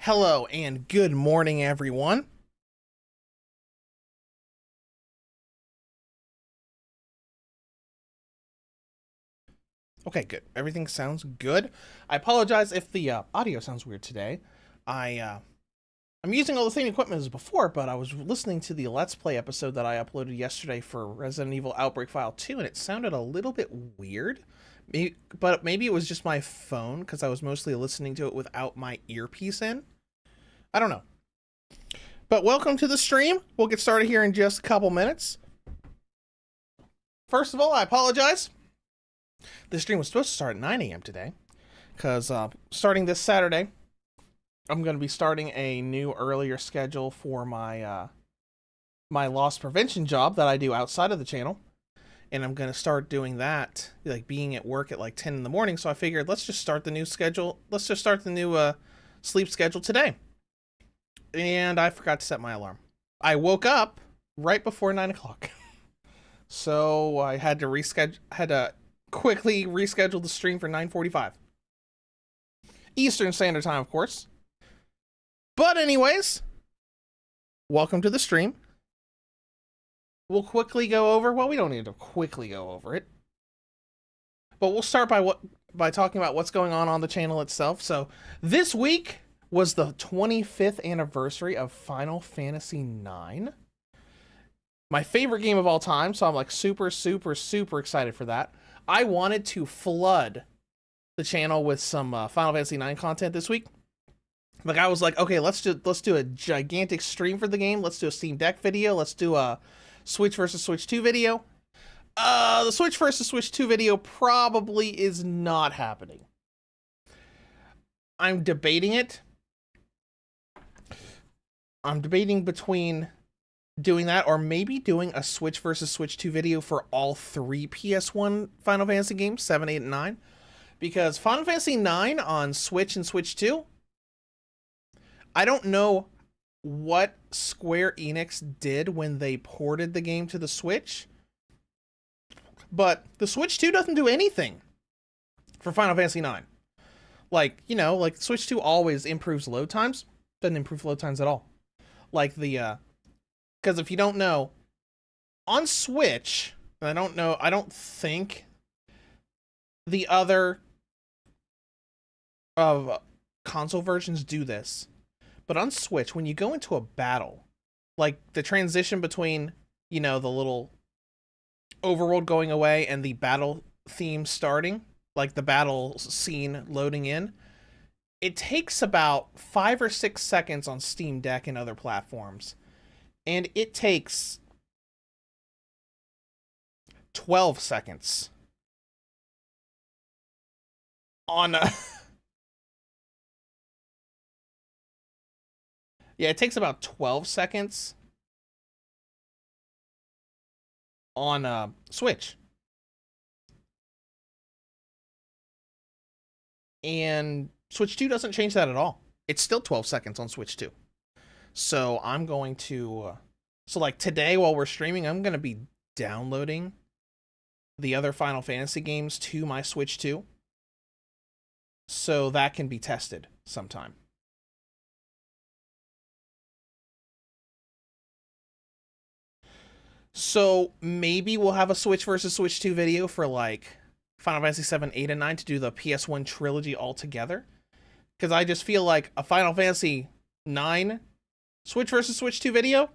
Hello and good morning, everyone. Okay, good. Everything sounds good. I apologize if the audio sounds weird today. I'm using all the same equipment as before, but I was listening to the Let's Play episode that I uploaded yesterday for Resident Evil Outbreak File 2, and it sounded a little bit weird. But maybe it was just my phone, because I was mostly listening to it without my earpiece in. I don't know. But welcome to the stream. We'll get started here in just a couple minutes. First of all, I apologize. The stream was supposed to start at 9 a.m. today, because starting this Saturday, I'm going to be starting a new earlier schedule for my my loss prevention job that I do outside of the channel, and I'm going to start doing that, like being at work at like 10 in the morning. So I figured let's just start the new schedule. Let's just start the new sleep schedule today. And I forgot to set my alarm. I woke up right before 9 o'clock, so I had to quickly reschedule the stream for 9:45 Eastern Standard Time, of course. But anyways, welcome to the stream. We'll quickly go over, well, we don't need to quickly go over it, but we'll start by talking about what's going on the channel itself. So this week was the 25th anniversary of Final Fantasy IX. My favorite game of all time, so I'm like super excited for that. I wanted to flood the channel with some Final Fantasy IX content this week. Like, I was like, okay, let's do a gigantic stream for the game. Let's do a Steam Deck video. Let's do a Switch versus Switch 2 video. The Switch versus Switch 2 video probably is not happening. I'm debating it. I'm debating between doing that or maybe doing a Switch versus Switch 2 video for all three PS1 Final Fantasy games, 7, 8, and 9. Because Final Fantasy 9 on Switch and Switch 2, I don't know what Square Enix did when they ported the game to the Switch, but the Switch 2 doesn't do anything for Final Fantasy 9. Like, you know, like Switch 2 always improves load times, doesn't improve load times at all. Like because if you don't know, on Switch, I don't think the other of console versions do this, but on Switch, when you go into a battle, like the transition between, you know, the little overworld going away and the battle theme starting, like the battle scene loading in, it takes about 5 or 6 seconds on Steam Deck and other platforms. And it takes 12 seconds on yeah, it takes about 12 seconds on Switch. And Switch 2 doesn't change that at all. It's still 12 seconds on Switch 2. So I'm going to so like today while we're streaming, I'm going to be downloading the other Final Fantasy games to my Switch 2, so that can be tested sometime. So maybe we'll have a Switch versus Switch 2 video for like Final Fantasy 7, 8, and 9 to do the PS1 trilogy all together. Because I just feel like a Final Fantasy 9 Switch versus Switch 2 video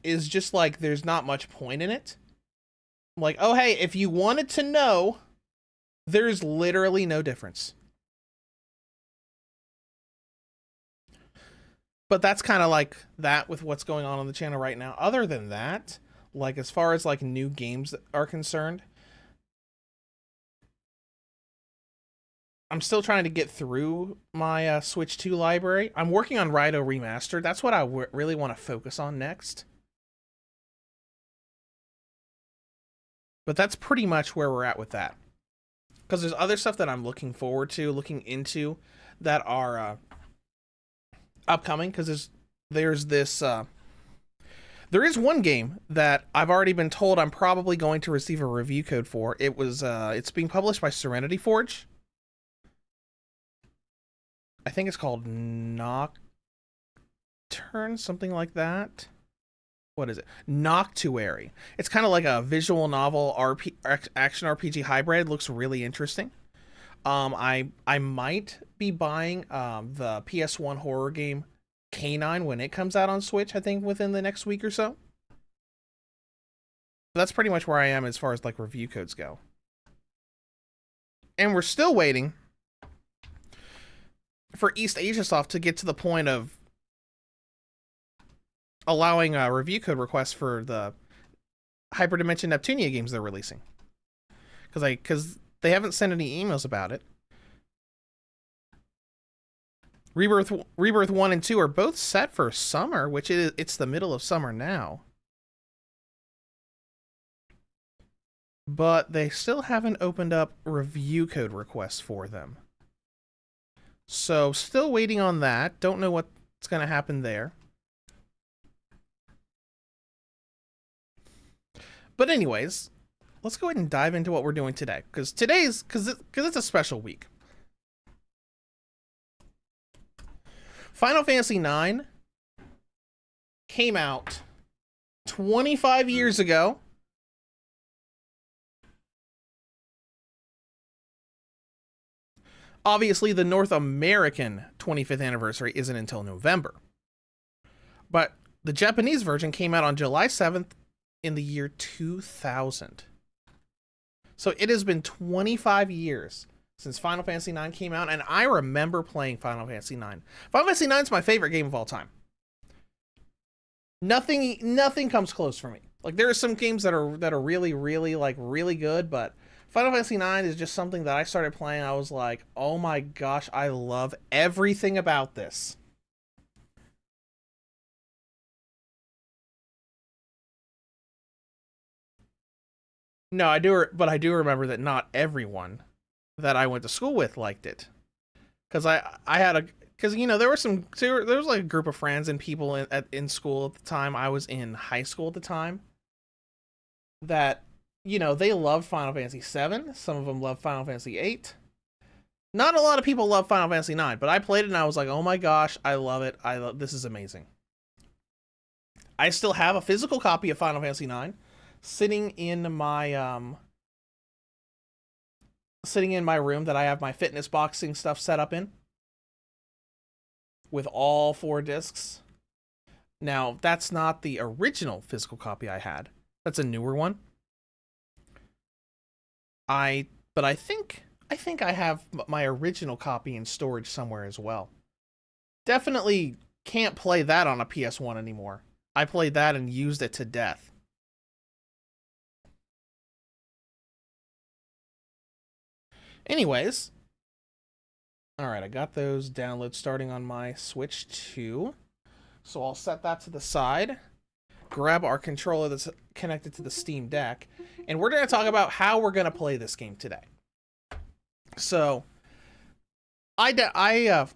is just like, there's not much point in it. Like, oh hey, if you wanted to know, there's literally no difference. But that's kind of like that with what's going on the channel right now. Other than that, like as far as like new games are concerned, I'm still trying to get through my Switch 2 library. I'm working on Raito Remastered. That's what I really want to focus on next. But that's pretty much where we're at with that. Because there's other stuff that I'm looking looking into, that are upcoming. Because there's this... there is one game that I've already been told I'm probably going to receive a review code for. It's being published by Serenity Forge. I think it's called Nocturne, something like that. What is it? Noctuary. It's kind of like a visual novel action RPG hybrid. It looks really interesting. I might be buying the PS1 horror game Canine when it comes out on Switch, I think within the next week or so. That's pretty much where I am as far as like review codes go. And we're still waiting for East Asia Soft to get to the point of allowing a review code requests for the Hyperdimension Neptunia games they're releasing. Because they haven't sent any emails about it. Rebirth 1 and 2 are both set for summer, which it's the middle of summer now. But they still haven't opened up review code requests for them. So, still waiting on that. Don't know what's going to happen there. But anyways, let's go ahead and dive into what we're doing today. Because it's a special week. Final Fantasy IX came out 25 years ago. Obviously, the North American 25th anniversary isn't until November. But the Japanese version came out on July 7th in the year 2000. So it has been 25 years since Final Fantasy IX came out, and I remember playing Final Fantasy IX. Final Fantasy IX is my favorite game of all time. Nothing comes close for me. Like, there are some games that are really, really, like, really good, but Final Fantasy IX is just something that I started playing. I was like, oh my gosh, I love everything about this. No, I do remember that not everyone that I went to school with liked it. Because there was like a group of friends and people in school at the time. I was in high school at the time that, they loved Final Fantasy VII. Some of them loved Final Fantasy VIII. Not a lot of people love Final Fantasy IX, but I played it and I was like, oh my gosh, I love it. This is amazing. I still have a physical copy of Final Fantasy IX sitting in my room that I have my fitness boxing stuff set up in with all 4 discs. Now, that's not the original physical copy I had. That's a newer one. But I think I have my original copy in storage somewhere as well. Definitely can't play that on a PS1 anymore. I played that and used it to death. Anyways, alright, I got those downloads starting on my Switch 2. So I'll set that to the side, grab our controller that's connected to the Steam Deck, and we're going to talk about how we're going to play this game today. So, I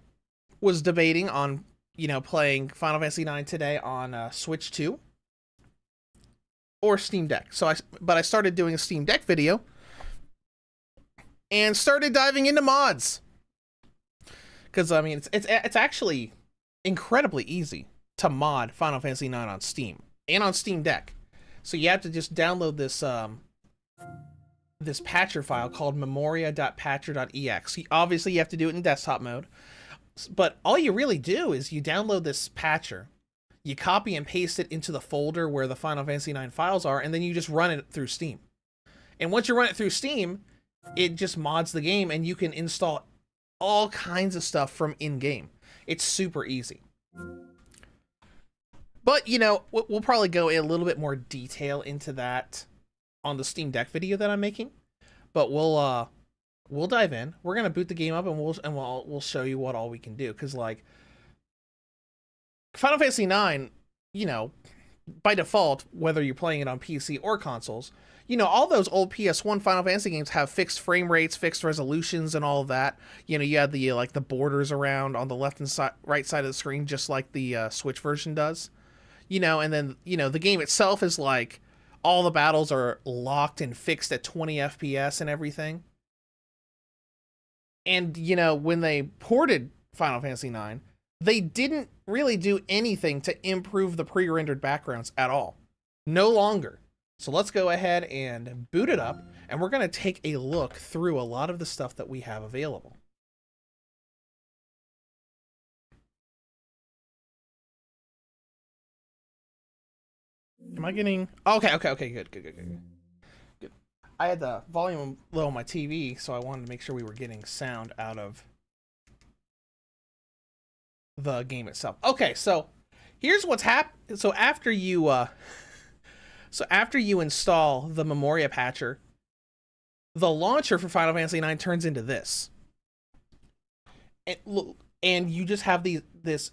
was debating on, playing Final Fantasy IX today on Switch 2 or Steam Deck. But I started doing a Steam Deck video and started diving into mods. Because, I mean, it's actually incredibly easy to mod Final Fantasy IX on Steam and on Steam Deck. So you have to just download this this patcher file called memoria.patcher.exe. Obviously, you have to do it in desktop mode. But all you really do is you download this patcher, you copy and paste it into the folder where the Final Fantasy IX files are, and then you just run it through Steam. And once you run it through Steam, it just mods the game, and you can install all kinds of stuff from in-game. It's super easy. But, we'll probably go in a little bit more detail into that on the Steam Deck video that I'm making. But we'll dive in. We're gonna boot the game up, and we'll show you what all we can do. Because, like, Final Fantasy IX, by default, whether you're playing it on PC or consoles, all those old PS1 Final Fantasy games have fixed frame rates, fixed resolutions, and all of that. You had the borders around on the left and right side of the screen, just like the Switch version does. And then, the game itself is like, all the battles are locked and fixed at 20 FPS and everything. And, when they ported Final Fantasy IX, they didn't really do anything to improve the pre-rendered backgrounds at all. No longer. So let's go ahead and boot it up, and we're going to take a look through a lot of the stuff that we have available. Am I getting... Okay, good. I had the volume low on my TV, so I wanted to make sure we were getting sound out of the game itself. Okay, so here's what's happened. So after you install the Memoria patcher, the launcher for Final Fantasy IX turns into this. And you just have this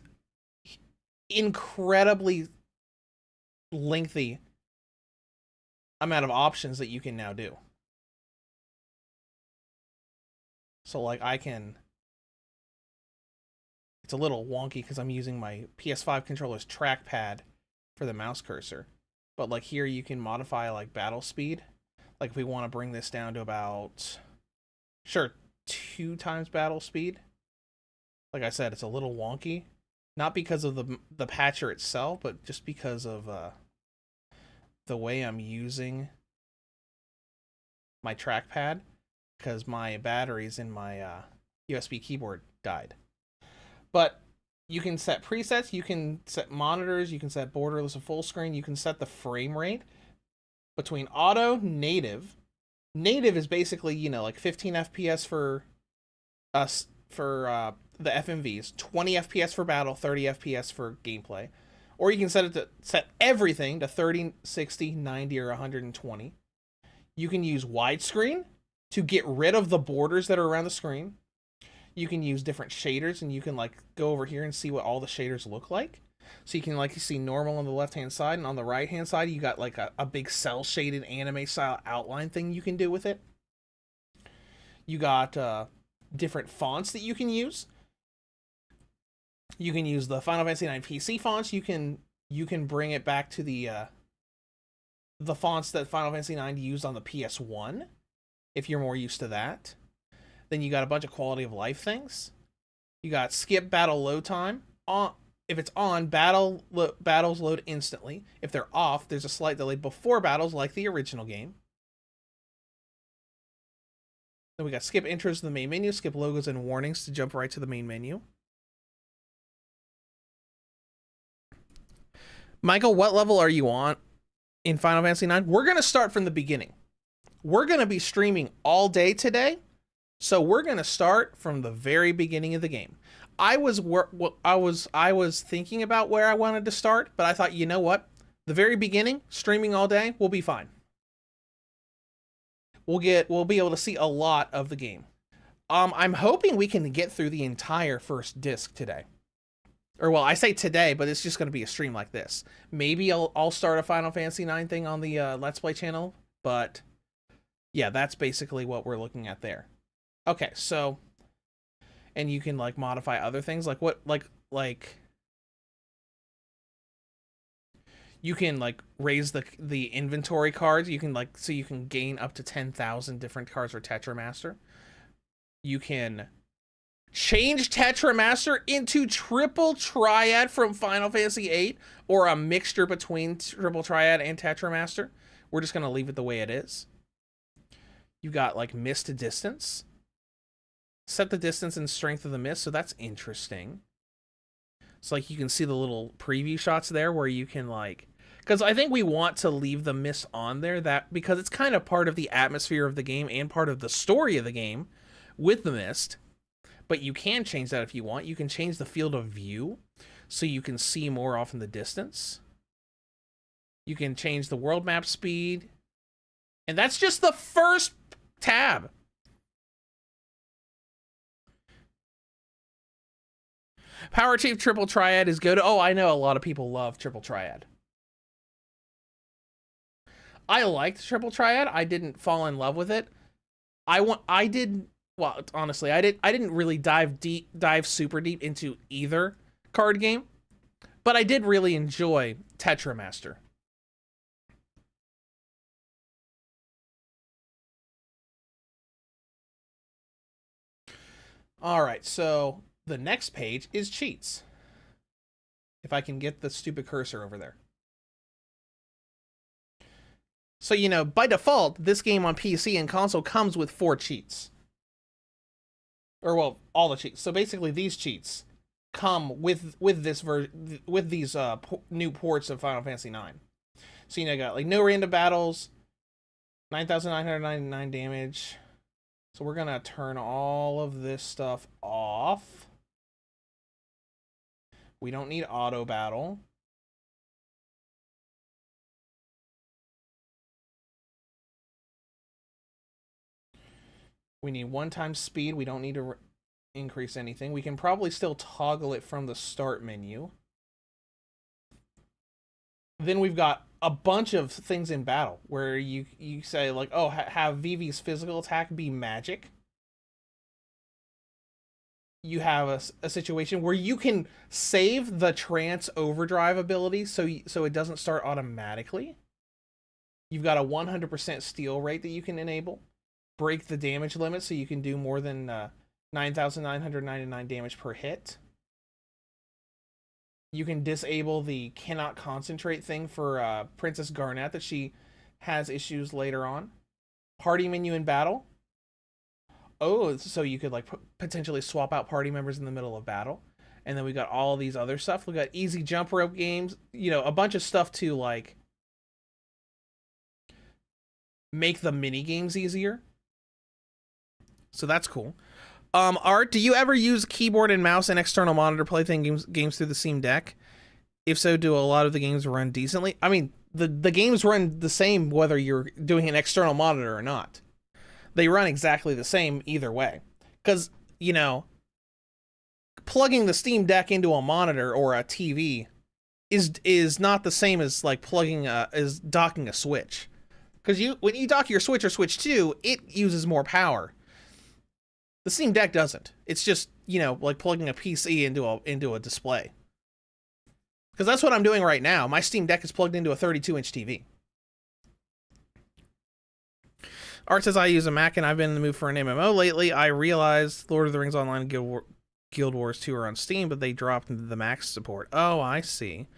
incredibly lengthy amount of options that you can now do. So like it's a little wonky because I'm using my PS5 controller's trackpad for the mouse cursor. But like here you can modify like battle speed. Like if we want to bring this down to about, sure, 2 times battle speed. Like I said, it's a little wonky. Not because of the patcher itself, but just because of the way I'm using my trackpad, because my batteries in my USB keyboard died. But you can set presets, you can set monitors, you can set borderless or full screen, you can set the frame rate between auto, native. Native is basically, you know, like 15 FPS for us for the FMVs, 20 FPS for battle, 30 FPS for gameplay. Or you can set everything to 30, 60, 90, or 120. You can use widescreen to get rid of the borders that are around the screen. You can use different shaders, and you can like go over here and see what all the shaders look like. So you can like see normal on the left-hand side, and on the right-hand side, you got like a big cel-shaded anime-style outline thing you can do with it. You got different fonts that you can use. You can use the Final Fantasy IX PC fonts. You can bring it back to the fonts that Final Fantasy IX used on the PS1, if you're more used to that. Then you got a bunch of quality of life things. You got skip battle load time. If it's on, battles load instantly. If they're off, there's a slight delay before battles, like the original game. Then we got skip intros to the main menu, skip logos and warnings to jump right to the main menu. Michael, what level are you on in Final Fantasy IX? We're going to start from the beginning. We're going to be streaming all day today, so we're going to start from the very beginning of the game. I was thinking about where I wanted to start, but I thought, you know what? The very beginning, streaming all day, we'll be fine. We'll be able to see a lot of the game. I'm hoping we can get through the entire first disc today. Or, well, I say today, but it's just going to be a stream like this. Maybe I'll start a Final Fantasy IX thing on the Let's Play channel, but yeah, that's basically what we're looking at there. Okay, so, and you can like modify other things, like what, like you can like raise the inventory cards. You can like, so you can gain up to 10,000 different cards for Tetramaster. You can change Tetramaster into Triple Triad from Final Fantasy VIII, or a mixture between Triple Triad and Tetramaster. We're just going to leave it the way it is. You got like mist to distance. Set the distance and strength of the mist, so that's interesting. So like you can see the little preview shots there where you can like, because I think we want to leave the mist on there, that because it's kind of part of the atmosphere of the game and part of the story of the game with the mist. But you can change that if you want. You can change the field of view so you can see more off in the distance. You can change the world map speed. And that's just the first tab. Power Chief Triple Triad is good. Oh, I know a lot of people love Triple Triad. I liked Triple Triad. I didn't fall in love with it. Well, honestly, I didn't really dive super deep into either card game, but I did really enjoy Tetramaster. All right, so the next page is cheats. If I can get the stupid cursor over there. So, you know, by default, this game on PC and console comes with 4 cheats. Or, well, all the cheats. So basically, these cheats come with this with these new ports of Final Fantasy IX. So, you know, you got like no random battles, 9,999 damage. So we're gonna turn all of this stuff off. We don't need auto battle. We need 1 time speed. We don't need to increase anything. We can probably still toggle it from the start menu. Then we've got a bunch of things in battle where you say like, oh, have Vivi's physical attack be magic. You have a situation where you can save the trance overdrive ability so it doesn't start automatically. You've got a 100% steal rate that you can enable. Break the damage limit so you can do more than 9,999 damage per hit. You can disable the cannot concentrate thing for Princess Garnet that she has issues later on. Party menu in battle. Oh, so you could like potentially swap out party members in the middle of battle. And then we got all these other stuff. We got easy jump rope games, you know, a bunch of stuff to like make the mini games easier. So that's cool. Art, do you ever use keyboard and mouse and external monitor plaything games through the Steam Deck? If so, do a lot of the games run decently? I mean, the games run the same whether you're doing an external monitor or not. They run exactly the same either way. Because, you know, plugging the Steam Deck into a monitor or a TV is not the same as like as docking a Switch. Because when you dock your Switch or Switch 2, it uses more power. The Steam Deck doesn't. It's just, you know, like plugging a PC into a display. Because that's what I'm doing right now. My Steam Deck is plugged into a 32-inch TV. Art says, I use a Mac and I've been in the mood for an MMO lately. I realized Lord of the Rings Online and Guild Wars 2 are on Steam, but they dropped into the Mac support. Oh, I see.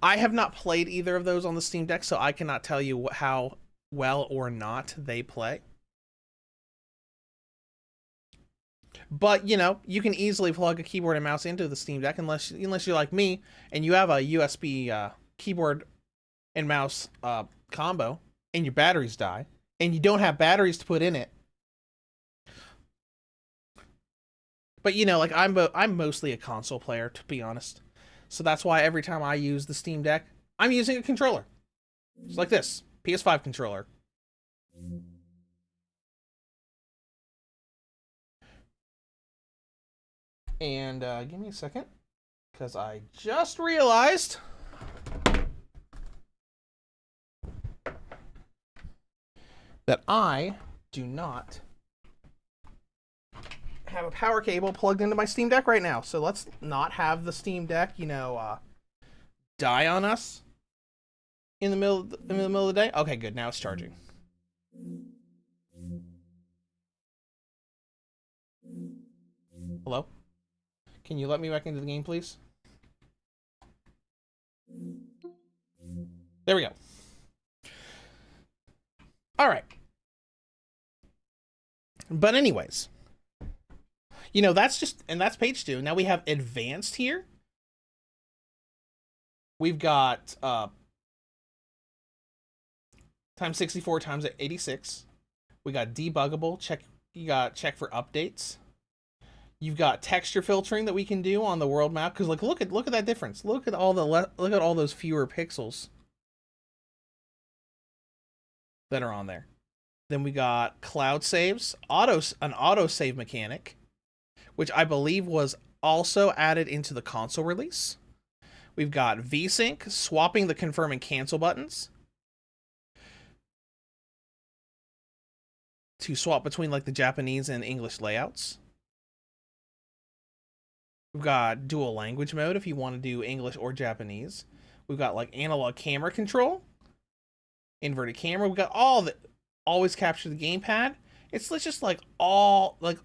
I have not played either of those on the Steam Deck, so I cannot tell you how well or not they play. But, you know, you can easily plug a keyboard and mouse into the Steam Deck unless you're like me and you have a USB keyboard and mouse combo and your batteries die and you don't have batteries to put in it. But, you know, like I'm mostly a console player, to be honest. So that's why every time I use the Steam Deck, I'm using a controller. It's like this, PS5 controller. And give me a second, because I just realized that I do not have a power cable plugged into my Steam Deck right now. So let's not have the Steam Deck, you know, die on us in the middle of the day. Okay, good. Now it's charging. Hello? Can you let me back into the game, please? There we go. All right. But anyways, you know, that's page 2. Now we have advanced here. We've got times 64 times 86. We got debuggable. You got check for updates. You've got texture filtering that we can do on the world map, because like look at that difference. Look at all those fewer pixels that are on there. Then we got cloud saves, an auto save mechanic, which I believe was also added into the console release. We've got VSync, swapping the confirm and cancel buttons to swap between like the Japanese and English layouts. We've got dual language mode if you want to do English or Japanese. We've got like analog camera control, inverted camera. We've got all that, always capture the gamepad. It's just like all like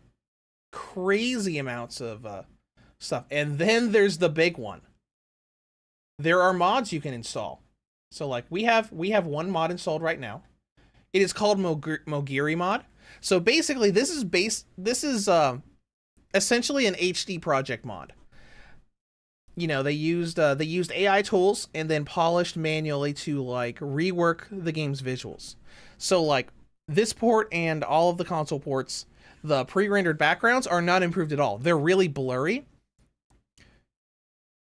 crazy amounts of stuff. And then there's the big one. There are mods you can install. So like we have one mod installed right now. It is called Moguri mod. So basically this is essentially an HD project mod. You know, they used AI tools and then polished manually to like rework the game's visuals. So like this port and all of the console ports, the pre-rendered backgrounds are not improved at all. They're really blurry,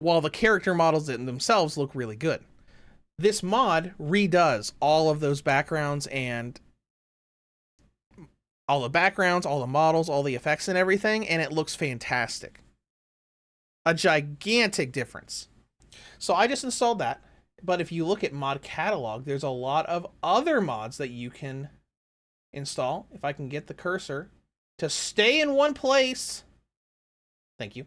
while the character models in themselves look really good. This mod redoes all of those backgrounds and all the models, all the effects and everything, and it looks fantastic. A gigantic difference. So I just installed that, but if you look at mod catalog, there's a lot of other mods that you can install. If I can get the cursor to stay in one place. Thank you.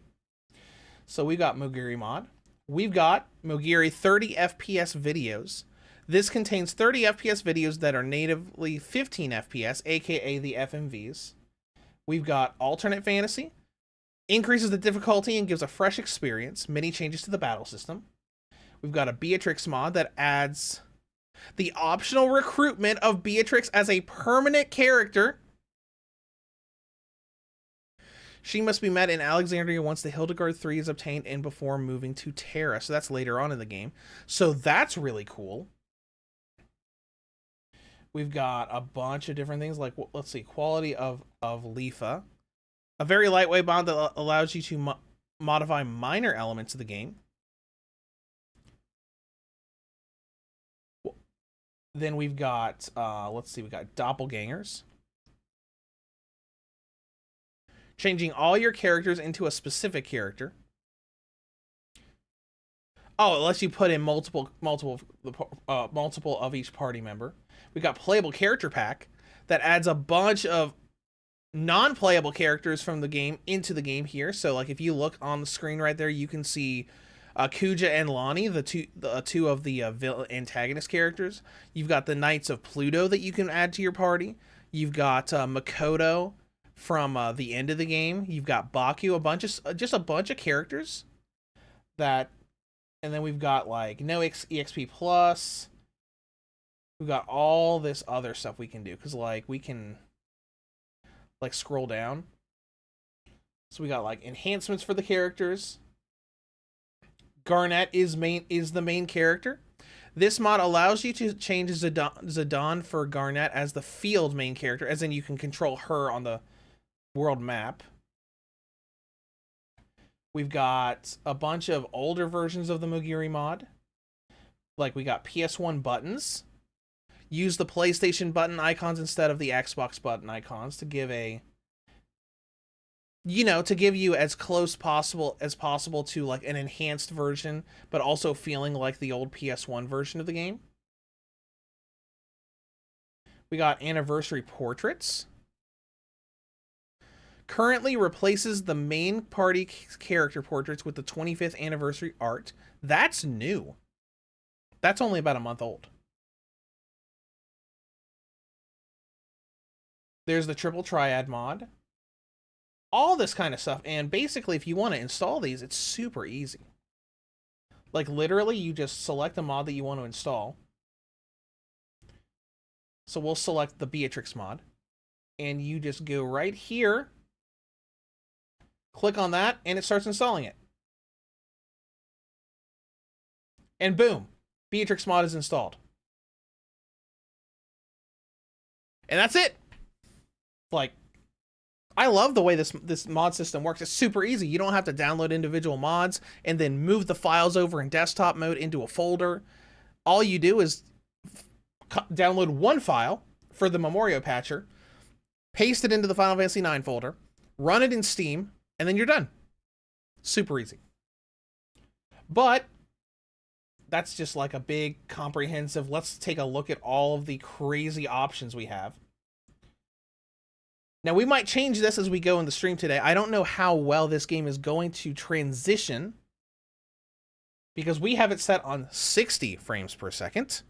So we've got Moguri mod. We've got Moguri 30 FPS videos. This contains 30 FPS videos that are natively 15 FPS, aka the FMVs. We've got alternate fantasy. Increases the difficulty and gives a fresh experience. Many changes to the battle system. We've got a Beatrix mod that adds the optional recruitment of Beatrix as a permanent character. She must be met in Alexandria once the Hildegard 3 is obtained and before moving to Terra. So that's later on in the game. So that's really cool. We've got a bunch of different things like, let's see, quality of Lifa. A very lightweight mod that allows you to modify minor elements of the game. Then we've got, let's see, we got doppelgangers. Changing all your characters into a specific character. Oh, it lets you put in multiple of each party member. We got playable character pack that adds a bunch of non-playable characters from the game into the game here. So like if you look on the screen right there, you can see Kuja and Lonnie, the two of the antagonist characters. You've got the Knights of Pluto that you can add to your party. You've got Makoto from the end of the game. You've got Baku, just a bunch of characters that, and then we've got like no EXP plus. We've got all this other stuff we can do because like we can like scroll down. So we got like enhancements for the characters. Garnet is the main character. This mod allows you to change Zidane for Garnet as the field main character, as in you can control her on the world map. We've got a bunch of older versions of the Moguri mod. Like we got PS1 buttons. Use the PlayStation button icons instead of the Xbox button icons to give you as close as possible to like an enhanced version, but also feeling like the old PS1 version of the game. We got anniversary portraits. Currently replaces the main party character portraits with the 25th anniversary art. That's new. That's only about a month old. There's the triple triad mod. All this kind of stuff. And basically, if you want to install these, it's super easy. Like, literally, you just select the mod that you want to install. So we'll select the Beatrix mod. And you just go right here. Click on that, and it starts installing it. And boom, Beatrix mod is installed. And that's it. Like, I love the way this mod system works. It's super easy. You don't have to download individual mods and then move the files over in desktop mode into a folder. All you do is download one file for the Memorio Patcher, paste it into the Final Fantasy IX folder, run it in Steam, and then you're done. Super easy. But that's just like a big comprehensive, let's take a look at all of the crazy options we have. Now, we might change this as we go in the stream today. I don't know how well this game is going to transition because we have it set on 60 frames per second.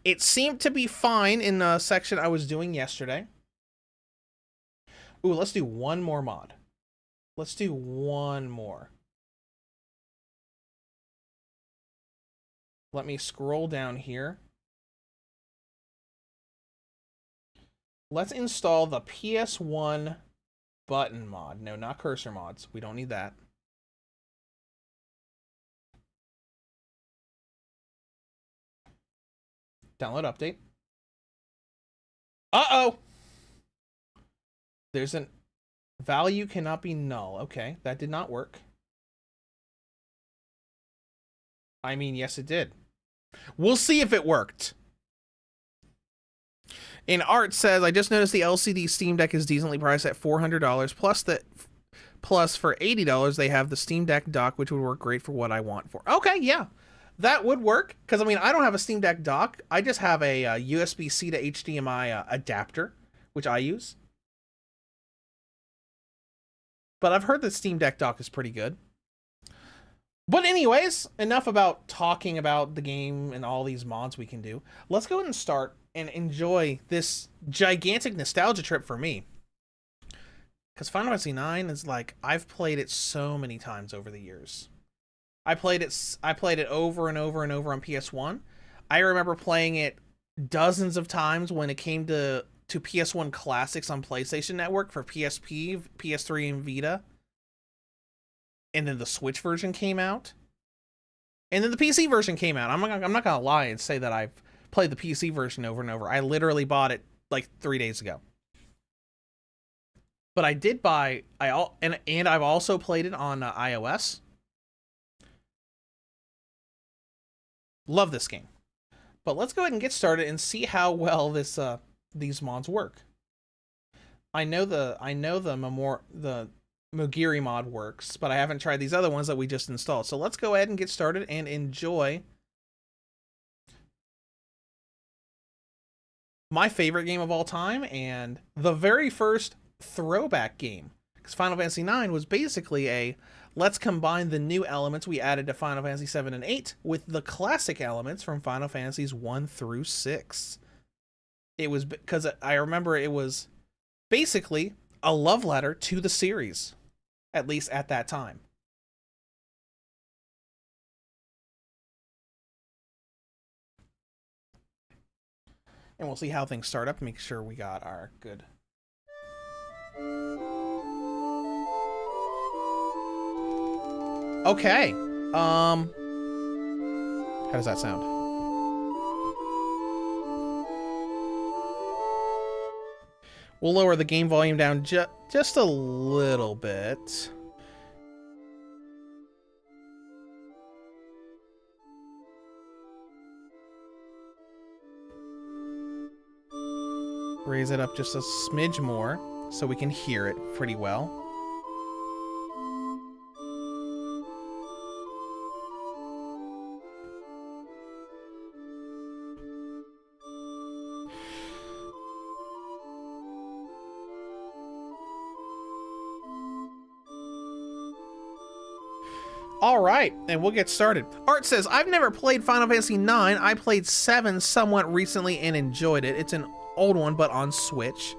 It seemed to be fine in the section I was doing yesterday. Ooh, let's do one more mod. Let's do one more. Let me scroll down here. Let's install the PS1 button mod. No, not cursor mods. We don't need that. Download update. Uh-oh! There's an value cannot be null. Okay, that did not work. I mean, yes, it did. We'll see if it worked. And Art says, I just noticed the LCD Steam Deck is decently priced at $400. Plus for $80, they have the Steam Deck dock, which would work great for what I want for. Okay, yeah. That would work, because, I mean, I don't have a Steam Deck dock. I just have a USB-C to HDMI adapter, which I use. But I've heard the Steam Deck dock is pretty good. But anyways, enough about talking about the game and all these mods we can do. Let's go ahead and start and enjoy this gigantic nostalgia trip for me. Because Final Fantasy IX is like, I've played it so many times over the years. I played it over and over and over on PS1. I remember playing it dozens of times when it came to PS1 classics on PlayStation Network for PSP, PS3, and Vita. And then the Switch version came out. And then the PC version came out. I'm not gonna lie and say that I've played the PC version over and over. I literally bought it like 3 days ago. But I did buy and I've also played it on iOS. Love this game. But let's go ahead and get started and see how well these mods work. I know the Moguri mod works, but I haven't tried these other ones that we just installed. So let's go ahead and get started and enjoy my favorite game of all time and the very first throwback game. Because Final Fantasy IX was basically a let's combine the new elements we added to Final Fantasy 7 and 8 with the classic elements from Final Fantasies 1 through 6. It was because I remember it was basically a love letter to the series, at least at that time. And we'll see how things start up, make sure we got our good. Okay. How does that sound? We'll lower the game volume down just a little bit. Raise it up just a smidge more so we can hear it pretty well. All right, and we'll get started. Art says, I've never played Final Fantasy IX. I played 7 somewhat recently and enjoyed it. It's an old one, but on Switch.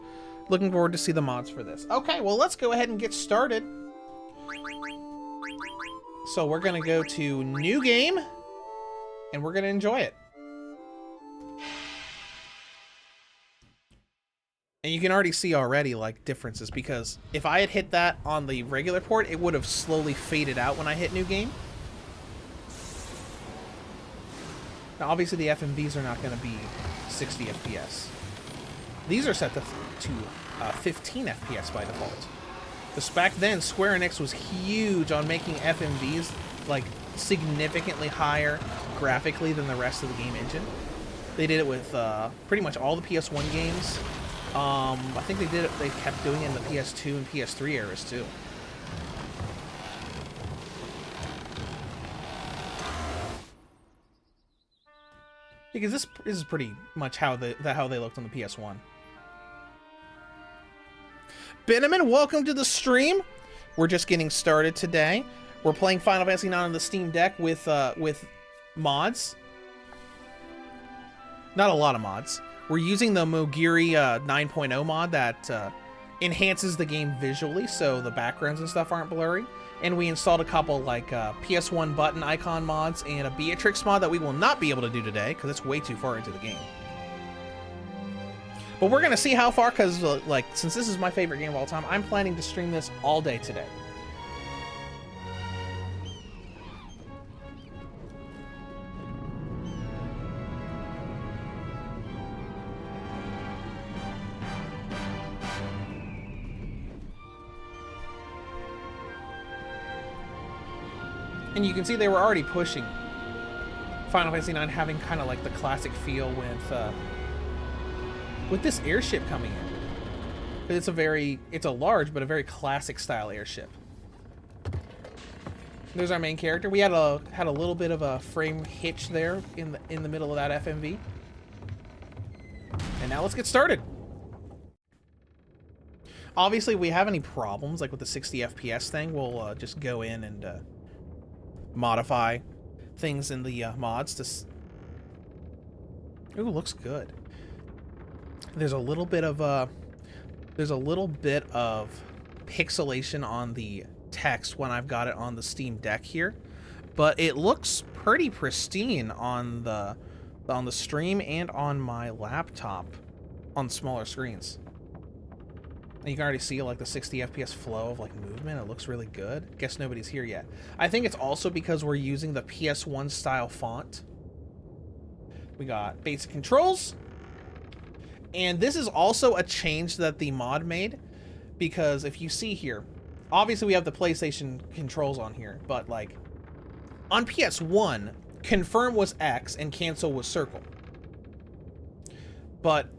Looking forward to see the mods for this. Okay, well, let's go ahead and get started. So we're going to go to New Game, and we're going to enjoy it. And you can already see already, like, differences, because if I had hit that on the regular port, it would have slowly faded out when I hit New Game. Now, obviously, the FMVs are not going to be 60 FPS. These are set to 15 FPS by default. Because back then, Square Enix was huge on making FMVs, like, significantly higher graphically than the rest of the game engine. They did it with pretty much all the PS1 games. I think they kept doing it in the PS2 and PS3 eras too. Because this is pretty much how they looked on the PS1. Beneman, welcome to the stream. We're just getting started today. We're playing Final Fantasy IX on the Steam Deck with mods. Not a lot of mods. We're using the Moguri 9.0 mod that enhances the game visually, so the backgrounds and stuff aren't blurry. And we installed a couple like PS1 button icon mods and a Beatrix mod that we will not be able to do today because it's way too far into the game. But we're gonna see how far, because like, since this is my favorite game of all time, I'm planning to stream this all day today. And you can see they were already pushing Final Fantasy IX having kind of like the classic feel with this airship coming in. It's a large but a very classic style airship. There's our main character. We had a little bit of a frame hitch there in the middle of that FMV. And now let's get started. Obviously, if we have any problems like with the 60 FPS thing, we'll just go in and modify things in the mods to ooh, looks good. There's a little bit of pixelation on the text when I've got it on the Steam Deck here, but it looks pretty pristine on the stream and on my laptop on smaller screens. You can already see like the 60 FPS flow of like movement. It looks really good. Guess nobody's here yet. I think it's also because we're using the PS1 style font. We got basic controls. And this is also a change that the mod made, because if you see here, obviously we have the PlayStation controls on here, but like on PS1, confirm was X and cancel was circle. But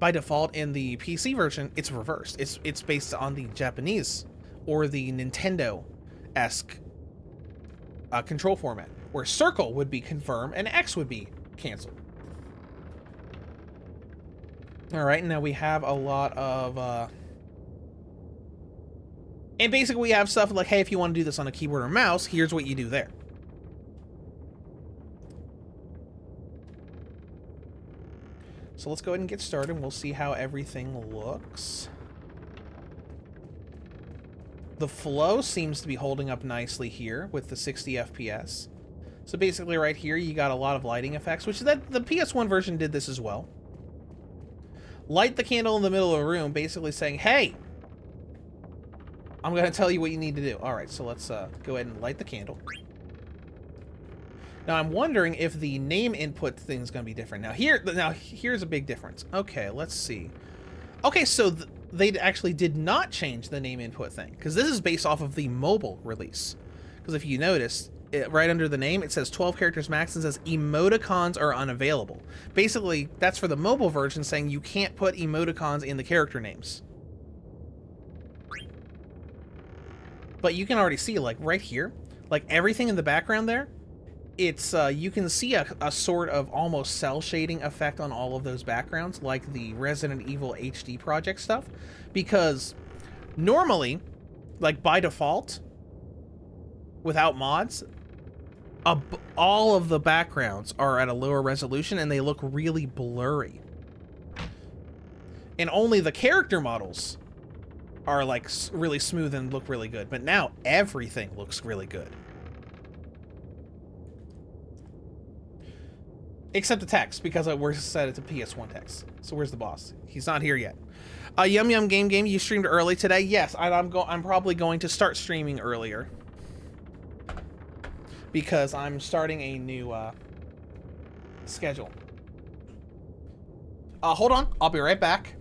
by default in the PC version, it's reversed. It's based on the Japanese or the Nintendo-esque control format, where circle would be confirm and X would be cancel. All right, now we have a lot of and basically we have stuff like, hey, if you want to do this on a keyboard or mouse, here's what you do there. So let's go ahead and get started, and we'll see how everything looks. The flow seems to be holding up nicely here with the 60 FPS. So basically right here, you got a lot of lighting effects, which the PS1 version did this as well. Light the candle in the middle of the room, basically saying, hey, I'm going to tell you what you need to do. All right, so let's go ahead and light the candle. Now, I'm wondering if the name input thing is going to be different. Now, here's a big difference. Okay, let's see. Okay, so they actually did not change the name input thing, because this is based off of the mobile release. Because if you notice, right under the name, it says 12 characters max and says emoticons are unavailable. Basically, that's for the mobile version, saying you can't put emoticons in the character names. But you can already see, like, right here, like, everything in the background there, it's you can see a sort of almost cell shading effect on all of those backgrounds, like the Resident Evil HD project stuff, because normally, like by default, without mods, all of the backgrounds are at a lower resolution and they look really blurry, and only the character models are like really smooth and look really good. But now everything looks really good. Except the text, because we're set it to PS1 text. So where's the boss? He's not here yet. Yum Yum Game, you streamed early today? Yes, I'm probably going to start streaming earlier, because I'm starting a new schedule. Hold on, I'll be right back.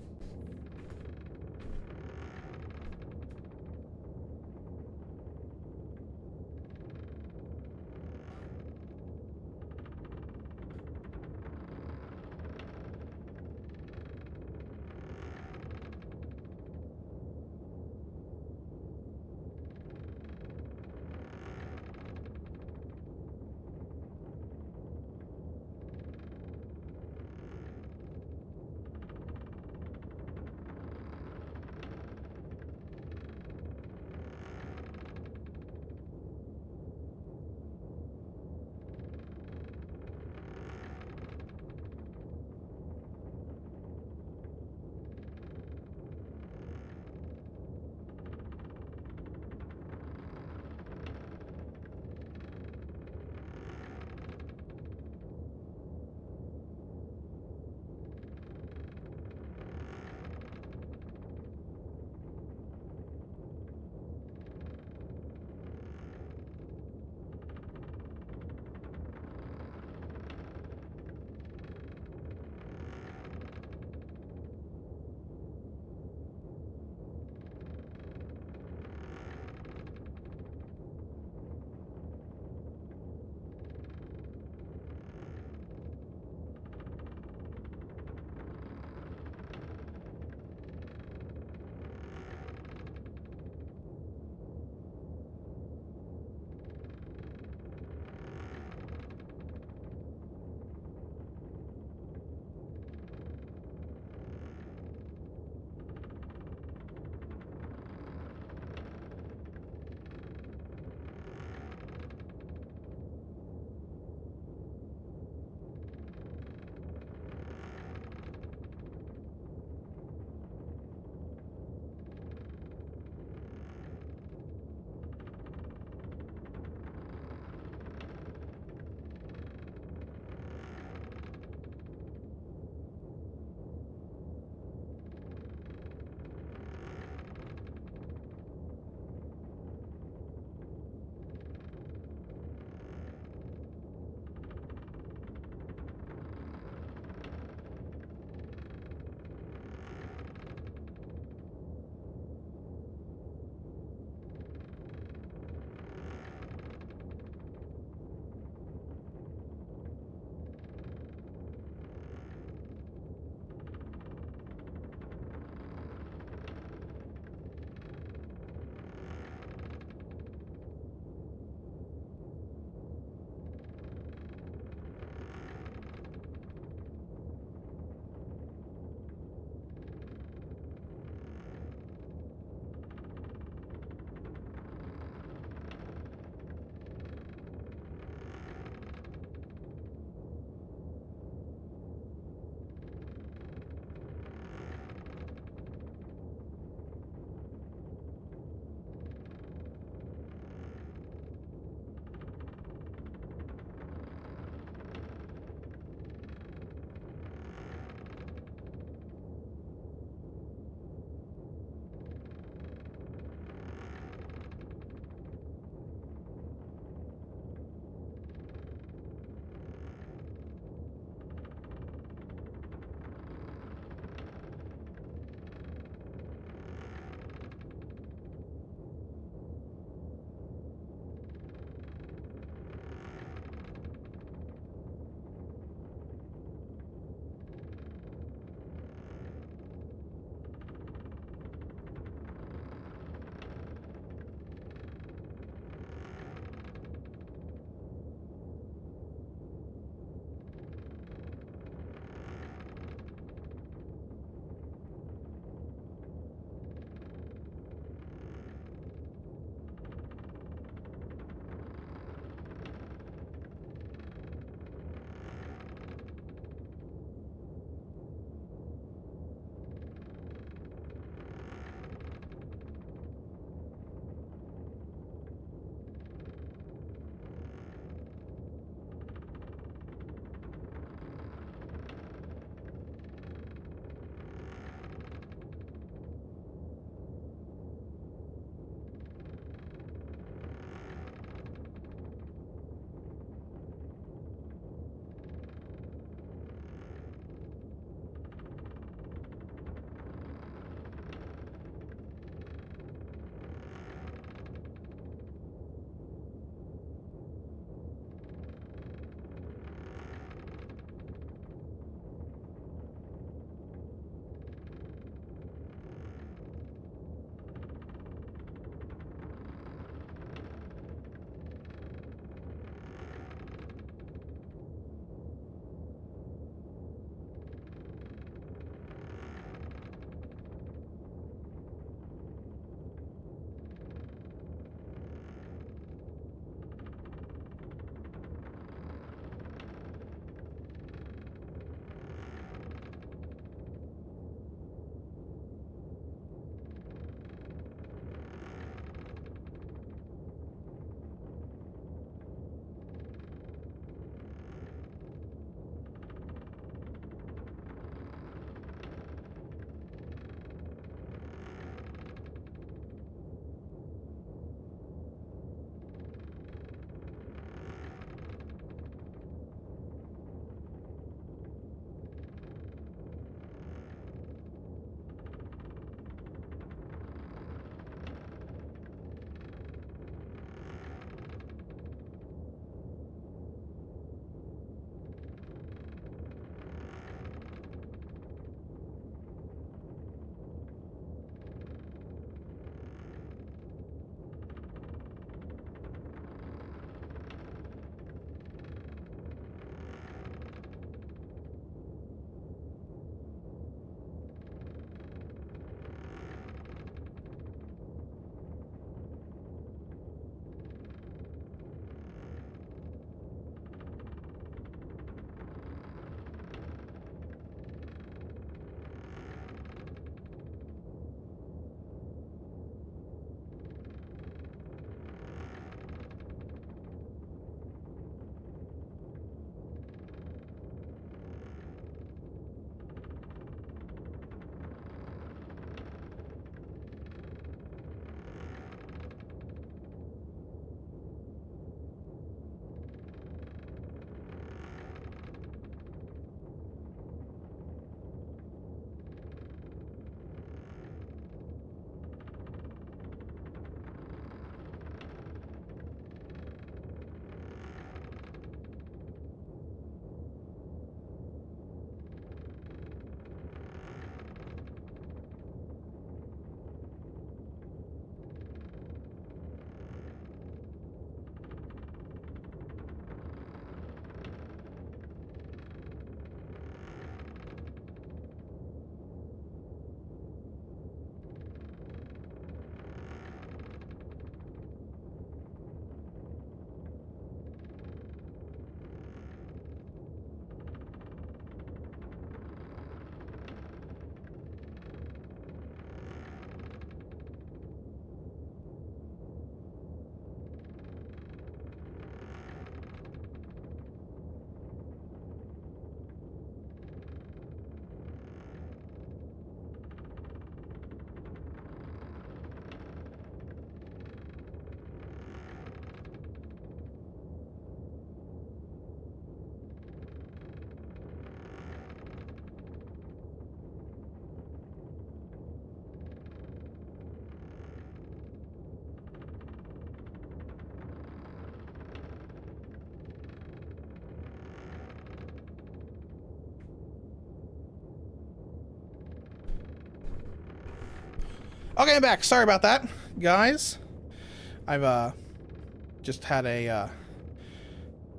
Okay, I'm back. Sorry about that, guys. I've just had a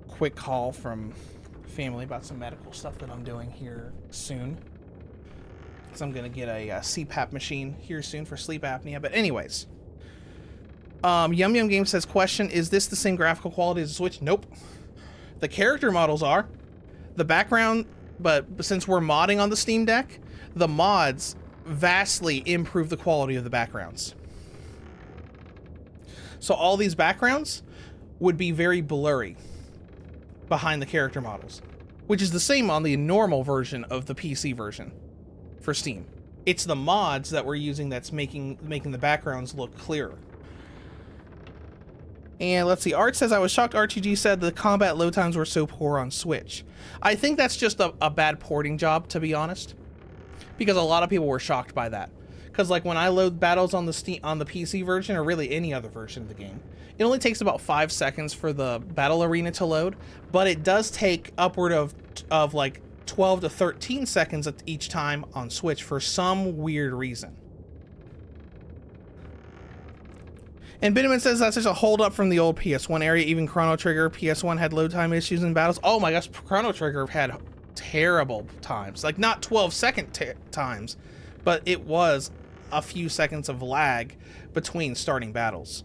quick call from family about some medical stuff that I'm doing here soon. So I'm gonna get a CPAP machine here soon for sleep apnea. But anyways, Yum Yum Game says, question, is this the same graphical quality as the Switch? Nope. The character models are. The background, but since we're modding on the Steam Deck, the mods vastly improve the quality of the backgrounds. So all these backgrounds would be very blurry behind the character models, which is the same on the normal version of the PC version for Steam. It's the mods that we're using that's making the backgrounds look clearer. And let's see, Art says, I was shocked RTG said the combat load times were so poor on Switch. I think that's just a bad porting job, to be honest. Because a lot of people were shocked by that. Because like when I load battles on the PC version, or really any other version of the game, it only takes about 5 seconds for the battle arena to load, but it does take upward of like 12 to 13 seconds at each time on Switch for some weird reason. And Bitterman says that's just a hold up from the old PS1 area. Even Chrono Trigger PS1 had load time issues in battles. Oh my gosh, Chrono Trigger had terrible times. Like not 12-second times, but it was a few seconds of lag between starting battles.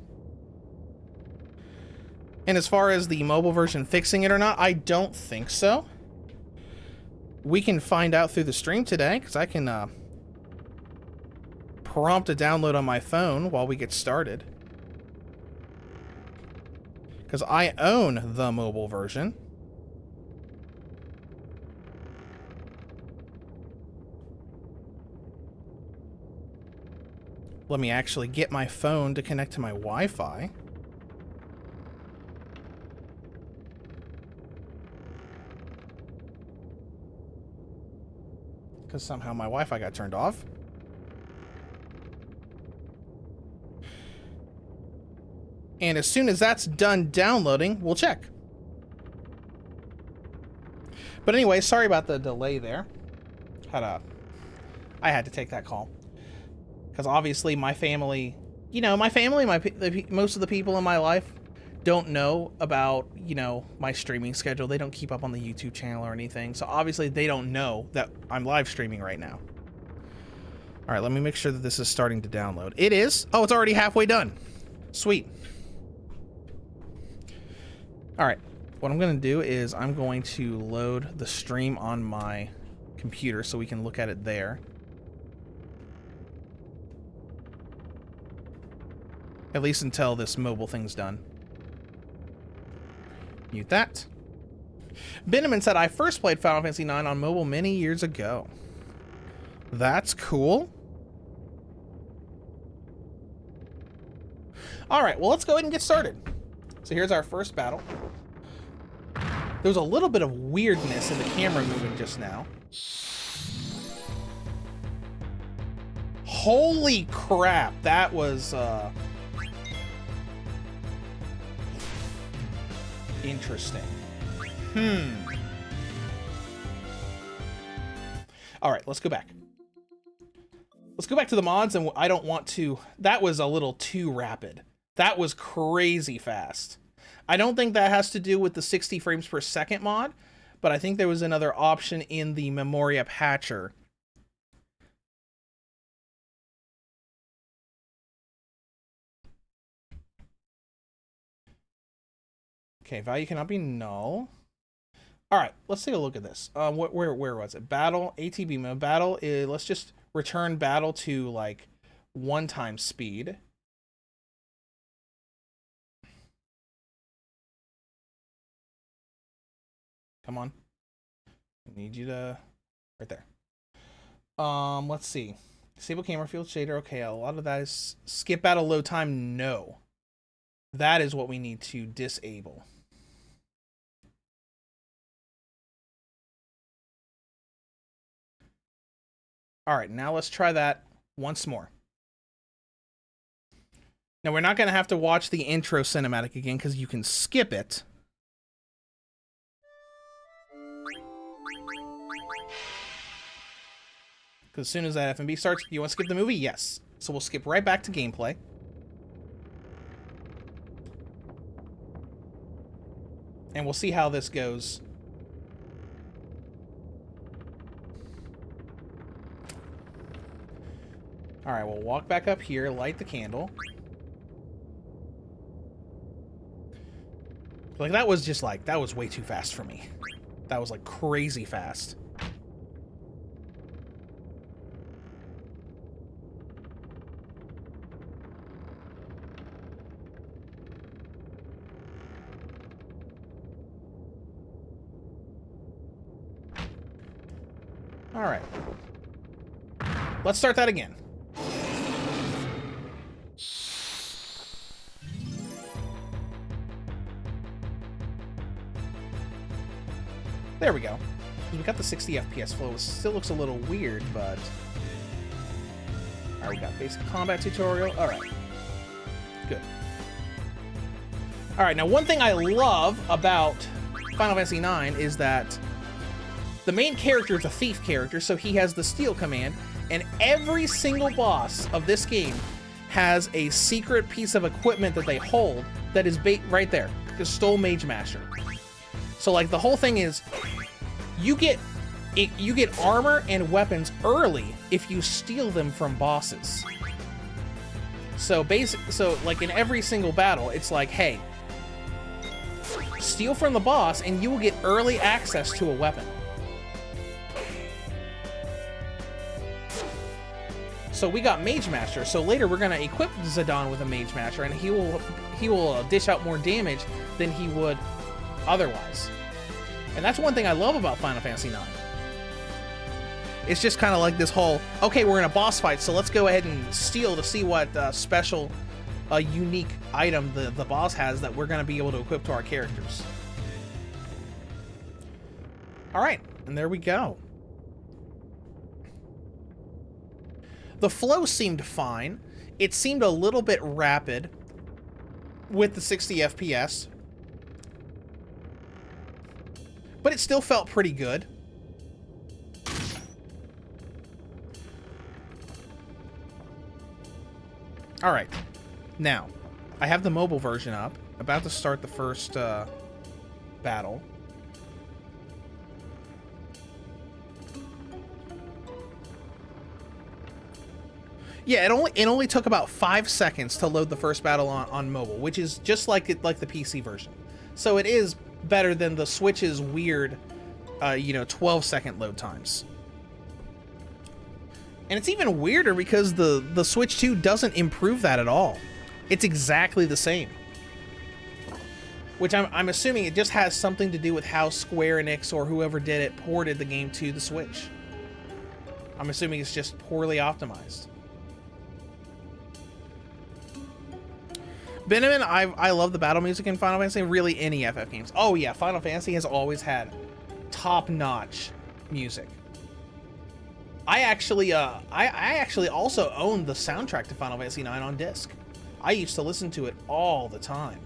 And as far as the mobile version fixing it or not, I don't think so. We can find out through the stream today, because I can prompt a download on my phone while we get started. Because I own the mobile version. Let me actually get my phone to connect to my Wi-Fi. Because somehow my Wi-Fi got turned off. And as soon as that's done downloading, we'll check. But anyway, sorry about the delay there. I had to take that call. Because obviously my family, you know, most of the people in my life don't know about, you know, my streaming schedule. They don't keep up on the YouTube channel or anything. So obviously they don't know that I'm live streaming right now. All right, let me make sure that this is starting to download. It is. Oh, it's already halfway done. Sweet. All right, what I'm going to do is I'm going to load the stream on my computer so we can look at it there. At least until this mobile thing's done. Mute that. Binneman said, I first played Final Fantasy IX on mobile many years ago. That's cool. All right, well, let's go ahead and get started. So here's our first battle. There was a little bit of weirdness in the camera moving just now. Holy crap, that was interesting. All right, let's go back. Let's go back to the mods, and I don't want to... That was a little too rapid. That was crazy fast. I don't think that has to do with the 60 frames per second mod, but I think there was another option in the Memoria patcher. Okay, value cannot be null. All right, let's take a look at this. Where was it? Battle, ATB mode. Battle is, let's just return battle to like 1x speed. Come on. I need you to... Right there. Let's see. Disable camera field shader. Okay, a lot of that is... Skip battle load time. No. That is what we need to disable. Alright, now let's try that once more. Now, we're not going to have to watch the intro cinematic again because you can skip it. Because as soon as that FMB starts, you want to skip the movie? Yes. So we'll skip right back to gameplay. And we'll see how this goes. Alright, we'll walk back up here, light the candle. Like, that was just like, that was way too fast for me. That was like crazy fast. Alright. Let's start that again. There we go. We got the 60 FPS flow. It still looks a little weird, but... Alright, we got basic combat tutorial. Alright. Good. Alright, now one thing I love about Final Fantasy IX is that the main character is a thief character, so he has the steal command, and every single boss of this game has a secret piece of equipment that they hold that is right there. The Stole Mage Masher. So, like, the whole thing is, you get armor and weapons early if you steal them from bosses. So, like, in every single battle, it's like, hey, steal from the boss, and you will get early access to a weapon. So we got Mage Master, so later we're gonna equip Zidane with a Mage Master, and he will dish out more damage than he would otherwise. And that's one thing I love about Final Fantasy IX. It's just kind of like this whole, okay, we're in a boss fight, so let's go ahead and steal to see what special, unique item the boss has that we're gonna be able to equip to our characters. All right, and there we go. The flow seemed fine. It seemed a little bit rapid with the 60 FPS. But it still felt pretty good. Alright. Now, I have the mobile version up. About to start the first battle. Yeah, it only took about 5 seconds to load the first battle on mobile, which is just like the PC version. So it is better than the Switch's weird, 12-second load times. And it's even weirder because the Switch 2 doesn't improve that at all. It's exactly the same. Which I'm assuming it just has something to do with how Square Enix or whoever did it ported the game to the Switch. I'm assuming it's just poorly optimized. Benjamin, I love the battle music in Final Fantasy, really any FF games. Oh yeah, Final Fantasy has always had top-notch music. I actually also owned the soundtrack to Final Fantasy IX on disc. I used to listen to it all the time.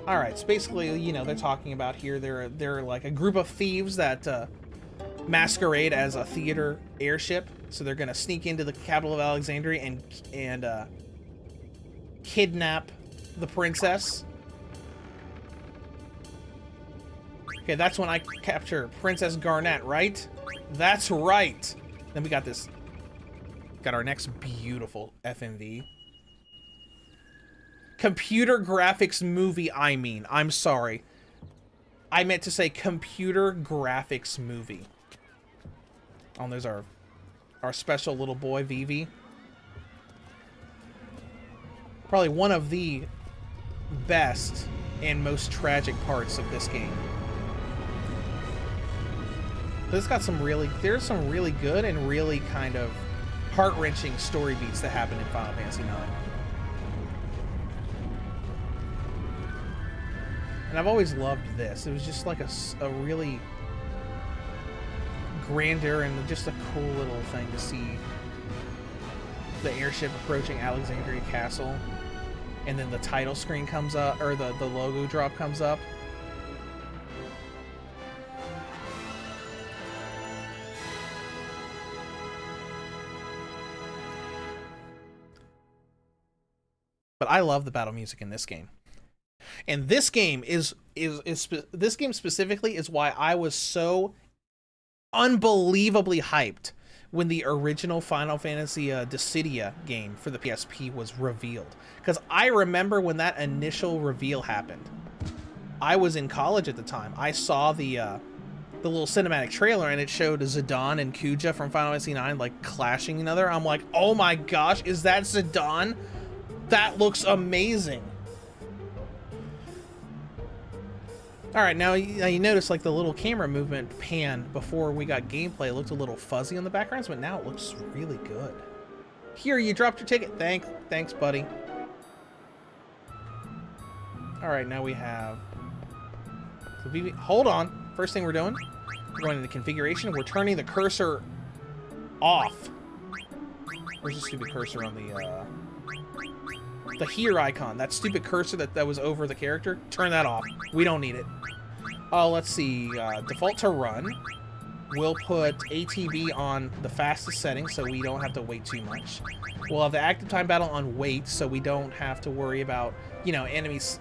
All right, so basically, they're talking about here, they're like a group of thieves that masquerade as a theater airship. So they're gonna sneak into the capital of Alexandria and kidnap the princess. Okay, that's when I capture Princess Garnet, right? That's right. Then we got our next beautiful FMV. Computer graphics movie, I'm sorry. I meant to say computer graphics movie. Oh, and there's our special little boy, Vivi. Probably one of the best and most tragic parts of this game. There's some really good and really kind of heart-wrenching story beats that happen in Final Fantasy IX. And I've always loved this. It was just like a really grandeur and just a cool little thing to see the airship approaching Alexandria Castle. And then the title screen comes up, or the logo drop comes up. But I love the battle music in this game. And this game this game specifically is why I was so unbelievably hyped when the original Final Fantasy Dissidia game for the PSP was revealed. Because I remember when that initial reveal happened. I was in college at the time. I saw the little cinematic trailer, and it showed Zidane and Kuja from Final Fantasy IX like clashing another. I'm like, oh my gosh, is that Zidane? That looks amazing. All right, now you notice like the little camera movement pan before we got gameplay looked a little fuzzy on the backgrounds, but now it looks really good. Here, you dropped your ticket. Thanks, buddy. All right, now we have. Hold on. First thing we're doing, we're going into configuration. We're turning the cursor off. Where's the stupid cursor on the here icon? That stupid cursor that was over the character. Turn that off. We don't need it. Let's see. Default to run. We'll put ATB on the fastest setting so we don't have to wait too much. We'll have the active time battle on wait so we don't have to worry about, you know, enemies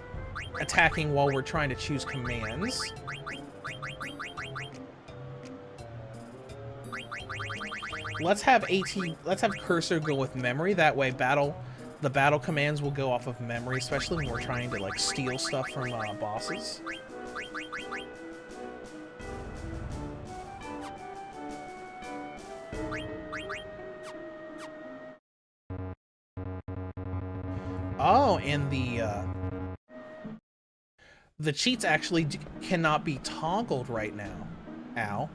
attacking while we're trying to choose commands. Let's have cursor go with memory. That way the battle commands will go off of memory, especially when we're trying to like steal stuff from bosses. Oh, and the cheats actually cannot be toggled right now. Ow.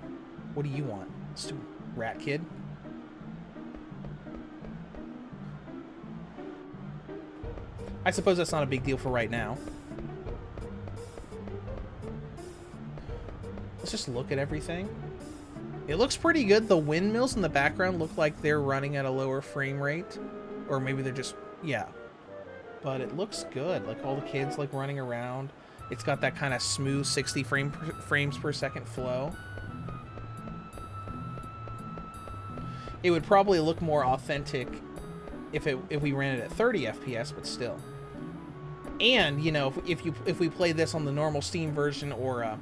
What do you want? Stupid rat kid. I suppose that's not a big deal for right now. Let's just look at everything. It looks pretty good. The windmills in the background look like they're running at a lower frame rate. Or maybe they're just, yeah. But it looks good. Like all the kids like running around. It's got that kind of smooth 60 frames per second flow. It would probably look more authentic if we ran it at 30 FPS, but still. And, you know, if we play this on the normal Steam version or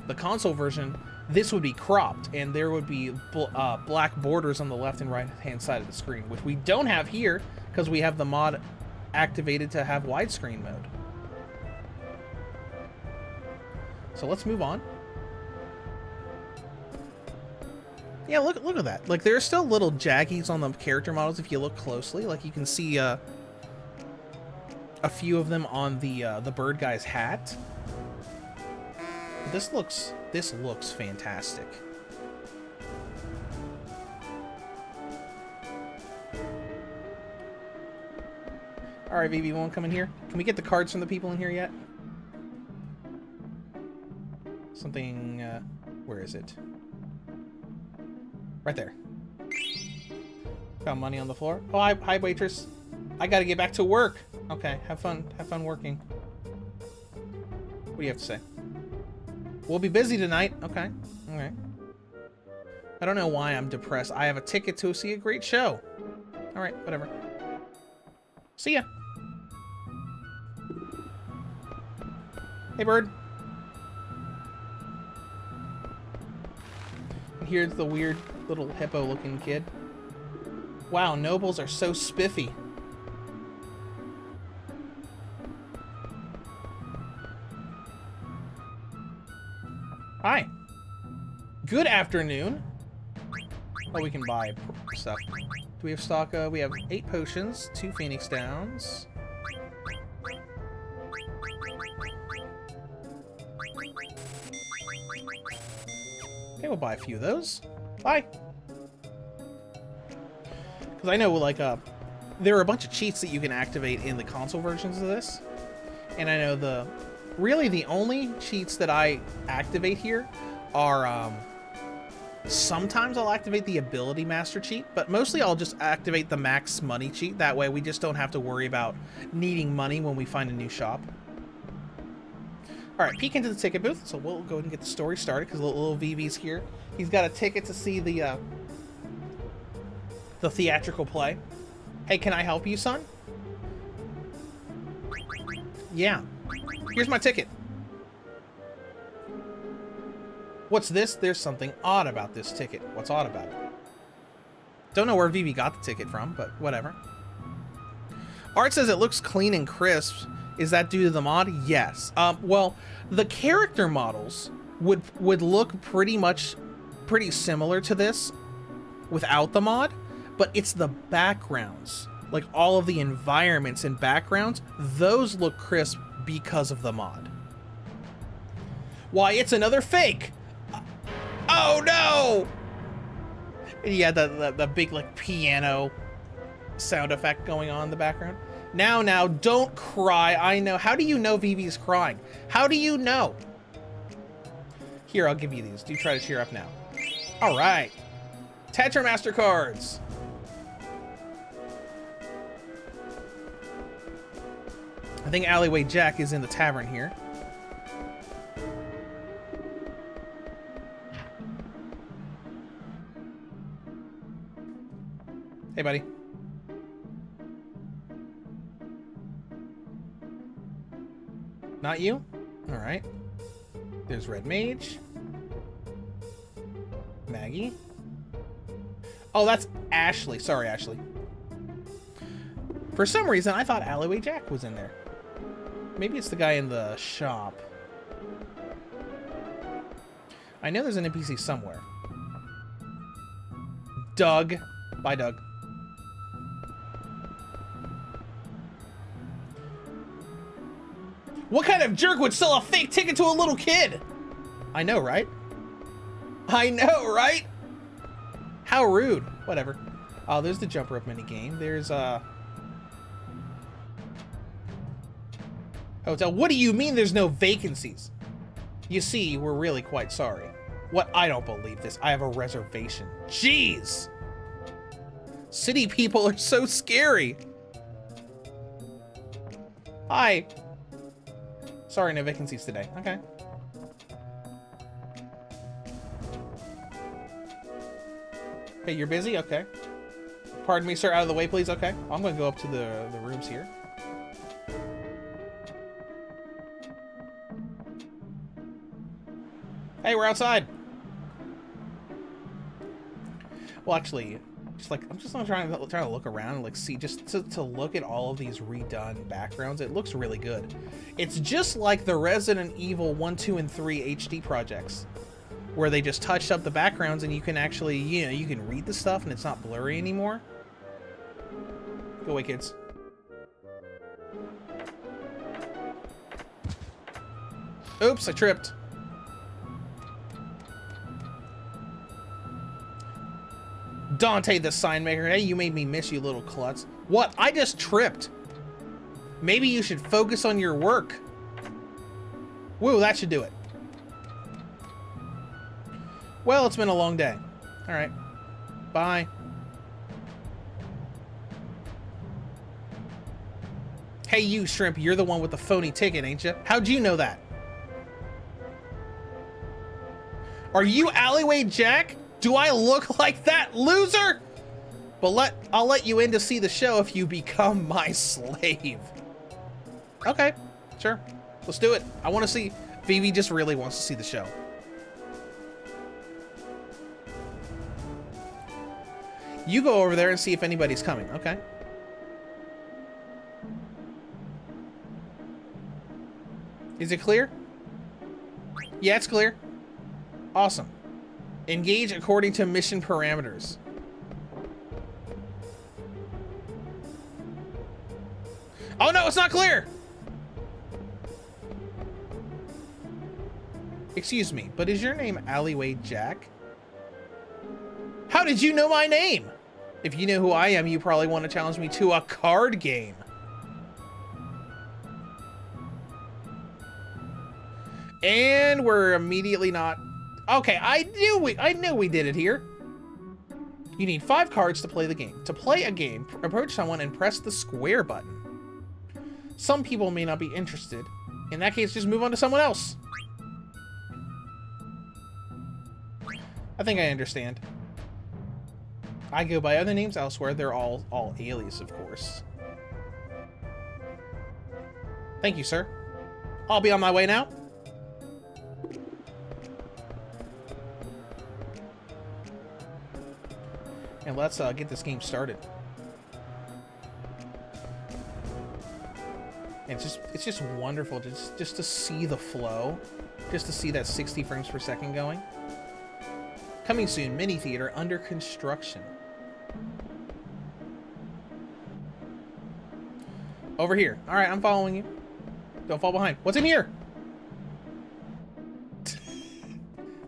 the console version, this would be cropped, and there would be black borders on the left and right hand side of the screen, which we don't have here because we have the mod activated to have widescreen mode. So let's move on. Yeah, look at that. Like, there's still little jaggies on the character models if you look closely. Like, you can see a few of them on the bird guy's hat. This looks fantastic. All right, VB, won't come in here. Can we get the cards from the people in here yet? Something. Where is it? Right there. Found money on the floor. Oh, hi, waitress. I gotta get back to work. Okay, have fun working. What do you have to say? We'll be busy tonight. Okay, all right. I don't know why I'm depressed. I have a ticket to see a great show. All right, whatever. See ya. Hey, bird. And here's the weird little hippo-looking kid. Wow, nobles are so spiffy. Hi. Good afternoon. Oh, we can buy stuff. Do we have stock? We have 8 potions, 2 Phoenix Downs. Okay, we'll buy a few of those. Bye. Because I know, like, there are a bunch of cheats that you can activate in the console versions of this. And I know really the only cheats that I activate here are, sometimes I'll activate the Ability Master cheat, but mostly I'll just activate the Max Money cheat. That way we just don't have to worry about needing money when we find a new shop. Alright, peek into the ticket booth, so we'll go ahead and get the story started, because little VV's here. He's got a ticket to see the theatrical play. Hey, can I help you, son? Yeah. Here's my ticket. What's this? There's something odd about this ticket. What's odd about it? Don't know where Vivi got the ticket from, but whatever. Art says it looks clean and crisp. Is that due to the mod? Yes. Well, the character models would look pretty similar to this without the mod, but it's the backgrounds, like all of the environments and backgrounds, those look crisp because of the mod. Why, it's another fake! Oh no! Yeah, the big like piano sound effect going on in the background. Now, don't cry. I know. How do you know Vivi's crying? How do you know? Here, I'll give you these. Do try to cheer up now. All right. Tetra MasterCards. I think Alleyway Jack is in the tavern here. Hey, buddy. Not you? All right. There's Red Mage. Maggie. Oh, that's Ashley. Sorry, Ashley. For some reason, I thought Alleyway Jack was in there. Maybe it's the guy in the shop. I know there's an NPC somewhere. Doug. Bye, Doug. What kind of jerk would sell a fake ticket to a little kid? I know, right? I know, right? How rude. Whatever. Oh, there's the jump rope minigame. There's, hotel. What do you mean there's no vacancies? You see, we're really quite sorry. What? I don't believe this. I have a reservation. Jeez! City people are so scary. Hi. Sorry, no vacancies today. Okay. Okay, you're busy? Okay. Pardon me, sir. Out of the way, please. Okay. I'm going to go up to the rooms here. Hey, we're outside. Well, actually, I'm just not trying to look around and like see, just to look at all of these redone backgrounds. It looks really good. It's just like the Resident Evil 1, 2, and 3 HD projects, where they just touched up the backgrounds and you can actually, you can read the stuff and it's not blurry anymore. Go away, kids. Oops, I tripped. Dante the sign maker. Hey, you made me miss you, little klutz. What? I just tripped. Maybe you should focus on your work. Woo, that should do it. Well, it's been a long day. All right. Bye. Hey, you shrimp, you're the one with the phony ticket, ain't you? How'd you know that? Are you Alleyway Jack? Do I look like that, loser? But I'll let you in to see the show if you become my slave. Okay, sure. Let's do it. I want to see. Vivi just really wants to see the show. You go over there and see if anybody's coming. Okay. Is it clear? Yeah, it's clear. Awesome. Engage according to mission parameters. Oh no, it's not clear! Excuse me, but is your name Alleyway Jack? How did you know my name? If you know who I am, you probably want to challenge me to a card game. And we're immediately not... Okay, I knew we did it here. You need 5 cards to play the game. To play a game, approach someone and press the square button. Some people may not be interested. In that case, just move on to someone else. I think I understand. I go by other names elsewhere. They're all alias, of course. Thank you, sir. I'll be on my way now. And let's get this game started. And it's just wonderful just to see the flow, just to see that 60 frames per second going. Coming soon, mini theater under construction. Over here. All right, I'm following you. Don't fall behind. What's in here?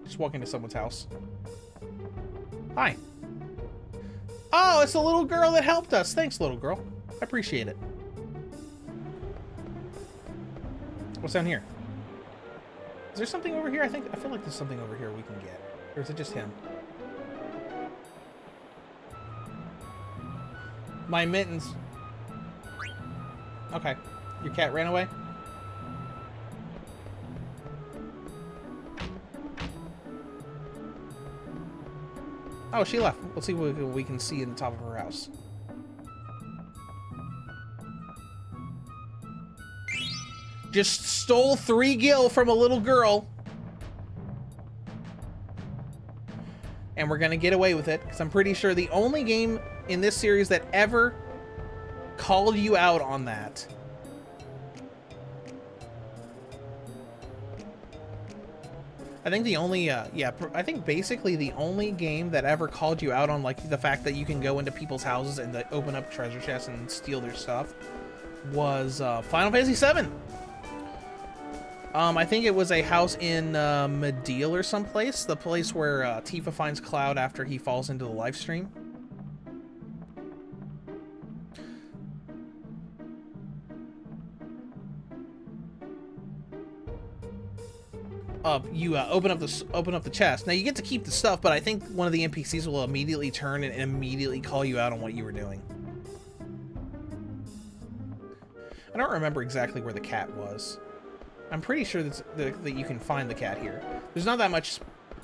Just walk into someone's house. Hi. Oh, it's the little girl that helped us. Thanks, little girl. I appreciate it. What's down here? Is there something over here? I feel like there's something over here we can get. Or is it just him? My mittens. Okay. Your cat ran away? Oh, she left. Let's see what we can see in the top of her house. Just stole 3 gil from a little girl. And we're gonna get away with it, because I'm pretty sure the only game in this series that ever called you out on that. I think the only, yeah, I think basically the only game that ever called you out on, like, the fact that you can go into people's houses and they open up treasure chests and steal their stuff was Final Fantasy VII. I think it was a house in Medeal or someplace, the place where Tifa finds Cloud after he falls into the live stream. You open up the chest. Now you get to keep the stuff, but I think one of the NPCs will immediately turn and immediately call you out on what you were doing. I don't remember exactly where the cat was. I'm pretty sure that you can find the cat here. There's not that much.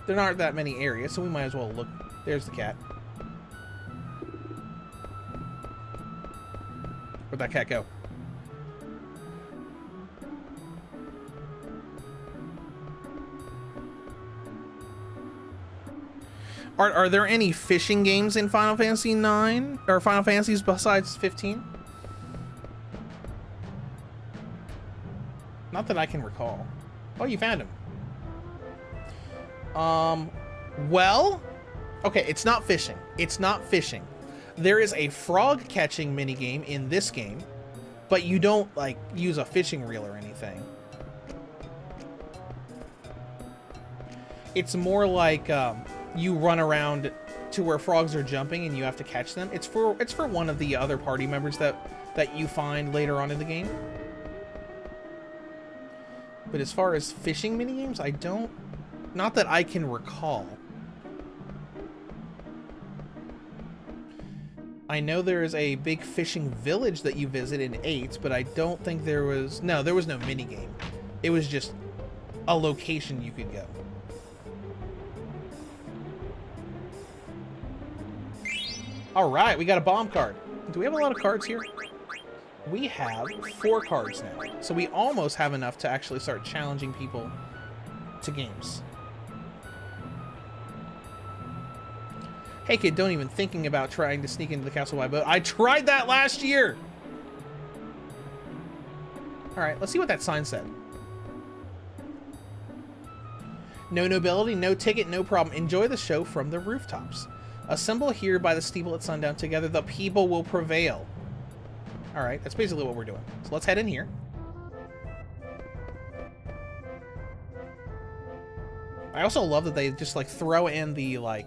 There aren't that many areas, so we might as well look. There's the cat. Where'd that cat go? Are there any fishing games in Final Fantasy 9 or Final Fantasies besides 15? Not that I can recall. Oh, you found him. Well, okay, it's not fishing. It's not fishing. There is a frog catching minigame in this game, but you don't like use a fishing reel or anything. It's more like you run around to where frogs are jumping and you have to catch them. It's for one of the other party members that you find later on in the game. But as far as fishing minigames, I don't... Not that I can recall. I know there is a big fishing village that you visit in 8, but I don't think there was... No, there was no minigame. It was just a location you could go. Alright, we got a bomb card. Do we have a lot of cards here? We have 4 cards now, so we almost have enough to actually start challenging people to games. Hey kid, don't even thinking about trying to sneak into the castle by boat. I tried that last year! Alright, let's see what that sign said. No nobility, no ticket, no problem. Enjoy the show from the rooftops. Assemble here by the steeple at sundown. Together the people will prevail. Alright, that's basically what we're doing. So let's head in here. I also love that they just, like, throw in the, like,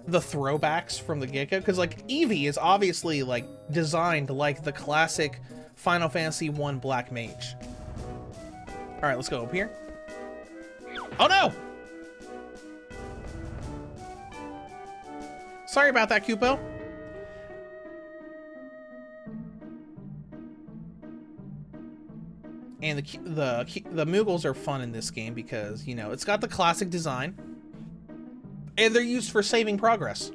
the throwbacks from the get-go. Because, like, Eevee is obviously, like, designed like the classic Final Fantasy 1 Black Mage. Alright, let's go up here. Oh, no! Sorry about that, Kupo. And the Moogles are fun in this game because, you know, it's got the classic design. And they're used for saving progress.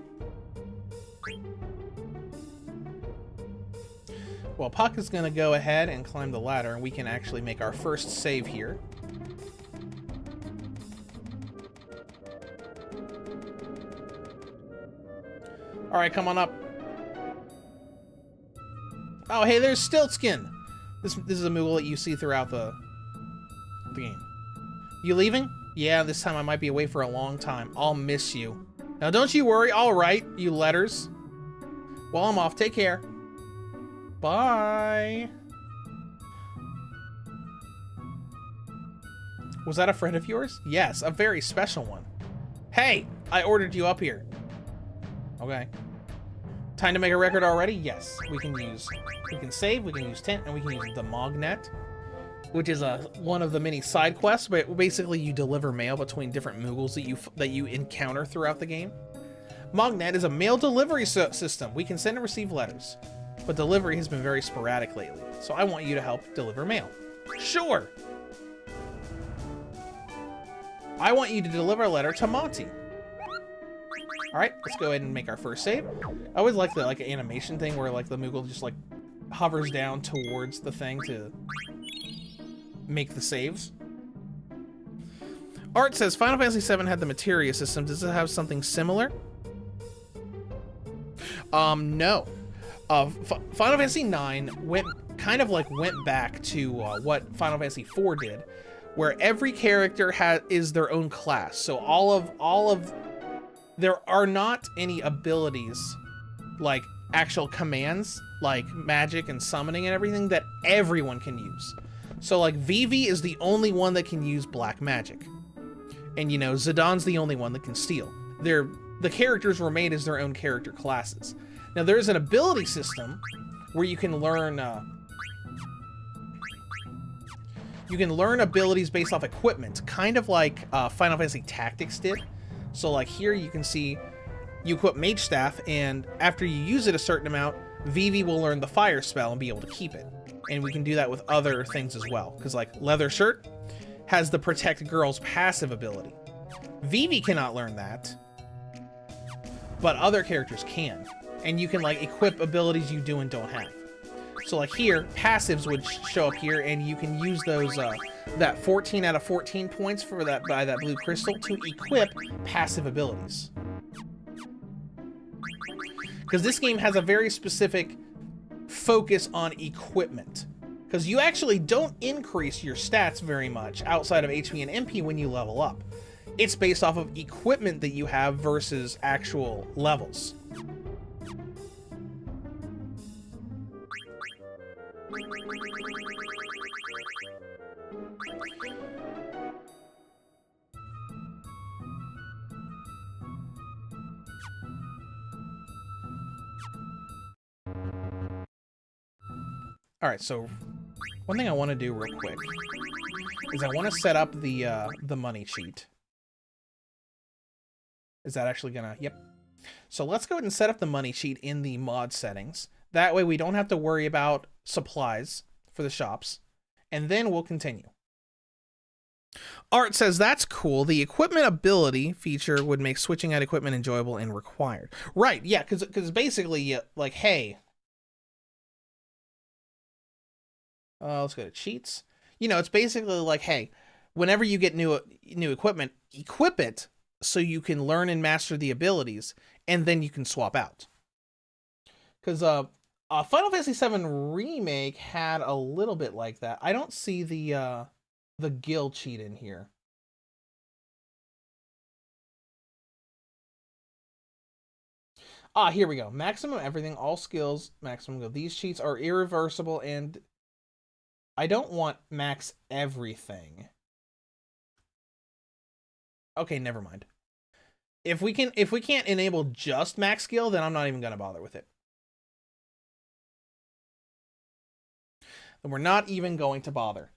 Well, Puck is going to go ahead and climb the ladder, and we can actually make our first save here. All right, come on up. Oh, hey, there's Stiltskin. This is a Moogle that you see throughout the game. You leaving? Yeah, this time I might be away for a long time. I'll miss you. Now, don't you worry. I'll write you letters. Well, I'm off. Take care. Bye. Was that a friend of yours? Yes, a very special one. Hey, I ordered you up here. Okay. Time to make a record already? Yes. We can save, we can use tent, and we can use the Mognet, which is one of the many side quests, but basically you deliver mail between different Moogles that you encounter throughout the game. Mognet is a mail delivery system. We can send and receive letters, but delivery has been very sporadic lately, so I want you to help deliver mail. Sure! I want you to deliver a letter to Monty. Alright, let's go ahead and make our first save. I always like the animation thing where the Moogle just hovers down towards the thing to make the saves. Art says Final Fantasy VII had the materia system. Does it have something similar? No. Final Fantasy IX went back to what Final Fantasy IV did, where every character is their own class. So all of there are not any abilities like actual commands like magic and summoning and everything that everyone can use. So like Vivi is the only one that can use black magic. And Zidon's the only one that can steal. The characters were made as their own character classes. Now there's an ability system where you can learn abilities based off equipment, kind of like Final Fantasy Tactics did. So like here you can see you equip Mage Staff, and after you use it a certain amount, Vivi will learn the fire spell and be able to keep it. And we can do that with other things as well, because like Leather Shirt has the Protect Girls passive ability. Vivi cannot learn that, but other characters can. And you can equip abilities you do and don't have. So like here, passives would show up here, and you can use those that 14 out of 14 points for that blue crystal to equip passive abilities. Because this game has a very specific focus on equipment. Because you actually don't increase your stats very much outside of HP and MP when you level up. It's based off of equipment that you have versus actual levels. All right, so one thing I want to do real quick is I want to set up the money sheet. Is that actually gonna? Yep. So let's go ahead and set up the money sheet in the mod settings. That way we don't have to worry about supplies for the shops, and then we'll continue. Art says that's cool. The equipment ability feature would make switching out equipment enjoyable and required. Right? Yeah, because basically, like, hey. Let's go to cheats. It's basically like, hey, whenever you get new equipment, equip it so you can learn and master the abilities, and then you can swap out. Because Final Fantasy VII Remake had a little bit like that. I don't see the guild cheat in here. Here we go. Maximum everything, all skills, maximum go. These cheats are irreversible, and I don't want max everything. Okay, never mind. If we can't enable just max skill, then I'm not even gonna bother with it. Then we're not even going to bother.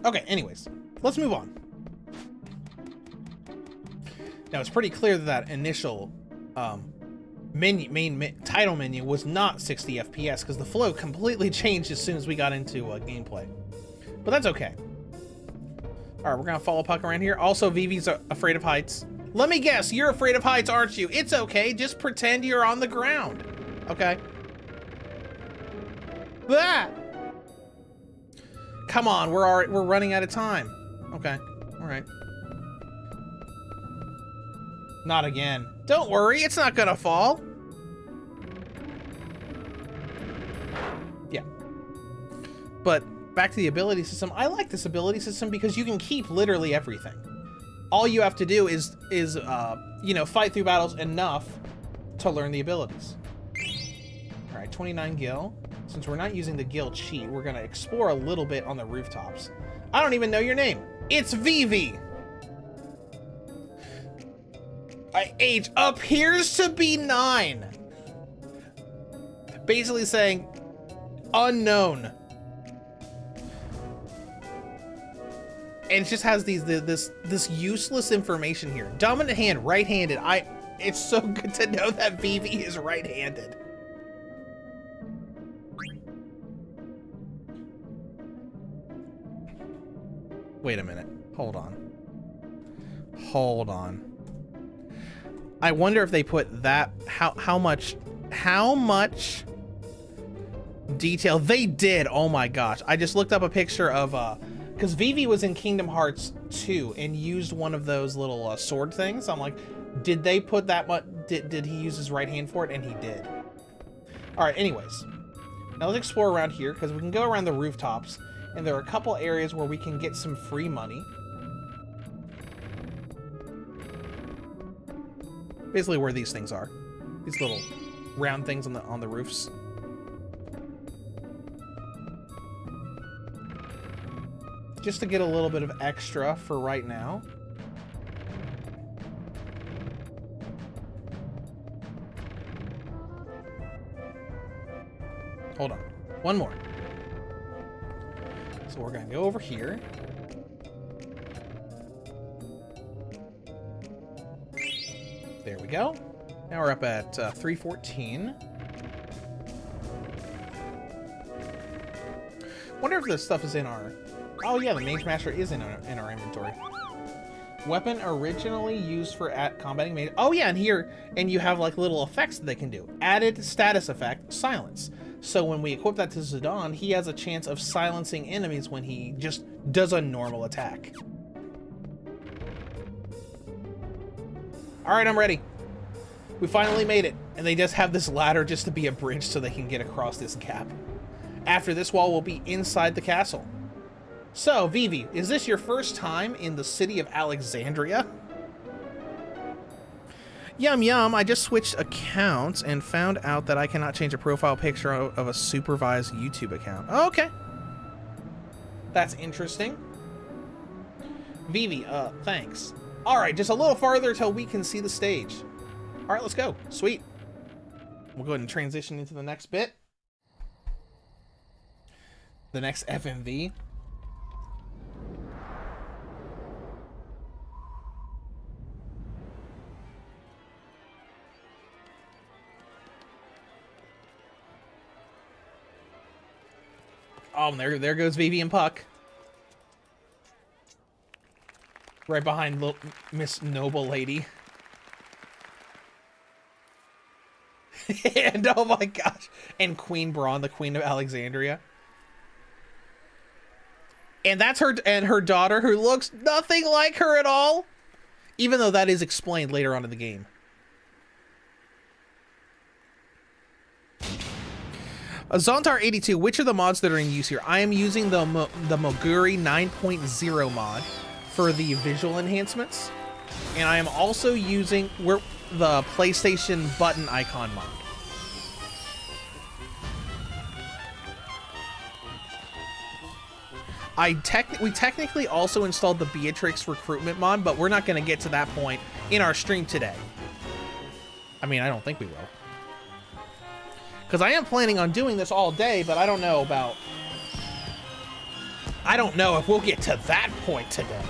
Okay, anyways, let's move on. Now, it's pretty clear that initial title menu was not 60 FPS because the flow completely changed as soon as we got into gameplay. But that's okay. All right, we're gonna follow Puck around here. Also, Vivi's afraid of heights. Let me guess, you're afraid of heights, aren't you? It's okay, just pretend you're on the ground. Okay. Ah! Come on, we're running out of time. Okay, all right. Not again. Don't worry, it's not gonna fall. Yeah. But back to the ability system. I like this ability system because you can keep literally everything. All you have to do is you know, fight through battles enough to learn the abilities. All right, 29 gil. Since we're not using the gil cheat, we're gonna explore a little bit on the rooftops. I don't even know your name. It's Vivi. Age appears to be 9. Basically saying unknown. And it just has this useless information here. Dominant hand, right-handed. It's so good to know that Vivi is right-handed. Wait a minute. Hold on. Hold on. I wonder if they put that how much detail they did. Oh my gosh. I just looked up a picture of because Vivi was in Kingdom Hearts 2 and used one of those little sword things. I'm like, did they put that much? Did he use his right hand for it? And he did. All right, anyways. Now let's explore around here because we can go around the rooftops and there are a couple areas where we can get some free money. Basically where these things are. These little round things on the roofs. Just to get a little bit of extra for right now. Hold on. One more. So we're gonna go over here. There we go. Now we're up at 314. Wonder if this stuff is in our... Oh yeah, the Mage Master is in our inventory. Weapon originally used for combating mage. Oh yeah, and here, and you have like little effects that they can do. Added status effect, silence. So when we equip that to Zidane, he has a chance of silencing enemies when he just does a normal attack. All right, I'm ready. We finally made it, and they just have this ladder just to be a bridge so they can get across this gap. After this wall, we'll be inside the castle. So, Vivi, is this your first time in the city of Alexandria? Yum yum, I just switched accounts and found out that I cannot change a profile picture of a supervised YouTube account. Okay. That's interesting. Vivi, thanks. Alright, just a little farther till we can see the stage. Alright, let's go. Sweet. We'll go ahead and transition into the next bit. The next FMV. Oh, there goes Vivi and Puck. Right behind little Miss Noble Lady. And oh my gosh. And Queen Braun, the Queen of Alexandria. And that's her daughter, who looks nothing like her at all. Even though that is explained later on in the game. Zontar82, which are the mods that are in use here? I am using the Moguri 9.0 mod for the visual enhancements. And I am also using the PlayStation button icon mod. We technically also installed the Beatrix recruitment mod, but we're not going to get to that point in our stream today. I mean, I don't think we will. Because I am planning on doing this all day, but I don't know if we'll get to that point today.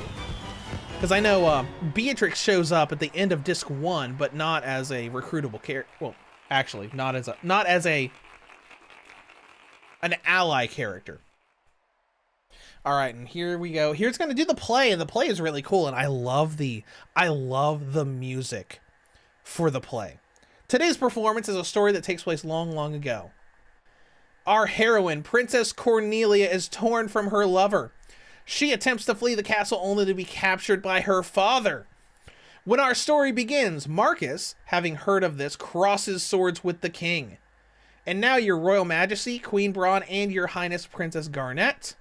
Because I know Beatrix shows up at the end of Disc 1, but not as a recruitable character. Well, actually, not as an ally character. All right, and here we go. Here's going to do the play, and the play is really cool, and I love the music for the play. Today's performance is a story that takes place long, long ago. Our heroine, Princess Cornelia, is torn from her lover. She attempts to flee the castle only to be captured by her father. When our story begins, Marcus, having heard of this, crosses swords with the king. And now, Your Royal Majesty, Queen Braun, and Your Highness Princess Garnet,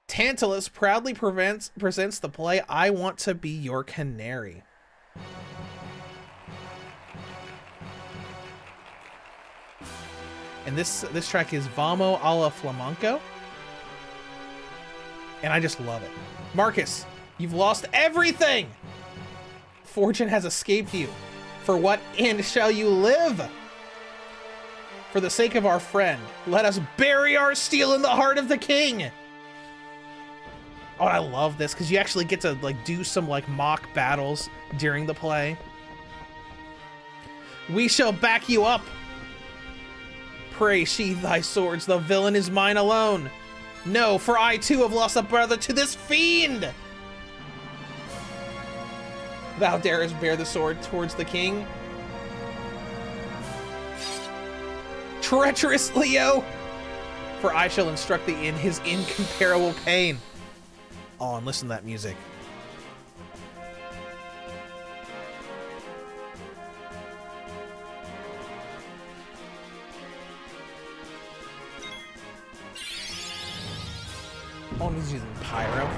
Tantalus proudly presents the play I Want to Be Your Canary. And this track is Vamo alla Flamenco. And I just love it. Marcus, you've lost everything! Fortune has escaped you. For what end shall you live? For the sake of our friend, let us bury our steel in the heart of the king! Oh, I love this, because you actually get to like do some like mock battles during the play. We shall back you up. Pray sheathe thy swords, the villain is mine alone. No, for I too have lost a brother to this fiend. Thou darest bear the sword towards the king? Treacherous Leo! For I shall instruct thee in his incomparable pain. Oh, and listen to that music. Oh, and he's using pyro.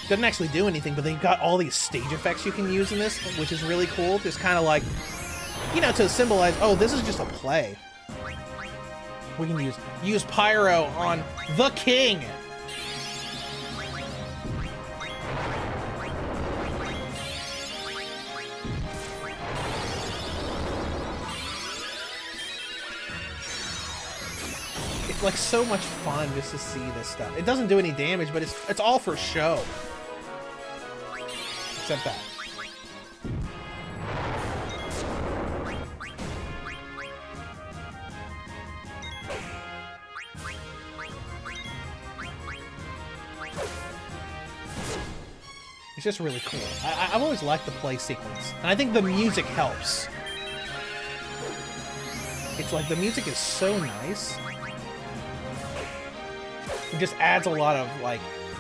Doesn't actually do anything, but they've got all these stage effects you can use in this, which is really cool. Just kind of like, you know, to symbolize, oh, this is just a play. We can use pyro on the king. Like so much fun just to see this stuff. It doesn't do any damage, but it's all for show. Except that. It's just really cool. I've always liked the play sequence, and I think the music helps. It's like the music is so nice. It just adds a lot of, like,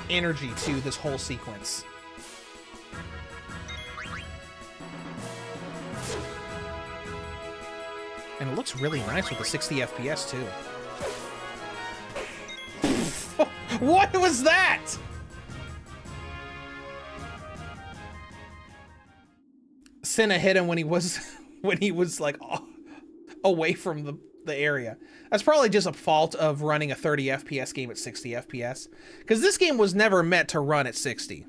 energy to this whole sequence. And it looks really nice with the 60 FPS, too. What was that? Senna hit him when he was, like, away from the area. That's probably just a fault of running a 30 FPS game at 60 FPS. Because this game was never meant to run at 60.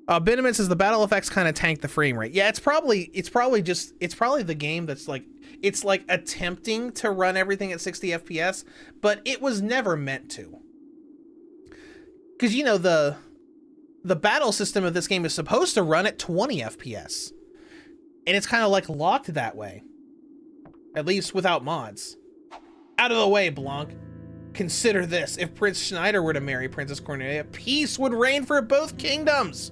Benjamin says the battle effects kind of tank the frame rate. Yeah, it's probably the game that's like, it's like attempting to run everything at 60 FPS, but it was never meant to. Because, you know, the battle system of this game is supposed to run at 20 FPS. And it's kind of like locked that way. At least without mods. Out of the way, Blanc. Consider this. If Prince Schneider were to marry Princess Cornelia, peace would reign for both kingdoms.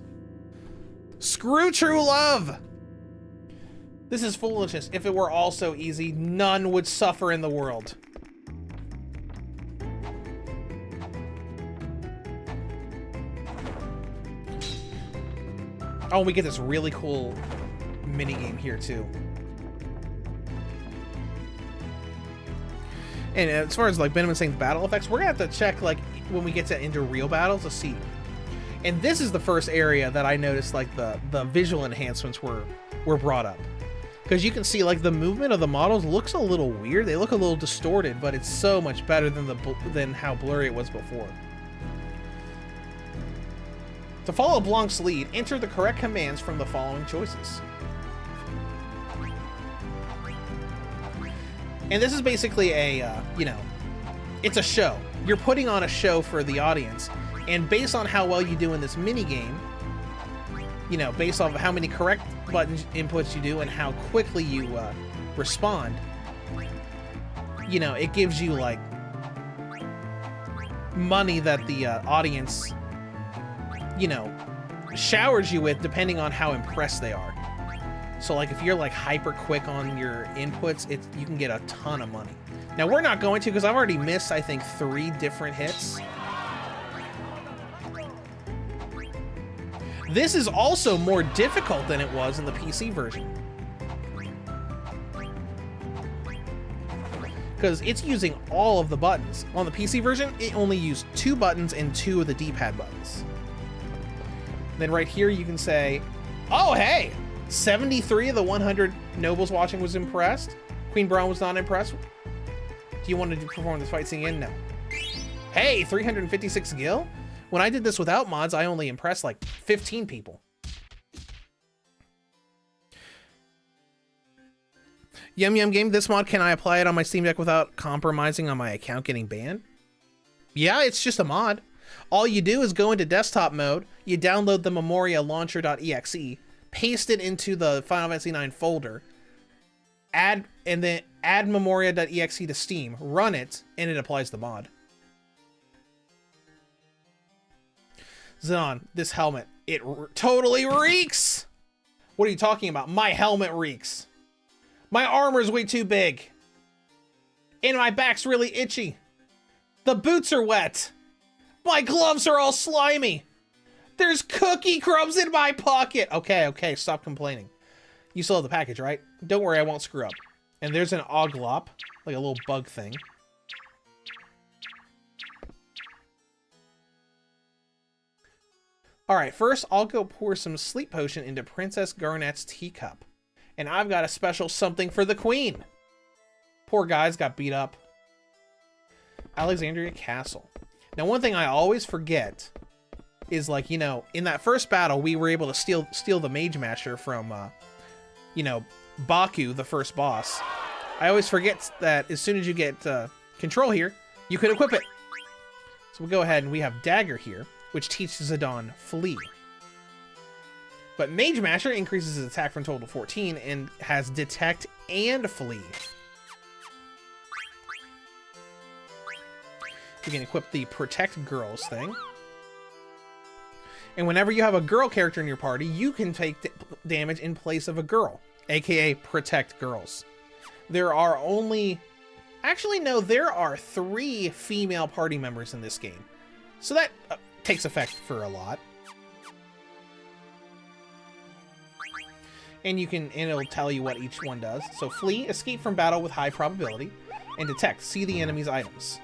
Screw true love. This is foolishness. If it were all so easy, none would suffer in the world. Oh, we get this really cool minigame here too. And as far as like Benjamin saying battle effects, we're gonna have to check like when we get into real battles to see. And this is the first area that I noticed like the visual enhancements were brought up. Because you can see like the movement of the models looks a little weird. They look a little distorted, but it's so much better than how blurry it was before. To follow Blanc's lead, enter the correct commands from the following choices. And this is basically a, you know, it's a show. You're putting on a show for the audience. And based on how well you do in this mini-game, you know, based off of how many correct button inputs you do and how quickly you respond, you know, it gives you like money that the audience, you know, showers you with depending on how impressed they are. So like if you're like hyper quick on your inputs, you can get a ton of money. Now we're not going to, because I've already missed, I think, 3 different hits. This is also more difficult than it was in the PC version, because it's using all of the buttons. On the PC version, it only used 2 buttons and 2 of the D-pad buttons. Then right here you can say, oh hey, 73 of the 100 nobles watching was impressed. Queen Braun was not impressed. Do you want to perform this fight scene again? No. Hey, 356 gil? When I did this without mods, I only impressed like 15 people. Yum Yum Game, this mod, can I apply it on my Steam Deck without compromising on my account getting banned? Yeah, it's just a mod. All you do is go into desktop mode, you download the Memoria launcher.exe, paste it into the Final Fantasy IX folder, and then add Memoria.exe to Steam, run it, and it applies the mod. Xenon, this helmet, it totally reeks! What are you talking about? My helmet reeks. My armor's way too big. And my back's really itchy. The boots are wet. My gloves are all slimy. There's cookie crumbs in my pocket. Okay, stop complaining. You still have the package, right? Don't worry, I won't screw up. And there's an oglop, like a little bug thing. Alright, first I'll go pour some sleep potion into Princess Garnet's teacup. And I've got a special something for the queen. Poor guys got beat up. Alexandria Castle. Now, one thing I always forget is, like, you know, in that first battle, we were able to steal the Mage Masher from, you know, Baku, the first boss. I always forget that as soon as you get control here, you can equip it. So we'll go ahead and we have Dagger here, which teaches Zidane Flee. But Mage Masher increases his attack from 12 to 14 and has Detect and Flee. You can equip the Protect Girls thing. And whenever you have a girl character in your party, you can take damage in place of a girl, aka Protect Girls. There are only... Actually, no, there are 3 female party members in this game. So that takes effect for a lot. And it'll tell you what each one does. So Flee, escape from battle with high probability, and Detect, see the enemy's items.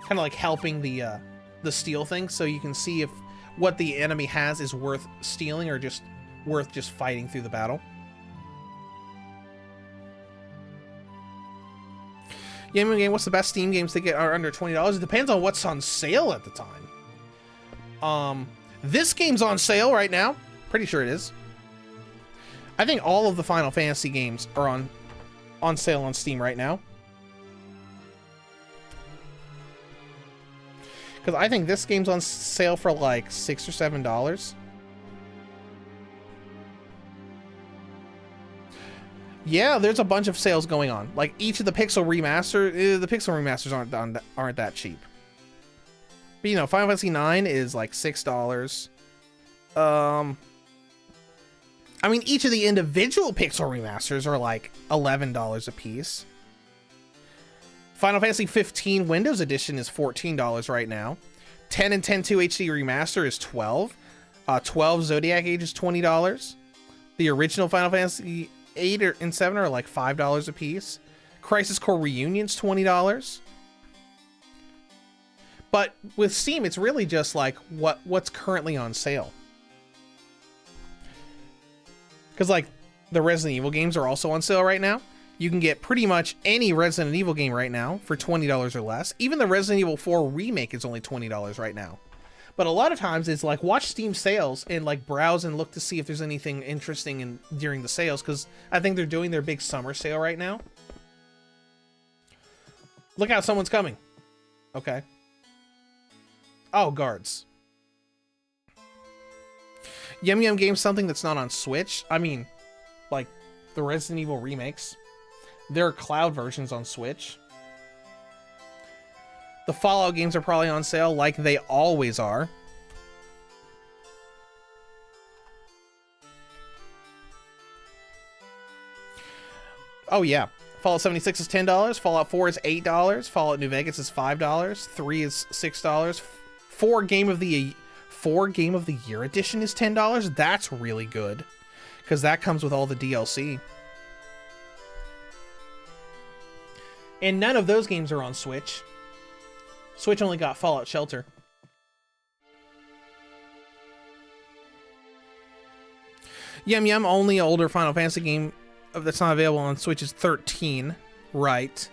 Kind of like helping the steal thing, so you can see if what the enemy has is worth stealing or just worth just fighting through the battle. Game, what's the best Steam games to get are under $20? It depends on what's on sale at the time. This game's on sale right now. Pretty sure it is. I think all of the Final Fantasy games are on sale on Steam right now. Because I think this game's on sale for like $6 or $7. Yeah, there's a bunch of sales going on. Like each of the Pixel the Pixel remasters aren't that cheap. But you know, Final Fantasy IX is like $6. I mean, each of the individual Pixel remasters are like $11 a piece. Final Fantasy 15 Windows Edition is $14 right now. 10 and 10.2 HD Remaster is $12. 12 Zodiac Age is $20. The original Final Fantasy 8 and 7 are like $5 a piece. Crisis Core Reunion's $20. But with Steam, it's really just like what's currently on sale. Because like the Resident Evil games are also on sale right now. You can get pretty much any Resident Evil game right now for $20 or less. Even the Resident Evil 4 remake is only $20 right now. But a lot of times it's like watch Steam sales and like browse and look to see if there's anything interesting during the sales, because I think they're doing their big summer sale right now. Look out, someone's coming. Okay. Oh, guards. Yum Yum Games, something that's not on Switch. I mean, like the Resident Evil remakes. There are cloud versions on Switch. The Fallout games are probably on sale like they always are. Oh yeah. Fallout 76 is $10. Fallout 4 is $8. Fallout New Vegas is $5. 3 is $6. 4 Game of the Year edition is $10. That's really good, because that comes with all the DLC. And none of those games are on Switch. Switch only got Fallout Shelter. Yum Yum, only older Final Fantasy game that's not available on Switch is 13. Right.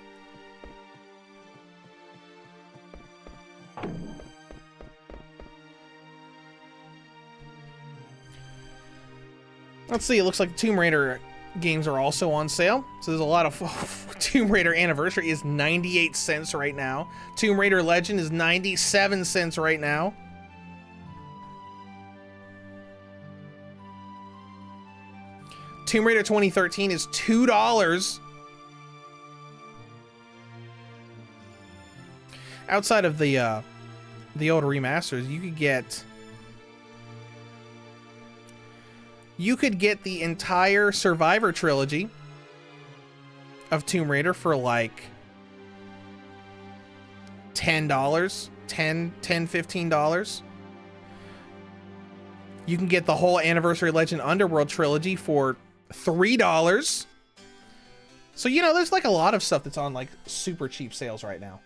Let's see, it looks like Tomb Raider games are also on sale. So there's a lot of... Tomb Raider Anniversary is 98 cents right now. Tomb Raider Legend is 97 cents right now. Tomb Raider 2013 is $2. Outside of the old remasters, you could get the entire Survivor trilogy of Tomb Raider for like $10, $15. You can get the whole Anniversary Legend Underworld trilogy for $3. So, you know, there's like a lot of stuff that's on like super cheap sales right now.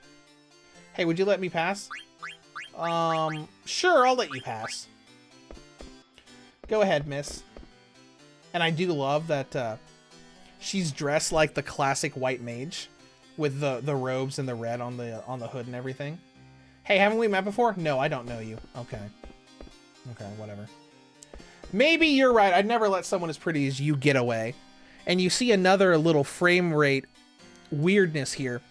Hey, would you let me pass? Sure, I'll let you pass. Go ahead, miss. And I do love that she's dressed like the classic white mage with the robes and the red on the hood and everything. Hey, haven't we met before? No, I don't know you. Okay. Okay, whatever. Maybe you're right. I'd never let someone as pretty as you get away. And you see another little frame rate weirdness here.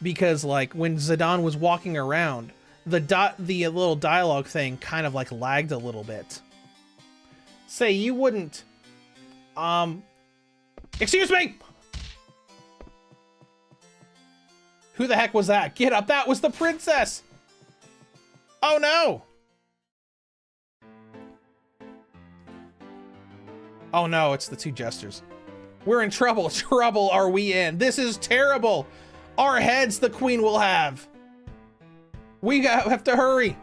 Because, like, when Zidane was walking around, the little dialogue thing kind of, like, lagged a little bit. Say, you wouldn't... Excuse me! Who the heck was that? Get up! That was the princess! Oh, no! Oh, no, it's the two jesters. We're in trouble. Trouble are we in? This is terrible! Our heads the queen will have! We have to hurry!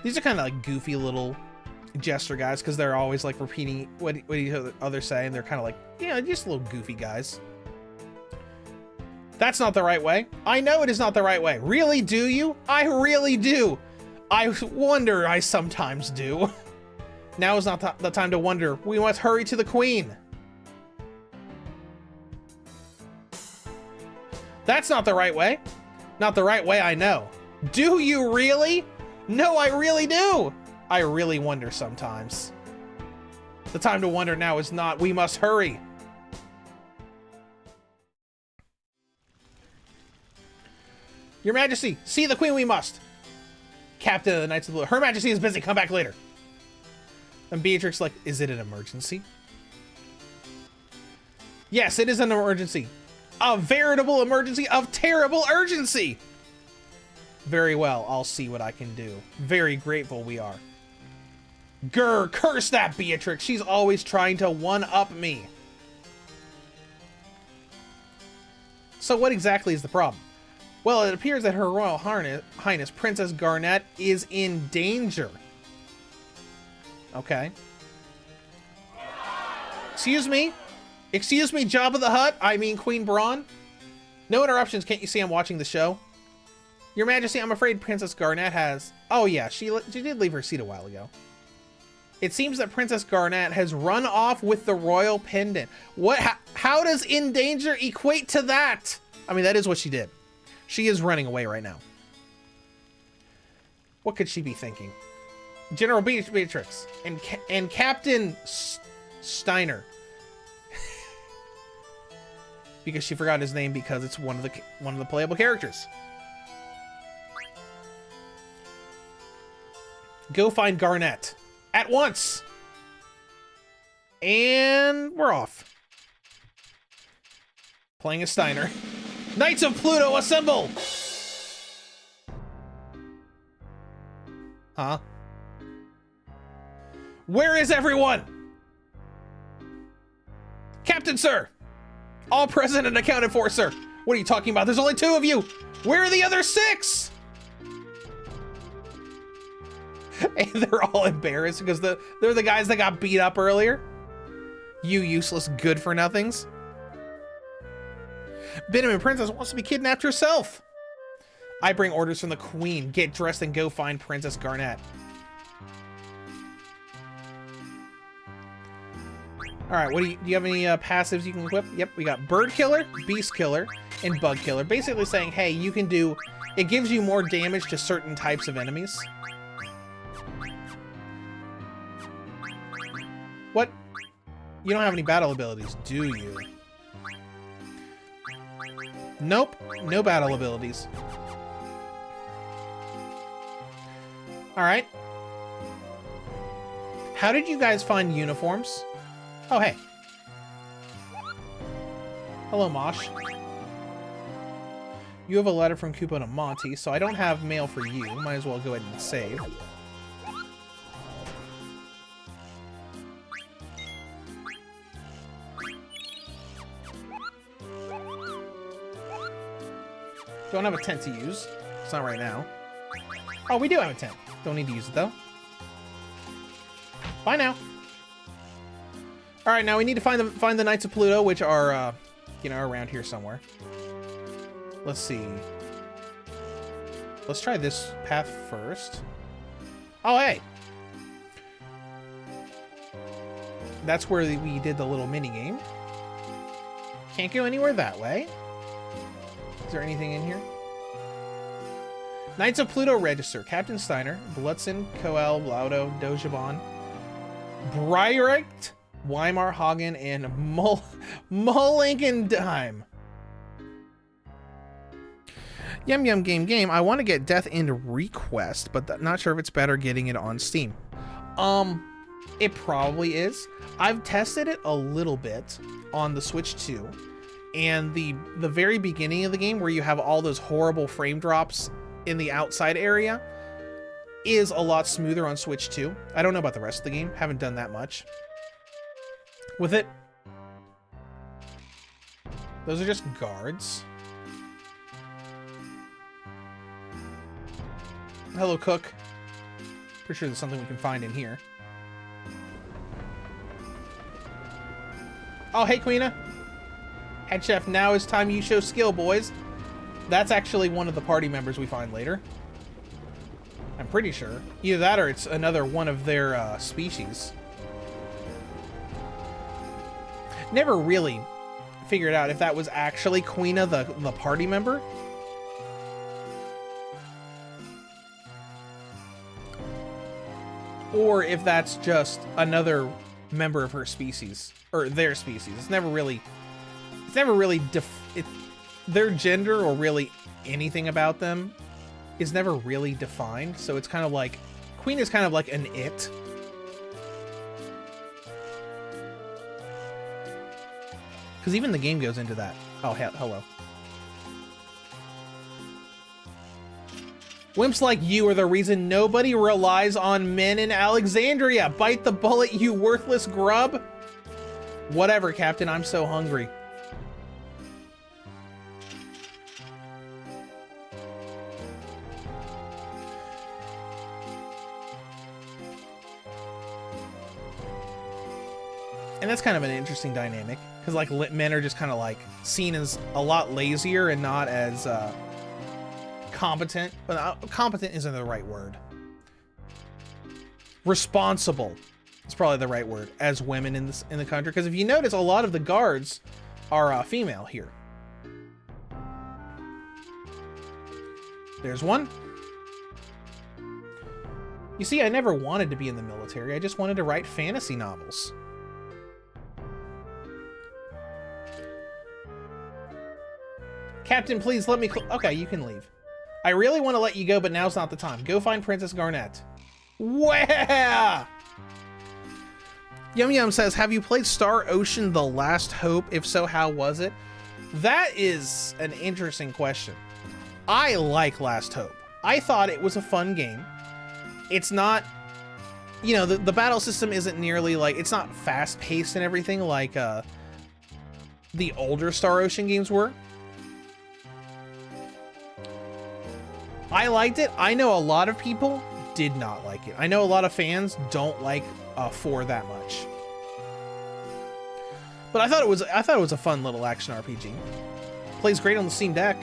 These are kind of like goofy little jester guys, because they're always like repeating what each other say, and they're kind of like, yeah, just little goofy guys. That's not the right way. I know it is not the right way. Really, do you? I really do. I wonder, I sometimes do. Now is not the time to wonder. We must hurry to the queen. That's not the right way. Not the right way, I know. Do you really? No, I really do. I really wonder sometimes. The time to wonder now is not. We must hurry. Your Majesty, see the queen we must. Captain of the Knights of the Blue. Her Majesty is busy. Come back later. And Beatrix like, is it an emergency? Yes, it is an emergency. A veritable emergency of terrible urgency. Very well, I'll see what I can do. Very grateful we are. Grr, curse that Beatrix. She's always trying to one-up me. So what exactly is the problem? Well, it appears that Her Royal Highness Princess Garnet is in danger. Okay. Excuse me? Excuse me, Jabba the Hutt? I mean Queen Braun? No interruptions, can't you see I'm watching the show? Your Majesty, I'm afraid Princess Garnet has... Oh yeah, she did leave her seat a while ago. It seems that Princess Garnet has run off with the royal pendant. What? How does in danger equate to that? I mean, that is what she did. She is running away right now. What could she be thinking? General Beatrix and Captain Steiner. Because she forgot his name because it's one of the playable characters. Go find Garnet at once. And we're off. Playing a Steiner. Knights of Pluto, assemble! Huh? Where is everyone? Captain, sir! All present and accounted for, sir. What are you talking about? There's only 2 of you. Where are the other 6? And they're all embarrassed because they're the guys that got beat up earlier. You useless good-for-nothings. Biniman Princess wants to be kidnapped herself. I bring orders from the Queen. Get dressed and go find Princess Garnet. Alright, do you have any passives you can equip? Yep, we got Bird Killer, Beast Killer, and Bug Killer. Basically saying, hey, you can do... It gives you more damage to certain types of enemies. What? You don't have any battle abilities, do you? Nope, no battle abilities. Alright. How did you guys find uniforms? Oh, hey. Hello, Mosh. You have a letter from Kupo to Monty, so I don't have mail for you. Might as well go ahead and save. Don't have a tent to use. It's not right now. Oh, we do have a tent. Don't need to use it, though. Bye now. All right, now we need to find the Knights of Pluto, which are, you know, around here somewhere. Let's see. Let's try this path first. Oh, hey. That's where we did the little mini game. Can't go anywhere that way. Is there anything in here? Knights of Pluto Register. Captain Steiner, Blutzen, Coel, Laudo, Dojabon, Breiricht, Weimar, Hagen, and Mullinkendheim. Yum Yum Game. I want to get Death End Request, but not sure if it's better getting it on Steam. It probably is. I've tested it a little bit on the Switch 2, and the very beginning of the game where you have all those horrible frame drops in the outside area is a lot smoother on Switch 2. I don't know about the rest of the game. Haven't done that much with it. Those are just guards. Hello, Cook. Pretty sure there's something we can find in here. Oh, hey, Queena. Head chef, now is time you show skill, boys. That's actually one of the party members we find later. I'm pretty sure. Either that or it's another one of their species. Never really figured out if that was actually Queena, the party member. Or if that's just another member of her species. Or their species. It's never really their gender or really anything about them is never really defined. So it's kind of like, Queen is kind of like an it. Because even the game goes into that. Oh, hello. Wimps like you are the reason nobody relies on men in Alexandria. Bite the bullet, you worthless grub. Whatever, Captain, I'm so hungry. And that's kind of an interesting dynamic, because like men are just kind of like seen as a lot lazier and not as competent. But competent isn't the right word. Responsible is probably the right word as women in the country, because if you notice, a lot of the guards are female here. There's one. You see, I never wanted to be in the military. I just wanted to write fantasy novels. Captain, please let me... Okay, you can leave. I really want to let you go, but now's not the time. Go find Princess Garnet. Where? Yum Yum says, have you played Star Ocean: The Last Hope? If so, how was it? That is an interesting question. I like Last Hope. I thought it was a fun game. It's not, you know, the battle system isn't nearly like, it's not fast paced and everything like the older Star Ocean games were. I liked it. I know a lot of people did not like it. I know a lot of fans don't like 4 that much. But I thought it was a fun little action RPG. Plays great on the Steam Deck.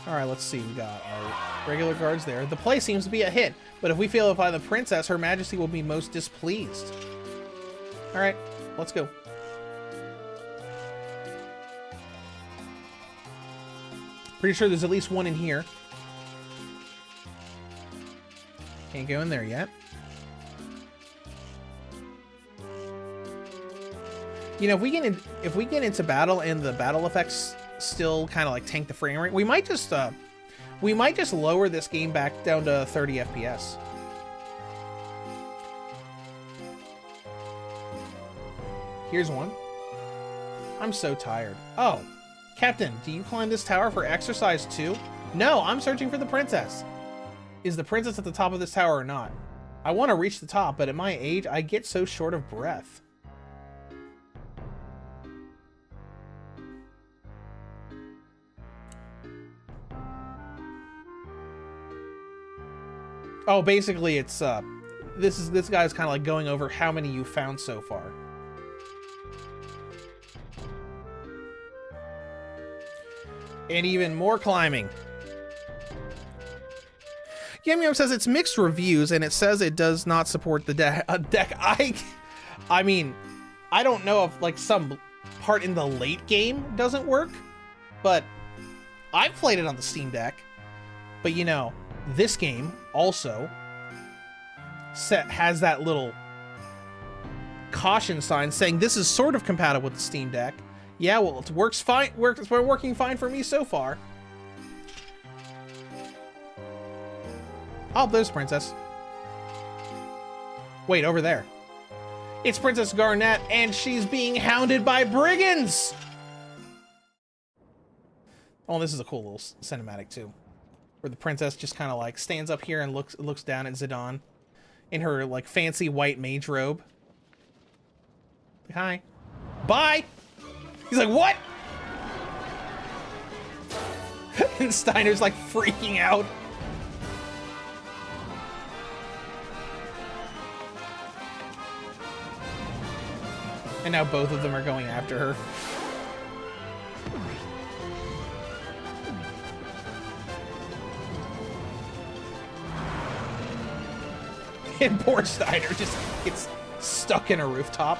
All right, let's see. We got our regular guards there. The play seems to be a hit, but if we fail to find the princess, Her Majesty will be most displeased. All right, let's go. Pretty sure there's at least one in here. Can't go in there yet. You know, if we get into battle and the battle effects still kind of like tank the frame rate, we might just lower this game back down to 30 FPS. Here's one. I'm so tired. Oh, Captain, do you climb this tower for exercise too? No, I'm searching for the princess. Is the princess at the top of this tower or not? I want to reach the top, but at my age, I get so short of breath. Oh, basically it's this guy's kind of like going over how many you found so far. And even more climbing. Yum says it's mixed reviews, and it says it does not support the deck. I mean, I don't know if like some part in the late game doesn't work, but I've played it on the Steam Deck. But you know, this game also has that little caution sign saying this is sort of compatible with the Steam Deck. Yeah, well, it works fine. It's been working fine for me so far. Oh, there's Princess. Wait, over there. It's Princess Garnet, and she's being hounded by brigands! Oh, this is a cool little cinematic, too. Where the princess just kind of, like, stands up here and looks down at Zidane in her, like, fancy white mage robe. Hi. Bye! He's like, what? And Steiner's, like, freaking out. And now both of them are going after her. And poor Steiner just gets stuck in a rooftop.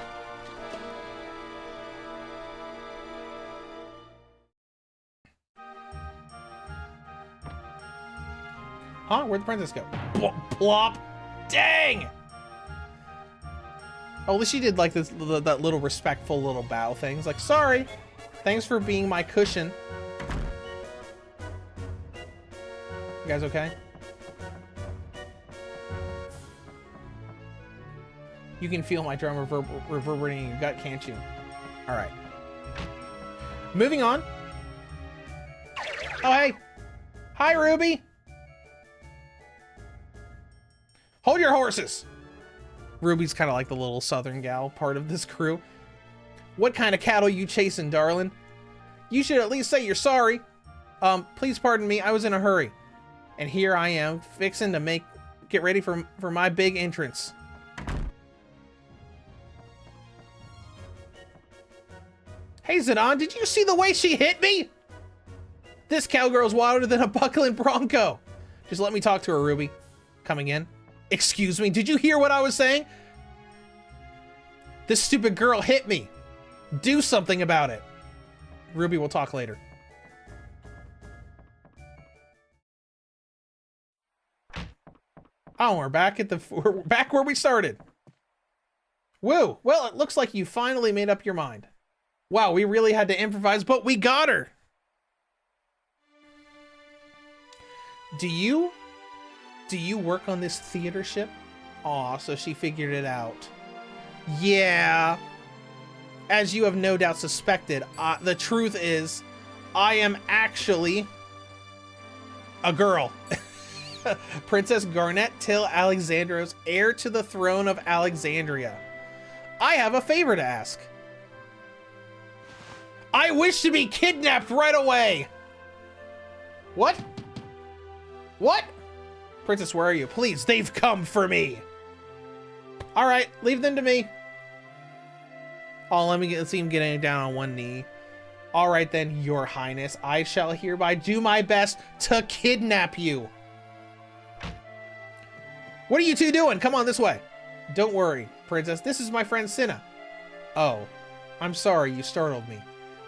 Huh? Where'd the princess go? Plop! Dang! Oh, at least she did like this, that little respectful little bow thing. It's like, sorry. Thanks for being my cushion. You guys okay? You can feel my drum reverberating in your gut, can't you? All right. Moving on. Oh, hey. Hi, Ruby. Hold your horses. Ruby's kind of like the little southern gal part of this crew. What kind of cattle you chasing, darling? You should at least say you're sorry. Please pardon me, I was in a hurry. And here I am, fixing to get ready for my big entrance. Hey, Zidane, did you see the way she hit me? This cowgirl's wilder than a buckling bronco. Just let me talk to her, Ruby. Coming in. Excuse me, did you hear what I was saying? This stupid girl hit me. Do something about it. Ruby, we'll talk later. Oh, we're back where we started. Woo! Well, it looks like you finally made up your mind. Wow, we really had to improvise, but we got her. Do you work on this theater ship? Aw, so she figured it out. Yeah. As you have no doubt suspected, the truth is, I am actually a girl. Princess Garnet Till Alexandros, heir to the throne of Alexandria. I have a favor to ask. I wish to be kidnapped right away. What? What? Princess, where are you? Please, they've come for me. All right, leave them to me. Oh, let's see him getting down on one knee. All right then, your highness, I shall hereby do my best to kidnap you. What are you two doing? Come on this way. Don't worry, princess, this is my friend Cinna. Oh, I'm sorry, you startled me.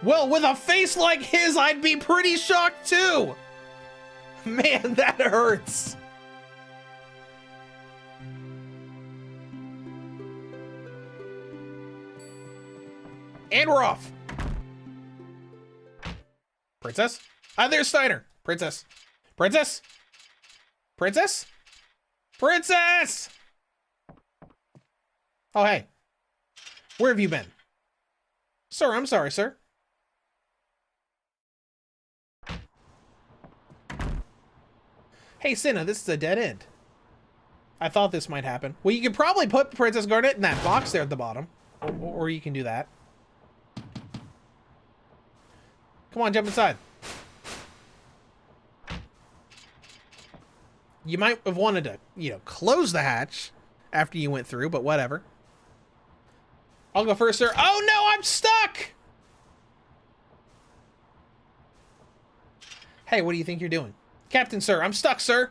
Well, with a face like his, I'd be pretty shocked too. Man, that hurts. And we're off. Princess? Ah, there's Steiner. Princess. Princess? Princess? Princess! Oh, hey. Where have you been? Sir, I'm sorry, sir. Hey, Cinna, this is a dead end. I thought this might happen. Well, you could probably put Princess Garnet in that box there at the bottom. Or you can do that. Come on, jump inside. You might have wanted to, close the hatch after you went through, but whatever. I'll go first, sir. Oh no, I'm stuck! Hey, what do you think you're doing? Captain, sir, I'm stuck, sir.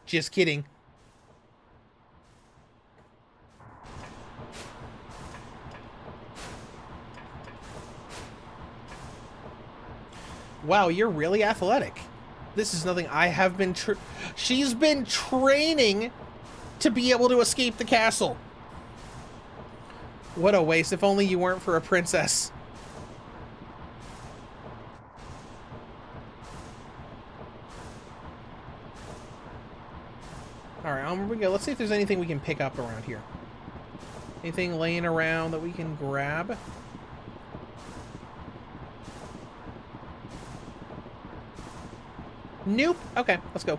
Just kidding. Wow, you're really athletic. This is nothing I have been she's been training to be able to escape the castle. What a waste, if only you weren't for a princess. Alright, here we go. Let's see if there's anything we can pick up around here. Anything laying around that we can grab? Nope. Okay, let's go.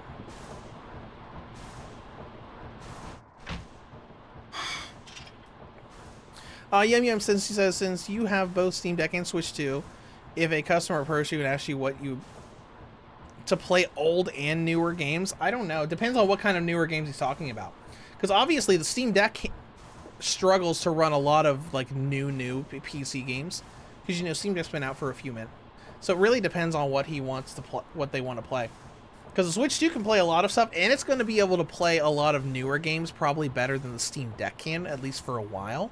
Yum Yum since you have both Steam Deck and Switch 2, if a customer approached you and asked you what you to play old and newer games, I don't know. It depends on what kind of newer games he's talking about. Because obviously the Steam Deck struggles to run a lot of like new PC games. Because Steam Deck's been out for a few minutes. So it really depends on what he wants to what they want to play. Because the Switch 2 can play a lot of stuff, and it's going to be able to play a lot of newer games probably better than the Steam Deck can, at least for a while.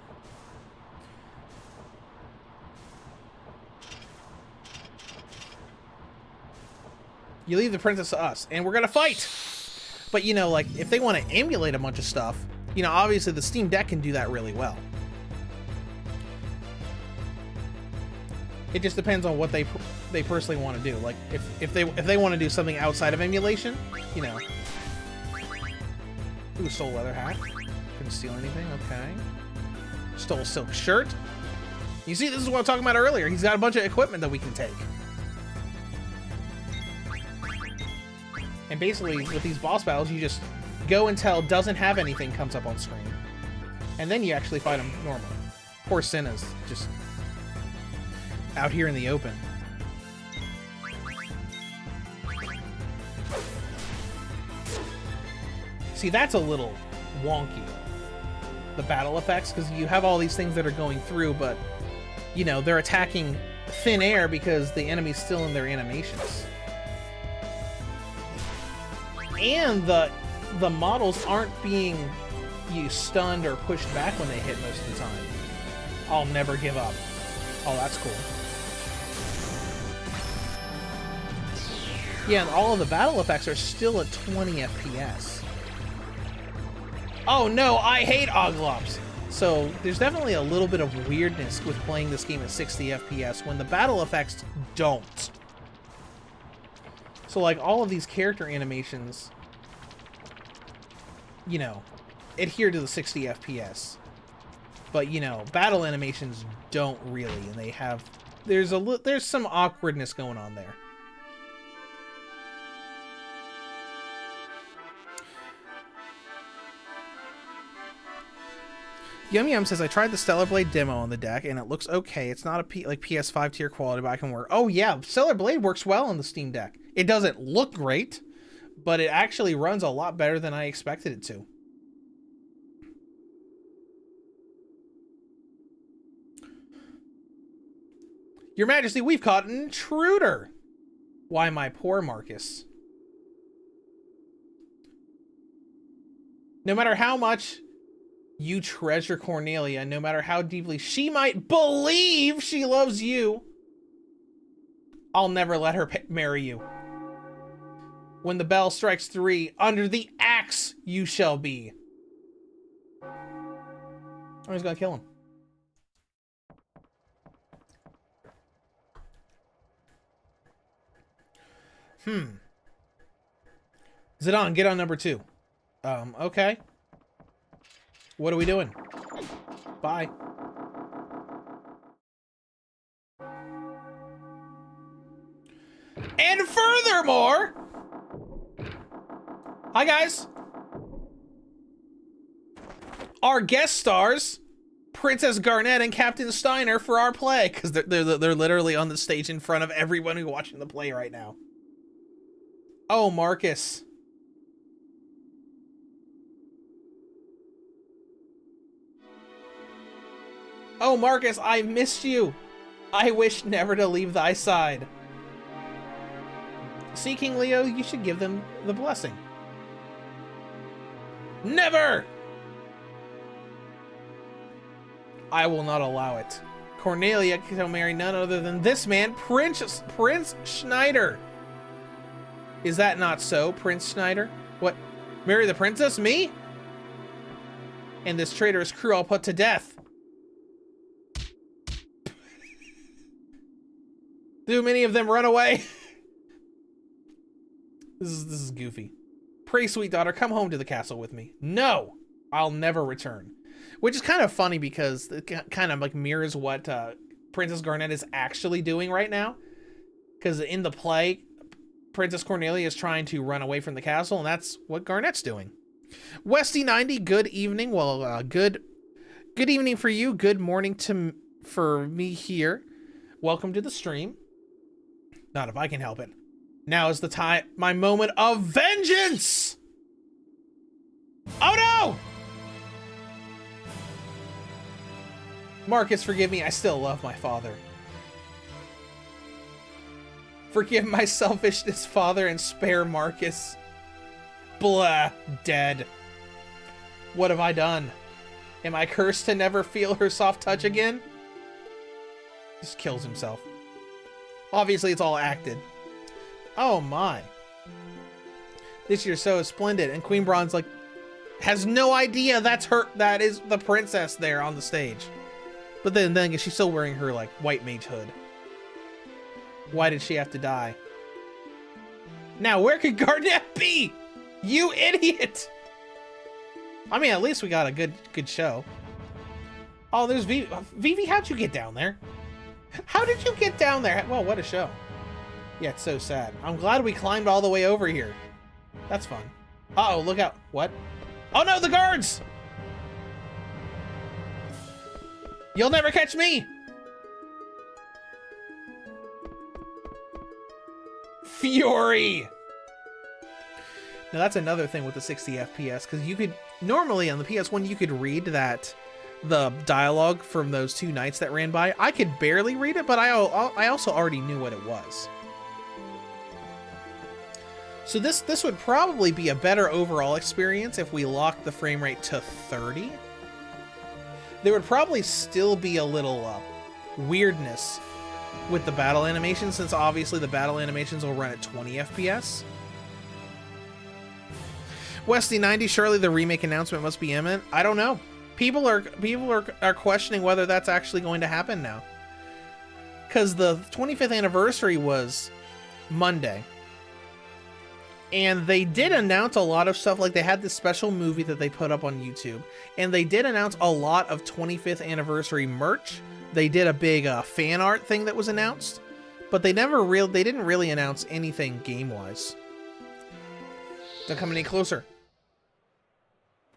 You leave the princess to us, and we're going to fight! But, like, if they want to emulate a bunch of stuff, obviously the Steam Deck can do that really well. It just depends on what they personally want to do. Like, if they want to do something outside of emulation, Ooh, stole a leather hat. Couldn't steal anything, okay. Stole a silk shirt. You see, this is what I was talking about earlier. He's got a bunch of equipment that we can take. And basically, with these boss battles, you just go until doesn't have anything comes up on screen. And then you actually fight him normally. Poor Cinna's just out here in the open. See, that's a little wonky, the battle effects, because you have all these things that are going through, but, they're attacking thin air because the enemy's still in their animations. And the models aren't being stunned or pushed back when they hit most of the time. I'll never give up. Oh, that's cool. Yeah, and all of the battle effects are still at 20 FPS. Oh no, I hate Oglops! So, there's definitely a little bit of weirdness with playing this game at 60 FPS when the battle effects don't. So, like, all of these character animations, you know, adhere to the 60 FPS. But, you know, battle animations don't really, and they have... There's some awkwardness going on there. Yum Yum says, I tried the Stellar Blade demo on the deck, and it looks okay. It's not a like PS5 tier quality, but I can work. Oh, yeah, Stellar Blade works well on the Steam Deck. It doesn't look great, but it actually runs a lot better than I expected it to. Your Majesty, we've caught an intruder. Why, my poor Marcus. No matter how much you treasure Cornelia, no matter how deeply she might believe she loves you, I'll never let her marry you. When the bell strikes 3, under the axe you shall be. Oh, he's gonna kill him. Zidane, get on number 2. Okay. What are we doing? Bye. And furthermore... Hi, guys. Our guest stars, Princess Garnet and Captain Steiner, for our play. Because they're literally on the stage in front of everyone who's watching the play right now. Oh, Marcus. Oh, Marcus, I missed you. I wish never to leave thy side. See, King Leo, you should give them the blessing. Never! I will not allow it. Cornelia shall marry none other than this man, Prince Schneider. Is that not so, Prince Schneider? What? Marry the princess? Me? And this traitorous crew I'll put to death. Do many of them run away? This is goofy. Pray, sweet daughter, come home to the castle with me. No, I'll never return. Which is kind of funny because it kind of like mirrors what Princess Garnet is actually doing right now. Because in the play, Princess Cornelia is trying to run away from the castle, and that's what Garnet's doing. Westy90, good evening. Well, good evening for you. Good morning for me here. Welcome to the stream. Not if I can help it. Now is the time, my moment of vengeance! Oh no! Marcus, forgive me, I still love my father. Forgive my selfishness, father, and spare Marcus. Blah, dead. What have I done? Am I cursed to never feel her soft touch again? Just kills himself. Obviously, it's all acted. Oh my. This year's so splendid, and Queen Bronze, like, has no idea that's her, that is the princess there on the stage. But then she's still wearing her, like, white mage hood. Why did she have to die? Now, where could Garnet be? You idiot! I mean, at least we got a good show. Oh, there's Vivi. Vivi, how'd you get down there? How did you get down there? Well, what a show. Yeah, it's so sad. I'm glad we climbed all the way over here. That's fun. Uh-oh, look out. What? Oh no, the guards! You'll never catch me! Fury! Now that's another thing with the 60 FPS, because you could, normally on the PS1, you could read the dialogue from those 2 knights that ran by. I could barely read it, but I also already knew what it was. So this would probably be a better overall experience if we locked the frame rate to 30. There would probably still be a little weirdness with the battle animations, since obviously the battle animations will run at 20 FPS. Westy90, surely the remake announcement must be imminent. I don't know. People are questioning whether that's actually going to happen now. Because the 25th anniversary was Monday. And they did announce a lot of stuff, like they had this special movie that they put up on YouTube, and they did announce a lot of 25th anniversary merch. They did a big fan art thing that was announced, but they didn't really announce anything game-wise. Don't come any closer.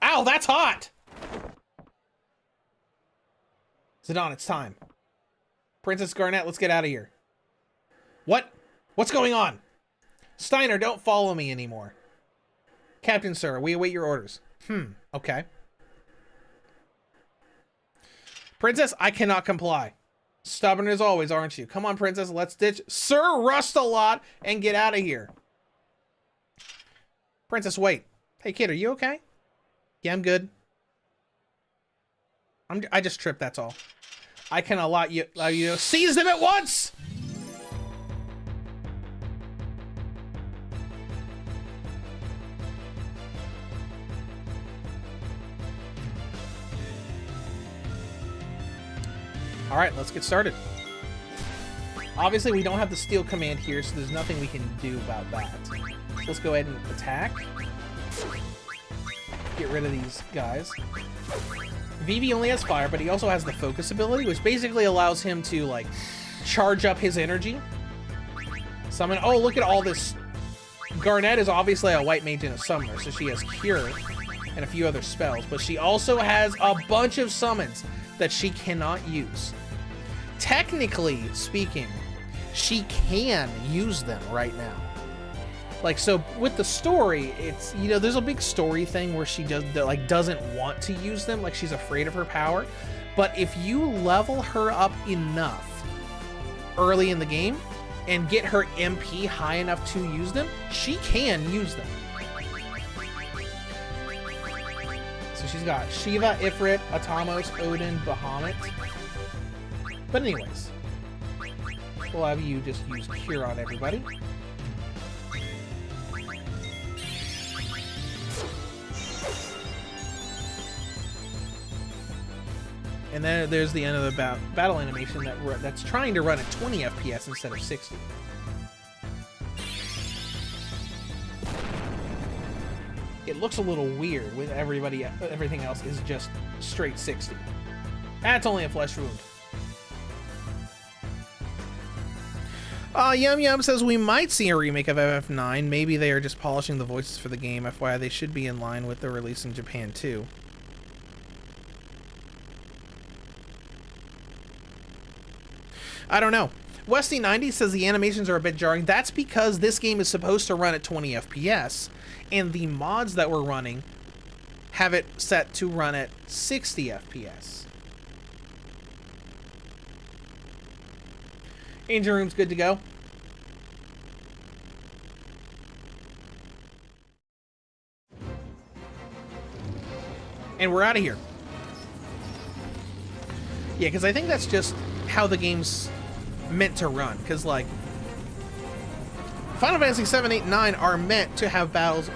Ow, that's hot! Zidane, it's time. Princess Garnet, let's get out of here. What? What's going on? Steiner, don't follow me anymore. Captain, sir, we await your orders. Okay. Princess, I cannot comply. Stubborn as always, aren't you? Come on, Princess, let's ditch Sir Rust-a-Lot and get out of here. Princess, wait. Hey, kid, are you okay? Yeah, I'm good. I just tripped, that's all. I can allow you to seize them at once! Alright, let's get started. Obviously, we don't have the steel command here, so there's nothing we can do about that. So let's go ahead and attack. Get rid of these guys. Vivi only has fire, but he also has the focus ability, which basically allows him to, like, charge up his energy. Summon. Oh, look at all this. Garnet is obviously a white mage and a summoner, so she has Cure and a few other spells, but she also has a bunch of summons that she cannot use. Technically speaking, she can use them right now. Like, so with the story, it's, you know, there's a big story thing where she doesn't want to use them, like she's afraid of her power. But if you level her up enough early in the game and get her MP high enough to use them, she can use them. So she's got Shiva, Ifrit, Atamos, Odin, Bahamut. But anyways, we'll have you just use Cure on everybody. And then there's the end of the battle animation that's trying to run at 20 FPS instead of 60. It looks a little weird with everything else is just straight 60. That's only a flesh wound. Yum Yum says we might see a remake of FF9. Maybe they are just polishing the voices for the game. FYI, they should be in line with the release in Japan too. I don't know. Westy90 says the animations are a bit jarring. That's because this game is supposed to run at 20 FPS, and the mods that we're running have it set to run at 60 FPS. Engine room's good to go. And we're out of here. Yeah, because I think that's just how the game's meant to run. Because, like, Final Fantasy 7, 8, 9 are meant to have battles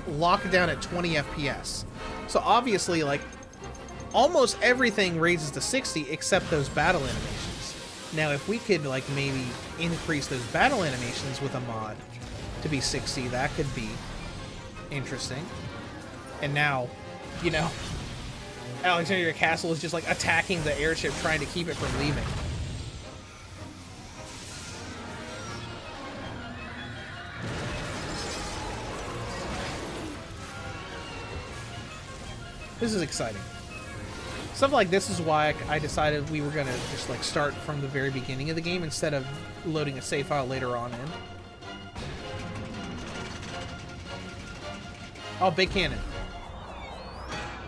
locked down at 20 FPS. So obviously, like, almost everything raises to 60 except those battle animations. Now, if we could, like, maybe increase those battle animations with a mod to be 60, that could be interesting. And now, you know, Alexandria Castle is just, like, attacking the airship, trying to keep it from leaving. This is exciting. Stuff like this is why I decided we were going to just, like, start from the very beginning of the game instead of loading a save file later on in. Oh, big cannon.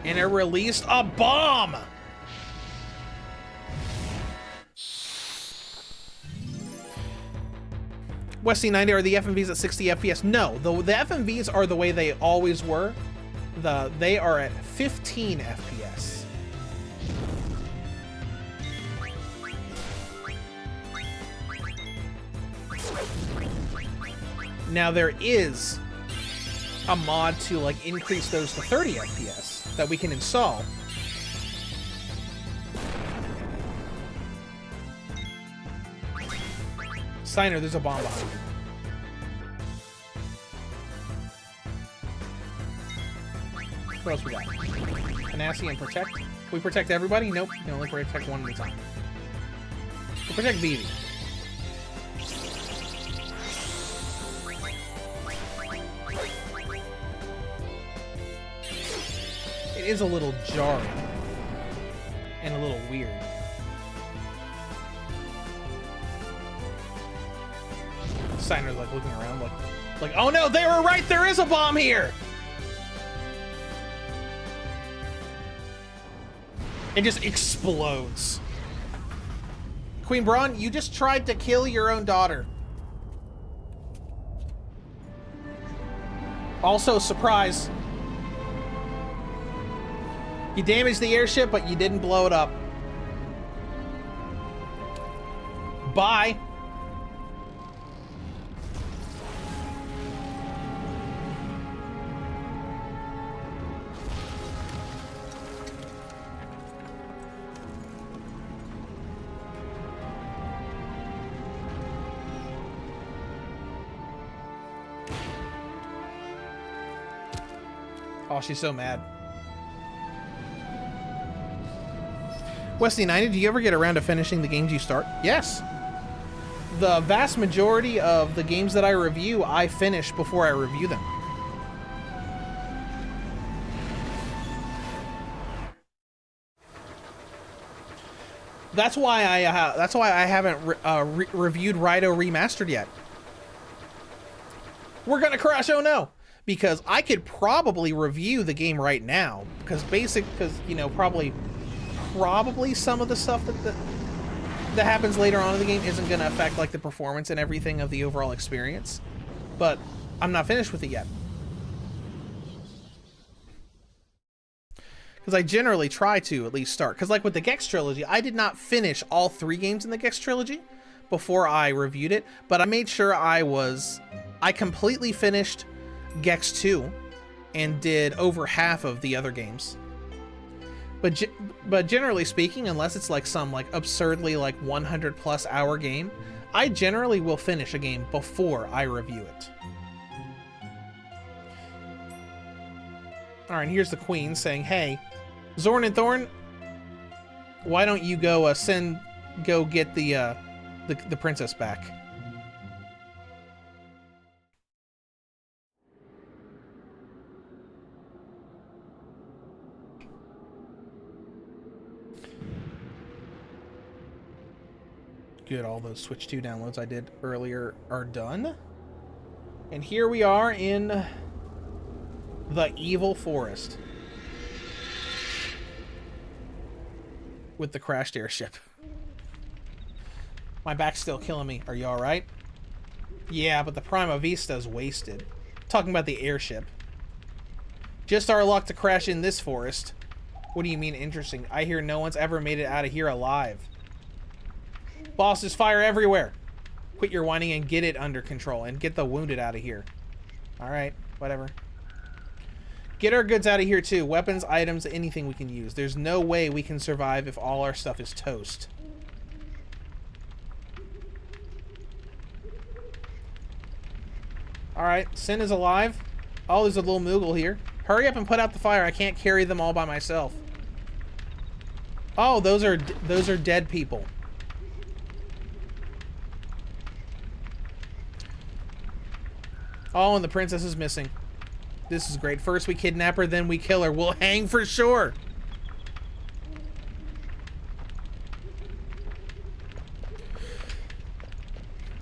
And it released a bomb! Westy90, are the FMVs at 60 FPS? No, the FMVs are the way they always were. They are at 15 FPS. Now there is a mod to, like, increase those to 30 FPS that we can install. Steiner, there's a bomb behind you. What else we got? Tenacity and Protect. Can we protect everybody? Nope. We can only protect one at a time. We'll protect Vivi. It is a little jarring. And a little weird. Signer's like looking around like, oh no, they were right, there is a bomb here! It just explodes. Queen Braun, you just tried to kill your own daughter. Also, surprise. You damaged the airship, but you didn't blow it up. Bye. Oh, she's so mad. Westy90, do you ever get around to finishing the games you start? Yes. The vast majority of the games that I review, I finish before I review them. That's why I haven't reviewed Raito Remastered yet. We're gonna crash, oh no! Because I could probably review the game right now, because you know, probably some of the stuff that happens later on in the game isn't going to affect like the performance and everything of the overall experience. But I'm not finished with it yet. Because I generally try to at least start. Because like with the Gex trilogy, I did not finish all 3 games in the Gex trilogy before I reviewed it, but I made sure I completely finished Gex 2 and did over half of the other games. But generally speaking, unless it's like some like absurdly like 100+ hour game, I generally will finish a game before I review it. All right, here's the Queen saying, "Hey, Zorn and Thorn, why don't you go get the princess back?" Good, all those Switch 2 downloads I did earlier are done. And here we are in the Evil Forest. With the crashed airship. My back's still killing me. Are you alright? Yeah, but the Prima Vista's wasted. Talking about the airship. Just our luck to crash in this forest. What do you mean interesting? I hear no one's ever made it out of here alive. Boss, there's fire everywhere. Quit your whining and get it under control and get the wounded out of here. Alright, whatever. Get our goods out of here too. Weapons, items, anything we can use. There's no way we can survive if all our stuff is toast. Alright, Sin is alive. Oh, there's a little Moogle here. Hurry up and put out the fire. I can't carry them all by myself. Oh, those are dead people. Oh, and the princess is missing. This is great. First we kidnap her, then we kill her. We'll hang for sure.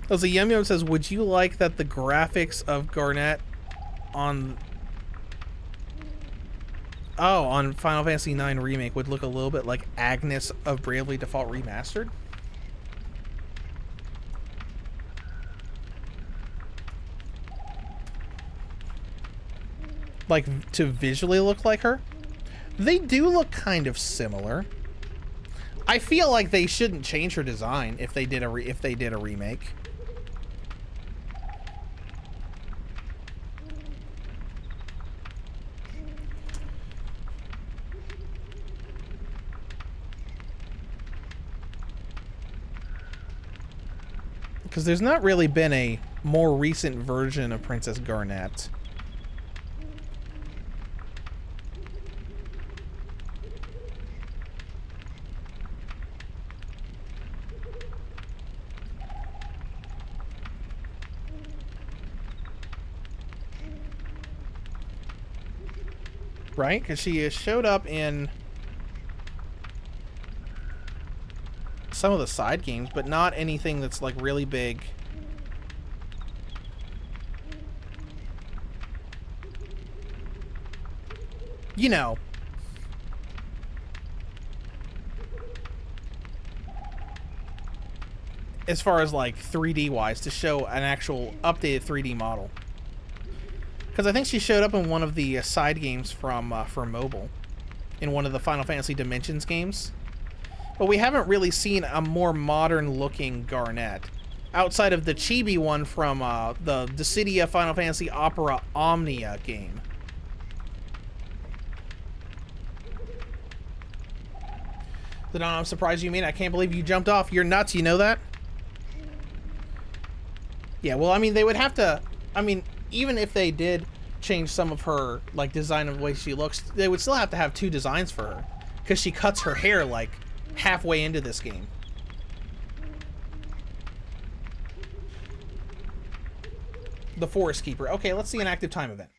Oh, so Yum Yum says, would you like that the graphics of Garnet on Final Fantasy IX Remake would look a little bit like Agnes of Bravely Default Remastered? Like, to visually look like her? They do look kind of similar. I feel like they shouldn't change her design if they did a remake. Because there's not really been a more recent version of Princess Garnet. right? Because she showed up in some of the side games, but not anything that's like really big. You know. As far as like 3D wise, to show an actual updated 3D model. Because I think she showed up in one of the side games from for mobile, in one of the Final Fantasy Dimensions games. But we haven't really seen a more modern-looking Garnet, outside of the chibi one from the Dissidia Final Fantasy Opera Omnia game. I'm surprised you mean. I can't believe you jumped off. You're nuts, you know that? Yeah, well, I mean, they would have to... I mean, even if they did change some of her, like, design of the way she looks, they would still have to have two designs for her. Because she cuts her hair, like, halfway into this game. The Forest Keeper. Okay, let's see an active time event.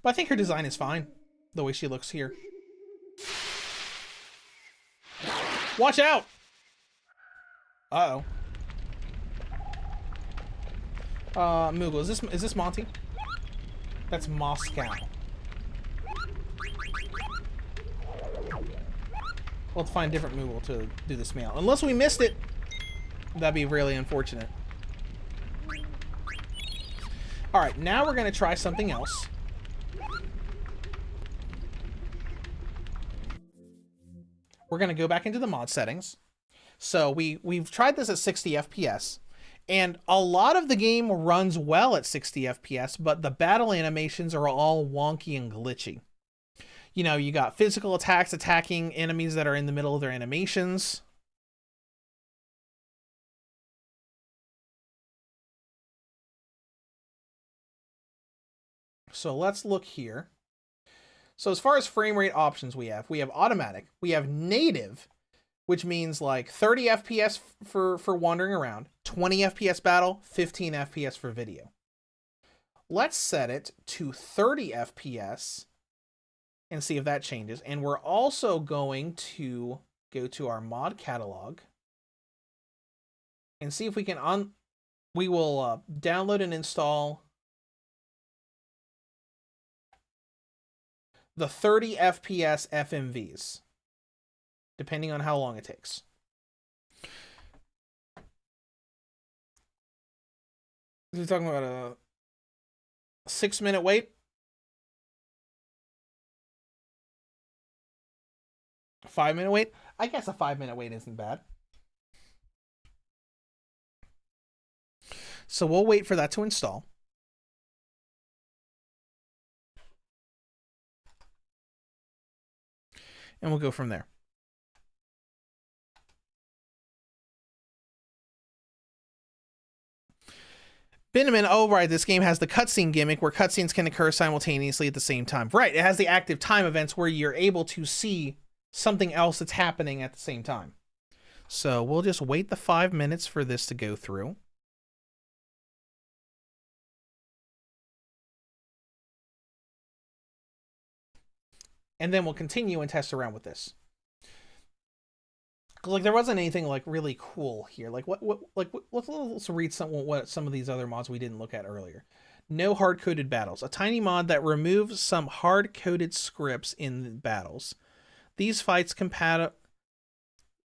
But I think her design is fine, the way she looks here. Watch out! Uh-oh. Moogle, is this Monty? That's Moscow. We'll have to find a different Moogle to do this mail. Unless we missed it. That'd be really unfortunate. Alright, now we're going to try something else. We're going to go back into the mod settings. So we've tried this at 60 FPS. And a lot of the game runs well at 60 FPS, but the battle animations are all wonky and glitchy. You know, you got physical attacks attacking enemies that are in the middle of their animations. So let's look here. So as far as frame rate options we have automatic, we have native, which means like 30 FPS for wandering around, 20 FPS battle, 15 FPS for video. Let's set it to 30 FPS and see if that changes. And we're also going to go to our mod catalog and see if we can we will download and install the 30 FPS FMVs, depending on how long it takes. We're talking about a 6-minute wait. 5-minute wait? I guess a 5-minute wait isn't bad. So we'll wait for that to install. And we'll go from there. Binneman, oh right, this game has the cutscene gimmick where cutscenes can occur simultaneously at the same time. Right, it has the active time events where you're able to see something else that's happening at the same time. So we'll just wait the 5 minutes for this to go through. And then we'll continue and test around with this. Like there wasn't anything like really cool here. Like let's read some of these other mods we didn't look at earlier. No hard-coded battles. A tiny mod that removes some hard-coded scripts in battles. These fights compatible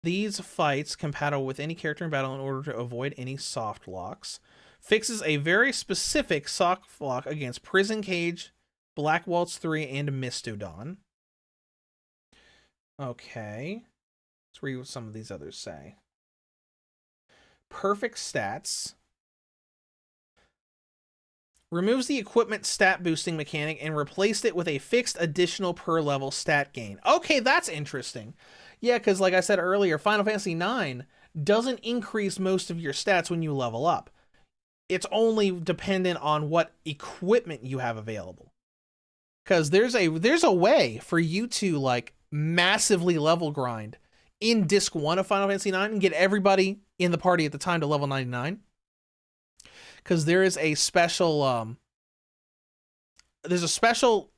with any character in battle in order to avoid any soft locks. Fixes a very specific soft lock against Prison Cage, Black Waltz 3, and Mistodon. Okay. Let's read what some of these others say. Perfect stats. Removes the equipment stat boosting mechanic and replaced it with a fixed additional per level stat gain. Okay, that's interesting. Yeah, because like I said earlier, Final Fantasy IX doesn't increase most of your stats when you level up. It's only dependent on what equipment you have available. Because there's a way for you to like massively level grind in Disc 1 of Final Fantasy IX and get everybody in the party at the time to level 99. because there is a special there's a special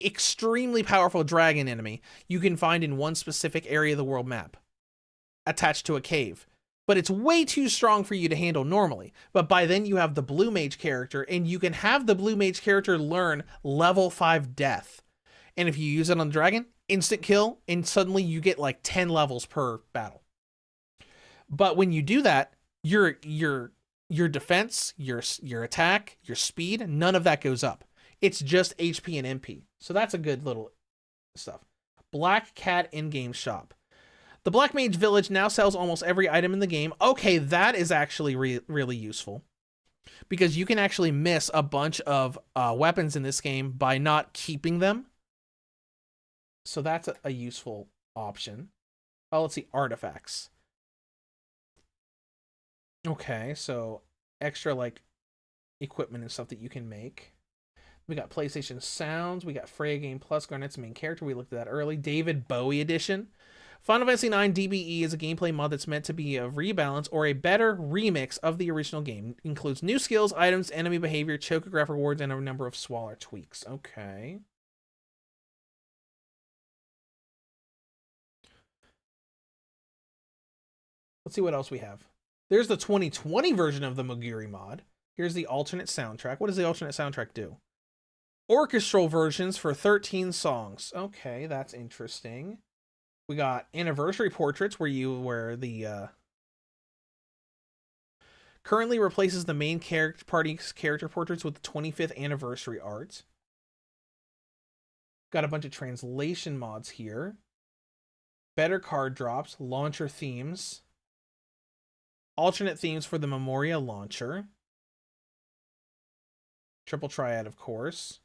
extremely powerful dragon enemy you can find in one specific area of the world map attached to a cave. But it's way too strong for you to handle normally. But by then you have the blue mage character, and you can have the blue mage character learn level 5 death. And if you use it on the dragon, instant kill, and suddenly you get like 10 levels per battle. But when you do that, your defense, your attack, your speed, none of that goes up. It's just HP and MP. So that's a good little stuff. Black Cat in-game shop. The Black Mage Village now sells almost every item in the game. Okay, that is actually really useful, because you can actually miss a bunch of weapons in this game by not keeping them. So that's a useful option. Oh, let's see, artifacts. Okay, so extra like equipment and stuff that you can make. We got PlayStation Sounds. We got Freya Game Plus. Garnet's main character. We looked at that early. David Bowie edition. Final Fantasy IX DBE is a gameplay mod that's meant to be a rebalance or a better remix of the original game. It includes new skills, items, enemy behavior, chocograph rewards, and a number of smaller tweaks. Okay. Let's see what else we have. There's the 2020 version of the Moguri mod. Here's the alternate soundtrack. What does the alternate soundtrack do? Orchestral versions for 13 songs. Okay, that's interesting. We got anniversary portraits where the currently replaces the main party's character portraits with the 25th anniversary art. Got a bunch of translation mods here. Better card drops, launcher themes, alternate themes for the Memoria launcher. Triple Triad, of course.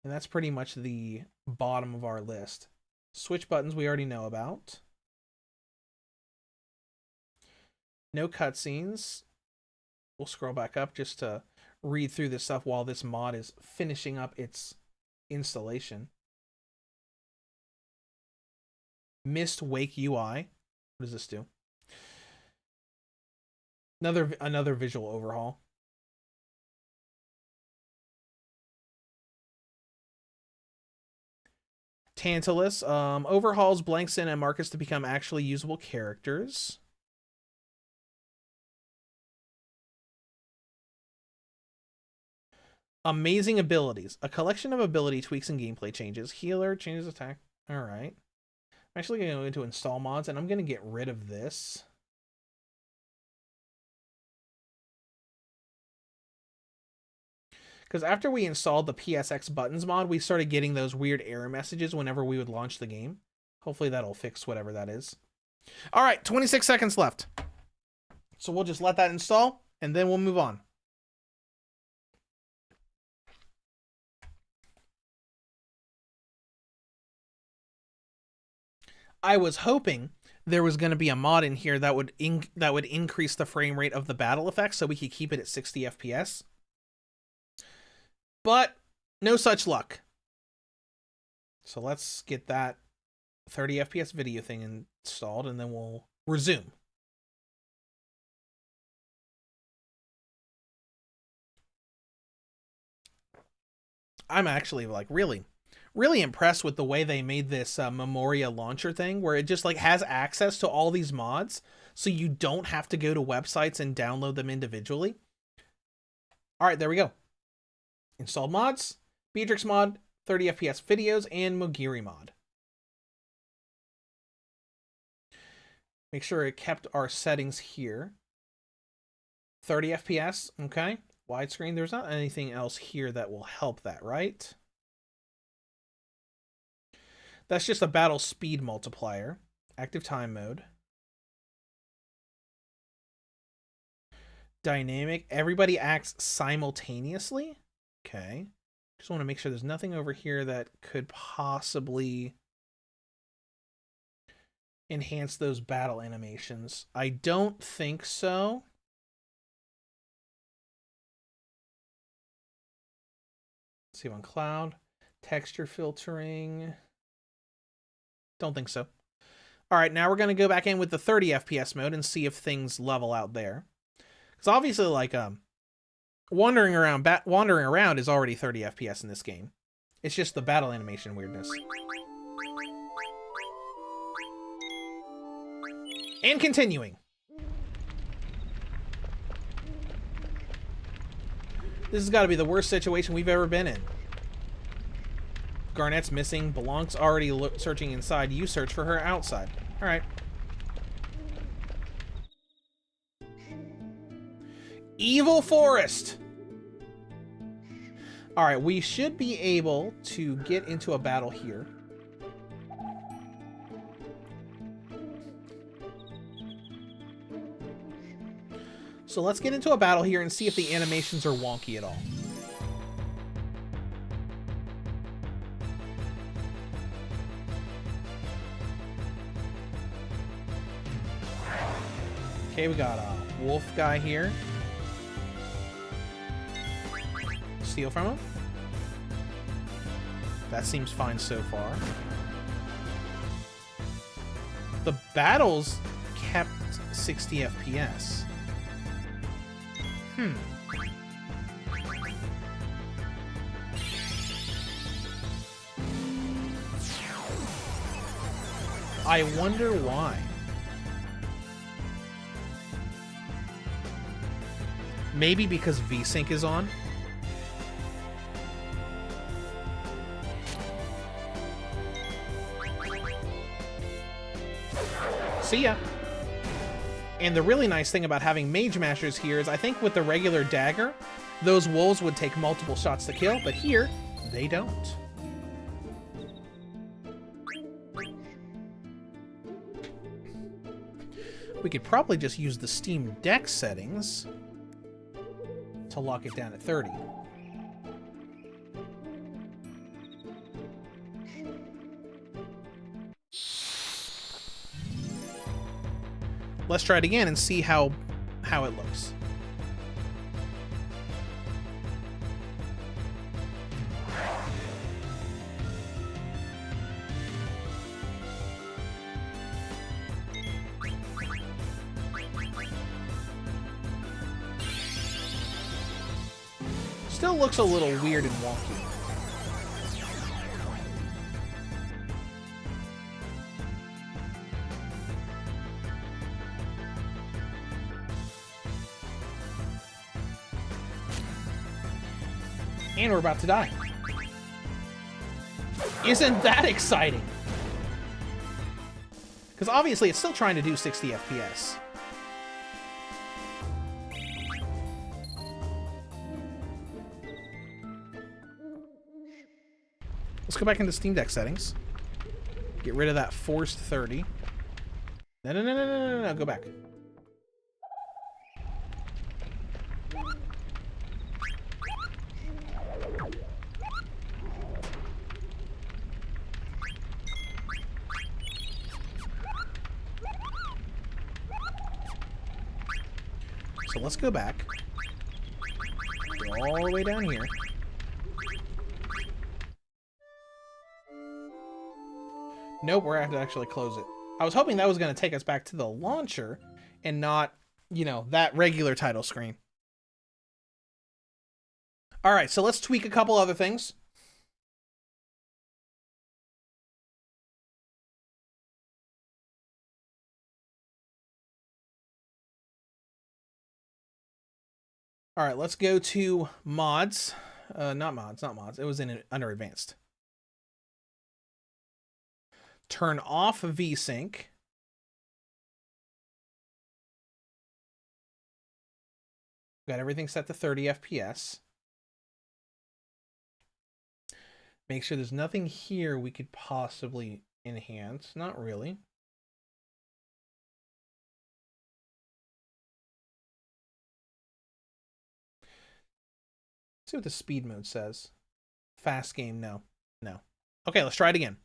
And that's pretty much the bottom of our list. Switch buttons we already know about. No cutscenes. We'll scroll back up just to read through this stuff while this mod is finishing up its installation. Mist Wake UI. What does this do? Another visual overhaul. Tantalus overhauls Blankson and Marcus to become actually usable characters. Amazing abilities. A collection of ability tweaks and gameplay changes. Healer changes attack. All right. I'm actually going to go into install mods, and I'm going to get rid of this. Because after we installed the PSX buttons mod, we started getting those weird error messages whenever we would launch the game. Hopefully that'll fix whatever that is. All right, 26 seconds left. So we'll just let that install, and then we'll move on. I was hoping there was going to be a mod in here that would increase the frame rate of the battle effects so we could keep it at 60 FPS. But no such luck. So let's get that 30 FPS video thing installed, and then we'll resume. I'm actually like really impressed with the way they made this Memoria launcher thing, where it just like has access to all these mods, so you don't have to go to websites and download them individually. All right, there we go. Installed mods, Beatrix mod, 30 FPS videos, and Moguri mod. Make sure it kept our settings here. 30 FPS, okay. Widescreen, there's not anything else here that will help that, right? That's just a battle speed multiplier. Active time mode. Dynamic, everybody acts simultaneously. Okay. Just want to make sure there's nothing over here that could possibly enhance those battle animations. I don't think so. Save on cloud. Texture filtering. Don't think so. All right, now we're going to go back in with the 30 FPS mode and see if things level out there. Because obviously, like, wandering around is already 30 FPS in this game. It's just the battle animation weirdness. And continuing. This has got to be the worst situation we've ever been in. Garnet's missing. Blanc's already searching inside. You search for her outside. All right. Evil Forest. All right, we should be able to get into a battle here. So let's get into a battle here and see if the animations are wonky at all. Okay, we got a wolf guy here. Steal from him. That seems fine so far. The battles kept 60 FPS. I wonder why. Maybe because VSync is on? See ya. And the really nice thing about having Mage Mashers here is I think with the regular dagger, those wolves would take multiple shots to kill, but here, they don't. We could probably just use the Steam Deck settings to lock it down at 30. Let's try it again and see how it looks. Still looks a little weird and wonky. And we're about to die. Isn't that exciting? Because obviously it's still trying to do 60 FPS. Let's go back into Steam Deck settings. Get rid of that forced 30. No, go back. So let's go back. Go all the way down here. Nope, we're going to actually close it. I was hoping that was going to take us back to the launcher and not, you know, that regular title screen. All right, so let's tweak a couple other things. All right, let's go to mods. Not mods. It was in under advanced. Turn off VSync. Got everything set to 30 FPS. Make sure there's nothing here we could possibly enhance. Not really. Let's see what the speed mode says. Fast game, no. No. Okay, let's try it again.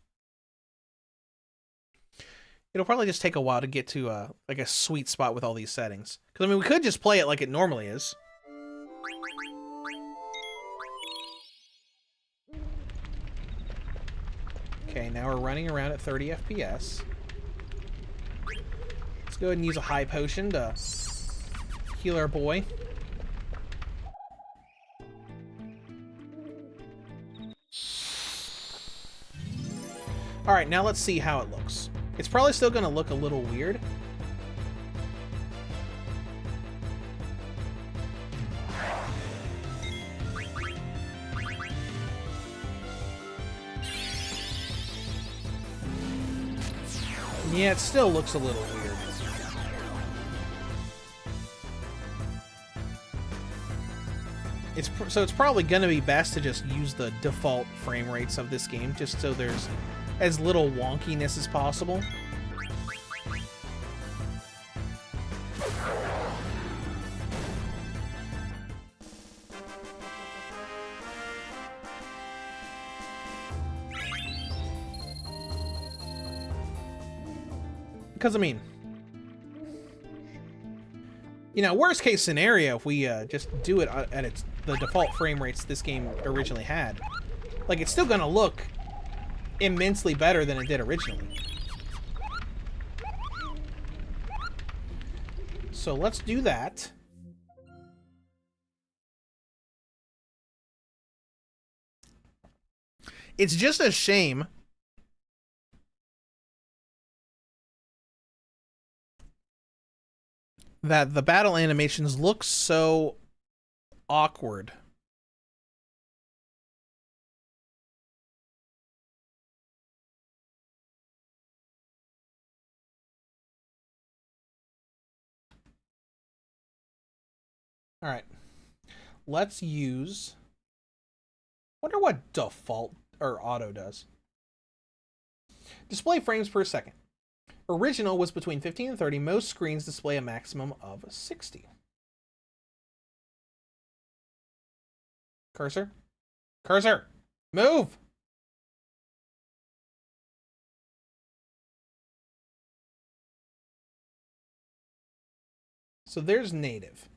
It'll probably just take a while to get to like a sweet spot with all these settings. Because I mean, we could just play it like it normally is. Okay, now we're running around at 30 FPS. go ahead and use a high potion to heal our boy. Alright, now let's see how it looks. It's probably still going to look a little weird. Yeah, it still looks a little weird. So it's probably going to be best to just use the default frame rates of this game, just so there's as little wonkiness as possible. Because, I mean, you know, worst case scenario, if we just do it at the default frame rates this game originally had, like, it's still going to look immensely better than it did originally. So let's do that. It's just a shame that the battle animations look so awkward. All right, let's use, wonder what default or auto does. Display frames per second. Original was between 15 and 30. Most screens display a maximum of 60. Cursor? Cursor! Move! So there's native.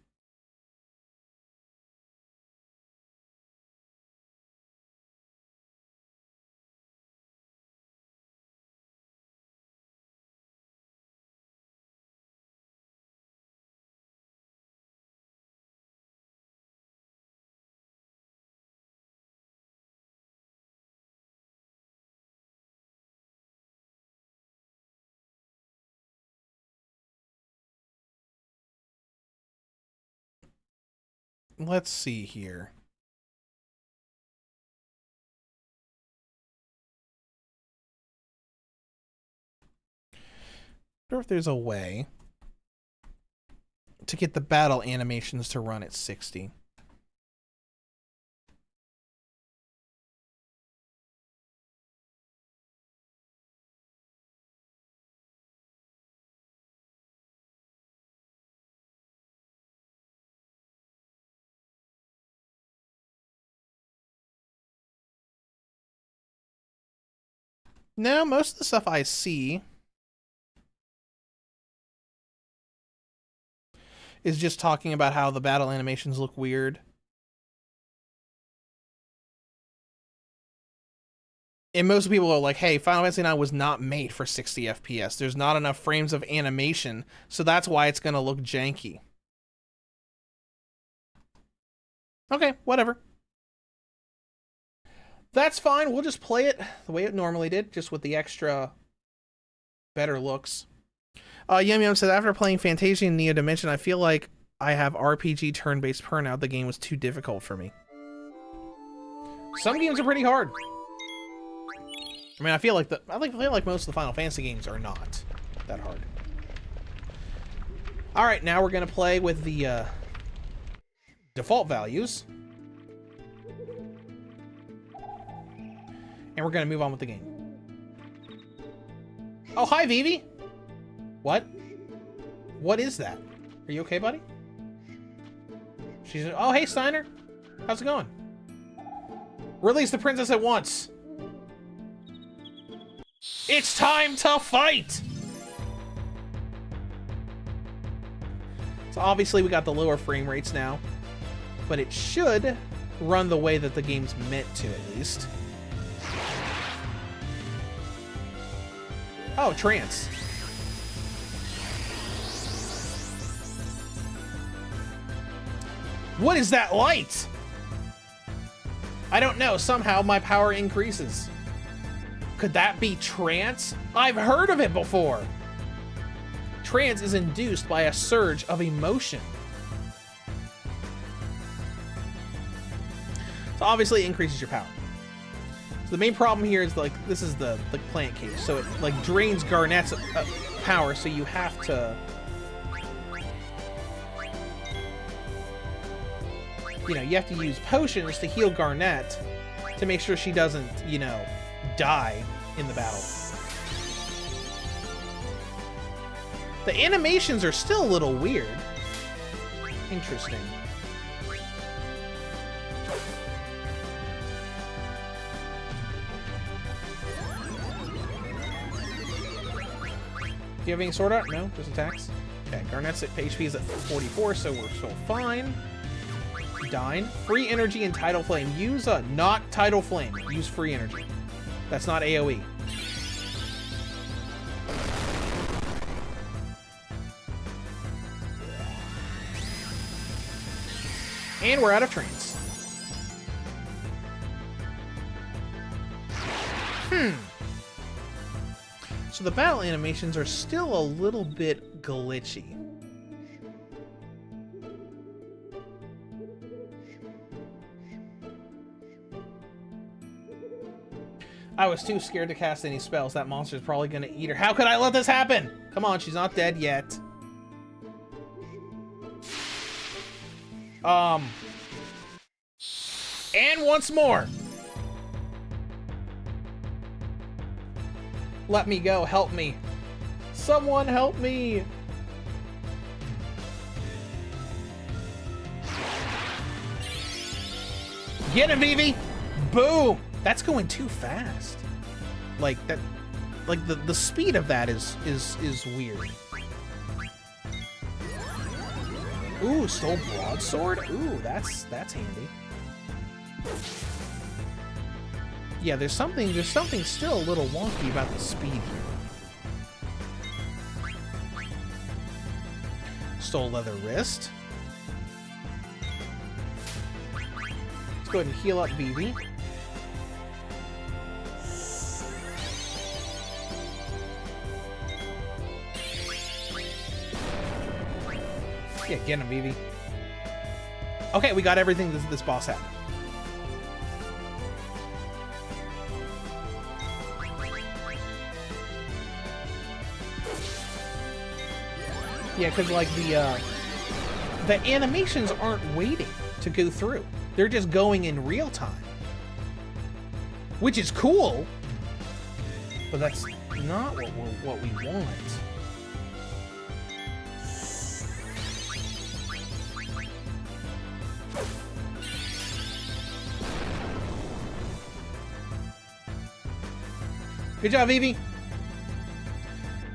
Let's see here. I wonder if there's a way to get the battle animations to run at 60. No, most of the stuff I see is just talking about how the battle animations look weird. And most people are like, hey, Final Fantasy IX was not made for 60 FPS. There's not enough frames of animation, so that's why it's going to look janky. Okay, whatever. That's fine. We'll just play it the way it normally did, just with the extra better looks. Yum Yum said, after playing Fantasia and Neo Dimension, I feel like I have RPG turn-based burnout. The game was too difficult for me. Some games are pretty hard. I mean, I feel like most of the Final Fantasy games are not that hard. All right, now we're gonna play with the default values. And we're going to move on with the game. Oh, hi, Vivi. What? What is that? Are you okay, buddy? She's... Oh, hey, Steiner. How's it going? Release the princess at once. It's time to fight! So obviously we got the lower frame rates now. But it should run the way that the game's meant to, at least. Oh, trance. What is that light? I don't know. Somehow my power increases. Could that be trance? I've heard of it before. Trance is induced by a surge of emotion. So obviously it increases your power. So the main problem here is like this is the plant cage, so it like drains Garnet's power. So you have to, you have to use potions to heal Garnet to make sure she doesn't, die in the battle. The animations are still a little weird. Interesting. Do you have any sword art? No, just attacks. Okay, Garnet's HP is at 44, so we're still fine. Dine. Free energy and Tidal Flame. Use not Tidal Flame. Use free energy. That's not AoE. And we're out of trains. So the battle animations are still a little bit glitchy. I was too scared to cast any spells. That monster's probably gonna eat her. How could I let this happen? Come on, she's not dead yet. And once more. Let me go. Help me. Someone help me. Get him, Vivi. Boom. That's going too fast. Like that, like the speed of that is weird. Ooh, Soul Broadsword. Ooh, that's handy. Yeah, there's something still a little wonky about the speed here. Stole Leather Wrist. Let's go ahead and heal up Vivi. Yeah, get him, Vivi. Okay, we got everything this boss had. Yeah, because like the animations aren't waiting to go through; they're just going in real time, which is cool. But that's not what we want. Good job, Vivi.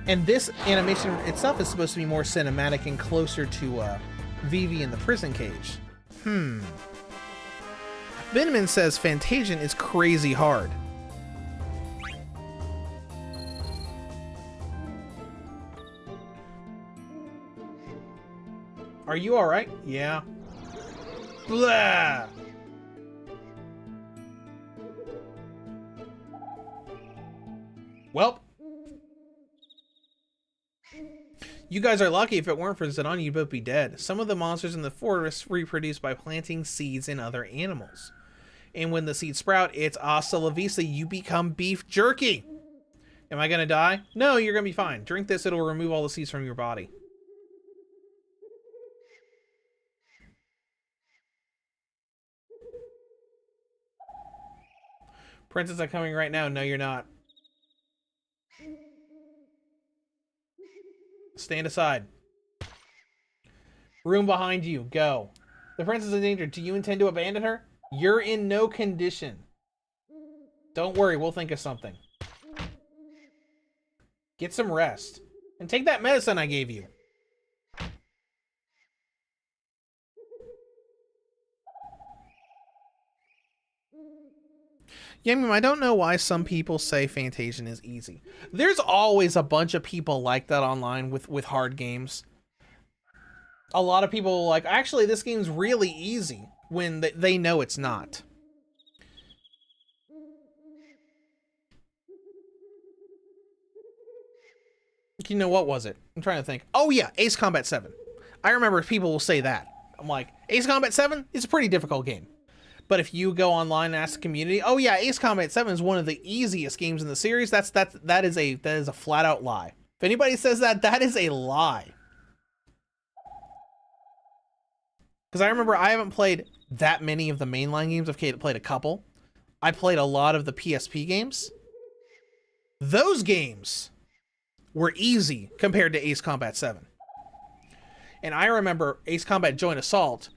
And this animation itself is supposed to be more cinematic and closer to Vivi in the prison cage. Vinamin says Fantasian is crazy hard. Are you alright? Yeah. Blah! Welp. You guys are lucky. If it weren't for Zidane, you'd both be dead. Some of the monsters in the forest reproduce by planting seeds in other animals. And when the seeds sprout, it's hasta la vista. You become beef jerky. Am I gonna die? No, you're gonna be fine. Drink this, it'll remove all the seeds from your body. Princess, I'm coming right now. No, you're not. Stand aside. Room behind you. Go. The princess is in danger. Do you intend to abandon her? You're in no condition. Don't worry. We'll think of something. Get some rest. And take that medicine I gave you. Yeah, I mean, I don't know why some people say Fantasian is easy. There's always a bunch of people like that online with hard games. A lot of people like, actually, this game's really easy when they know it's not. You know, what was it? I'm trying to think. Oh yeah, Ace Combat 7. I remember people will say that. I'm like, Ace Combat 7 is a pretty difficult game. But if you go online and ask the community, oh yeah, Ace Combat 7 is one of the easiest games in the series, that is a flat out lie. If anybody says that, that is a lie. Because I remember I haven't played that many of the mainline games. I've played a couple. I played a lot of the PSP games. Those games were easy compared to Ace Combat 7. And I remember Ace Combat Joint Assault,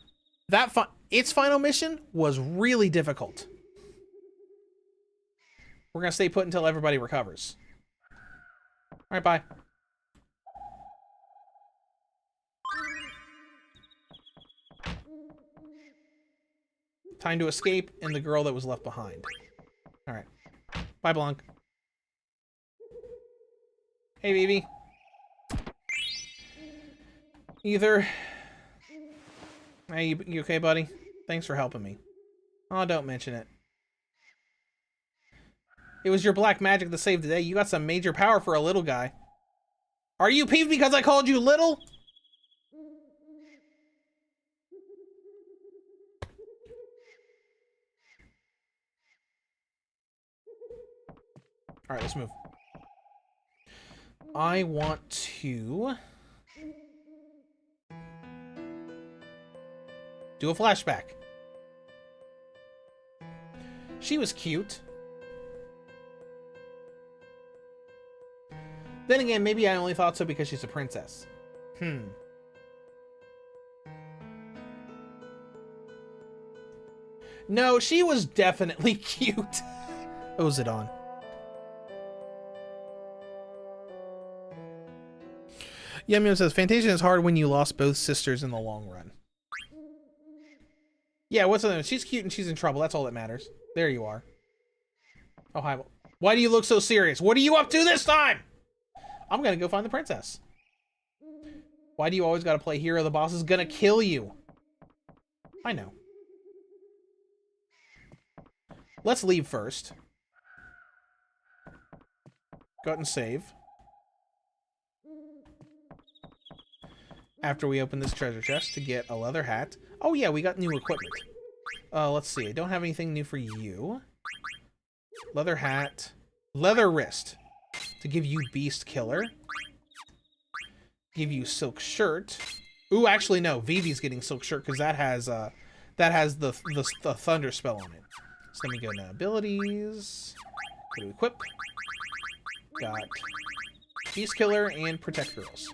its final mission was really difficult. We're going to stay put until everybody recovers. All right, bye. Time to escape and the girl that was left behind. All right. Bye, Blanc. Hey, baby. Either. Hey, you okay, buddy? Thanks for helping me. Oh, don't mention it. It was your black magic that saved the day. You got some major power for a little guy. Are you peeved because I called you little? All right, let's move. I want to do a flashback. She was cute. Then again, maybe I only thought so because she's a princess. No, she was definitely cute. Owes it on. Yum Yum says, Fantasia is hard when you lost both sisters in the long run. Yeah, what's the name? She's cute and she's in trouble. That's all that matters. There you are. Oh, hi. Why do you look so serious? What are you up to this time? I'm gonna go find the princess. Why do you always gotta play hero? The boss is gonna kill you. I know. Let's leave first. Go out and save. After we open this treasure chest to get a leather hat. Oh yeah, we got new equipment. Let's see. I don't have anything new for you. Leather hat. Leather wrist. To give you beast killer. Give you silk shirt. Ooh, actually no. Vivi's getting silk shirt because that has the thunder spell on it. So let me go to abilities. Go to equip. Got beast killer and protect girls.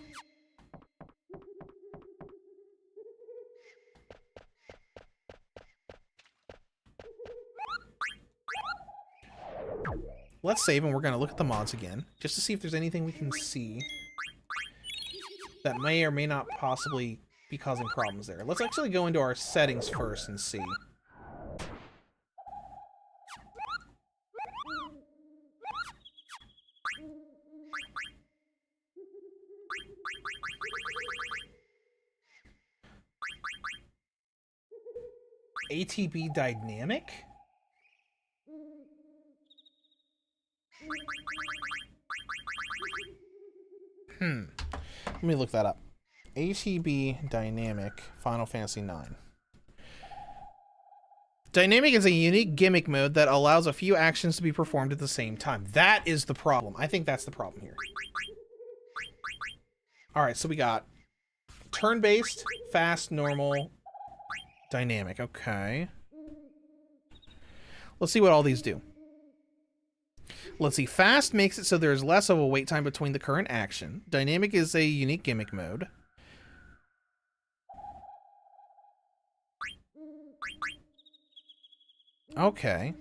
Let's save, and we're going to look at the mods again, just to see if there's anything we can see that may or may not possibly be causing problems there. Let's actually go into our settings first and see. ATB dynamic? Let me look that up. ATB Dynamic Final Fantasy IX. Dynamic is a unique gimmick mode that allows a few actions to be performed at the same time. That is the problem. I think that's the problem here. Alright, so we got turn-based, fast, normal, dynamic. Okay. Let's see what all these do. Let's see. Fast makes it so there's less of a wait time between the current action. Dynamic is a unique gimmick mode. Okay.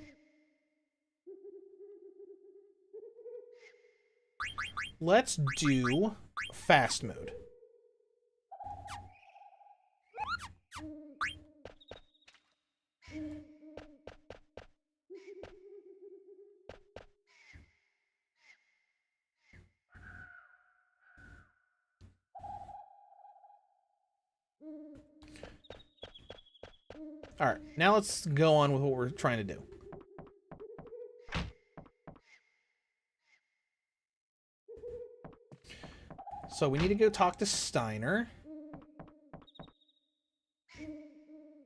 Let's do fast mode. Alright, now let's go on with what we're trying to do. So we need to go talk to Steiner.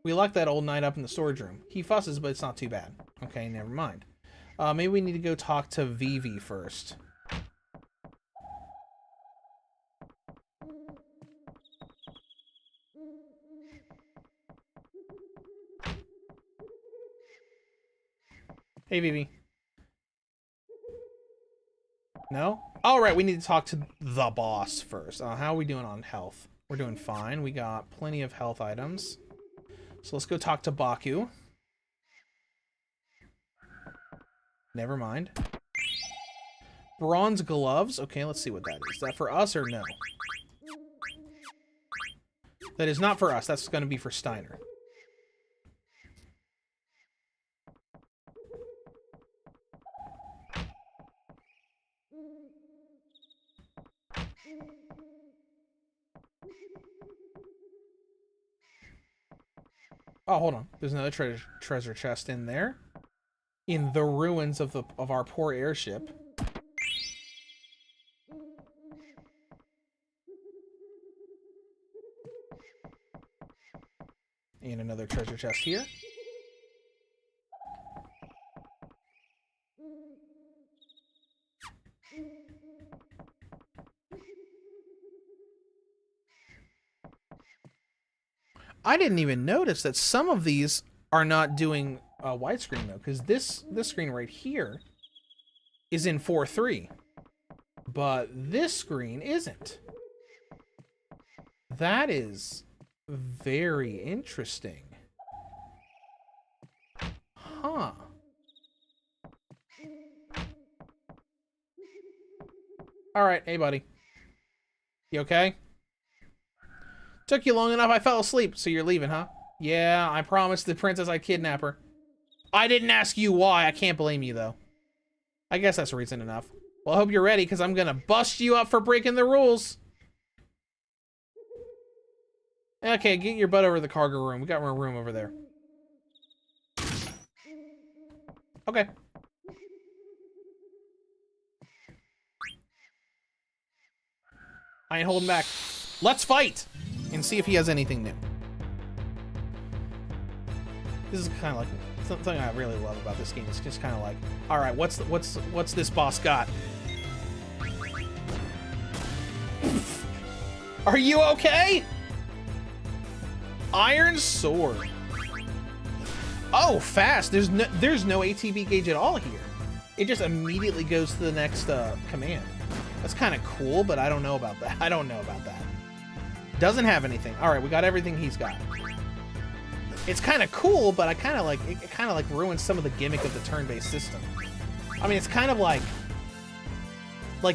We locked that old knight up in the storage room. He fusses, but it's not too bad. Okay, never mind. Maybe we need to go talk to Vivi first. Hey, Vivi. No? Alright, we need to talk to the boss first. How are we doing on health? We're doing fine. We got plenty of health items. So let's go talk to Baku. Never mind. Bronze gloves. Okay, let's see what that is. Is that for us or no? That is not for us. That's going to be for Steiner. Oh, hold on. There's another treasure chest in there. In the ruins of our poor airship. And another treasure chest here. I didn't even notice that some of these are not doing widescreen though, because this screen right here is in 4:3, but this screen isn't. That is very interesting. Huh. All right, hey buddy. You okay? Took you long enough, I fell asleep, so you're leaving, huh? Yeah, I promised the princess I'd kidnap her. I didn't ask you why, I can't blame you, though. I guess that's reason enough. Well, I hope you're ready, because I'm gonna bust you up for breaking the rules. Okay, get your butt over to the cargo room. We got more room over there. Okay. I ain't holding back. Let's fight! And see if he has anything new. This is kind of like something I really love about this game. It's just kind of like, all right, what's this boss got? Are you okay? Iron sword. Oh, fast. There's no ATB gauge at all here. It just immediately goes to the next command. That's kind of cool, but I don't know about that. I don't know about that. Doesn't have anything. All right, we got everything he's got. It's kind of cool, but I kind of like it. Kind of like ruins some of the gimmick of the turn-based system. I mean, it's kind of like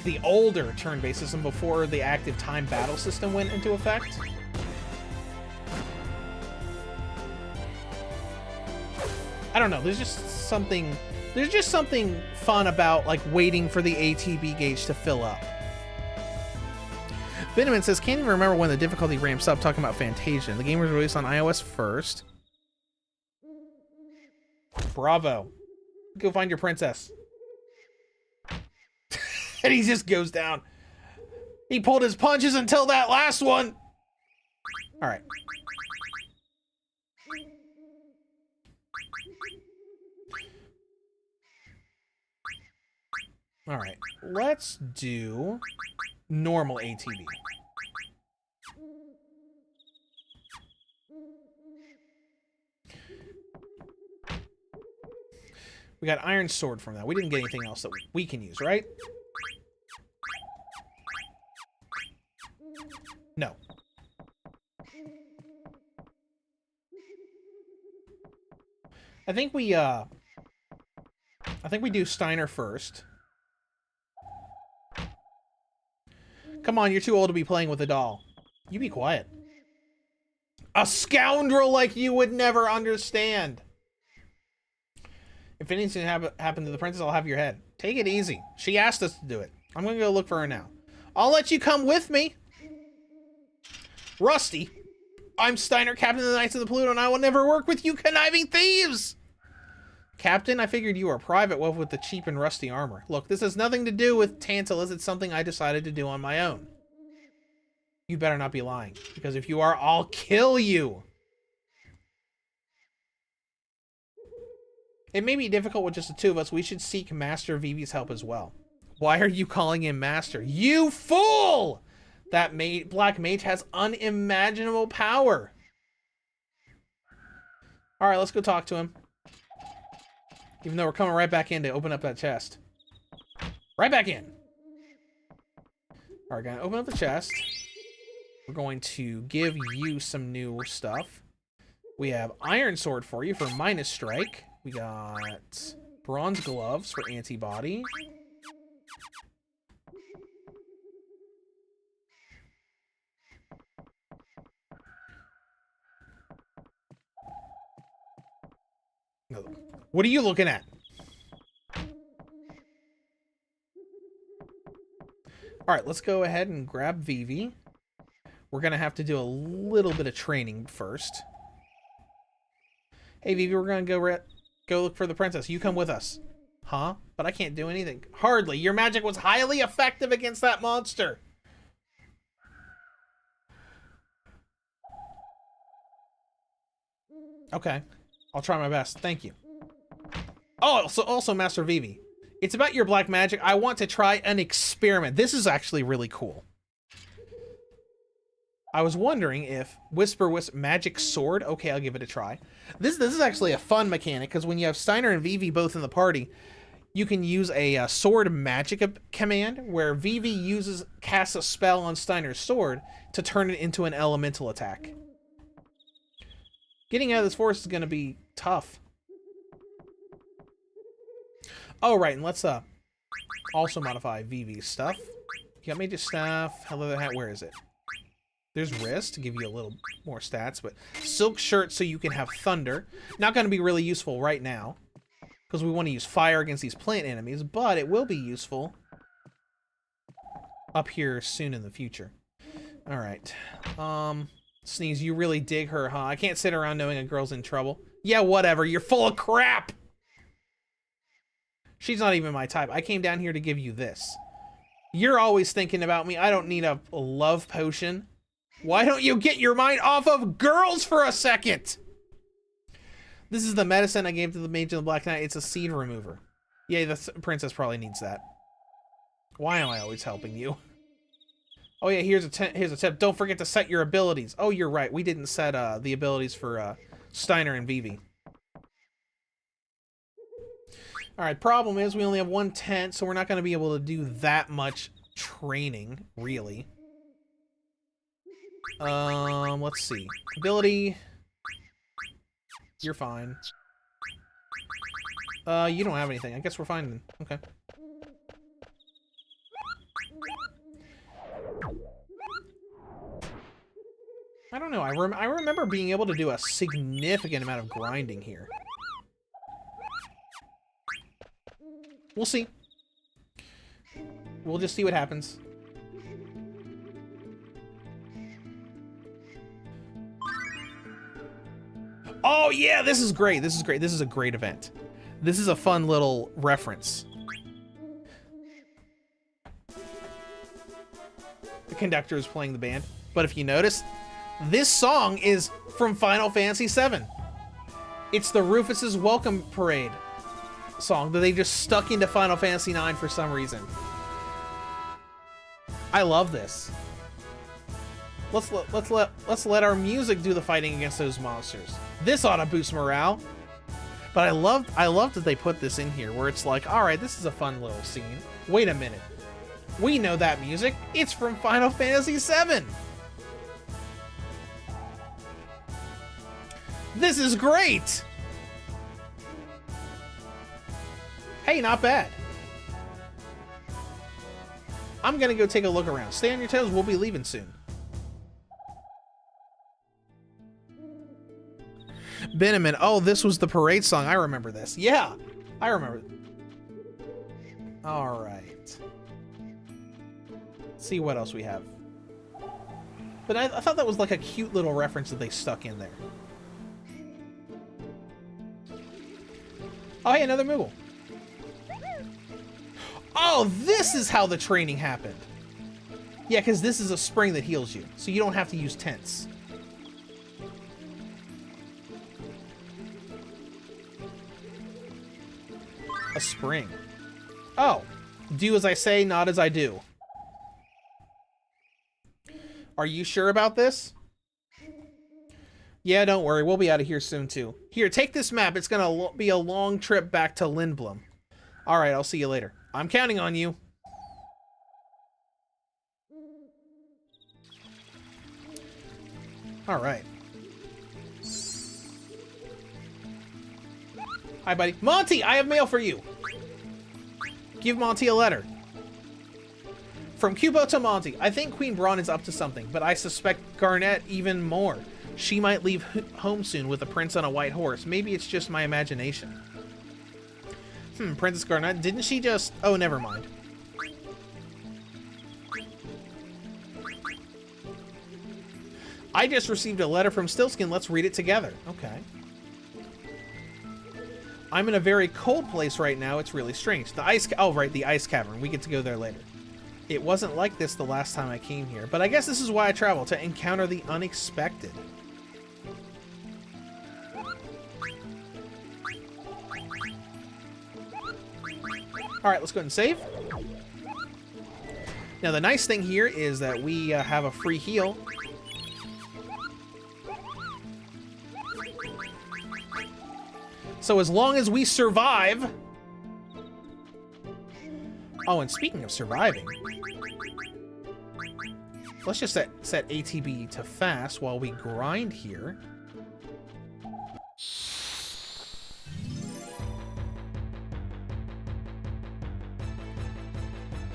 the older turn-based system before the active time battle system went into effect. I don't know. There's just something fun about like waiting for the ATB gauge to fill up. Vitamin says, can't even remember when the difficulty ramps up, talking about Fantasia. The game was released on iOS first. Bravo. Go find your princess. And he just goes down. He pulled his punches until that last one. All right. All right. Let's do normal ATB. We got iron sword from that. We didn't get anything else that we can use, right? No. I think we do Steiner first. Come on, you're too old to be playing with a doll. You be quiet. A scoundrel like you would never understand. If anything happen to the princess, I'll have your head. Take it easy. She asked us to do it. I'm gonna go look for her now. I'll let you come with me. Rusty, I'm Steiner, Captain of the Knights of the Pluto, and I will never work with you conniving thieves! Captain, I figured you were a private wolf with the cheap and rusty armor. Look, this has nothing to do with Tantalus. It's something I decided to do on my own. You better not be lying, because if you are, I'll kill you! It may be difficult with just the two of us. We should seek Master Vivi's help as well. Why are you calling him Master? You fool! That black mage has unimaginable power. Alright, let's go talk to him. Even though we're coming right back in to open up that chest. Right back in! Alright, gonna open up the chest. We're going to give you some new stuff. We have Iron Sword for you for minus strike. We got Bronze Gloves for antibody. What are you looking at? Alright, let's go ahead and grab Vivi. We're going to have to do a little bit of training first. Hey, Vivi, we're going to go look for the princess. You come with us. Huh? But I can't do anything. Hardly. Your magic was highly effective against that monster. Okay. I'll try my best. Thank you. Oh, also Master Vivi. It's about your black magic. I want to try an experiment. This is actually really cool. I was wondering if Whisper Magic Sword. Okay, I'll give it a try. This is actually a fun mechanic, because when you have Steiner and Vivi both in the party, you can use a sword magic command where Vivi casts a spell on Steiner's sword to turn it into an elemental attack. Getting out of this forest is going to be tough. Oh, right, and let's also modify Vivi's stuff. You got Mage's Staff. Hello, the hat. Where is it? There's Wrist to give you a little more stats, but Silk Shirt so you can have Thunder. Not going to be really useful right now, because we want to use Fire against these plant enemies, but it will be useful up here soon in the future. Alright. Sneeze, you really dig her, huh? I can't sit around knowing a girl's in trouble. Yeah, whatever. You're full of crap! She's not even my type. I came down here to give you this. You're always thinking about me. I don't need a love potion. Why don't you get your mind off of girls for a second? This is the medicine I gave to the Mage of the Black Knight. It's a seed remover. Yeah, the princess probably needs that. Why am I always helping you? Oh yeah, here's a tip. Don't forget to set your abilities. Oh, you're right. We didn't set the abilities for Steiner and Vivi. Alright, problem is we only have one tent, so we're not going to be able to do that much training, really. Let's see. Ability. You're fine. You don't have anything. I guess we're fine then. Okay. I don't know. I remember being able to do a significant amount of grinding here. We'll see. We'll just see what happens. Oh yeah, this is great. This is great. This is a great event. This is a fun little reference. The conductor is playing the band. But if you notice, this song is from Final Fantasy VII. It's the Rufus's Welcome Parade song that they just stuck into Final Fantasy IX for some reason. I love this. Let's let our music do the fighting against those monsters. This ought to boost morale. But I love that they put this in here where it's like, all right, this is a fun little scene. Wait a minute. We know that music. It's from Final Fantasy VII. This is great. Hey, not bad. I'm gonna go take a look around. Stay on your toes, we'll be leaving soon. Beneman, oh, this was the parade song. I remember this. Yeah, I remember. All right. Let's see what else we have. But I thought that was like a cute little reference that they stuck in there. Oh, hey, another Moogle. Oh, this is how the training happened. Yeah, because this is a spring that heals you, so you don't have to use tents. A spring. Oh. Do as I say, not as I do. Are you sure about this? Yeah, don't worry. We'll be out of here soon, too. Here, take this map. It's going to be a long trip back to Lindblom. All right, I'll see you later. I'm counting on you. All right. Hi, buddy. Monty, I have mail for you. Give Monty a letter. From Kubo to Monty. I think Queen Braun is up to something, but I suspect Garnet even more. She might leave home soon with a prince on a white horse. Maybe it's just my imagination. Princess Garnet, didn't she just... Oh, never mind. I just received a letter from Stillskin. Let's read it together. Okay. I'm in a very cold place right now. It's really strange. The ice... Oh, right, the ice cavern. We get to go there later. It wasn't like this the last time I came here, but I guess this is why I travel, to encounter the unexpected. Alright, let's go ahead and save. Now, the nice thing here is that we have a free heal. So as long as we survive... Oh, and speaking of surviving, let's just set ATB to fast while we grind here.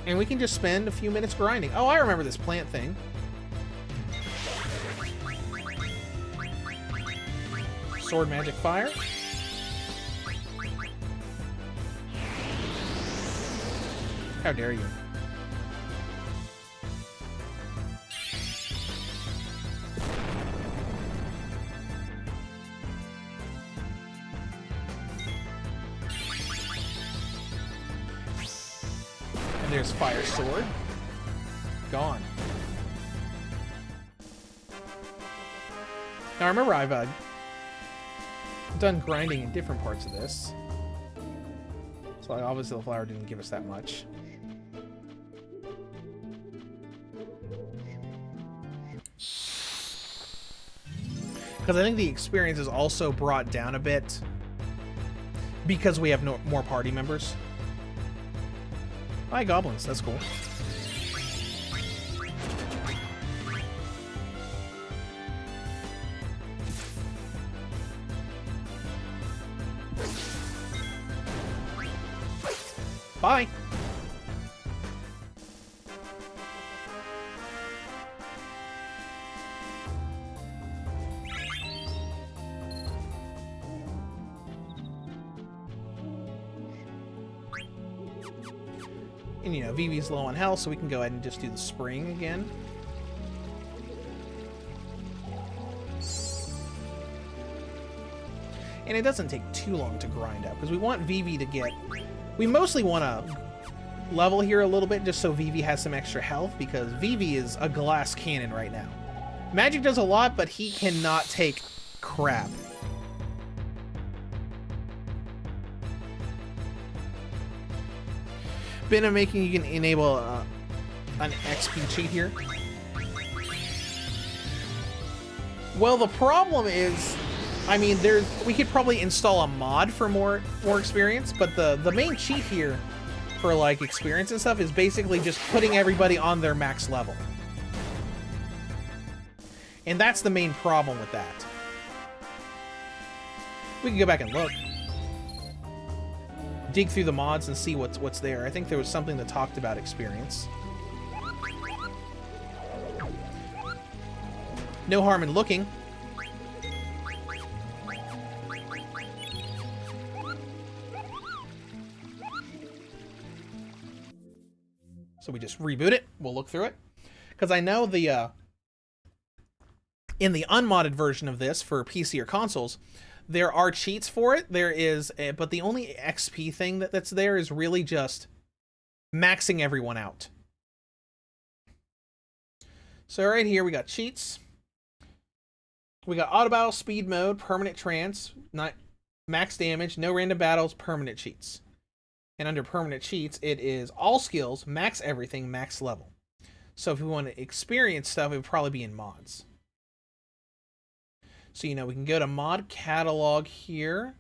And we can just spend a few minutes grinding. Oh, I remember this plant thing. Sword magic fire. How dare you? And there's Fire Sword. Gone. Now remember, I've done grinding in different parts of this. So obviously the flower didn't give us that much. Because I think the experience is also brought down a bit because we have more party members. Hi, goblins. That's cool. Bye. And, you know, Vivi's low on health, so we can go ahead and just do the spring again. And it doesn't take too long to grind up, because we want Vivi to get... We mostly want to level here a little bit, just so Vivi has some extra health, because Vivi is a glass cannon right now. Magic does a lot, but he cannot take crap. Been making you can enable an XP cheat here. Well, the problem is, I mean, we could probably install a mod for more experience, but the main cheat here for like experience and stuff is basically just putting everybody on their max level. And that's the main problem with that. We can go back and look. Dig through the mods and see what's there. I think there was something that talked about experience. No harm in looking. So we just reboot it. We'll look through it. Because I know the in the unmodded version of this for PC or consoles, there are cheats for it. There is, but the only XP thing that's there is really just maxing everyone out. So right here we got cheats. We got auto battle, speed mode, permanent trance, not max damage, no random battles, permanent cheats. And under permanent cheats, it is all skills, max everything, max level. So if we want to experience stuff, it would probably be in mods. So, you know, we can go to mod catalog here.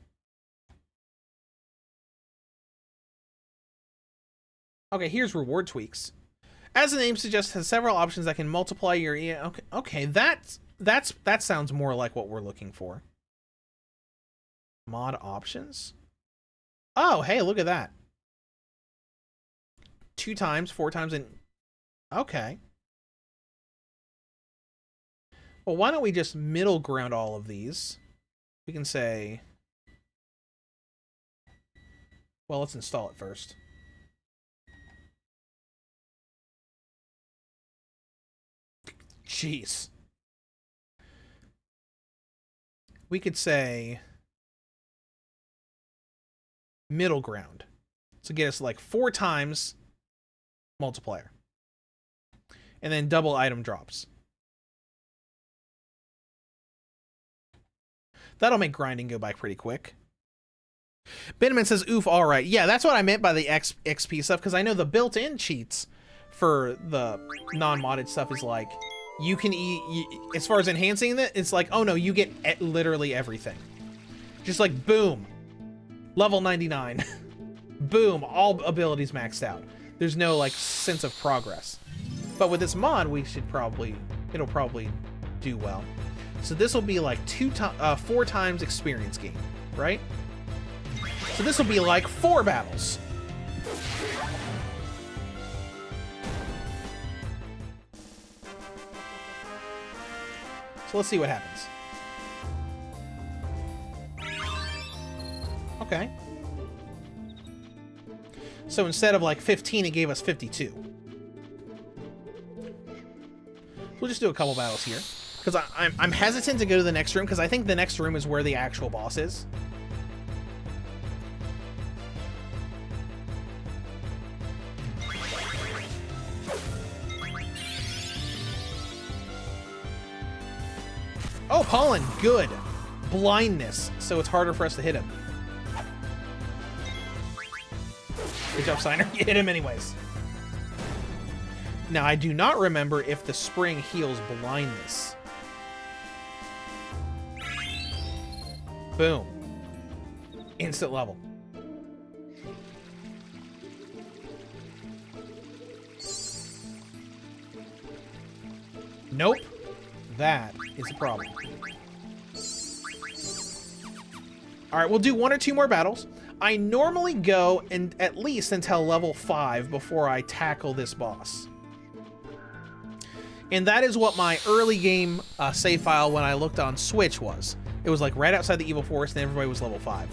Okay, here's reward tweaks. As the name suggests, it has several options that can multiply your... Okay, that sounds more like what we're looking for. Mod options? Oh, hey, look at that. 2 times, 4 times, and... Okay. Well, why don't we just middle ground all of these? We can say... Well, let's install it first. Jeez. We could say... middle ground. So get us like 4 times multiplier. And then double item drops. That'll make grinding go by pretty quick. Benjamin says, oof, alright. Yeah, that's what I meant by the XP stuff, because I know the built-in cheats for the non-modded stuff is like, you can as far as enhancing it, it's like, oh no, you get literally everything. Just like, boom. Level 99. Boom, all abilities maxed out. There's no like sense of progress. But with this mod, it'll probably do well. So this will be like 4 times experience gain, right? So this will be like 4 battles. So let's see what happens. Okay. So instead of like 15, it gave us 52. We'll just do a couple battles here. Because I'm hesitant to go to the next room, because I think the next room is where the actual boss is. Oh, pollen, good. Blindness, so it's harder for us to hit him. Good job, Signer. You hit him anyways. Now, I do not remember if the spring heals blindness. Boom. Instant level. Nope. That is a problem. Alright, we'll do 1 or 2 more battles. I normally go at least until level 5 before I tackle this boss. And that is what my early game save file when I looked on Switch was. It was like right outside the Evil Forest and everybody was level 5.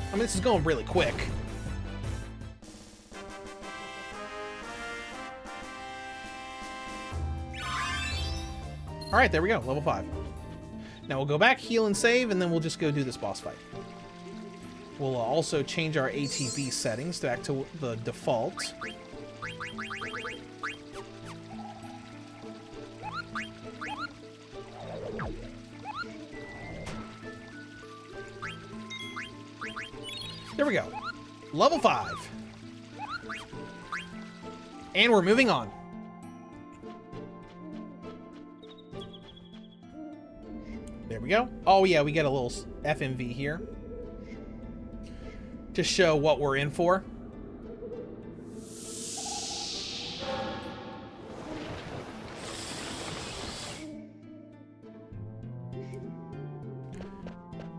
I mean, this is going really quick. Alright, there we go, level 5. Now we'll go back, heal, and save, and then we'll just go do this boss fight. We'll also change our ATB settings back to the default. There we go. Level 5. And we're moving on. There we go. Oh yeah, we get a little FMV here to show what we're in for.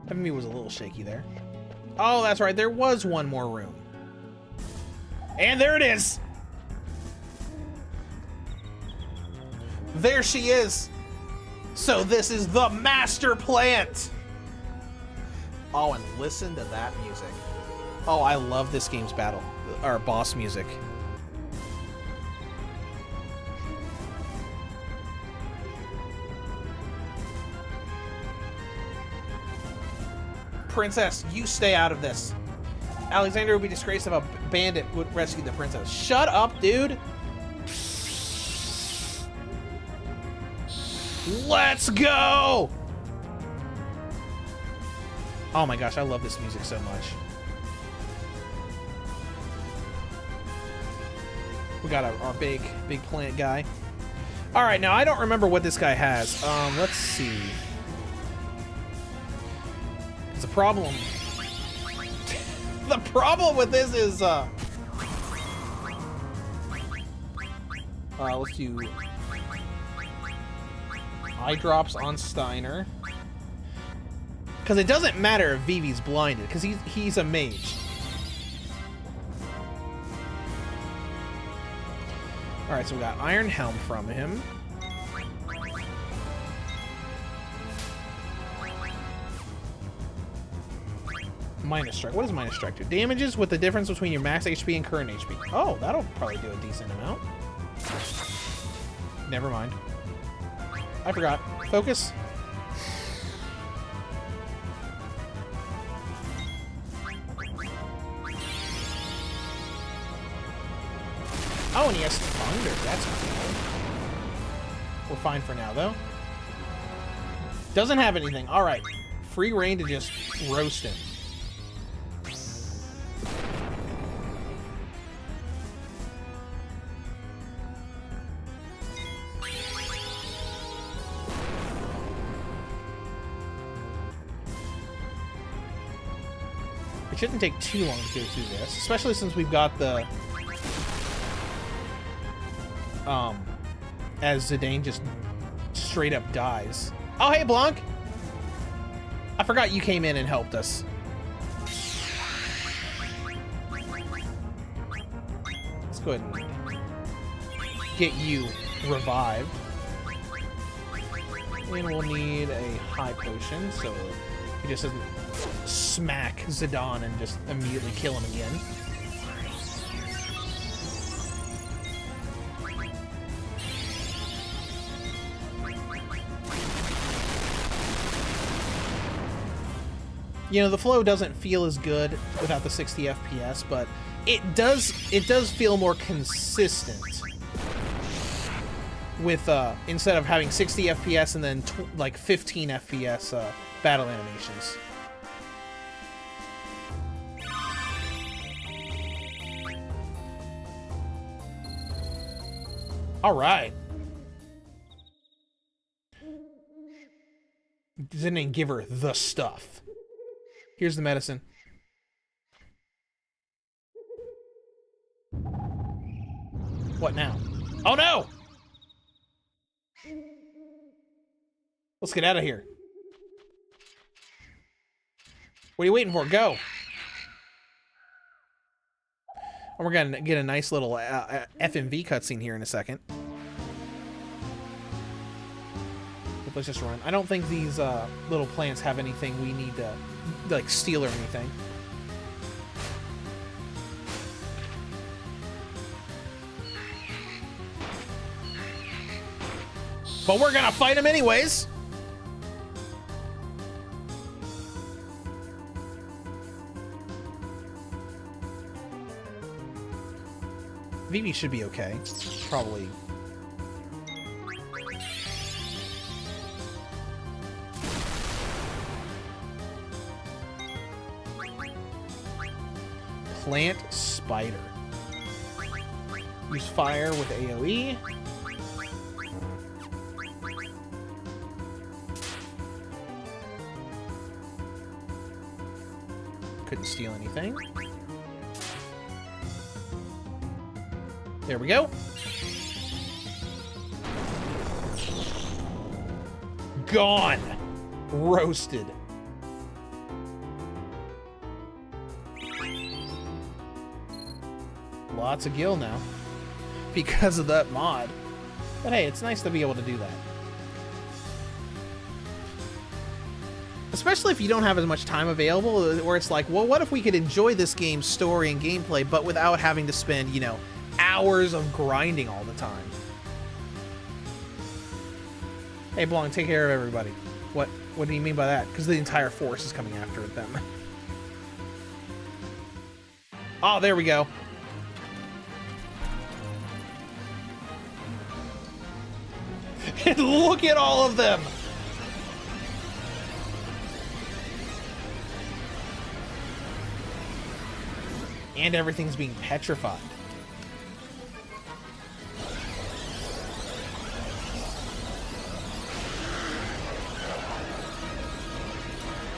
FMV was a little shaky there. Oh, that's right. There was one more room. And there it is. There she is. So this is the master plant. Oh, and listen to that music. Oh, I love this game's battle or boss music. Princess, you stay out of this. Alexander would be disgraced if a bandit would rescue the princess. Shut up, dude. Let's go. Oh my gosh, I love this music so much. We got our big plant guy. All right, now I don't remember what this guy has. Let's see. The problem. The problem with this is let's do eye drops on Steiner. Because it doesn't matter if Vivi's blinded, because he's a mage. Alright, so we got Iron Helm from him. Minus Strike. What does Minus Strike do? Damages with the difference between your max HP and current HP. Oh, that'll probably do a decent amount. Never mind. I forgot. Focus. Oh, and he has Thunder. That's cool. We're fine for now, though. Doesn't have anything. All right. Free reign to just roast him. It shouldn't take too long to go through this, especially since we've got the as Zidane just straight up dies. Oh, hey, Blanc! I forgot you came in and helped us. Let's go ahead and get you revived. And we'll need a high potion, so he just doesn't smack Zidane and just immediately kill him again. You know, the flow doesn't feel as good without the 60 FPS, but it does feel more consistent with instead of having 60 FPS and then like 15 FPS battle animations. All right. Didn't give her the stuff. Here's the medicine. What now? Oh no! Let's get out of here. What are you waiting for? Go! And we're gonna get a nice little FMV cutscene here in a second. But let's just run. I don't think these little plants have anything we need to like steal or anything. But we're gonna fight him anyways. Vivi should be okay. Probably. Plant Spider. Use fire with AoE. Couldn't steal anything. There we go. Gone. Roasted. Lots of gil now because of that mod. But hey, it's nice to be able to do that. Especially if you don't have as much time available, where it's like, well, what if we could enjoy this game's story and gameplay, but without having to spend, you know, hours of grinding all the time. Hey, Blanc, take care of everybody. What do you mean by that? Because the entire force is coming after them. Oh, there we go. And look at all of them! And everything's being petrified.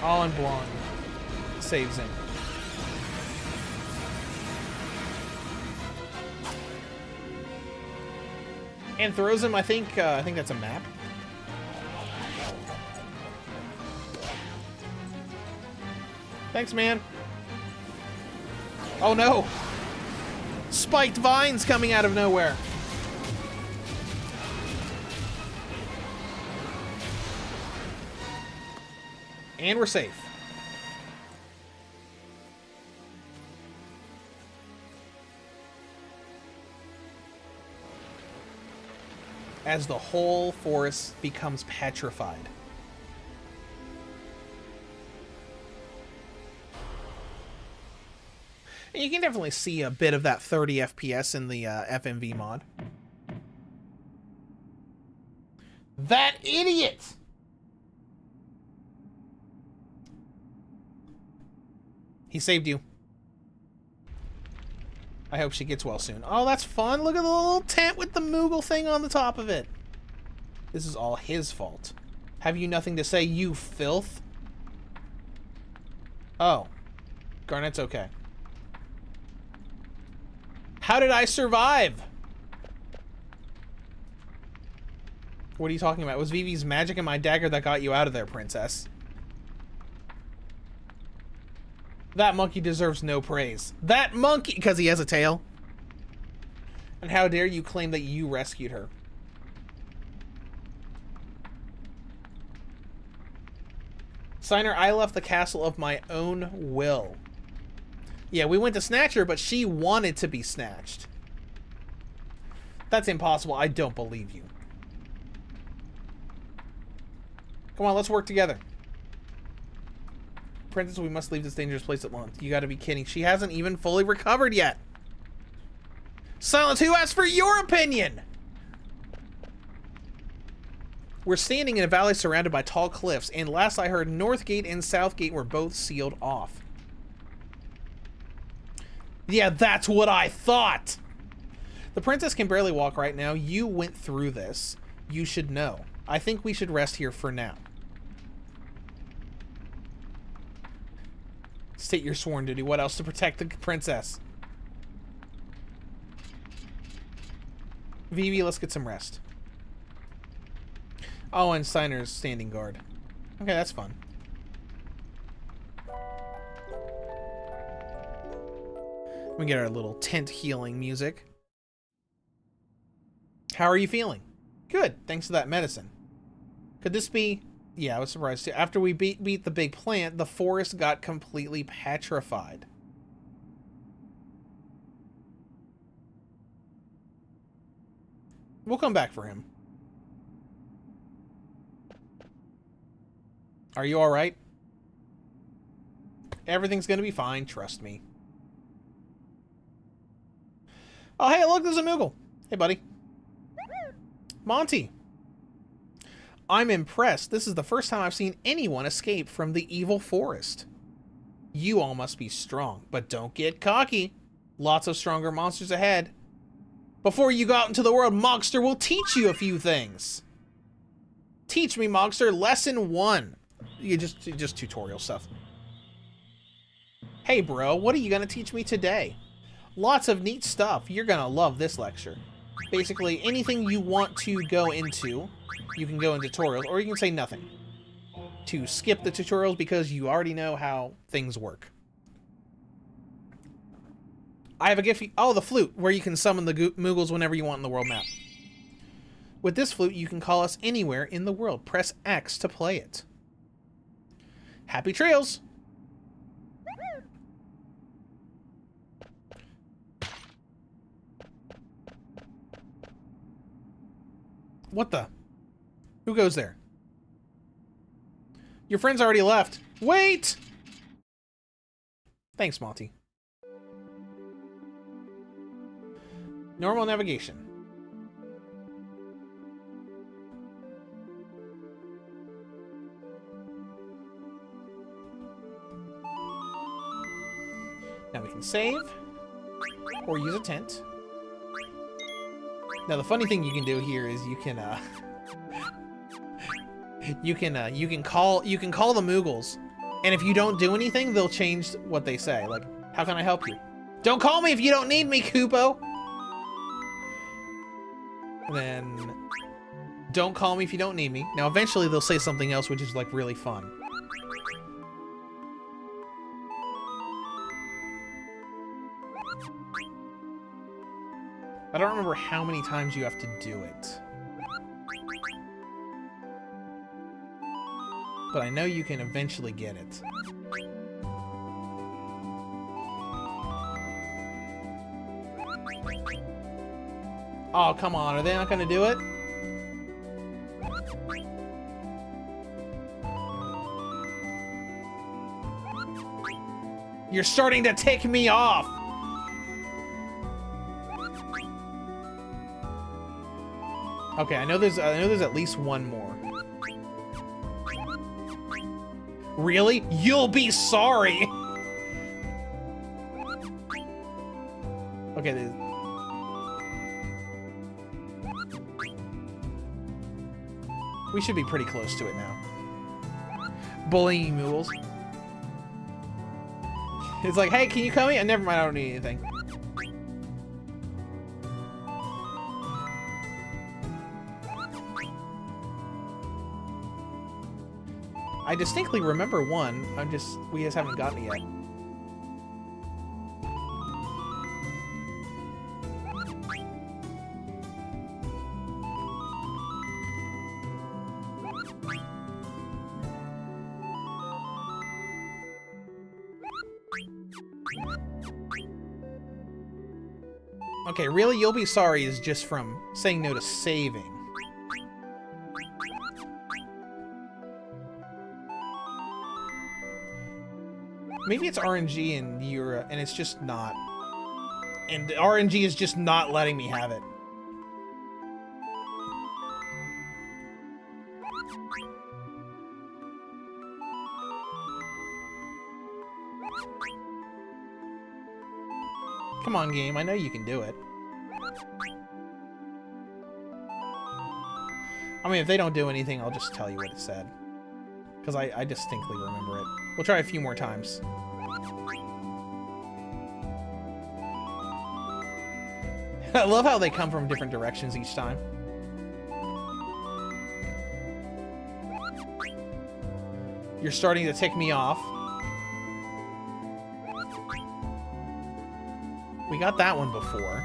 All in Blanc saves him. And throws him, I think that's a map. Thanks, man. Oh no! Spiked vines coming out of nowhere. And we're safe. As the whole forest becomes petrified. And you can definitely see a bit of that 30 FPS in the FMV mod. That idiot! He saved you. I hope she gets well soon. Oh, that's fun. Look at the little tent with the Moogle thing on the top of it. This is all his fault. Have you nothing to say, you filth? Oh. Garnet's okay. How did I survive? What are you talking about? It was Vivi's magic and my dagger that got you out of there, princess. That monkey deserves no praise. That monkey, because he has a tail. And how dare you claim that you rescued her? Signer, I left the castle of my own will. Yeah, we went to snatch her, but she wanted to be snatched. That's impossible. I don't believe you. Come on, let's work together. Princess, we must leave this dangerous place at once. You gotta be kidding. She hasn't even fully recovered yet. Silence, who asked for your opinion? We're standing in a valley surrounded by tall cliffs, and last I heard, North Gate and South Gate were both sealed off. Yeah, that's what I thought! The princess can barely walk right now. You went through this. You should know. I think we should rest here for now. State your sworn duty. What else to protect the princess? Vivi, let's get some rest. Oh, and Steiner's standing guard. Okay, that's fun. We get our little tent healing music. How are you feeling? Good, thanks to that medicine. Could this be... Yeah, I was surprised too. After we beat the big plant, the forest got completely petrified. We'll come back for him. Are you alright? Everything's gonna be fine, trust me. Oh, hey, look, there's a Moogle. Hey, buddy. Monty. I'm impressed. This is the first time I've seen anyone escape from the evil forest. You all must be strong, but don't get cocky. Lots of stronger monsters ahead. Before you go out into the world, Mogster will teach you a few things. Teach me, Mogster. Lesson 1. You just tutorial stuff. Hey, bro, what are you going to teach me today? Lots of neat stuff. You're going to love this lecture. Basically, anything you want to go into, you can go in tutorials, or you can say nothing. To skip the tutorials because you already know how things work. I have a gift. Oh, the flute, where you can summon the Moogles whenever you want in the world map. With this flute, you can call us anywhere in the world. Press X to play it. Happy trails! What the? Who goes there? Your friend's already left. Wait! Thanks, Monty. Normal navigation. Now we can save or use a tent. Now the funny thing you can do here is you can you can call the Moogles, and if you don't do anything, they'll change what they say. Like, how can I help you? Don't call me if you don't need me, Koopo. And then don't call me if you don't need me. Now eventually they'll say something else, which is like really fun. I don't remember how many times you have to do it. But I know you can eventually get it. Oh, come on. Are they not going to do it? You're starting to tick me off! Okay, I know there's at least one more. Really? You'll be sorry! Okay, we should be pretty close to it now. Bullying mules. It's like, hey, can you come in? Never mind, I don't need anything. I distinctly remember one. We just haven't gotten it yet. Okay, really? You'll be sorry is just from saying no to saving. Maybe it's RNG and it's just not. And RNG is just not letting me have it. Come on, game. I know you can do it. I mean, if they don't do anything, I'll just tell you what it said. Because I distinctly remember it. We'll try a few more times. I love how they come from different directions each time. You're starting to tick me off. We got that one before.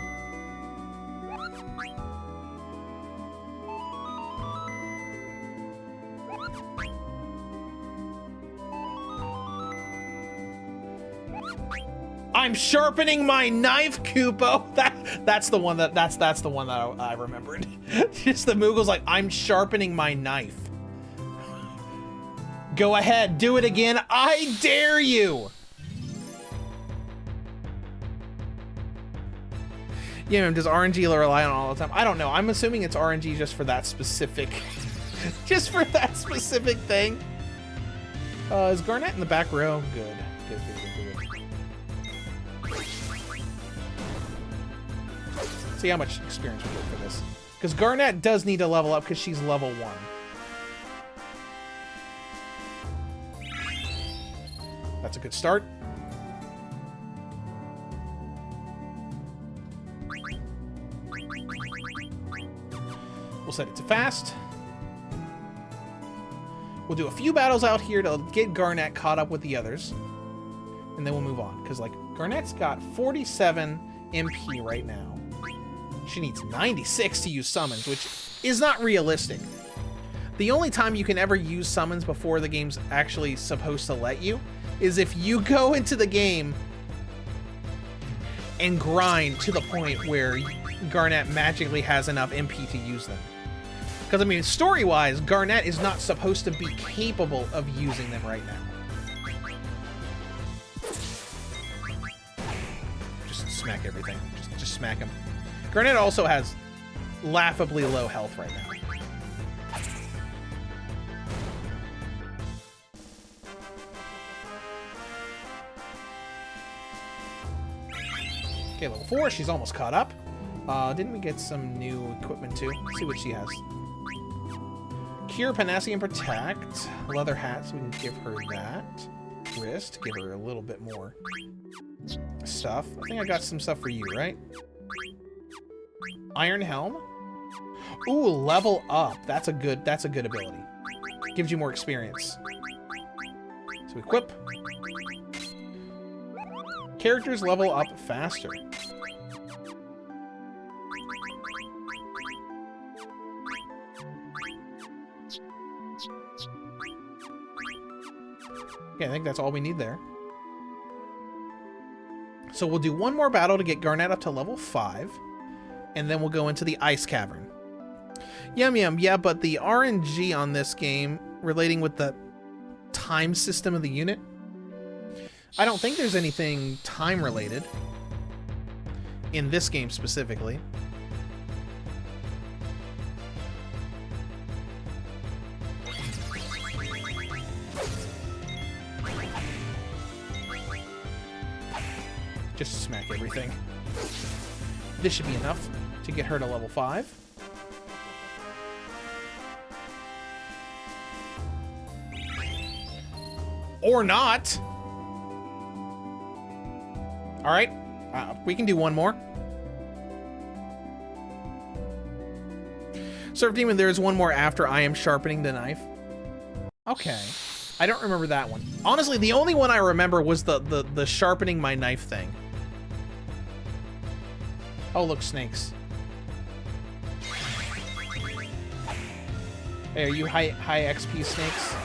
I'm sharpening my knife, Koopo. That's the one that I remembered. Just the Moogle's like, I'm sharpening my knife. Go ahead, do it again. I dare you. Yeah, man, does RNG rely on all the time? I don't know. I'm assuming it's RNG just for that specific, just for that specific thing. Is Garnet in the back row? Good. Good. See how much experience we get for this. Because Garnet does need to level up because she's level 1. That's a good start. We'll set it to fast. We'll do a few battles out here to get Garnet caught up with the others. And then we'll move on. Because, like, Garnet's got 47 MP right now. She needs 96 to use summons, which is not realistic. The only time you can ever use summons before the game's actually supposed to let you is if you go into the game and grind to the point where Garnet magically has enough MP to use them. Because, I mean, story-wise, Garnet is not supposed to be capable of using them right now. Just smack everything. Just smack him. Garnet also has laughably low health right now. Okay, level 4. She's almost caught up. Didn't we get some new equipment too? Let's see what she has. Cure, Panacea, and Protect. Leather hat, so we can give her that. Wrist, give her a little bit more stuff. I think I got some stuff for you, right? Iron Helm. Ooh, level up. That's a good ability. Gives you more experience. So equip. Characters level up faster. Okay, I think that's all we need there. So we'll do one more battle to get Garnet up to level 5, and then we'll go into the Ice Cavern. Yum yum, yeah, but the RNG on this game relating with the time system of the unit, I don't think there's anything time related in this game specifically. Just smack everything. This should be enough to get her to level 5. Or not. All right, we can do one more. Surf Demon, there is one more after I am sharpening the knife. Okay, I don't remember that one. Honestly, the only one I remember was the sharpening my knife thing. Oh, look, snakes. Hey, are you high XP snakes?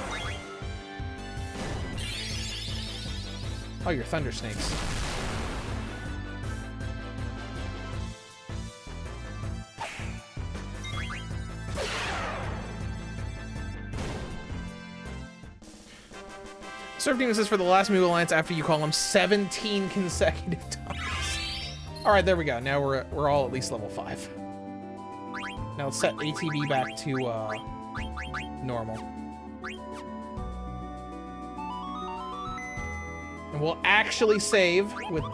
Oh, you're thunder snakes. Surf Demon says for the last Moogle Alliance after you call him 17 consecutive times. Alright, there we go. Now we're all at least level 5. Now let's set ATB back to normal. And we'll actually save with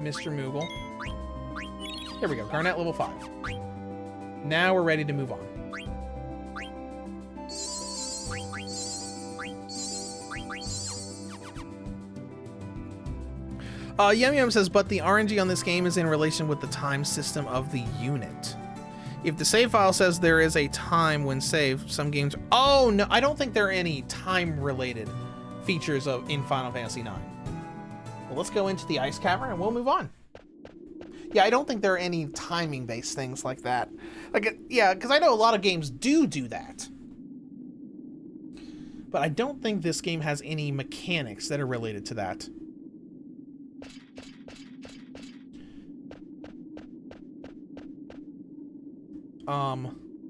Mr. Moogle. There we go, Garnet level 5. Now we're ready to move on. Yum Yum says, but the RNG on this game is in relation with the time system of the unit. If the save file says there is a time when saved, some games... Oh, no, I don't think there are any time-related features in Final Fantasy IX. Well, let's go into the Ice Cavern and we'll move on. Yeah, I don't think there are any timing-based things like that. Yeah, because I know a lot of games do that. But I don't think this game has any mechanics that are related to that.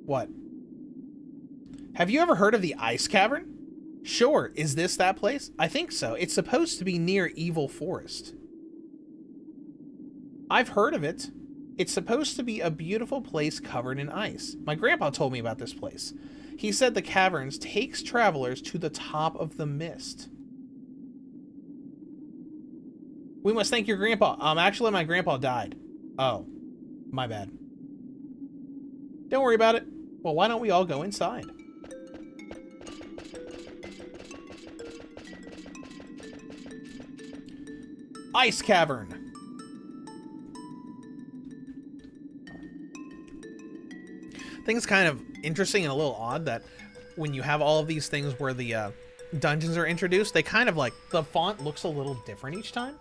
What? Have you ever heard of the Ice Cavern? Sure, is this that place? I think so. It's supposed to be near Evil Forest. I've heard of it. It's supposed to be a beautiful place covered in ice. My grandpa told me about this place. He said the caverns takes travelers to the top of the mist. We must thank your grandpa. Actually, my grandpa died. Oh, my bad. Don't worry about it. Well, why don't we all go inside? Ice Cavern. I think it's kind of interesting and a little odd that when you have all of these things where the dungeons are introduced, they kind of like, the font looks a little different each time.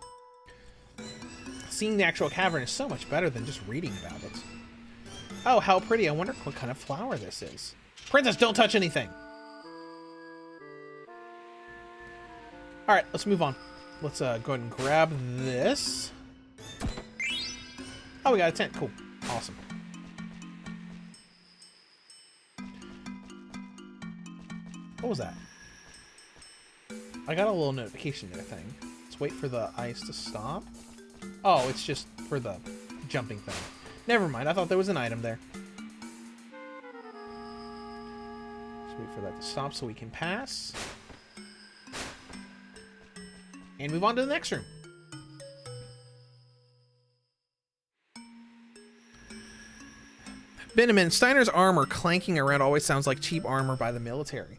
Seeing the actual cavern is so much better than just reading about it. Oh, how pretty. I wonder what kind of flower this is. Princess, don't touch anything. All right, let's move on. Let's go ahead and grab this. Oh, we got a tent. Cool. Awesome. What was that? I got a little notification there thing. Let's wait for the ice to stop. Oh, it's just for the jumping thing. Never mind. I thought there was an item there. Let's wait for that to stop so we can pass. And move on to the next room. Benjamin, Steiner's armor clanking around always sounds like cheap armor by the military.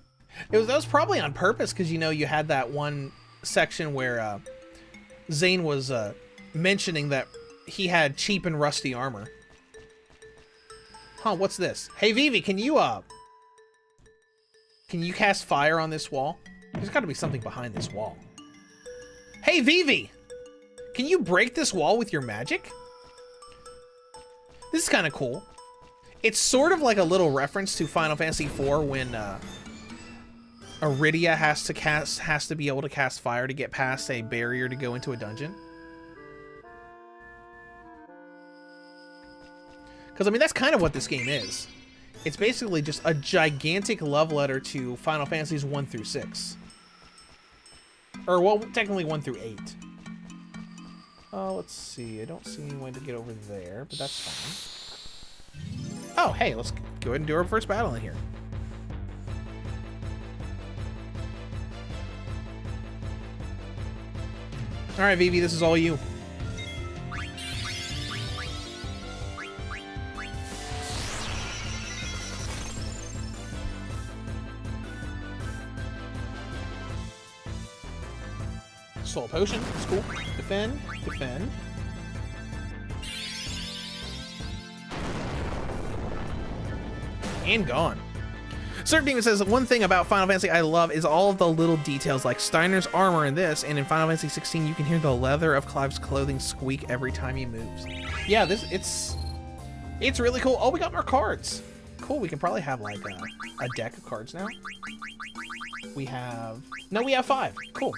That was probably on purpose because, you know, you had that one section where Zane was mentioning that he had cheap and rusty armor. Huh, what's this? Hey, Vivi, can you cast fire on this wall? There's got to be something behind this wall. Hey, Vivi! Can you break this wall with your magic? This is kind of cool. It's sort of like a little reference to Final Fantasy IV when Iridia has to be able to cast fire to get past a barrier to go into a dungeon. Because, I mean, that's kind of what this game is. It's basically just a gigantic love letter to Final Fantasies 1 through 6. Or, well, technically 1 through 8. Let's see. I don't see any way to get over there, but that's fine. Oh, hey, let's go ahead and do our first battle in here. Alright, Vivi, this is all you. Soul potion, that's cool. Defend, defend. And gone. Surf Demon says, one thing about Final Fantasy I love is all of the little details, like Steiner's armor in this, and in Final Fantasy 16 you can hear the leather of Clive's clothing squeak every time he moves. Yeah, it's really cool. Oh, we got more cards. Cool, we can probably have like a deck of cards now. We have 5. Cool.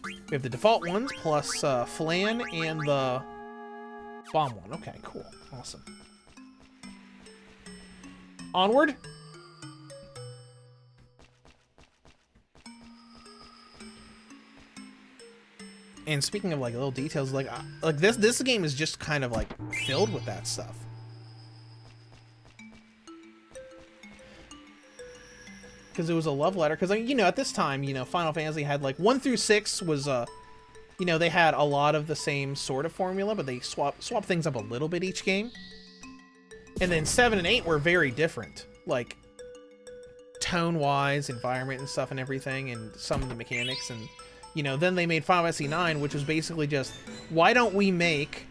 We have the default ones plus Flan and the bomb one. Okay, cool. Awesome. Onward. And speaking of like little details, like this game is just kind of like filled with that stuff. Because it was a love letter. Because, you know, at this time, you know, Final Fantasy had like 1 through 6 was, you know, they had a lot of the same sort of formula, but they swap things up a little bit each game. And then 7 and 8 were very different, like tone-wise, environment and stuff and everything, and some of the mechanics. And, you know, then they made Final Fantasy 9, which was basically just, why don't we make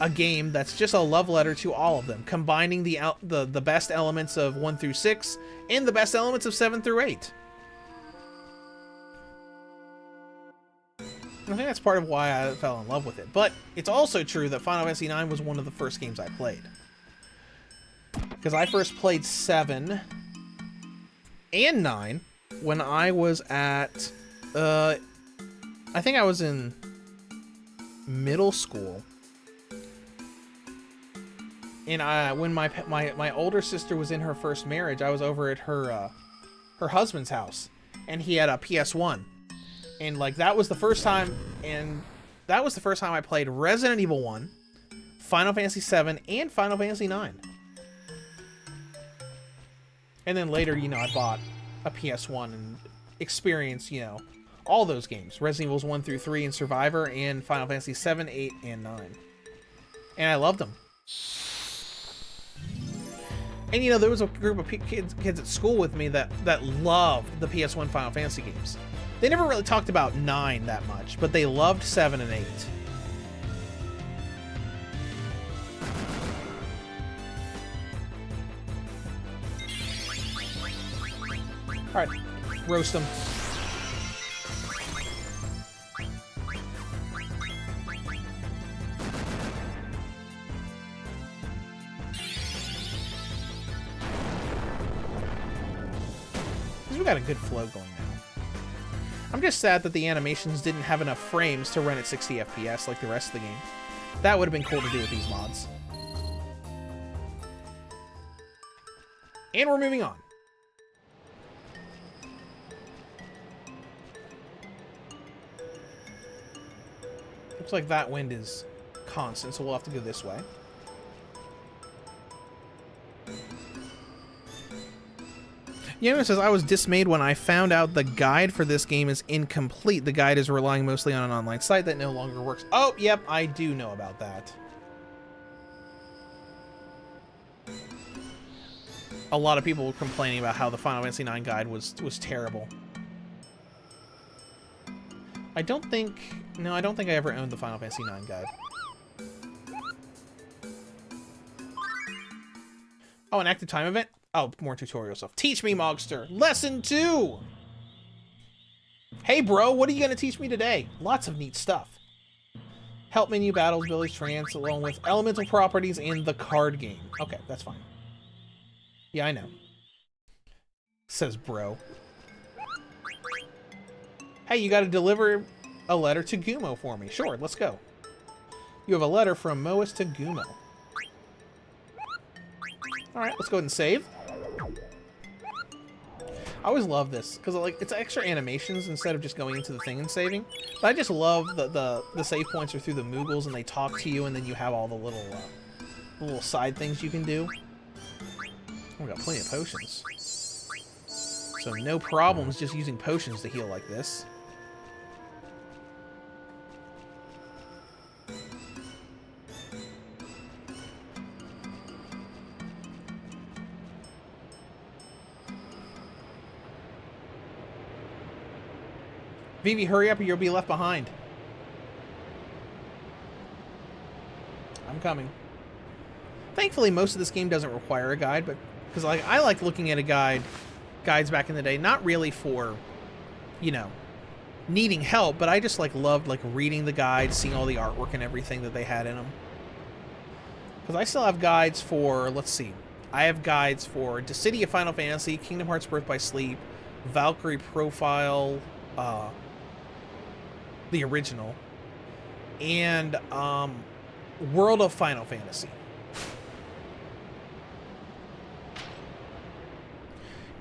a game that's just a love letter to all of them, combining the best elements of 1 through 6 and the best elements of 7 through 8. I think that's part of why I fell in love with it. But it's also true that Final Fantasy 9 was one of the first games I played. Because I first played 7 and 9 when I was at, I think I was in middle school. And when my older sister was in her first marriage, I was over at her husband's house, and he had a PS1, and like that was the first time I played Resident Evil 1, Final Fantasy 7, and Final Fantasy 9. And then later, you know, I bought a PS1 and experienced, you know, all those games, Resident Evils 1 through 3 and Survivor, and Final Fantasy 7, 8, and 9. And I loved them. And, you know, there was a group of kids at school with me that loved the PS1 Final Fantasy games. They never really talked about 9 that much, but they loved 7 and 8. Alright, roast them. got a good flow going now. I'm just sad that the animations didn't have enough frames to run at 60 FPS like the rest of the game. That would have been cool to do with these mods. And we're moving on. Looks like that wind is constant, so we'll have to go this way. Yano says, I was dismayed when I found out the guide for this game is incomplete. The guide is relying mostly on an online site that no longer works. Oh, yep, I do know about that. A lot of people were complaining about how the Final Fantasy IX guide was terrible. I don't think I ever owned the Final Fantasy IX guide. Oh, an active time event? Oh, more tutorial stuff. Teach me, Mogster. Lesson 2! Hey, bro, what are you going to teach me today? Lots of neat stuff. Help menu, battles, village, trance, along with elemental properties in the card game. Okay, that's fine. Yeah, I know. Says bro. Hey, you got to deliver a letter to Gumo for me. Sure, let's go. You have a letter from Moas to Gumo. Alright, let's go ahead and save. I always love this, because like it's extra animations instead of just going into the thing and saving. But I just love the save points are through the Moogles, and they talk to you, and then you have all the little side things you can do. Oh, we got plenty of potions. So no problems just using potions to heal like this. Vivi, hurry up or you'll be left behind. I'm coming. Thankfully, most of this game doesn't require a guide, but because like I like looking at guides back in the day, not really for, you know, needing help, but I just like loved like reading the guides, seeing all the artwork and everything that they had in them. Because I still have guides for, let's see, I have guides for Dissidia of Final Fantasy, Kingdom Hearts Birth by Sleep, Valkyrie Profile, the original, and World of Final Fantasy.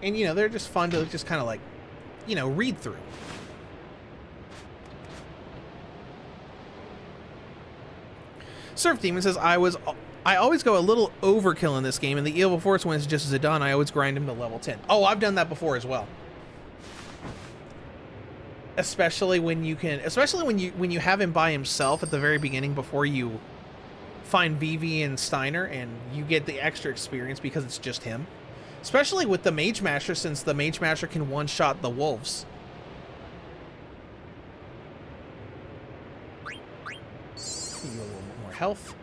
And, you know, they're just fun to just kind of like, you know, read through. Surf Demon says, I always go a little overkill in this game, and the Evil Force wins just as a done. I always grind him to level 10. Oh, I've done that before as well. Especially when you have him by himself at the very beginning before you find Vivi and Steiner, and you get the extra experience because it's just him. Especially with the Mage Masher, since the Mage Masher can one-shot the wolves. Give you a little more health.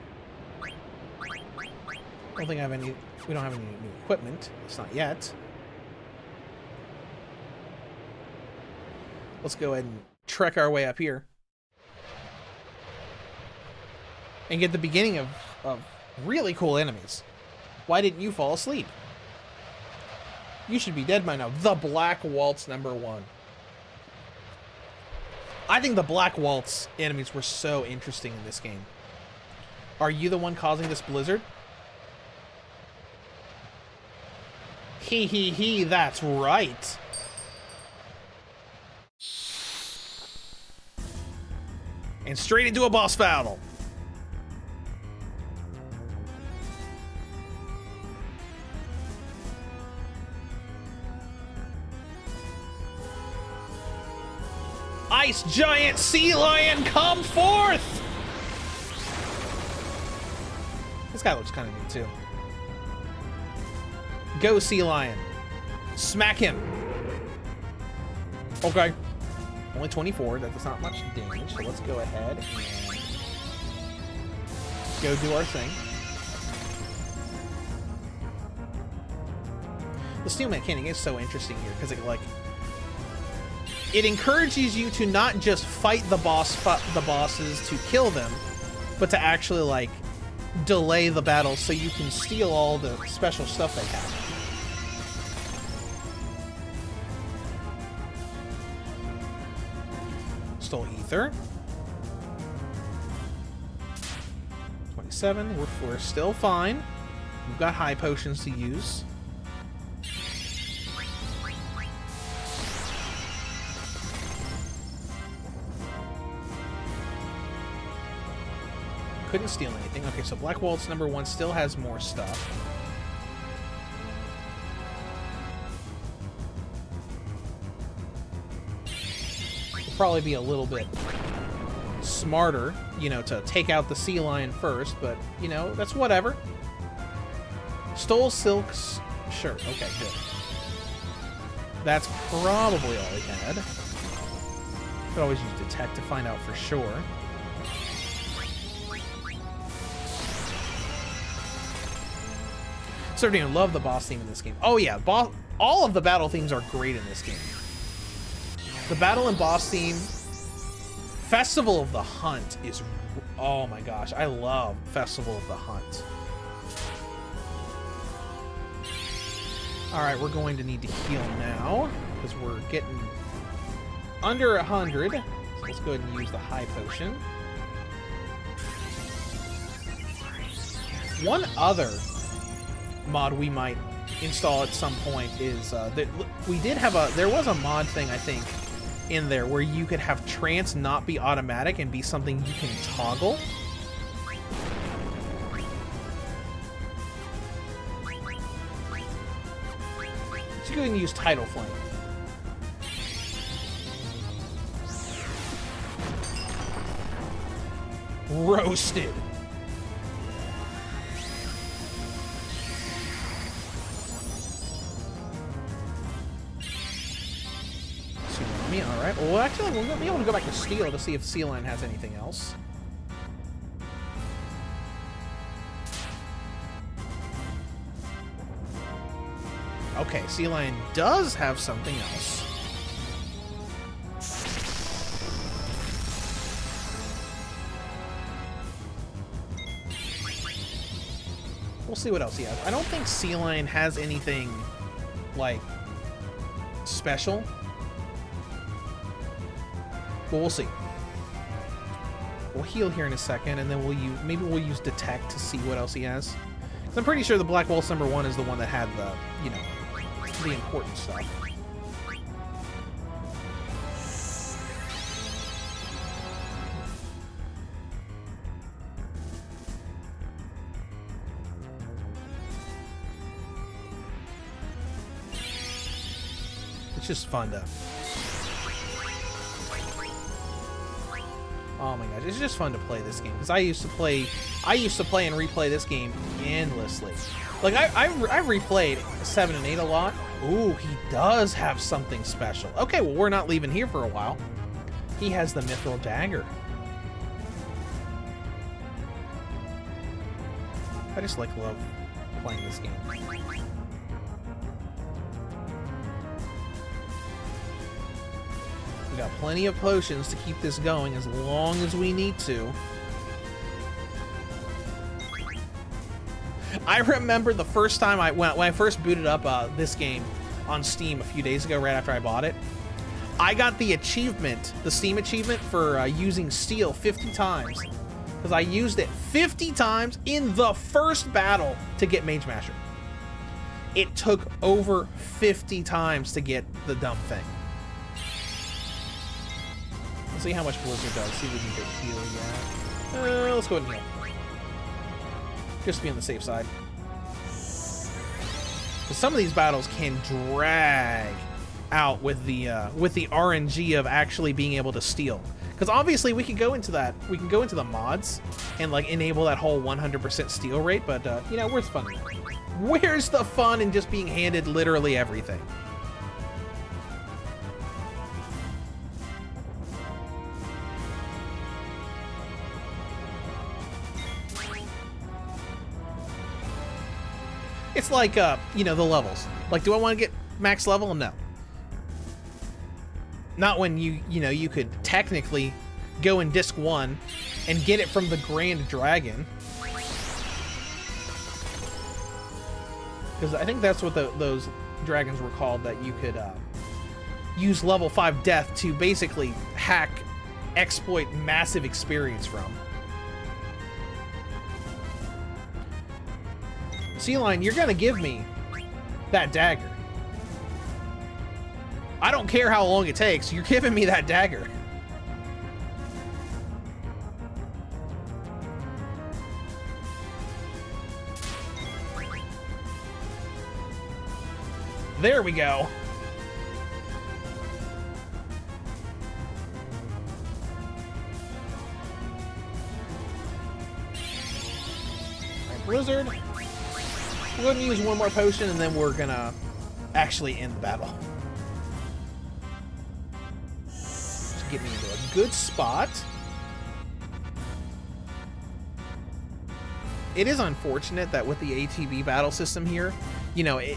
I don't think I have any. We don't have any new equipment. It's not yet. Let's go ahead and trek our way up here. And get the beginning of really cool enemies. Why didn't you fall asleep? You should be dead by now. The Black Waltz #1. I think the Black Waltz enemies were so interesting in this game. Are you the one causing this blizzard? He, that's right. And straight into a boss battle. Ice Giant Sea Lion, come forth! This guy looks kind of neat too. Go Sea Lion. Smack him. Okay. Only 24, that's not much damage, so let's go ahead and go do our thing. The steel mechanic is so interesting here, because it encourages you to not just fight the bosses to kill them, but to actually, like, delay the battle so you can steal all the special stuff they have. Stole ether. 27. We're still fine. We've got high potions to use. Couldn't steal anything. Okay, so Black Waltz number 1 still has more stuff. It'll probably be a little bit smarter, you know, to take out the sea lion first, but, you know, that's whatever. Stole silks. Sure, okay, good. That's probably all he had. Could always use detect to find out for sure. Certainly love the boss theme in this game. Oh yeah, all of the battle themes are great in this game. The battle and boss theme, Festival of the Hunt is, oh my gosh, I love Festival of the Hunt. Alright, we're going to need to heal now, because we're getting under 100. So let's go ahead and use the high potion. One other mod we might install at some point is that we did have there was a mod thing, I think, in there where you could have trance not be automatic and be something you can toggle. So you can use Tidal Flame. Roasted. Alright, well actually we're going to be able to go back to Steel to see if Sea Lion has anything else. Okay, Sea Lion does have something else. We'll see what else he has. I don't think Sea Lion has anything, like, special. But we'll see. We'll heal here in a second, and then maybe we'll use Detect to see what else he has. 'Cause I'm pretty sure the Black Waltz number 1 is the one that had the, you know, the important stuff. It's just fun to... Oh my gosh, it's just fun to play this game, because I used to play and replay this game endlessly. Like, I replayed 7 and 8 a lot. Ooh, he does have something special. Okay, well, we're not leaving here for a while. He has the Mithril Dagger. I just, like, love playing this game. We got plenty of potions to keep this going as long as we need to. I remember the first time when I first booted up this game on Steam a few days ago, right after I bought it. I got the achievement, the Steam achievement for using Steel 50 times. Because I used it 50 times in the first battle to get Mage Masher. It took over 50 times to get the dumb thing. Let's see how much Blizzard does. See if we can get heal yet. Let's go ahead and heal. Just to be on the safe side. But some of these battles can drag out with the RNG of actually being able to steal. Because obviously we can go into that. We can go into the mods and like enable that whole 100% steal rate. But you know, where's fun? Where's the fun in just being handed literally everything? It's like, you know, the levels. Like, do I want to get max level? No. Not when you know, you could technically go in Disc 1 and get it from the Grand Dragon. Because I think that's what those dragons were called, that you could use level 5 death to basically hack exploit massive experience from. Sea Lion, you're gonna give me that dagger. I don't care how long it takes, you're giving me that dagger. There we go. Alright, Blizzard. We're gonna use one more potion and then we're gonna actually end the battle. Just get me into a good spot. It is unfortunate that with the ATV battle system here, you know, it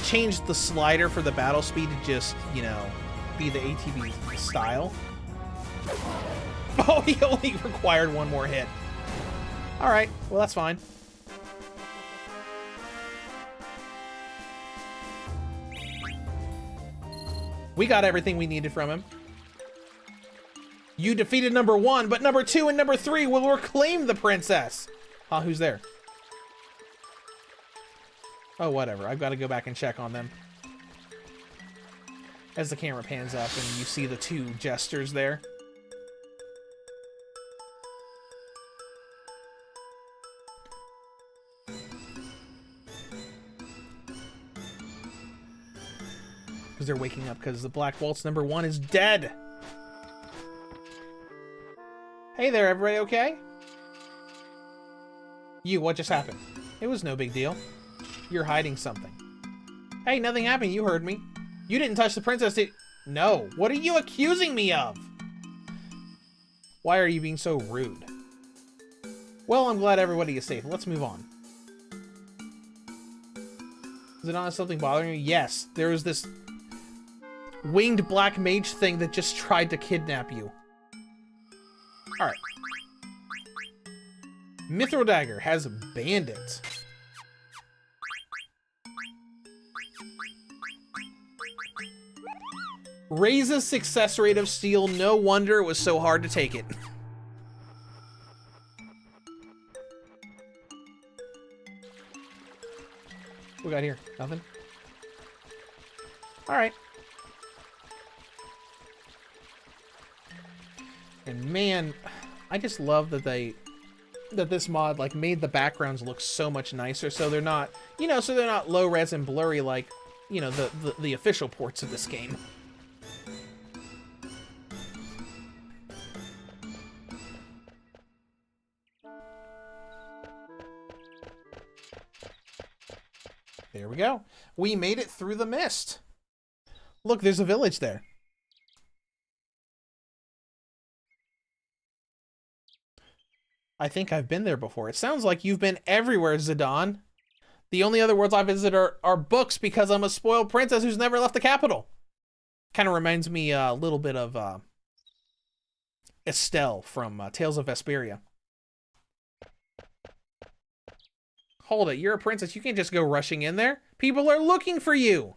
changed the slider for the battle speed to just, you know, be the ATV style. Oh, he only required one more hit. Alright, well that's fine. We got everything we needed from him. You defeated number 1, but number 2 and number 3 will reclaim the princess. Huh, who's there? Oh, whatever. I've got to go back and check on them. As the camera pans up and you see the 2 jesters there. Because they're waking up because the Black Waltz number 1 is dead. Hey there, everybody okay? You, what just happened? It was no big deal. You're hiding something. Hey, nothing happened. You heard me. You didn't touch the princess, did... No. What are you accusing me of? Why are you being so rude? Well, I'm glad everybody is safe. Let's move on. Is it not something bothering you? Yes. There was this winged black mage thing that just tried to kidnap you. Alright. Mithril Dagger has Bandit. Raises success rate of steel. No wonder it was so hard to take it. What we got here? Nothing? Alright. And man, I just love that this mod like made the backgrounds look so much nicer, so they're not, you know, so they're not low res and blurry like, you know, the official ports of this game. There we go. We made it through the mist. Look, there's a village there. I think I've been there before. It sounds like you've been everywhere, Zidane. The only other worlds I visit are books because I'm a spoiled princess who's never left the capital. Kind of reminds me a little bit of Estelle from Tales of Vesperia. Hold it, you're a princess. You can't just go rushing in there. People are looking for you.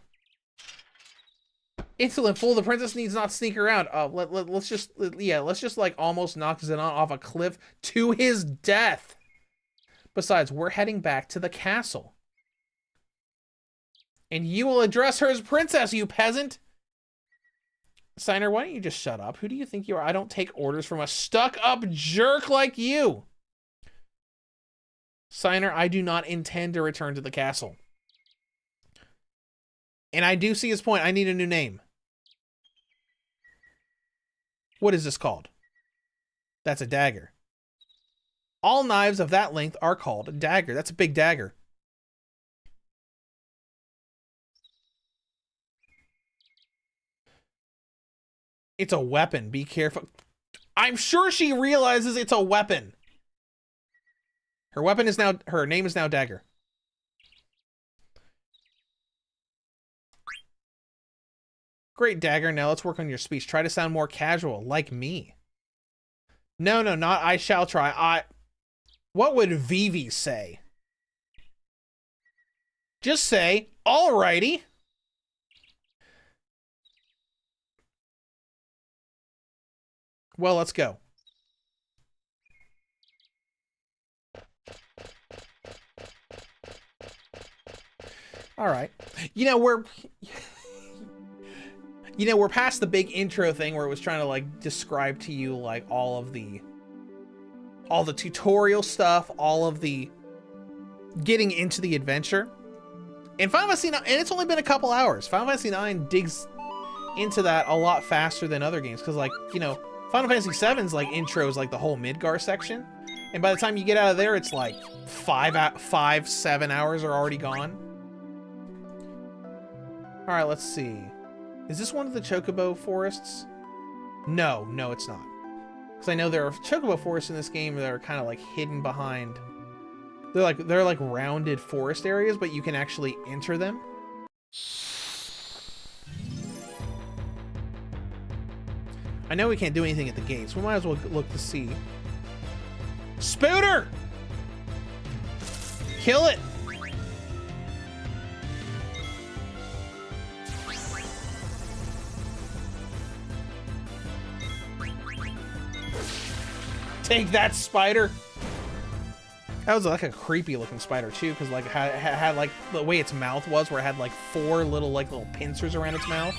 Insolent fool, the princess needs not sneak around. Let's just like almost knock Zidane off a cliff to his death. Besides, we're heading back to the castle. And you will address her as princess, you peasant. Signer, why don't you just shut up? Who do you think you are? I don't take orders from a stuck-up jerk like you. Signer, I do not intend to return to the castle. And I do see his point. I need a new name. What is this called? That's a dagger. All knives of that length are called a dagger. That's a big dagger. It's a weapon. Be careful. I'm sure she realizes it's a weapon. Her name is now Dagger. Great, Dagger. Now let's work on your speech. Try to sound more casual, like me. No, not I shall try. What would Vivi say? Just say, alrighty. Well, let's go. All right. You know, we're past the big intro thing where it was trying to like describe to you like all the tutorial stuff, all of the getting into the adventure. And Final Fantasy 9, and it's only been a couple hours. Final Fantasy 9 digs into that a lot faster than other games because, like, you know, Final Fantasy 7's like intro is like the whole Midgar section, and by the time you get out of there, it's like 7 hours are already gone. All right, let's see. Is this one of the Chocobo forests? No, it's not. Because I know there are Chocobo forests in this game that are kind of like hidden behind. They're like rounded forest areas, but you can actually enter them. I know we can't do anything at the gates. We might as well look to see. Spooter! Kill it! Take that, spider! That was like a creepy looking spider too, because like had like the way its mouth was, where it had like 4 little pincers around its mouth.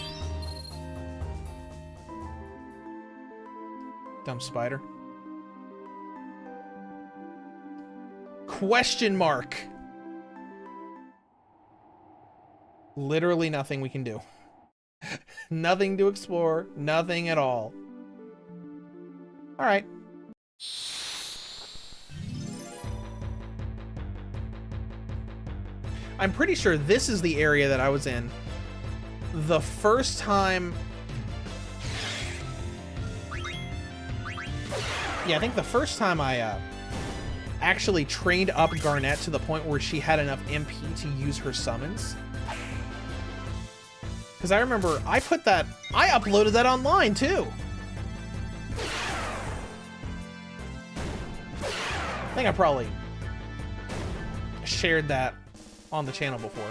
Dumb spider. Question mark. Literally nothing we can do. Nothing to explore. Nothing at all. All right. I'm pretty sure this is the area that I was in the first time. Yeah, I think the first time I actually trained up Garnet to the point where she had enough MP to use her summons. Because I remember I uploaded that online too. I think I probably shared that on the channel before.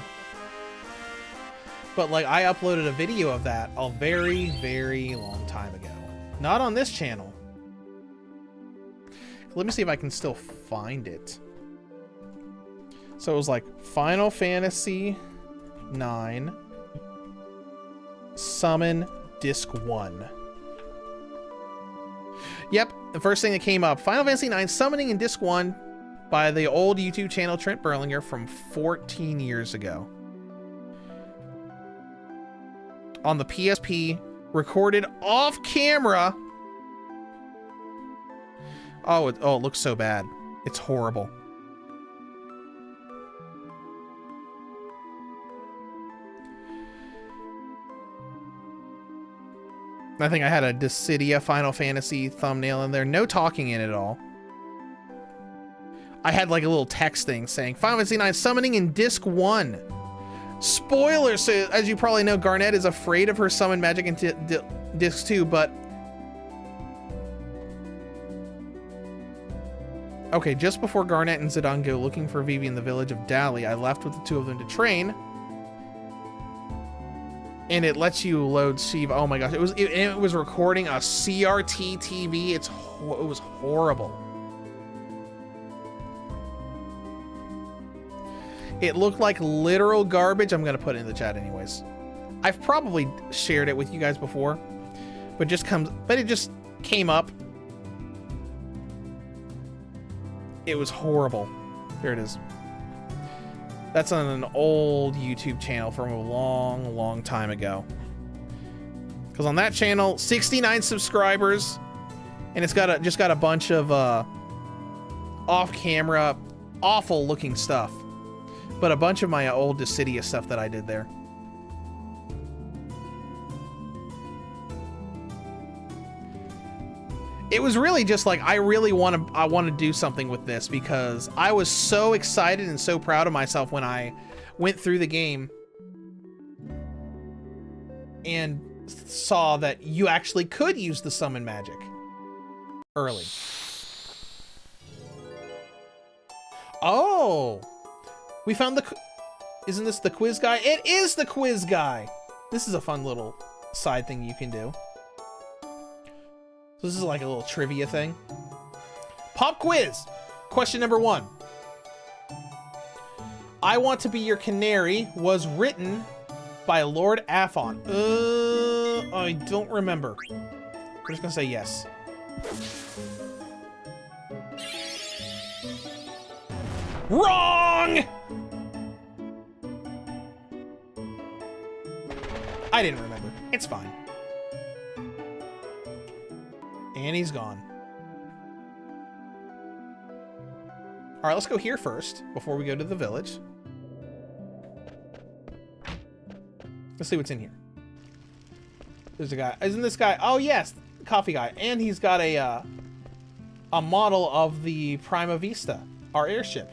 But like, I uploaded a video of that a very, very long time ago. Not on this channel. Let me see if I can still find it. So it was like Final Fantasy 9 Summon Disc 1. Yep, the first thing that came up, Final Fantasy 9 Summoning in Disc 1 by the old YouTube channel Trent Berlinger from 14 years ago. On the PSP, recorded off camera. Oh, it looks so bad. It's horrible. I think I had a Dissidia Final Fantasy thumbnail in there. No talking in it at all. I had like a little text thing saying Final Fantasy 9 Summoning in Disc 1. Spoilers! So, as you probably know, Garnet is afraid of her summon magic in Disc 2, but... Okay, just before Garnet and Zidane go looking for Vivi in the village of Dali, I left with the two of them to train. And it lets you load Shiva. Oh my gosh, it was recording a CRT TV. It was horrible. It looked like literal garbage. I'm gonna put it in the chat anyways. I've probably shared it with you guys before, but it just came up. It was horrible. There it is. That's on an old YouTube channel from a long, long time ago. Because on that channel, 69 subscribers, and it's just got a bunch of off-camera, awful-looking stuff. But a bunch of my old Dissidia stuff that I did there. It was really just like, I want to do something with this because I was so excited and so proud of myself when I went through the game and saw that you actually could use the summon magic early. Oh, we found isn't this the quiz guy? It is the quiz guy. This is a fun little side thing you can do. So this is like a little trivia thing. Pop quiz. Question number 1. I Want to Be Your Canary was written by Lord Afon. I don't remember. We're just gonna say yes. Wrong! I didn't remember. It's fine. And he's gone. All right, let's go here first before we go to the village. Let's see what's in here. There's a guy. Isn't this guy? Oh, yes. Coffee guy. And he's got a model of the Prima Vista, our airship.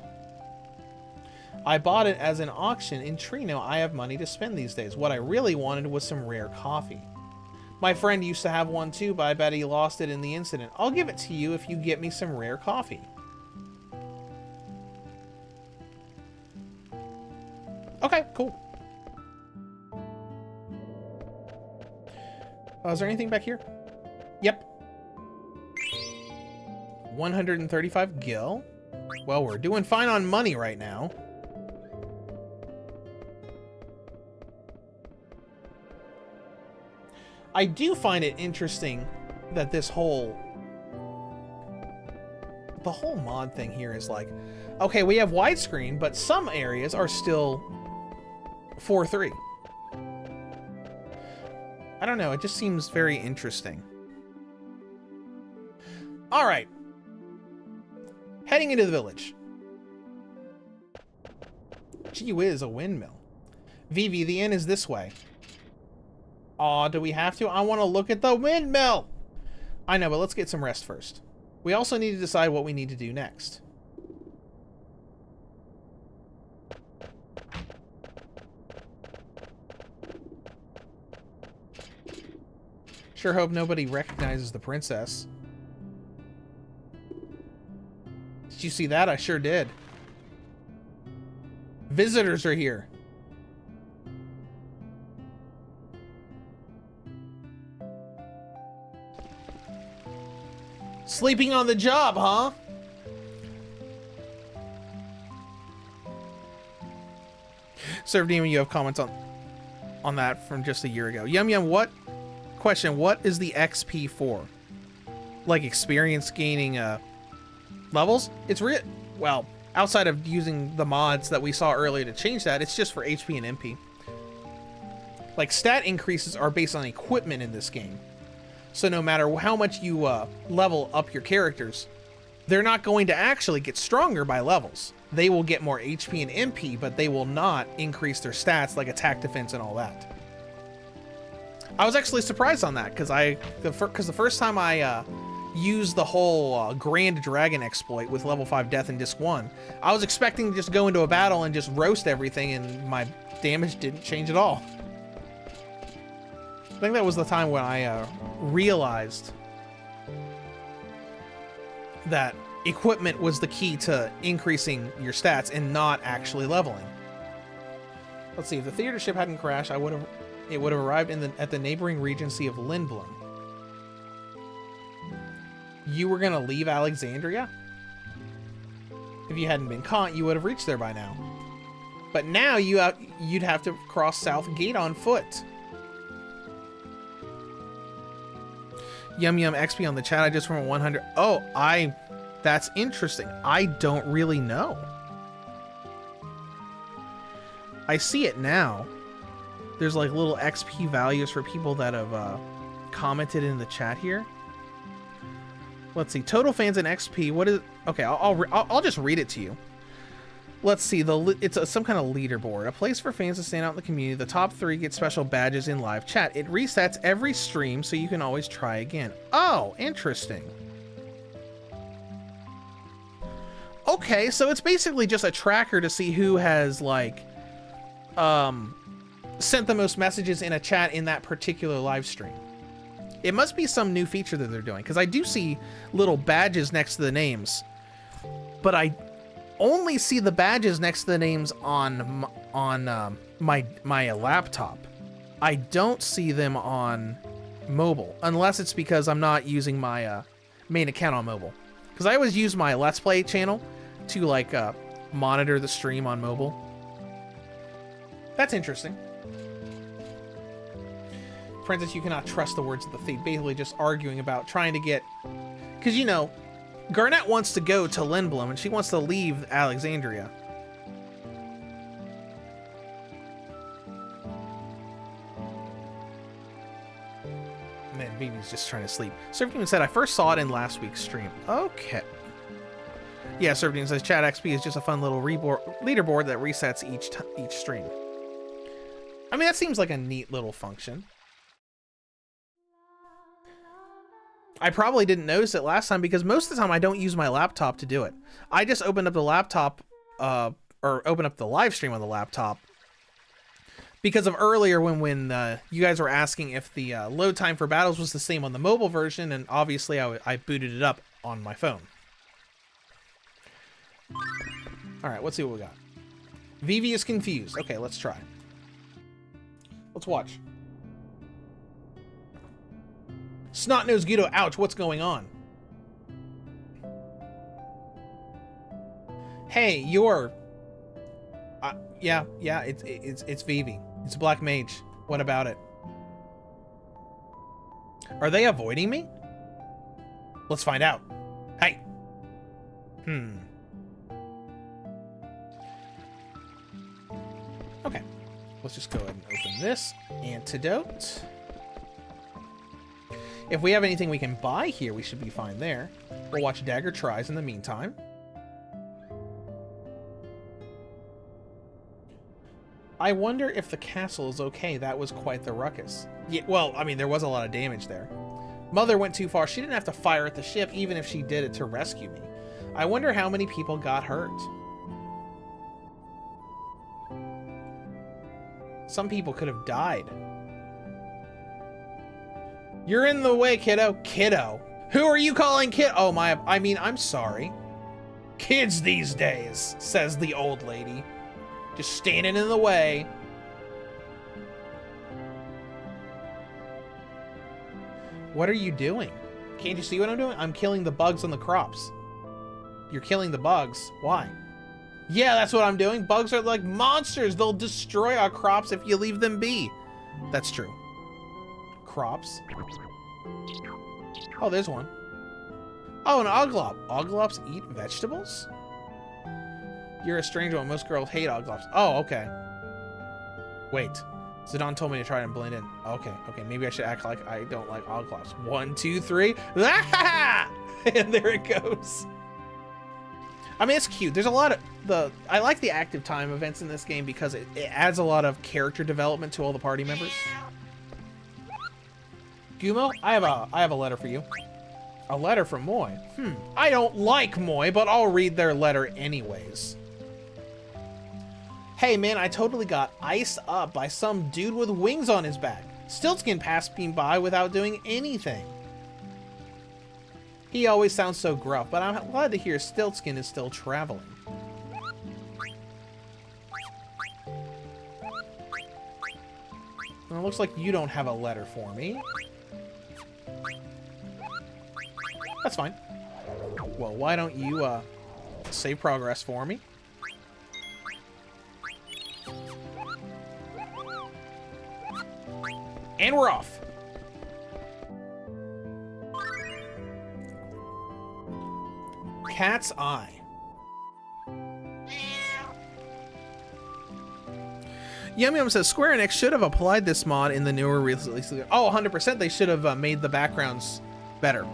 I bought it as an auction in Trino. I have money to spend these days. What I really wanted was some rare coffee. My friend used to have one too, but I bet he lost it in the incident. I'll give it to you if you get me some rare coffee. Okay, cool. Is there anything back here? Yep. 135 gil. Well, we're doing fine on money right now. I do find it interesting that the whole mod thing here is like, okay, we have widescreen, but some areas are still 4:3. I don't know, it just seems very interesting. All right. Heading into the village. Gee whiz, a windmill. Vivi, the inn is this way. Aw, do we have to? I want to look at the windmill! I know, but let's get some rest first. We also need to decide what we need to do next. Sure hope nobody recognizes the princess. Did you see that? I sure did. Visitors are here. Sleeping on the job, huh? Serve Demon, you have comments on that from just a year ago. Yum Yum, what is the XP for? Like experience gaining levels? It's well, outside of using the mods that we saw earlier to change that, it's just for HP and MP. Like stat increases are based on equipment in this game. So no matter how much you level up your characters, they're not going to actually get stronger by levels. They will get more HP and MP, but they will not increase their stats like attack, defense, and all that. I was actually surprised on that because the first time I used the whole Grand Dragon exploit with level 5 death in Disc 1, I was expecting to just go into a battle and just roast everything, and my damage didn't change at all. I think that was the time when I realized that equipment was the key to increasing your stats and not actually leveling. Let's see, if the theater ship hadn't crashed, it would have arrived at the neighboring regency of Lindblom. You were gonna leave Alexandria? If you hadn't been caught, you would have reached there by now. But now you'd have to cross South Gate on foot. Yum Yum XP on the chat. I just from 100. Oh, that's interesting. I don't really know. I see it now. There's like little XP values for people that have commented in the chat here. Let's see. Total fans and XP. What is? Okay, I'll just read it to you. Let's see. It's some kind of leaderboard. A place for fans to stand out in the community. The top 3 get special badges in live chat. It resets every stream, so you can always try again. Oh, interesting. Okay, so it's basically just a tracker to see who has like sent the most messages in a chat in that particular live stream. It must be some new feature that they're doing, because I do see little badges next to the names, but I only see the badges next to the names on my laptop. I don't see them on mobile, unless it's because I'm not using my main account on mobile. Because I always use my Let's Play channel to like monitor the stream on mobile. That's interesting. Princess, you cannot trust the words of the thief. Basically just arguing about trying to get... Because, you know, Garnet wants to go to Lindblom, and she wants to leave Alexandria. Man, Vivi's just trying to sleep. Serpentine said, I first saw it in last week's stream. Okay. Yeah, Serpentine says, Chat XP is just a fun little leaderboard that resets each stream. I mean, that seems like a neat little function. I probably didn't notice it last time because most of the time I don't use my laptop to do it. I just opened up the laptop, or open up the live stream on the laptop because of earlier when you guys were asking if the load time for battles was the same on the mobile version, and obviously I booted it up on my phone. Alright, let's see what we got. Vivi is confused. Okay, let's try. Let's watch. Snot-nosed Guido, ouch, what's going on? Hey, you're... yeah, it's Vivi. It's a black mage. What about it? Are they avoiding me? Let's find out. Hey! Okay. Let's just go ahead and open this. Antidote. If we have anything we can buy here, we should be fine there. We'll watch Dagger Tries in the meantime. I wonder if the castle is okay. That was quite the ruckus. Yeah, well, I mean, there was a lot of damage there. Mother went too far. She didn't have to fire at the ship, even if she did it to rescue me. I wonder how many people got hurt. Some people could have died. You're in the way, kiddo. Kiddo? Who are you calling kid? Oh, I mean, I'm sorry. Kids these days, says the old lady. Just standing in the way. What are you doing? Can't you see what I'm doing? I'm killing the bugs on the crops. You're killing the bugs. Why? Yeah, that's what I'm doing. Bugs are like monsters. They'll destroy our crops if you leave them be. That's true. Crops. Oh, there's one. Oh, an oglop. Oglops eat vegetables? You're a stranger one. Most girls hate oglops. Oh, okay. Wait. Zidane told me to try and blend in. Okay, okay. Maybe I should act like I don't like oglops. 1, 2, 3. And there it goes. I mean, it's cute. There's a lot of I like the active time events in this game because it adds a lot of character development to all the party members. Gumo, I have a letter for you. A letter from Moy. I don't like Moy, but I'll read their letter anyways. Hey man, I totally got iced up by some dude with wings on his back. Stiltskin passed me by without doing anything. He always sounds so gruff, but I'm glad to hear Stiltskin is still traveling. Well, it looks like you don't have a letter for me. That's fine. Well, why don't you save progress for me? And we're off. Cat's Eye. Yum Yum says Square Enix should have applied this mod in the newer release. Oh, 100%. They should have made the backgrounds better.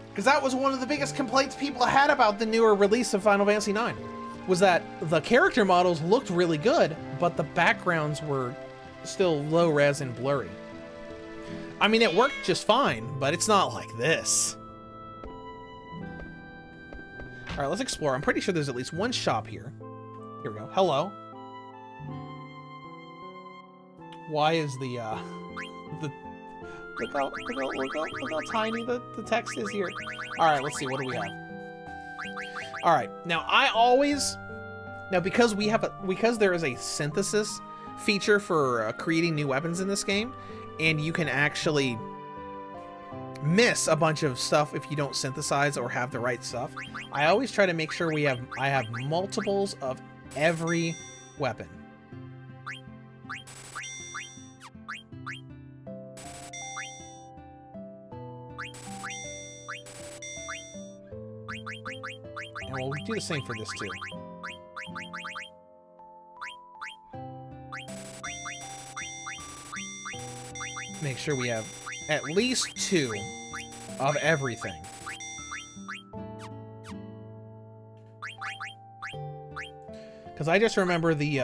Because that was one of the biggest complaints people had about the newer release of Final Fantasy IX. Was that the character models looked really good, but the backgrounds were still low res and blurry. I mean, it worked just fine, but it's not like this. Alright, let's explore. I'm pretty sure there's at least one shop here. Here we go. Hello. Why is the look how tiny the text is here. Alright, let's see. What do we have? Alright, now because there is a synthesis feature for creating new weapons in this game, and you can actually miss a bunch of stuff if you don't synthesize or have the right stuff. I always try to make sure I have multiples of every weapon. And we'll do the same for this too. Make sure we have at least 2 of everything. Because I just remember the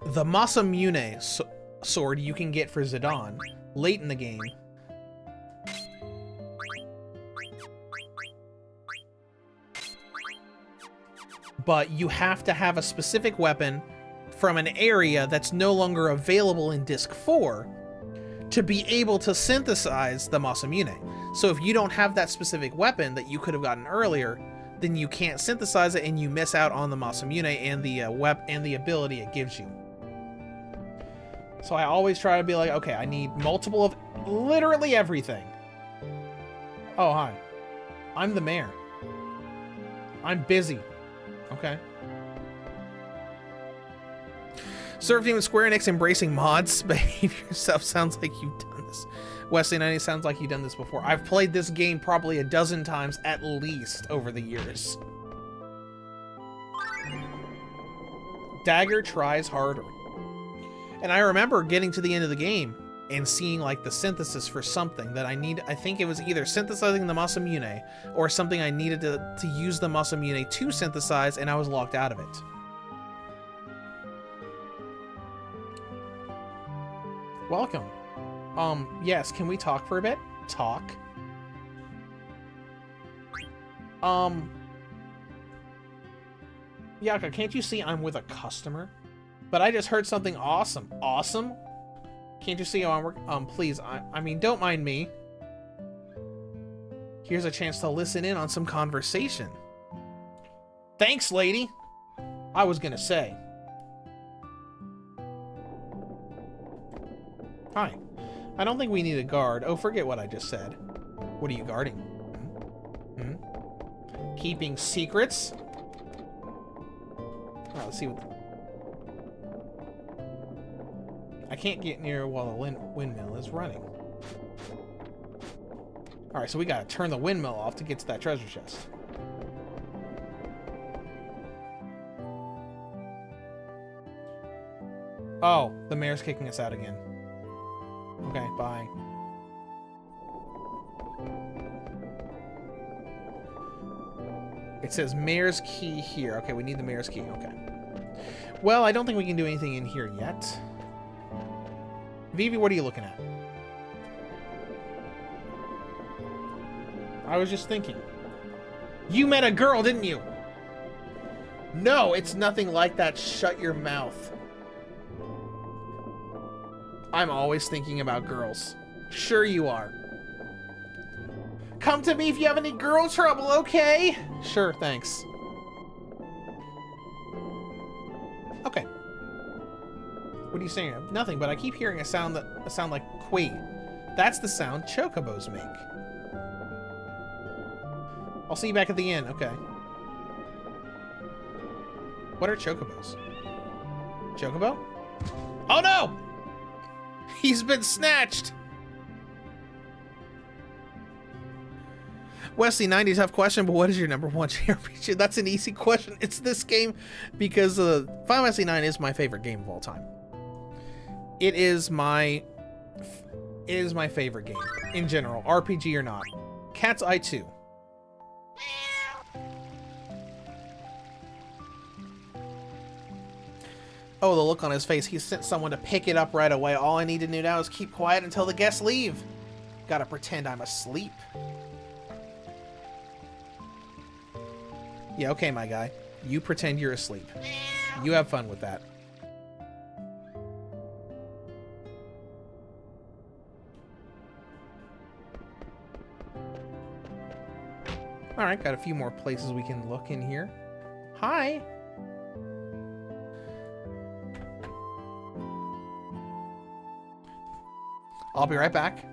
Masamune sword you can get for Zidane late in the game. But you have to have a specific weapon from an area that's no longer available in Disc 4 to be able to synthesize the Masamune. So if you don't have that specific weapon that you could have gotten earlier, then you can't synthesize it and you miss out on the Masamune and the ability it gives you. So I always try to be like, okay, I need multiple of literally everything. Oh, hi. I'm the mayor. I'm busy. Okay. Surf Team and Square Enix embracing mods. Behave yourself. Sounds like you've done this. Wesley 90 sounds like you've done this before. I've played this game probably a dozen times at least over the years. Dagger tries harder. And I remember getting to the end of the game and seeing like the synthesis for something that I need. I think it was either synthesizing the Masamune or something I needed to use the Masamune to synthesize, and I was locked out of it. Welcome. Yes, can we talk for a bit? Talk. Yaka, can't you see I'm with a customer? But I just heard something awesome. Awesome? Can't you see how I'm working? Please, I mean, don't mind me. Here's a chance to listen in on some conversation. Thanks, lady. I was gonna say. Hi. I don't think we need a guard. Oh, forget what I just said. What are you guarding? Keeping secrets? Alright, let's see what... I can't get near while the windmill is running. Alright, so we gotta turn the windmill off to get to that treasure chest. Oh, the mayor's kicking us out again. Okay, bye. It says mayor's key here. Okay, we need the mayor's key. Okay. Well, I don't think we can do anything in here yet. Vivi, what are you looking at? I was just thinking. You met a girl, didn't you? No, it's nothing like that. Shut your mouth. I'm always thinking about girls. Sure you are. Come to me if you have any girl trouble, okay? Sure, thanks. Okay. What are you saying? Nothing, but I keep hearing a sound like queen. That's the sound chocobos make. I'll see you back at the inn. Okay. What are chocobos? Chocobo? Oh no! He's been snatched! Wesley, 90 tough question, but what is your #1 JRPG? That's an easy question. It's this game because Final Fantasy 9 is my favorite game of all time. It is my favorite game in general, RPG or not. Cat's Eye 2. Oh, the look on his face. He sent someone to pick it up right away. All I need to do now is keep quiet until the guests leave. Gotta pretend I'm asleep. Yeah, okay, my guy. You pretend you're asleep. You have fun with that. Alright, got a few more places we can look in here. Hi! I'll be right back.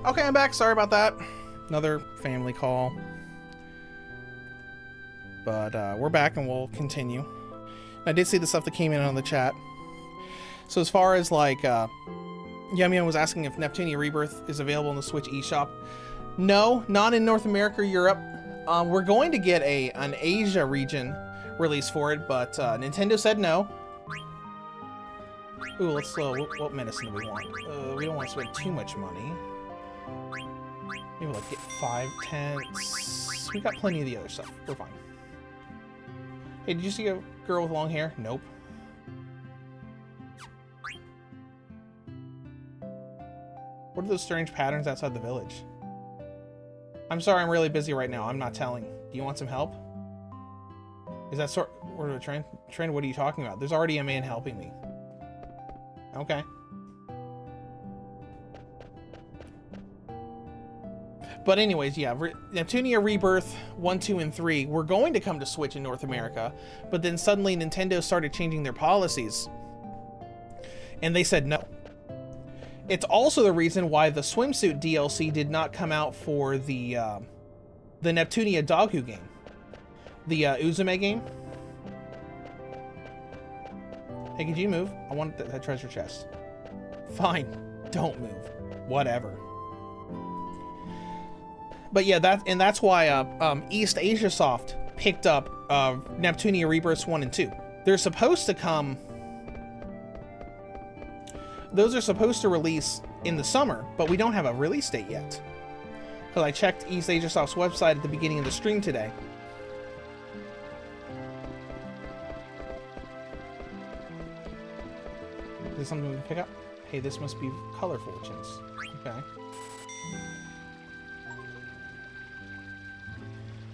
Okay, I'm back. Sorry about that. Another family call. But we're back and we'll continue. I did see the stuff that came in on the chat. So as far as like, Yum Yum was asking if Neptunia Rebirth is available in the Switch eShop. No, not in North America or Europe. We're going to get an Asia region release for it, but Nintendo said no. Ooh, let's what medicine do we want? We don't want to spend too much money. Maybe like get 5, 10. We got plenty of the other stuff. We're fine. Hey, did you see a girl with long hair? Nope. What are those strange patterns outside the village? I'm sorry, I'm really busy right now. I'm not telling. Do you want some help? Is that sort of a trend? Trend, what are you talking about? There's already a man helping me. Okay. But anyways, yeah, Neptunia Rebirth 1, 2, and 3 were going to come to Switch in North America, but then suddenly Nintendo started changing their policies, and they said no. It's also the reason why the swimsuit DLC did not come out for the Neptunia Dogu game, the Uzume game. Hey, could you move? I want that treasure chest. Fine, don't move. Whatever. But yeah, that's why East Asia Soft picked up Neptunia Rebirths 1 and 2. They're supposed to come. Those are supposed to release in the summer, but we don't have a release date yet. Because I checked East Asia Soft's website at the beginning of the stream today. Is this something we can pick up? Hey, this must be color fortunes. Okay.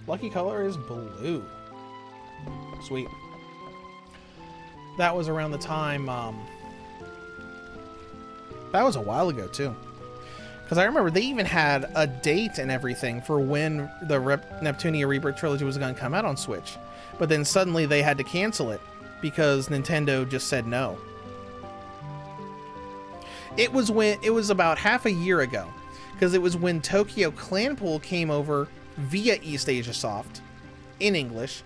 Lucky color is blue. Sweet. That was around the time, that was a while ago, too. Because I remember they even had a date and everything for when the Neptunia Rebirth trilogy was going to come out on Switch. But then suddenly they had to cancel it because Nintendo just said no. It was about half a year ago. Because it was when Tokyo Clanpool came over via East Asia Soft in English,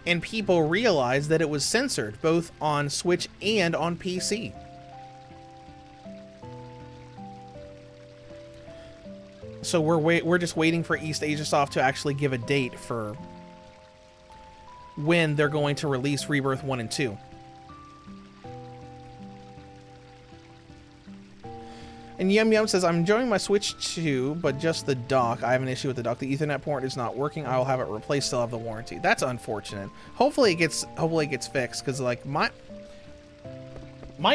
and people realized that it was censored both on Switch and on PC. So we're just waiting for East Asia Soft to actually give a date for when they're going to release Rebirth 1 and 2. And Yum Yum says, I'm enjoying my Switch 2, but just the dock. I have an issue with the dock. The Ethernet port is not working. I will have it replaced. Still have the warranty. That's unfortunate. Hopefully it gets fixed, because like my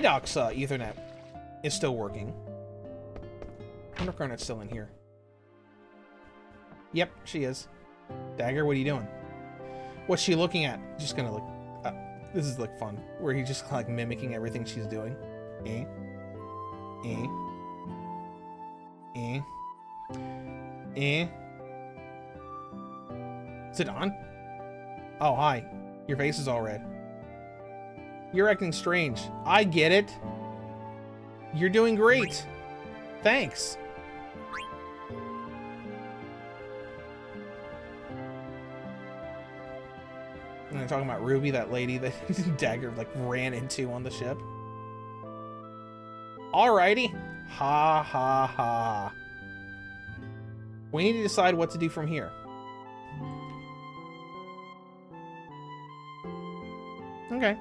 dock's Ethernet is still working. I wonder if Cronut's still in here. Yep, she is. Dagger, what are you doing? What's she looking at? Just gonna look. This is like fun, where he's just like mimicking everything she's doing. Eh. Is it on? Oh, hi. Your face is all red. You're acting strange. I get it. You're doing great. Thanks. And I'm talking about Ruby, that lady that Dagger like ran into on the ship. Alrighty. Ha ha ha. We need to decide what to do from here. Okay.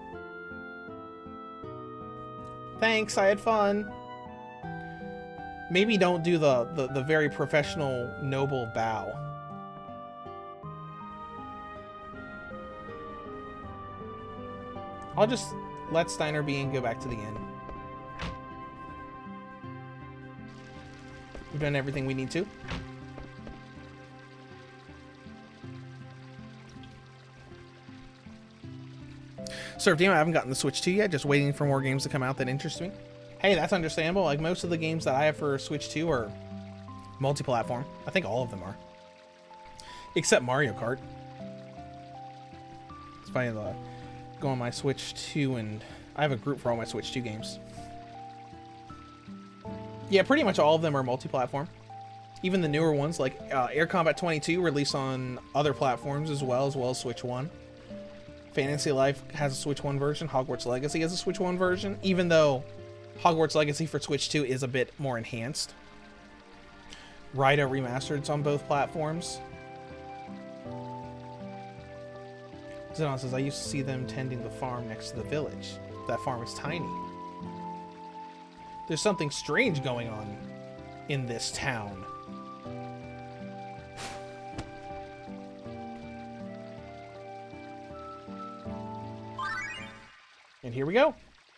Thanks, I had fun. Maybe don't do the very professional, noble bow. I'll just let Steiner be and go back to the inn. We've done everything we need to. Surf Team, I haven't gotten the Switch 2 yet, just waiting for more games to come out that interest me. Hey, that's understandable. Like, most of the games that I have for Switch 2 are multi-platform. I think all of them are. Except Mario Kart. It's funny, go on my Switch 2, and I have a group for all my Switch 2 games. Yeah, pretty much all of them are multi-platform. Even the newer ones, like Air Combat 22, released on other platforms as well as Switch 1. Fantasy Life has a Switch 1 version. Hogwarts Legacy has a Switch 1 version, even though Hogwarts Legacy for Switch 2 is a bit more enhanced. Rida Remastered's on both platforms. Zenon says, I used to see them tending the farm next to the village. That farm is tiny. There's something strange going on in this town. And here we go.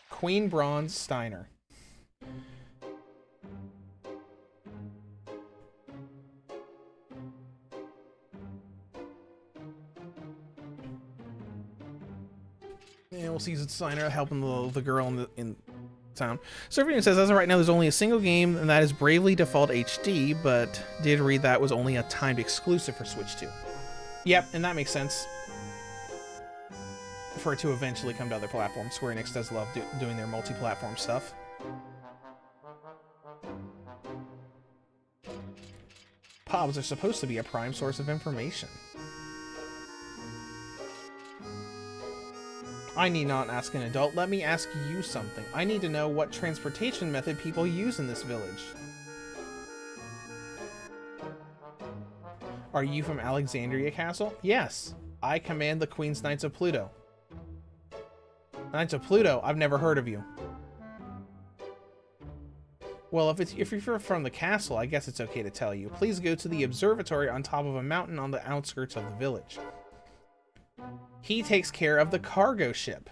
Queen Bronze Steiner. And we'll see Steiner helping the girl in town. Surfing says, as of right now, there's only a single game, and that is Bravely Default HD, but did read that was only a timed exclusive for Switch 2. Yep, and that makes sense. For it to eventually come to other platforms. Square Enix does love doing their multi-platform stuff. Pubs are supposed to be a prime source of information. I need not ask an adult. Let me ask you something. I need to know what transportation method people use in this village. Are you from Alexandria Castle? Yes. I command the Queen's Knights of Pluto. Knights of Pluto? I've never heard of you. Well, if you're from the castle, I guess it's okay to tell you. Please go to the observatory on top of a mountain on the outskirts of the village. He takes care of the cargo ship.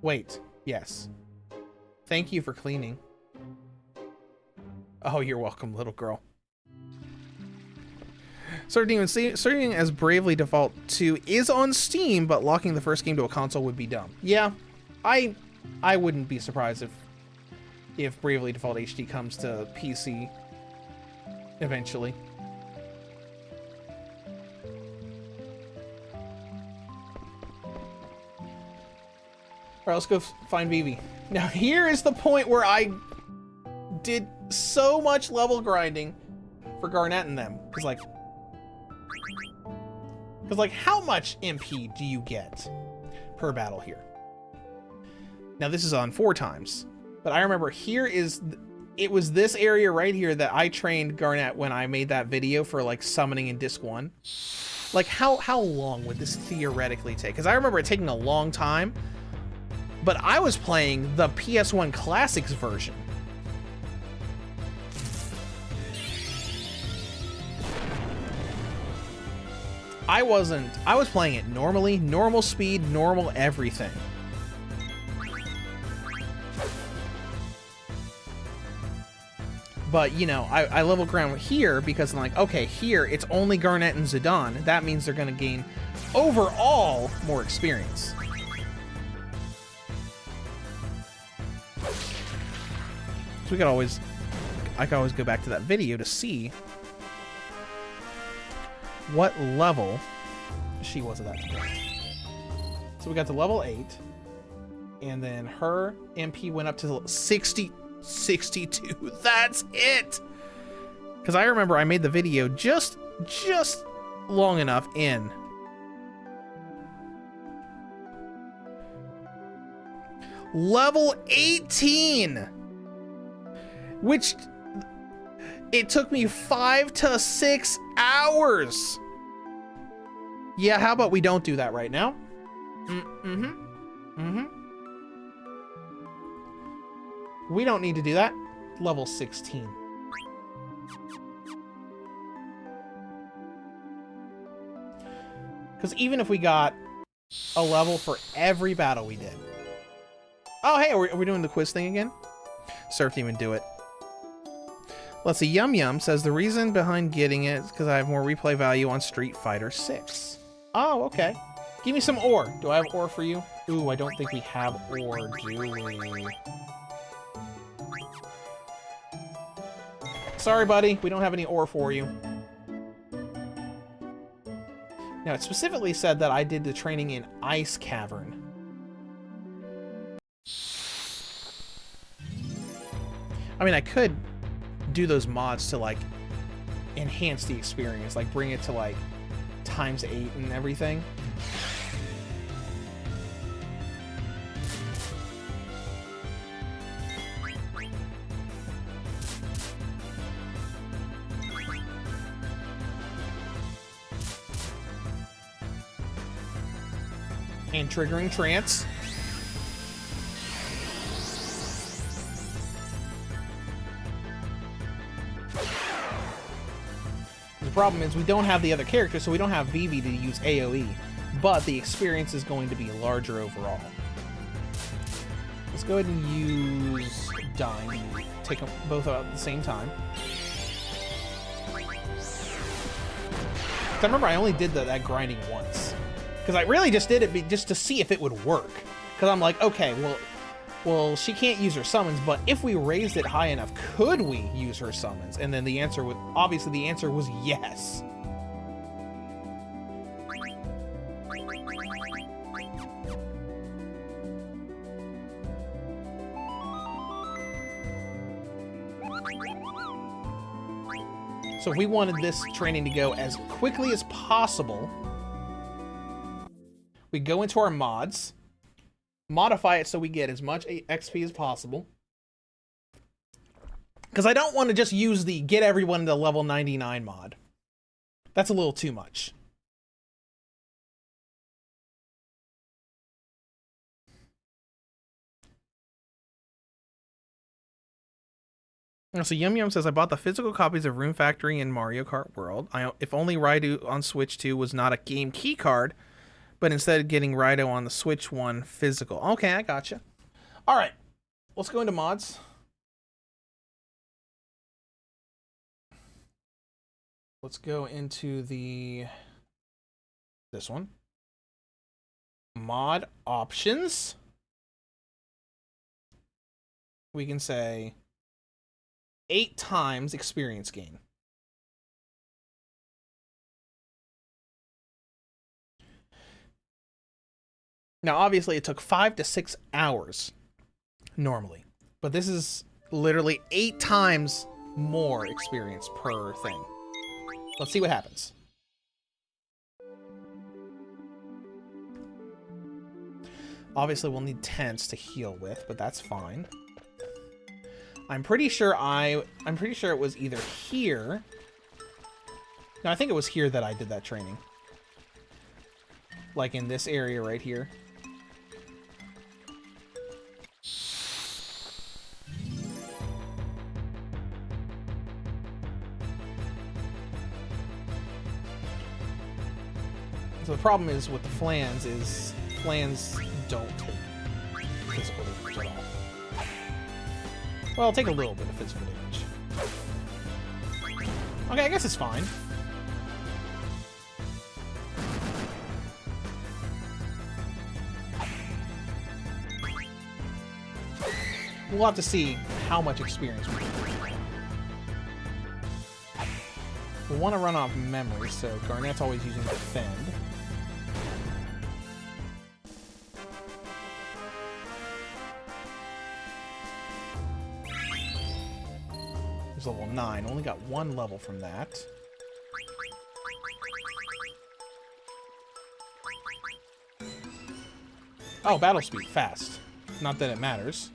Wait, yes. Thank you for cleaning. Oh, you're welcome, little girl. Starting as Bravely Default 2 is on Steam, but locking the first game to a console would be dumb. Yeah, I wouldn't be surprised if Bravely Default HD comes to PC eventually. Alright, let's go find Vivi. Now here is the point where I did so much level grinding for Garnet and them. Because like, how much MP do you get per battle here? Now this is on 4 times, but I remember it was this area right here that I trained Garnet when I made that video for like summoning in Disc 1. Like how long would this theoretically take? Because I remember it taking a long time, but I was playing the PS1 Classics version. I was playing it normally, normal speed, normal everything. But, you know, I level ground here because I'm like, okay, here it's only Garnet and Zidane. That means they're going to gain overall more experience. So I could always go back to that video to see what level she was at that point. So we got to level 8, and then her MP went up to 62. That's it. Because I remember I made the video just long enough in. Level 18, which it took me 5 to 6 hours. Yeah, how about we don't do that right now? We don't need to do that. Level 16. Because even if we got a level for every battle we did. Oh, hey, are we doing the quiz thing again? Surf didn't even do it. Let's see, Yum Yum says the reason behind getting it is because I have more replay value on Street Fighter 6. Oh, okay. Give me some ore. Do I have ore for you? Ooh, I don't think we have ore, do we? Sorry, buddy. We don't have any ore for you. Now, it specifically said that I did the training in Ice Cavern. I mean, I could do those mods to like enhance the experience, like bring it to like ×8 and everything. And triggering trance. The problem is we don't have the other characters, so we don't have Vivi to use AoE, but the experience is going to be larger overall. Let's go ahead and use Dying. Take them both out at the same time. I remember I only did that grinding once. Because I really just did it just to see if it would work. Because I'm like, okay, well, she can't use her summons, but if we raised it high enough, could we use her summons? And then the answer was, obviously the answer was yes. So if we wanted this training to go as quickly as possible, we go into our mods, modify it so we get as much XP as possible. Because I don't want to just use the get everyone to level 99 mod. That's a little too much. So Yum Yum says, I bought the physical copies of Rune Factory and Mario Kart World. If only Raidu on Switch 2 was not a game key card, but instead of getting Raido on the Switch 1 physical. Okay, I gotcha. All right, let's go into mods. Let's go into this one. Mod options. We can say 8 times experience gain. Now, obviously, it took 5 to 6 hours normally, but this is literally 8 times more experience per thing. Let's see what happens. Obviously, we'll need tents to heal with, but that's fine. I'm pretty sure it was either here. No, I think it was here that I did that training. Like in this area right here. So the problem is with the flans is flans don't take physical damage at all. Well, take a little bit of physical damage. Okay, I guess it's fine. We'll have to see how much experience we get. We want to run off memory, so Garnet's always using Defend. He's level 9. Only got 1 level from that. Oh, battle speed. Fast. Not that it matters.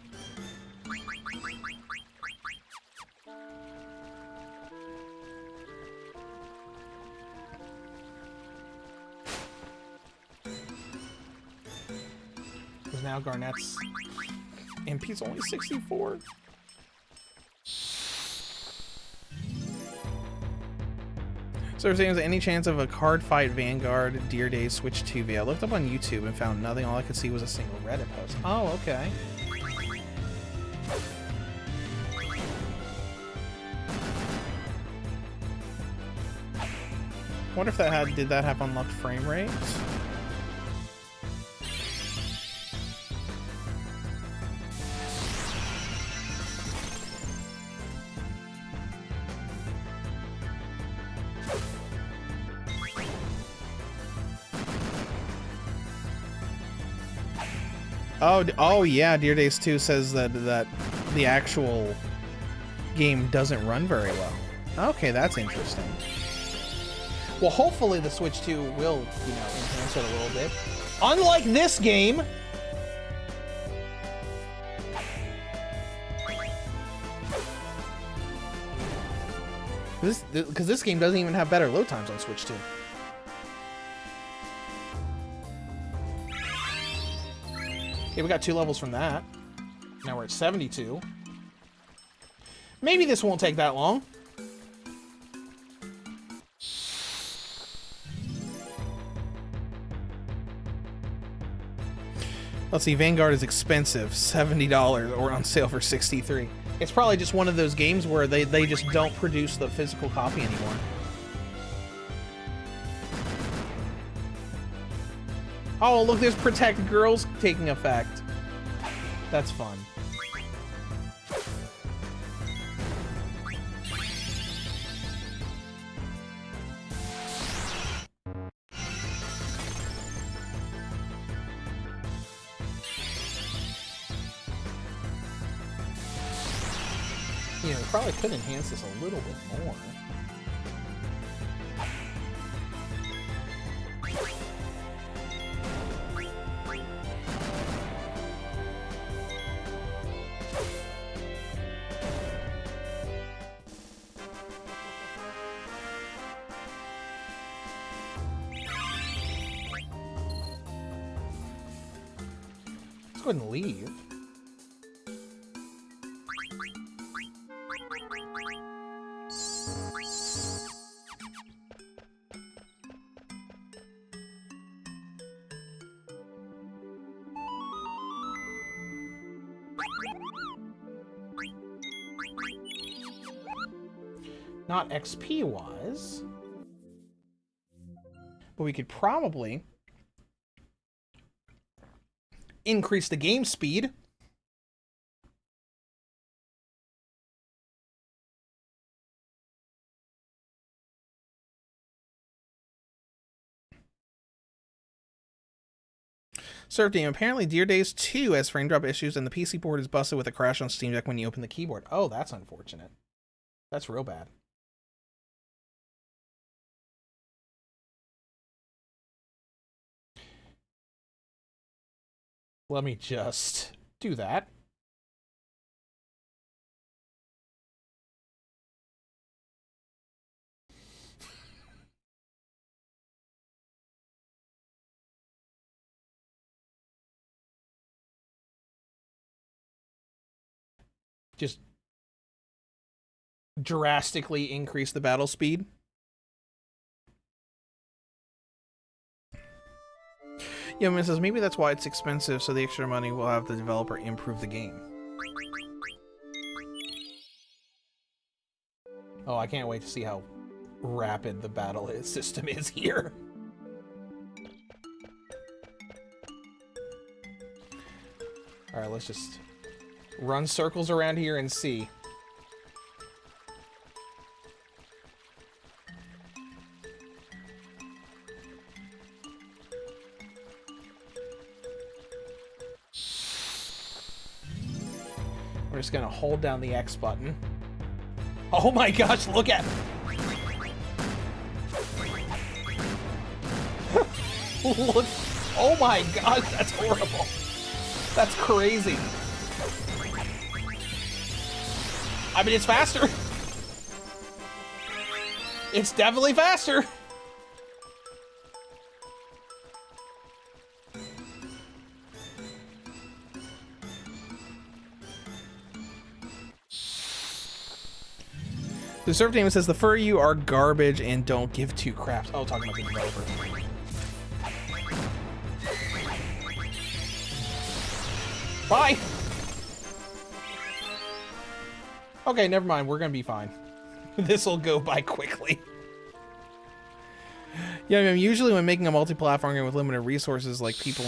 Because now Garnet's MP's only 64. So they're saying, is there any chance of a card fight Vanguard Deer Days Switch 2V? I looked up on YouTube and found nothing. All I could see was a single Reddit post. Oh, okay. Wonder if did that have unlocked frame rate? Oh yeah, Deer Days 2 says that the actual game doesn't run very well. Okay, that's interesting. Well, hopefully the Switch 2 will, you know, enhance it a little bit. Unlike this game. Because this game doesn't even have better load times on Switch 2. Okay, we got 2 levels from that. Now we're at 72. Maybe this won't take that long. Let's see, Vanguard is expensive, $70, or on sale for $63. It's probably just one of those games where they just don't produce the physical copy anymore. Oh, look, there's Protect Girls taking effect. That's fun. You know, we probably could enhance this a little bit more. Let's go ahead and leave. Not XP-wise, but we could probably increase the game speed. Surf Team, apparently Dear Days 2 has frame drop issues and the PC board is busted with a crash on Steam Deck when you open the keyboard. Oh, that's unfortunate. That's real bad. Let me just do that. Just drastically increase the battle speed. Yeah, man says maybe that's why it's expensive, so the extra money will have the developer improve the game. Oh, I can't wait to see how rapid the battle system is here. Alright, let's just run circles around here and see. We're just gonna hold down the X button. Oh my gosh, look at... Look... Oh my gosh, that's horrible. That's crazy. I mean, it's faster. It's definitely faster. The Surf Demon says the fur you are garbage and don't give two craps. Oh, talking about the developer. Bye. Okay, never mind. We're gonna be fine. This will go by quickly. Yeah, I mean, usually when making a multi-platform game with limited resources, like people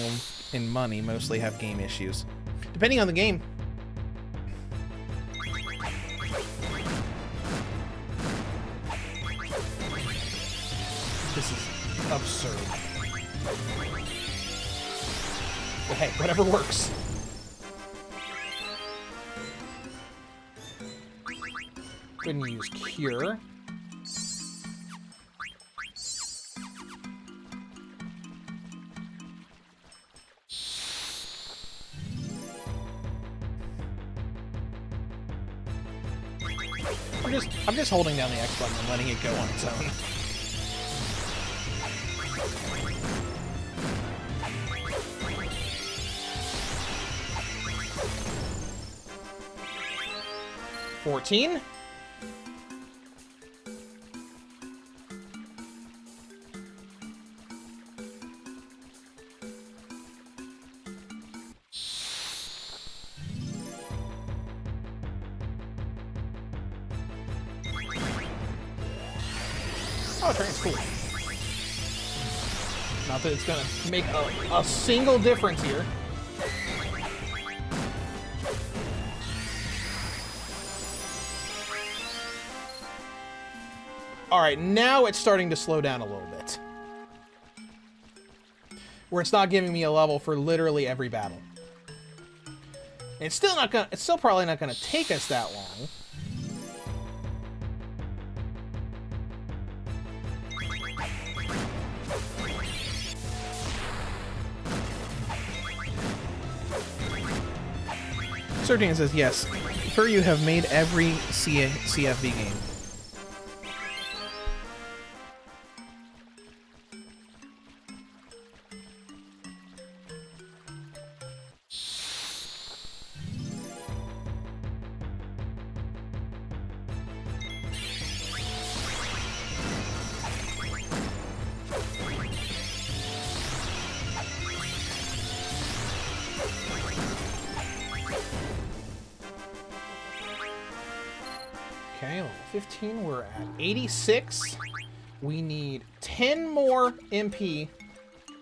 and money, mostly have game issues. Depending on the game. This is absurd. But hey, whatever works. Go ahead and use Cure. I'm just holding down the X button and letting it go on its own. $14. Oh, train's cool. Not that it's gonna make a single difference here. Alright, now it's starting to slow down a little bit. Where it's not giving me a level for literally every battle. And it's still probably not gonna take us that long. Sergeant says, yes, for you have made every CFB game. Okay, level 15, we're at 86. We need 10 more MP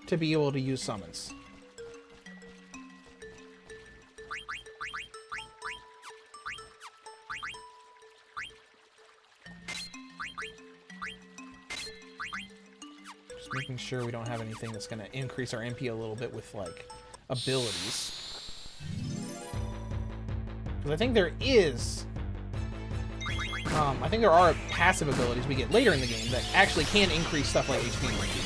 to be able to use summons. Just making sure we don't have anything that's going to increase our MP a little bit with, like, abilities. Because I think there is... I think there are passive abilities we get later in the game that actually can increase stuff like HP and MP.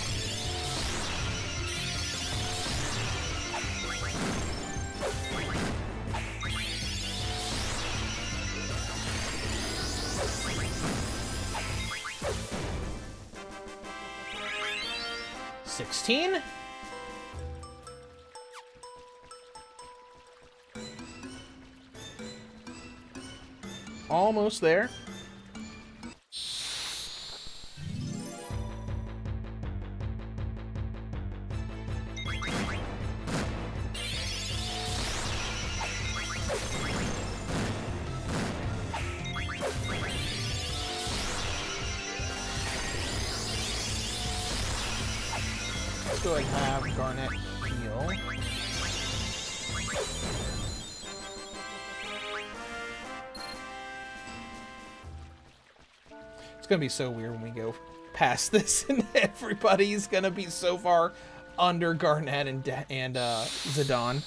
$16. Almost there. Let's go ahead and have Garnet heal. It's gonna be so weird when we go past this and everybody's gonna be so far under Garnet and Zidane.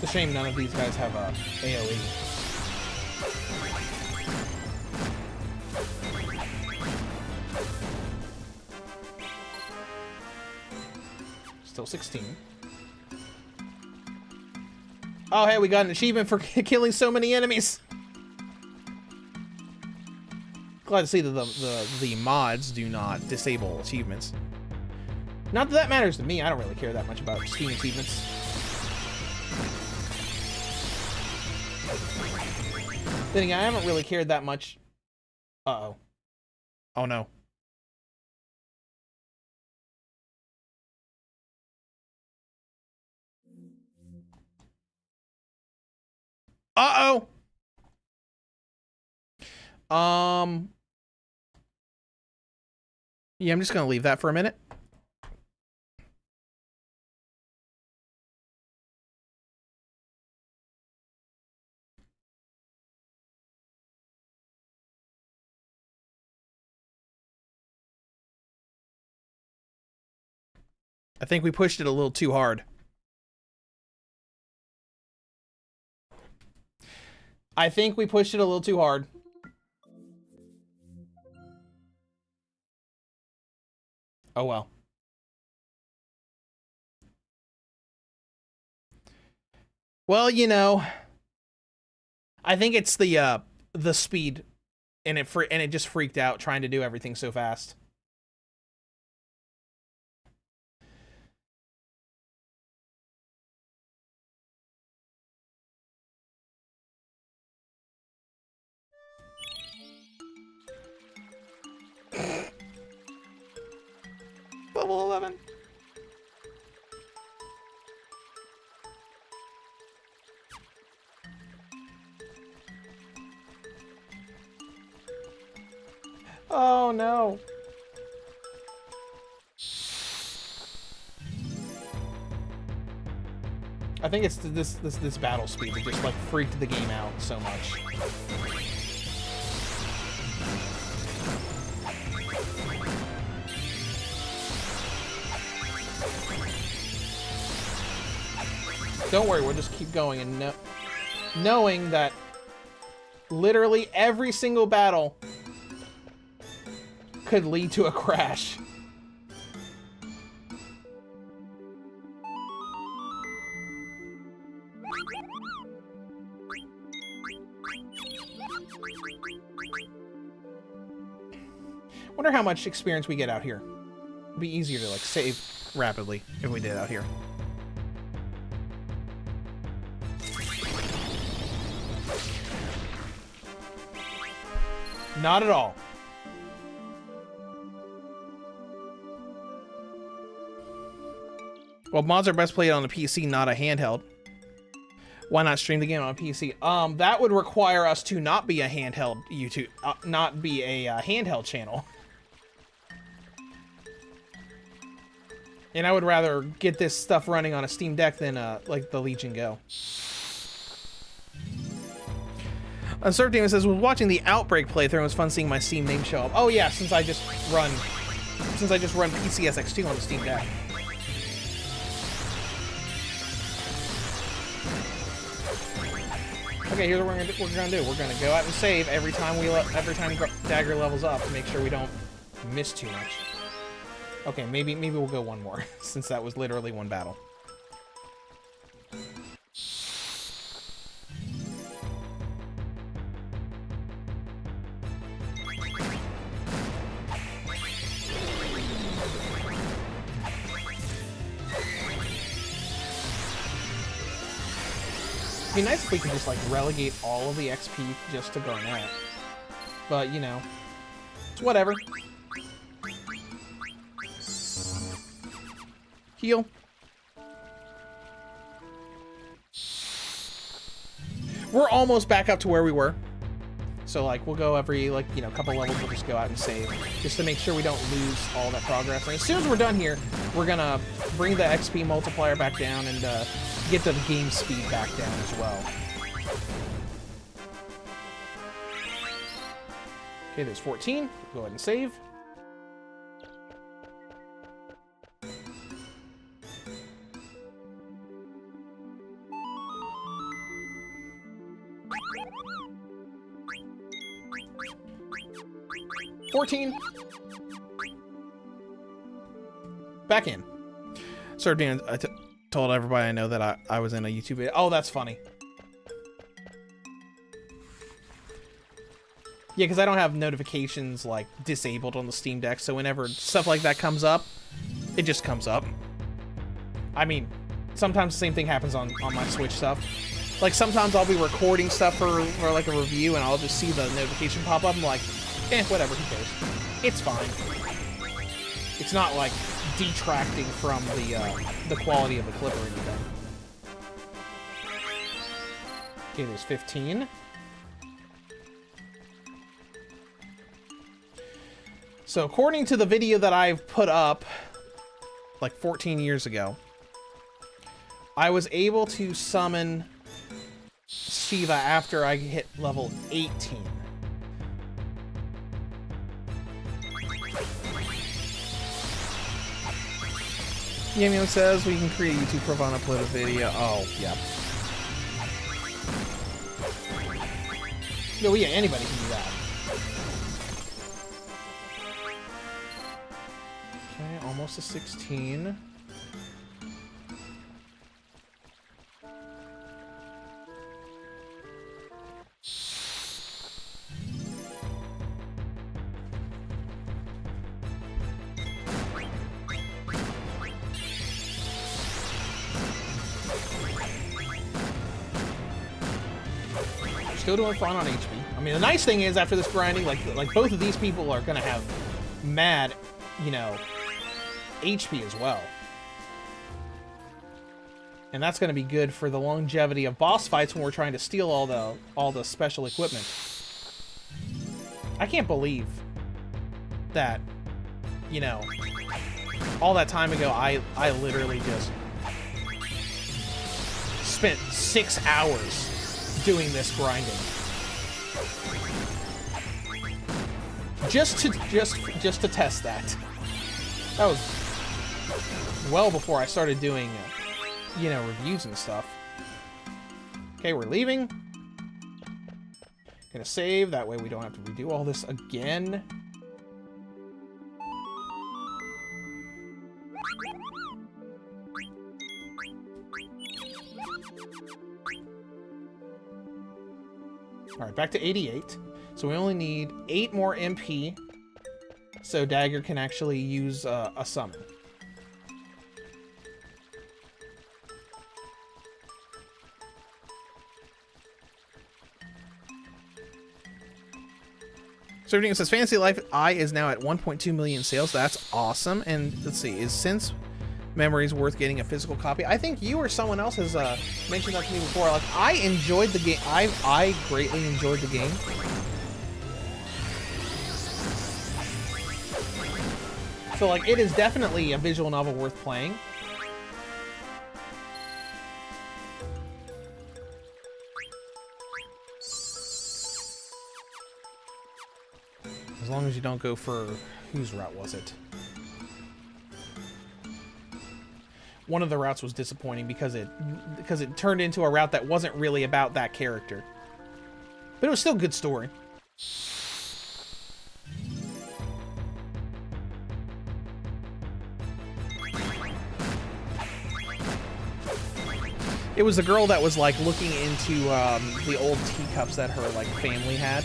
It's a shame none of these guys have a AoE. Still 16. Oh, hey, we got an achievement for killing so many enemies. Glad to see that the mods do not disable achievements. Not that that matters to me. I don't really care that much about Steam achievements. Then again, I haven't really cared that much. Uh-oh. Oh, no. Uh-oh! Yeah, I'm just gonna leave that for a minute. I think we pushed it a little too hard. I think we pushed it a little too hard. Oh well. Well, you know, I think it's the speed, and it just freaked out trying to do everything so fast. Level 11. Oh no. I think it's this battle speed that just like freaked the game out so much. Don't worry, we'll just keep going and knowing that literally every single battle could lead to a crash. Wonder how much experience we get out here. It'd be easier to like save rapidly if we did out here. Not at all. Well, mods are best played on a PC, not a handheld. Why not stream the game on a PC? That would require us to not be a handheld YouTube, not be a handheld channel. And I would rather get this stuff running on a Steam Deck than like the Legion Go. Surf Demon says, was watching the Outbreak playthrough, it was fun seeing my Steam name show up. Oh yeah, since I just run PCSX2 on the Steam Deck. Okay, here's what we're gonna do. We're gonna go out and save every time Dagger levels up to make sure we don't miss too much. Okay, maybe we'll go one more since that was literally one battle. It'd be nice if we could just like relegate all of the XP just to Garnet. But, you know, it's whatever. Heal. We're almost back up to where we were. So, like, we'll go every, like, you know, couple levels, we'll just go out and save. Just to make sure we don't lose all that progress. And as soon as we're done here, we're gonna bring the XP multiplier back down and, get the game speed back down as well. Okay, there's 14. Go ahead and save. Back in. Sir Dan, I told everybody I know that I was in a YouTube video. Oh, that's funny. Yeah, because I don't have notifications, like, disabled on the Steam Deck, so whenever stuff like that comes up, it just comes up. I mean, sometimes the same thing happens on my Switch stuff. Like, sometimes I'll be recording stuff for like, a review, and I'll just see the notification pop up, and I'm like, eh, whatever, who cares? It's fine. It's not, like, detracting from the quality of the clip or anything. Okay, there's 15. So according to the video that I've put up like 14 years ago, I was able to summon Shiva after I hit level 18. Yamio says we can create a YouTube profile and upload a video. Oh, yeah. No, yeah, anybody can do that. Okay, almost a 16. Still doing fine on HP. I mean, the nice thing is after this grinding, like both of these people are gonna have mad, you know, HP as well, and that's gonna be good for the longevity of boss fights when we're trying to steal all the special equipment. I can't believe that, you know, all that time ago I literally just spent 6 hours doing this grinding just to test that. That was well before I started doing you know, reviews and stuff. Okay, we're leaving. Gonna save, that way we don't have to redo all this again. Alright, back to 88. So we only need 8 more MP so Dagger can actually use a summon. So everything says Fantasy Life I is now at 1.2 million sales. That's awesome. And let's see, is Since Memories worth getting a physical copy? I think you or someone else has mentioned that to me before. Like, I enjoyed the game. I greatly enjoyed the game. So like, it is definitely a visual novel worth playing. As long as you don't go for, whose route was it? One of the routes was disappointing because it turned into a route that wasn't really about that character. But it was still a good story. It was the girl that was like looking into the old teacups that her like family had,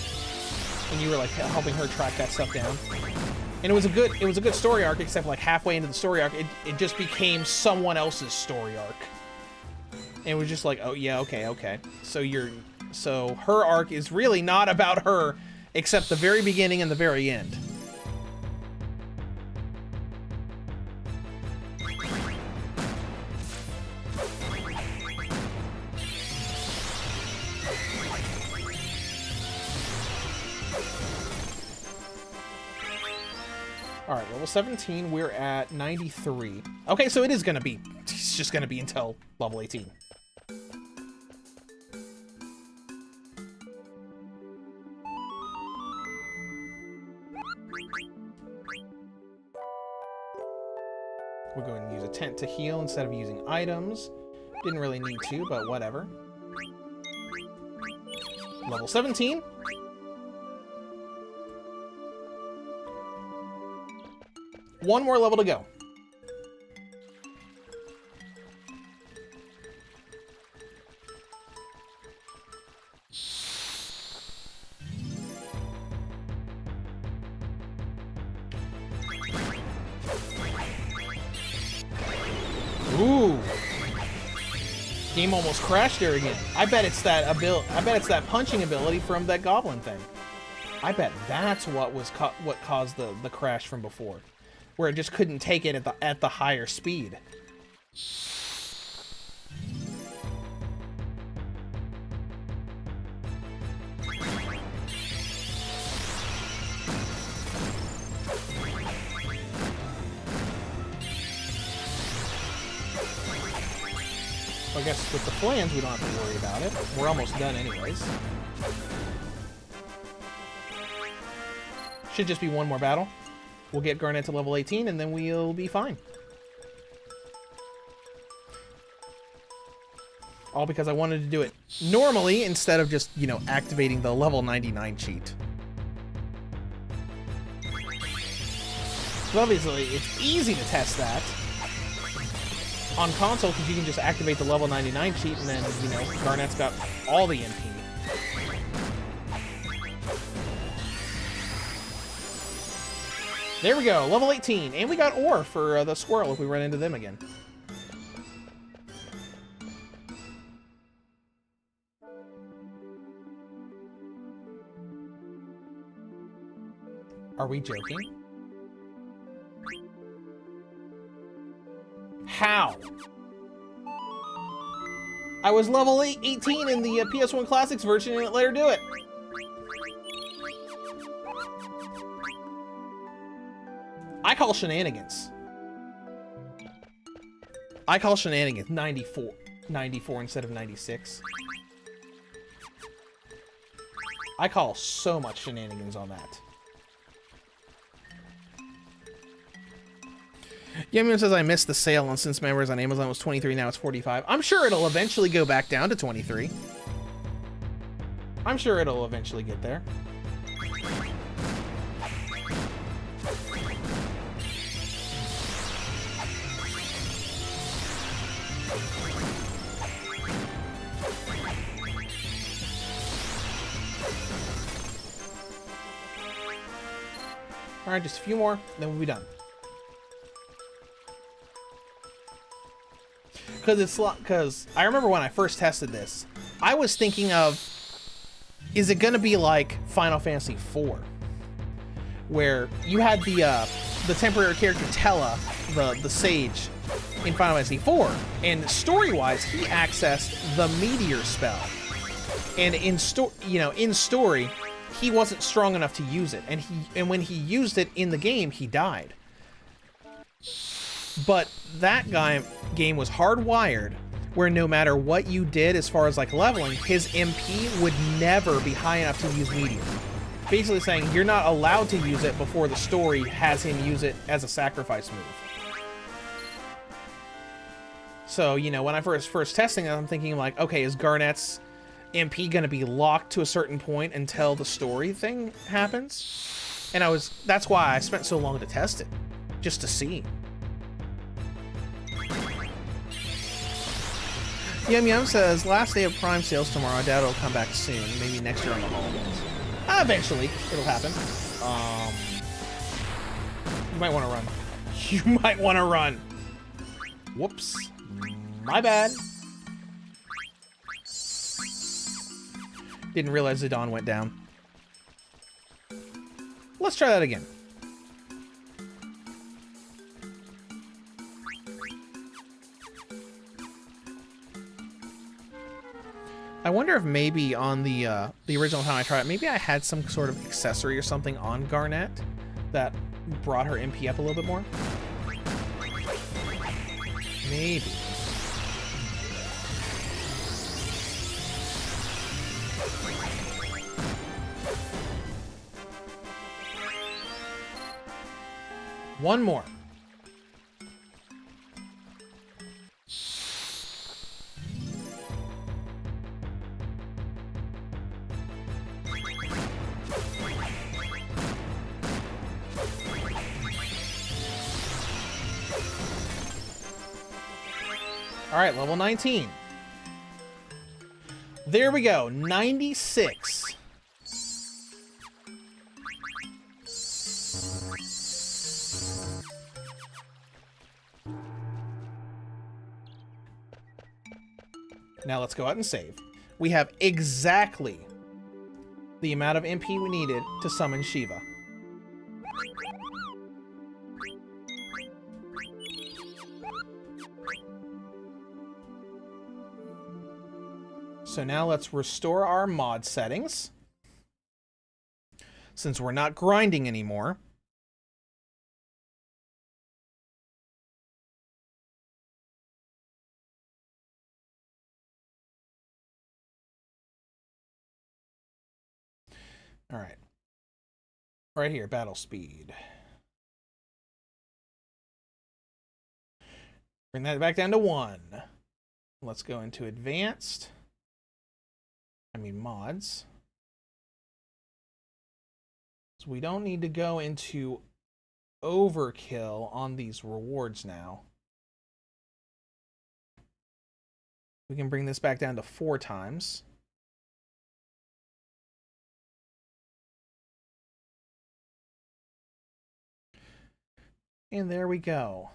and you were like helping her track that stuff down. And it was a good story arc, except like halfway into the story arc, it just became someone else's story arc. And it was just like, oh yeah, okay. So her arc is really not about her, except the very beginning and the very end. Alright, level 17, we're at 93. Okay, so it's just gonna be until level 18. We're going to use a tent to heal instead of using items. Didn't really need to, but whatever. Level 17. One more level to go. Ooh. Game almost crashed there again. I bet it's that punching ability from that goblin thing. I bet that's what caused the crash from before, where it just couldn't take it at the higher speed. I guess with the plans, we don't have to worry about it. We're almost done anyways. Should just be one more battle. We'll get Garnet to level 18, and then we'll be fine. All because I wanted to do it normally instead of just, you know, activating the level 99 cheat. So obviously, it's easy to test that on console because you can just activate the level 99 cheat and then, you know, Garnet's got all the MP. There we go, level 18. And we got ore for the squirrel if we run into them again. Are we joking? How? I was level 18 in the PS1 Classics version and it let her do it. I call shenanigans. I call shenanigans. 94. 94 instead of 96. I call so much shenanigans on that. Yum says I missed the sale on Since Members on Amazon was 23, now it's 45. I'm sure it'll eventually go back down to 23. I'm sure it'll eventually get there. Alright, just a few more, then we'll be done. Because I remember when I first tested this, I was thinking of, is it gonna be like Final Fantasy IV, where you had the temporary character Tella, the sage, in Final Fantasy IV, and story-wise, he accessed the meteor spell, and in story, he wasn't strong enough to use it, and when he used it in the game, he died. But that game was hardwired, where no matter what you did as far as like leveling, his MP would never be high enough to use Meteor. Basically saying you're not allowed to use it before the story has him use it as a sacrifice move. So, you know, when I first testing it, I'm thinking like, okay, is Garnet's MP gonna be locked to a certain point until the story thing happens? And that's why I spent so long to test it, just to see. Yum Yum says, last day of Prime sales tomorrow. I doubt it'll come back soon. Maybe next year on the holidays. Eventually, it'll happen. You might want to run. You might want to run. Whoops. My bad. Didn't realize the dawn went down. Let's try that again. I wonder if maybe on the original time I tried it, maybe I had some sort of accessory or something on Garnet that brought her MP up a little bit more. Maybe. One more. All right, level 19. There we go, 96. Now let's go out and save. We have exactly the amount of MP we needed to summon Shiva. So now let's restore our mod settings, since we're not grinding anymore. All right. Right here, battle speed. Bring that back down to 1. Let's go into advanced. Mods. So we don't need to go into overkill on these rewards now. We can bring this back down to 4 times. And there we go.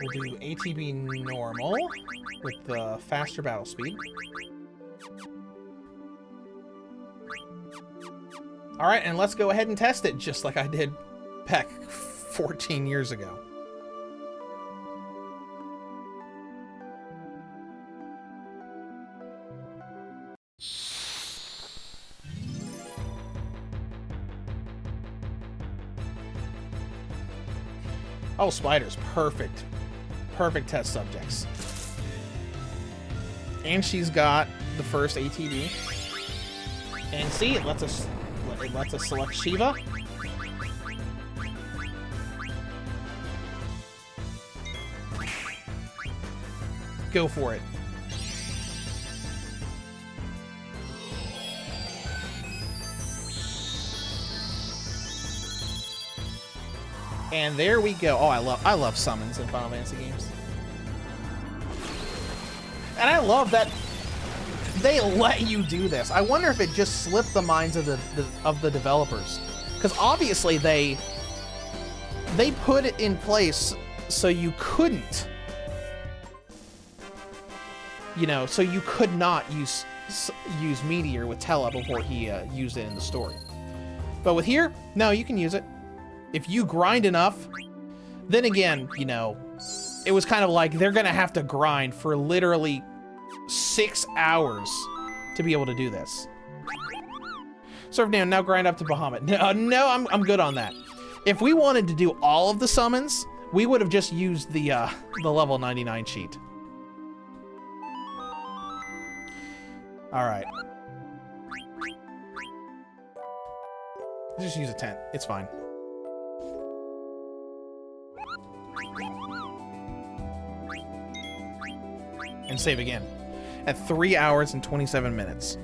We'll do ATB normal with the faster battle speed. Alright, and let's go ahead and test it just like I did back 14 years ago. Oh, spiders, perfect. Perfect test subjects. And she's got the first ATB. And see, it lets us select Shiva. Go for it. And there we go. Oh, I love summons in Final Fantasy games. And I love that they let you do this. I wonder if it just slipped the minds of the developers, because obviously they put it in place so you couldn't, so you could not use Meteor with Tella before he used it in the story. But with here, no, you can use it. If you grind enough, then again, it was kind of like they're going to have to grind for literally 6 hours to be able to do this. Surf down, now grind up to Bahamut. No, I'm good on that. If we wanted to do all of the summons, we would have just used the level 99 cheat. All right. Just use a tent. It's fine. And save again at 3 hours and 27 minutes.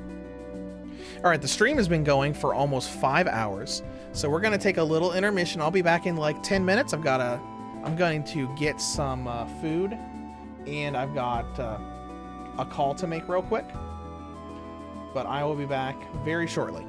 All right, the stream has been going for almost 5 hours, so we're gonna take a little intermission. I'll be back in like 10 minutes. I'm going to get some food, and I've got a call to make real quick, but I will be back very shortly.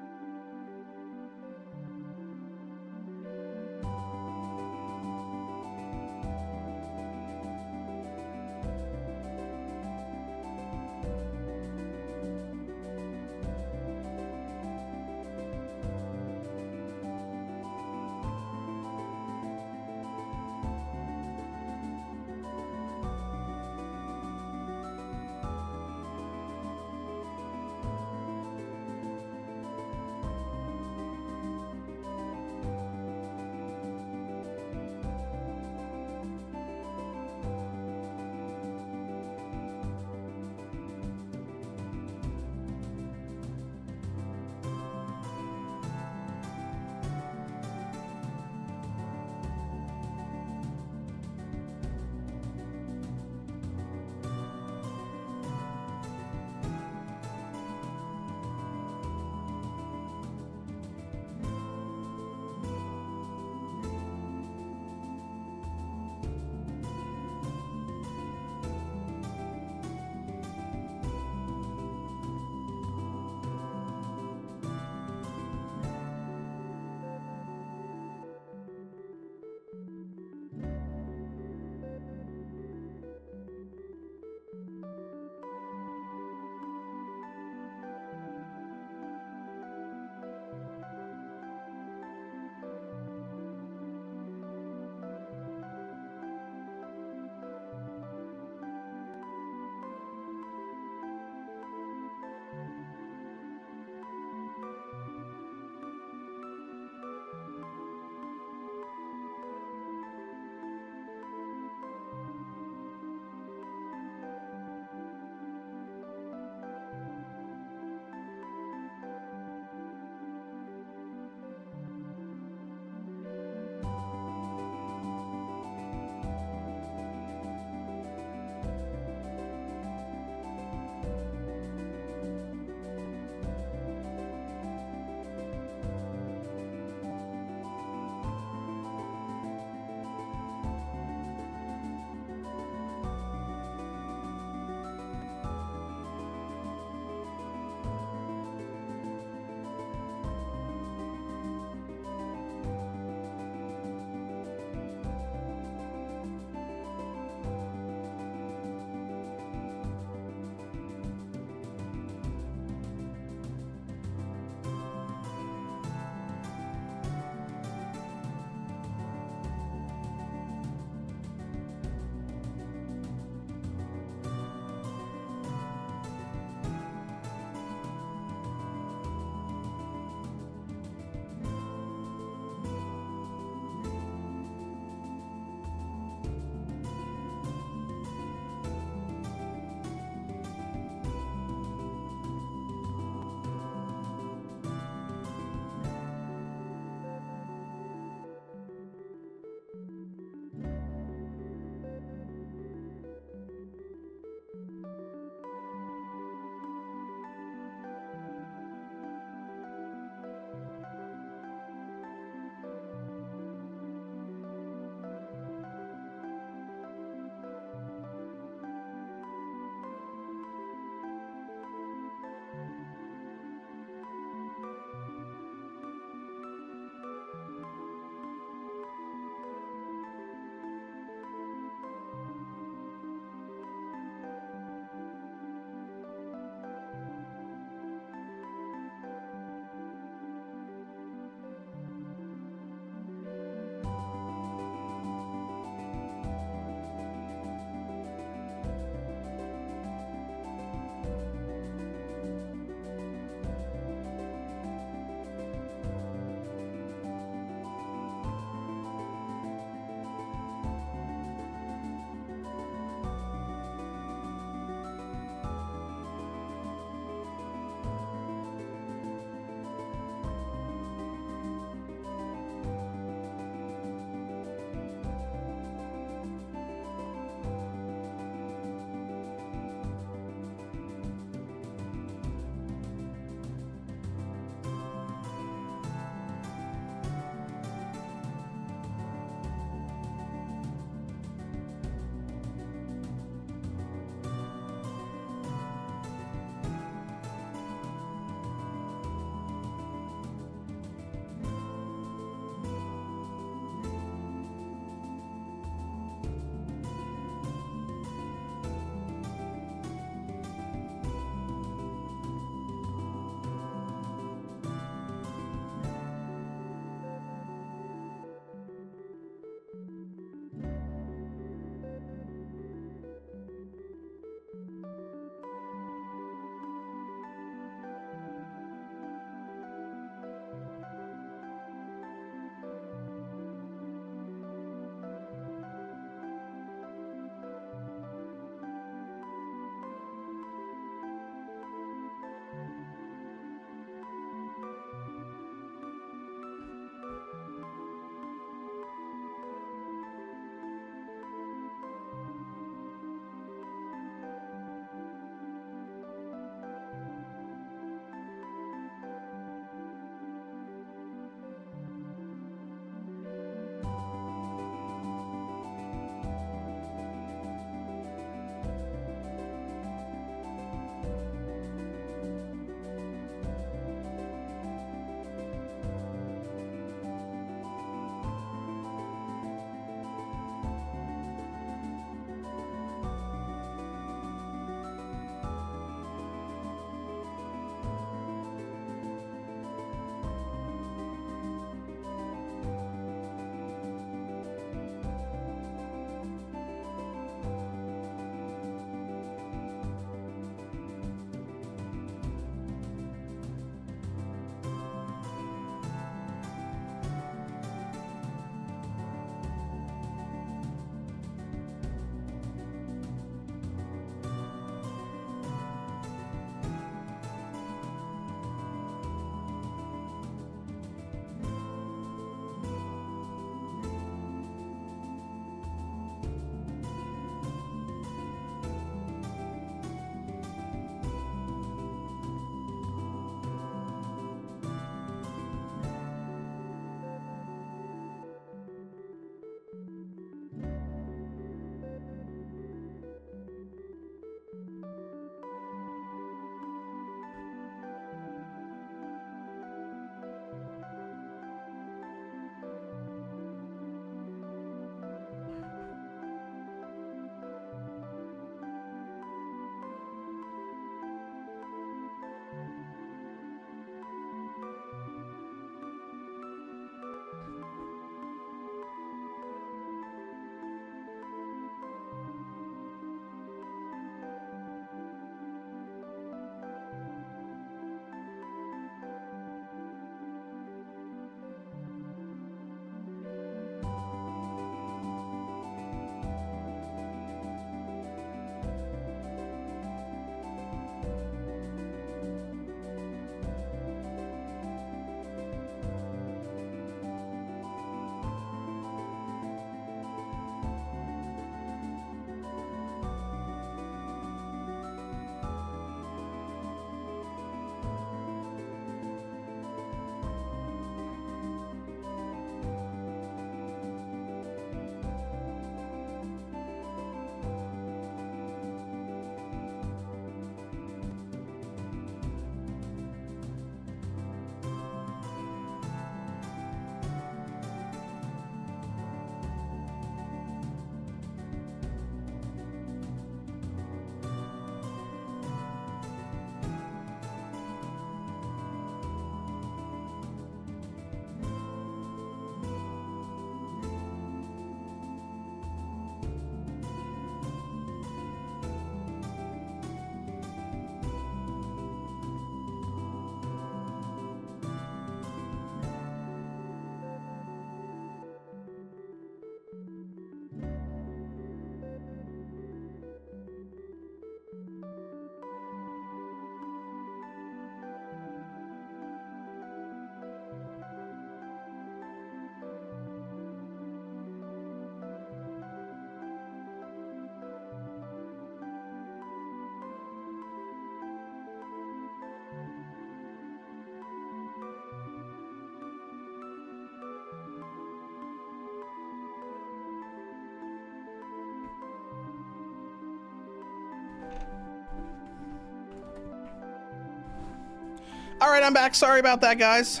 Alright, I'm back. Sorry about that, guys.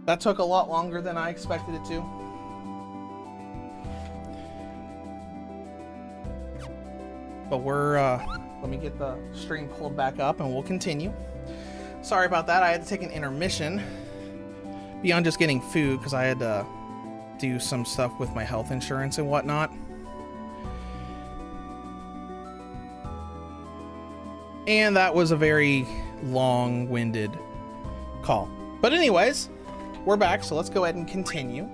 That took a lot longer than I expected it to. But we're, let me get the stream pulled back up and we'll continue. Sorry about that. I had to take an intermission beyond just getting food because I had to do some stuff with my health insurance and whatnot. And that was a very long-winded call. But anyways, we're back, so let's go ahead and continue.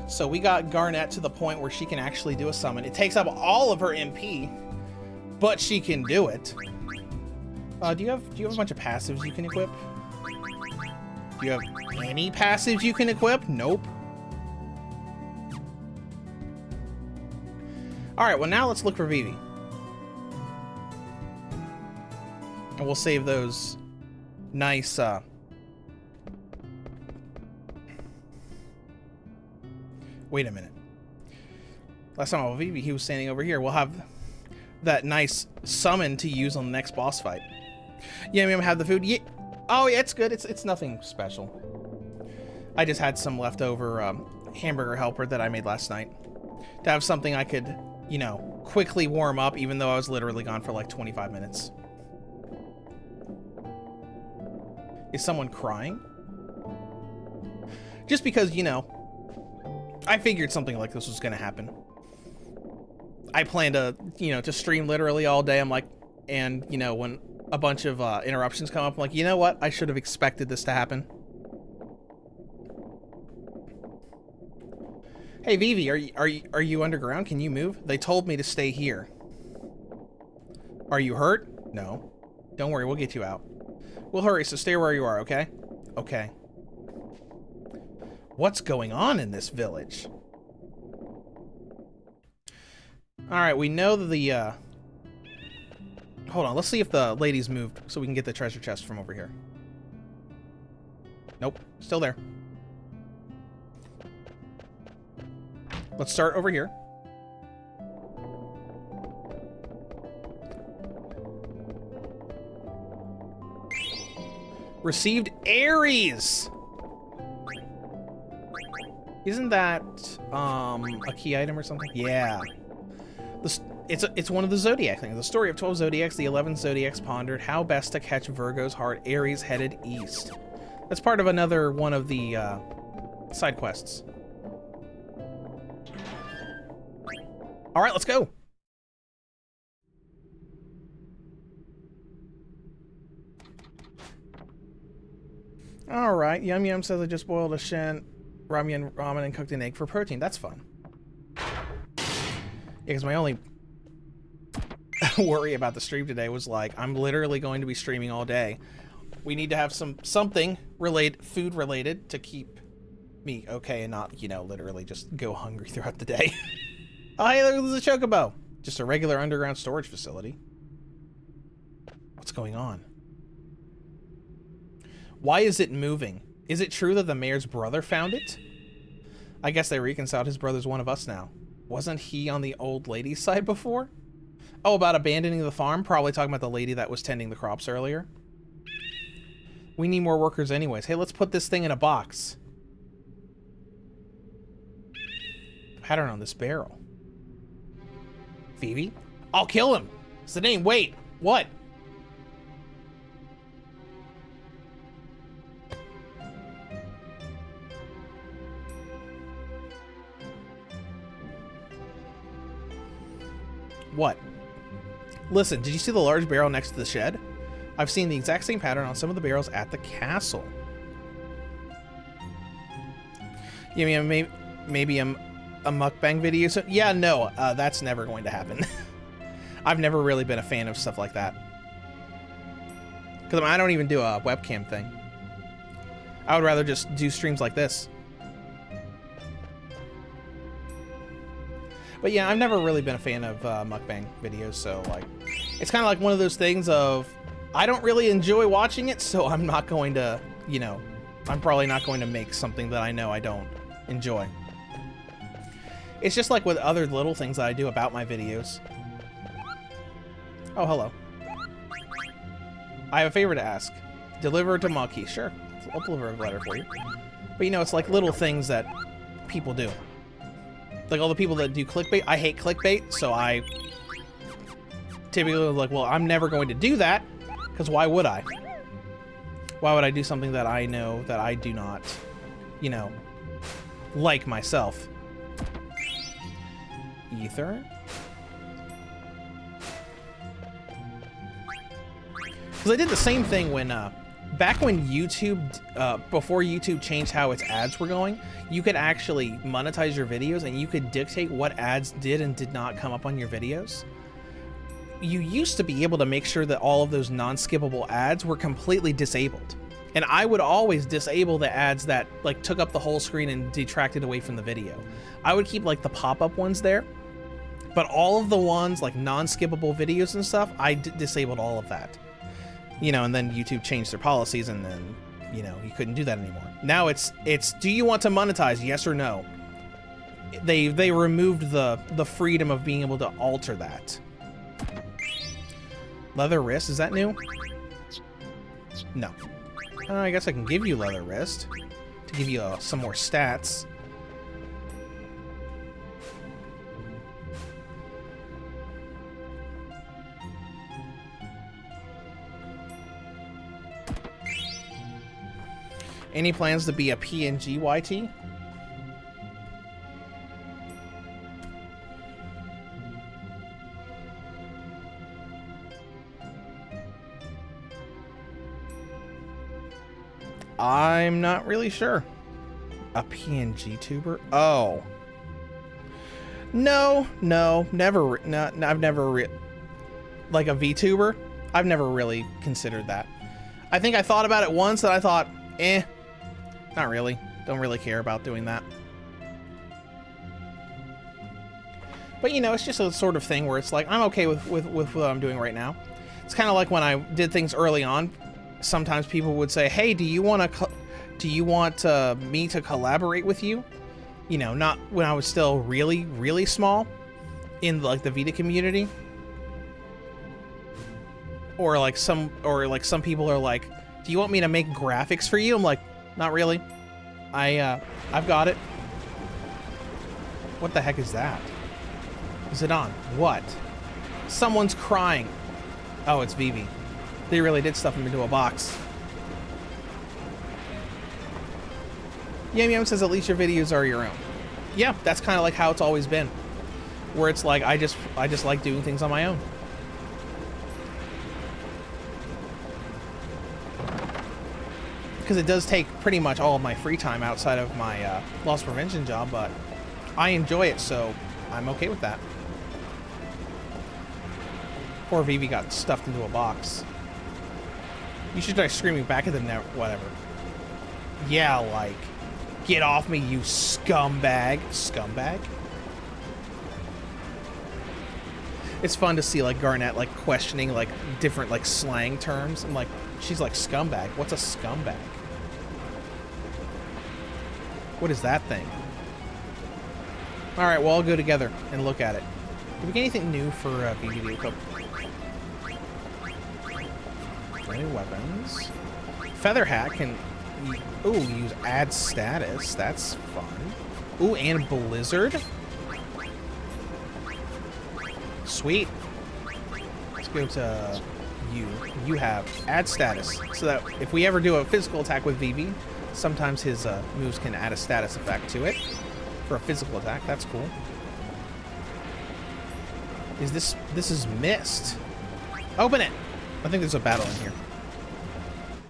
So we got Garnet to the point where she can actually do a summon. It takes up all of her MP, but she can do it. Do you have a bunch of passives you can equip? Do you have any passives you can equip? Nope. Alright, well now let's look for Vivi. And we'll save those nice, wait a minute. Last time I was Vivi, he was standing over here. We'll have that nice summon to use on the next boss fight. Yeah, we have the food. Yeah. Oh, yeah, it's good. It's nothing special. I just had some leftover hamburger helper that I made last night to have something I could, you know, quickly warm up, even though I was literally gone for like 25 minutes. Is someone crying? Just because, you know, I figured something like this was going to happen. I plan to, you know, to stream literally all day. I'm like, and, you know, when a bunch of interruptions come up, I'm like, you know what? I should have expected this to happen. Hey, Vivi, are you underground? Can you move? They told me to stay here. Are you hurt? No. Don't worry, we'll get you out. We'll hurry, so stay where you are, okay? Okay. What's going on in this village? Alright, we know that the, hold on, let's see if the ladies moved so we can get the treasure chest from over here. Nope, still there. Let's start over here. Received Aries! Isn't that, a key item or something? Yeah. It's one of the Zodiac things. The story of 12 Zodiacs, the 11 Zodiacs pondered how best to catch Virgo's heart. Aries headed east. That's part of another one of the, side quests. Alright, let's go! Alright, Yum Yum says I just boiled a shin, ramen and cooked an egg for protein. That's fun. Yeah, because my only worry about the stream today was like, I'm literally going to be streaming all day. We need to have something food related to keep me okay and not, you know, literally just go hungry throughout the day. Oh, hey, there's a chocobo. Just a regular underground storage facility. What's going on? Why is it moving? Is it true that the mayor's brother found it? I guess they reconciled. His brother's one of us now. Wasn't he on the old lady's side before? Oh, about abandoning the farm? Probably talking about the lady that was tending the crops earlier. We need more workers anyways. Hey, let's put this thing in a box. Pattern on this barrel. Phoebe? I'll kill him! It's the name. Wait, what? What? Listen, did you see the large barrel next to the shed? I've seen the exact same pattern on some of the barrels at the castle. You mean maybe a mukbang video? So, yeah, no, that's never going to happen. I've never really been a fan of stuff like that. Because I don't even do a webcam thing. I would rather just do streams like this. But yeah, I've never really been a fan of mukbang videos, so like, it's kind of like one of those things of, I don't really enjoy watching it, so I'm not going to, you know, I'm probably not going to make something that I know I don't enjoy. It's just like with other little things that I do about my videos. Oh, hello. I have a favor to ask. Deliver to Maki. Sure, I'll deliver a letter for you. But you know, it's like little things that people do. Like all the people that do clickbait. I hate clickbait, so I typically like, well, I'm never going to do that, because why would I? Why would I do something that I know that I do not, you know, like myself? Ether? Because I did the same thing when, back when YouTube, before YouTube changed how its ads were going, you could actually monetize your videos and you could dictate what ads did and did not come up on your videos. You used to be able to make sure that all of those non-skippable ads were completely disabled. And I would always disable the ads that like took up the whole screen and detracted away from the video. I would keep like the pop-up ones there, but all of the ones like non-skippable videos and stuff, I disabled all of that. You know, and then YouTube changed their policies and then, you know, you couldn't do that anymore. Now it's do you want to monetize, yes or no? They removed the freedom of being able to alter that. Leather wrist, is that new? No. I guess I can give you leather wrist to give you some more stats. Any plans to be a PNG YT? I'm not really sure. A PNG tuber? Oh. No, never. No, I've never like a VTuber. I've never really considered that. I think I thought about it once and I thought, not really. Don't really care about doing that. But you know, it's just a sort of thing where it's like, I'm okay with what I'm doing right now. It's kind of like when I did things early on. Sometimes people would say, hey, do you want me to collaborate with you? You know, not when I was still really, really small in like the Vita community. Or like some people are like, do you want me to make graphics for you? I'm like, not really. I've got it. What the heck is that? Is it on? What? Someone's crying. Oh, it's Vivi. They really did stuff him into a box. Yum Yum says at least your videos are your own. Yeah, that's kind of like how it's always been. Where it's like, I just like doing things on my own. Because it does take pretty much all of my free time outside of my loss prevention job, but I enjoy it, so I'm okay with that. Poor Vivi got stuffed into a box. You should start screaming back at them now, whatever. Yeah, like, get off me, you scumbag. Scumbag? It's fun to see, like, Garnet, like, questioning, like, different, like, slang terms. I'm like, she's like, scumbag? What's a scumbag? What is that thing? Alright, well, I'll go together and look at it. Did we get anything new for VVD equip? New weapons. Feather hat can... Ooh, use add status. That's fun. Ooh, and Blizzard. Sweet. Let's go to you. You have add status. So that if we ever do a physical attack with VV, sometimes his moves can add a status effect to it for a physical attack. That's cool. Is this is mist? Open it. I think there's a battle in here.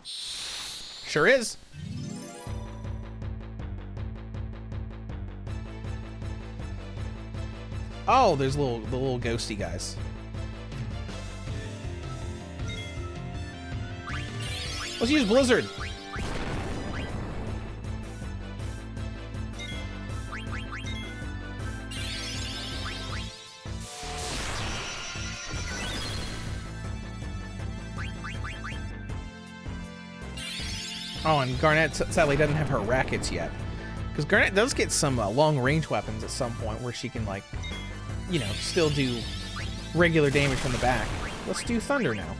Sure is. Oh, there's the little ghosty guys. Let's use Blizzard. Oh, and Garnet sadly doesn't have her rackets yet. Because Garnet does get some long-range weapons at some point where she can, like, you know, still do regular damage from the back. Let's do Thunder now.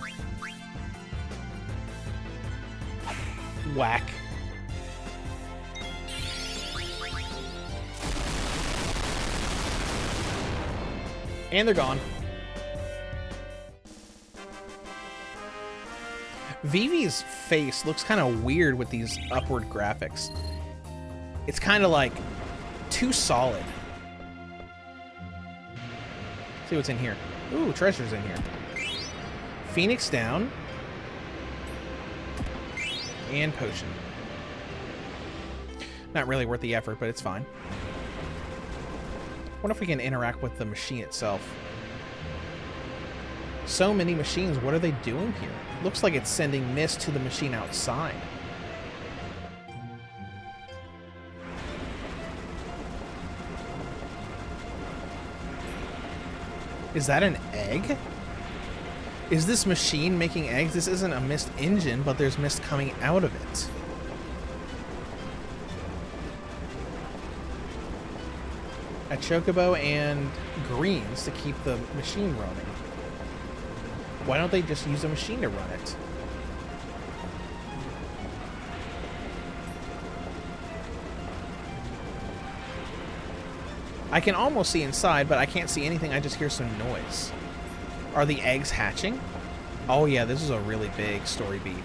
Whack. And they're gone. Vivi's face looks kind of weird with these upward graphics. It's kind of like too solid. See what's in here. Ooh, treasure's in here. Phoenix down. And potion. Not really worth the effort, but it's fine. Wonder if we can interact with the machine itself. So many machines, what are they doing here? Looks like it's sending mist to the machine outside. Is that an egg? Is this machine making eggs? This isn't a mist engine, but there's mist coming out of it. A chocobo and greens to keep the machine running. Why don't they just use a machine to run it? I can almost see inside, but I can't see anything. I just hear some noise. Are the eggs hatching? Oh yeah, this is a really big story beat.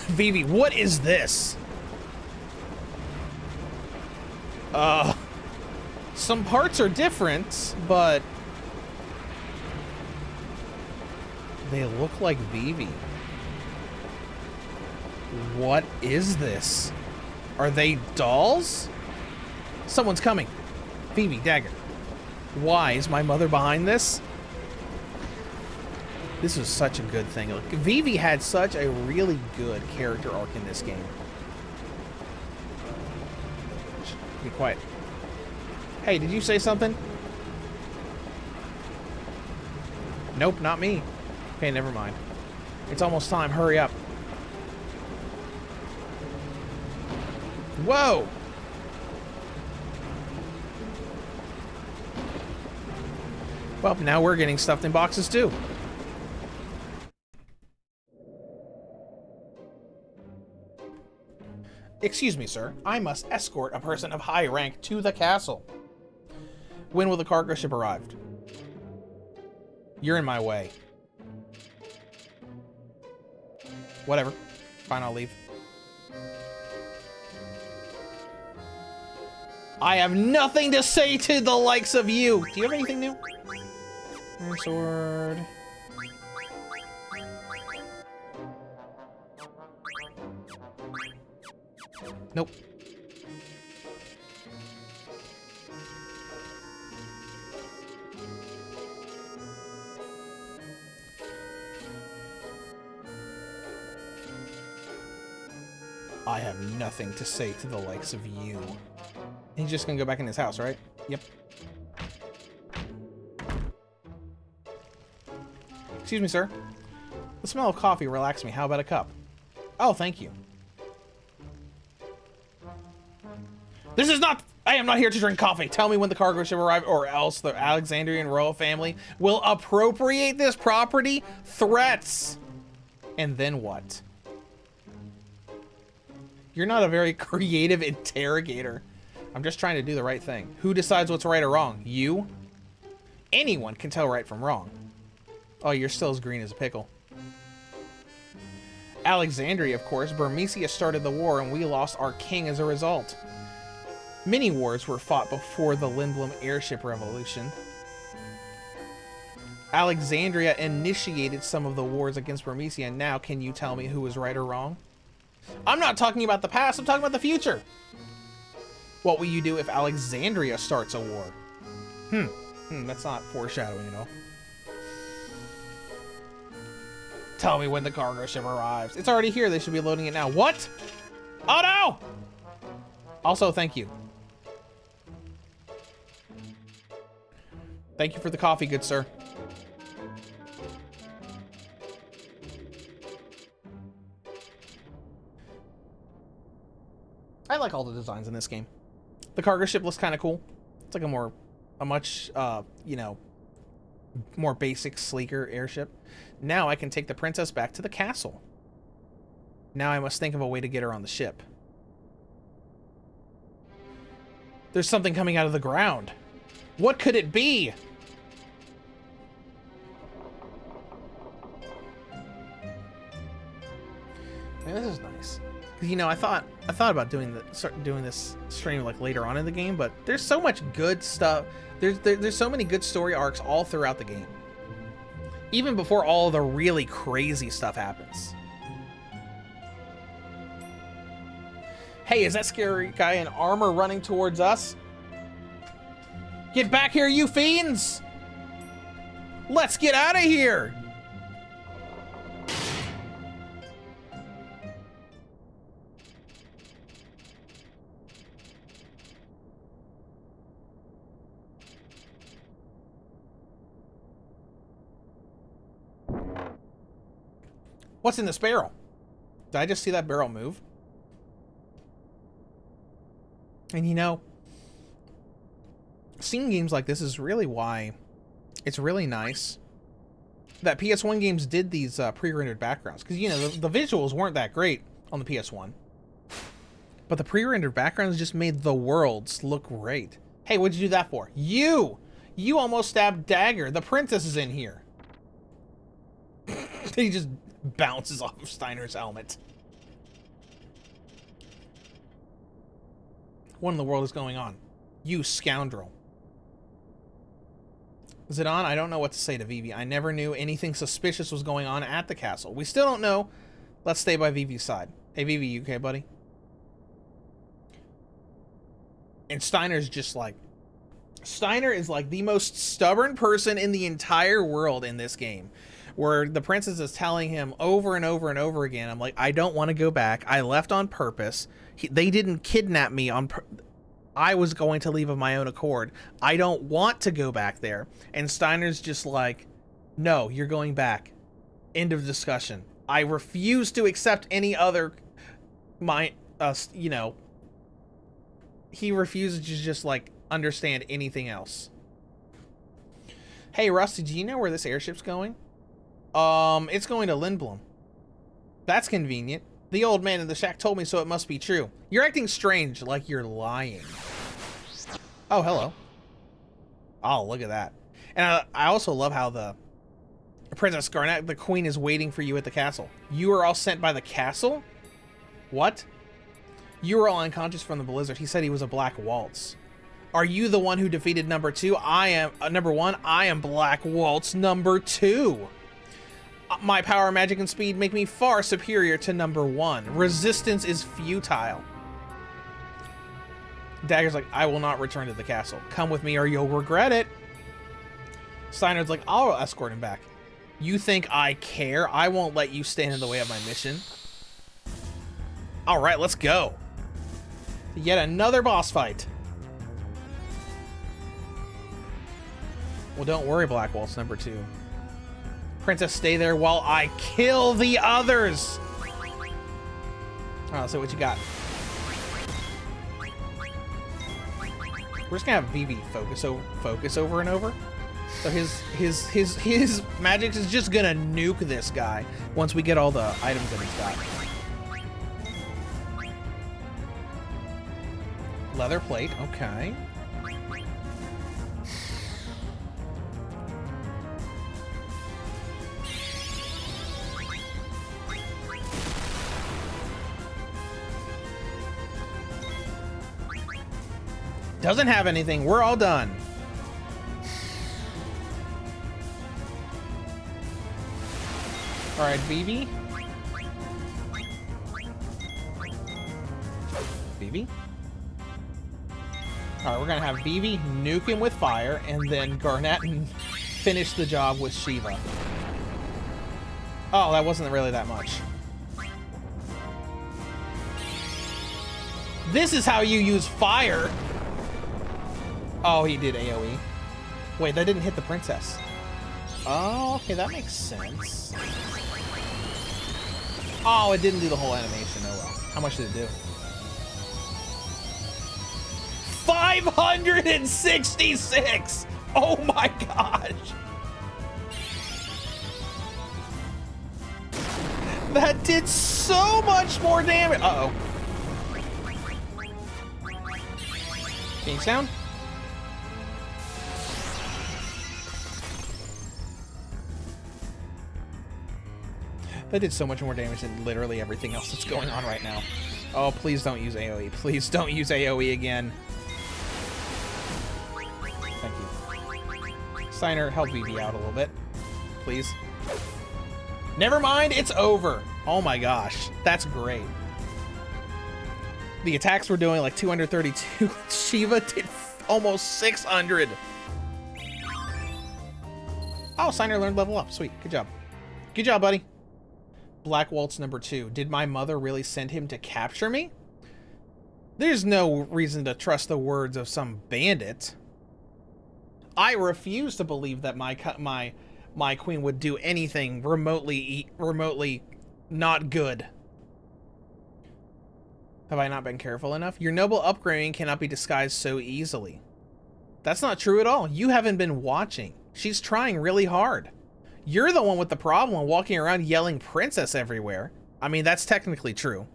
Vivi, what is this? Some parts are different, but they look like Vivi. What is this? Are they dolls? Someone's coming. Vivi, dagger. Why is my mother behind this? This is such a good thing. Look, Vivi had such a really good character arc in this game. Shh, be quiet. Hey, did you say something? Nope, not me. Okay, never mind. It's almost time. Hurry up. Whoa! Well, now we're getting stuffed in boxes too. Excuse me, sir. I must escort a person of high rank to the castle. When will the cargo ship arrive? You're in my way. Whatever. Fine, I'll leave. I have nothing to say to the likes of you. Do you have anything new? Sword. Nope. I have nothing to say to the likes of you. He's just gonna go back in his house, right? Yep. Excuse me, sir. The smell of coffee relaxed me. How about a cup? Oh, thank you. This is not... I am not here to drink coffee. Tell me when the cargo ship arrives, or else the Alexandrian royal family will appropriate this property. Threats. And then what? You're not a very creative interrogator. I'm just trying to do the right thing. Who decides what's right or wrong? You? Anyone can tell right from wrong. Oh, you're still as green as a pickle. Alexandria, of course. Burmecia started the war, and we lost our king as a result. Many wars were fought before the Lindblom airship revolution. Alexandria initiated some of the wars against Burmecia, and now can you tell me who was right or wrong? I'm not talking about the past, I'm talking about the future. What will you do if Alexandria starts a war? That's not foreshadowing, you know. Tell me when the cargo ship arrives. It's already here, they should be loading it now. What? Oh no! Also, thank you. Thank you for the coffee, good sir. I like all the designs in this game. The cargo ship looks kind of cool. It's like a much, you know, more basic, sleeker airship. Now I can take the princess back to the castle. Now I must think of a way to get her on the ship. There's something coming out of the ground. What could it be? Man, this is nice. You know, I thought about doing this stream like later on in the game, but there's so much good stuff. There's so many good story arcs all throughout the game. Even before all the really crazy stuff happens. Hey, is that scary guy in armor running towards us? Get back here, you fiends! Let's get out of here! What's in this barrel? Did I just see that barrel move? And you know, seeing games like this is really why it's really nice that PS1 games did these pre-rendered backgrounds. Because, you know, the visuals weren't that great on the PS1. But the pre-rendered backgrounds just made the worlds look great. Hey, what'd you do that for? You! You almost stabbed Dagger. The princess is in here. He just bounces off of Steiner's helmet. What in the world is going on? You scoundrel. Is it on? I don't know what to say to Vivi. I never knew anything suspicious was going on at the castle. We still don't know. Let's stay by Vivi's side. Hey, Vivi, you okay, buddy? And Steiner's just like... Steiner is like the most stubborn person in the entire world in this game. Where the princess is telling him over and over and over again, I'm like, I don't want to go back. I left on purpose. They didn't kidnap me on I was going to leave of my own accord. I don't want to go back there. And Steiner's just like, no, you're going back. End of discussion. I refuse to accept any other, you know, he refuses to just like understand anything else. Hey, Rusty, do you know where this airship's going? It's going to Lindblom. That's convenient. The old man in the shack told me, so it must be true. You're acting strange, like you're lying. Oh, hello. Oh, look at that. And I also love how the Princess Garnet, the queen, is waiting for you at the castle. You are all sent by the castle? What? You were all unconscious from the blizzard. He said he was a Black Waltz. Are you the one who defeated number 2? I am, number 1, I am Black Waltz number 2. My power, magic, and speed make me far superior to number 1. Resistance is futile. Dagger's like, I will not return to the castle. Come with me or you'll regret it. Steiner's like, I'll escort him back. You think I care? I won't let you stand in the way of my mission. All right, let's go. Yet another boss fight. Well, don't worry, Black Waltz number 2. Princess, stay there while I kill the others. Alright, let's see what you got. We're just gonna have Vivi focus over and over. So his magic is just gonna nuke this guy once we get all the items that he's got. Leather plate, okay. Doesn't have anything. We're all done. All right, Vivi. Vivi. All right, we're gonna have Vivi nuke him with fire, and then Garnet finish the job with Shiva. Oh, that wasn't really that much. This is how you use fire. Oh, he did AoE. Wait, that didn't hit the princess. Oh, okay, that makes sense. Oh, it didn't do the whole animation. Oh well. How much did it do? 566! Oh my gosh! That did so much more damage. Uh-oh. Change sound. That did so much more damage than literally everything else that's going on right now. Oh, please don't use AoE. Please don't use AoE again. Thank you. Steiner, help Vivi out a little bit. Please. Never mind, it's over. Oh my gosh, that's great. The attacks were doing like 232. Shiva did almost 600. Oh, Steiner learned level up. Sweet, good job. Good job, buddy. Black Waltz number 2. Did my mother really send him to capture me? There's no reason to trust the words of some bandit. I refuse to believe that my queen would do anything remotely not good. Have I not been careful enough? Your noble upgrading cannot be disguised so easily. That's not true at all. You haven't been watching. She's trying really hard. You're the one with the problem walking around yelling princess everywhere. I mean, that's technically true.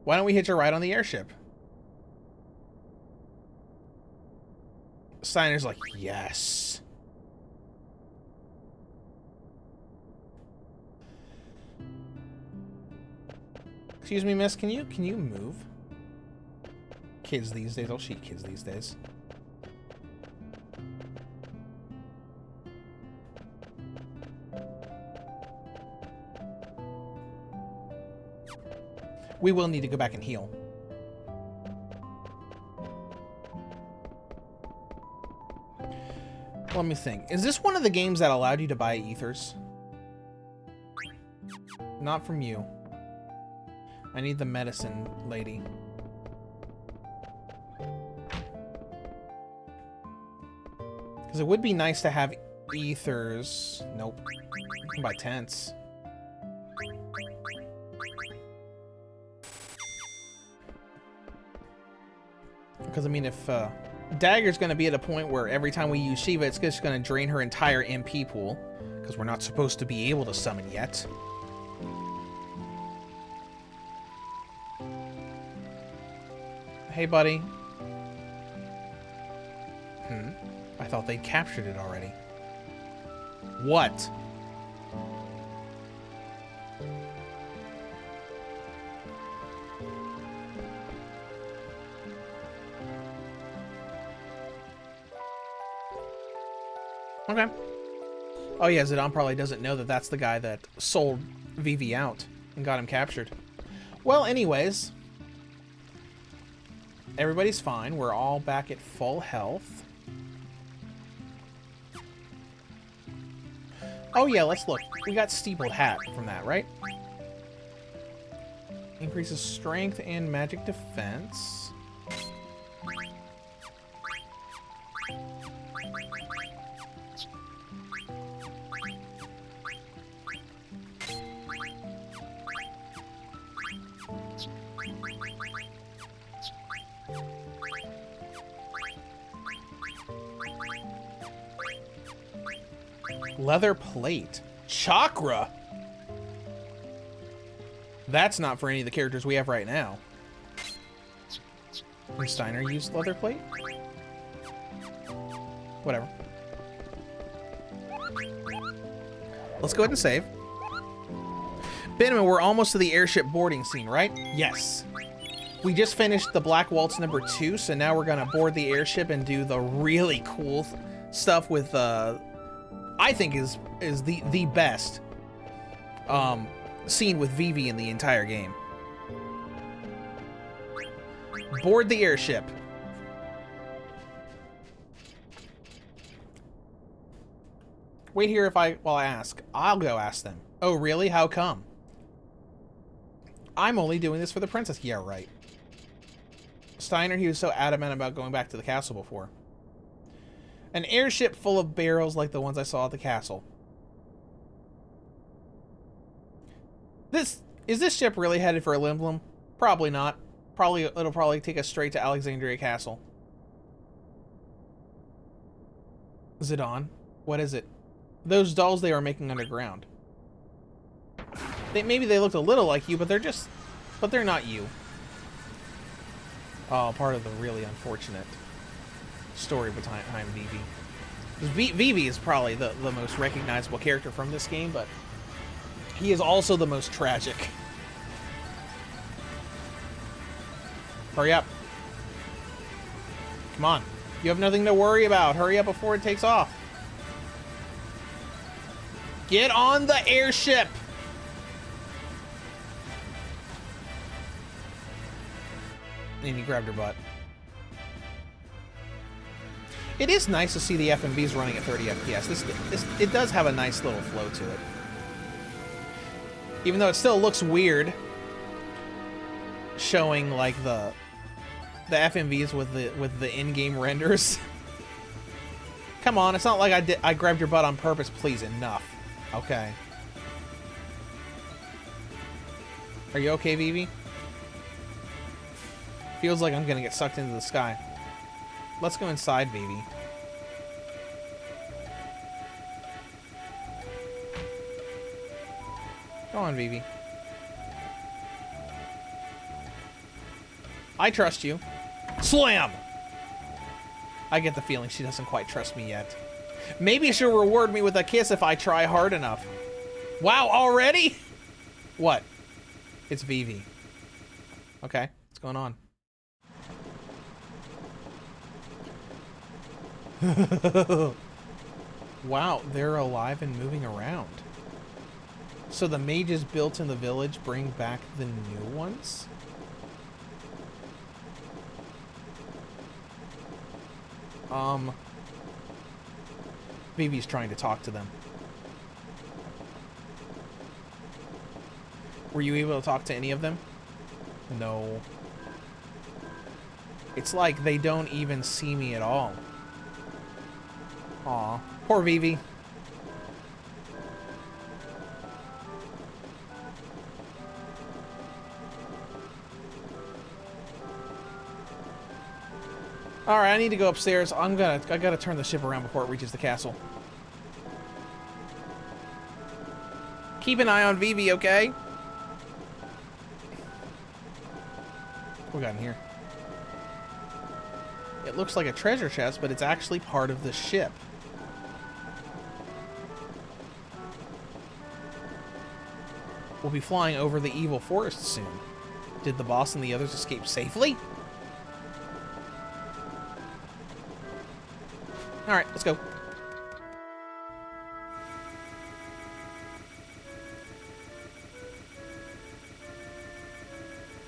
Why don't we hitch a ride on the airship? Steiner's like, yes. Excuse me, miss, can you move? Kids these days, I'll cheat kids these days. We will need to go back and heal. Let me think. Is this one of the games that allowed you to buy ethers? Not from you. I need the medicine lady. Because it would be nice to have ethers. Nope. You can buy tents. Because, I mean, if Dagger's going to be at a point where every time we use Shiva, it's just going to drain her entire MP pool. Because we're not supposed to be able to summon yet. Hey, buddy. I thought they captured it already. What? Okay. Oh yeah, Zidane probably doesn't know that that's the guy that sold Vivi out and got him captured. Well, anyways. Everybody's fine. We're all back at full health. Oh yeah, let's look. We got Steepled Hat from that, right? Increases strength and magic defense. Leather plate. Chakra? That's not for any of the characters we have right now. Can Steiner use leather plate? Whatever. Let's go ahead and save. Benjamin, we're almost to the airship boarding scene, right? Yes. We just finished the Black Waltz number 2, so now we're gonna board the airship and do the really cool stuff with I think is the best scene with Vivi in the entire game. Board the airship. Wait here while I ask. I'll go ask them. Oh really? How come? I'm only doing this for the princess. Yeah, right. Steiner, he was so adamant about going back to the castle before. An airship full of barrels like the ones I saw at the castle. Is this ship really headed for Limblum? Probably not. It'll probably take us straight to Alexandria Castle. Zidane, what is it? those dolls they were making underground. Maybe they looked a little like you, but they're not you. Oh, part of the really unfortunate story behind Vivi. Vivi is probably the most recognizable character from this game, but he is also the most tragic. Hurry up. Come on. You have nothing to worry about. Hurry up before it takes off. Get on the airship! And he grabbed her butt. It is nice to see the FMVs running at 30 FPS. It does have a nice little flow to it. Even though it still looks weird showing like the FMVs with the in-game renders. Come on, it's not like I grabbed your butt on purpose. Please, enough. Okay. Are you okay, Vivi? Feels like I'm gonna get sucked into the sky. Let's go inside, Vivi. Go on, Vivi. I trust you. Slam! I get the feeling she doesn't quite trust me yet. Maybe she'll reward me with a kiss if I try hard enough. Wow, already? What? It's Vivi. Okay, what's going on? Wow, they're alive and moving around. So the mages built in the village bring back the new ones? Vivi's trying to talk to them. Were you able to talk to any of them? No. It's like they don't even see me at all. Aw, poor Vivi. Alright, I need to go upstairs. I gotta turn the ship around before it reaches the castle. Keep an eye on Vivi, okay? What we got in here? It looks like a treasure chest, but it's actually part of the ship. We'll be flying over the evil forest soon. Did the boss and the others escape safely? Alright, let's go.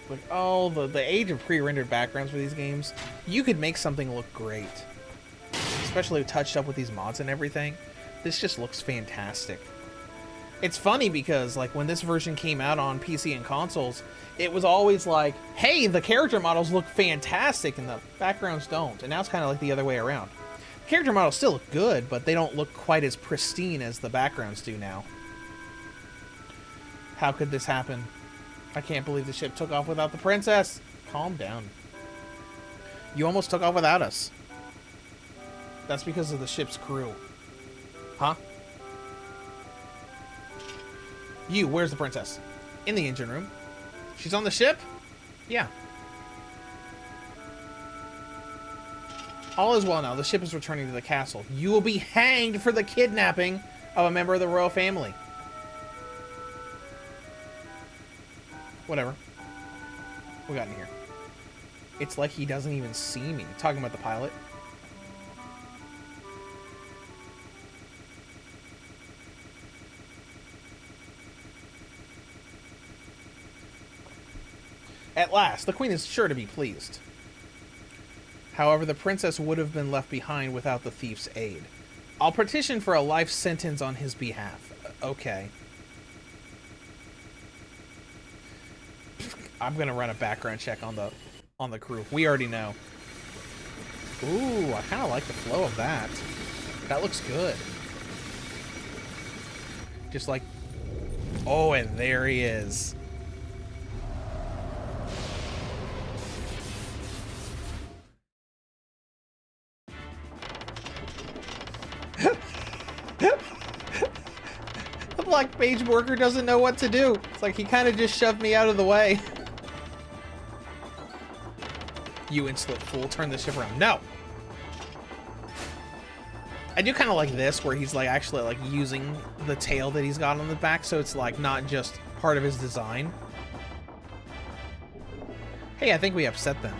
Like, oh, the age of pre-rendered backgrounds for these games. You could make something look great. Especially touched up with these mods and everything. This just looks fantastic. It's funny because, like, when this version came out on PC and consoles, it was always like, hey, the character models look fantastic and the backgrounds don't. And now it's kind of like the other way around. The character models still look good, but they don't look quite as pristine as the backgrounds do now. How could this happen? I can't believe the ship took off without the princess. Calm down. You almost took off without us. That's because of the ship's crew. Huh? You, where's the princess? In the engine room. She's on the ship? Yeah. All is well now. The ship is returning to the castle. You will be hanged for the kidnapping of a member of the royal family. Whatever. What we got in here? It's like he doesn't even see me. Talking about the pilot. At last, the queen is sure to be pleased. However, the princess would have been left behind without the thief's aid. I'll petition for a life sentence on his behalf. Okay. I'm gonna run a background check on the crew. We already know. Ooh, I kind of like the flow of that. That looks good. Just like... Oh, and there he is. black mage worker doesn't know what to do. It's like he kind of just shoved me out of the way. You insolent fool, turn this ship around. No! I do kind of like this, where he's like actually like using the tail that he's got on the back, so it's like not just part of his design. Hey, I think we upset them.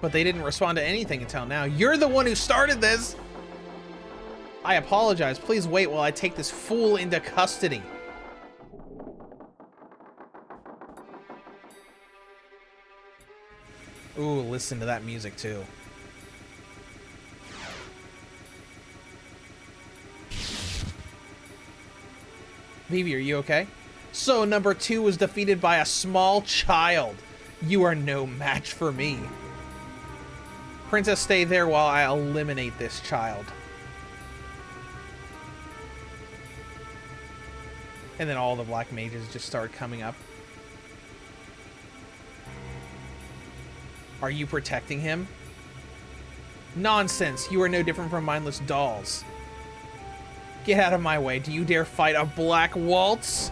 But they didn't respond to anything until now. You're the one who started this! I apologize. Please wait while I take this fool into custody. Ooh, listen to that music too. Vivi, are you okay? So, number 2 was defeated by a small child. You are no match for me. Princess, stay there while I eliminate this child. And then all the black mages just start coming up. Are you protecting him? Nonsense. You are no different from mindless dolls. Get out of my way. Do you dare fight a black waltz?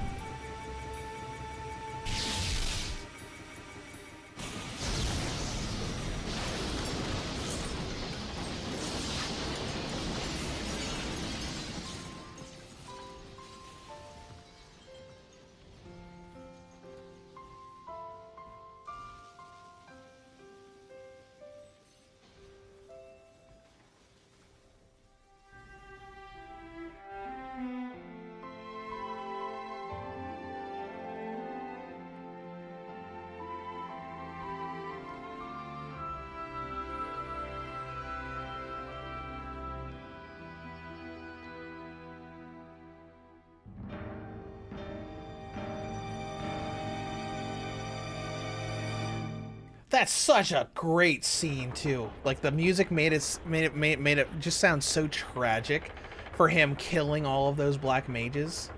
That's such a great scene too. Like the music made it just sound so tragic for him killing all of those black mages.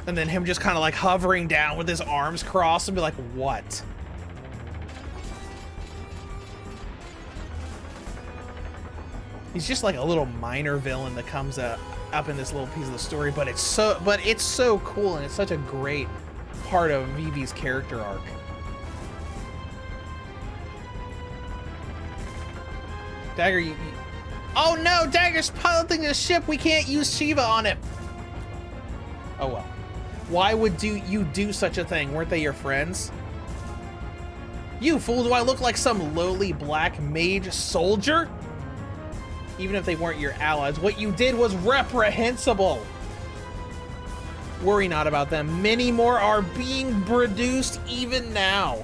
And then him just kind of like hovering down with his arms crossed and be like, what? He's just like a little minor villain that comes up in this little piece of the story, but it's so cool, and it's such a great part of Vivi's character arc. Dagger, oh no, Dagger's piloting the ship. We can't use Shiva on it. Oh well. Why would you do such a thing? Weren't they your friends? You fool, do I look like some lowly black mage soldier? Even if they weren't your allies, what you did was reprehensible. Worry not about them. Many more are being produced even now.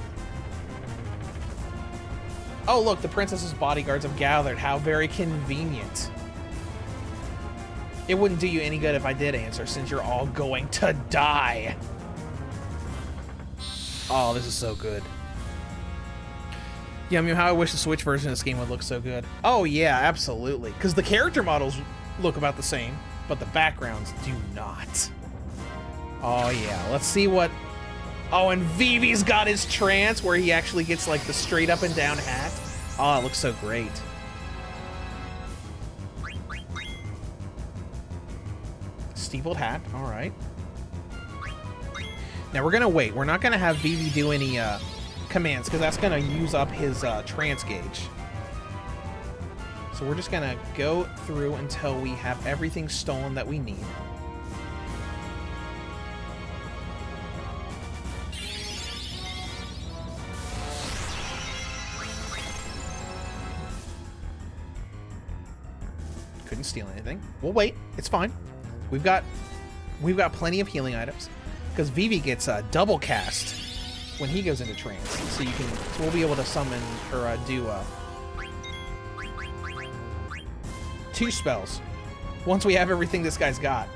Oh, look, the princess's bodyguards have gathered. How very convenient. It wouldn't do you any good if I did answer, since you're all going to die. Oh, this is so good. Yeah, I mean, how I wish the Switch version of this game would look so good. Oh, yeah, absolutely. Because the character models look about the same, but the backgrounds do not. Oh, yeah. Let's see what... Oh, and Vivi's got his trance where he actually gets like the straight up and down hat. Oh, it looks so great. Steepled hat, all right. Now we're gonna wait. We're not gonna have Vivi do any commands because that's gonna use up his trance gauge. So we're just gonna go through until we have everything stolen that we need. Couldn't steal anything. We'll wait. It's fine. We've got plenty of healing items because Vivi gets a double cast when he goes into trance. So we'll be able to summon or do 2 spells once we have everything this guy's got.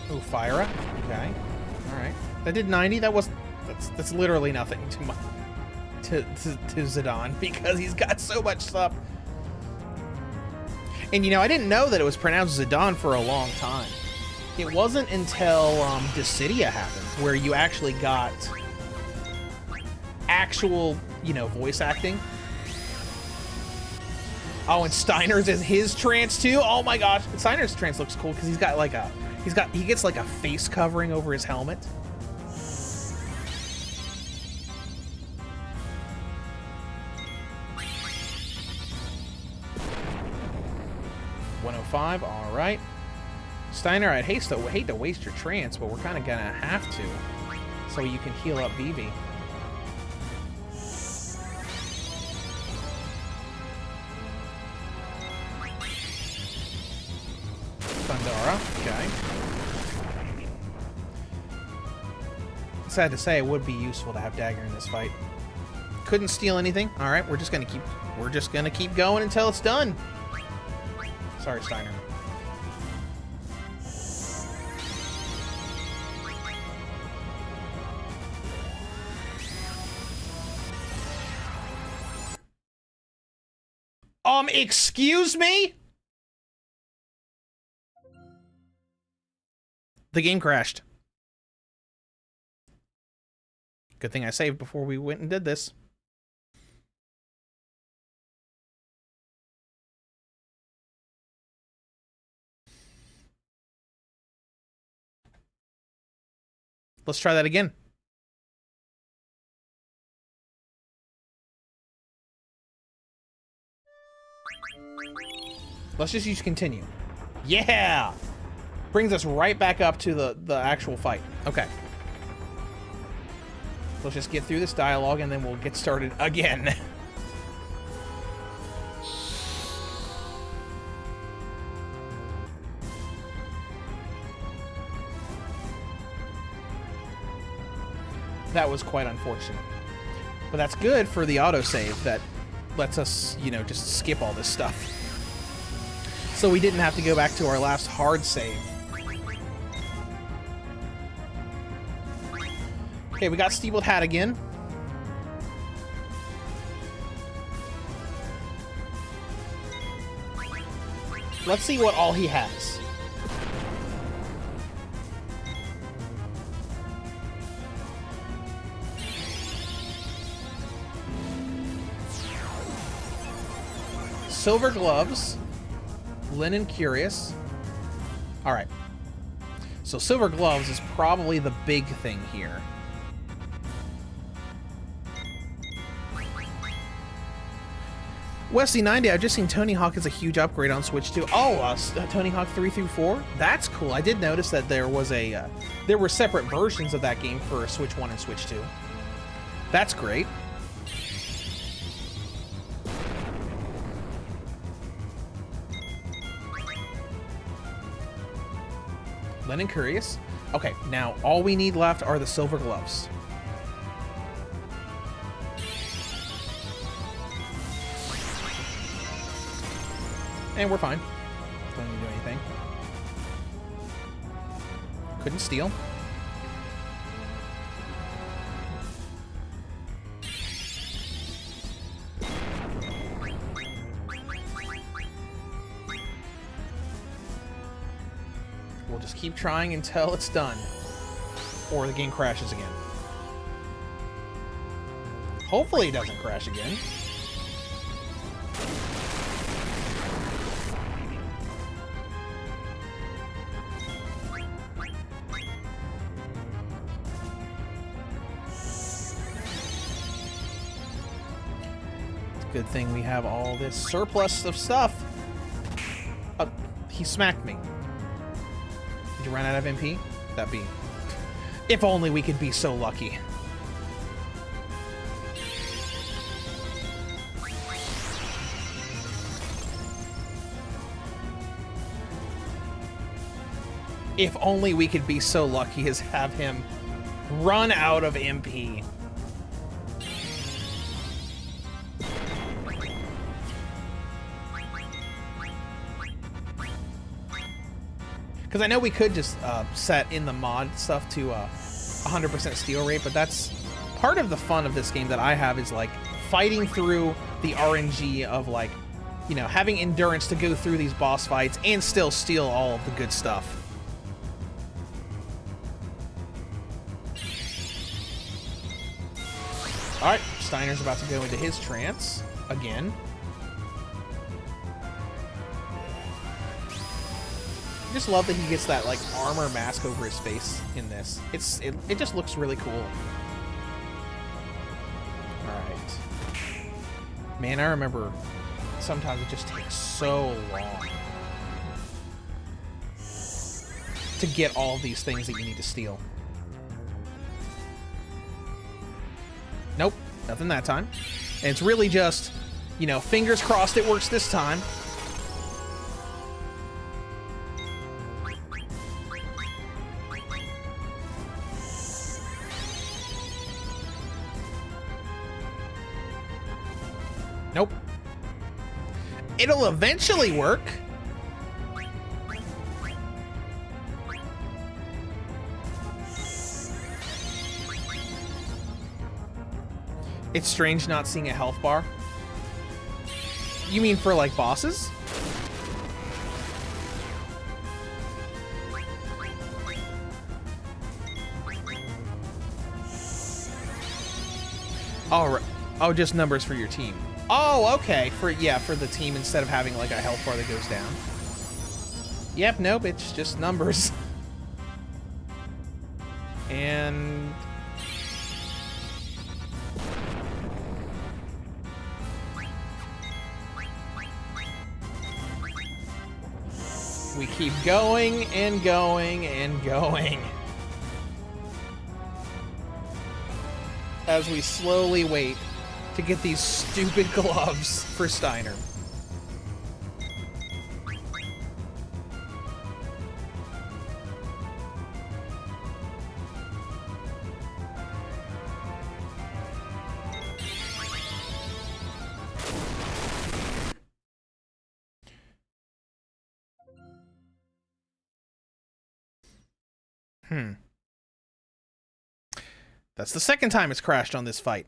Oh, Fyra. Okay. All right. That did 90. That's literally nothing to Zidane because he's got so much stuff. And you know, I didn't know that it was pronounced Zidane for a long time. It wasn't until Dissidia happened where you actually got actual you know, voice acting. Oh, and Steiner's in his trance too. Oh my gosh, Steiner's trance looks cool because he's got like a he gets like a face covering over his helmet. $105. All right, Steiner. I'd hate to waste your trance, but we're kind of gonna have to, so you can heal up Vivi. Thundara, okay. Sad to say, it would be useful to have Dagger in this fight. Couldn't steal anything. All right, we're just gonna keep going until it's done. Sorry, Steiner. Excuse me? The game crashed. Good thing I saved before we went and did this. Let's try that again. Let's just use continue. Yeah! Brings us right back up to the actual fight. Okay. Let's just get through this dialogue and then we'll get started again. That was quite unfortunate. But that's good for the autosave that lets us, you know, just skip all this stuff. So we didn't have to go back to our last hard save. Okay, we got Steepled Hat again. Let's see what all he has. Silver gloves. Linen Curious. Alright. So silver gloves is probably the big thing here. Wesley90, I've just seen Tony Hawk as a huge upgrade on Switch 2. Oh, Tony Hawk 3 through 4? That's cool. I did notice that there was a there were separate versions of that game for Switch 1 and Switch 2. That's great. Linen Curious. Okay, now all we need left are the silver gloves. And we're fine. Don't need to do anything. Couldn't steal. We'll just keep trying until it's done. Or the game crashes again. Hopefully it doesn't crash again. Good thing we have all this surplus of stuff. He smacked me. Did you run out of MP? That'd be... If only we could be so lucky. If only we could be so lucky as have him run out of MP. Because I know we could just set in the mod stuff to 100% steal rate, but that's part of the fun of this game that I have is like fighting through the RNG of like, you know, having endurance to go through these boss fights and still steal all of the good stuff. All right. Steiner's about to go into his trance again. I just love that he gets that, like, armor mask over his face in this. It just looks really cool. Alright. Man, I remember sometimes it just takes so long to get all of these things that you need to steal. Nope, nothing that time. And it's really just, you know, fingers crossed it works this time. Nope. It'll eventually work. It's strange not seeing a health bar. You mean for, like, bosses? Oh, oh, just numbers for your team. Oh, okay. For the team instead of having, like, a health bar that goes down. Yep, nope, it's just numbers. And... we keep going and going and going as we slowly wait to get these stupid gloves for Steiner. That's the second time it's crashed on this fight.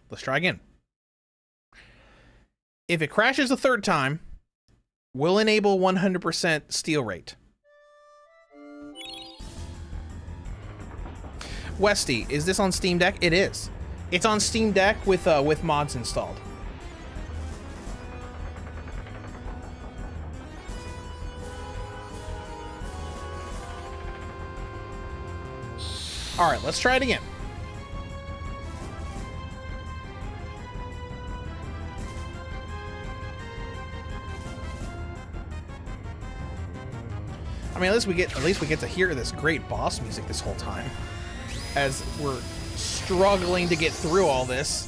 Let's try again. If it crashes a third time, we'll enable 100% steal rate. Westy, is this on Steam Deck? It is. It's on Steam Deck with mods installed. All right, let's try it again. I mean, at least we get to hear this great boss music this whole time, as we're struggling to get through all this.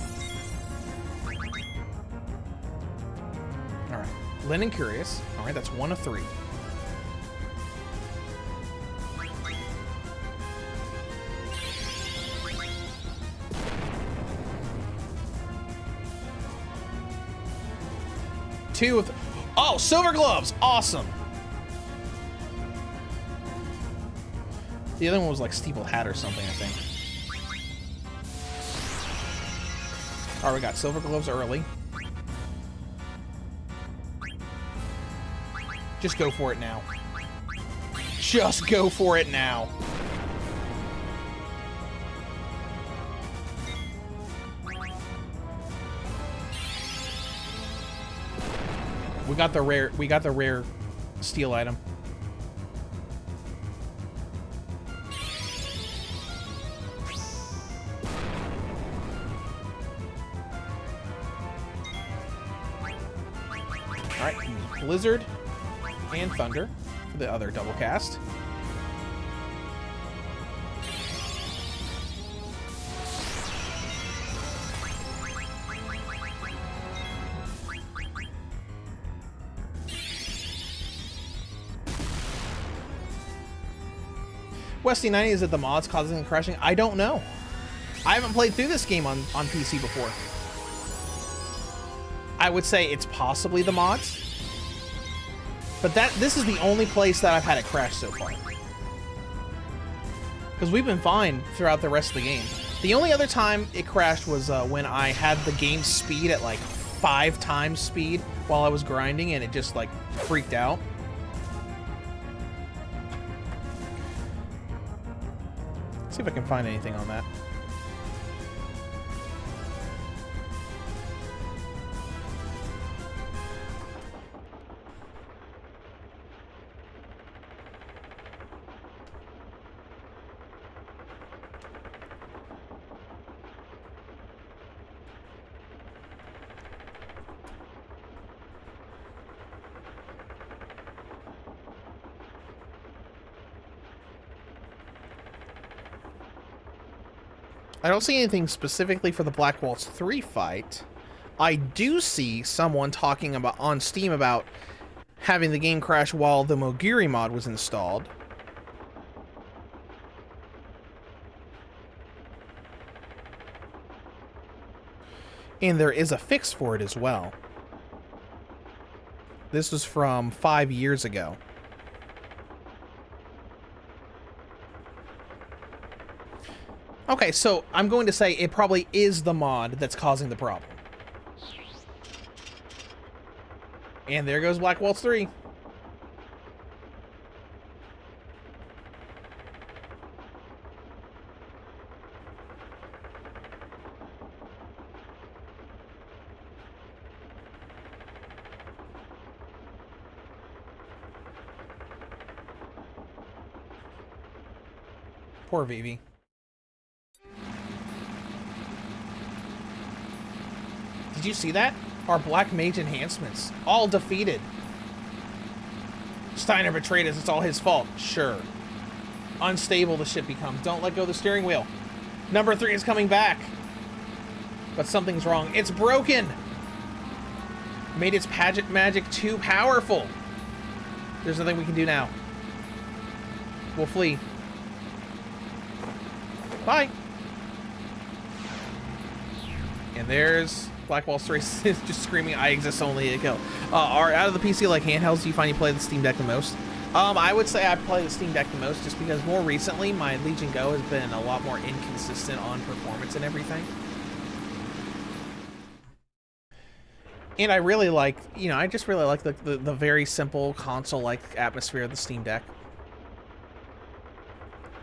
All right, Lynn and Curious. All right, that's 1 of 3. Two of... oh, silver gloves! Awesome! The other one was like steeple hat or something, I think. Alright, we got silver gloves early. Just go for it now. Just go for it now. We got the rare steel item. Alright, Blizzard and Thunder for the other double cast. Westy90, is it the mods causing the crashing? I don't know. I haven't played through this game on PC before. I would say it's possibly the mods. But this is the only place that I've had it crash so far. Because we've been fine throughout the rest of the game. The only other time it crashed was when I had the game speed at like 5 times speed while I was grinding, and it just like freaked out. Let's see if I can find anything on that. I don't see anything specifically for the Black Waltz 3 fight. I do see someone talking about on Steam about having the game crash while the Moguri mod was installed. And there is a fix for it as well. This was from 5 years ago. Okay, so I'm going to say it probably is the mod that's causing the problem. And there goes Black Waltz 3. Poor Vivi. Did you see that? Our Black Mage enhancements. All defeated. Steiner betrayed us. It's all his fault. Sure. Unstable the ship becomes. Don't let go of the steering wheel. Number 3 is coming back. But something's wrong. It's broken. Made its pageant magic too powerful. There's nothing we can do now. We'll flee. Bye. And there's Black Waltz 3 just screaming, I exist only to kill. Out of the PC like handhelds, do you find you play the Steam Deck the most? I would say I play the Steam Deck the most just because more recently my Legion Go has been a lot more inconsistent on performance and everything. And I really like, you know, I just really like the very simple console-like atmosphere of the Steam Deck.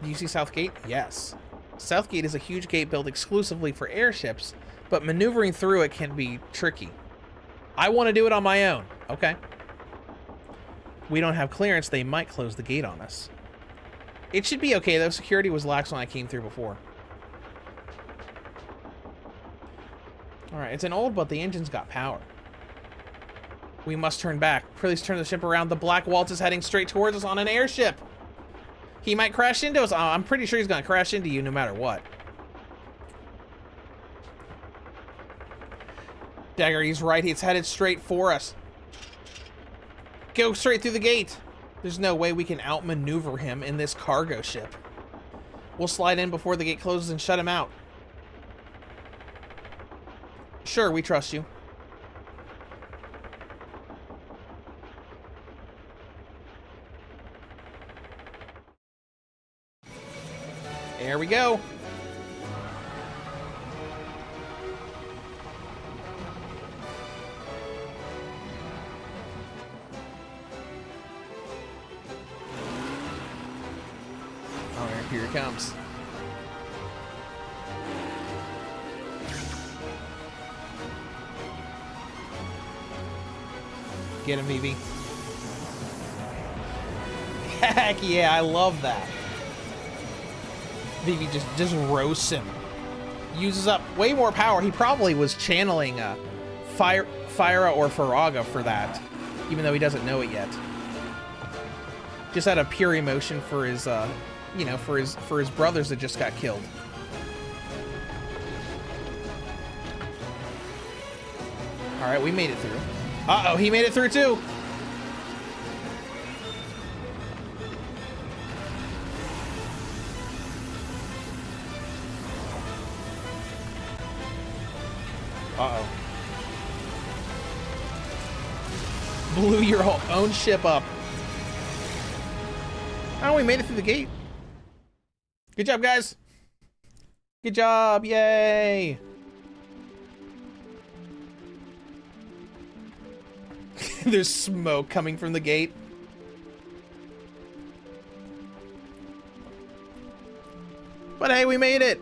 Do you see Southgate? Yes. Southgate is a huge gate built exclusively for airships, but maneuvering through it can be tricky. I want to do it on my own. Okay. We don't have clearance. They might close the gate on us. It should be okay, though. Security was lax when I came through before. Alright, it's an old, but the engine's got power. We must turn back. Please turn the ship around. The Black Waltz is heading straight towards us on an airship. He might crash into us. I'm pretty sure he's going to crash into you no matter what. Dagger, he's right. He's headed straight for us. Go straight through the gate. There's no way we can outmaneuver him in this cargo ship. We'll slide in before the gate closes and shut him out. Sure, we trust you. There we go. Oh, here it comes. Get him, Vivi. Heck yeah, I love that. Vivi just roasts him. Uses up way more power. He probably was channeling Fyra or Faraga for that, even though he doesn't know it yet. Just out of pure emotion for his, you know, for his brothers that just got killed. All right, we made it through. Uh-oh, he made it through too. Uh-oh. Blew your own ship up. Oh, we made it through the gate. Good job, guys. Good job. Yay. There's smoke coming from the gate. But hey, we made it!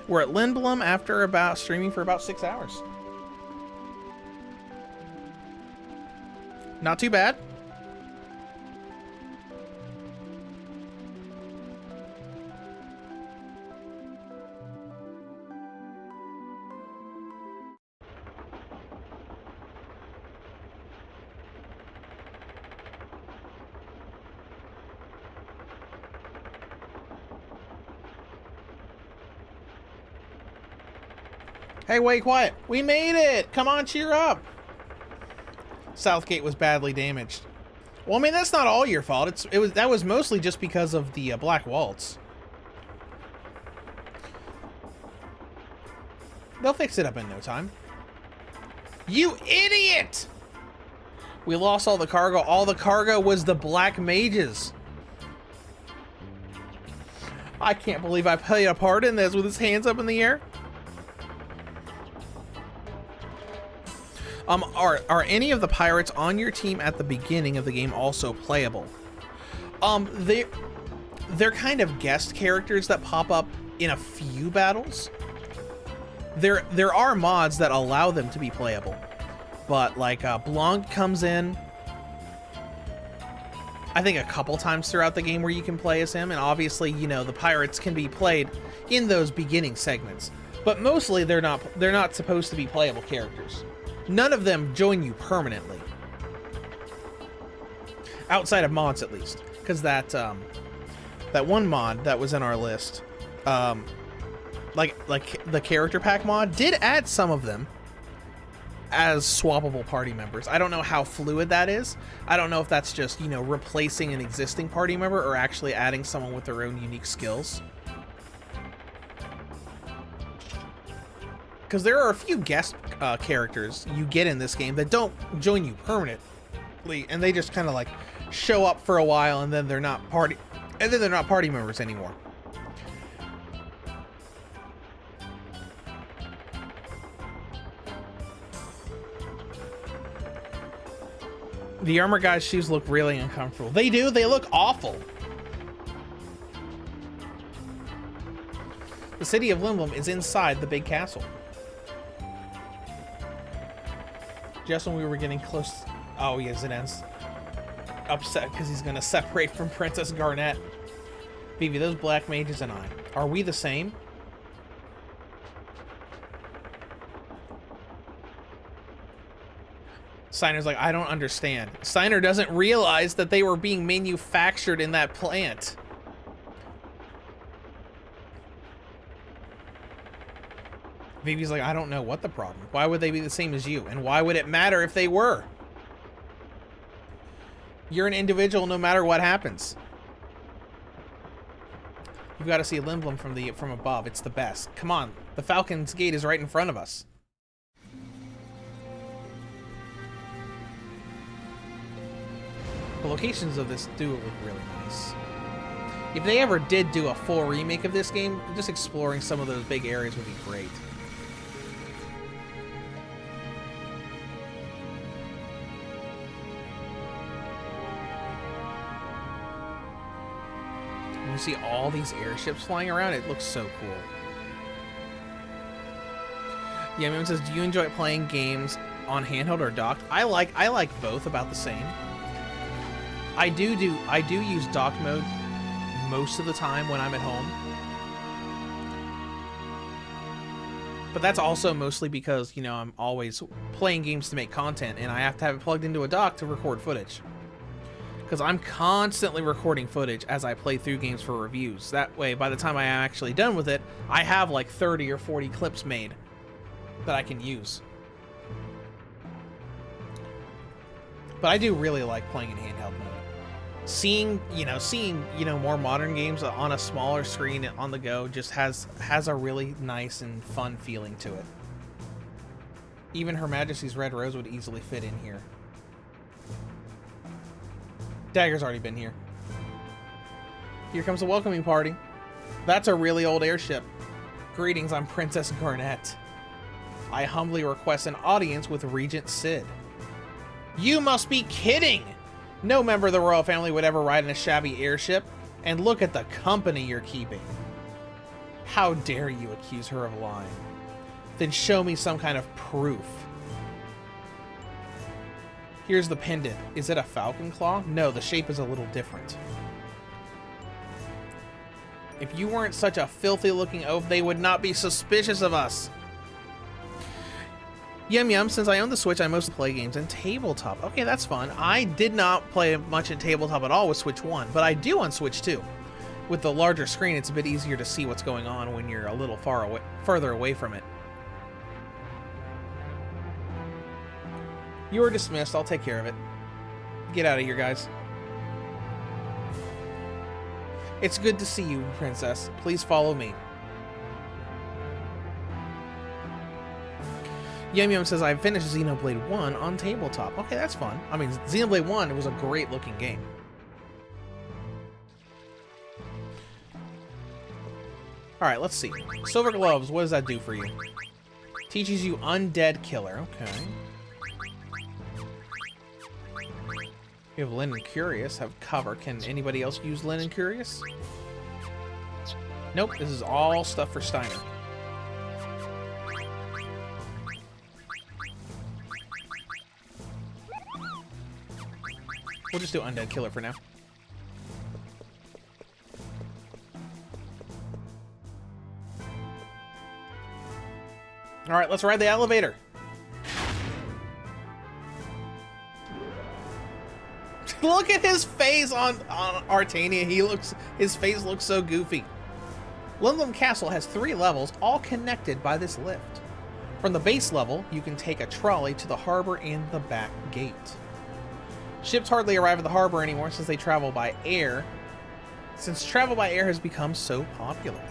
We're at Lindblom after streaming for about 6 hours. Not too bad. Hey, wait, quiet. We made it! Come on, cheer up! Southgate was badly damaged. Well, I mean, that's not all your fault. That was mostly just because of the Black Waltz. They'll fix it up in no time. You idiot! We lost all the cargo. All the cargo was the Black Mages. I can't believe I played a part in this with his hands up in the air. Are any of the pirates on your team at the beginning of the game also playable? They're kind of guest characters that pop up in a few battles. There are mods that allow them to be playable, but like Blanc comes in, I think a couple times throughout the game where you can play as him, and obviously, you know, the pirates can be played in those beginning segments, but mostly they're not supposed to be playable characters. None of them join you permanently. Outside of mods, at least. Because that one mod that was in our list, like the character pack mod, did add some of them as swappable party members. I don't know how fluid that is. I don't know if that's just, you know, replacing an existing party member or actually adding someone with their own unique skills. Because there are a few guest characters you get in this game that don't join you permanently, and they just kind of like show up for a while, and then they're not party members anymore. The armor guy's shoes look really uncomfortable. They do. They look awful. The city of Lindblom is inside the big castle. Just when we were getting close... Oh, yes, it ends. Upset because he's going to separate from Princess Garnet. Vivi, those black mages and I. Are we the same? Steiner's like, I don't understand. Steiner doesn't realize that they were being manufactured in that plant. Vivi's like, I don't know what the problem. Why would they be the same as you? And why would it matter if they were? You're an individual no matter what happens. You've got to see Lindblom from above. It's the best. Come on. The Falcon's Gate is right in front of us. The locations of this do look really nice. If they ever did do a full remake of this game, just exploring some of those big areas would be great. You see all these airships flying around, it looks so cool. Yeah, Mim says, do you enjoy playing games on handheld or docked? I like both about the same. I do use dock mode most of the time when I'm at home. But that's also mostly because, you know, I'm always playing games to make content and I have to have it plugged into a dock to record footage. Because I'm constantly recording footage as I play through games for reviews. That way, by the time I am actually done with it, I have like 30 or 40 clips made that I can use. But I do really like playing in handheld mode. Seeing more modern games on a smaller screen on the go just has a really nice and fun feeling to it. Even Her Majesty's Red Rose would easily fit in here. Dagger's already been here. Here comes the welcoming party. That's a really old airship. Greetings, I'm Princess Garnet. I humbly request an audience with Regent Sid. You must be kidding! No member of the royal family would ever ride in a shabby airship. And look at the company you're keeping. How dare you accuse her of lying? Then show me some kind of proof. Here's the pendant. Is it a falcon claw? No, the shape is a little different. If you weren't such a filthy looking oaf, they would not be suspicious of us. Yum yum, since I own the Switch, I mostly play games in tabletop. Okay, that's fun. I did not play much in tabletop at all with Switch 1, but I do on Switch 2. With the larger screen, it's a bit easier to see what's going on when you're a little further away from it. You are dismissed. I'll take care of it. Get out of here, guys. It's good to see you, Princess. Please follow me. Yum Yum says, I finished Xenoblade 1 on tabletop. Okay, that's fun. I mean, Xenoblade 1, it was a great looking game. Alright, let's see. Silver Gloves, what does that do for you? Teaches you Undead Killer. Okay. You have Linen Curious, have cover. Can anybody else use Linen Curious? Nope, this is all stuff for Steiner. We'll just do Undead Killer for now. Alright, let's ride the elevator. Look at his face on Artania. His face looks so goofy. Lindblom Castle has 3 levels, all connected by this lift. From the base level, you can take a trolley to the harbor and the back gate. Ships hardly arrive at the harbor anymore since they travel by air. Since travel by air has become so popular.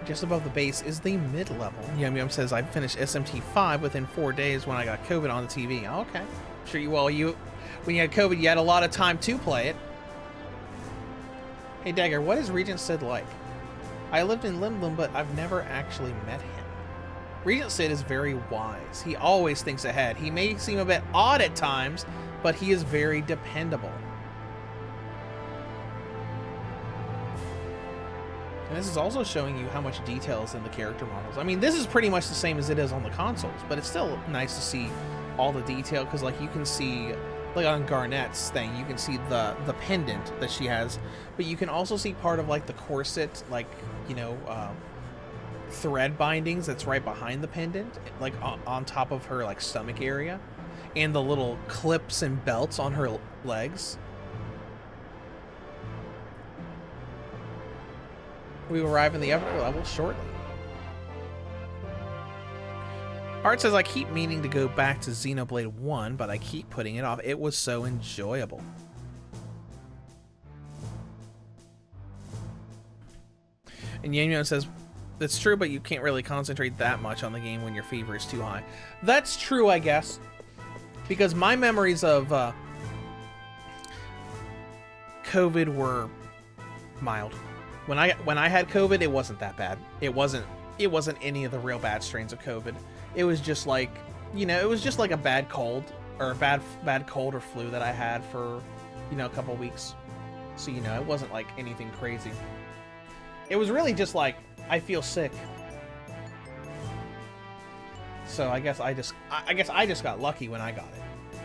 Just above the base is the mid-level. Yum Yum says, I finished SMT5 within 4 days when I got COVID on the TV. Oh, okay. Sure you, well, when you had COVID, you had a lot of time to play it. Hey Dagger, what is Regent Sid like? I lived in Lindblom, but I've never actually met him. Regent Sid is very wise. He always thinks ahead. He may seem a bit odd at times, but he is very dependable. And this is also showing you how much detail is in the character models. I mean, this is pretty much the same as it is on the consoles, but it's still nice to see all the detail, because like you can see, like on Garnet's thing, you can see the pendant that she has, but you can also see part of like the corset, like, you know, thread bindings that's right behind the pendant, like on top of her like stomach area, and the little clips and belts on her legs. We will arrive in the upper level shortly. Art says, I keep meaning to go back to Xenoblade 1, but I keep putting it off. It was so enjoyable. And Yanyo says, that's true, but you can't really concentrate that much on the game when your fever is too high. That's true, I guess. Because my memories of COVID were mild. When I had COVID, it wasn't that bad. It wasn't any of the real bad strains of COVID. It was just like, you know, it was just like a bad cold or a bad cold or flu that I had for, you know, a couple weeks. So, you know, it wasn't like anything crazy. It was really just like, I feel sick. So I guess I just got lucky when I got it.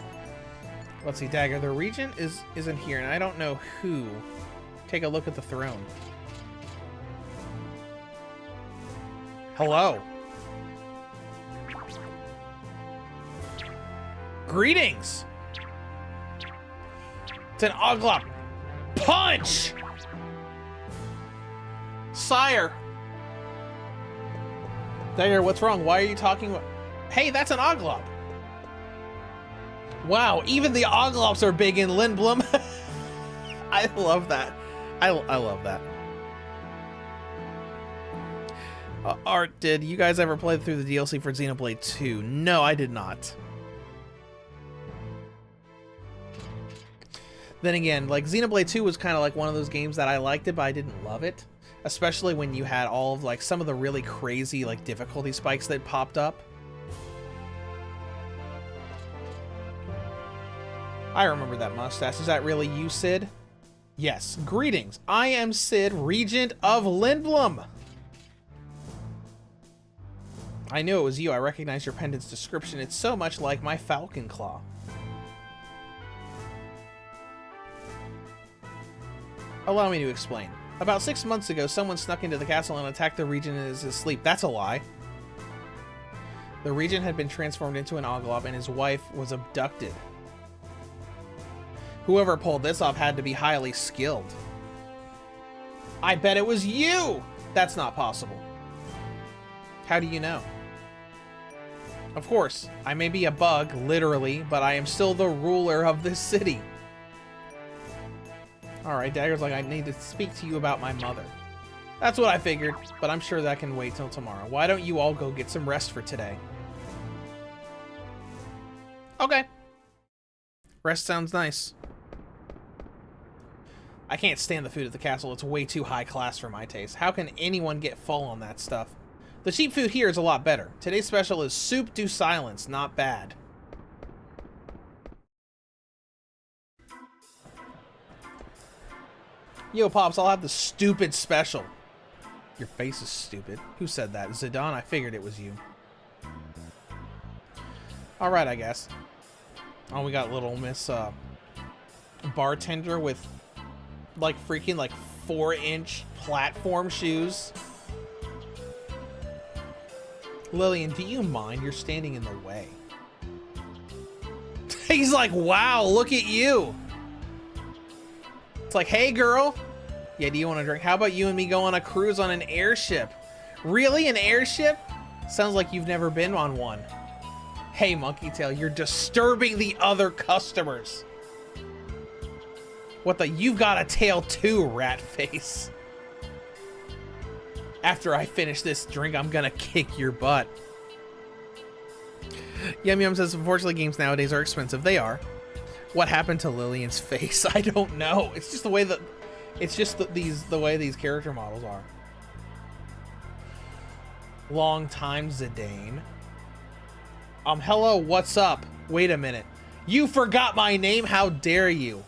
Let's see, Dagger. The regent isn't here, and I don't know who. Take a look at the throne. Hello. Greetings. It's an Oglop. Punch! Sire. Dagger, what's wrong? Why are you talking? Hey, that's an Oglop. Wow, even the Oglops are big in Lindblom. I love that. I love that. Art, did you guys ever play through the DLC for Xenoblade 2? No, I did not. Then again, like Xenoblade 2 was kind of like one of those games that I liked it, but I didn't love it. Especially when you had all of, like, some of the really crazy, like, difficulty spikes that popped up. I remember that mustache. Is that really you, Sid? Yes. Greetings. I am Sid, Regent of Lindblom. I knew it was you. I recognize your pendant's description. It's so much like my falcon claw. Allow me to explain. About 6 months ago, someone snuck into the castle and attacked the regent in his sleep. That's a lie. The regent had been transformed into an Oglob and his wife was abducted. Whoever pulled this off had to be highly skilled. I bet it was you! That's not possible. How do you know? Of course, I may be a bug, literally, but I am still the ruler of this city. Alright, Dagger's like, I need to speak to you about my mother. That's what I figured, but I'm sure that can wait till tomorrow. Why don't you all go get some rest for today? Okay. Rest sounds nice. I can't stand the food at the castle. It's way too high class for my taste. How can anyone get full on that stuff? The cheap food here is a lot better. Today's special is soup du silence. Not bad. Yo, Pops, I'll have the stupid special. Your face is stupid. Who said that? Zidane? I figured it was you. Alright, I guess. Oh, we got little Miss Bartender with like freaking like 4-inch platform shoes. Lillian, do you mind? You're standing in the way. He's like, wow, look at you. It's like, hey girl. Yeah, do you want to drink? How about you and me go on a cruise on an airship? Really? An airship? Sounds like you've never been on one. Hey, Monkey Tail, you're disturbing the other customers. What the? You've got a tail too, rat face. After I finish this drink, I'm gonna kick your butt. Yum Yum says, unfortunately, games nowadays are expensive. They are. What happened to Lillian's face? I don't know. It's just the way that, it's just the way these character models are. Long time, Zidane. Hello, what's up? Wait a minute. You forgot my name? How dare you?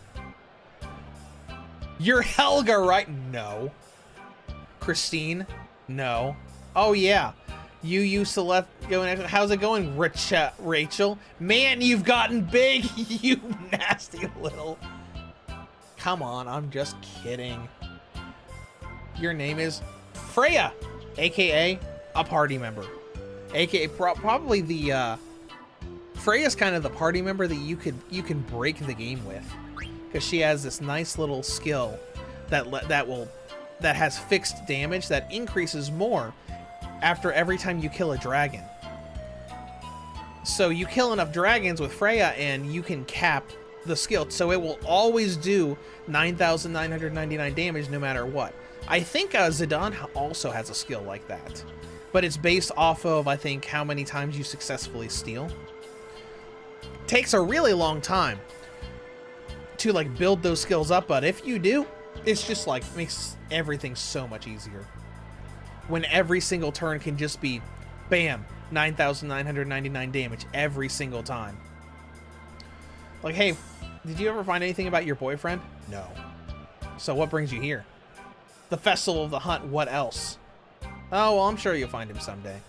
You're Helga, right? No. Christine? No. Oh, yeah. You Celeste going. How's it going, Rachel? Man, you've gotten big, you nasty little. Come on, I'm just kidding. Your name is Freya, aka a party member, aka probably the. Freya's kind of the party member that you can break the game with, because she has this nice little skill that has fixed damage that increases more after every time you kill a dragon. So you kill enough dragons with Freya and you can cap the skill, so it will always do 9,999 damage no matter what. I think Zidane also has a skill like that, but it's based off of, I think, how many times you successfully steal. Takes a really long time to like build those skills up, but if you do, it's just like makes everything so much easier. When every single turn can just be, bam, 9,999 damage every single time. Like, hey, did you ever find anything about your boyfriend? No. So what brings you here? The Festival of the Hunt, what else? Oh, well, I'm sure you'll find him someday.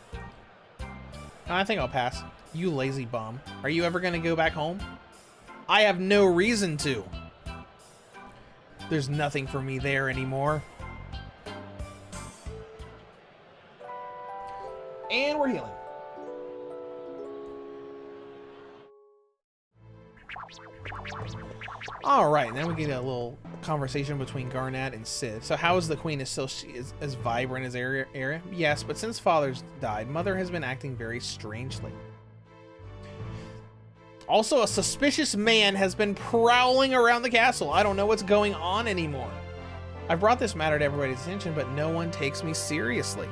I think I'll pass. You lazy bum. Are you ever gonna go back home? I have no reason to. There's nothing for me there anymore. And we're healing. Alright, then we get a little conversation between Garnet and Sid. So how is the Queen still as vibrant as area? Yes, but since Father's died, Mother has been acting very strangely. Also, a suspicious man has been prowling around the castle. I don't know what's going on anymore. I've brought this matter to everybody's attention, but no one takes me seriously.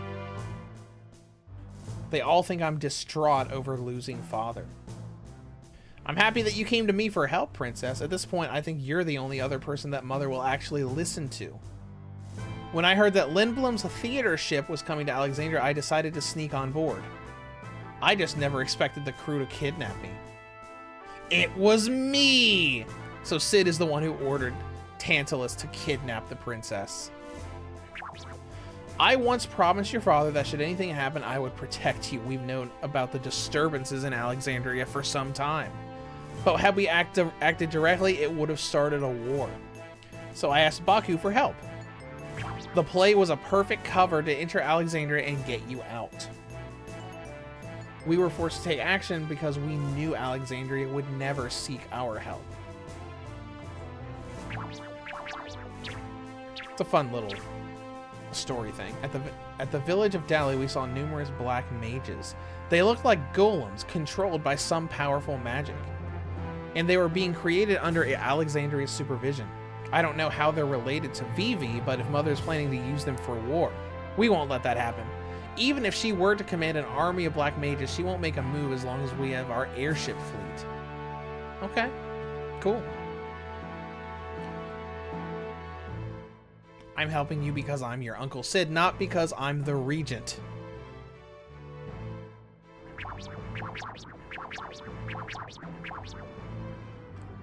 They all think I'm distraught over losing Father. I'm happy that you came to me for help, Princess. At this point, I think you're the only other person that Mother will actually listen to. When I heard that Lindblom's theater ship was coming to Alexandria, I decided to sneak on board. I just never expected the crew to kidnap me. It was me! So Sid is the one who ordered Tantalus to kidnap the princess. I once promised your father that should anything happen, I would protect you. We've known about the disturbances in Alexandria for some time. But had we acted directly, it would have started a war. So I asked Baku for help. The play was a perfect cover to enter Alexandria and get you out. We were forced to take action because we knew Alexandria would never seek our help. It's a fun little story thing. At the village of Dali, we saw numerous black mages. They looked like golems controlled by some powerful magic. And they were being created under Alexandria's supervision. I don't know how they're related to Vivi, but if Mother's planning to use them for war, we won't let that happen. Even if she were to command an army of black mages, she won't make a move as long as we have our airship fleet. Okay, cool. I'm helping you because I'm your Uncle Sid, not because I'm the regent.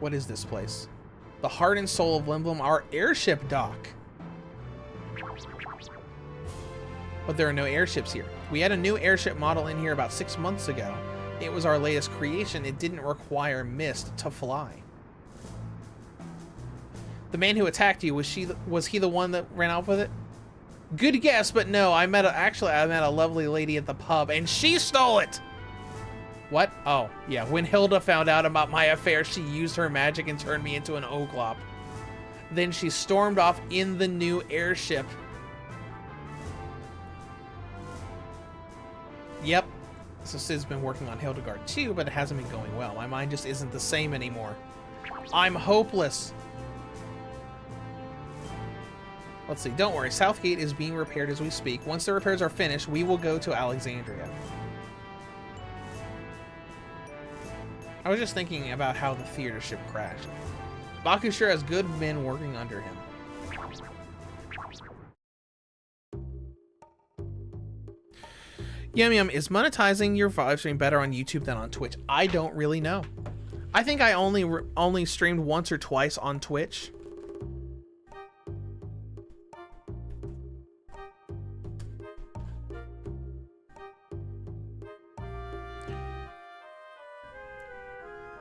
What is this place? The heart and soul of Lindblom, our airship dock. But there are no airships here. We had a new airship model in here about 6 months ago. It was our latest creation. It didn't require mist to fly. The man who attacked you, was he the one that ran off with it? Good guess, but no. I met a lovely lady at the pub, and she stole it. What? Oh, yeah. When Hilda found out about my affair, she used her magic and turned me into an oglop. Then she stormed off in the new airship. Yep. So Sid's been working on Hildegard too, but it hasn't been going well. My mind just isn't the same anymore. I'm hopeless. Let's see. Don't worry. Southgate is being repaired as we speak. Once the repairs are finished, we will go to Alexandria. I was just thinking about how the theater ship crashed. Baku sure has good men working under him. Yum Yum, is monetizing your live stream better on YouTube than on Twitch? I don't really know. I think I only streamed once or twice on Twitch.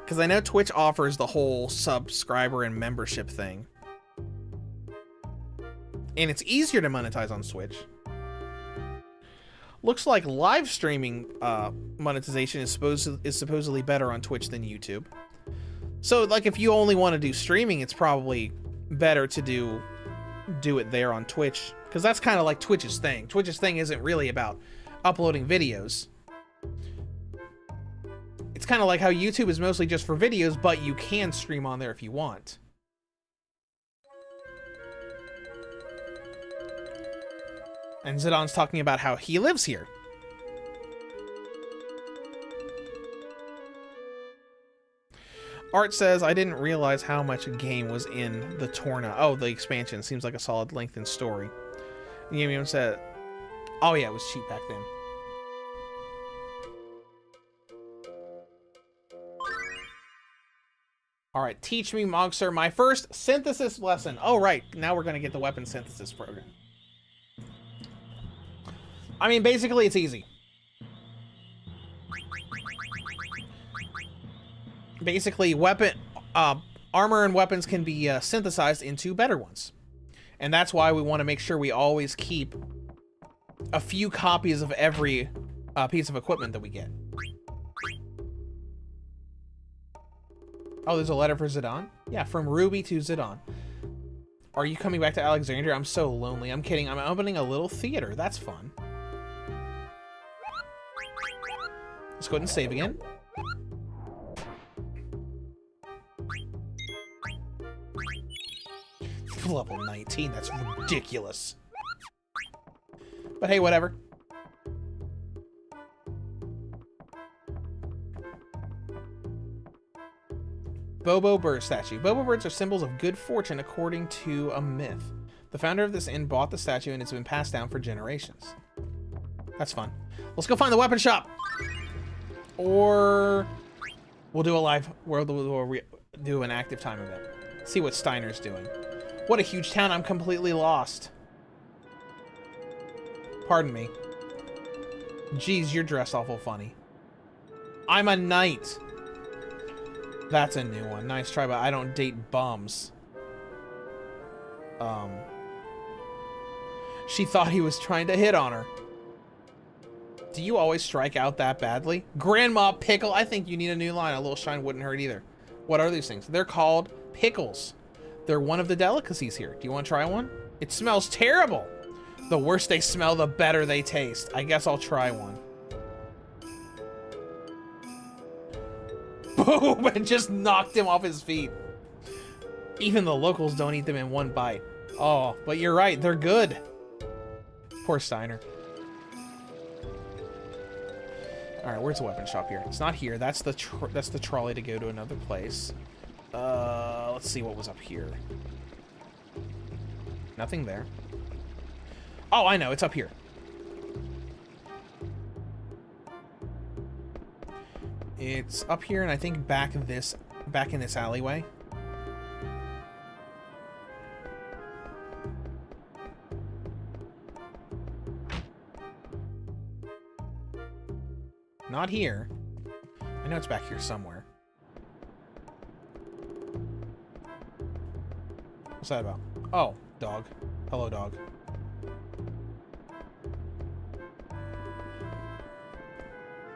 Because I know Twitch offers the whole subscriber and membership thing. And it's easier to monetize on Twitch. Looks like live streaming monetization is supposedly better on Twitch than YouTube. So, like, if you only want to do streaming, it's probably better to do it there on Twitch. Because that's kind of like Twitch's thing. Twitch's thing isn't really about uploading videos. It's kind of like how YouTube is mostly just for videos, but you can stream on there if you want. And Zidon's talking about how he lives here. Art says, I didn't realize how much game was in the Torna. Oh, the expansion. Seems like a solid length in story. Yum said, oh yeah, it was cheap back then. All right, teach me, Mogsir, my first synthesis lesson. Oh, right. Now we're going to get the weapon synthesis program. I mean, basically, it's easy. Basically, armor and weapons can be synthesized into better ones. And that's why we want to make sure we always keep a few copies of every piece of equipment that we get. Oh, there's a letter for Zidon? Yeah, from Ruby to Zidon. Are you coming back to Alexandria? I'm so lonely. I'm kidding. I'm opening a little theater. That's fun. Let's go ahead and save again. Level 19. That's ridiculous. But hey, whatever. Bobo bird statue. Bobo birds are symbols of good fortune according to a myth. The founder of this inn bought the statue and it's been passed down for generations. That's fun. Let's go find the weapon shop. Or we'll do a live, we'll do an active time event. See what Steiner's doing. What a huge town, I'm completely lost. Pardon me. Geez, you're dressed awful funny. I'm a knight. That's a new one. Nice try, but I don't date bums. She thought he was trying to hit on her. Do you always strike out that badly? Grandma Pickle, I think you need a new line. A little shine wouldn't hurt either. What are these things? They're called pickles. They're one of the delicacies here. Do you want to try one? It smells terrible. The worse they smell, the better they taste. I guess I'll try one. Boom! And just knocked him off his feet. Even the locals don't eat them in one bite. Oh, but you're right. They're good. Poor Steiner. All right, where's the weapon shop here? It's not here. That's the trolley to go to another place. Let's see what was up here. Nothing there. Oh, I know. It's up here. It's up here, and I think back in this alleyway. Not here. I know it's back here somewhere. What's that about? Oh, dog. Hello, dog.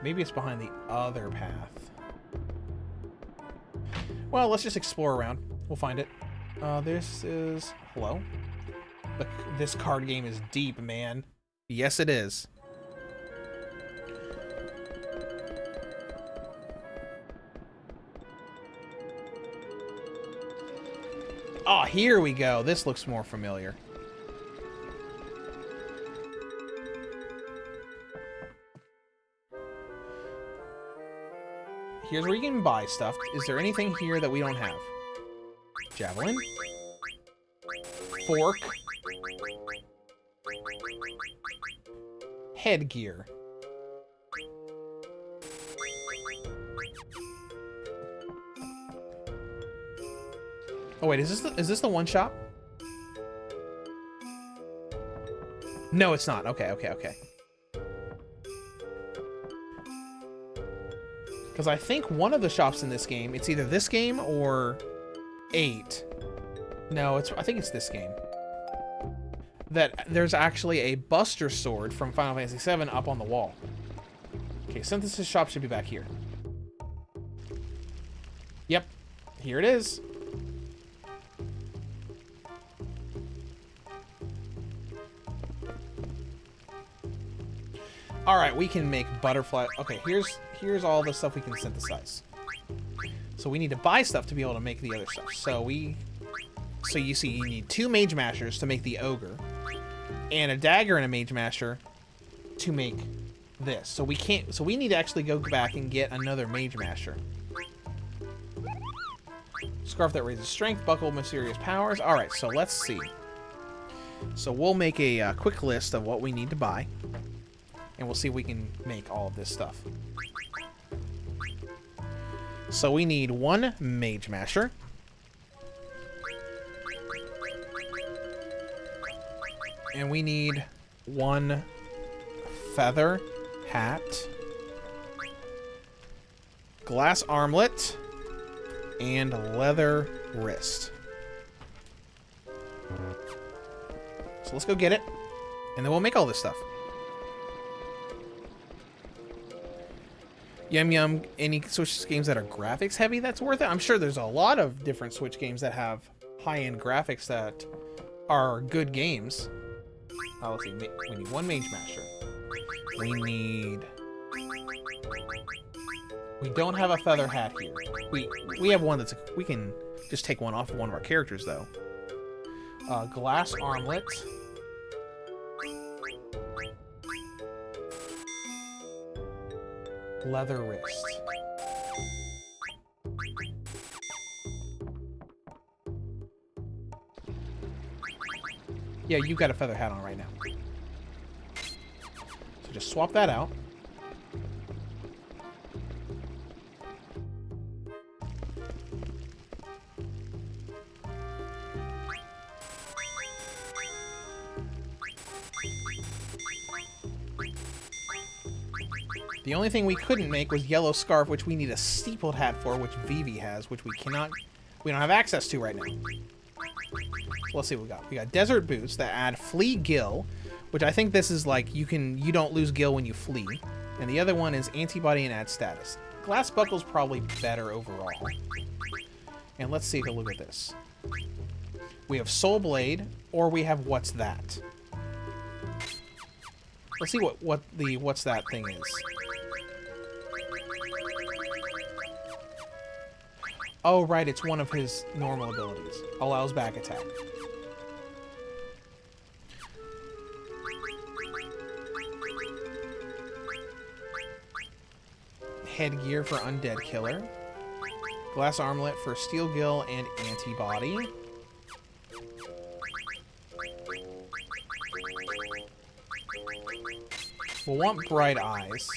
Maybe it's behind the other path. Well, let's just explore around. We'll find it. This is... Hello? This card game is deep, man. Yes, it is. Oh, here we go. This looks more familiar. Here's where you can buy stuff. Is there anything here that we don't have? Javelin. Fork. Headgear. Oh wait, is this the one shop? No, it's not. Okay. Because I think one of the shops in this game, it's either this game or 8. No, I think it's this game. That there's actually a Buster Sword from Final Fantasy VII up on the wall. Okay, synthesis shop should be back here. Yep, here it is. All right, we can make butterfly. Okay, here's all the stuff we can synthesize. So we need to buy stuff to be able to make the other stuff. So you see, you need 2 Mage Mashers to make the ogre, and a dagger and a Mage Masher to make this. So we can't. So we need to actually go back and get another Mage Masher. Scarf that raises strength, buckle mysterious powers. All right, so let's see. So we'll make a quick list of what we need to buy. And we'll see if we can make all of this stuff. So we need 1 Mage Masher. And we need 1 feather hat. Glass armlet. And leather wrist. So let's go get it. And then we'll make all this stuff. Yum Yum, any Switch games that are graphics heavy that's worth it? I'm sure there's a lot of different Switch games that have high-end graphics that are good games. Let's see, we need 1 Mage Masher. We don't have a feather hat here. We have one that's, we can just take one off of one of our characters though. Glass armlet. Leather wrist. Yeah, you got a feather hat on right now. So just swap that out. The only thing we couldn't make was yellow scarf, which we need a steepled hat for, which Vivi has, which we don't have access to right now. So let's see what we got. We got desert boots that add flee gill, which I think this is like you don't lose gill when you flee. And the other one is antibody and add status. Glass buckle's probably better overall. And let's take a look at this. We have soul blade, or we have what's that. Let's see what the what's that thing is. Oh, right, it's one of his normal abilities. Allows back attack. Headgear for Undead Killer. Glass armlet for Steel Gill and Antibody. We'll want Bright Eyes.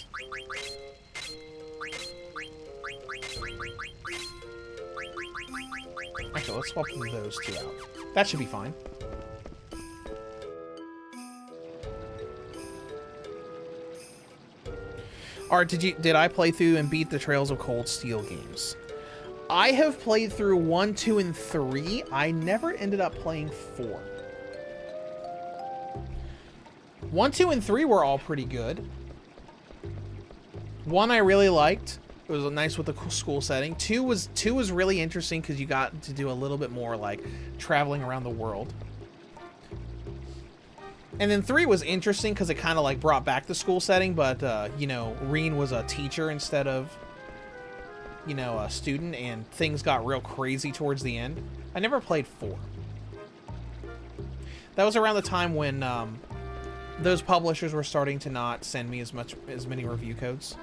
Okay, let's swap those two out. That should be fine. Alright, did I play through and beat the Trails of Cold Steel games? I have played through 1, 2, and 3. I never ended up playing 4. 1, 2, and 3 were all pretty good. 1 I really liked. It was nice with the school setting. 2 was really interesting because you got to do a little bit more like traveling around the world. And then 3 was interesting because it kind of like brought back the school setting, but you know, Reen was a teacher instead of, you know, a student, and things got real crazy towards the end. I never played 4. That was around the time when those publishers were starting to not send me as many review codes.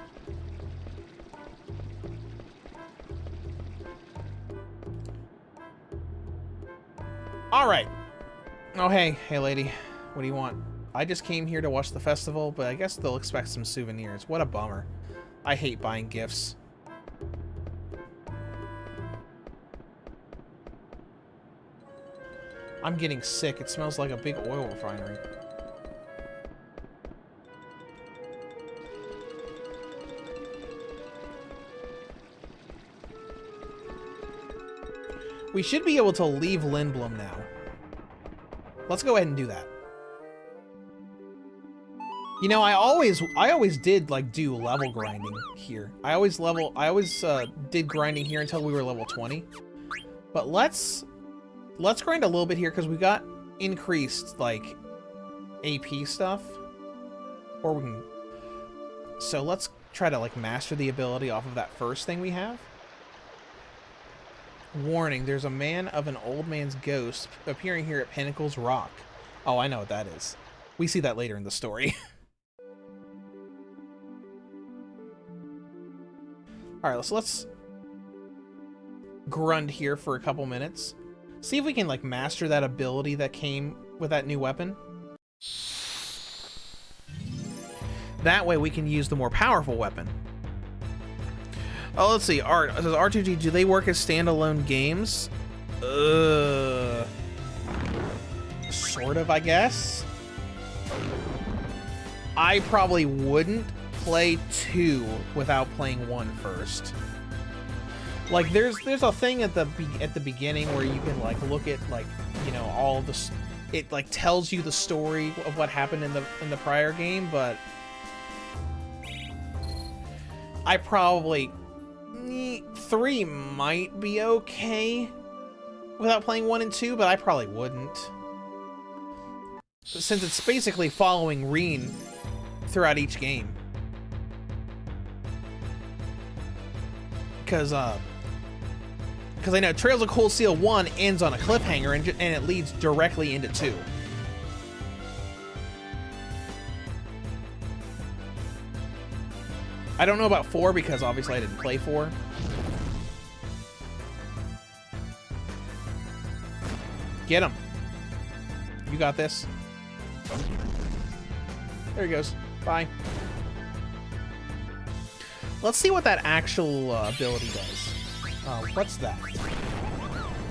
All right. Oh, hey lady. What do you want? I just came here to watch the festival, but I guess they'll expect some souvenirs. What a bummer. I hate buying gifts. I'm getting sick. It smells like a big oil refinery. We should be able to leave Lindblom now. Let's go ahead and do that. You know, I always did like do level grinding here. I always did grinding here until we were level 20. But let's grind a little bit here because we got increased like AP stuff. Or we can, so let's try to like master the ability off of that first thing we have. Warning, there's a man of an old man's ghost appearing here at Pinnacle's Rock. Oh, I know what that is. We see that later in the story. Alright, so let's grunt here for a couple minutes. See if we can like master that ability that came with that new weapon. That way we can use the more powerful weapon. Oh, let's see. Does R2G, do they work as standalone games? Sort of, I guess. I probably wouldn't play 2 without playing 1 first. Like, there's a thing at the beginning where you can like look at like, you know, all of the, it like tells you the story of what happened in the prior game, but I probably 3 might be okay without playing 1 and 2, but I probably wouldn't. Since it's basically following Reen throughout each game. Because I know Trails of Cold Steel 1 ends on a cliffhanger and it leads directly into 2. I don't know about 4 because obviously I didn't play 4. Get him. You got this. There he goes. Bye. Let's see what that actual ability does. What's that?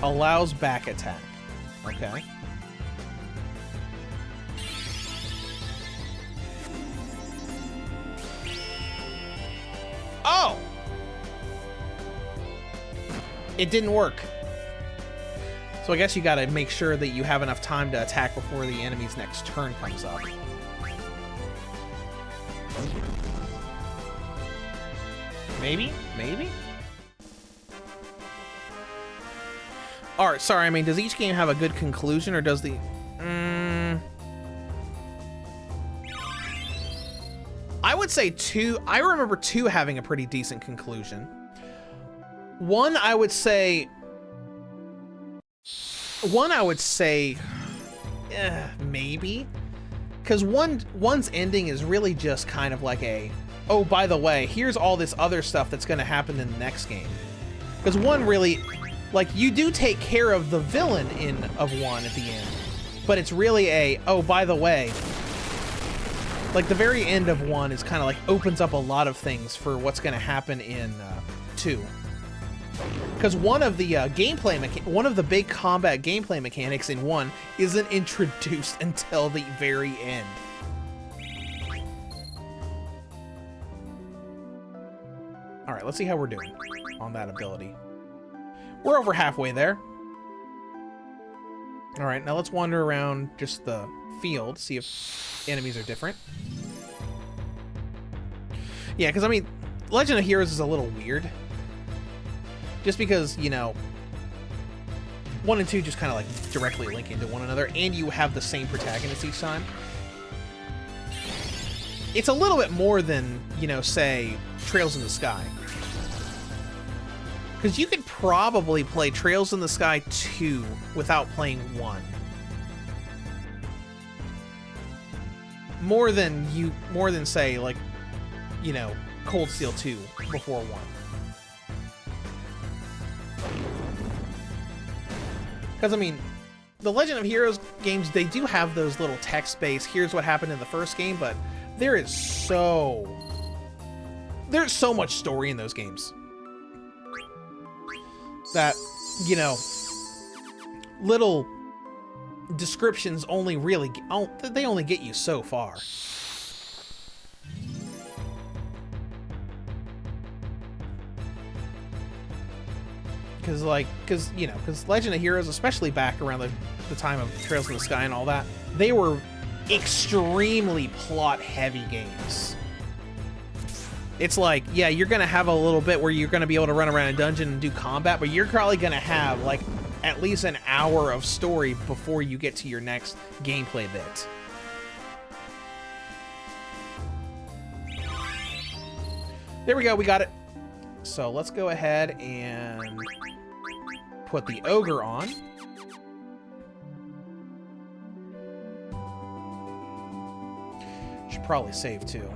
Allows back attack. Okay. Oh! It didn't work. So I guess you gotta make sure that you have enough time to attack before the enemy's next turn comes up. Maybe? Maybe? Alright, sorry, I mean, does each game have a good conclusion, or does the... I would say 2... I remember 2 having a pretty decent conclusion. 1, I would say... maybe? Because one's ending is really just kind of like a... oh, by the way, here's all this other stuff that's going to happen in the next game. Because 1 really... like, you do take care of the villain of 1 at the end. But it's really a... oh, by the way... like, the very end of 1 is kind of like opens up a lot of things for what's going to happen in 2. Because one of the one of the big combat gameplay mechanics in 1 isn't introduced until the very end. All right, let's see how we're doing on that ability. We're over halfway there. All right, now let's wander around just the field, see if enemies are different. Yeah, because I mean, Legend of Heroes is a little weird. Just because, you know, 1 and 2 just kind of like directly link into one another, and you have the same protagonist each time. It's a little bit more than, you know, say, Trails in the Sky. Because you could probably play Trails in the Sky 2 without playing 1. More than say, like, you know, Cold Steel 2 before 1. Because, I mean, the Legend of Heroes games, they do have those little text-based, here's what happened in the first game, but there's so much story in those games that, you know, little descriptions only really, they only get you so far. Because Legend of Heroes, especially back around the time of Trails in the Sky and all that, they were extremely plot-heavy games. It's like, yeah, you're going to have a little bit where you're going to be able to run around a dungeon and do combat, but you're probably going to have, like, at least an hour of story before you get to your next gameplay bit. There we go, we got it. So let's go ahead and put the ogre on. Should probably save too.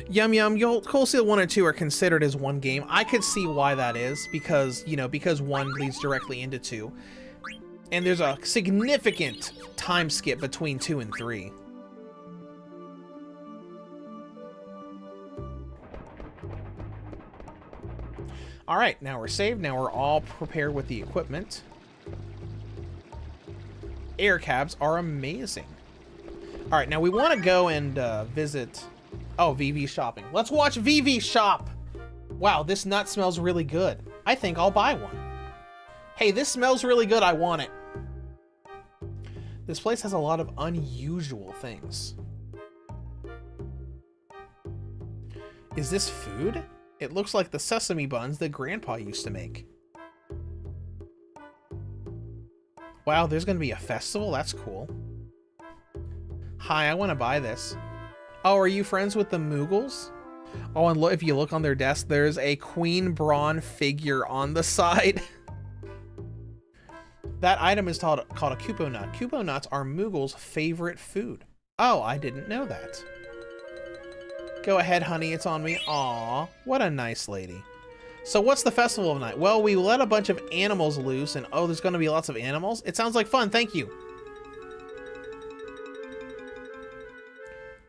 Yum Yum, Cold Steel 1 and 2 are considered as one game. I could see why that is, because, you know, because 1 leads directly into 2. And there's a significant time skip between 2 and 3. Alright, now we're saved. Now we're all prepared with the equipment. Air cabs are amazing. Alright, now we want to go and visit... oh, VV shopping. Let's watch VV shop! Wow, this nut smells really good. I think I'll buy one. Hey, this smells really good. I want it. This place has a lot of unusual things. Is this food? It looks like the sesame buns that Grandpa used to make. Wow, there's gonna be a festival? That's cool. Hi, I want to buy this. Oh, are you friends with the Moogles? Oh, and look, if you look on their desk, there's a Queen Braun figure on the side. That item is called a Kupo nut. Kupo nuts are Moogle's favorite food. Oh, I didn't know that. Go ahead, honey, it's on me. Aw, what a nice lady. So what's the festival of night? Well, we let a bunch of animals loose, and oh, there's going to be lots of animals? It sounds like fun, thank you.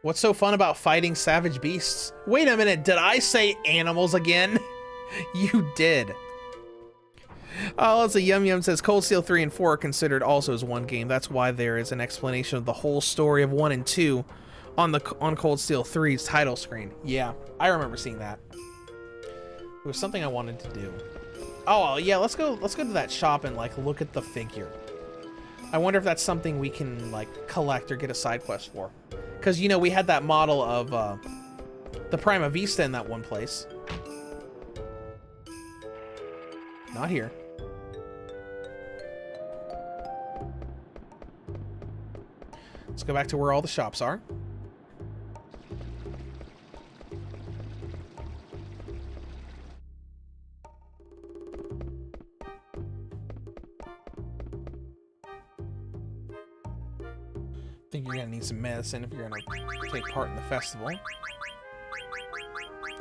What's so fun about fighting savage beasts? Wait a minute, did I say animals again? You did. Oh, let's see, Yum Yum says Cold Steel 3 and 4 are considered also as one game. That's why there is an explanation of the whole story of 1 and 2 on Cold Steel 3's title screen. Yeah, I remember seeing that. It was something I wanted to do. Oh, yeah, let's go to that shop and, like, look at the figure. I wonder if that's something we can, like, collect or get a side quest for. Because, you know, we had that model of the Prima Vista in that one place. Not here. Let's go back to where all the shops are. I think you're gonna need some medicine if you're gonna take part in the festival.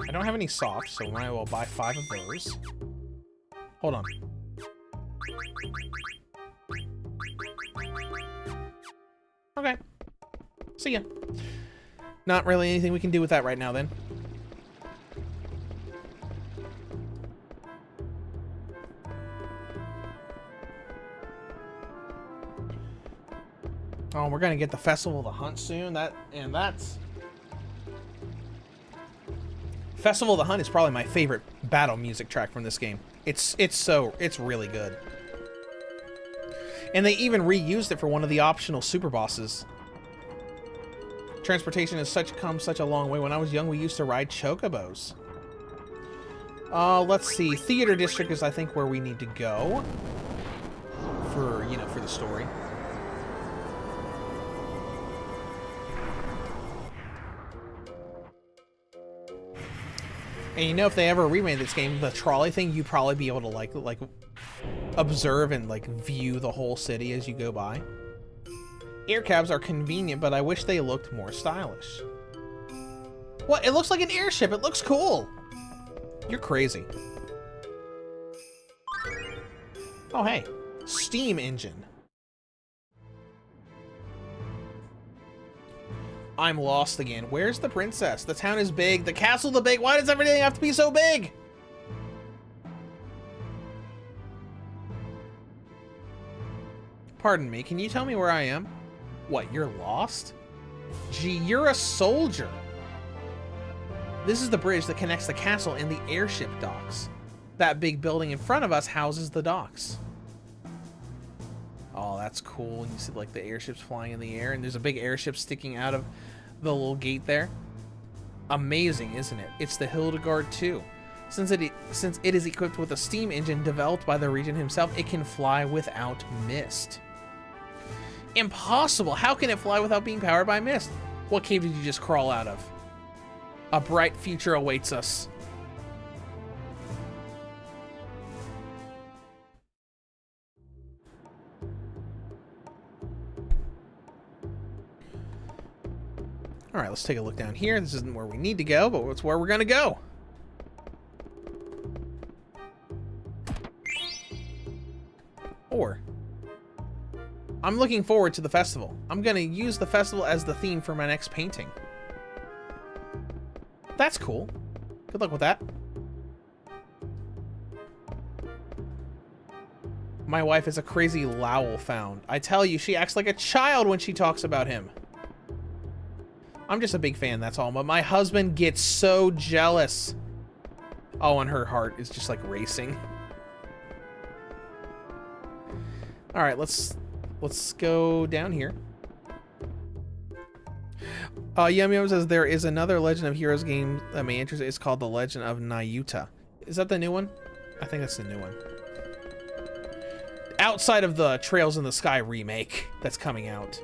I don't have any softs, so I might as well buy 5 of those. Hold on. Okay. See ya. Not really anything we can do with that right now, then. Oh, we're gonna get the Festival of the Hunt soon. That's Festival of the Hunt is probably my favorite battle music track from this game. It's really good. And they even reused it for one of the optional super bosses. Transportation has come such a long way. When I was young, we used to ride chocobos. Let's see. Theater District is, I think, where we need to go for, you know, for the story. And you know, if they ever remade this game, the trolley thing, you'd probably be able to like observe and like view the whole city as you go by. Air cabs are convenient, but I wish they looked more stylish. What? It looks like an airship. It looks cool. You're crazy. Oh, hey. Steam engine. I'm lost again. Where's the princess? The town is big. The castle is big. Why does everything have to be so big? Pardon me. Can you tell me where I am? What, you're lost? Gee, you're a soldier. This is the bridge that connects the castle and the airship docks. That big building in front of us houses the docks. Oh, that's cool. You see, like, the airships flying in the air, and there's a big airship sticking out of the little gate there. Amazing, isn't it? It's the Hildegard 2. Since it is equipped with a steam engine developed by the regent himself, it can fly without mist. Impossible! How can it fly without being powered by mist? What cave did you just crawl out of? A bright future awaits us. Alright, let's take a look down here. This isn't where we need to go, but it's where we're gonna go. Or, I'm looking forward to the festival. I'm gonna use the festival as the theme for my next painting. That's cool. Good luck with that. My wife is a crazy Lowell found. I tell you, she acts like a child when she talks about him. I'm just a big fan, that's all. But my husband gets so jealous. Oh, and her heart is just like racing. All right, let's go down here. Yum Yum says there is another Legend of Heroes game that may interest. It's called The Legend of Nayuta. Is that the new one? I think that's the new one. Outside of the Trails in the Sky remake that's coming out.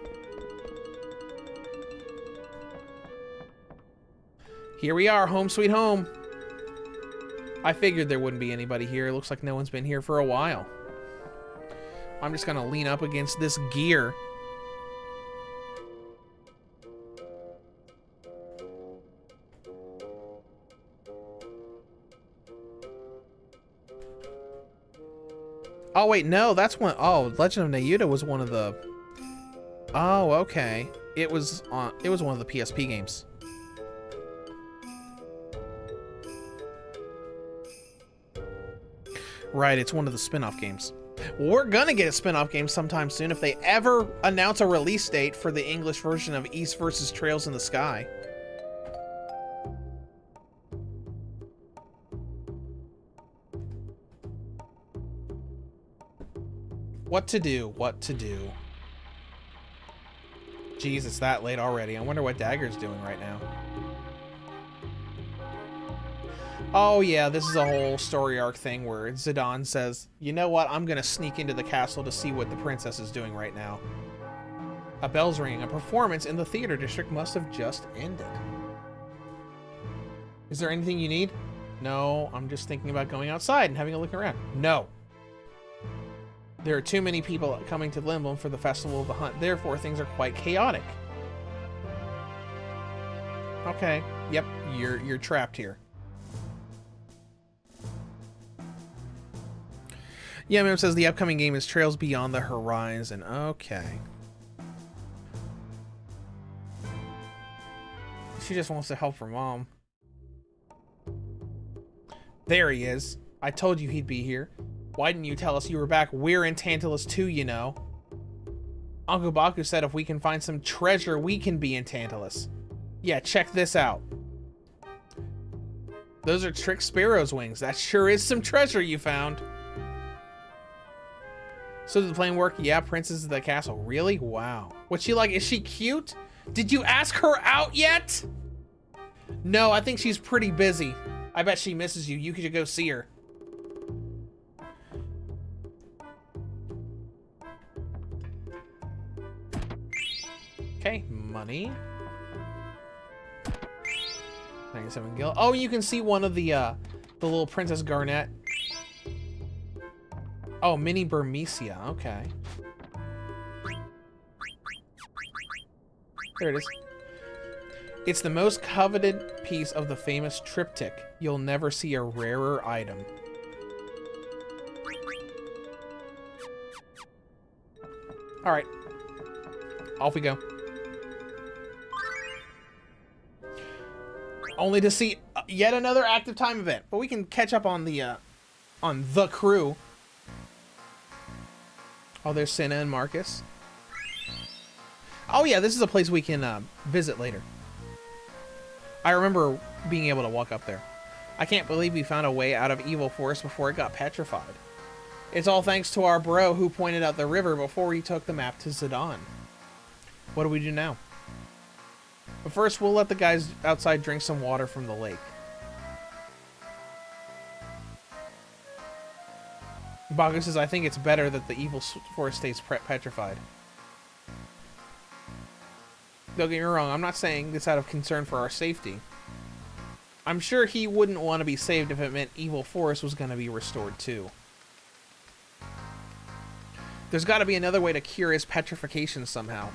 Here we are, home sweet home. I figured there wouldn't be anybody here. It looks like no one's been here for a while. I'm just gonna lean up against this gear. Oh wait, no, that's one. Oh, Legend of Nayuta was one of the. Oh, okay. It was on. It was one of the PSP games. Right, it's one of the spin-off games. Well, we're gonna get a spin-off game sometime soon if they ever announce a release date for the English version of East vs. Trails in the Sky. What to do? What to do? Jeez, it's that late already. I wonder what Dagger's doing right now. Oh yeah, this is a whole story arc thing where Zidane says, you know what, I'm gonna sneak into the castle to see what the princess is doing right now. A bell's ringing. A performance in the theater district must have just ended. Is there anything you need? No, I'm just thinking about going outside and having a look around. No. There are too many people coming to Limblom for the Festival of the Hunt, therefore things are quite chaotic. Okay, yep, you're trapped here. Yum says the upcoming game is Trails Beyond the Horizon. Okay. She just wants to help her mom. There he is. I told you he'd be here. Why didn't you tell us you were back? We're in Tantalus too, you know. Uncle Baku said if we can find some treasure, we can be in Tantalus. Yeah, check this out. Those are Trick Sparrow's wings. That sure is some treasure you found. So did the plane work? Yeah, Princess of the Castle. Really? Wow. What's she like? Is she cute? Did you ask her out yet? No, I think she's pretty busy. I bet she misses you. You could go see her. Okay, money. 97 gil. Oh, you can see one of the little Princess Garnet. Oh, Mini Burmecia. Okay. There it is. It's the most coveted piece of the famous triptych. You'll never see a rarer item. All right. Off we go. Only to see yet another active time event, but we can catch up on the crew. Oh, there's Senna and Marcus. Oh yeah, this is a place we can visit later. I remember being able to walk up there. I can't believe we found a way out of Evil Forest before it got petrified. It's all thanks to our bro who pointed out the river before he took the map to Zidane. What do we do now? But first, we'll let the guys outside drink some water from the lake. Bagu says, I think it's better that the Evil Forest stays petrified. Don't get me wrong, I'm not saying this out of concern for our safety. I'm sure he wouldn't want to be saved if it meant Evil Forest was going to be restored too. There's got to be another way to cure his petrification somehow.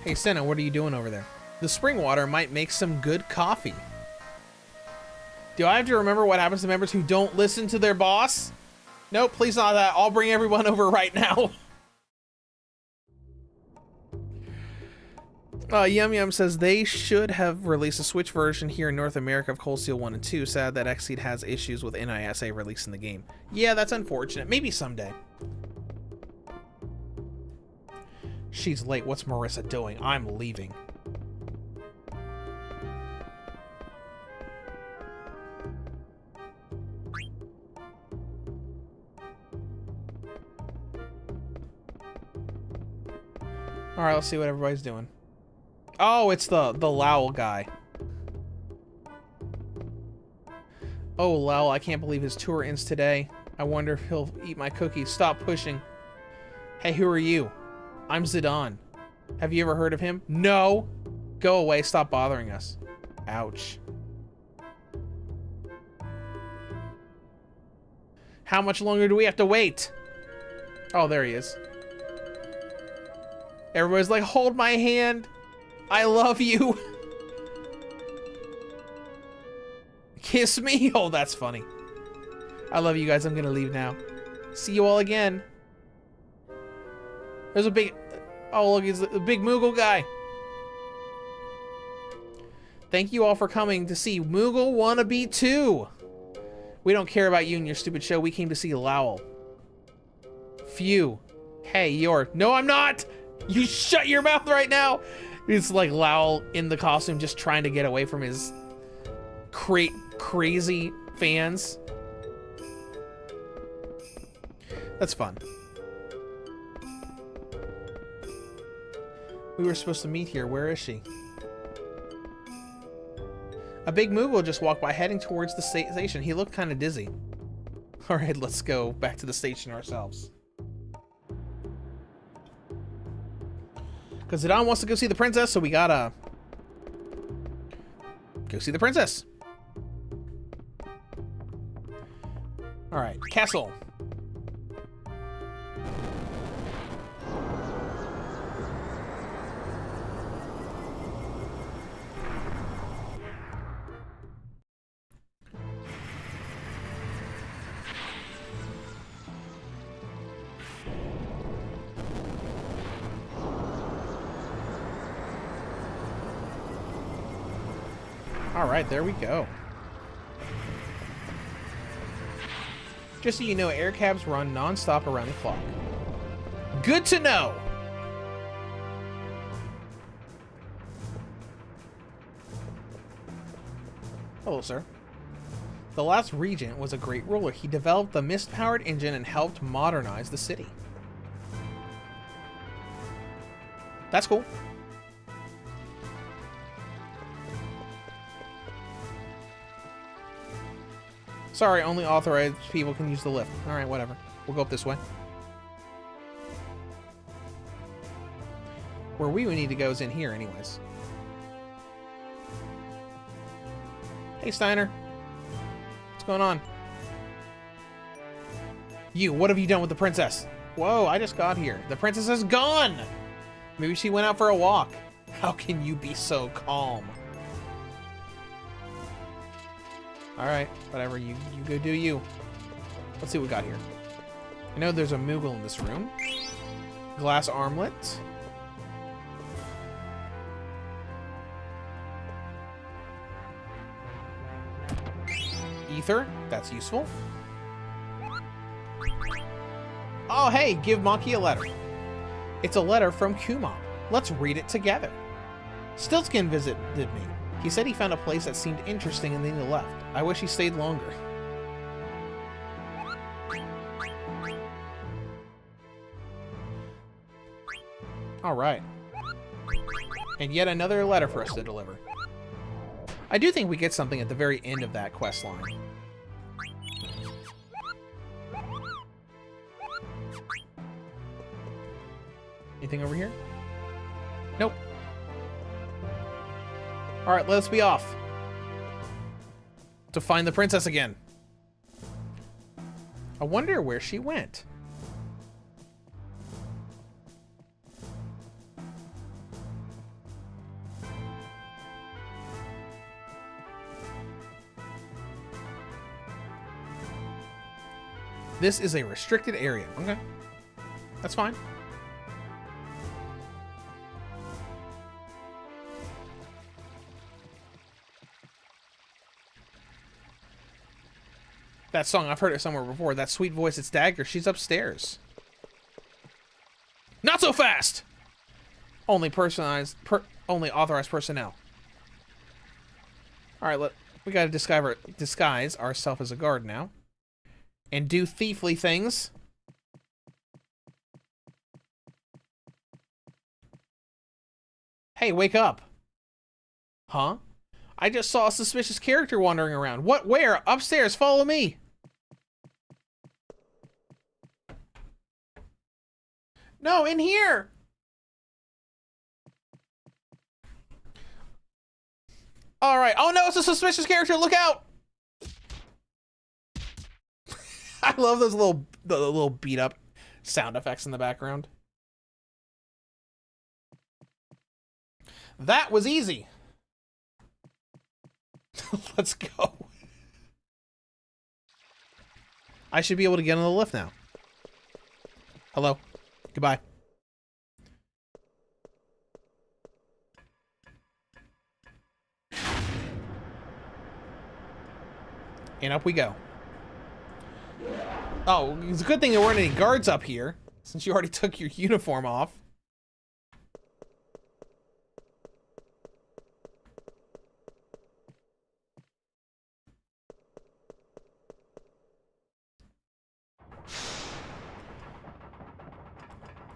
Hey Senna, what are you doing over there? The spring water might make some good coffee. Do I have to remember what happens to members who don't listen to their boss? Nope, please not that. I'll bring everyone over right now. Yum Yum says they should have released a Switch version here in North America of Cold Steel 1 and 2. Sad that Xseed has issues with NISA releasing the game. Yeah, that's unfortunate. Maybe someday. She's late. What's Marissa doing? I'm leaving. Alright, let's see what everybody's doing. Oh, it's the Lowell guy. Oh, Lowell, I can't believe his tour ends today. I wonder if he'll eat my cookies. Stop pushing. Hey, who are you? I'm Zidane. Have you ever heard of him? No! Go away, stop bothering us. Ouch. How much longer do we have to wait? Oh, there he is. Everybody's like, hold my hand. I love you. Kiss me. Oh, that's funny. I love you guys. I'm gonna leave now. See you all again. There's a big... Oh, look, he's the big Moogle guy. Thank you all for coming to see Moogle Wannabe 2. We don't care about you and your stupid show. We came to see Lowell. Phew. Hey, you're... No, I'm not! You shut your mouth right now! It's like Lowell in the costume just trying to get away from his crazy fans. That's fun. We were supposed to meet here. Where is she? A big Moogle just walked by heading towards the station. He looked kind of dizzy. Alright, let's go back to the station ourselves. Because Zidane wants to go see the princess, so we gotta go see the princess. Alright, castle. Alright, there we go. Just so you know, air cabs run non-stop around the clock. Good to know! Hello, sir. The last regent was a great ruler. He developed the mist-powered engine and helped modernize the city. That's cool. Sorry, only authorized people can use the lift. Alright, whatever. We'll go up this way. Where we would need to go is in here anyways. Hey, Steiner. What's going on? You, what have you done with the princess? Whoa, I just got here. The princess is gone! Maybe she went out for a walk. How can you be so calm? Alright, whatever, you go do you. Let's see what we got here. I know there's a Moogle in this room. Glass armlet. Ether, that's useful. Oh, hey, give Monkey a letter. It's a letter from Kuma. Let's read it together. Stiltskin visited me. He said he found a place that seemed interesting and then he left. I wish he stayed longer. Alright. And yet another letter for us to deliver. I do think we get something at the very end of that quest line. Anything over here? Nope. Alright, let's be off. To find the princess again. I wonder where she went. This is a restricted area. Okay. That's fine. That song, I've heard it somewhere before. That sweet voice, it's Dagger. She's upstairs. Not so fast! Only only authorized personnel. Alright, we gotta disguise ourselves as a guard now. And do thiefly things. Hey, wake up. Huh? I just saw a suspicious character wandering around. What? Where? Upstairs. Follow me. No, in here. All right. Oh no, it's a suspicious character. Look out. I love those little beat up sound effects in the background. That was easy. Let's go. I should be able to get on the lift now. Hello. Goodbye. And up we go. Oh, it's a good thing there weren't any guards up here, since you already took your uniform off.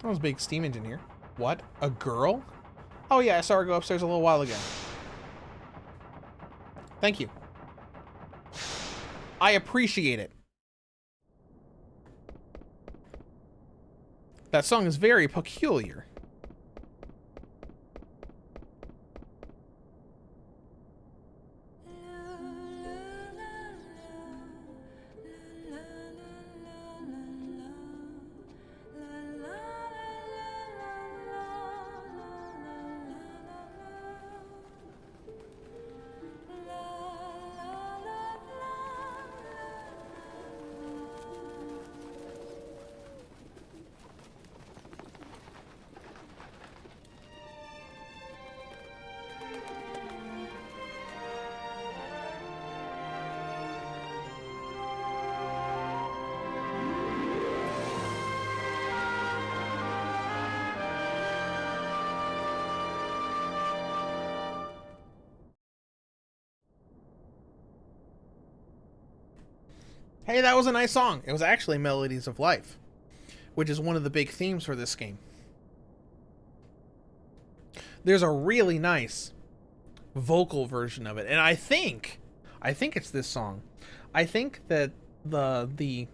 That was a big steam engine here. What? A girl? Oh yeah, I saw her go upstairs a little while ago. Thank you. I appreciate it. That song is very peculiar. Hey, that was a nice song. It was actually Melodies of Life, which is one of the big themes for this game. There's a really nice vocal version of it, and I think it's this song. I think that the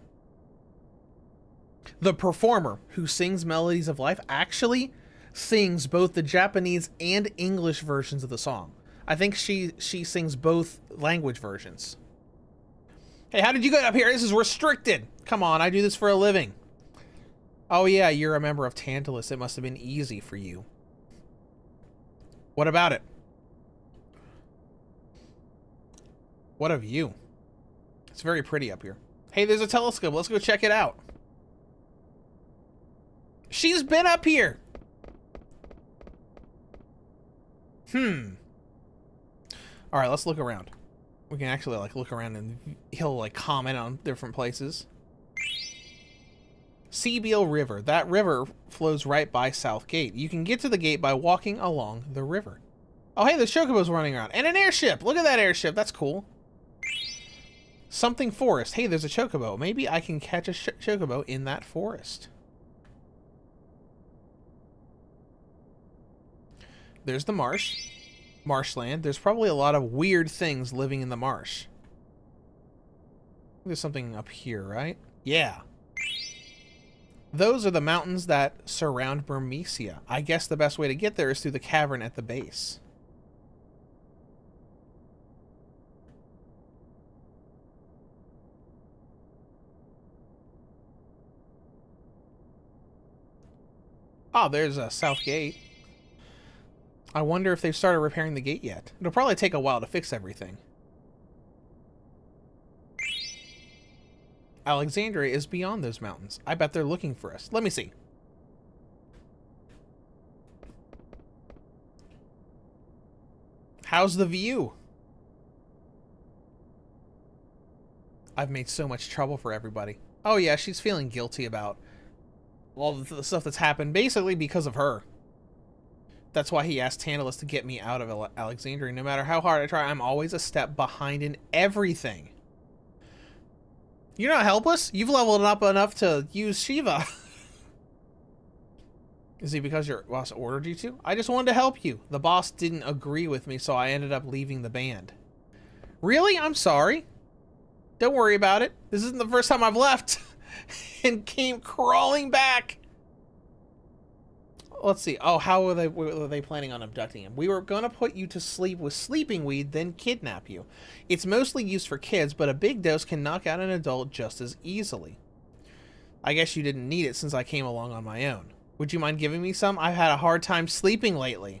performer who sings Melodies of Life actually sings both the Japanese and English versions of the song. I think she sings both language versions. Hey, how did you get up here? This is restricted. Come on, I do this for a living. Oh yeah, you're a member of Tantalus. It must have been easy for you. What about it? What a view. It's very pretty up here. Hey, there's a telescope. Let's go check it out. She's been up here. All right, let's look around. We can actually like look around and he'll like comment on different places. Seabeal River. That river flows right by South Gate. You can get to the gate by walking along the river. Oh, hey, there's chocobos running around. And an airship. Look at that airship. That's cool. Something forest. Hey, there's a chocobo. Maybe I can catch a chocobo in that forest. There's the marsh. Marshland. There's probably a lot of weird things living in the marsh. There's something up here, right? Yeah. Those are the mountains that surround Burmecia. I guess the best way to get there is through the cavern at the base. Oh, there's a South Gate. I wonder if they've started repairing the gate yet. It'll probably take a while to fix everything. Alexandria is beyond those mountains. I bet they're looking for us. Let me see. How's the view? I've made so much trouble for everybody. Oh yeah, she's feeling guilty about all the stuff that's happened, basically because of her. That's why he asked Tantalus to get me out of Alexandria. No matter how hard I try, I'm always a step behind in everything. You're not helpless. You've leveled up enough to use Shiva. Is it because your boss ordered you to? I just wanted to help you. The boss didn't agree with me, so I ended up leaving the band. Really? I'm sorry. Don't worry about it. This isn't the first time I've left and came crawling back. Let's see. Oh, how were they planning on abducting him? We were going to put you to sleep with sleeping weed, then kidnap you. It's mostly used for kids, but a big dose can knock out an adult just as easily. I guess you didn't need it since I came along on my own. Would you mind giving me some? I've had a hard time sleeping lately.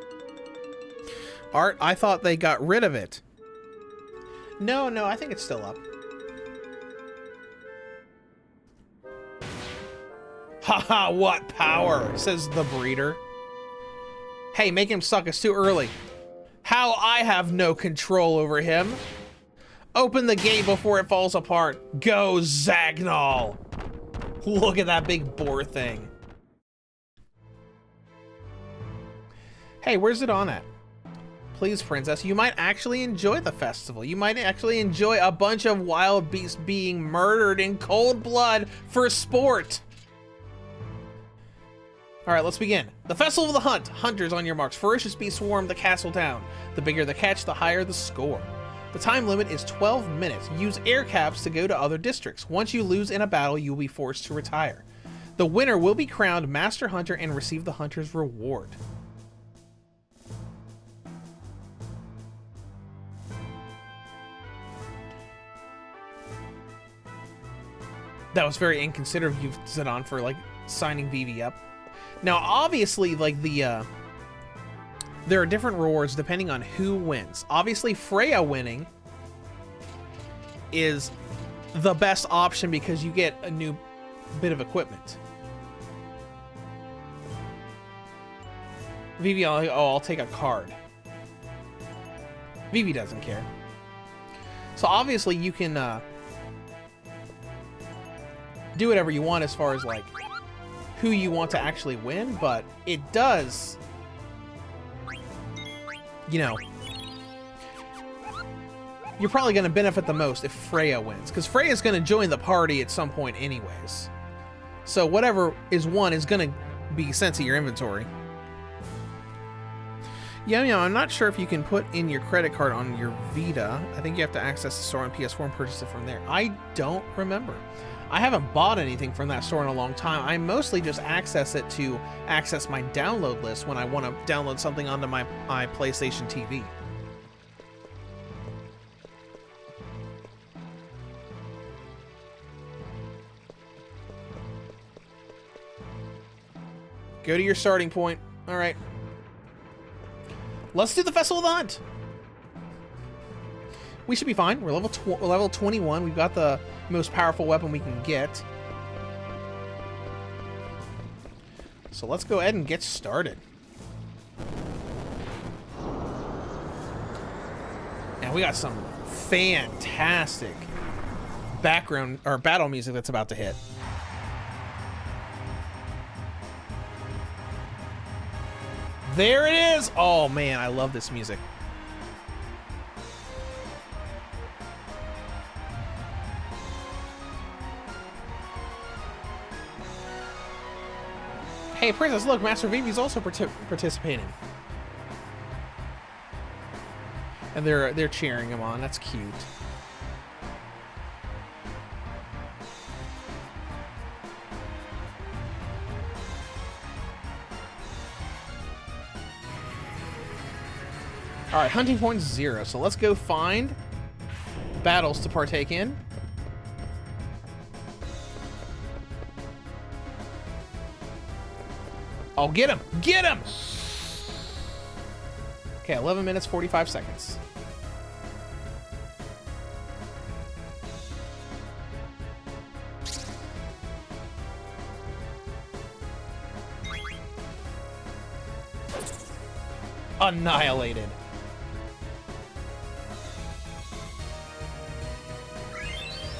Art, I thought they got rid of it. No, I think it's still up. Haha, what power, says the breeder. Hey, make him suck, it's too early. How I have no control over him. Open the gate before it falls apart. Go, Zagnol. Look at that big boar thing. Hey, where's it on at? Please, princess, you might actually enjoy the festival. You might actually enjoy a bunch of wild beasts being murdered in cold blood for sport. All right, let's begin. The Festival of the Hunt. Hunters on your marks. Ferocious beasts swarm the castle town. The bigger the catch, the higher the score. The time limit is 12 minutes. Use air cabs to go to other districts. Once you lose in a battle, you will be forced to retire. The winner will be crowned Master Hunter and receive the Hunter's reward. That was very inconsiderate of you, Zidane, for like signing Vivi up. Now, obviously, like there are different rewards depending on who wins. Obviously, Freya winning is the best option because you get a new bit of equipment. Vivi, I'll take a card. Vivi doesn't care. So obviously, you can do whatever you want as far as like who you want to actually win, but it does, you know, you're probably going to benefit the most if Freya wins, because Freya's going to join the party at some point anyways. So whatever is won is going to be sent to your inventory. Yeah, I'm not sure if you can put in your credit card on your Vita. I think you have to access the store on PS4 and purchase it from there. I don't remember. I haven't bought anything from that store in a long time. I mostly just access it to access my download list when I want to download something onto my PlayStation TV. Go to your starting point. All right. Let's do the Festival of the Hunt. We should be fine. We're level 21. We've got the most powerful weapon we can get. So let's go ahead and get started. And we got some fantastic background or battle music that's about to hit. There it is! Oh man, I love this music. Hey, princess, look, Master Vivi's also participating. And they're cheering him on. That's cute. All right, hunting point 0. So let's go find battles to partake in. Oh, get him! Get him! Okay, 11 minutes, 45 seconds. Annihilated.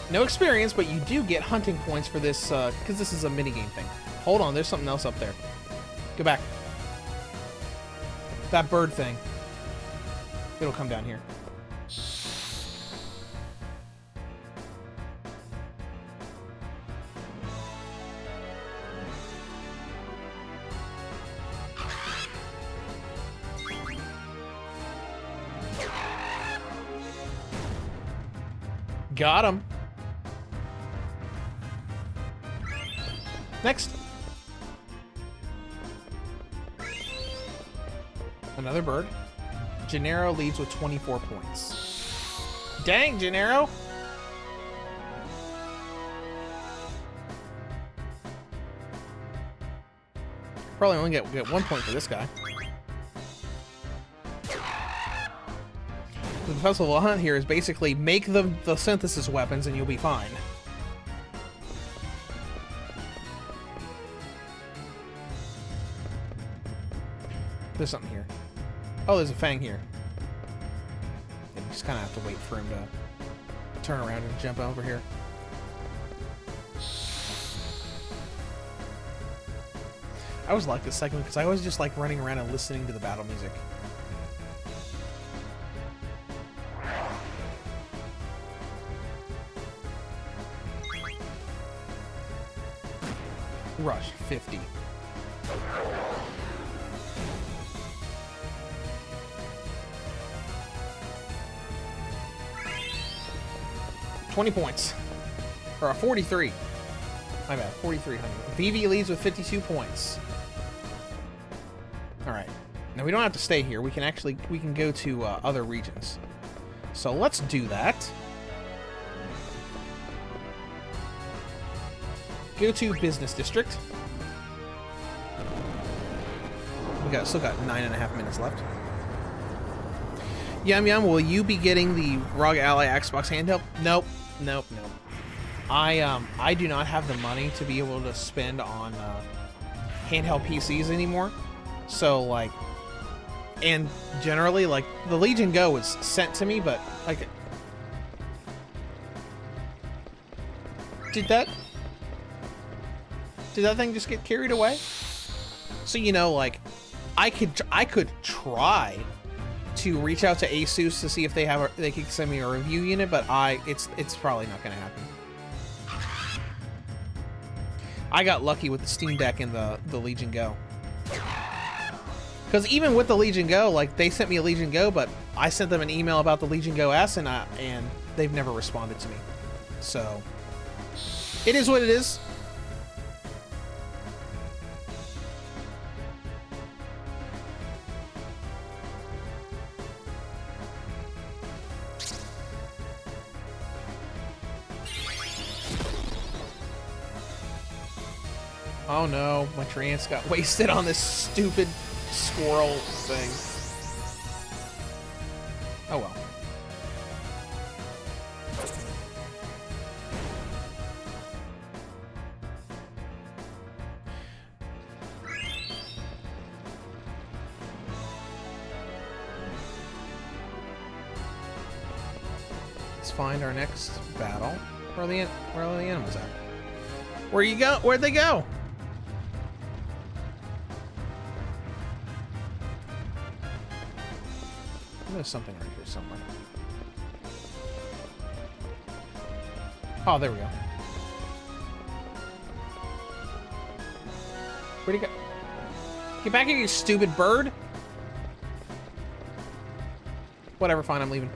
No experience, but you do get hunting points for this, because this is a minigame thing. Hold on, there's something else up there. Go back. That bird thing. It'll come down here. Got him. Next. Another bird. Gennaro leads with 24 points. Dang, Gennaro! Probably only get 1 point for this guy. Festival Hunt here is basically make the synthesis weapons and you'll be fine. There's something here. Oh, there's a Fang here. And you just kind of have to wait for him to turn around and jump over here. I always like this segment because I always just like running around and listening to the battle music. Rush 50. $20 points. Or 43. My bad, 4,300. VV leads with 52 points. Alright. Now we don't have to stay here. We can go to other regions. So let's do that. Go to Business District. We still got 9.5 minutes left. Yum Yum, will you be getting the ROG Ally Xbox handheld? Nope. Nope. I do not have the money to be able to spend on handheld PCs anymore. So like, and generally like the Legion Go was sent to me, but like, did that thing just get carried away? So you know, like, I could try to reach out to Asus to see if they could send me a review unit, but it's probably not going to happen. I got lucky with the Steam Deck and the Legion Go. Because even with the Legion Go, like, they sent me a Legion Go, but I sent them an email about the Legion Go S, and they've never responded to me. So, it is what it is. Oh no, my trance got wasted on this stupid squirrel thing. Oh well. Let's find our next battle. Where are the animals at? Where you go? Where'd they go? There's something right here somewhere. Oh, there we go. Where'd he go? Get back here, you stupid bird! Whatever, fine, I'm leaving.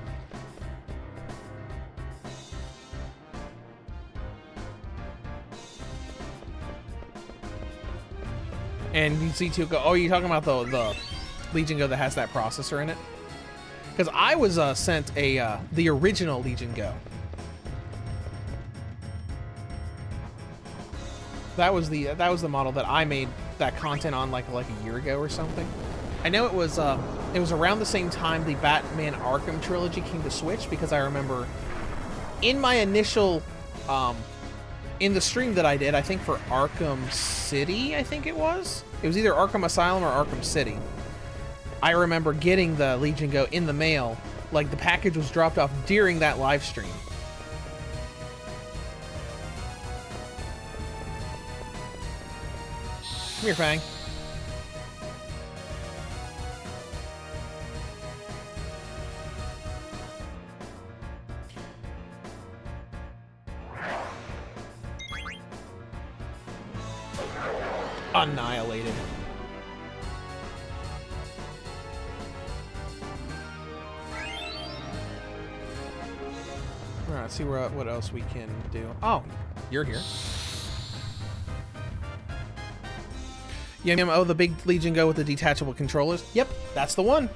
And you see two go. Oh, you're talking about the Legion Go that has that processor in it? Because I was sent the original Legion Go. That was the model that I made that content on like a year ago or something. I know it was around the same time the Batman Arkham trilogy came to Switch, because I remember in my initial in the stream that I did, I think for Arkham City, I think it was either Arkham Asylum or Arkham City. I remember getting the Legion Go in the mail, like the package was dropped off during that live stream. Come here, Fang. Annihilated. Alright, see what else we can do. Oh, you're here. Oh, the big Legion Go with the detachable controllers. Yep, that's the one.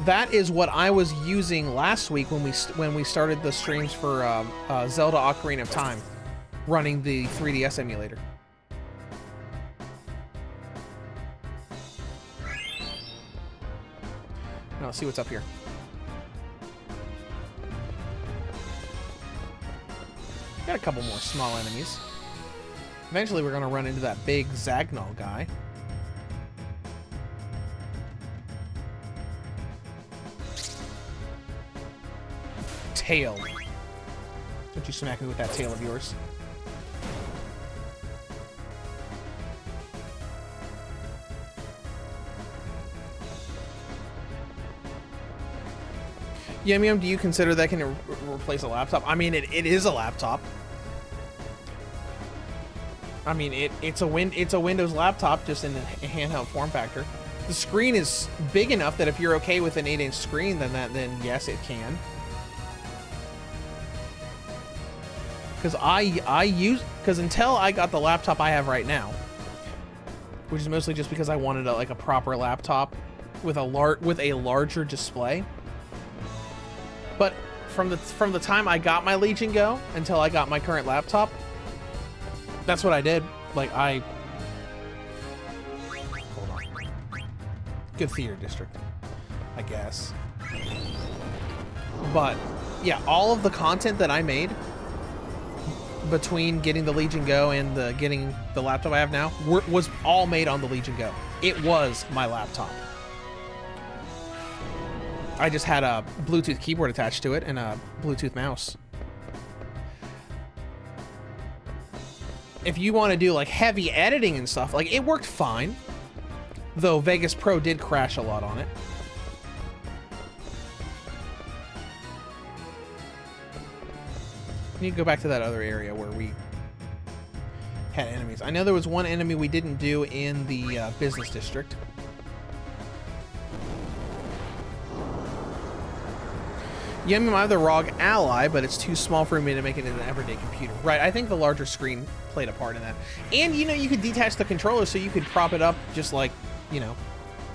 That is what I was using last week when we started the streams for Zelda Ocarina of Time, running the 3DS emulator. Now let's see what's up here. Got a couple more small enemies. Eventually we're going to run into that big Zagnol guy. Tail. Don't you smack me with that tail of yours. Yum Yum, do you consider that can replace a laptop? I mean, it is a laptop. I mean, it's a Windows laptop, just in a handheld form factor. The screen is big enough that if you're okay with an 8-inch screen, then yes, it can. Because until I got the laptop I have right now, which is mostly just because I wanted a proper laptop with a larger display. But from the time I got my Legion Go until I got my current laptop, that's what I did. Like, hold on. Good theater district, I guess. But yeah, all of the content that I made between getting the Legion Go and getting the laptop I have now was all made on the Legion Go. It was my laptop. I just had a Bluetooth keyboard attached to it and a Bluetooth mouse. If you want to do like heavy editing and stuff, like, it worked fine, though Vegas Pro did crash a lot on it. I need to go back to that other area where we had enemies. I know there was one enemy we didn't do in the business district. Yum Yum, I have the ROG Ally, but it's too small for me to make it in an everyday computer. Right, I think the larger screen played a part in that. And, you know, you could detach the controller so you could prop it up just like, you know,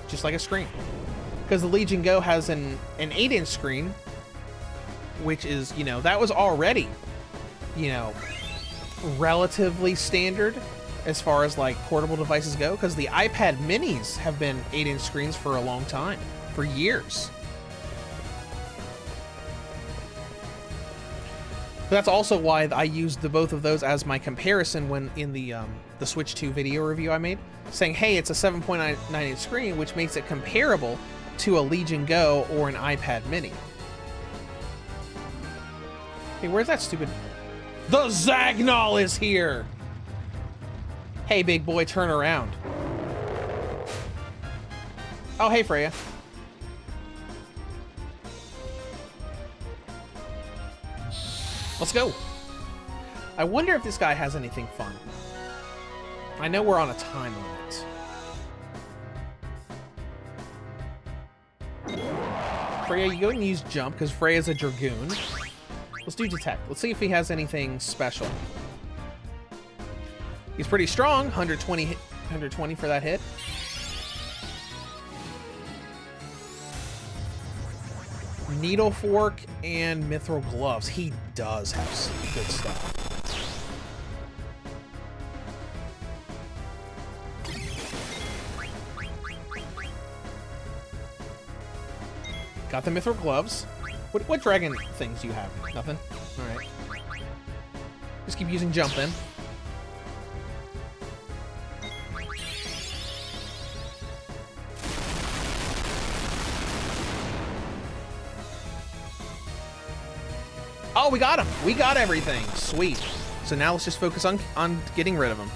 just like a screen. Because the Legion Go has an 8-inch screen, which is, you know, that was already, you know, relatively standard as far as, like, portable devices go. Because the iPad minis have been 8-inch screens for a long time, for years. That's also why I used both of those as my comparison when in the Switch 2 video review I made, saying, hey, it's a 7.9-inch screen, which makes it comparable to a Legion Go or an iPad mini. Hey, where's that stupid... The Zagnol is here! Hey, big boy, turn around. Oh, hey, Freya. Let's go. I wonder if this guy has anything fun. I know we're on a time limit. Freya, you go and use jump, because Freya's a Dragoon. Let's do detect. Let's see if he has anything special. He's pretty strong. 120 for that hit. Needle Fork and Mithril Gloves. He does have some good stuff. Got the Mithril Gloves. What dragon things do you have? Nothing? Alright. Just keep using jump then. Oh, we got him. We got everything. Sweet. So now let's just focus on getting rid of him.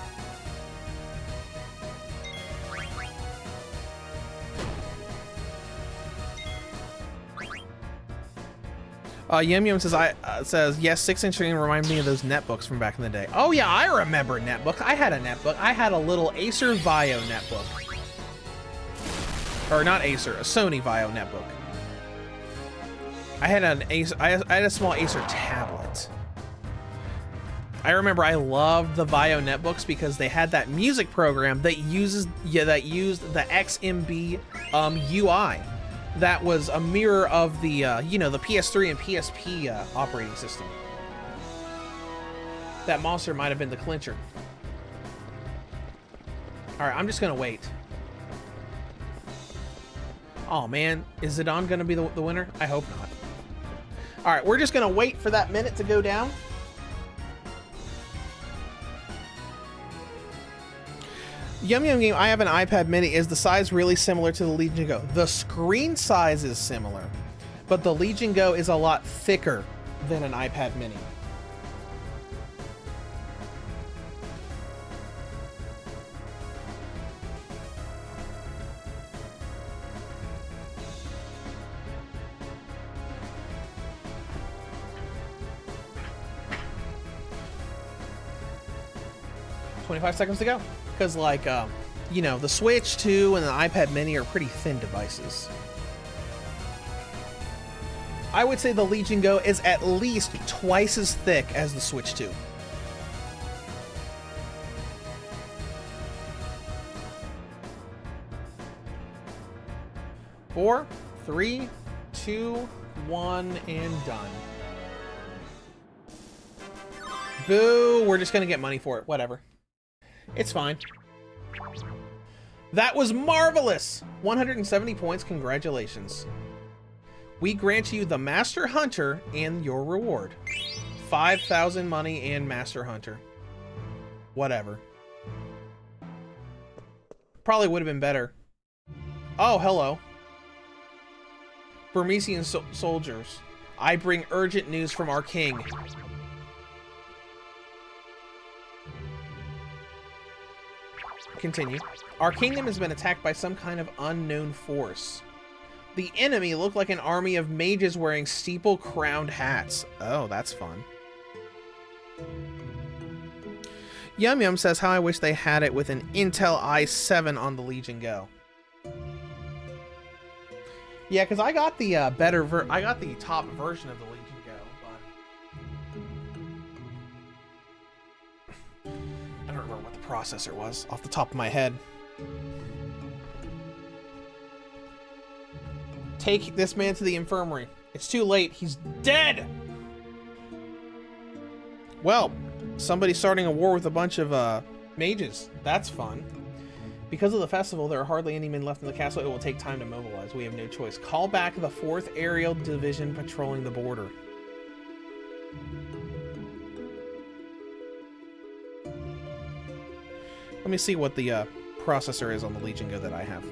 Yum Yum says, yes, 6-inch screen reminds me of those netbooks from back in the day. Oh yeah, I remember netbooks. I had a netbook. I had a little Acer Vio netbook. Or not Acer, a Sony Vio netbook. I had a small Acer tablet. I remember I loved the Vio netbooks because they had that music program that used the XMB UI. That was a mirror of the you know, the PS3 and PSP operating system. That monster might have been the clincher. All right, I'm just gonna wait. Oh man, is Zidane gonna be the winner? I hope not. All right, we're just gonna wait for that minute to go down. Yum Yum Game, I have an iPad mini. Is the size really similar to the Legion Go? The screen size is similar, but the Legion Go is a lot thicker than an iPad mini. $25 seconds to go. Because, like, you know, the Switch 2 and the iPad mini are pretty thin devices. I would say the Legion Go is at least twice as thick as the Switch 2. Four, three, two, one, and done. Boo! We're just gonna get money for it. Whatever. It's fine. That was marvelous! 170 points, congratulations. We grant you the Master Hunter and your reward. 5,000 money and Master Hunter. Whatever. Probably would have been better. Oh, hello. Burmesian soldiers. I bring urgent news from our king. Continue. Our kingdom has been attacked by some kind of unknown force. The enemy looked like an army of mages wearing steeple-crowned hats. Oh, that's fun. Yum Yum says, how I wish they had it with an Intel i7 on the Legion Go. Yeah, because I got the I got the top version of the Legion Go, but I don't remember what the processor was off the top of my head. Take this man to the infirmary. It's too late. He's dead! Well, somebody's starting a war with a bunch of mages. That's fun. Because of the festival, there are hardly any men left in the castle. It will take time to mobilize. We have no choice. Call back the 4th Aerial Division patrolling the border. Let me see what the processor is on the Legion Go that I have.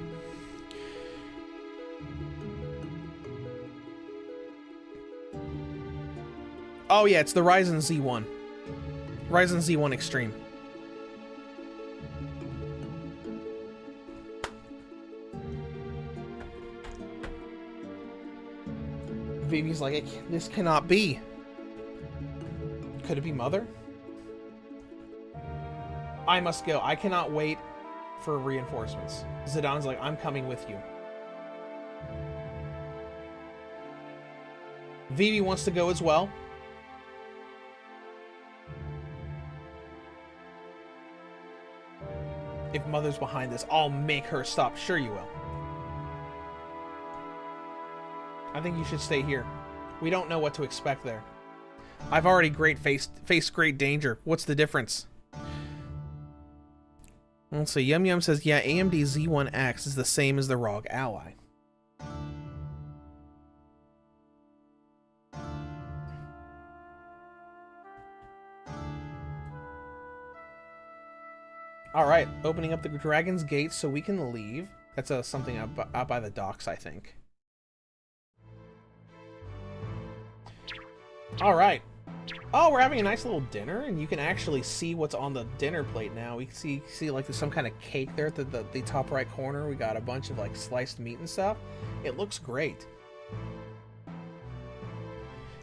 Oh yeah, it's the Ryzen Z1. Ryzen Z1 Extreme. Vivi's like, this cannot be. Could it be Mother? I must go. I cannot wait for reinforcements. Zidane's like, I'm coming with you. Vivi wants to go as well. If Mother's behind this, I'll make her stop. Sure you will. I think you should stay here. We don't know what to expect there. I've already faced great danger. What's the difference? Let's see. Yum Yum says, yeah, AMD Z1X is the same as the ROG Ally. Alright, opening up the Dragon's Gate so we can leave. That's something out by the docks, I think. Alright. Oh, we're having a nice little dinner, and you can actually see what's on the dinner plate now. We can see like there's some kind of cake there at the top right corner. We got a bunch of like sliced meat and stuff. It looks great.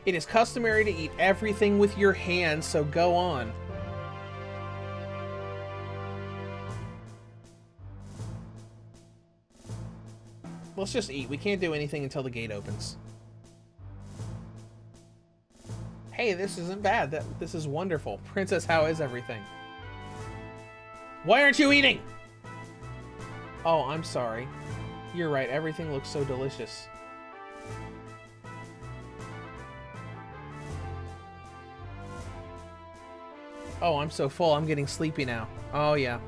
It is customary to eat everything with your hands, so go on. Let's just eat. We can't do anything until the gate opens. Hey, this isn't bad. This is wonderful. Princess, how is everything? Why aren't you eating? Oh, I'm sorry. You're right. Everything looks so delicious. Oh, I'm so full. I'm getting sleepy now. Oh, yeah.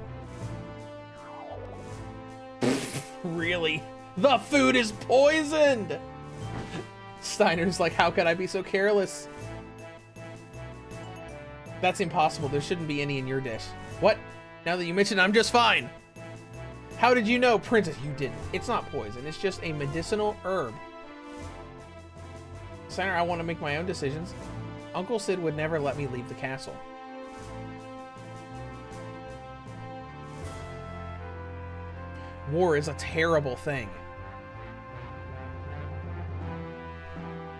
Really? The food is poisoned! Steiner's like, how could I be so careless? That's impossible. There shouldn't be any in your dish. What? Now that you mention it, I'm just fine. How did you know, Princess? You didn't. It's not poison. It's just a medicinal herb. Steiner, I want to make my own decisions. Uncle Sid would never let me leave the castle. War is a terrible thing.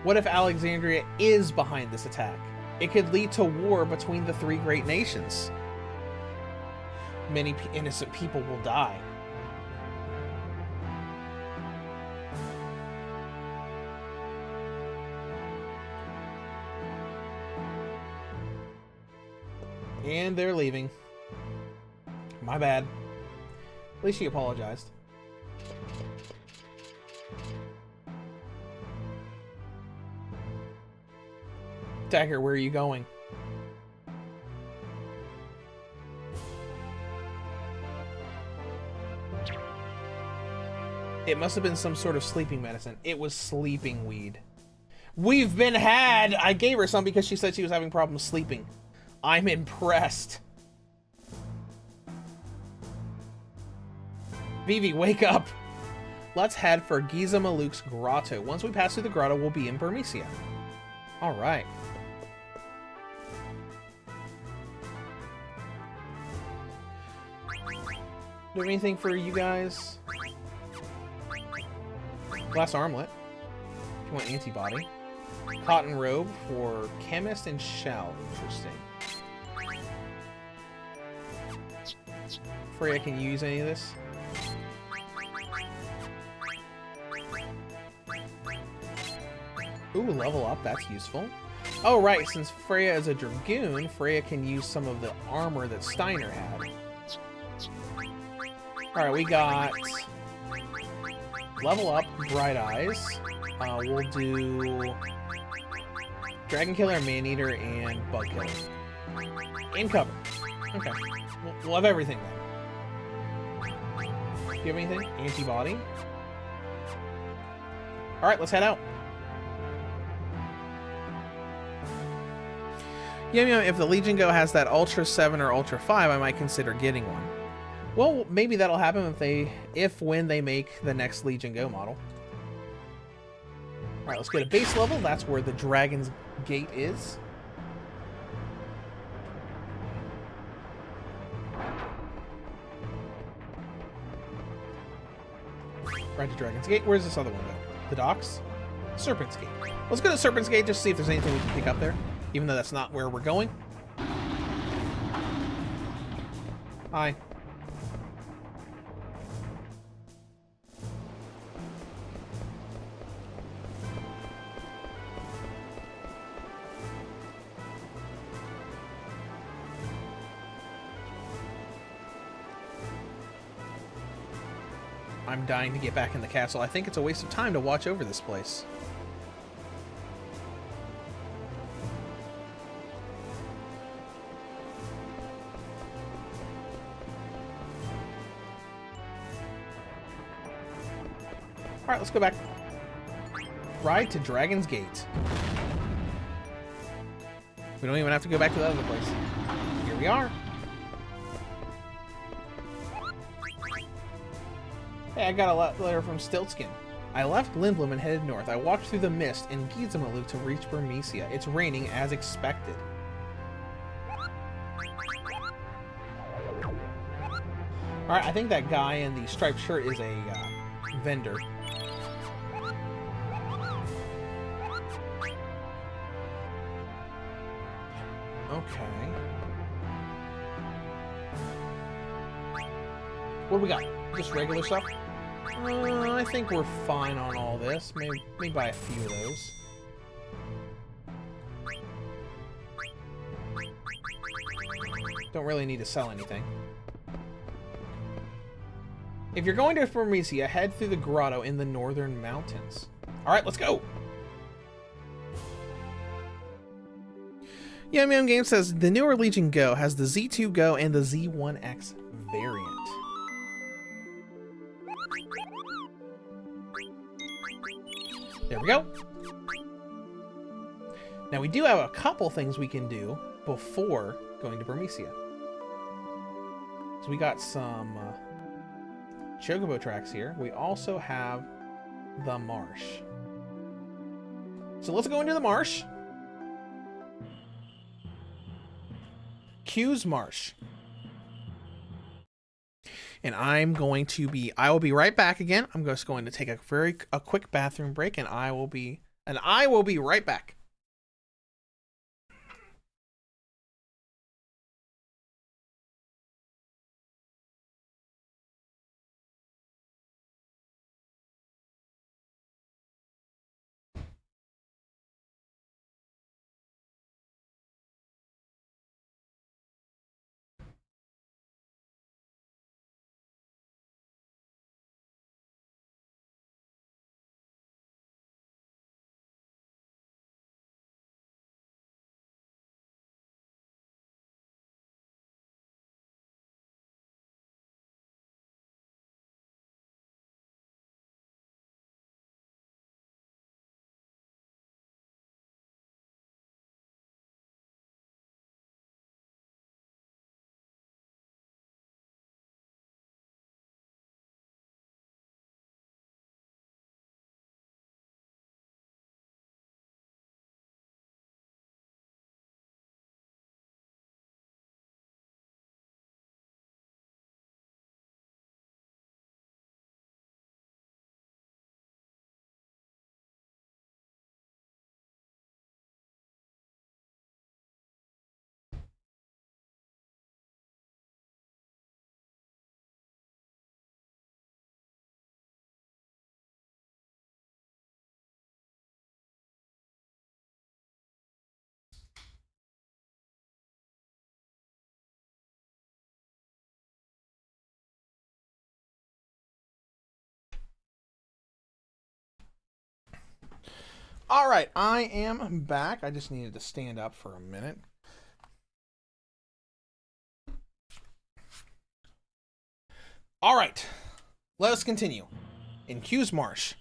What if Alexandria is behind this attack? It could lead to war between the three great nations. Many innocent people will die. And they're leaving. My bad. At least she apologized. Dagger, where are you going? It must have been some sort of sleeping medicine. It was sleeping weed. We've been had! I gave her some because she said she was having problems sleeping. I'm impressed. Vivi, wake up! Let's head for Giza Maluk's grotto. Once we pass through the grotto, we'll be in Burmecia. Alright. Do anything for you guys? Glass armlet. If you want antibody. Cotton robe for chemist and shell. Interesting. Freya, can you use any of this? Ooh, level up. That's useful. Oh, right. Since Freya is a dragoon, Freya can use some of the armor that Steiner had. Alright, we got level up, bright eyes. We'll do dragon killer, man eater, and bug killer. And cover. Okay. We'll have everything then. Do you have anything? Antibody. Alright, let's head out. Yeah, if the Legion Go has that Ultra 7 or Ultra 5, I might consider getting one. Well, maybe that'll happen when they make the next Legion Go model. Alright, let's go to base level. That's where the Dragon's Gate is. Right to Dragon's Gate. Where's this other one go? The docks? Serpent's Gate. Let's go to Serpent's Gate just to see if there's anything we can pick up there. Even though that's not where we're going. Hi. I'm dying to get back in the castle. I think it's a waste of time to watch over this place. Alright, let's go back. Ride to Dragon's Gate. We don't even have to go back to the other place. Here we are. Hey, I got a letter from Stiltskin. I left Lindblom and headed north. I walked through the mist in Giza Maluk to reach Burmecia. It's raining as expected. Alright, I think that guy in the striped shirt is a vendor. Okay. What do we got? Just regular stuff? I think we're fine on all this. Maybe buy a few of those. Don't really need to sell anything. If you're going to Burmecia, head through the grotto in the northern mountains. Alright, let's go! Yum Yum Game says, the newer Legion Go has the Z2 Go and the Z1X variant. There we go. Now we do have a couple things we can do before going to Burmecia. So we got some chocobo tracks here. We also have the marsh. So let's go into the marsh. Q's marsh. And I will be right back again. I'm just going to take a quick bathroom break, and I will be right back. All right, I am back. I just needed to stand up for a minute. All right, let us continue. In Q's Marsh.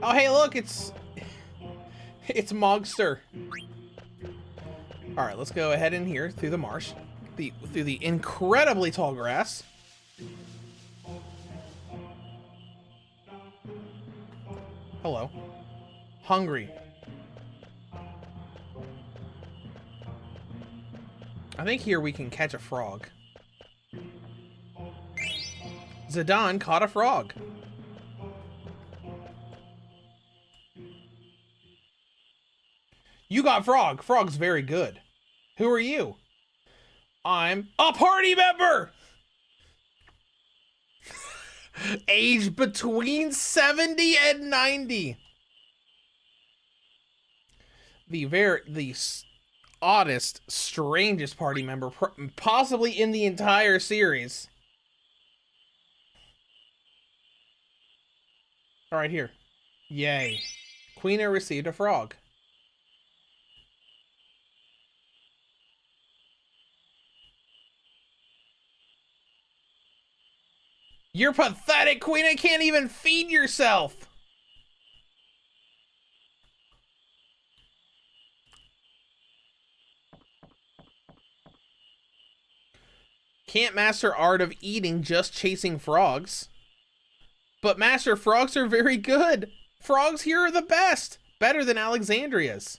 Oh, hey, look, it's Mogster. All right, let's go ahead in here through the marsh, through the incredibly tall grass. Hello. Hungry. I think here we can catch a frog. Zidane caught a frog. You got frog. Frog's very good. Who are you? I'm a party member! Age between 70 and 90. The oddest, strangest party member possibly in the entire series. All right, here. Yay. Quina received a frog. You're pathetic, Quina. Can't even feed yourself. Can't master art of eating, just chasing frogs. But master, frogs are very good. Frogs here are the best. Better than Alexandria's.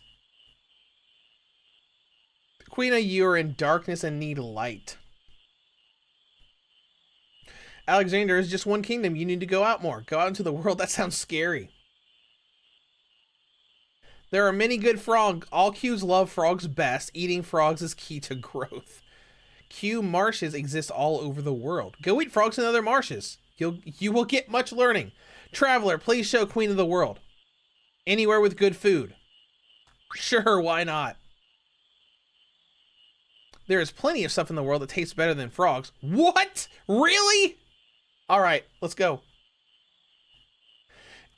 Quina, you are in darkness and need light. Alexandria is just one kingdom. You need to go out more. Go out into the world. That sounds scary. There are many good frogs. All Qs love frogs best. Eating frogs is key to growth. Q marshes exist all over the world. Go eat frogs in other marshes. You will get much learning. Traveler, please show Queen of the World. Anywhere with good food. Sure, why not? There is plenty of stuff in the world that tastes better than frogs. What? Really? All right, let's go.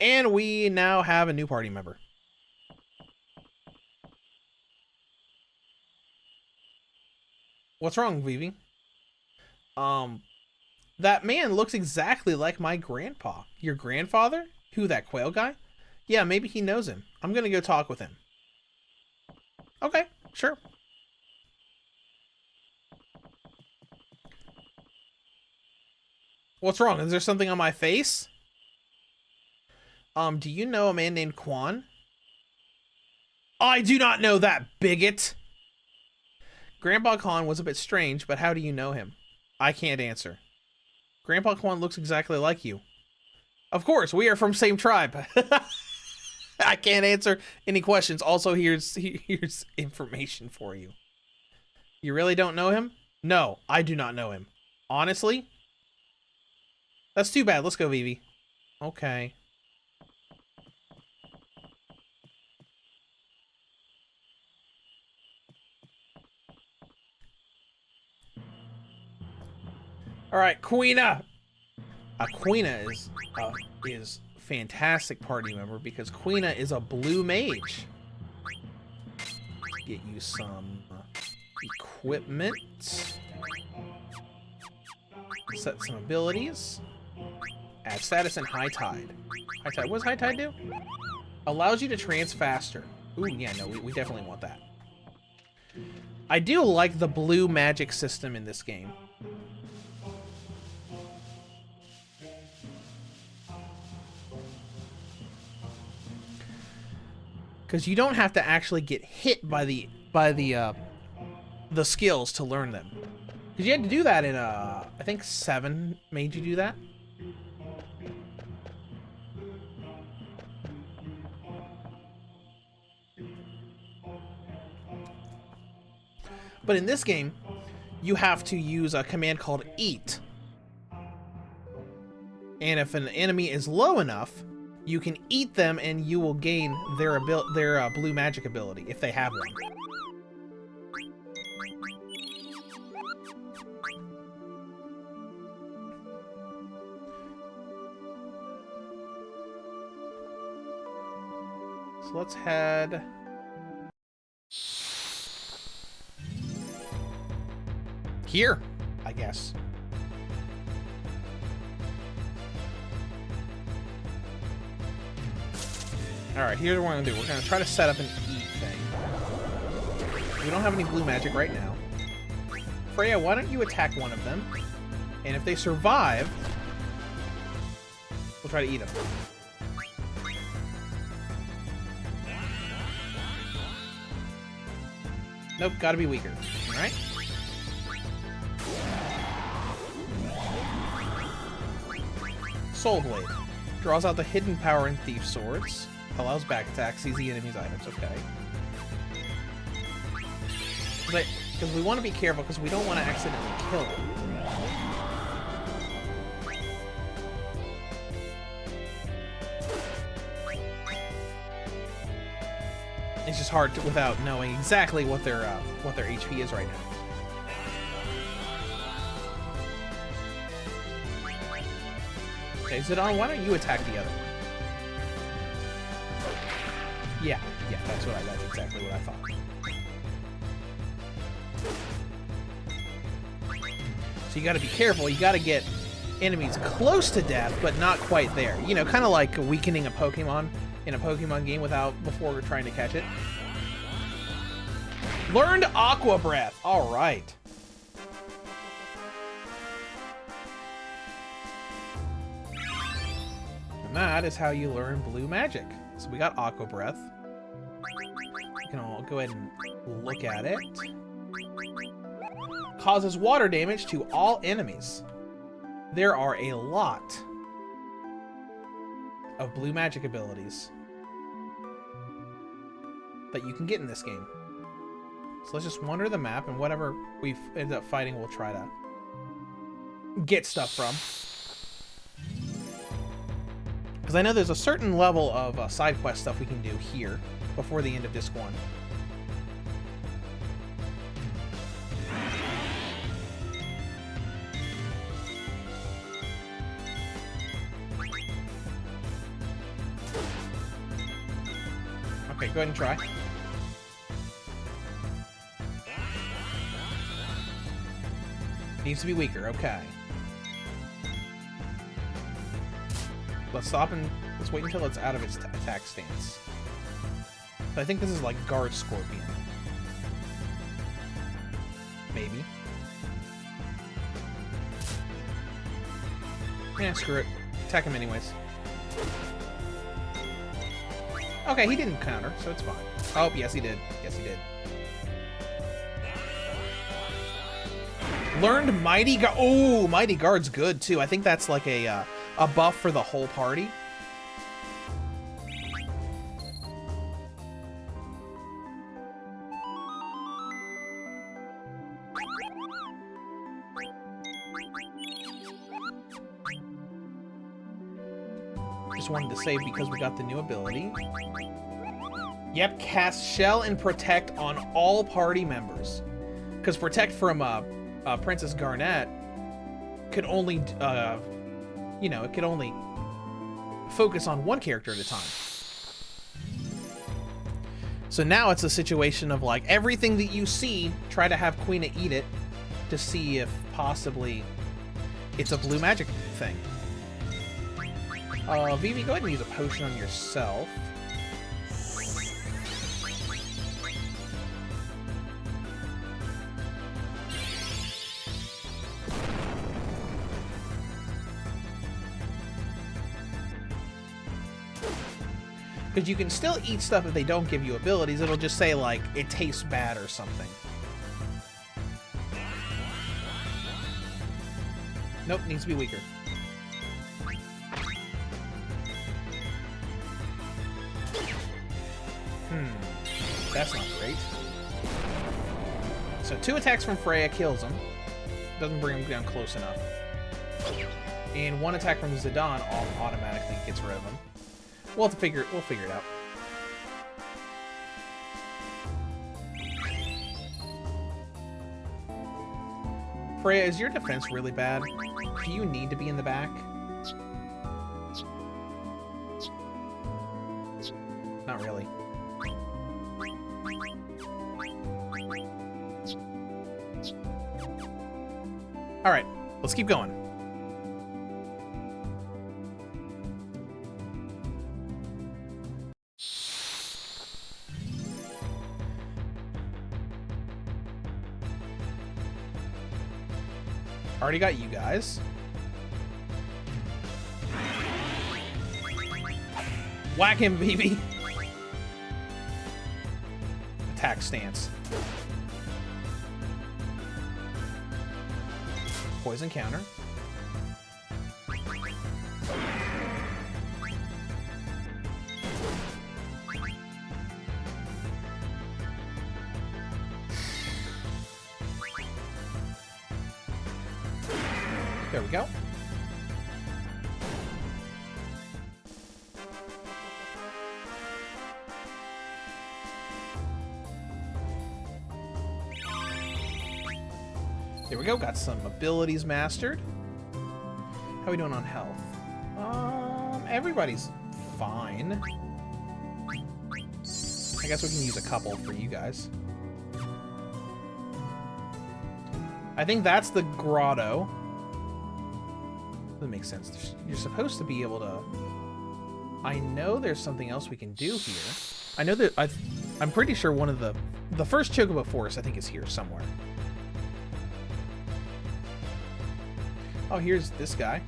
And we now have a new party member. What's wrong, Vivi? That man looks exactly like my grandpa. Your grandfather? Who, that quail guy? Yeah, maybe he knows him. I'm gonna go talk with him. Okay, sure. What's wrong? Is there something on my face? Do you know a man named Quan? I do not know that, bigot! Grandpa Quan was a bit strange, but how do you know him? I can't answer. Grandpa Quan looks exactly like you. Of course, we are from same tribe. I can't answer any questions. Also, here's information for you. You really don't know him? No, I do not know him. Honestly? That's too bad. Let's go, Vivi. Okay. All right, Queena. Queena is fantastic party member because Queena is a blue mage. Get you some equipment. Set some abilities. Add status and high tide. High tide. What does high tide do? Allows you to trance faster. Ooh, yeah, no, we definitely want that. I do like the blue magic system in this game. Because you don't have to actually get hit by the skills to learn them. Because you had to do that in I think 7 made you do that. But in this game, you have to use a command called eat. And if an enemy is low enough, you can eat them and you will gain their blue magic ability, if they have one. So let's head... here, I guess. Alright, here's what we're gonna do. We're gonna try to set up an eat thing. We don't have any blue magic right now. Freya, why don't you attack one of them? And if they survive, we'll try to eat them. Nope, gotta be weaker. Alright? Soul Blade. Draws out the hidden power in Thief Swords. Allows back attacks, sees the enemy's items. Okay. Because we want to be careful, because we don't want to accidentally kill them. It's just hard to, without knowing exactly what their HP is right now. Okay, Zidane, why don't you attack the other one? Yeah, that's exactly what I thought. So you gotta be careful, you gotta get enemies close to death, but not quite there. You know, kind of like weakening a Pokemon in a Pokemon game before trying to catch it. Learned Aqua Breath, alright. And that is how you learn blue magic. So we got Aqua Breath. We can all go ahead and look at it. Causes water damage to all enemies. There are a lot of blue magic abilities that you can get in this game. So let's just wander the map, and whatever we end up fighting, we'll try to get stuff from. Because I know there's a certain level of side quest stuff we can do here before the end of Disc 1. Okay, go ahead and try. Needs to be weaker, okay. Let's stop and let's wait until it's out of its attack stance. I think this is like Guard Scorpion. Maybe. Yeah, screw it. Attack him anyways. Okay, he didn't counter, so it's fine. Oh, yes he did. Yes he did. Learned Mighty Guard. Oh, Mighty Guard's good too. I think that's like a buff for the whole party. Just wanted to save because we got the new ability. Yep, cast Shell and Protect on all party members. Because Protect from Princess Garnet could only, you know, it could only focus on one character at a time. So now it's a situation of like everything that you see, try to have Quina eat it to see if possibly it's a blue magic thing. Vivi, go ahead and use a potion on yourself. Because you can still eat stuff if they don't give you abilities. It'll just say, like, it tastes bad or something. Nope, needs to be weaker. That's not great. So 2 attacks from Freya kills him. Doesn't bring him down close enough. And 1 attack from Zidane automatically gets rid of him. We'll figure it out. Freya, is your defense really bad? Do you need to be in the back? Not really. Alright, let's keep going. Already got you guys. Whack him, BB. Attack stance. Poison counter. There we go. There we go, got some abilities mastered. How are we doing on health? Everybody's fine. I guess we can use a couple for you guys. I think that's the grotto. That makes sense. You're supposed to be able to... I know there's something else we can do here. I know that I'm pretty sure one of the first Chocobo Forest I think is here somewhere. Oh, here's this guy.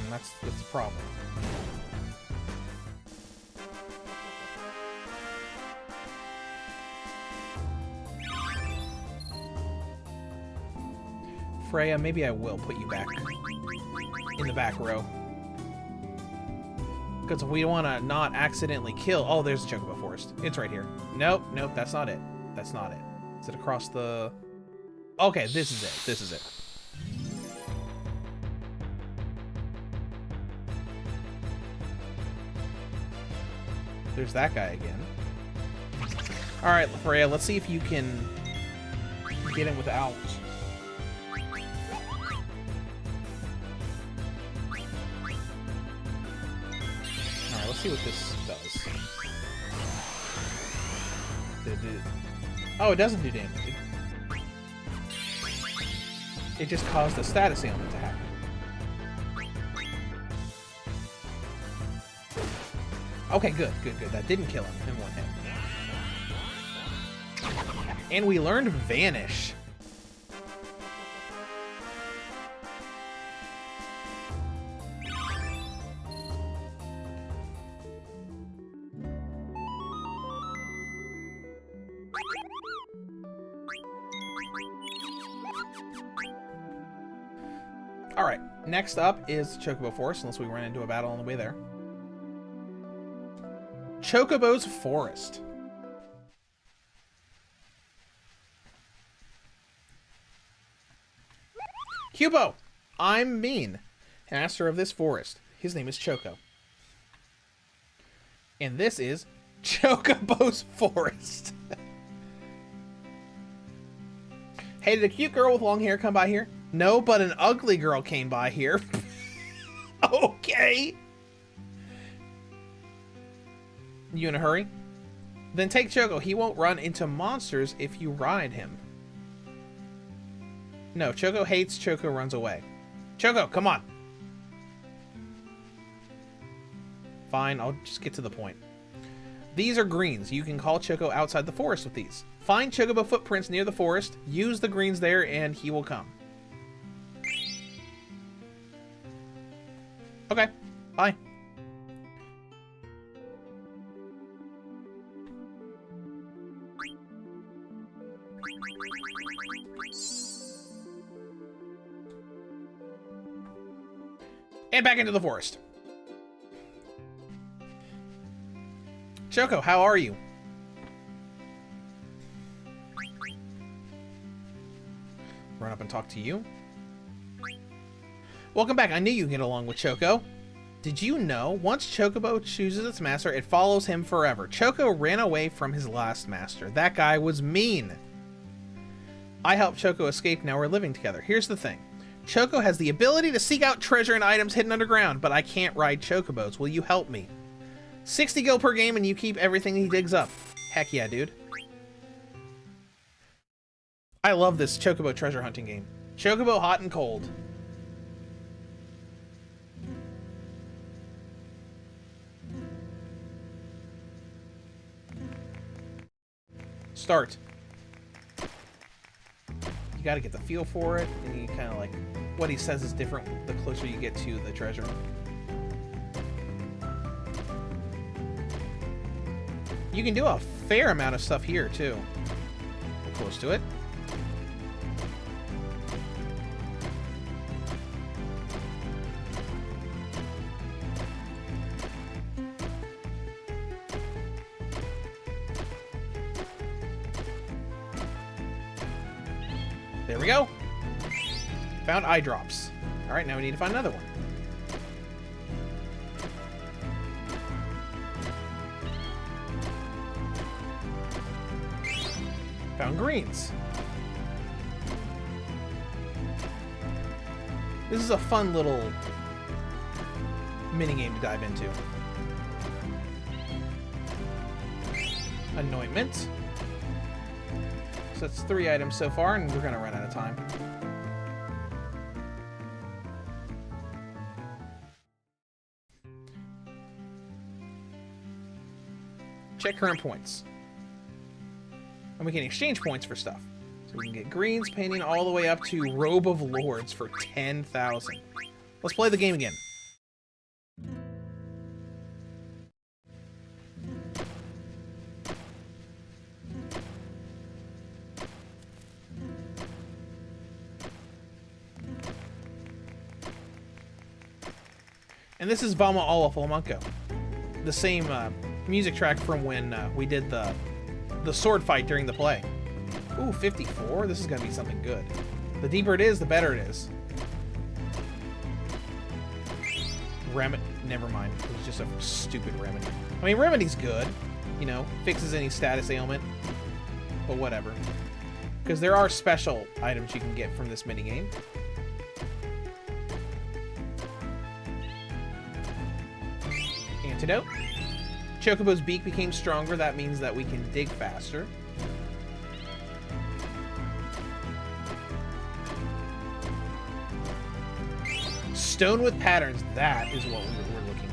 That's the problem. Freya, maybe I will put you back in the back row. Because we want to not accidentally kill... Oh, there's the Chocobo Forest. It's right here. Nope, nope, that's not it. That's not it. Is it across the... Okay, this is it. This is it. There's that guy again. Alright, Freya, let's see if you can get him without... let's see what this does. Oh, it doesn't do damage. It just caused the status ailment to happen. Okay, good. That didn't kill him in one hit. And we learned Vanish. Alright, next up is Chocobo Forest, unless we run into a battle on the way there. Chocobo's Forest. Cubo, I'm Bean, master of this forest. His name is Choco. And this is Chocobo's Forest. Hey, did a cute girl with long hair come by here? No, but an ugly girl came by here. Okay. You in a hurry? Then take Choco. He won't run into monsters if you ride him. No, Choco hates, Choco runs away. Choco, come on. Fine, I'll just get to the point. These are greens. You can call Choco outside the forest with these. Find Chocobo footprints near the forest, use the greens there, and he will come. Okay, bye. And back into the forest. Choco, how are you? Run up and talk to you. Welcome back. I knew you'd get along with Choco. Did you know once Chocobo chooses its master, it follows him forever? Choco ran away from his last master. That guy was mean. I helped Choco escape. Now we're living together. Here's the thing. Choco has the ability to seek out treasure and items hidden underground, but I can't ride Chocobos. Will you help me? 60 gil per game and you keep everything he digs up. Heck yeah, dude. I love this Chocobo treasure hunting game. Chocobo hot and cold. Start. You gotta get the feel for it, and you kind of like what he says is different the closer you get to the treasure. You can do a fair amount of stuff here too. We're close to it. There we go. Found eye drops. All right, now we need to find another one. Found greens. This is a fun little minigame to dive into. Anointment. So that's 3 items so far, and we're gonna run out of time. Check current points. And we can exchange points for stuff. So we can get greens painting all the way up to Robe of Lords for 10,000. Let's play the game again. And this is Vama Alla Flamenco. The same music track from when we did the sword fight during the play. Ooh, 54? This is gonna be something good. The deeper it is, the better it is. Never mind. It was just a stupid remedy. I mean, remedy's good. You know, fixes any status ailment. But whatever. Because there are special items you can get from this minigame. And Antidote. Chocobo's beak became stronger. That means that we can dig faster. Stone with patterns. That is what we're looking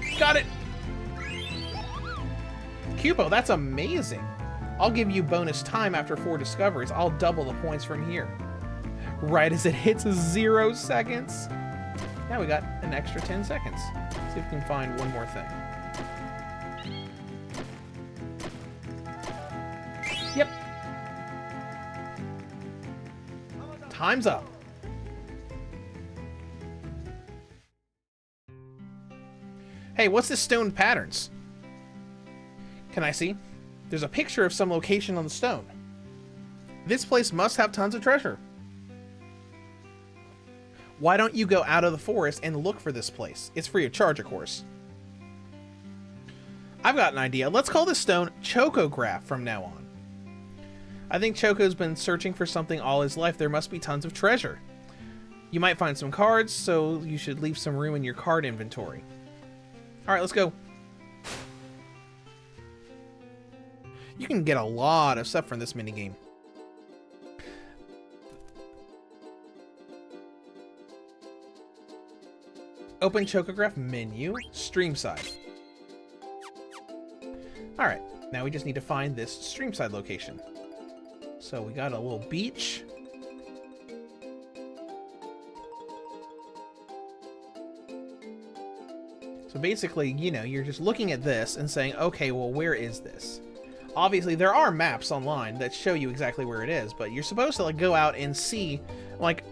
for. Got it! Cupo, that's amazing. I'll give you bonus time after 4 discoveries. I'll double the points from here. Right as it hits 0 seconds. Now we got an extra 10 seconds. See if we can find one more thing. Yep. Time's up. Hey, what's this stone patterns? Can I see? There's a picture of some location on the stone. This place must have tons of treasure. Why don't you go out of the forest and look for this place? It's free of charge, of course. I've got an idea. Let's call this stone Chocograph from now on. I think Choco's been searching for something all his life. There must be tons of treasure. You might find some cards, so you should leave some room in your card inventory. All right, let's go. You can get a lot of stuff from this minigame. Open Chocograph menu, stream side. All right, now we just need to find this stream side location. So we got a little beach. So basically, you know, you're just looking at this and saying, okay, well, where is this? Obviously, there are maps online that show you exactly where it is, but you're supposed to, like, go out and see, like,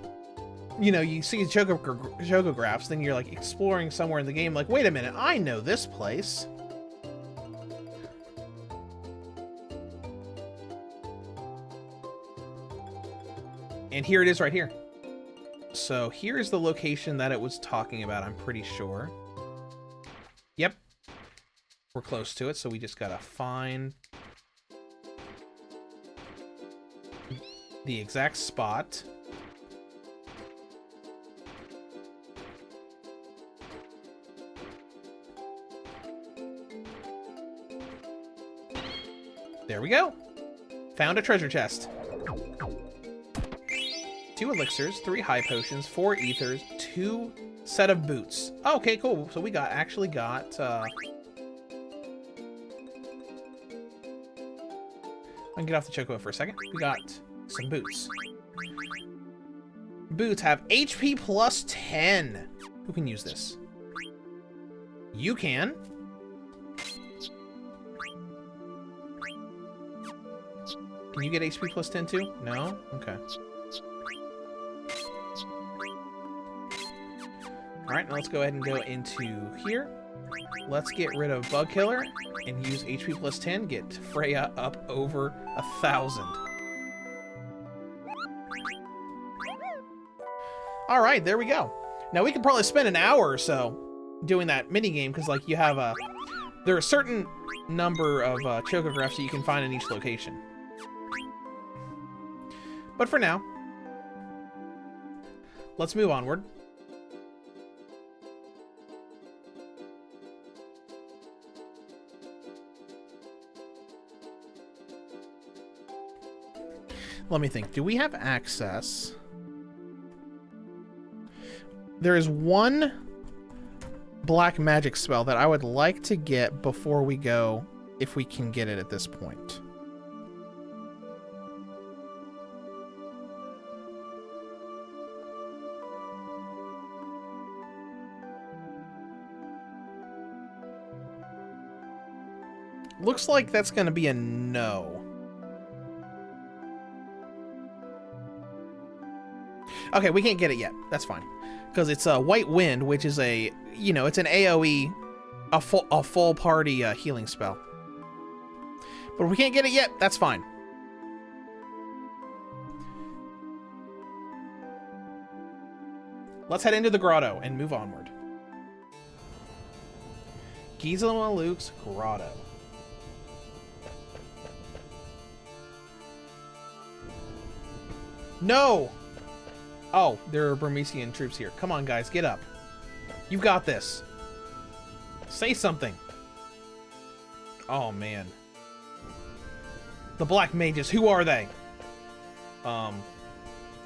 you know, you see chocographs, then you're, like, exploring somewhere in the game, like, wait a minute, I know this place. And here it is right here. So here is the location that it was talking about, I'm pretty sure. Yep. We're close to it, so we just gotta find the exact spot. There we go. Found a treasure chest. 2 elixirs, 3 high potions, 4 ethers, 2 set of boots. Oh, okay, cool. So we actually got I can get off the chocobo for a second. We got some boots. Boots have HP plus 10. Who can use this? You can. Can you get HP plus 10 too? No? Okay. Alright, now let's go ahead and go into here. Let's get rid of Bug Killer and use HP plus 10. Get Freya up over 1,000. Alright, there we go. Now we could probably spend an hour or so doing that minigame, because like you have a... There are a certain number of chocographs that you can find in each location. But for now, let's move onward. Let me think. Do we have access? There is one black magic spell that I would like to get before we go, if we can get it at this point. Looks like that's going to be a no. Okay, we can't get it yet. That's fine. Because it's a White Wind, which is a, you know, it's an AoE, a full party healing spell. But if we can't get it yet, that's fine. Let's head into the grotto and move onward. Gisela Luke's grotto. No! Oh, there are Burmesian troops here. Come on, guys, get up. You've got this. Say something. Oh, man. The Black Mages, who are they?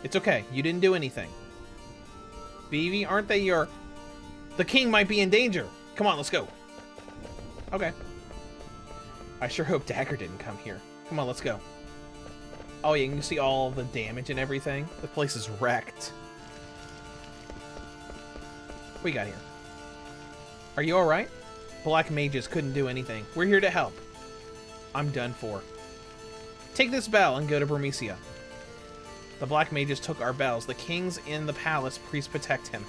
It's okay. You didn't do anything. Vivi, aren't they your... The king might be in danger. Come on, let's go. Okay. I sure hope Dagger didn't come here. Come on, let's go. Oh, yeah, you can see all the damage and everything. The place is wrecked. What you got here? Are you alright? Black Mages couldn't do anything. We're here to help. I'm done for. Take this bell and go to Burmecia. The Black Mages took our bells. The king's in the palace. Please protect him.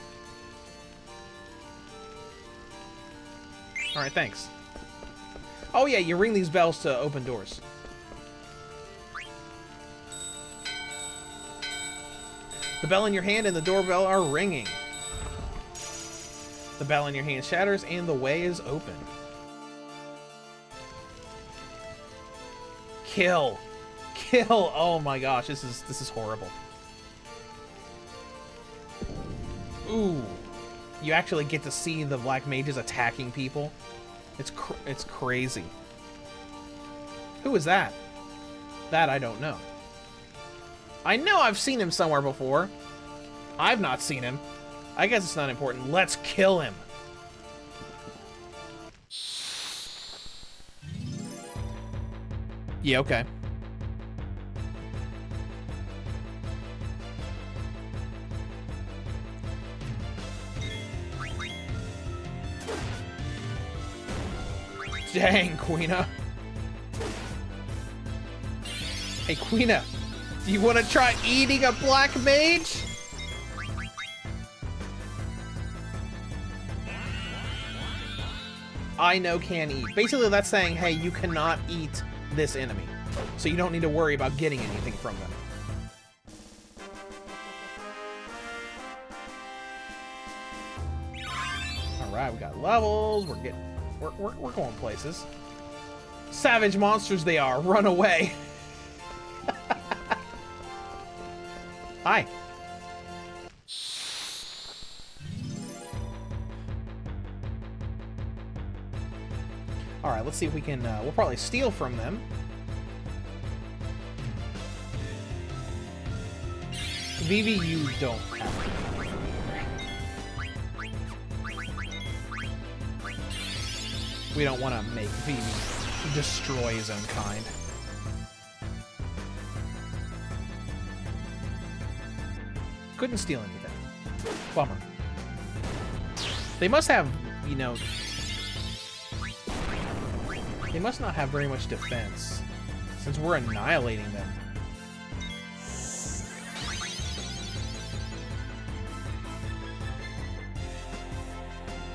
Alright, thanks. Oh yeah, you ring these bells to open doors. The bell in your hand and the doorbell are ringing. The bell in your hand shatters and the way is open. Kill. Kill. Oh my gosh, this is horrible. Ooh. You actually get to see the Black Mages attacking people. It's crazy. Who is that? That I don't know. I know I've seen him somewhere before. I've not seen him. I guess it's not important. Let's kill him. Yeah, okay. Dang, Queena. Hey, Queena. Do you want to try eating a Black Mage? I know can eat. Basically, that's saying, hey, you cannot eat this enemy. So you don't need to worry about getting anything from them. Alright, we got levels. We're going places. Savage monsters they are. Run away. Hi. Alright, let's see if we can, we'll probably steal from them. Vivi, you don't have to. We don't want to make Vivi destroy his own kind. Couldn't steal anything. Bummer. They must have, you know... They must not have very much defense, since we're annihilating them.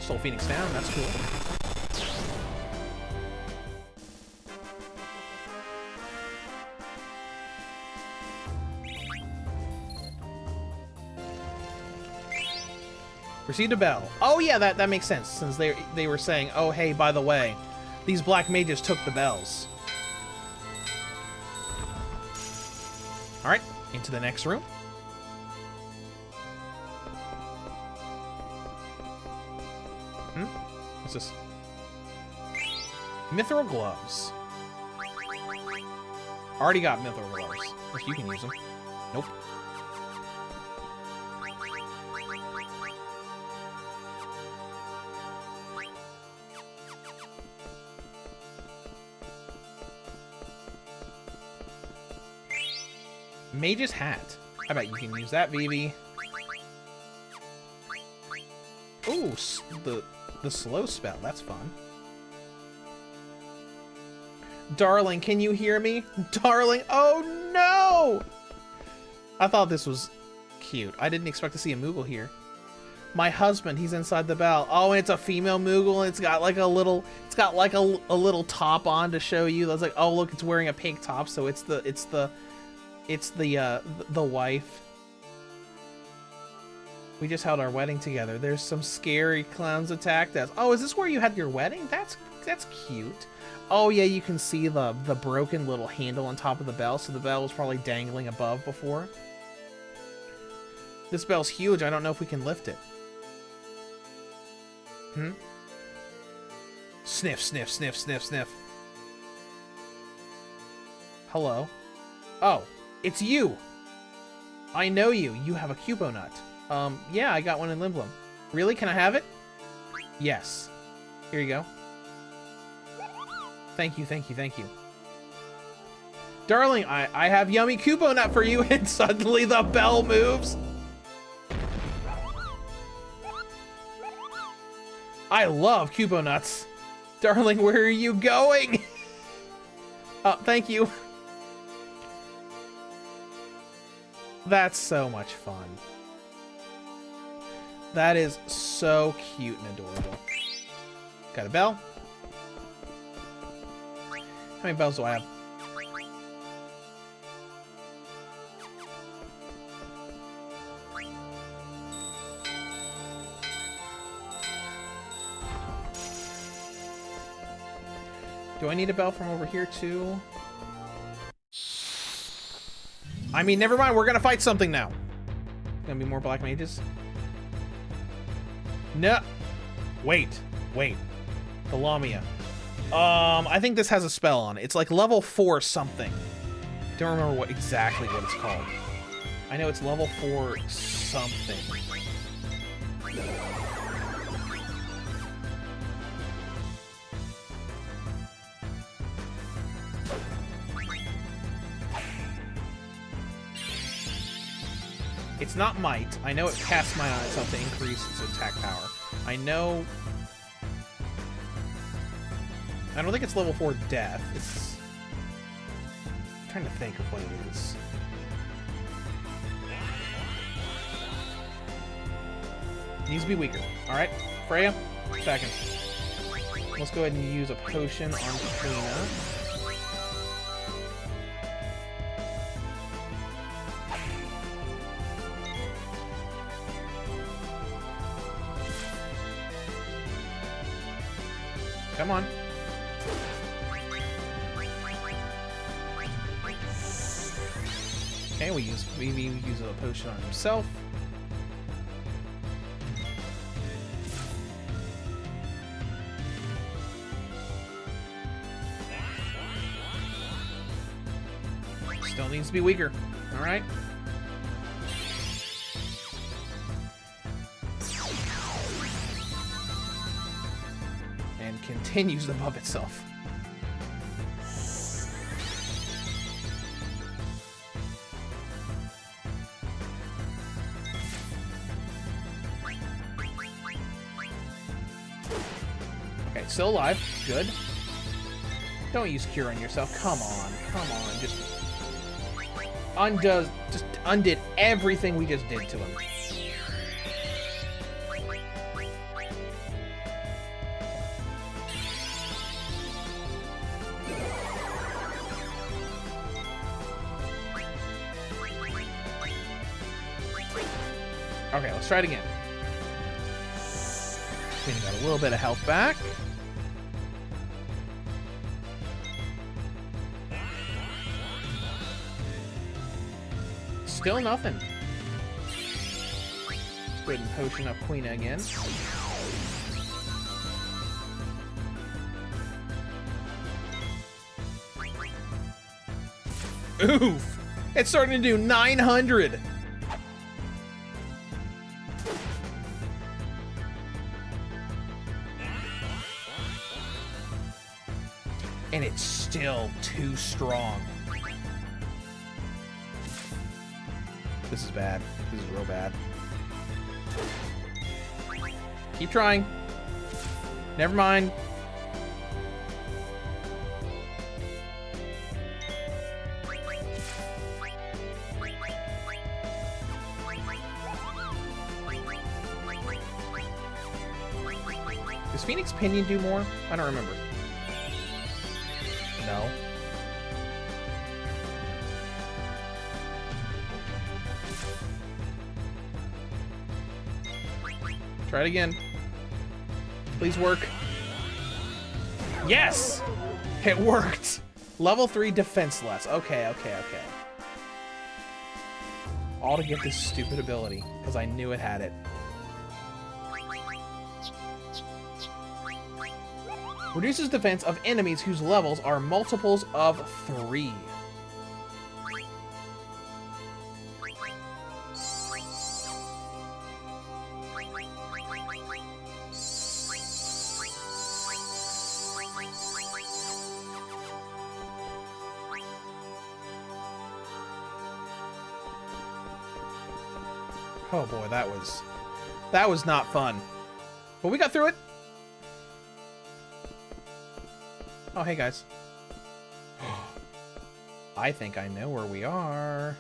Stole Phoenix down, that's cool. Received a bell. Oh yeah, that makes sense, since they were saying, oh hey, by the way, these Black Mages took the bells. Alright, into the next room. What's this? Mithril gloves. Already got mithril gloves. If you can use them. Nope. Mage's hat. I bet you can use that, Vivi. Ooh, the slow spell. That's fun. Darling, can you hear me? Darling, oh no! I thought this was cute. I didn't expect to see a Moogle here. My husband, he's inside the bell. Oh, and it's a female Moogle, and it's got like a little, little top on to show you. I was like, oh look, it's wearing a pink top, so it's the wife. We just held our wedding together. There's some scary clowns attacked us. Oh, is this where you had your wedding? That's cute. Oh yeah, you can see the broken little handle on top of the bell, so the bell was probably dangling above before. This bell's huge. I don't know if we can lift it. Hmm? Sniff, sniff, sniff, sniff, sniff. Hello? Oh, it's you! I know you. You have a Cubo nut. Yeah, I got one in Limblum. Really? Can I have it? Yes. Here you go. Thank you, thank you, thank you. Darling, I have yummy Cubo nut for you, and suddenly the bell moves. I love Cubo nuts. Darling, where are you going? Thank you. That's so much fun. That is so cute and adorable. Got a bell. How many bells do I have? Do I need a bell from over here too? I mean, never mind. We're gonna fight something now. Gonna be more black mages. No. Wait. The Lamia. I think this has a spell on it. It's like level 4 something. Don't remember exactly what it's called. I know it's level 4 something. It's not might. I know it casts might on itself to increase its attack power. I know... I don't think it's level 4 death. It's... I'm trying to think of what it is. Needs to be weaker. Alright, Freya, second. Let's go ahead and use a potion on Katrina. Come on. Okay, we use a potion on himself. Still needs to be weaker. All right. And continues to buff itself. Okay, still alive. Good. Don't use cure on yourself. Come on. Just undid everything we just did to him. Okay, let's try it again. We got a little bit of health back. Still nothing. Let's go ahead and potion up Queena again. Oof! It's starting to do 900! And it's still too strong. This is bad. This is real bad. Keep trying. Never mind. Does Phoenix Pinion do more? I don't remember. No. Try it again. Please work. Yes! It worked! Level 3 defense less. Okay. All to get this stupid ability, because I knew it had it. Reduces defense of enemies whose levels are multiples of 3. Oh boy, that was not fun. But we got through it. Oh, hey guys. I think I know where we are.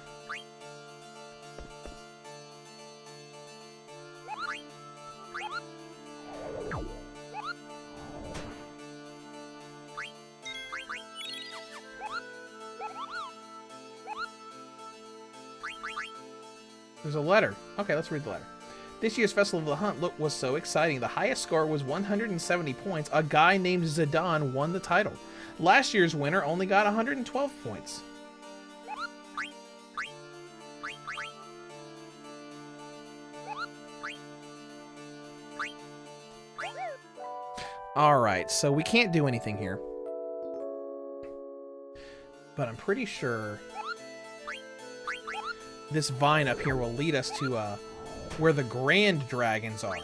There's a letter. Okay, let's read the letter. This year's Festival of the Hunt was so exciting. The highest score was 170 points. A guy named Zidane won the title. Last year's winner only got 112 points. Alright, so we can't do anything here. But I'm pretty sure this vine up here will lead us to where the grand dragons are.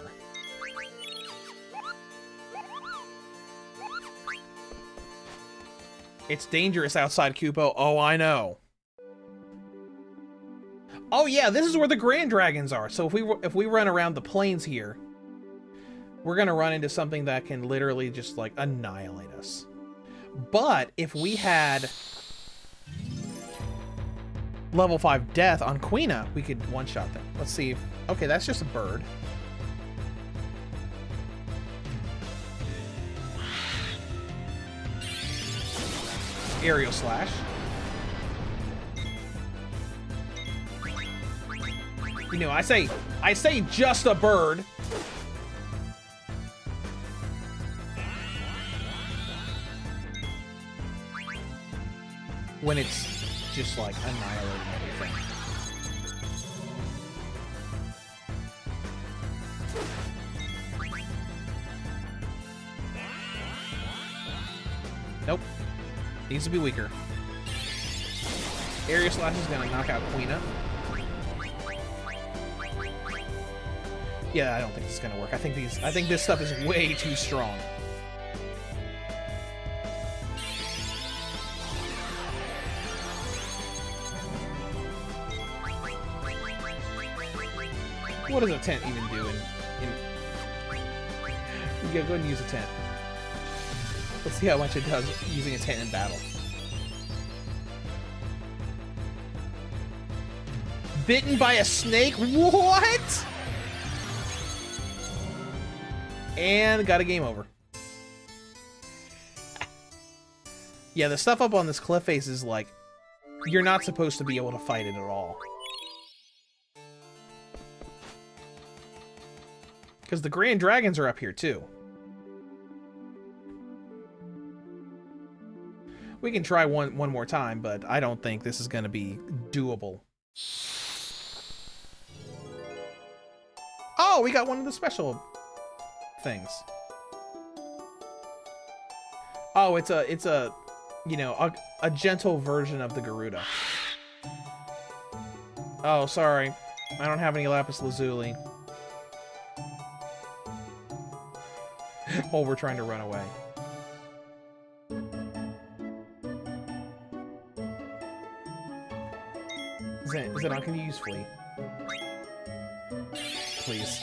It's dangerous outside, Kupo. Oh, I know. Oh yeah, this is where the grand dragons are. So if we run around the plains here, we're gonna run into something that can literally just like annihilate us. But if we had level 5 death on Quina, we could one-shot them. Let's see if... Okay, that's just a bird. Aerial slash. You know, I say just a bird. When it's just like annihilating everything. Nope. Needs to be weaker. Area Slash is gonna knock out Quina. Yeah, I don't think this is gonna work. I think this stuff is way too strong. What does a tent even do in... Yeah, go ahead and use a tent. Let's see how much it does using a tent in battle. Bitten by a snake? What? And got a game over. Yeah, the stuff up on this cliff face is like... You're not supposed to be able to fight it at all. Because the Grand Dragons are up here, too. We can try one more time, but I don't think this is going to be doable. Oh, we got one of the special things. Oh, it's a you know, a gentle version of the Garuda. Oh, sorry. I don't have any lapis lazuli. While we're trying to run away. Zidane, can you use Flee? Please.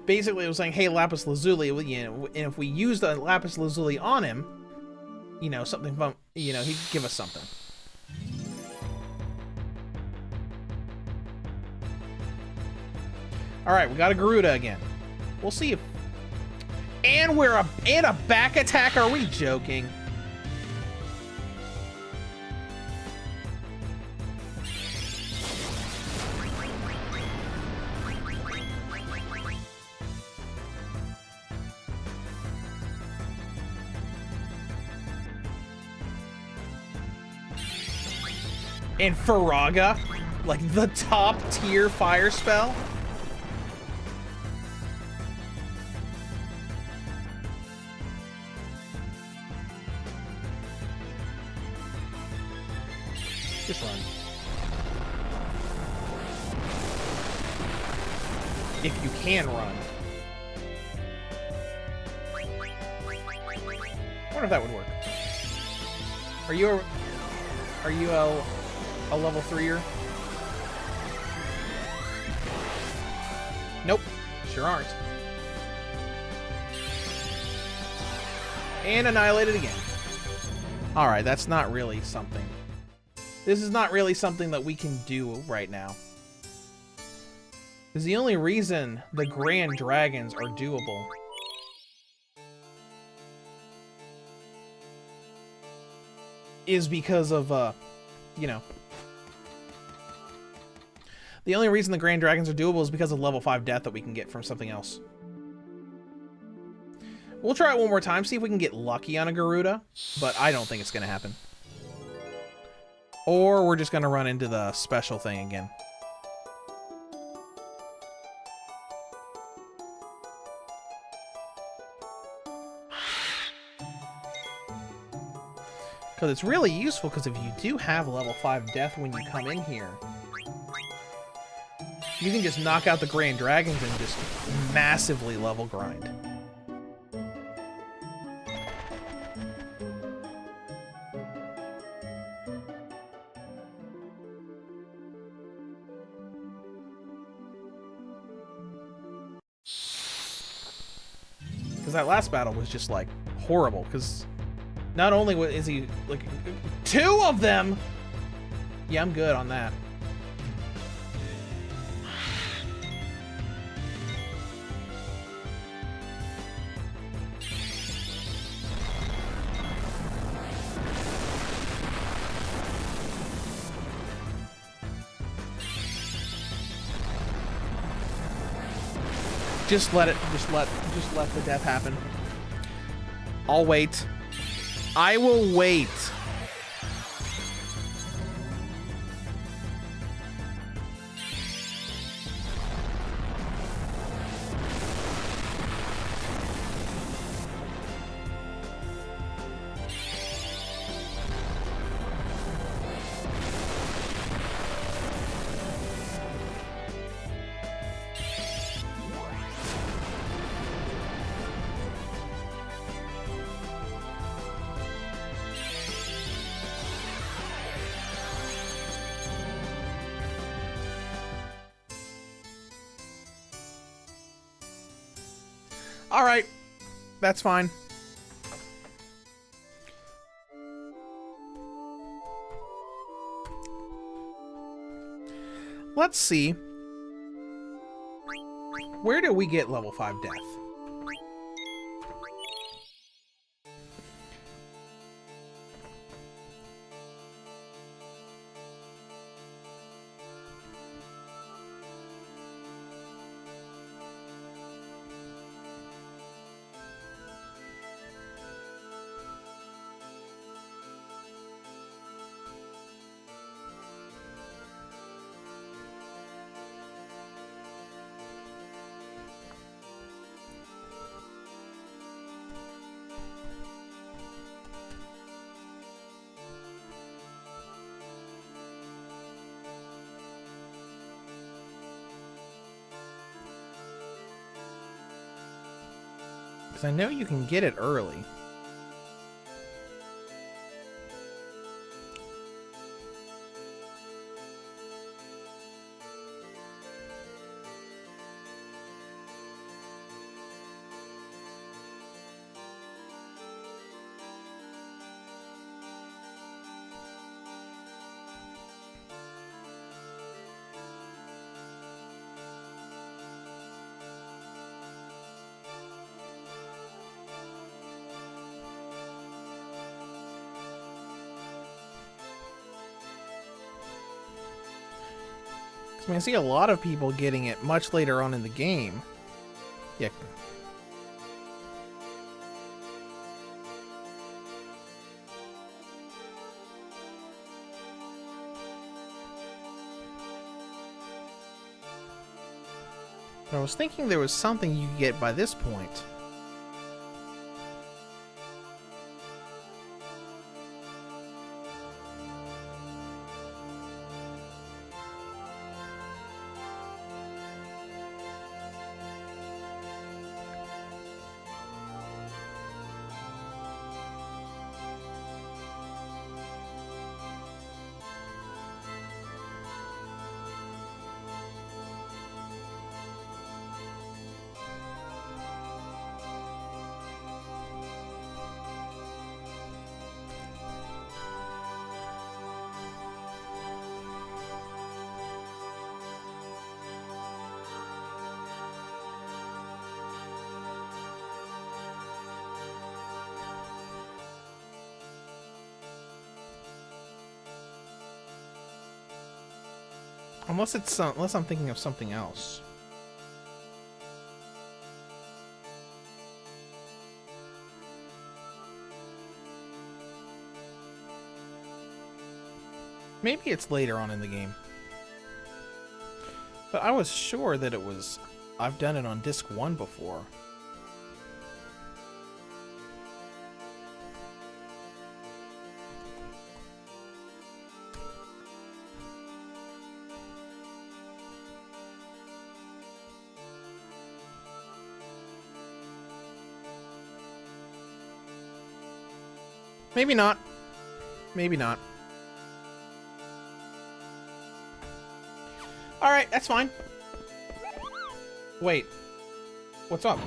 Basically, it was saying, hey, lapis lazuli, you know, and if we use the lapis lazuli on him, you know, something fun, you know, he'd give us something. Alright, we got a Garuda again. We'll see if... And we're a back attack? Are we joking? And Faraga, like the top tier fire spell. Just run. If you can run. I wonder if that would work. Are you a level 3-er? Nope, sure aren't. And annihilated again. Alright, that's not really something. This is not really something that we can do right now. Because the only reason the Grand Dragons are doable is because of, you know... The only reason the Grand Dragons are doable is because of level 5 death that we can get from something else. We'll try it one more time, see if we can get lucky on a Garuda, but I don't think it's going to happen. Or we're just going to run into the special thing again. Because it's really useful, because if you do have level 5 death when you come in here, you can just knock out the Grand Dragons and just massively level grind. Because that last battle was just, like, horrible, because not only is he, like, 2 of them! Yeah, I'm good on that. Just let the death happen. I'll wait. I will wait. Alright. That's fine. Let's see. Where do we get level 5 death? Because I know you can get it early. I mean, I see a lot of people getting it much later on in the game. Yeah. But I was thinking there was something you could get by this point. Unless I'm thinking of something else. Maybe it's later on in the game. But I was sure that it was... I've done it on disc 1 before. Maybe not. Maybe not. Alright, that's fine. Wait. What's up?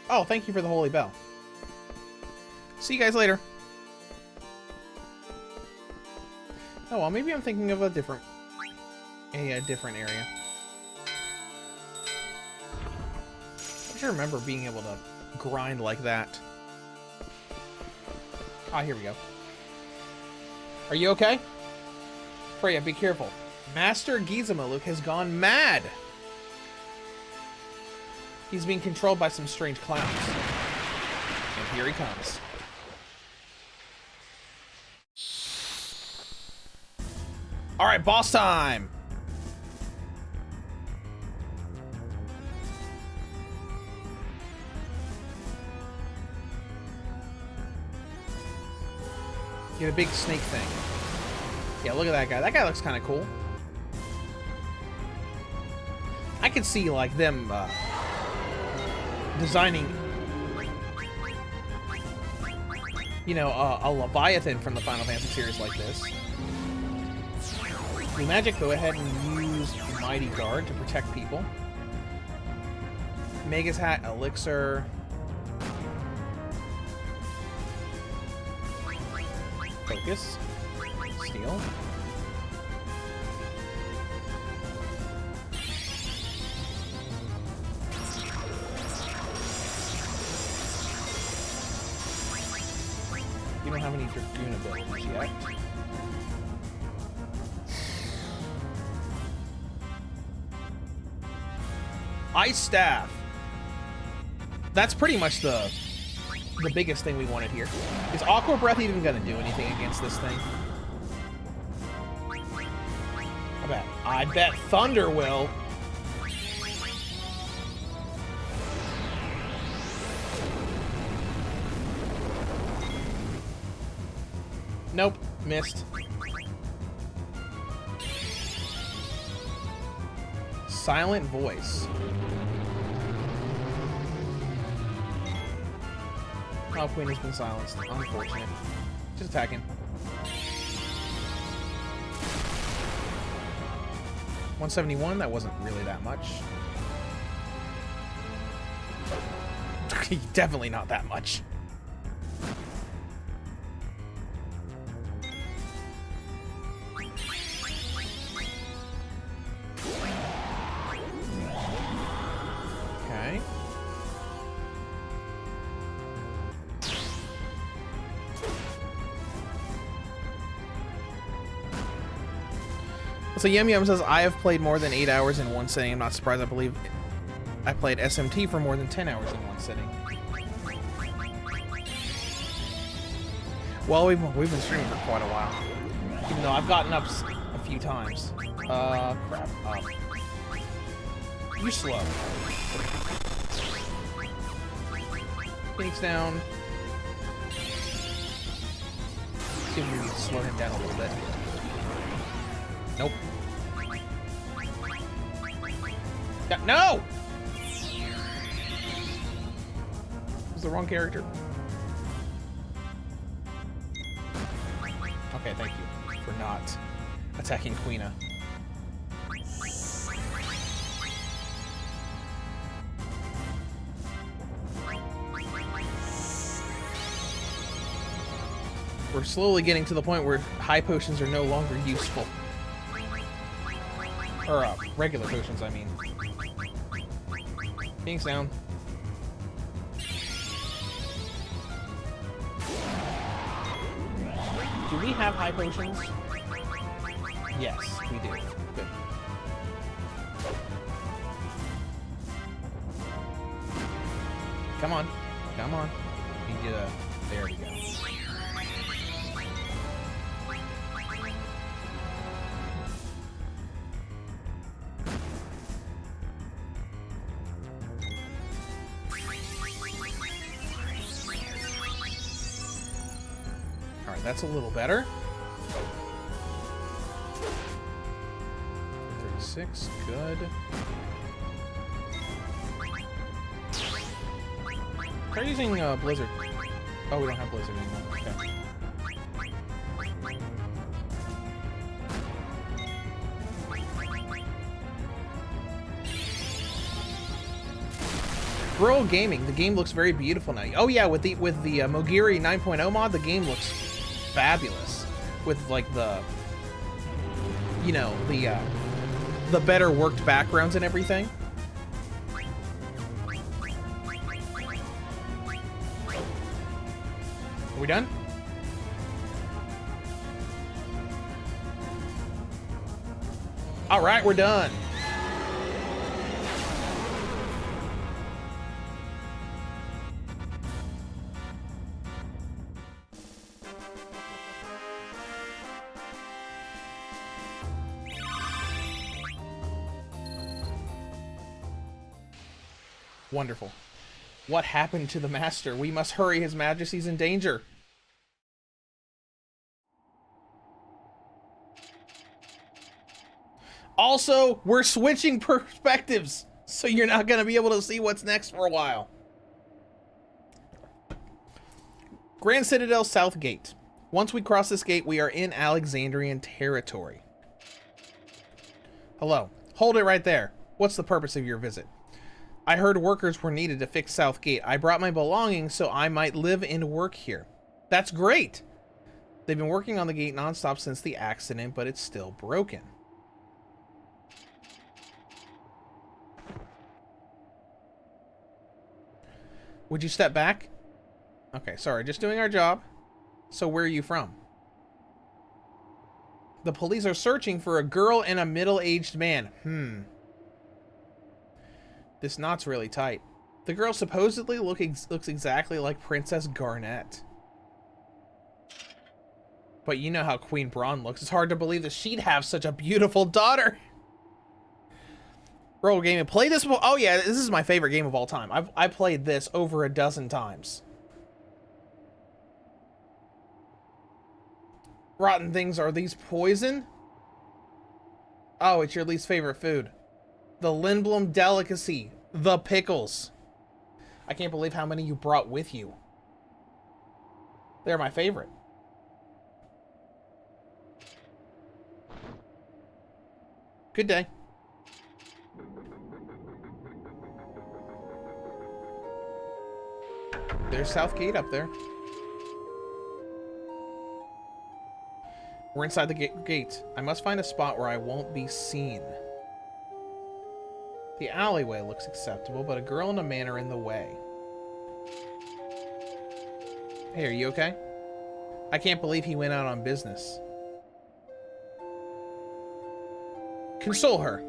Oh, thank you for the holy bell. See you guys later. Oh, well, maybe I'm thinking of a different area. I should remember being able to grind like that. Ah, here we go. Are you okay? Freya, be careful. Master Gizamaluk has gone mad. He's being controlled by some strange clowns. And here he comes. Alright, boss time! Get a big snake thing. Yeah, look at that guy. That guy looks kind of cool. I could see, like, them designing, you know, a Leviathan from the Final Fantasy series like this. Blue Magic, go ahead and use Mighty Guard to protect people. Magus Hat, Elixir. Focus. Steel. You don't have any Dragoon abilities yet. Ice Staff. That's pretty much the biggest thing we wanted here. Is Aqua Breath even gonna do anything against this thing? I bet Thunder will. Nope, missed. Silent Voice. Oh, Queen has been silenced. Unfortunate. Just attacking. 171, that wasn't really that much. Definitely not that much. Okay. So Yum Yum says, I have played more than 8 hours in one sitting. I'm not surprised. I believe I played SMT for more than 10 hours in one sitting. Well, we've been streaming for quite a while. Even though I've gotten up a few times. Crap. You slow. Phoenix down. See if we need to slow him down a little bit. Nope. No! Was the wrong character. Okay, thank you for not attacking Queena. We're slowly getting to the point where high potions are no longer useful. Or, regular potions, I mean. Phoenix down. Do we have high potions? Yes, we do. Good. Come on. Come on. We need to... There we go. Alright, that's a little better. 36, good. Try using Blizzard. Oh, we don't have Blizzard anymore. Okay. Bro Gaming, the game looks very beautiful now. Oh yeah, with the Moguri 9.0 mod, the game looks fabulous. With like the, you know, the better worked backgrounds and everything. Are we done? All right, we're done. Wonderful. What happened to the master? We must hurry. His Majesty's in danger. Also, we're switching perspectives, so you're not going to be able to see what's next for a while. Grand Citadel South Gate. Once we cross this gate, we are in Alexandrian territory. Hello. Hold it right there. What's the purpose of your visit? I heard workers were needed to fix South Gate. I brought my belongings so I might live and work here. That's great. They've been working on the gate nonstop since the accident, but it's still broken. Would you step back? Okay, sorry, just doing our job. So where are you from? The police are searching for a girl and a middle-aged man. This knot's really tight. The girl supposedly looks exactly like Princess Garnet. But you know how Queen Braun looks. It's hard to believe that she'd have such a beautiful daughter. Roll game. Play this. Oh yeah, this is my favorite game of all time. I played this over a dozen times. Rotten things, are these poison? Oh, it's your least favorite food. The Lindblom delicacy, the pickles. I can't believe how many you brought with you. They're my favorite. Good day. There's South Gate up there. We're inside the gate. I must find a spot where I won't be seen. The alleyway looks acceptable, but a girl and a man are in the way. Hey, are you okay? I can't believe he went out on business. Console her.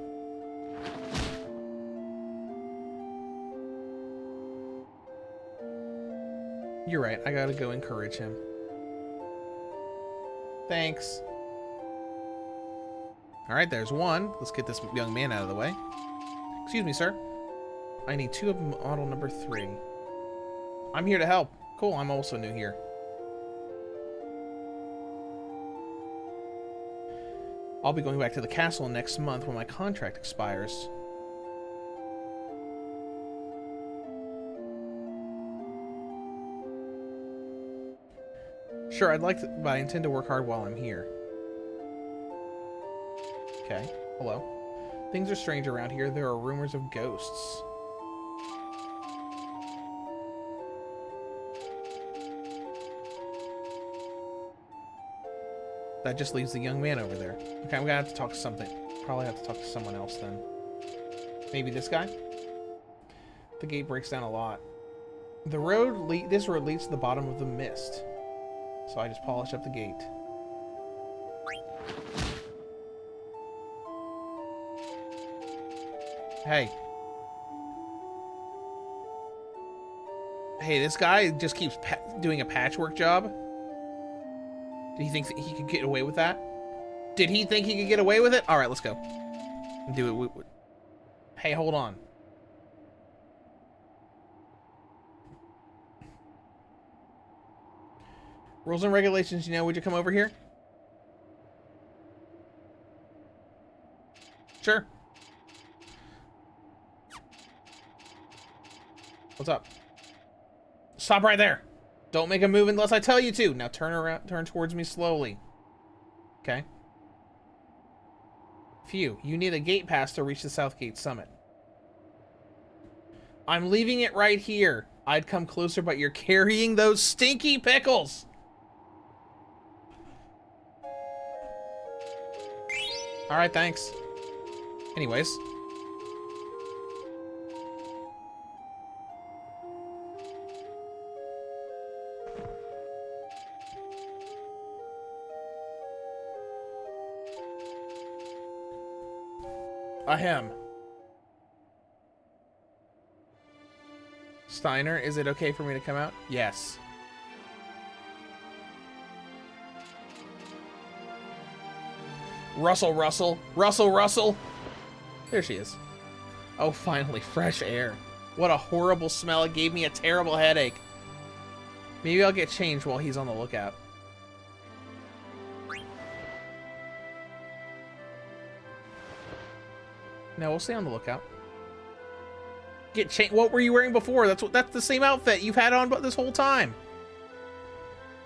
You're right, I gotta go encourage him. Thanks. Alright, there's one. Let's get this young man out of the way. Excuse me, sir. I need 2 of model number 3. I'm here to help. Cool, I'm also new here. I'll be going back to the castle next month when my contract expires. Sure, I'd like to, but I intend to work hard while I'm here. Okay, hello. Things are strange around here. There are rumors of ghosts. That just leaves the young man over there. Okay, I'm gonna have to talk to something. Probably have to talk to someone else then. Maybe this guy? The gate breaks down a lot. This road leads to the bottom of the mist. So I just polish up the gate. Hey. Hey, this guy just keeps doing a patchwork job? Did he think that he could get away with that? Did he think he could get away with it? Alright, let's go. Do it. Hey, hold on. Rules and regulations, you know, would you come over here? Sure. What's up? Stop right there. Don't make a move unless I tell you to. Now turn around, turn towards me slowly. Okay. Phew, you need a gate pass to reach the South Gate summit. I'm leaving it right here. I'd come closer, but you're carrying those stinky pickles. All right, thanks. Anyways. Ahem. Steiner, is it okay for me to come out? Yes. Russell, Russell. Russell, Russell. There she is. Oh, finally, fresh air. What a horrible smell. It gave me a terrible headache. Maybe I'll get changed while he's on the lookout. No, we'll stay on the lookout. Get changed. What were you wearing before? That's the same outfit you've had on this whole time.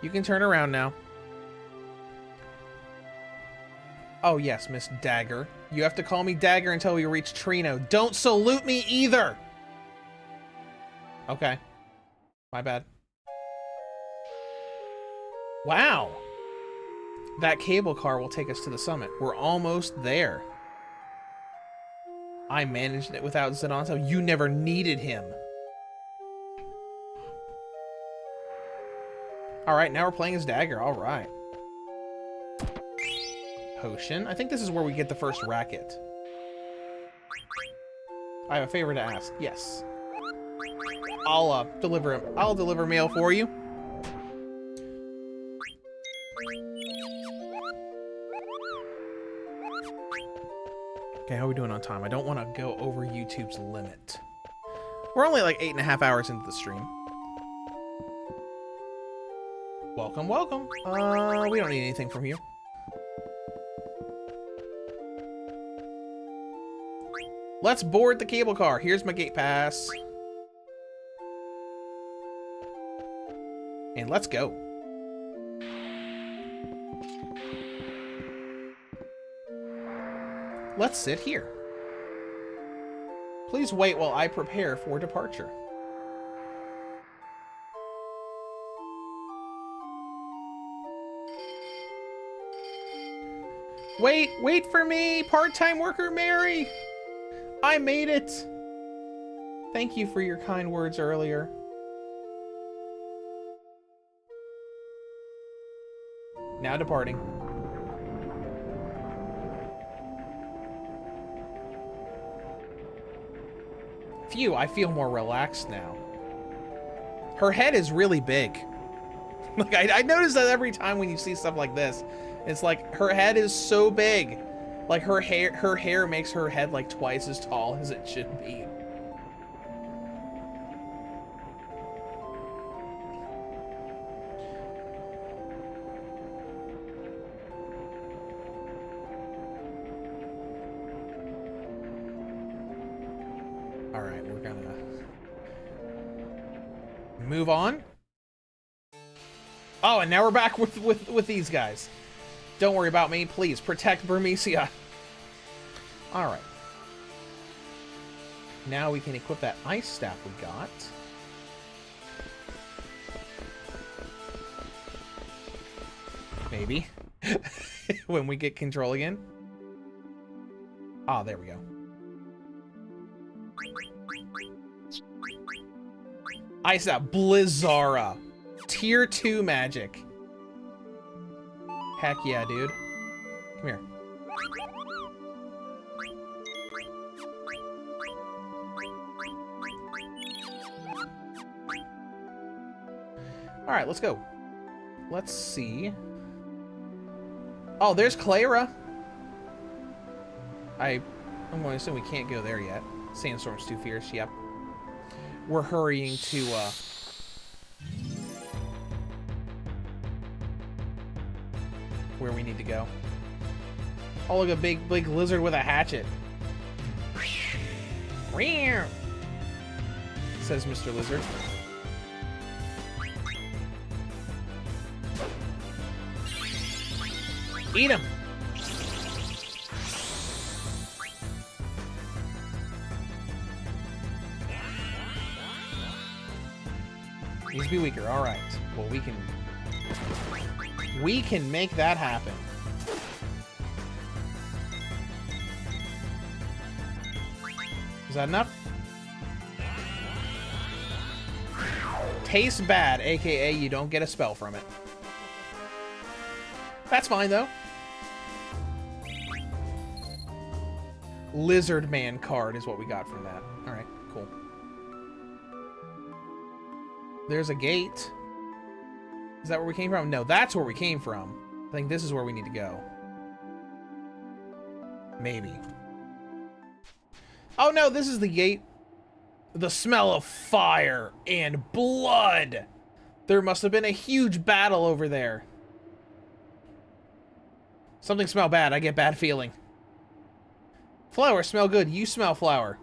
You can turn around now. Oh yes, Miss Dagger. You have to call me Dagger until we reach Trino. Don't salute me either. Okay. My bad. Wow. That cable car will take us to the summit. We're almost there. I managed it without Zenonto. You never needed him. Alright, now we're playing as Dagger. Alright. Potion. I think this is where we get the first racket. I have a favor to ask. Yes. I'll deliver mail for you. Okay, how are we doing on time? I don't want to go over YouTube's limit. We're only like 8.5 hours into the stream. Welcome, welcome. We don't need anything from you. Let's board the cable car. Here's my gate pass. And let's go. Let's sit here. Please wait while I prepare for departure. Wait for me, part-time worker Mary. I made it. Thank you for your kind words earlier. Now departing. Phew, I feel more relaxed now. Her head is really big. Like, I notice that every time when you see stuff like this. It's like, her head is so big. Like her hair makes her head like twice as tall as it should be. All right, we're gonna move on. Oh, and now we're back with these guys. Don't worry about me, please. Protect Burmecia. All right. Now we can equip that ice staff we got. Maybe. When we get control again. Ah, there we go. Ice staff. Blizzara. Tier 2 magic. Heck yeah, dude. Come here. Alright, let's go. Let's see. Oh, there's Clara. I'm going to assume we can't go there yet. Sandstorm's too fierce, yep. We're hurrying to, where we need to go. Oh, look, a big lizard with a hatchet. Says Mr. Lizard. Eat him! Needs to be weaker. All right. Well, we can make that happen. Is that enough? Tastes bad, aka you don't get a spell from it. That's fine though. Lizard Man card is what we got from that. All right, cool. There's a gate. Is that where we came from? No, that's where we came from. I think this is where we need to go. Maybe. Oh no, this is the gate. The smell of fire and blood. There must have been a huge battle over there. Something smell bad. I get bad feeling. Flower smell good. You smell flower.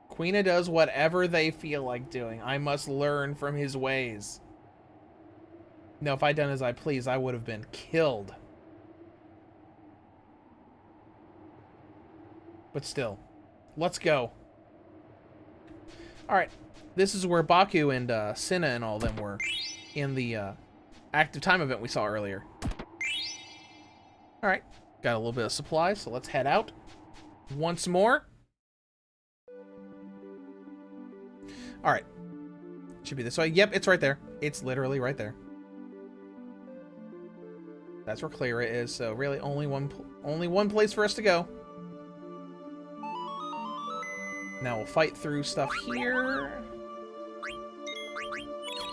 Quina does whatever they feel like doing. I must learn from his ways. No, if I'd done as I please, I would have been killed. But still, let's go. Alright, this is where Baku and Cinna and all them were in the active time event we saw earlier. Alright, got a little bit of supplies, so let's head out once more. Alright, should be this way. Yep, it's right there. It's literally right there. That's where Clara is, so really only one place for us to go. Now we'll fight through stuff here.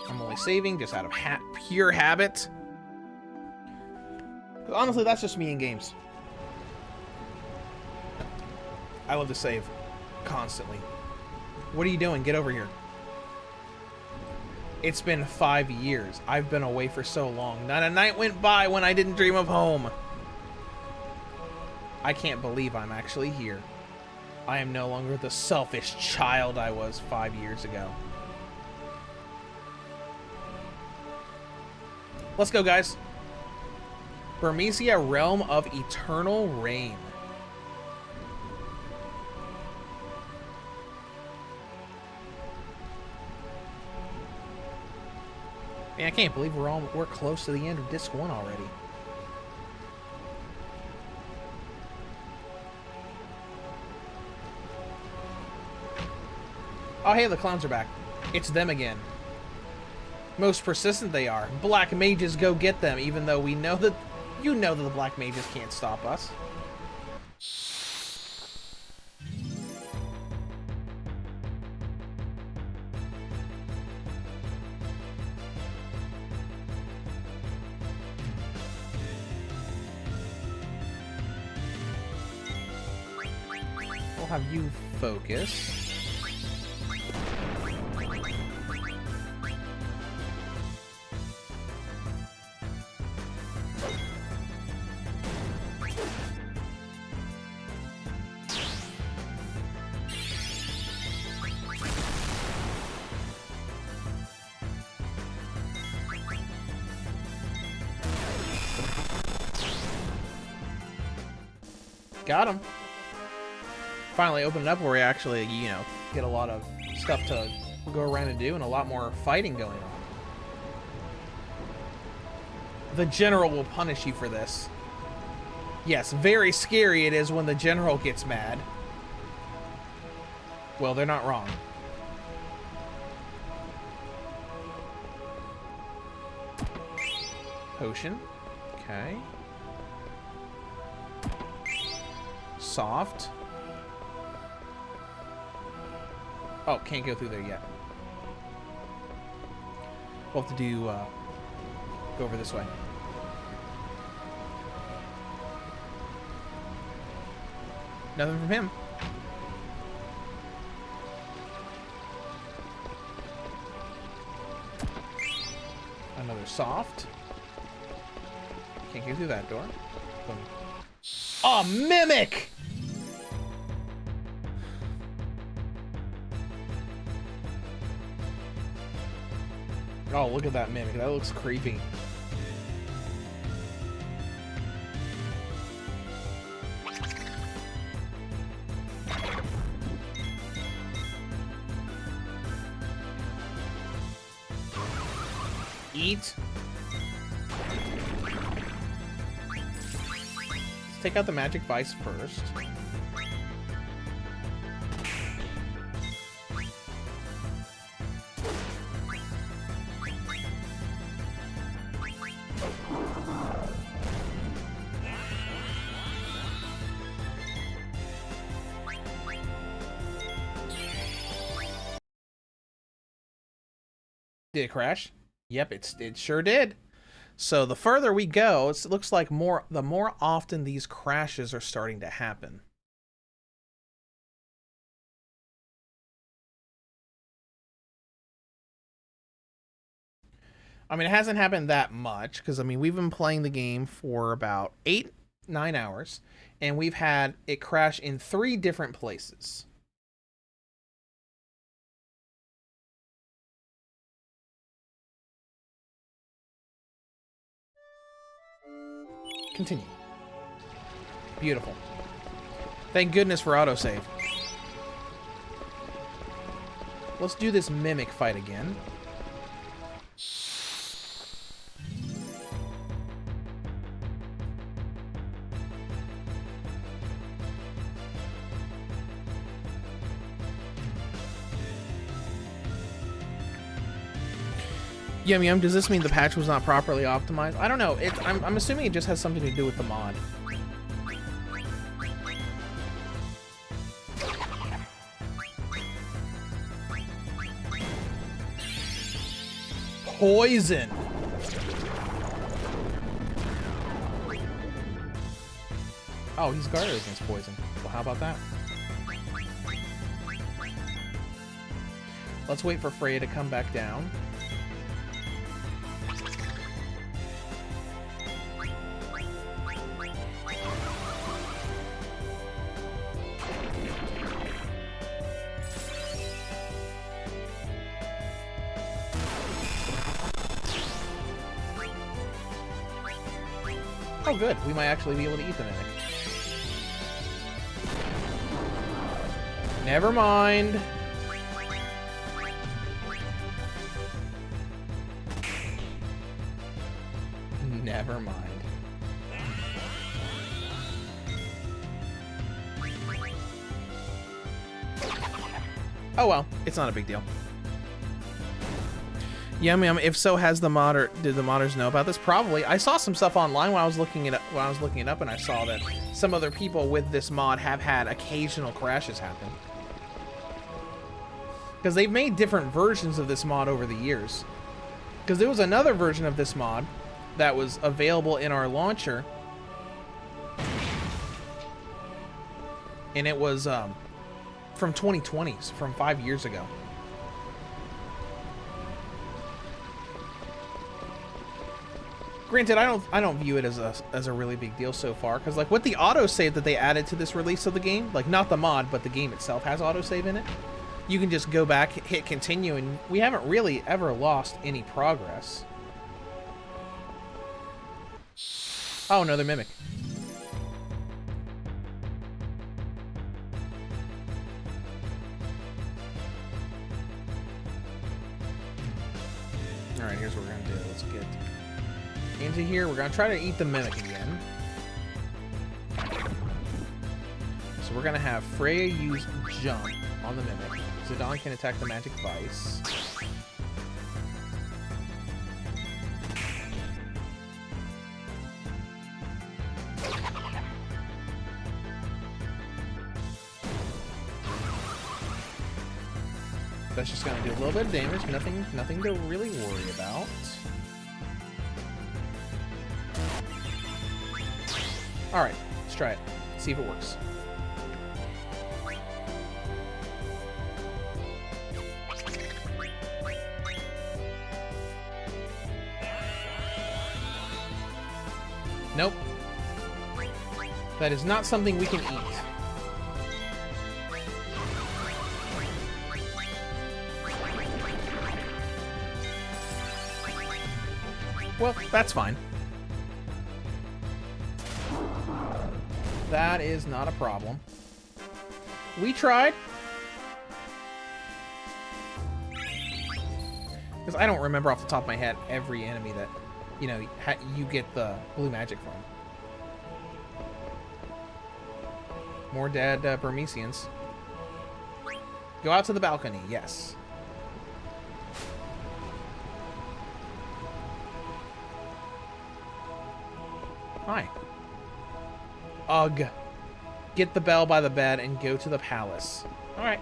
I'm only saving just out of pure habit. Honestly, that's just me in games. I love to save constantly. What are you doing? Get over here. It's been 5 years. I've been away for so long. Not a night went by when I didn't dream of home. I can't believe I'm actually here. I am no longer the selfish child I was 5 years ago. Let's go, guys. Burmecia, Realm of Eternal Rain. Man, I can't believe we're close to the end of Disc 1 already. Oh, hey, the clowns are back. It's them again. Most persistent they are. Black mages go get them, even though we know that... You know that the black mages can't stop us. I'll have you focus. Got him. Finally opened up where we actually, you know, get a lot of stuff to go around and do and a lot more fighting going on. The general will punish you for this. Yes, very scary it is when the general gets mad. Well, they're not wrong. Potion. Okay. Soft. Oh, can't go through there yet. We'll have to do, go over this way. Nothing from him. Another soft. Can't get through that door. Boom. Oh, mimic! Oh, look at that mimic. That looks creepy. Eat. Let's take out the magic vice first. Did it crash? Yep, it sure did. So the further we go, it looks like the more often these crashes are starting to happen. I mean, it hasn't happened that much because, I mean, we've been playing the game for about 8-9 hours, and we've had it crash in 3 different places. Continue. Beautiful. Thank goodness for autosave. Let's do this mimic fight again. Yum Yum, does this mean the patch was not properly optimized? I don't know. I'm assuming it just has something to do with the mod. Poison! Oh, he's guarded against poison. Well, how about that? Let's wait for Freya to come back down. Oh good, we might actually be able to eat the mimic. Never mind. Never mind. Oh well, it's not a big deal. Yum Yum, if so, did the modders know about this? Probably. I saw some stuff online when I was looking it up, and I saw that some other people with this mod have had occasional crashes happen. Because they've made different versions of this mod over the years. Because there was another version of this mod that was available in our launcher. And it was from 2020, from 5 years ago. Granted, I don't view it as a really big deal so far, because like with the autosave that they added to this release of the game, like not the mod, but the game itself has autosave in it. You can just go back, hit continue, and we haven't really ever lost any progress. Oh, another mimic. Alright, here's what we're gonna do. Let's get into here. We're gonna try to eat the mimic again. So we're gonna have Freya use jump on the mimic. Zidane can attack the magic vice. That's just gonna do a little bit of damage. Nothing to really worry about. Alright, let's try it. See if it works. Nope. That is not something we can eat. Well, that's fine. That is not a problem. We tried. Because I don't remember off the top of my head every enemy that, you know, you get the blue magic from. More dead Burmesians. Go out to the balcony, yes. Hi. Ugh. Get the bell by the bed and go to the palace. Alright.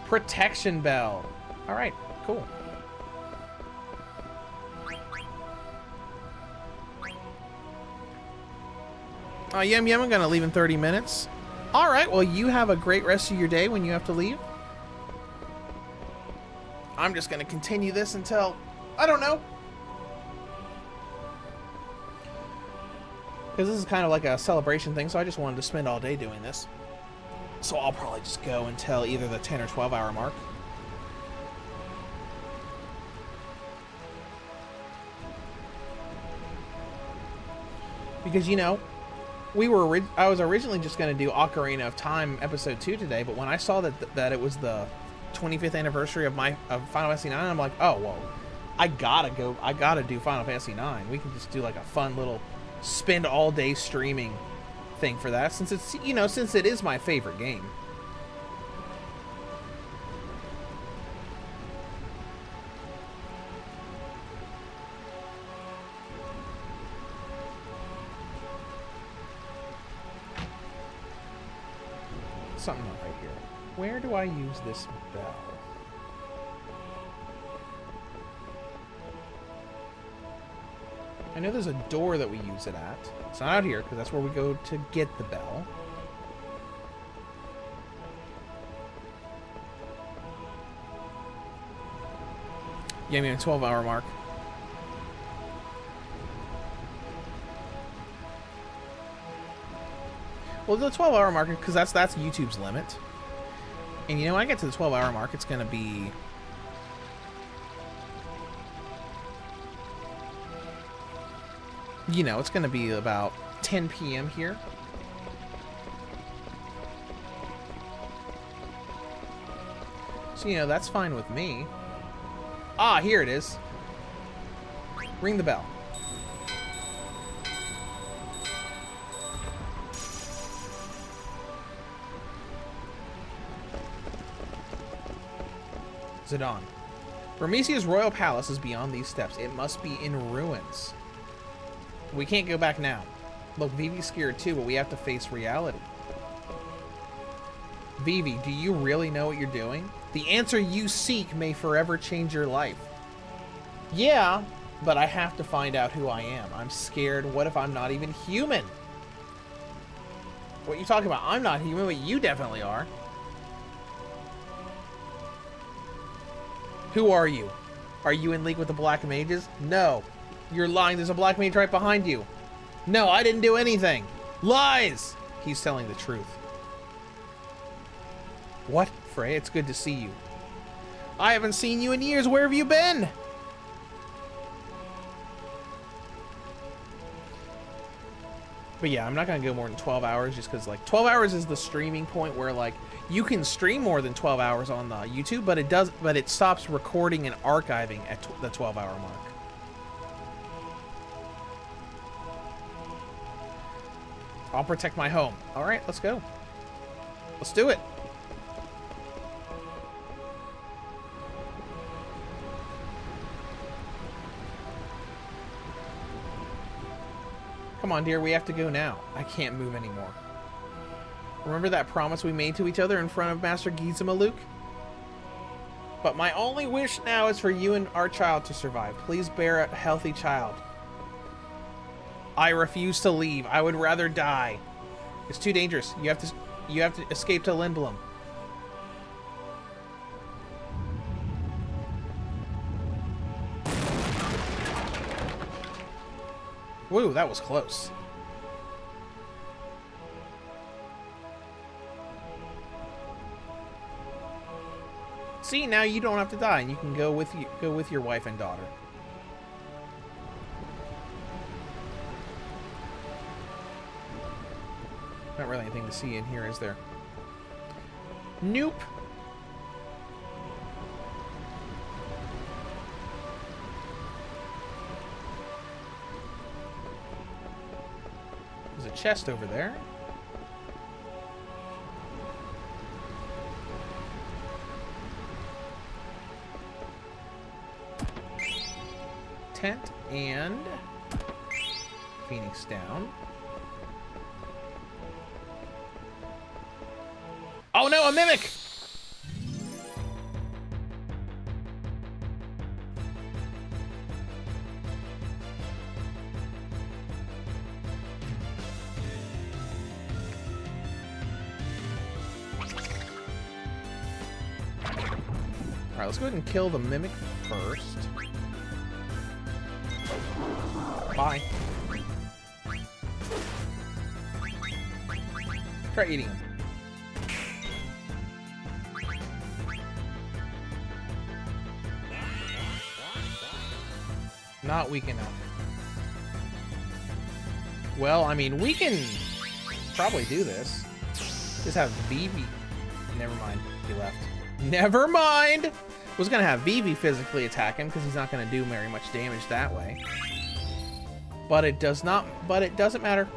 Protection bell. Alright, cool. Yum Yum, I'm gonna leave in 30 minutes. Alright, well you have a great rest of your day when you have to leave. I'm just gonna continue this until, I don't know. Because this is kind of like a celebration thing, so I just wanted to spend all day doing this. So I'll probably just go until either the 10 or 12 hour mark. Because, you know, I was originally just going to do Ocarina of Time episode 2 today, but when I saw that it was the 25th anniversary of Final Fantasy 9, I'm like, oh, well, I gotta do Final Fantasy 9. We can just do like a fun little spend all day streaming thing for that, since it's, you know, since it is my favorite game. Something right here. Where do I use this bell? I know there's a door that we use it at. It's not out here, because that's where we go to get the bell. Yeah, I mean, a 12-hour mark. Well, the 12-hour mark, because that's YouTube's limit. And, you know, when I get to the 12-hour mark, it's going to be... You know, it's going to be about 10 p.m. here. So, you know, that's fine with me. Ah, here it is. Ring the bell. Zidane. Burmesia's royal palace is beyond these steps. It must be in ruins. We can't go back now. Look, Vivi's scared too, but we have to face reality. Vivi, do you really know what you're doing? The answer you seek may forever change your life. Yeah, But I have to find out who I am. I'm scared. What if I'm not even human? What are you talking about? I'm not human, but you definitely are. Who are you? Are you in league with the Black Mages? No. You're lying. There's a Black Mage right behind you. No, I didn't do anything. Lies! He's telling the truth. What, Frey? It's good to see you. I haven't seen you in years. Where have you been? But yeah, I'm not going to go more than 12 hours just because, like, 12 hours is the streaming point where, like, you can stream more than 12 hours on the YouTube, but it stops recording and archiving at the 12-hour mark. I'll protect my home. All right, let's go. Let's do it. Come on, dear, we have to go now. I can't move anymore. Remember that promise we made to each other in front of Master Gizima, Luke? But my only wish now is for you and our child to survive. Please bear a healthy child. I refuse to leave. I would rather die. It's too dangerous. You have to escape to Lindblom. Woo, that was close. See, now you don't have to die, and you can go with your wife and daughter. Not really anything to see in here, is there? Nope. There's a chest over there. Tent and Phoenix down. Oh no, a mimic! Alright, let's go ahead and kill the mimic first. Bye. Try eating him. Not weak enough. Well, I mean, we can probably do this. Just have Vivi. Never mind. He left. Never mind! Was gonna have Vivi physically attack him because he's not gonna do very much damage that way. But it does not. But it doesn't matter.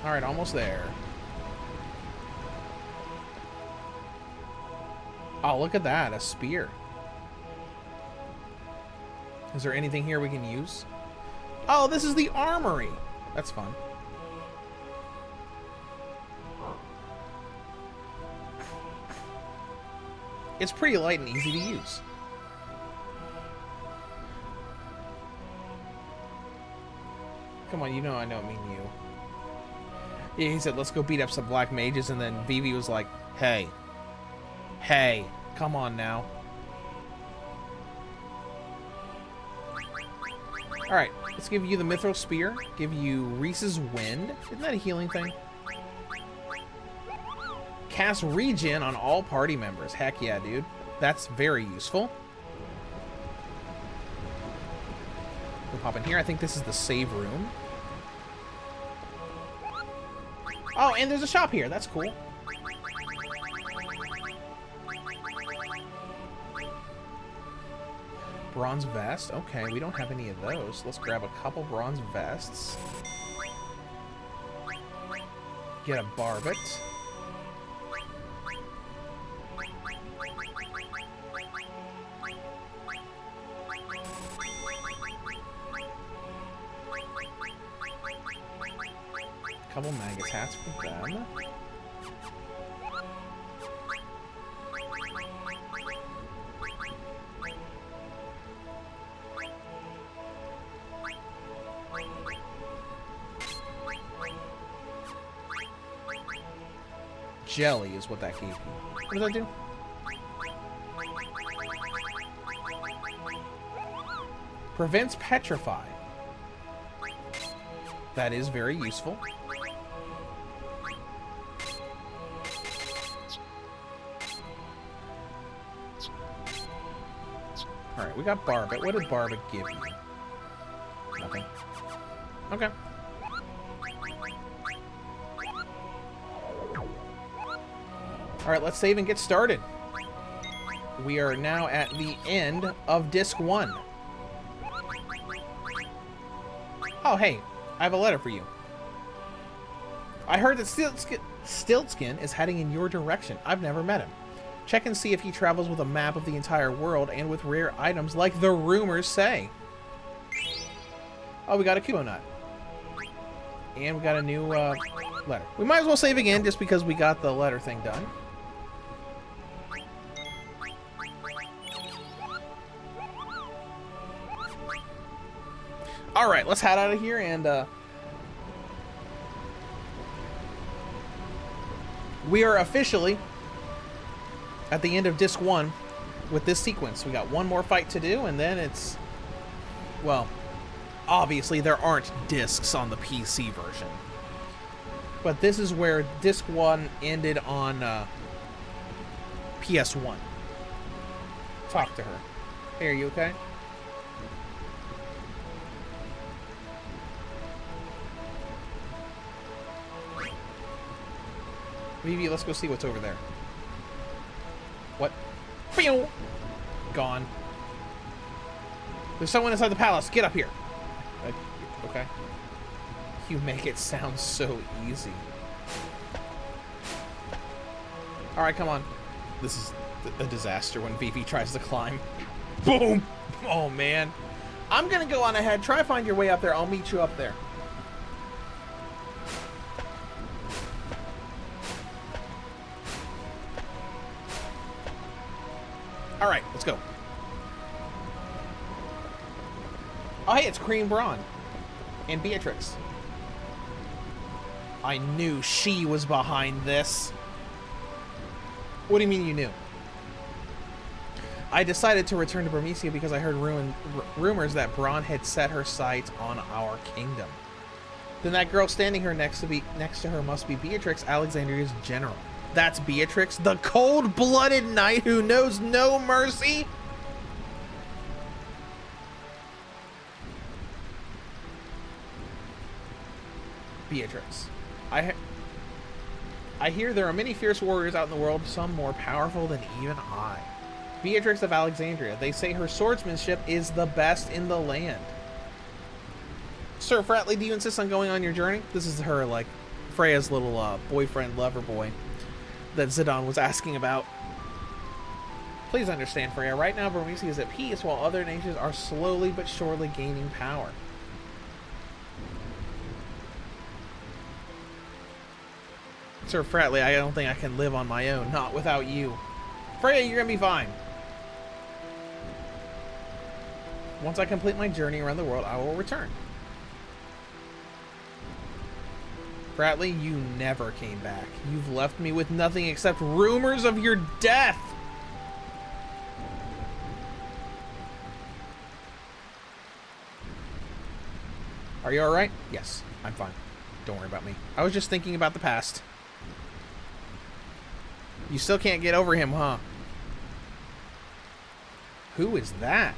All right, almost there. Oh, look at that, a spear. Is there anything here we can use? Oh, this is the armory. That's fun. It's pretty light and easy to use. Come on, you know I don't mean you. Yeah, he said, let's go beat up some black mages, and then Vivi was like, hey. Hey, come on now. Alright, let's give you the Mithril Spear. Give you Reese's Wind. Isn't that a healing thing? Cast Regen on all party members. Heck yeah, dude. That's very useful. We'll pop in here. I think this is the save room. Oh, and there's a shop here. That's cool. Bronze vest. Okay, we don't have any of those. Let's grab a couple bronze vests. Get a barbet. Couple Magus hats for them. jelly is what that gave me. What does that do? Prevents petrify. That is very useful. Alright, we got Barbet. What did Barbet give you? Nothing. Okay. Alright, let's save and get started. We are now at the end of Disc 1. Oh, hey, I have a letter for you. I heard that Stiltskin is heading in your direction. I've never met him. Check and see if he travels with a map of the entire world and with rare items like the rumors say. Oh, we got a Kubo nut. And we got a new letter. We might as well save again just because we got the letter thing done. Alright, let's head out of here and we are officially at the end of Disc 1 with this sequence. We got one more fight to do, and then it's... Well, obviously there aren't discs on the PC version. But this is where Disc 1 ended on PS1. Talk to her. Hey, are you okay? Vivi, let's go see what's over there. What? Pew! Gone. There's someone inside the palace. Get up here. Okay. You make it sound so easy. Alright, come on. This is a disaster when Vivi tries to climb. Boom! Oh, man. I'm gonna go on ahead. Try to find your way up there. I'll meet you up there. Alright, let's go. Oh, hey, it's Cream Braun. And Beatrix. I knew she was behind this. What do you mean you knew? I decided to return to Burmecia because I heard rumors that Braun had set her sights on our kingdom. Then that girl standing here next to her must be Beatrix, Alexandria's general. That's Beatrix, the cold-blooded knight who knows no mercy? Beatrix. I hear there are many fierce warriors out in the world, some more powerful than even I. Beatrix of Alexandria. They say her swordsmanship is the best in the land. Sir Fratley, do you insist on going on your journey? This is her, like, Freya's little boyfriend, lover boy that Zidane was asking about. Please understand, Freya, right now Burmecia is at peace while other nations are slowly but surely gaining power. Sir Fratley, I don't think I can live on my own, not without you. Freya, you're gonna be fine. Once I complete my journey around the world, I will return. Fratley, you never came back. You've left me with nothing except rumors of your death. Are you alright? Yes, I'm fine. Don't worry about me. I was just thinking about the past. You still can't get over him, huh? Who is that?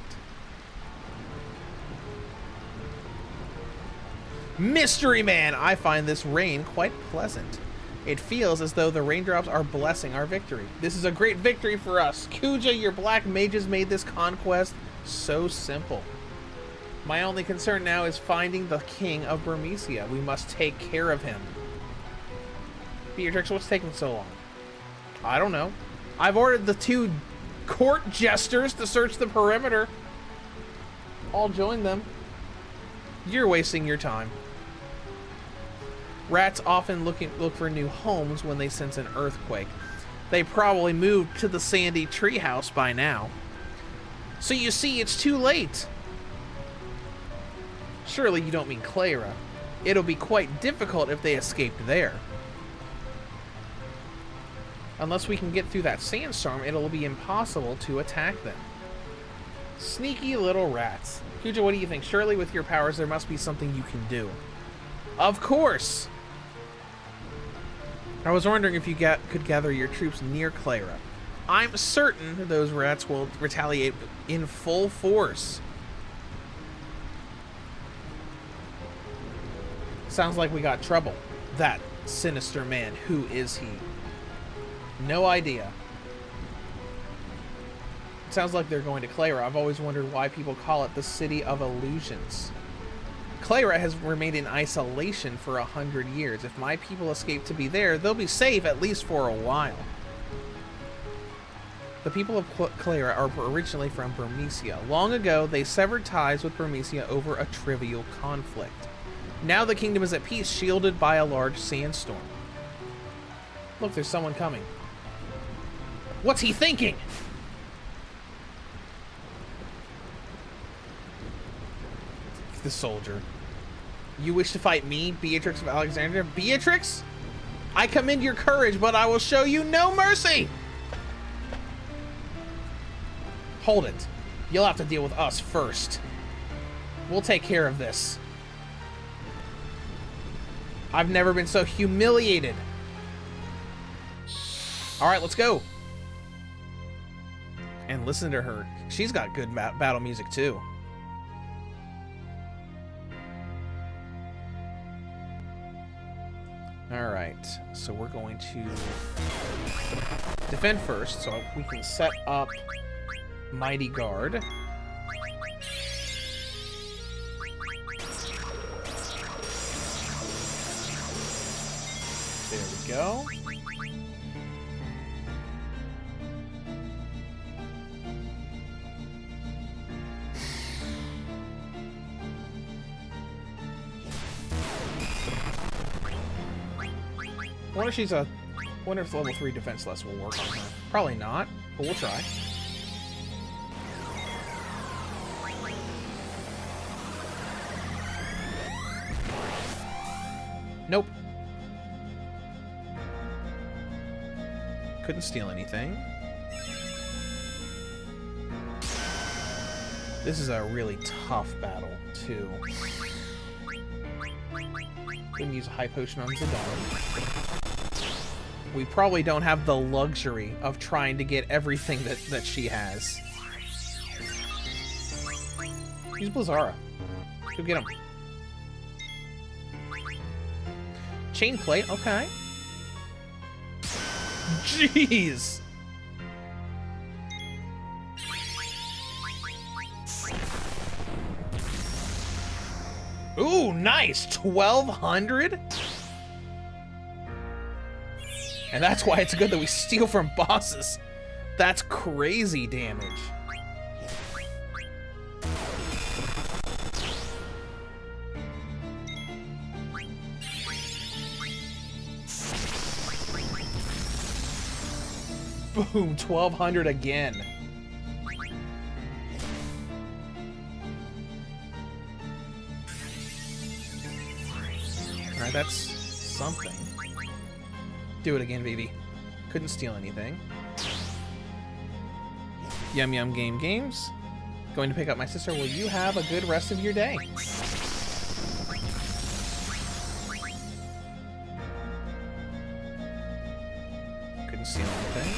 Mystery Man! I find this rain quite pleasant. It feels as though the raindrops are blessing our victory. This is a great victory for us. Kuja, your black mages made this conquest so simple. My only concern now is finding the king of Burmecia. We must take care of him. Beatrix, what's taking so long? I don't know. I've ordered the 2 court jesters to search the perimeter. I'll join them. You're wasting your time. Rats often look for new homes when they sense an earthquake. They probably moved to the sandy treehouse by now. So you see, it's too late. Surely you don't mean Clara. It'll be quite difficult if they escaped there. Unless we can get through that sandstorm, it'll be impossible to attack them. Sneaky little rats. Kuja, what do you think? Surely with your powers, there must be something you can do. Of course! I was wondering if you could gather your troops near Clara. I'm certain those rats will retaliate in full force. Sounds like we got trouble. That sinister man, who is he? No idea. Sounds like they're going to Clara. I've always wondered why people call it the City of Illusions. Clara has remained in isolation for 100 years. If my people escape to be there, they'll be safe at least for a while. The people of Clara are originally from Burmecia. Long ago, they severed ties with Burmecia over a trivial conflict. Now the kingdom is at peace, shielded by a large sandstorm. Look, there's someone coming. What's he thinking? The soldier. You wish to fight me, Beatrix of Alexandria? Beatrix? I commend your courage, but I will show you no mercy! Hold it. You'll have to deal with us first. We'll take care of this. I've never been so humiliated. Alright, let's go. And listen to her. She's got good battle music, too. Alright, so we're going to defend first, so we can set up Mighty Guard. There we go. Wonder if level 3 defense less will work on her. Probably not, but we'll try. Nope. Couldn't steal anything. This is a really tough battle, too. Couldn't use a high potion on Zidane. We probably don't have the luxury of trying to get everything that she has. Use Blizzara. Go get him. Chain plate, okay. Jeez! Ooh, nice! 1,200? And that's why it's good that we steal from bosses. That's crazy damage. Boom, 1,200 again. Alright, that's something. Do it again, baby. Couldn't steal anything. Yum Yum Games. Going to pick up my sister. Will you have a good rest of your day? Couldn't steal anything.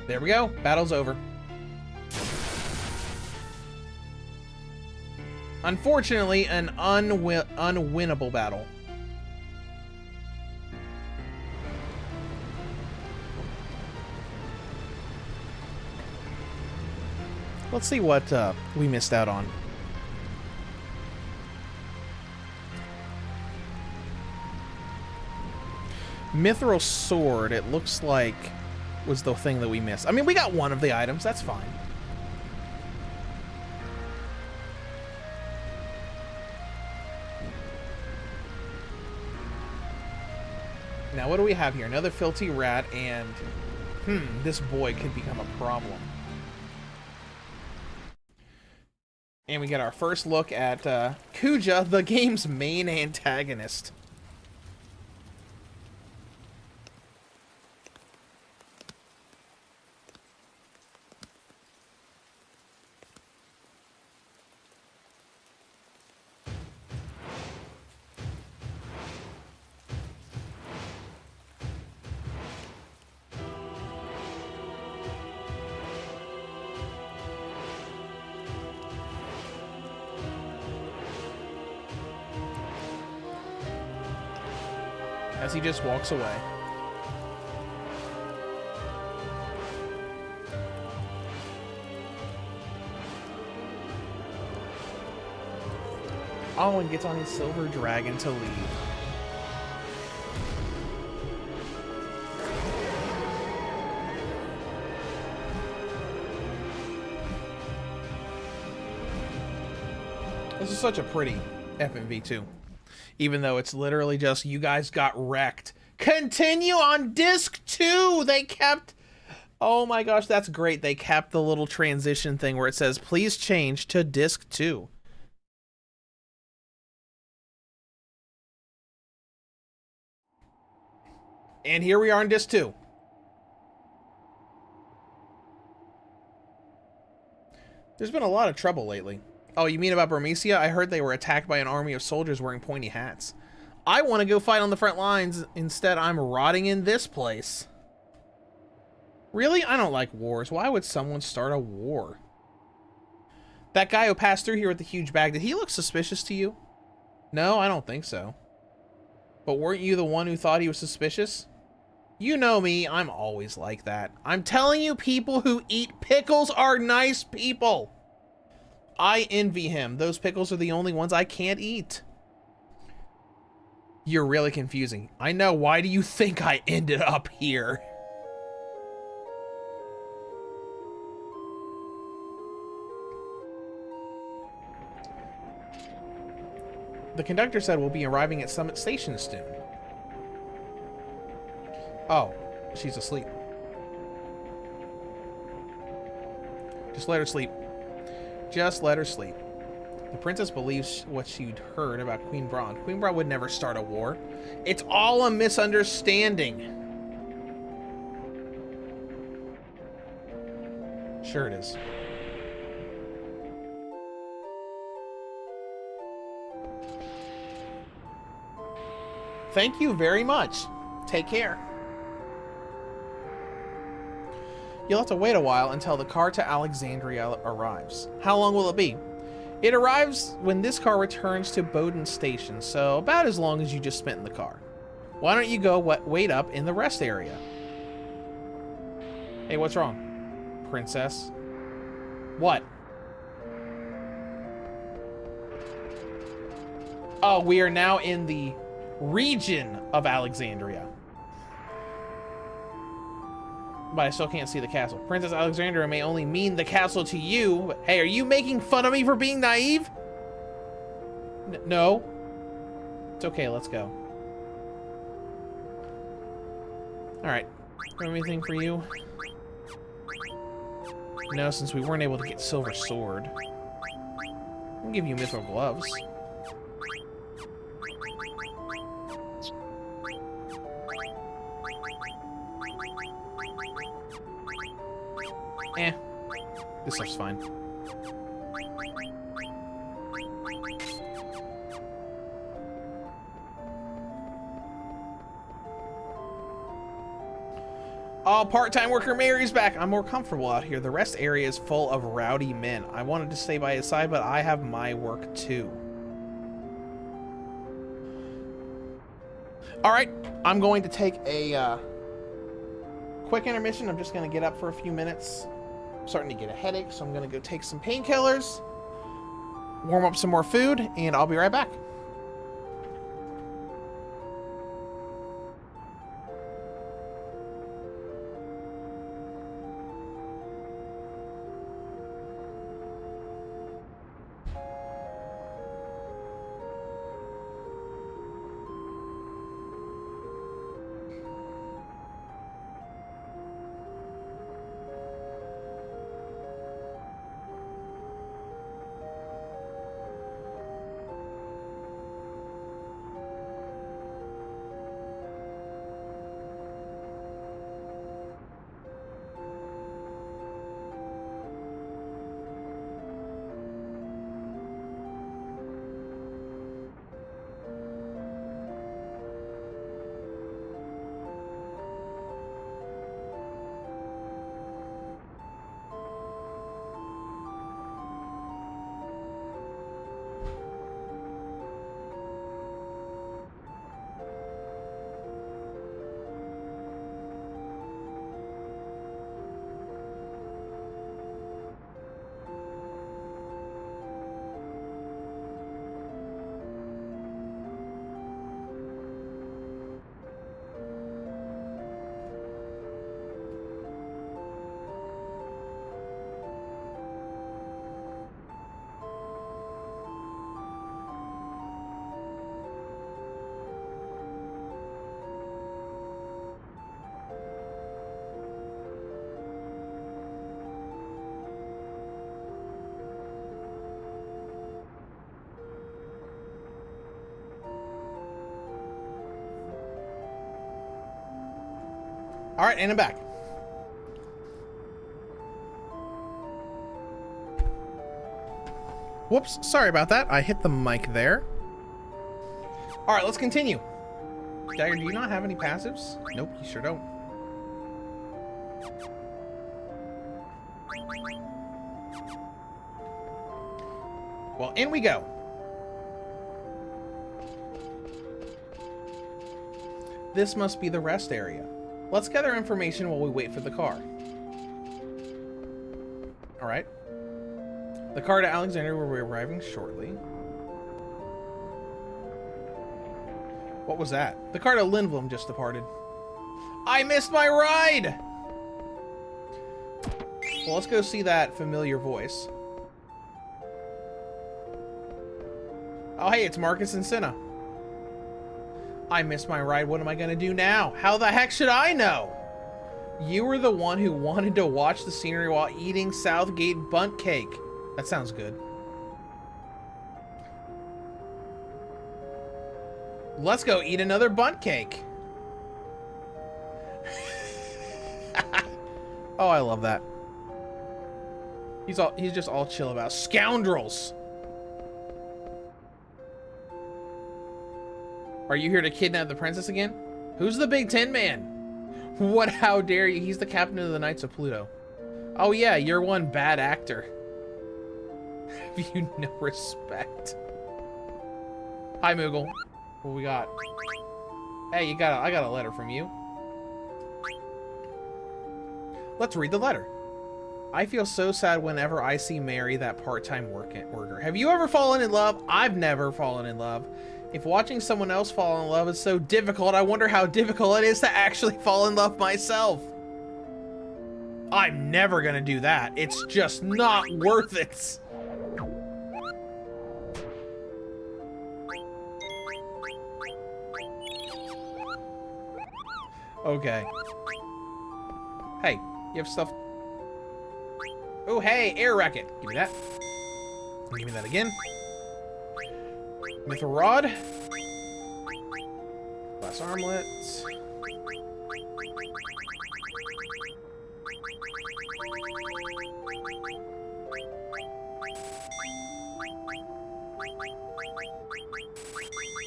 There we go. Battle's over. Unfortunately, an unwinnable battle. Let's see what we missed out on. Mithril Sword, it looks like, was the thing that we missed. I mean, we got one of the items. That's fine. Now, what do we have here? Another filthy rat, and this boy could become a problem. And we get our first look at Kuja, the game's main antagonist. As he just walks away. Oh, and gets on his silver dragon to leave. This is such a pretty FMV too. Even though it's literally just, you guys got wrecked. Continue on disc 2! They kept... Oh my gosh, that's great. They kept the little transition thing where it says, please change to disc 2. And here we are in disc 2. There's been a lot of trouble lately. Oh, you mean about Burmecia? I heard they were attacked by an army of soldiers wearing pointy hats. I want to go fight on the front lines. Instead, I'm rotting in this place. Really? I don't like wars. Why would someone start a war? That guy who passed through here with the huge bag, did he look suspicious to you? No, I don't think so. But weren't you the one who thought he was suspicious? You know me, I'm always like that. I'm telling you, people who eat pickles are nice people. I envy him. Those pickles are the only ones I can't eat. You're really confusing. I know. Why do you think I ended up here? The conductor said we'll be arriving at Summit Station soon. Oh, she's asleep. Just let her sleep. Just let her sleep. The princess believes what she'd heard about Queen Braun. Queen Braun would never start a war. It's all a misunderstanding. Sure it is. Thank you very much. Take care. You'll have to wait a while until the car to Alexandria arrives. How long will it be? It arrives when this car returns to Bowden Station, so about as long as you just spent in the car. Why don't you go wait up in the rest area? Hey, what's wrong? Princess? What? Oh, we are now in the region of Alexandria. But I still can't see the castle. Princess Alexandria may only mean the castle to you, but hey, are you making fun of me for being naive? No. It's okay, let's go. Alright. Anything for you? No, since we weren't able to get silver sword. I'll give you mithril gloves. Eh, this stuff's fine. Oh, part-time worker Mary's back. I'm more comfortable out here. The rest area is full of rowdy men. I wanted to stay by his side, but I have my work too. All right, I'm going to take a quick intermission. I'm just going to get up for a few minutes. I'm starting to get a headache, so I'm going to go take some painkillers, warm up some more food, and I'll be right back. Alright, and I'm back. Whoops, sorry about that. I hit the mic there. Alright, let's continue. Dagger, do you not have any passives? Nope, you sure don't. Well, in we go. This must be the rest area. Let's gather information while we wait for the car. Alright. The car to Alexandria will be arriving shortly. What was that? The car to Lindblom just departed. I missed my ride! Well, let's go see that familiar voice. Oh, hey, it's Marcus and Cinna. I missed my ride. What am I going to do now? How the heck should I know? You were the one who wanted to watch the scenery while eating Southgate bunt cake. That sounds good. Let's go eat another bunt cake. Oh, I love that. He's just all chill about scoundrels. Are you here to kidnap the princess again? Who's the Big Tin Man? What? How dare you? He's the captain of the Knights of Pluto. Oh yeah, you're one bad actor. Have you no respect? Hi, Moogle. What we got? Hey, I got a letter from you. Let's read the letter. I feel so sad whenever I see Mary, that part-time worker. Have you ever fallen in love? I've never fallen in love. If watching someone else fall in love is so difficult, I wonder how difficult it is to actually fall in love myself. I'm never gonna do that. It's just not worth it. Okay. Hey, you have stuff. Oh, hey, air racket. Give me that. Give me that again. Mithril rod. Glass armlet.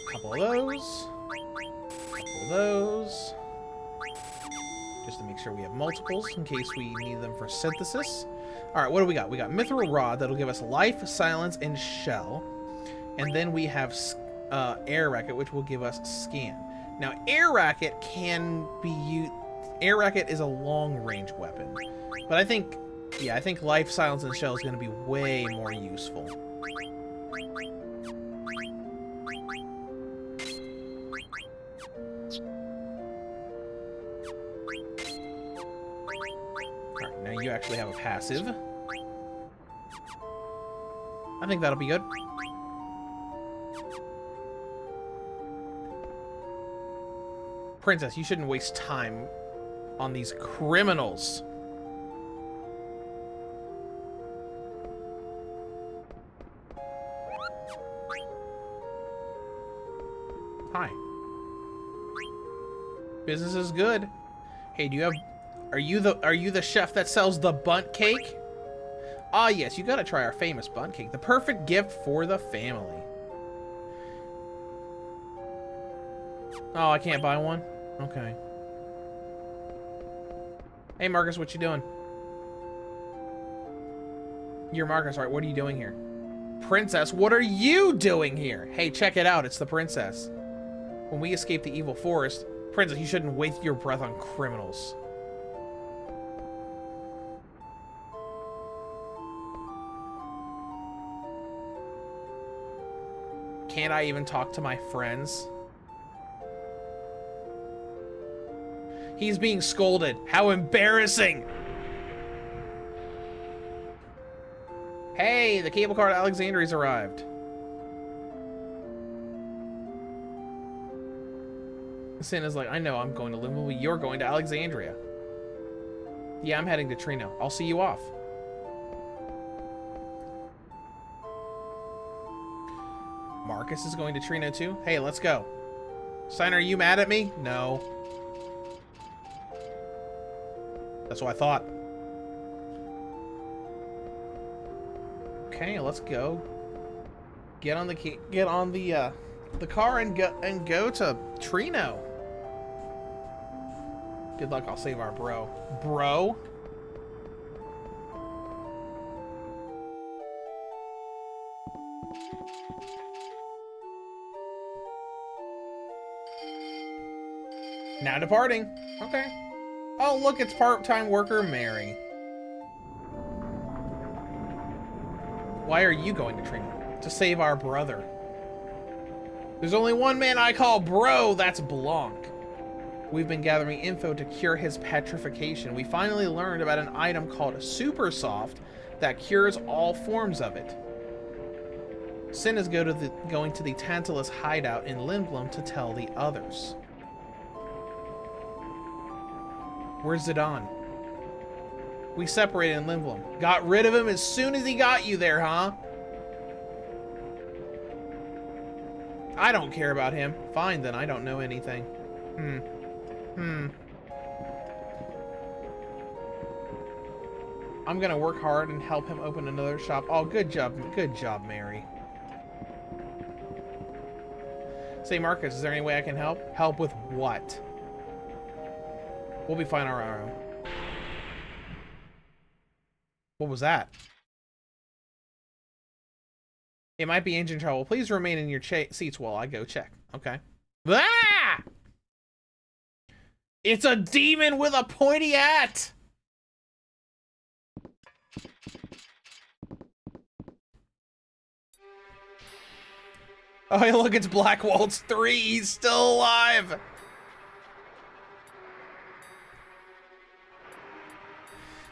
Couple of those. Couple of those. Just to make sure we have multiples in case we need them for synthesis. Alright, what do we got? We got Mithril Rod that'll give us life, silence, and shell. And then we have Air Racket, which will give us scan. Now, Air Racket can be used... Air Racket is a long-range weapon. But I think... Yeah, I think life, silence, and shell is going to be way more useful. Alright, now you actually have a passive. I think that'll be good. Princess, you shouldn't waste time on these criminals. Hi. Business is good. Hey, do you have... Are you the chef that sells the bunt cake? Ah, yes, you gotta try our famous bunt cake. The perfect gift for the family. Oh, I can't buy one? Okay. Hey, Marcus, what you doing? You're Marcus, right? What are you doing here? Princess, what are you doing here? Hey, check it out. It's the princess. When we escape the evil forest, Princess, you shouldn't waste your breath on criminals. Can't I even talk to my friends? He's being scolded. How embarrassing! Hey, the cable car to Alexandria's arrived. Santa's like, I know I'm going to Liverpool, you're going to Alexandria. Yeah, I'm heading to Trino. I'll see you off. Marcus is going to Trino too? Hey, let's go. Steiner, are you mad at me? No. That's what I thought. Okay, let's go. Get on the car and go to Trino. Good luck. I'll save our bro. Bro. Now departing. Okay. Oh, look, it's part-time worker Mary. Why are you going to Trino? To save our brother. There's only one man I call bro, that's Blanc. We've been gathering info to cure his petrification. We finally learned about an item called Super Soft that cures all forms of it. Sin is going to the Tantalus hideout in Lindblom to tell the others. Where's Zidane? We separated in Lindblom. Got rid of him as soon as he got you there, huh? I don't care about him. Fine, then I don't know anything. I'm gonna work hard and help him open another shop. Oh, good job, Mary. Say, Marcus, is there any way I can help? Help with what? We'll be fine on our own. What was that? It might be engine trouble. Please remain in your seats while I go check. Okay. Ah! It's a demon with a pointy hat! Oh, hey, look, it's Black Waltz 3. He's still alive!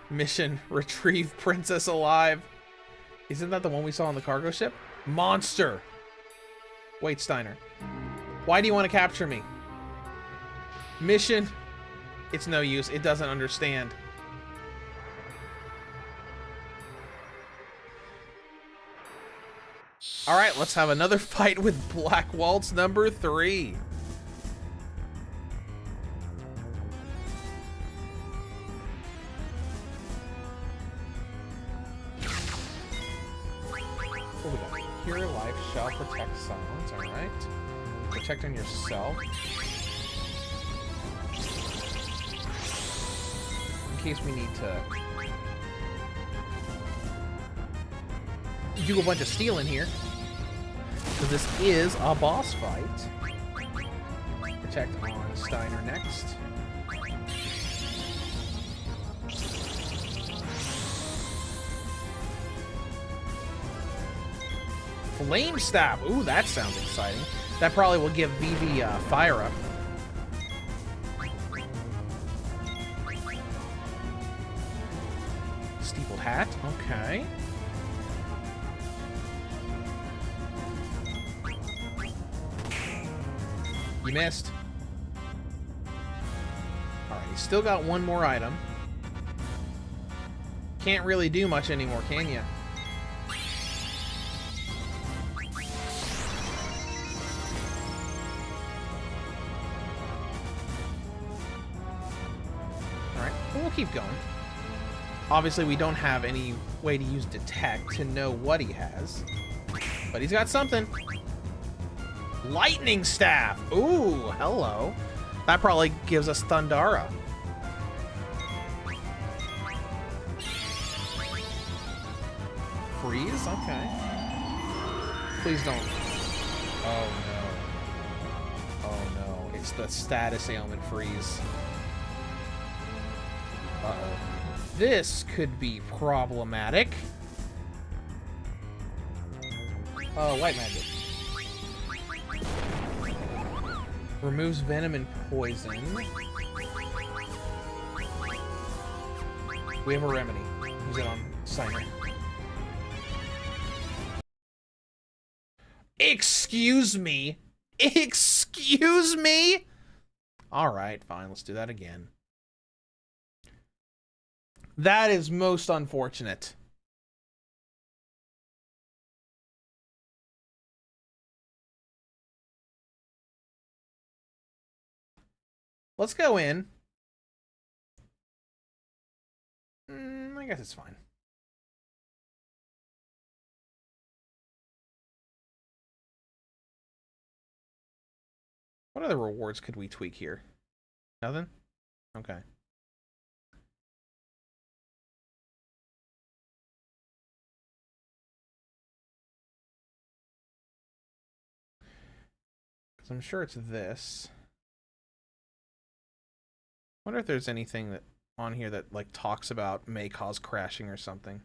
Mission, retrieve princess alive. Isn't that the one we saw on the cargo ship? Monster! Wait, Steiner. Why do you want to capture me? Mission. It's no use. It doesn't understand. Alright, let's have another fight with Black Waltz number 3. What we got? Pure life shall protect silence, alright. Protecting yourself. In case we need to do a bunch of stealing here. Because this is a boss fight. Protect on Steiner next. Flame Stab! Ooh, that sounds exciting. That probably will give Vivi fire up. Steepled Hat, okay. You missed. Alright, he's still got one more item. Can't really do much anymore, can ya? Alright, well, we'll keep going. Obviously, we don't have any way to use Detect to know what he has. But he's got something. Lightning Staff! Ooh, hello. That probably gives us Thundara. Freeze? Okay. Please don't. Oh no. Oh no. It's the status ailment freeze. Uh-oh. This could be problematic. Oh, White Magic. Removes venom and poison. We have a remedy. Use it on Steiner. Excuse me? Excuse me? Alright, fine. Let's do that again. That is most unfortunate. Let's go in. guess it's fine. What other rewards could we tweak here? Nothing? Okay. Because I'm sure it's this. Wonder if there's anything that on here that like talks about may cause crashing or something.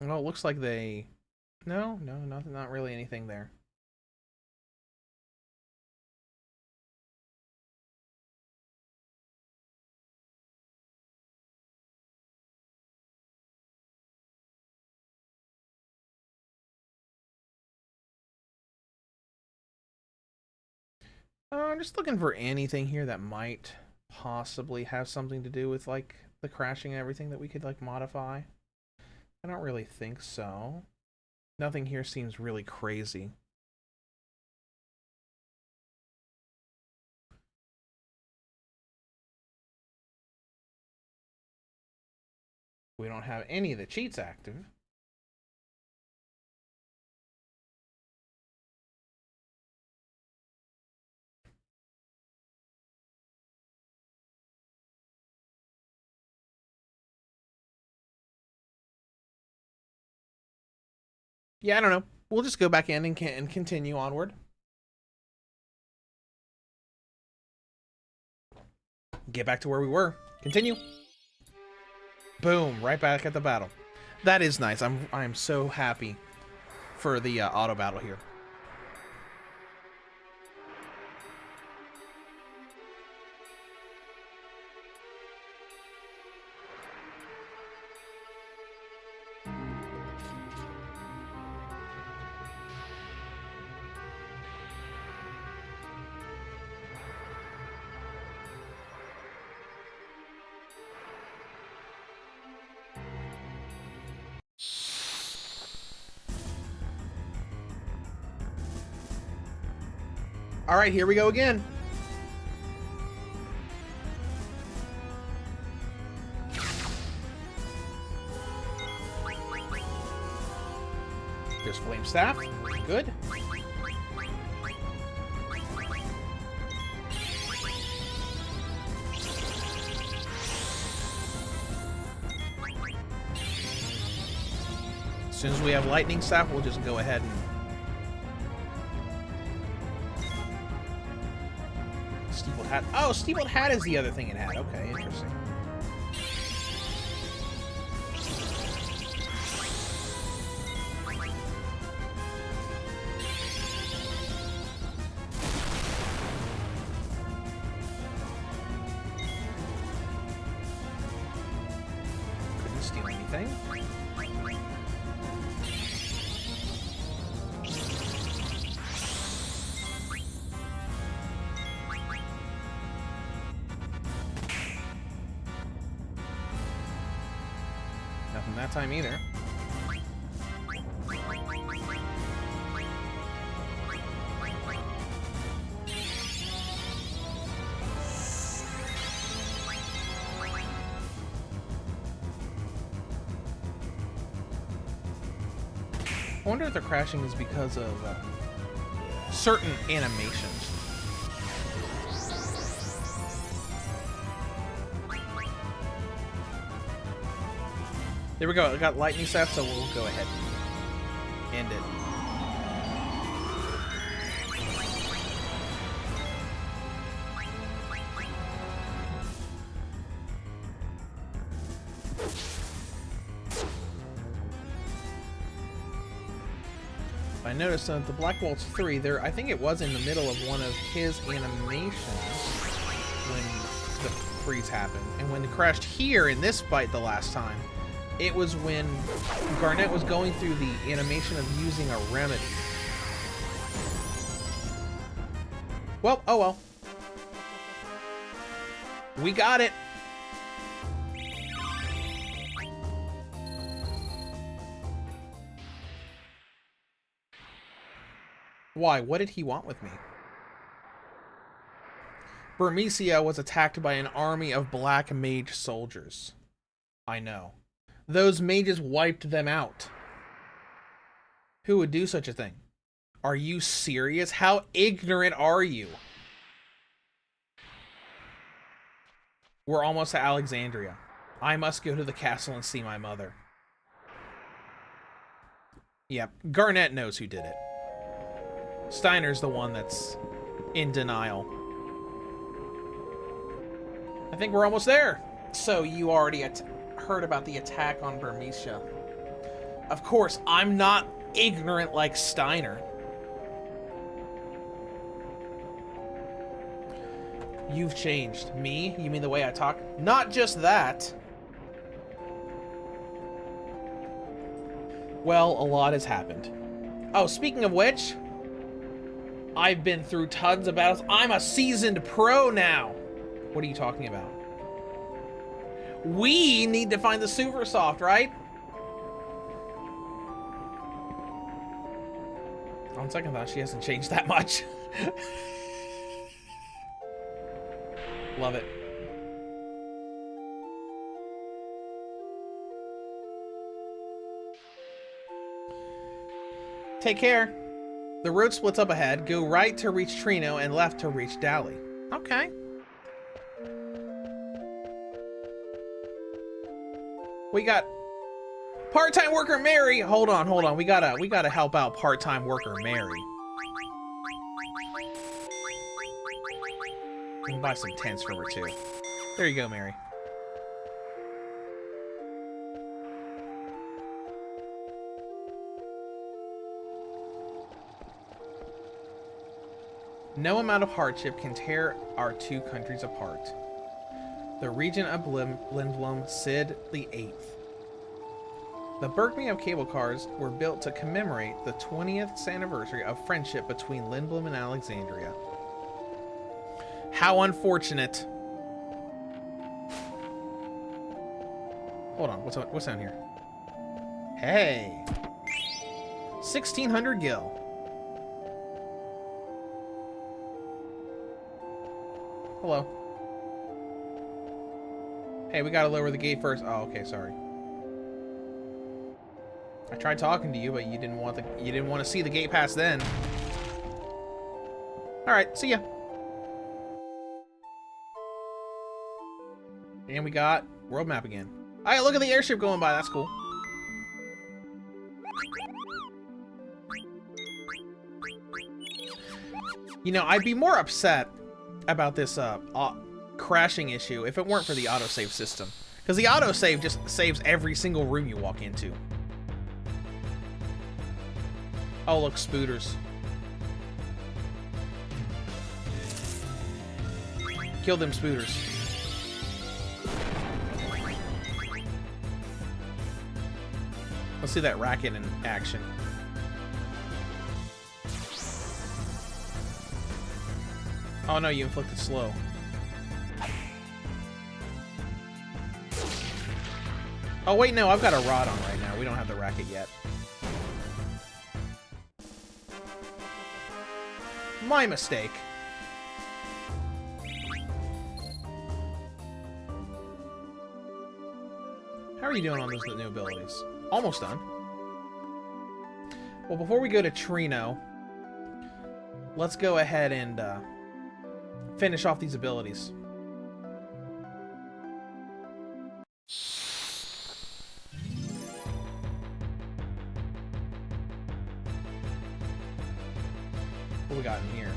Well, it looks like they... No, nothing, not really anything there. I'm just looking for anything here that might possibly have something to do with like the crashing and everything that we could like modify. I don't really think so. Nothing here seems really crazy. We don't have any of the cheats active. Yeah, I don't know. We'll just go back in and continue onward. Get back to where we were. Continue. Boom, right back at the battle. That is nice. I'm so happy for the auto battle here. All right, here we go again. There's Flame Staff. Good. As soon as we have Lightning Staff, we'll just go ahead and... Steepled Hat. Oh, Steepled Hat is the other thing it had. Okay, interesting. Couldn't steal anything. Nothing that time either. I wonder if the crashing is because of certain animations. There we go. I got Lightning Staff, so we'll go ahead and end it. I noticed that the Black Waltz 3, there, I think it was in the middle of one of his animations when the freeze happened. And when it crashed here in this fight the last time, it was when Garnet was going through the animation of using a remedy. Well, oh well. We got it. Why? What did he want with me? Burmecia was attacked by an army of black mage soldiers. I know. Those mages wiped them out. Who would do such a thing? Are you serious? How ignorant are you? We're almost at Alexandria. I must go to the castle and see my mother. Yep, Garnett knows who did it. Steiner's the one that's in denial. I think we're almost there. So you already heard about the attack on Burmecia. Of course, I'm not ignorant like Steiner. You've changed. Me? You mean the way I talk? Not just that. Well, a lot has happened. Oh, speaking of which, I've been through tons of battles. I'm a seasoned pro now. What are you talking about? We need to find the super soft, right? On second thought, she hasn't changed that much. Love it. Take care. The road splits up ahead. Go right to reach Trino and left to reach Dally. Okay. We got part-time worker Mary. Hold on. We gotta help out part-time worker Mary. We can buy some tents for her too. There you go, Mary. No amount of hardship can tear our two countries apart. The Regent of Lindblom, Sid the Eighth. The Birmingham cable cars were built to commemorate the 20th anniversary of friendship between Lindblom and Alexandria. How unfortunate. Hold on, what's down here? Hey. 1600 gil. Hello. Hey, we gotta lower the gate first. Oh, okay, sorry. I tried talking to you, but you didn't want to see the gate pass then. All right, see ya. And we got world map again. All right, look at the airship going by. That's cool. You know, I'd be more upset about this crashing issue if it weren't for the autosave system. Because the autosave just saves every single room you walk into. Oh, look, spooters. Kill them spooters. Let's see that racket in action. Oh no, you inflicted slow. Oh wait, no, I've got a rod on right now. We don't have the racket yet. My mistake. How are you doing on those new abilities? Almost done. Well, before we go to Trino, let's go ahead and finish off these abilities. What we got in here?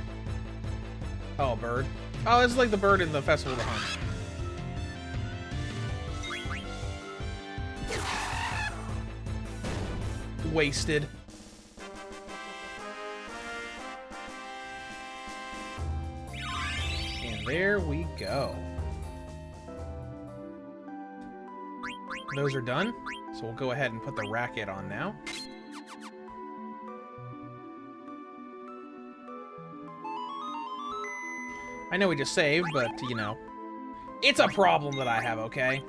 Oh, a bird. Oh, it's like the bird in the Festival of the Hunt. Wasted. And there we go. Those are done. So we'll go ahead and put the racket on now. I know we just saved, but, you know, it's a problem that I have, okay?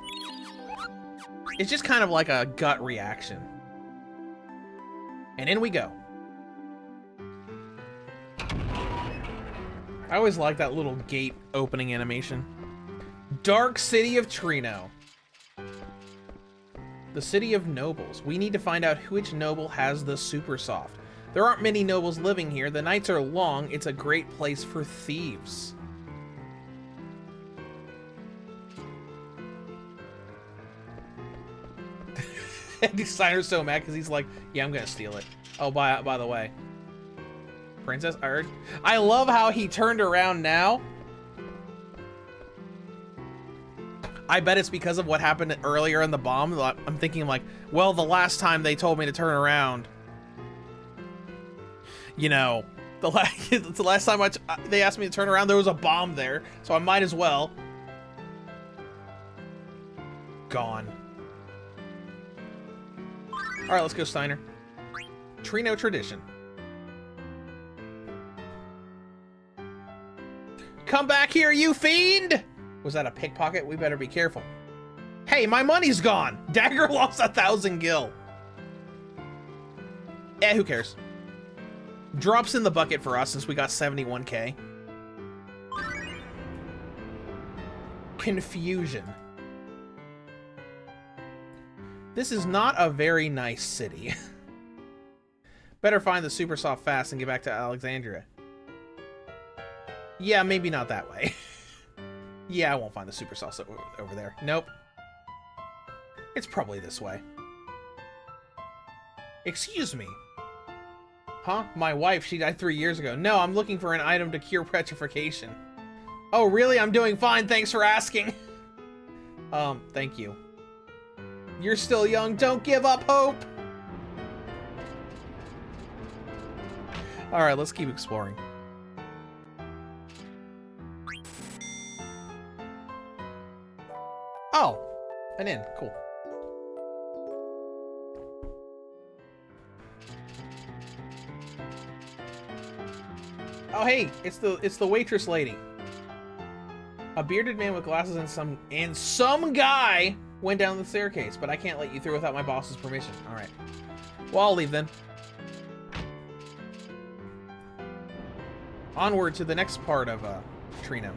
It's just kind of like a gut reaction. And in we go. I always like that little gate opening animation. Dark City of Trino. The City of Nobles. We need to find out which noble has the super soft. There aren't many nobles living here. The nights are long. It's a great place for thieves. Andy Steiner's so mad because he's like, yeah, I'm gonna steal it. Oh, by the way. Princess, I heard. I love how he turned around now. I bet it's because of what happened earlier in the bomb. I'm thinking like, well, the last time they told me to turn around, you know, the last time they asked me to turn around, there was a bomb there, so I might as well. Gone. All right, let's go, Steiner. Trino tradition. Come back here, you fiend! Was that a pickpocket? We better be careful. Hey, my money's gone! Dagger lost 1,000 gil. Eh, who cares? Drops in the bucket for us since we got 71k. Confusion. This is not a very nice city. Better find the super soft fast and get back to Alexandria. Yeah, maybe not that way. Yeah, I won't find the super sauce over there. Nope. It's probably this way. Excuse me. Huh? My wife, she died 3 years ago. No, I'm looking for an item to cure petrification. Oh, really? I'm doing fine. Thanks for asking. Thank you. You're still young. Don't give up hope. All right, let's keep exploring. Oh, an inn. Cool. Oh, hey, it's the waitress lady. A bearded man with glasses and some guy went down the staircase, but I can't let you through without my boss's permission. All right. Well, I'll leave then. Onward to the next part of Trino.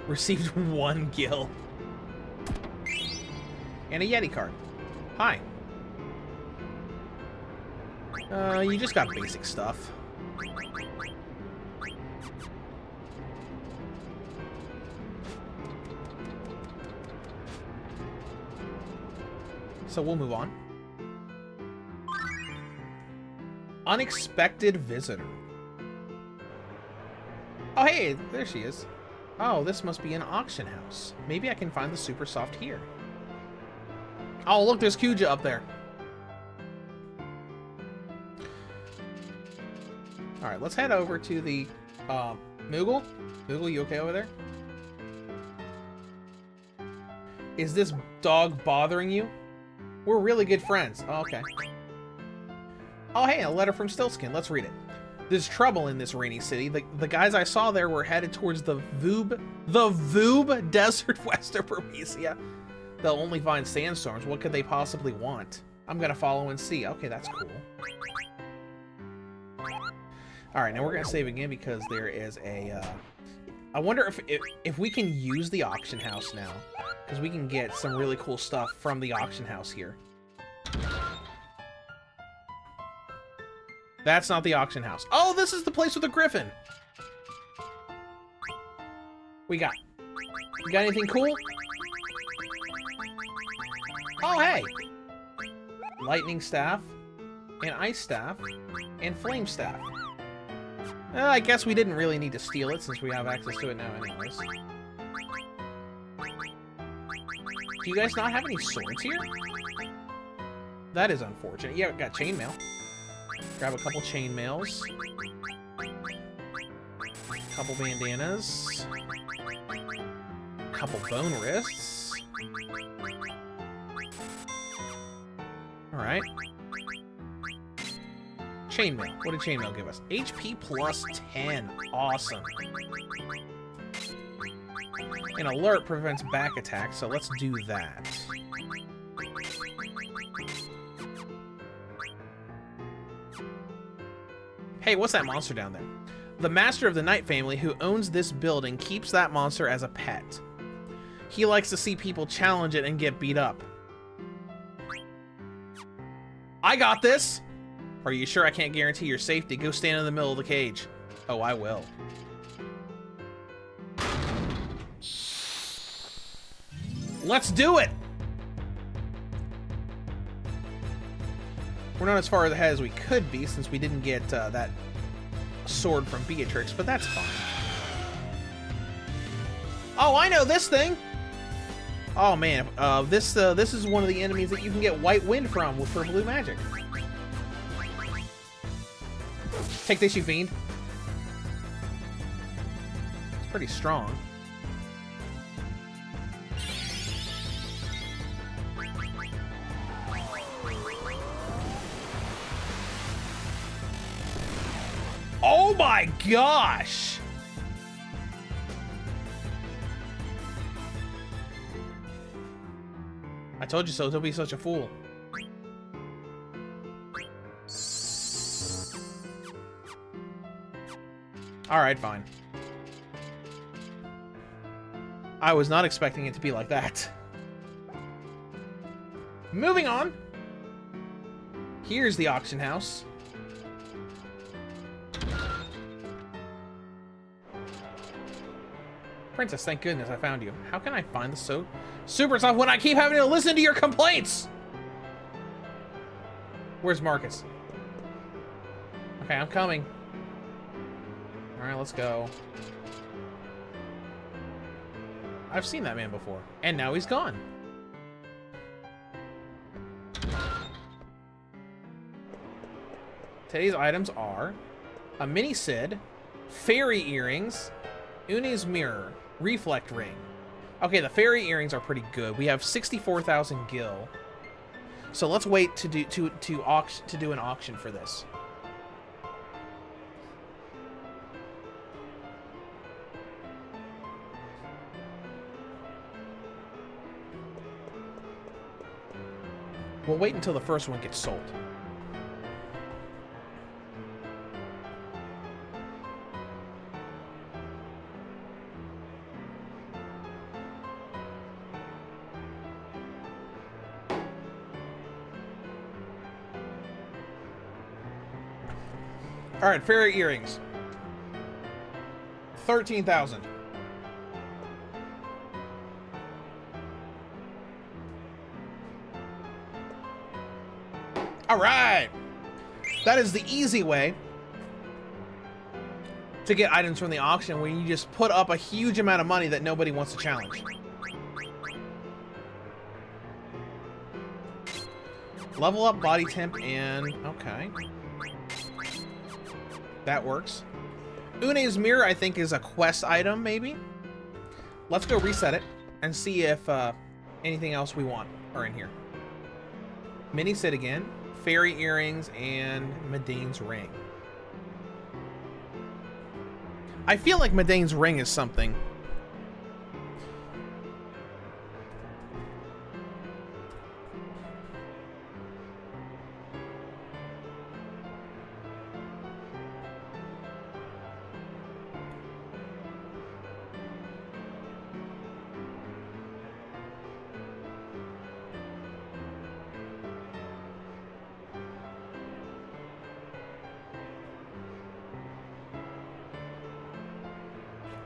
Received 1 gil. And a Yeti card. Hi. You just got basic stuff. So we'll move on. Unexpected visitor. Oh, hey, there she is. Oh, this must be an auction house. Maybe I can find the super soft here. Oh, look, there's Kuja up there. All right, let's head over to the Moogle. Moogle, you okay over there? Is this dog bothering you? We're really good friends. Oh, okay. Oh, hey, a letter from Stillskin. Let's read it. There's trouble in this rainy city. The guys I saw there were headed towards the Voob Desert west of Promesia. They'll only find sandstorms. What could they possibly want? I'm gonna follow and see. Okay, that's cool. All right, now we're gonna save again because there is a. I wonder if we can use the auction house now, because we can get some really cool stuff from the auction house here. That's not the auction house. Oh, this is the place with the griffin. We got anything cool? Oh, hey. Lightning staff, and ice staff, and flame staff. I guess we didn't really need to steal it since we have access to it now anyways. Do you guys not have any swords here? That is unfortunate. Yeah, we got chainmail. Grab a couple chainmails. Couple bandanas. Couple bone wrists. Alright. Chainmail. What did chainmail give us? HP plus 10. Awesome. An alert prevents back attacks, so let's do that. Hey, what's that monster down there? The master of the Knight family who owns this building keeps that monster as a pet. He likes to see people challenge it and get beat up. I got this! Are you sure I can't guarantee your safety? Go stand in the middle of the cage. Oh, I will. Let's do it! We're not as far ahead as we could be since we didn't get that sword from Beatrix, but that's fine. Oh, I know this thing! Oh man, this is one of the enemies that you can get White Wind from for blue magic. Take this, you fiend. It's pretty strong. Oh my gosh! I told you so, don't be such a fool. Alright, fine. I was not expecting it to be like that. Moving on. Here's the auction house. Princess, thank goodness I found you. How can I find the super soft when I keep having to listen to your complaints? Where's Marcus? Okay, I'm coming. Alright, let's go. I've seen that man before. And now he's gone. Today's items are a mini Sid, fairy earrings, Une's mirror, reflect ring. Okay, the fairy earrings are pretty good. We have 64,000 gil. So let's wait to do an auction for this. We'll wait until the first one gets sold. All right, fairy earrings. 13,000. All right. That is the easy way to get items from the auction when you just put up a huge amount of money that nobody wants to challenge. Level up body temp and okay. That works. Une's mirror, I think, is a quest item, maybe. Let's go reset it and see if anything else we want are in here. Mini Sid again, fairy earrings, and Medane's ring. I feel like Medane's ring is something.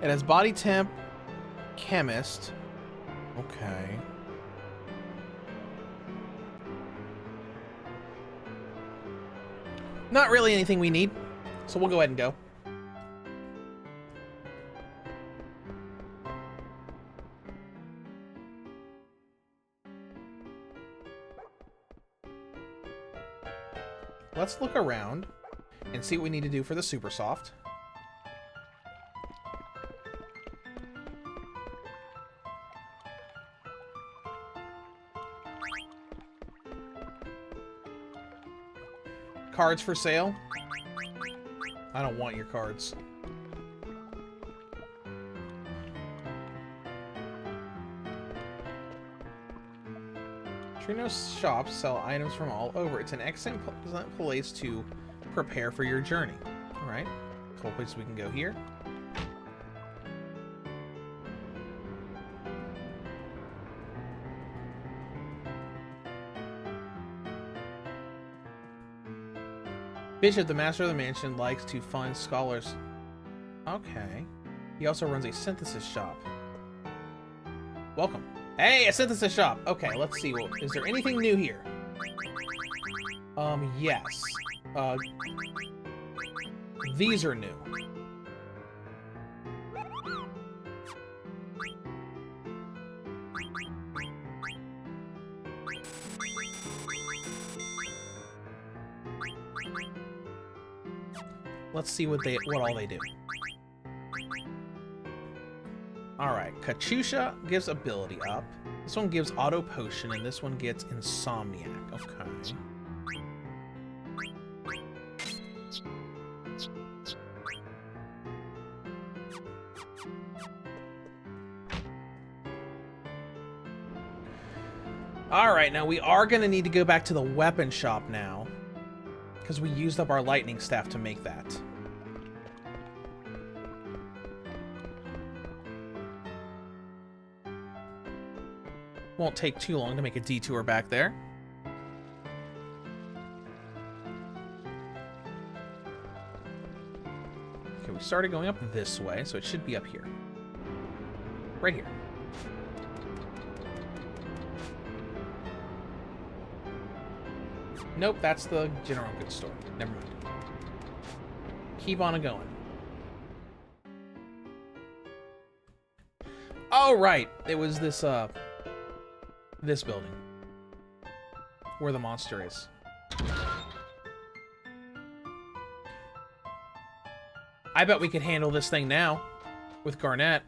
It has body temp, chemist. Okay. Not really anything we need, so we'll go ahead and go. Let's look around and see what we need to do for the super soft. Cards for sale? I don't want your cards. Trino's shops sell items from all over. It's an excellent place to prepare for your journey. couple places we can go here. Bishop, the master of the mansion, likes to find scholars. Okay. He also runs a synthesis shop. Welcome. Hey, a synthesis shop! Okay, let's see. Well, is there anything new here? Yes. These are new. Let's see what all they do. Alright, Katyusha gives ability up. This one gives auto potion, and this one gets insomniac. Okay. Alright, now we are going to need to go back to the weapon shop now, because we used up our lightning staff to make that. Won't take too long to make a detour back there. Okay, we started going up this way, so it should be up here. Right here. Nope, that's the general goods store. Never mind. Keep on going. Oh, right. It was this, this building. Where the monster is. I bet we could handle this thing now. With Garnet.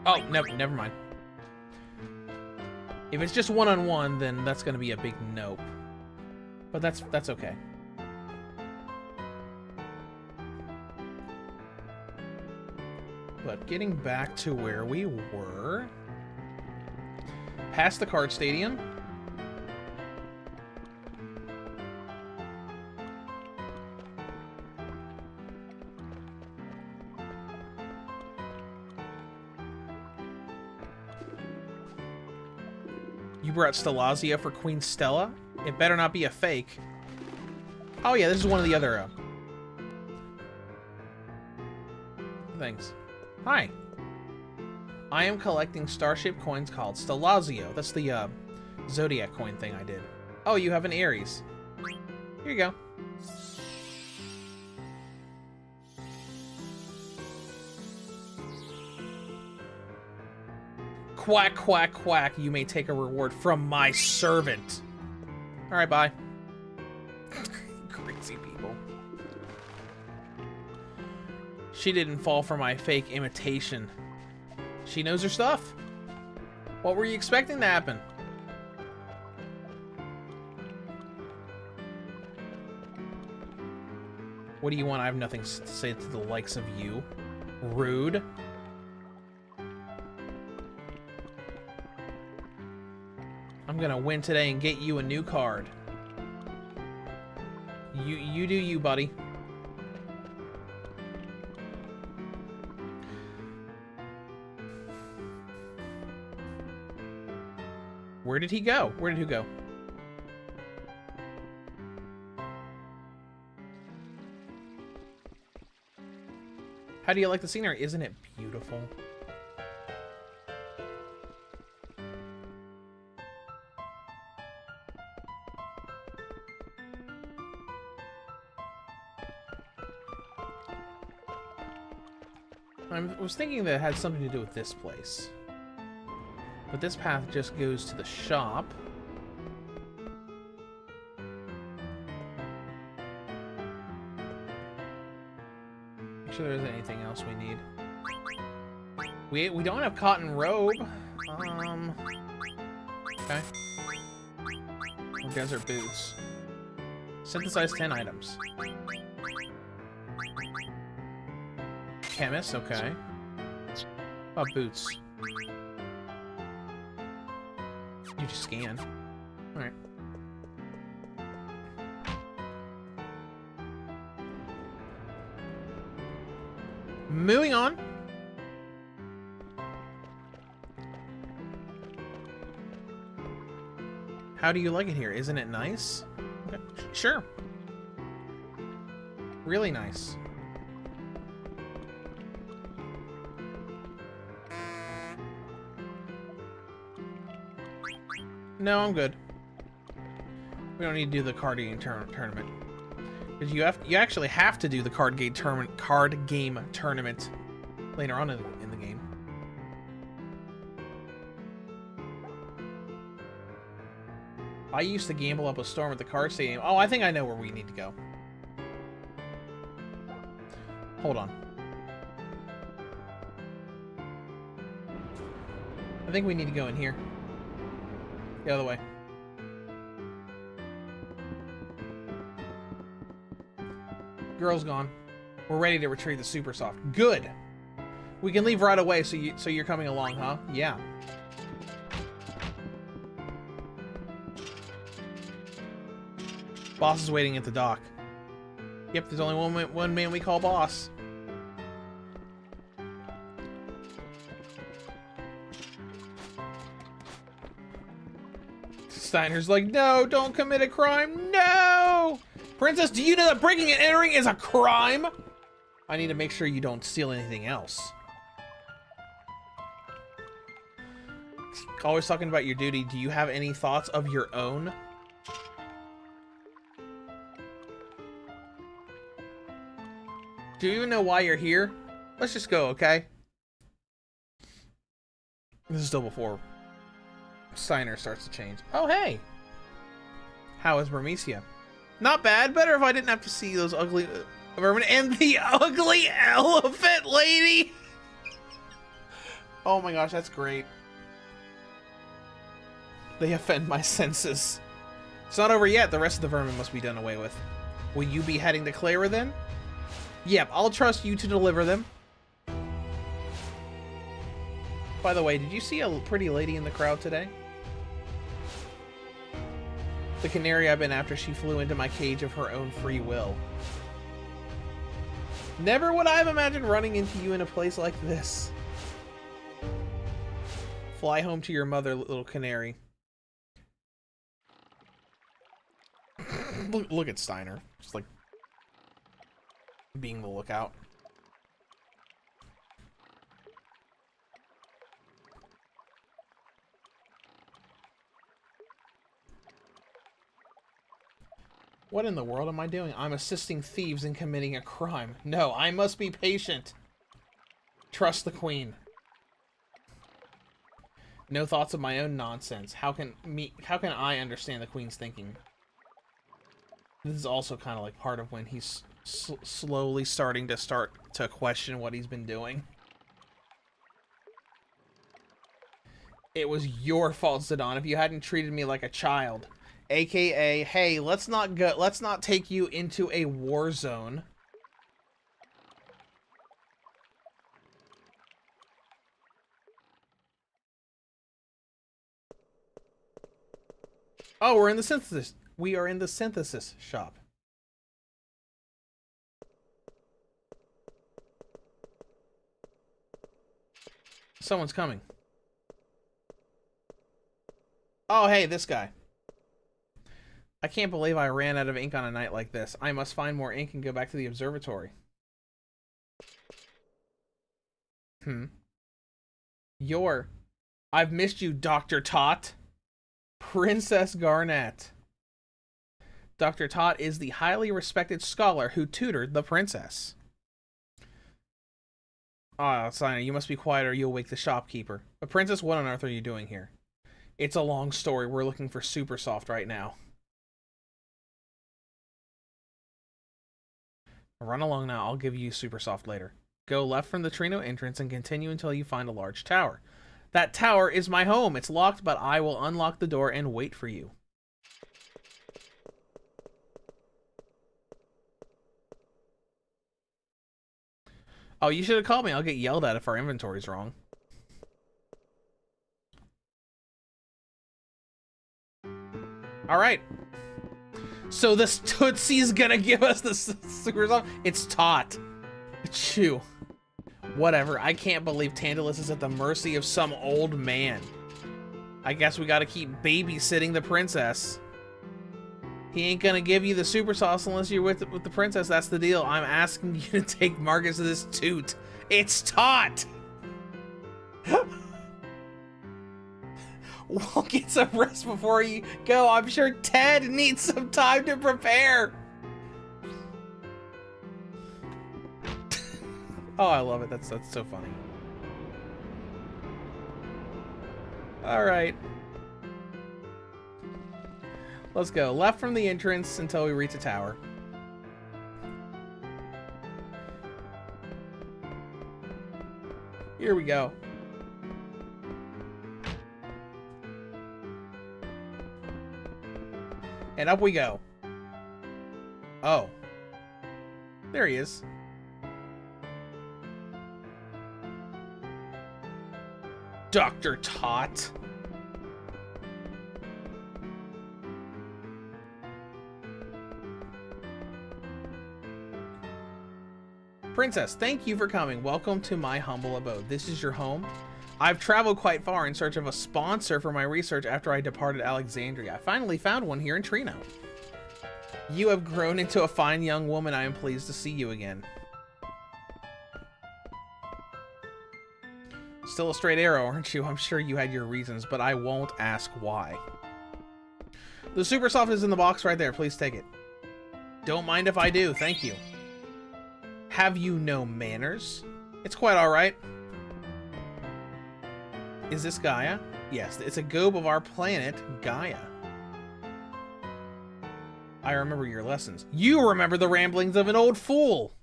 Oh, never mind. If it's just one-on-one, then that's gonna be a big nope. But that's okay. But getting back to where we were, past the card stadium. You brought Stelazia for Queen Stella? It better not be a fake. Oh yeah, this is one of the other things. Hi. I am collecting Starship coins called Stelazio. That's the Zodiac coin thing I did. Oh, you have an Aries. Here you go. Quack, quack, quack. You may take a reward from my servant. Alright, bye. Crazy people. She didn't fall for my fake imitation. She knows her stuff. What were you expecting to happen? What do you want? I have nothing to say to the likes of you. Rude. I'm gonna win today and get you a new card. You do you, buddy. Where did he go? Where did he go? How do you like the scenery? Isn't it beautiful? I was thinking that it had something to do with this place. But this path just goes to the shop. Make sure there isn't anything else we need. We don't have cotton robe. Okay. Or desert boots. Synthesize 10 items. Chemist, okay. Boots. You just scan. Alright. Moving on. How do you like it here? Isn't it nice? Okay. Sure. Really nice. No, I'm good. We don't need to do the card game tournament. Because you actually have to do the card game tournament later on in the game. I used to gamble up a storm at the card stadium. Oh, I think I know where we need to go. Hold on. I think we need to go in here. The other way. Girl's gone. We're ready to retrieve the super soft. Good. We can leave right away. So you're coming along, huh? Yeah. Boss is waiting at the dock. Yep, there's only one man we call boss. Steiner's like, no, don't commit a crime. No! Princess, do you know that breaking and entering is a crime? I need to make sure you don't steal anything else. Always talking about your duty. Do you have any thoughts of your own? Do you even know why you're here? Let's just go, okay? This is still before Steiner starts to change. Oh, hey! How is Burmecia? Not bad. Better if I didn't have to see those ugly vermin and the ugly elephant lady! Oh my gosh, that's great. They offend my senses. It's not over yet. The rest of the vermin must be done away with. Will you be heading to Clara then? Yep, I'll trust you to deliver them. By the way, did you see a pretty lady in the crowd today? The canary I've been after, she flew into my cage of her own free will. Never would I have imagined running into you in a place like this. Fly home to your mother, little canary. Look at Steiner. Just like being the lookout. What in the world am I doing? I'm assisting thieves in committing a crime. No, I must be patient. Trust the queen. No thoughts of my own nonsense. How can I understand the queen's thinking? This is also kind of like part of when he's slowly starting to question what he's been doing. It was your fault, Zidane, if you hadn't treated me like a child. AKA, hey, let's not take you into a war zone. Oh, we're in the synthesis. We are in the synthesis shop. Someone's coming. Oh, hey, this guy. I can't believe I ran out of ink on a night like this. I must find more ink and go back to the observatory. I've missed you, Dr. Tot. Princess Garnet. Dr. Tot is the highly respected scholar who tutored the princess. Ah, Steiner, you must be quiet or you'll wake the shopkeeper. But Princess, what on earth are you doing here? It's a long story. We're looking for Super Soft right now. Run along now. I'll give you Super Soft later. Go left from the Trino entrance and continue until you find a large tower. That tower is my home. It's locked, but I will unlock the door and wait for you. Oh, you should have called me. I'll get yelled at if our inventory's wrong. All right. So this Tootsie's gonna give us the super soft. It's taut. Chew. Whatever. I can't believe Tantalus is at the mercy of some old man. I guess we gotta keep babysitting the princess. He ain't gonna give you the super sauce unless you're with the princess. That's the deal. I'm asking you to take Marcus to this toot. It's taut. We'll get some rest before you go. I'm sure Ted needs some time to prepare. Oh, I love it. That's so funny. All right. Let's go. Left from the entrance until we reach a tower. Here we go. And up we go. Oh. There he is. Dr. Tot. Princess, thank you for coming. Welcome to my humble abode. This is your home. I've traveled quite far in search of a sponsor for my research after I departed Alexandria. I finally found one here in Trino. You have grown into a fine young woman. I am pleased to see you again. Still a straight arrow, aren't you? I'm sure you had your reasons, but I won't ask why. The super soft is in the box right there. Please take it. Don't mind if I do. Thank you. Have you no manners? It's quite all right. Is this Gaia? Yes, it's a gobe of our planet, Gaia. I remember your lessons. You remember the ramblings of an old fool.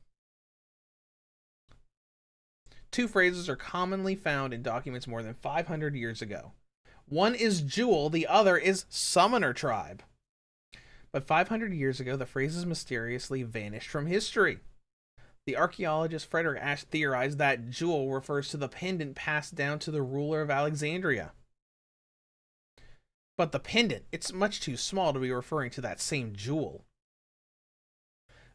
Two phrases are commonly found in documents more than 500 years ago. One is jewel, the other is summoner tribe. But 500 years ago, the phrases mysteriously vanished from history. The archaeologist Frederick Ashe theorized that jewel refers to the pendant passed down to the ruler of Alexandria. But the pendant, it's much too small to be referring to that same jewel.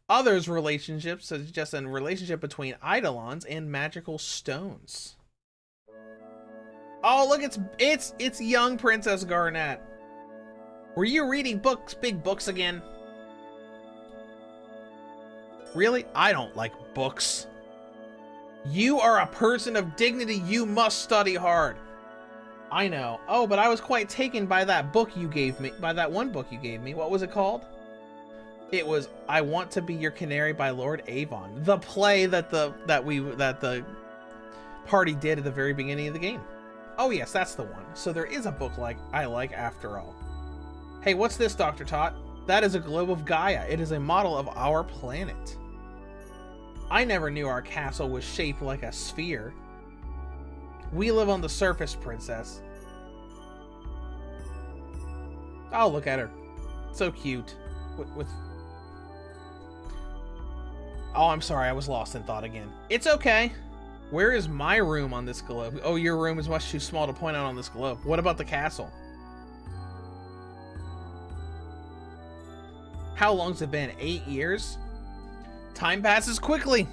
Others' relationships suggest a relationship between eidolons and magical stones. Oh, look, it's young Princess Garnet. Were you reading books, big books again? Really? I don't like books. You are a person of dignity. You must study hard. I know. Oh, but I was quite taken by that book you gave me, by that one book you gave me. What was it called? It was I Want to Be Your Canary by Lord Avon. The play that the party did at the very beginning of the game. Oh yes, that's the one. So there is a book I like after all. Hey, what's this, Dr. Tot? That is a globe of Gaia. It is a model of our planet. I never knew our castle was shaped like a sphere. We live on the surface, Princess. Oh, look at her. So cute. With... Oh, I'm sorry. I was lost in thought again. It's okay. Where is my room on this globe? Oh, your room is much too small to point out on this globe. What about the castle? How long's it been? 8 years? Time passes quickly.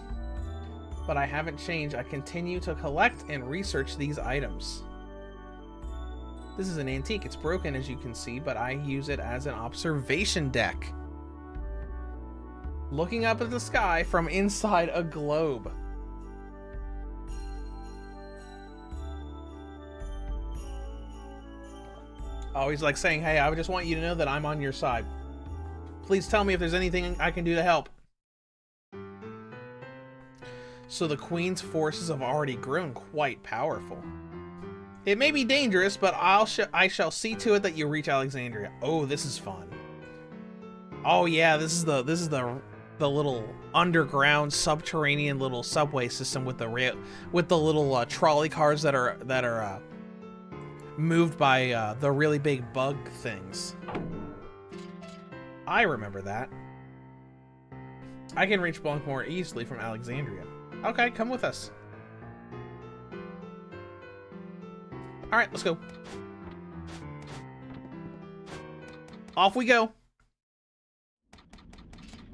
But I haven't changed. I continue to collect and research these items. This is an antique. It's broken, as you can see, but I use it as an observation deck. Looking up at the sky from inside a globe. Oh, he's like saying, hey, I just want you to know that I'm on your side. Please tell me if there's anything I can do to help. So the Queen's forces have already grown quite powerful. It may be dangerous, but I shall see to it that you reach Alexandria. Oh, this is fun. Oh yeah, this is the little underground subterranean little subway system with the little trolley cars that are moved by the really big bug things. I remember that. I can reach Blanc more easily from Alexandria. Okay, come with us. Alright, let's go. Off we go.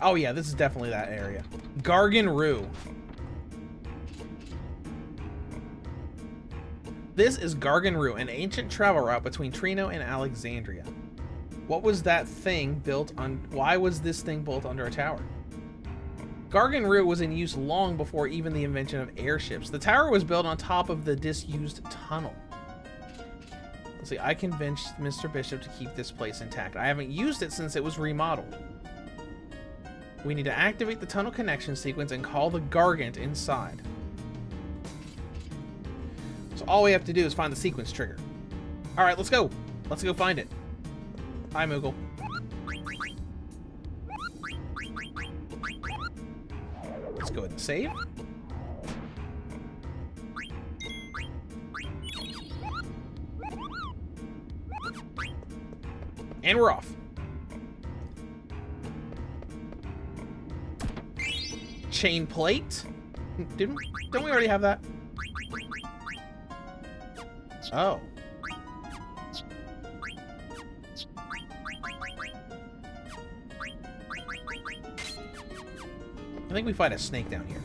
Oh yeah, this is definitely that area. Gargan Rue. This is Gargan Rue, an ancient travel route between Trino and Alexandria. What was that thing built on? Why was this thing built under a tower? Gargan Rue was in use long before even the invention of airships. The tower was built on top of the disused tunnel. Let's see, I convinced Mr. Bishop to keep this place intact. I haven't used it since it was remodeled. We need to activate the tunnel connection sequence and call the Gargant inside. So all we have to do is find the sequence trigger. All right, let's go. Let's go find it. Hi, Moogle. Let's go ahead and save. And we're off. Chain plate? Don't we already have that? Oh. I think we find a snake down here.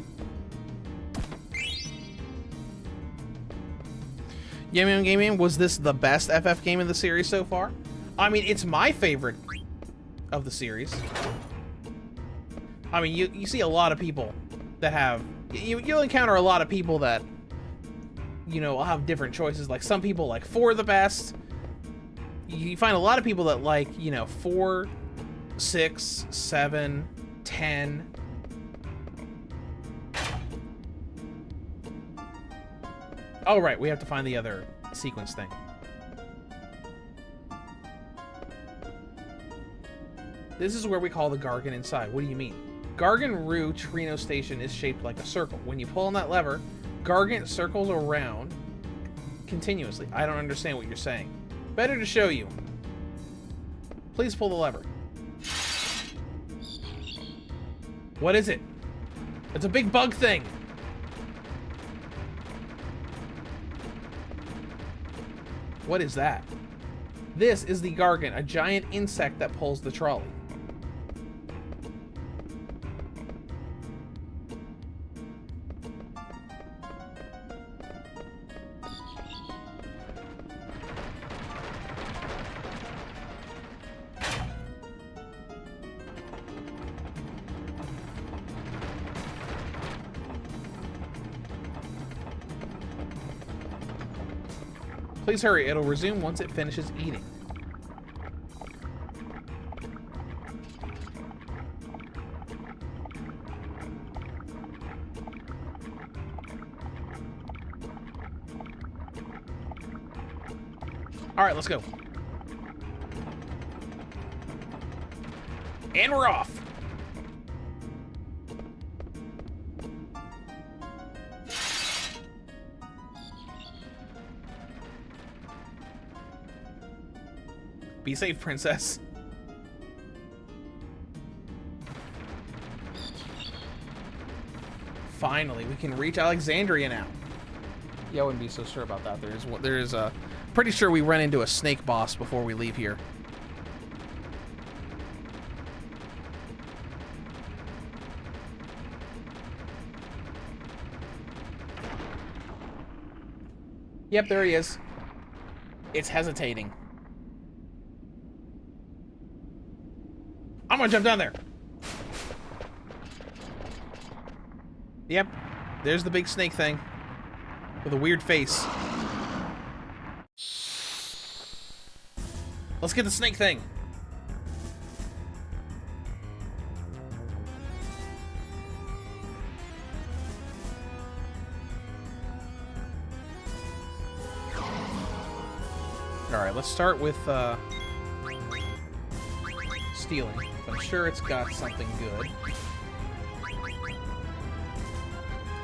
Yum Gaming, was this the best FF game in the series so far? I mean, it's my favorite of the series. I mean, you see a lot of people that have... You'll encounter a lot of people that, you know, will have different choices. Like, some people like 4 the best. You find a lot of people that like, you know, 4, 6, 7, 10... Oh, right, we have to find the other sequence thing. This is where we call the Gargan inside. What do you mean? Gargan Rue Trino Station is shaped like a circle. When you pull on that lever, Gargant circles around continuously. I don't understand what you're saying. Better to show you. Please pull the lever. What is it? It's a big bug thing. What is that? This is the Gargant, a giant insect that pulls the trolley. Please hurry, it'll resume once it finishes eating. Alright, let's go. And we're off. Be safe, princess. Finally, we can reach Alexandria now. Yeah, I wouldn't be so sure about that. There's a pretty sure we run into a snake boss before we leave here. Yep, there he is. It's hesitating. I'm gonna jump down there. Yep, there's the big snake thing with a weird face. Let's get the snake thing. Alright, let's start with stealing. I'm sure it's got something good.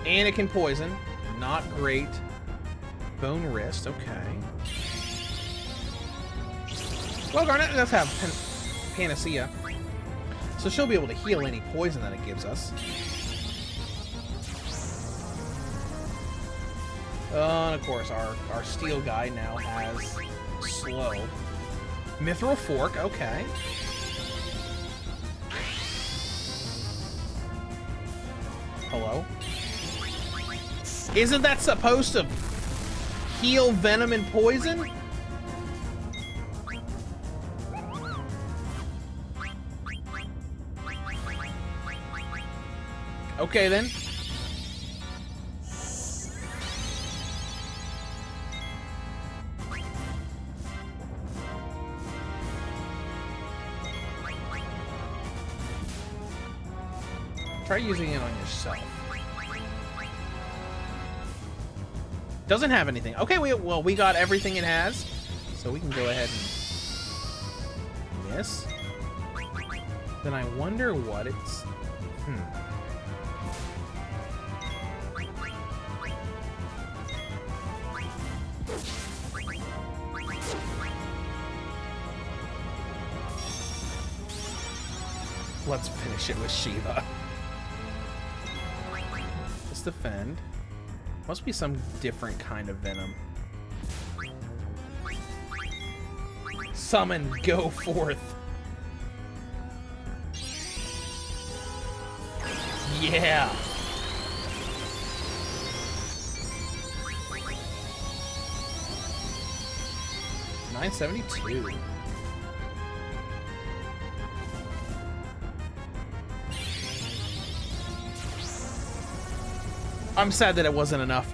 And it can poison. Not great. Bone wrist, okay. Well, Garnet does have Panacea. So she'll be able to heal any poison that it gives us. And of course, our steel guy now has slow. Mithril fork, okay. Hello? Isn't that supposed to heal venom and poison? Okay then. Try using it on yourself. Doesn't have anything. Okay, well, we got everything it has, so we can go ahead and miss. Then I wonder what it's... Let's finish it with Shiva. Let's defend. Must be some different kind of venom. Summon, go forth. Yeah. $972. I'm sad that it wasn't enough.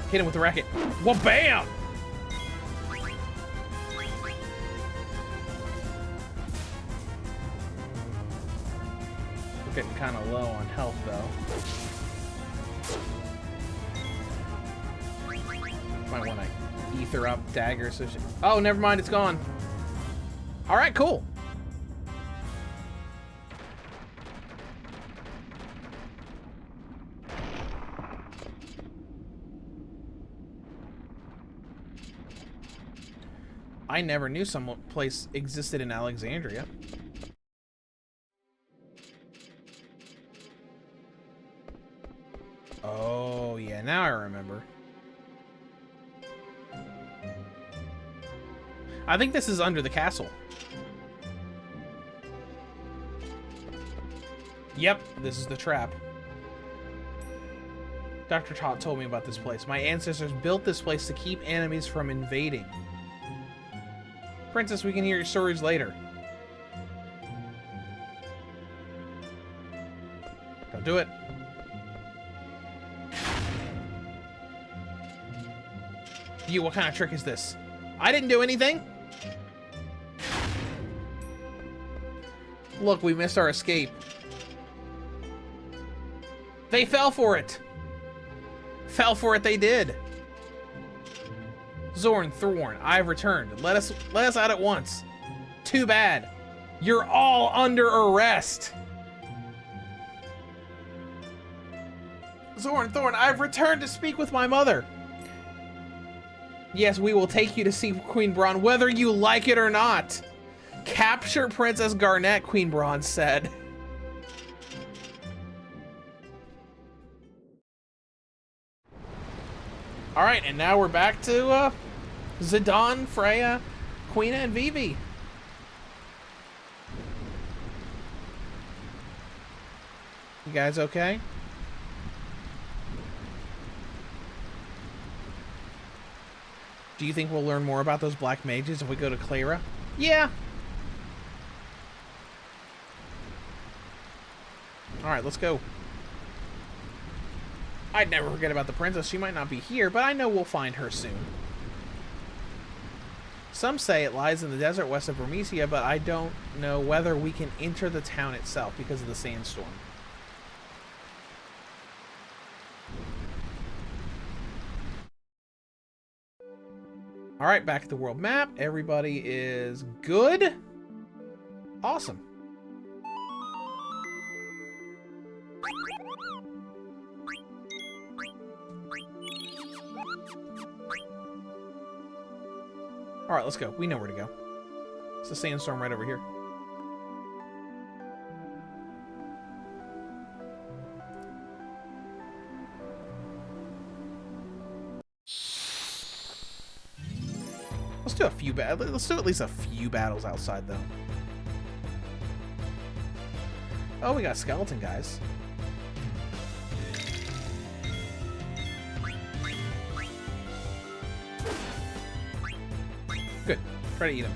Hit him with the racket. Well, bam! We're getting kind of low on health, though. Might want to ether up dagger. So oh, never mind. It's gone. All right, cool. I never knew some place existed in Alexandria. Oh, yeah, now I remember. I think this is under the castle. Yep, this is the trap. Dr. Tot told me about this place. My ancestors built this place to keep enemies from invading. Princess, we can hear your stories later. Don't do it. You, what kind of trick is this? I didn't do anything. Look, we missed our escape. They fell for it. Fell for it, they did. Zorn, Thorn, I've returned. Let us out at once. Too bad. You're all under arrest. Zorn, Thorn, I've returned to speak with my mother. Yes, we will take you to see Queen Braun, whether you like it or not. Capture Princess Garnet, Queen Braun said. Alright, and now we're back to Zidane, Freya, Quina, and Vivi. You guys okay? Do you think we'll learn more about those black mages if we go to Clara? Yeah. Alright, let's go. I'd never forget about the princess. She might not be here, but I know we'll find her soon. Some say it lies in the desert west of Burmecia, but I don't know whether we can enter the town itself because of the sandstorm. Alright, back at the world map. Everybody is good. Awesome. Alright, let's go. We know where to go. It's a sandstorm right over here. few let's do at least a few battles outside, though. Oh, we got skeleton guys. Good. Try to eat him.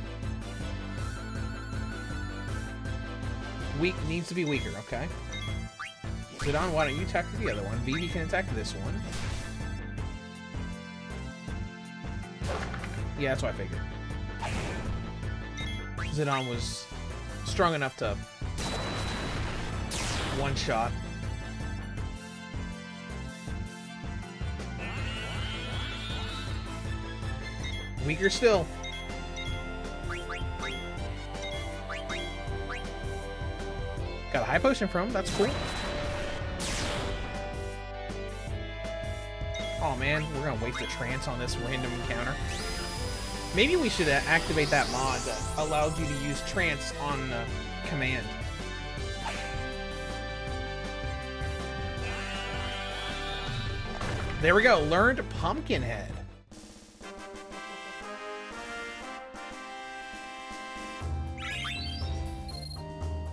Weak needs to be weaker, okay? Zidane, why don't you attack the other one? Vivi can attack this one. Yeah, that's what I figured. Zidane was strong enough to one shot. Weaker still. Got a high potion from him. That's cool. Oh man, we're gonna waste a trance on this random encounter. Maybe we should activate that mod that allows you to use trance on command. There we go. Learned Pumpkinhead.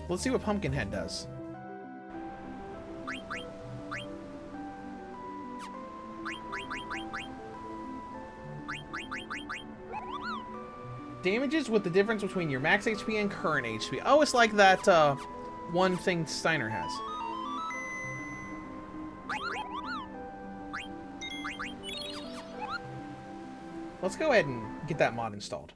Let's see what Pumpkinhead does. Damages with the difference between your max HP and current HP. Oh, it's like that one thing Steiner has. Let's go ahead and get that mod installed.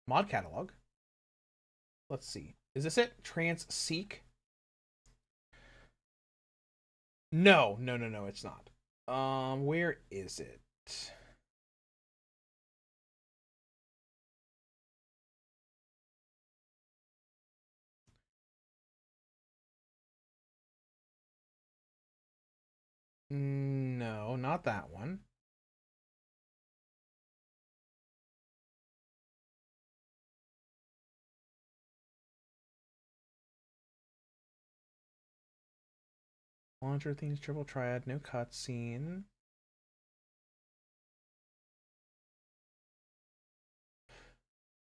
Mod catalog. Let's see. Is this it? Trance Seek? No, it's not. Where is it? No, not that one. Launcher themes, triple triad, no cutscene.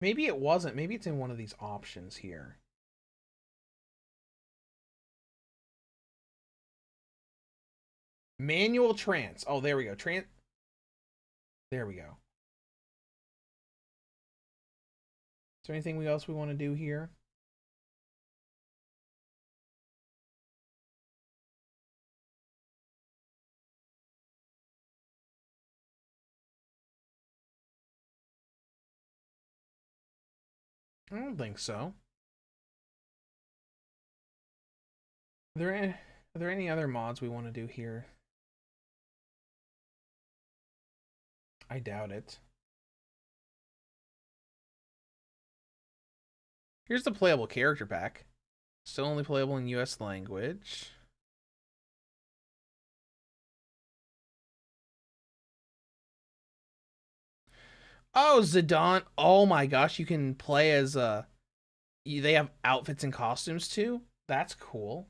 Maybe it wasn't. Maybe it's in one of these options here. Manual trance. Oh, there we go. There we go. Is there anything else we want to do here? I don't think so. Are there any other mods we want to do here? I doubt it. Here's the playable character pack. Still only playable in US language. Oh, Zidane. Oh my gosh, you can play as they have outfits and costumes too. That's cool.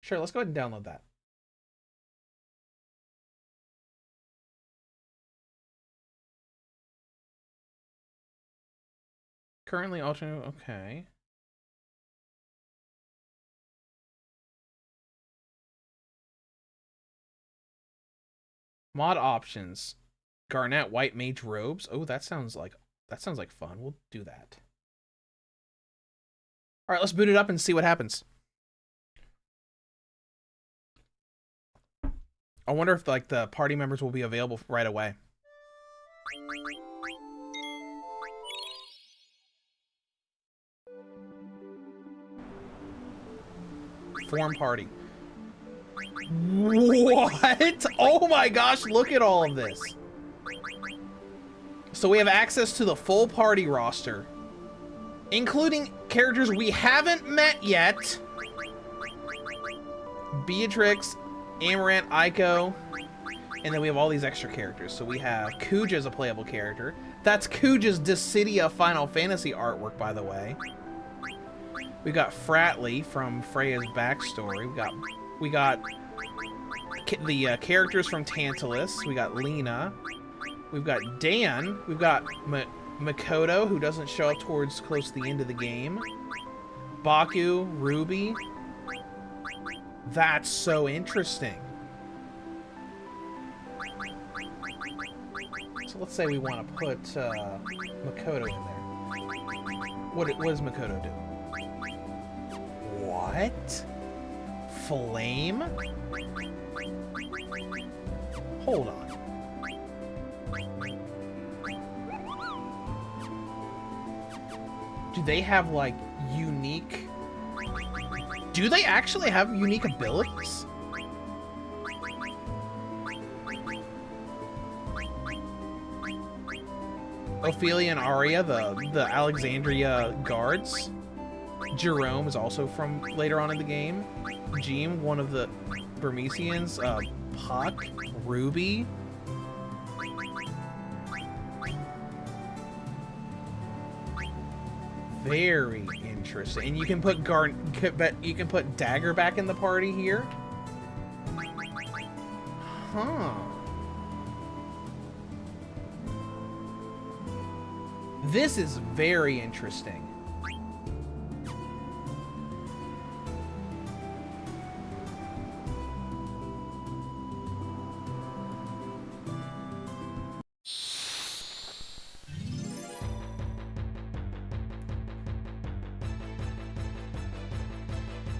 Sure, let's go ahead and download that. Currently alternate. Okay. Mod options. Garnet White Mage robes. Oh, that sounds like fun. We'll do that. All right, let's boot it up and see what happens. I wonder if like the party members will be available right away. Form party. What? Oh my gosh, look at all of this. So we have access to the full party roster, including characters we haven't met yet. Beatrix, Amaranth, Aiko, And then we have all these extra characters. So we have Kuja as a playable character. That's Kuja's Dissidia Final Fantasy artwork, by the way. We got Fratley from Freya's backstory. We got the characters from Tantalus. We got Lena. We've got Dan. We've got Makoto, who doesn't show up towards close to the end of the game. Baku, Ruby. That's so interesting. So let's say we want to put Makoto in there. What does Makoto do? What? Flame? Hold on. Do they have, like, unique... Do they actually have unique abilities? Ophelia and Arya, the Alexandria guards. Jerome is also from later on in the game. Jeem, one of the Burmesians. Puck, Ruby. Very interesting. And you can put you can put Dagger back in the party here. Huh. This is very interesting.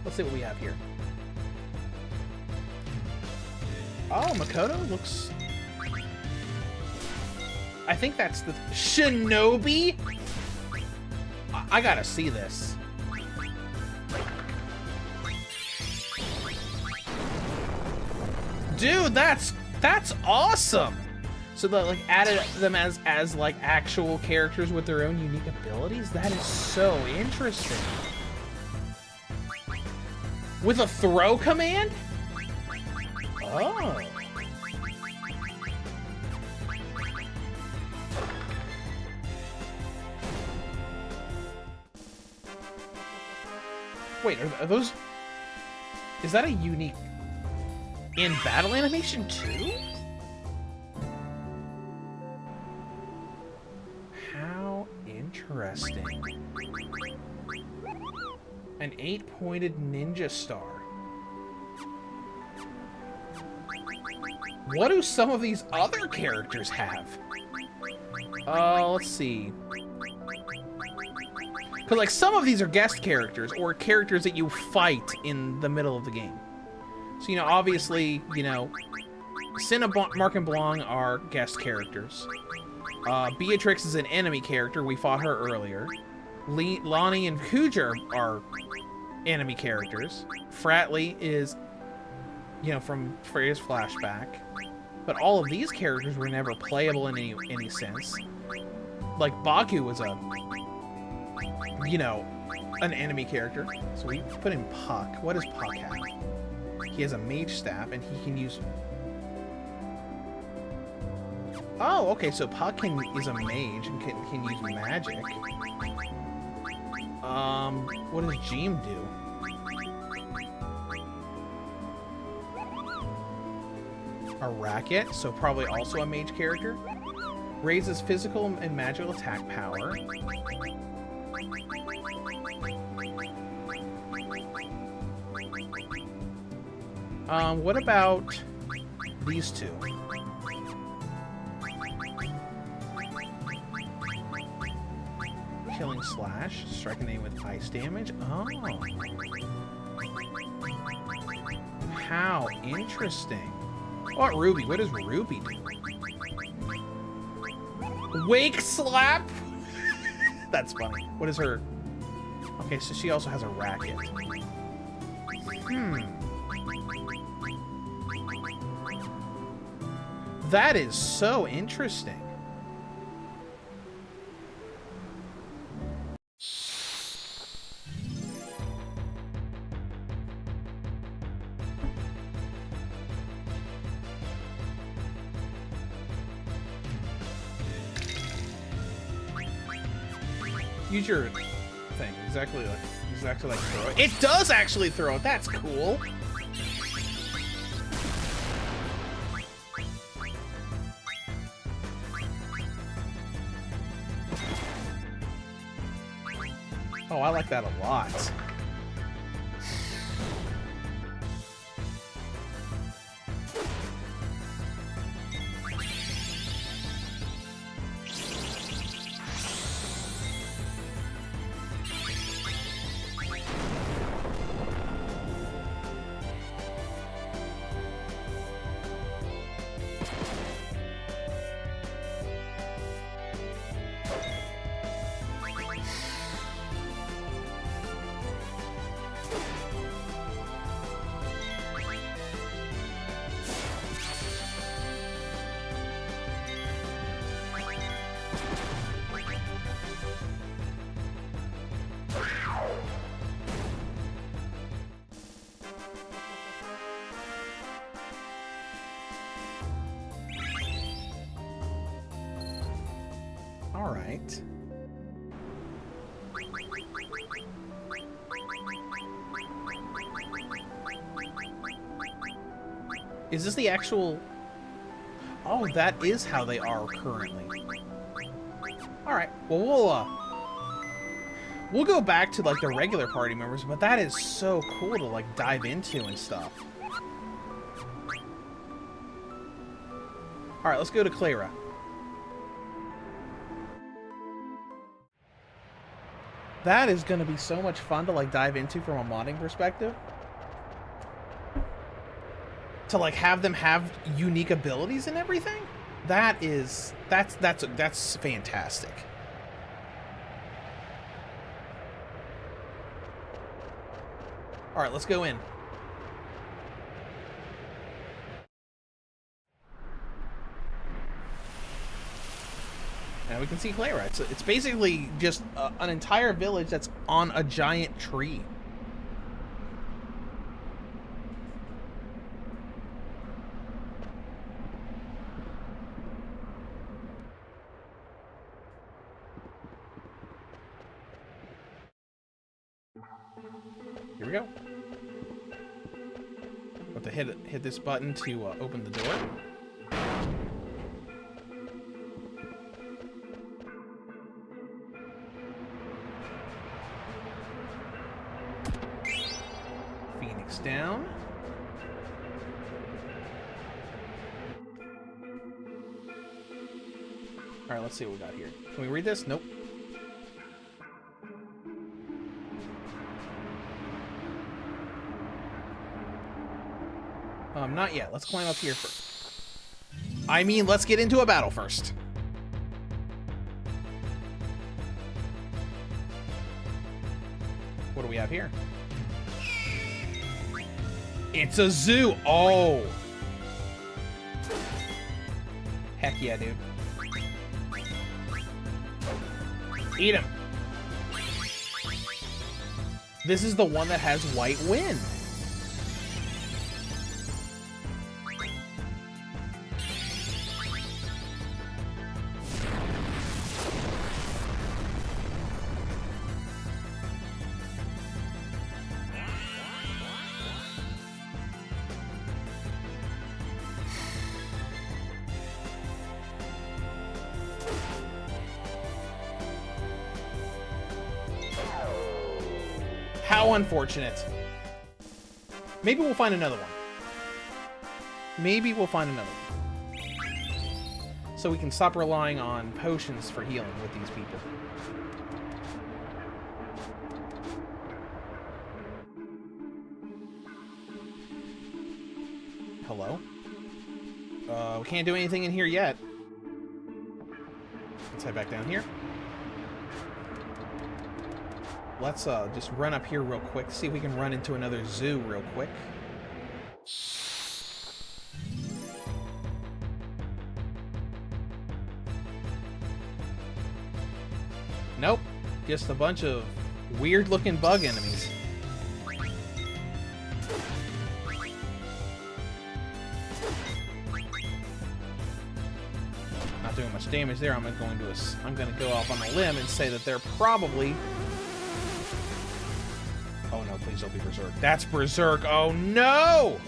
Let's see what we have here. Oh, Makoto looks... I think that's the... Shinobi? I gotta see this. Dude, that's awesome! So they like added them as like actual characters with their own unique abilities? That is so interesting. With a throw command? Oh. Wait, are those... Is that a unique... In battle animation too? How interesting. An 8-pointed ninja star. What do some of these other characters have? Let's see. Because, like, some of these are guest characters, or characters that you fight in the middle of the game. So, you know, obviously, you know, Mark and Blanc are guest characters. Beatrix is an enemy character. We fought her earlier. Lonnie and Kuja are enemy characters. Fratley is, you know, from Freya's flashback. But all of these characters were never playable in any sense. Like, Baku was a... you know, an enemy character. So we put in Puck. What does Puck have? He has a mage staff, and he can use... Oh, okay, so Puck is a mage and can use magic. What does Jeem do? A racket, so probably also a mage character. Raises physical and magical attack power. What about these two? Killing slash, strike an enemy with ice damage. Oh. How interesting. Oh, Ruby. What does Ruby do? Wake slap? That's funny. What is her... Okay, so she also has a racket. That is so interesting. Use your thing. Exactly like throw it. It does actually throw it. That's cool. Oh, I like that a lot. All right. Is this the actual... Oh, that is how they are currently. All right. Well, we'll go back to like the regular party members, but that is so cool to like dive into and stuff. All right, let's go to Clara. That is going to be so much fun to like dive into from a modding perspective. To like have them have unique abilities and everything. That's fantastic. All right, let's go in. And we can see Clara. It's basically just an entire village that's on a giant tree. Here we go. Have to hit this button to open the door. Phoenix down. All right, let's see what we got here. Can we read this? Nope. Not yet. Let's climb up here first. I mean, let's get into a battle first. What do we have here? It's a zoo. Oh. Heck yeah, dude. Eat him. This is the one that has white wind. How unfortunate. Maybe we'll find another one. Maybe we'll find another one. So we can stop relying on potions for healing with these people. Hello? We can't do anything in here yet. Let's head back down here. Let's just run up here real quick, see if we can run into another zoo real quick. Nope, just a bunch of weird-looking bug enemies. Not doing much damage there, I'm going to go off on a limb and say that they're probably... Oh no, please don't be Berserk. That's Berserk. Oh no!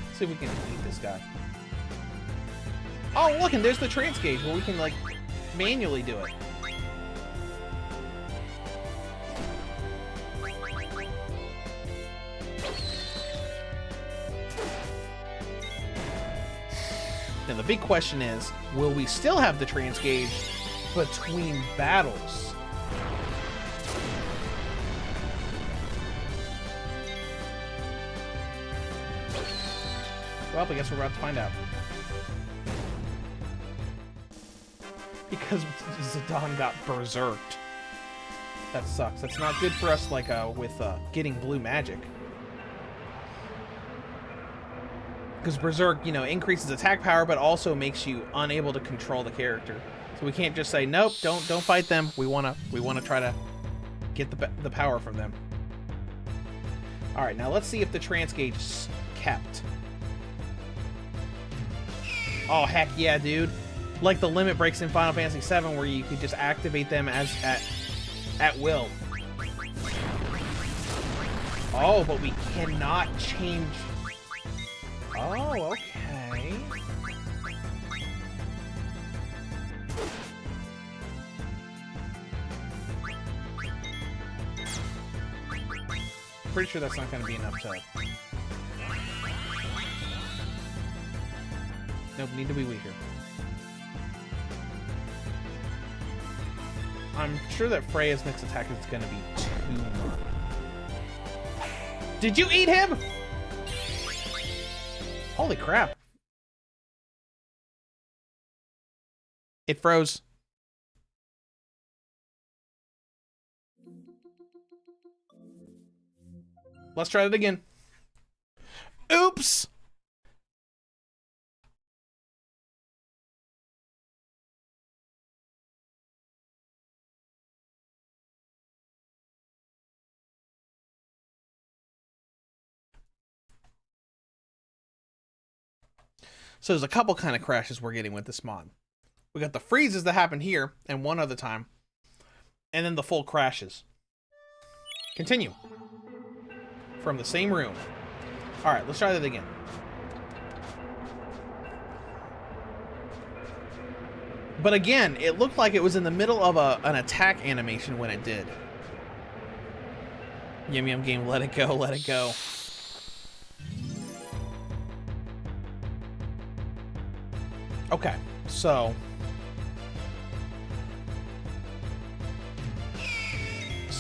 Let's see if we can beat this guy. Oh, look, and there's the trance gauge where we can, like, manually do it. Now, the big question is, will we still have the trance gauge between battles? Well, I guess we're about to find out. Because Zidane got berserked. That sucks. That's not good for us, like, with getting blue magic. Because Berserk, you know, increases attack power, but also makes you unable to control the character. So we can't just say, nope, don't fight them. We wanna try to get the power from them. All right, now let's see if the trance gauge is kept. Oh heck yeah, dude! Like the limit breaks in Final Fantasy VII, where you could just activate them as at will. Oh, but we cannot change. Oh, okay. Pretty sure that's not going to be enough to... Nope, need to be weaker. I'm sure that Freya's next attack is going to be 2. Did you eat him? Holy crap. It froze. Let's try it again. Oops! So there's a couple kind of crashes we're getting with this mod. We got the freezes that happen here, and one other time. And then the full crashes. Continue. From the same room. Alright, let's try that again. But again, it looked like it was in the middle of an attack animation when it did. Yum Yum Game, let it go, let it go. Okay, so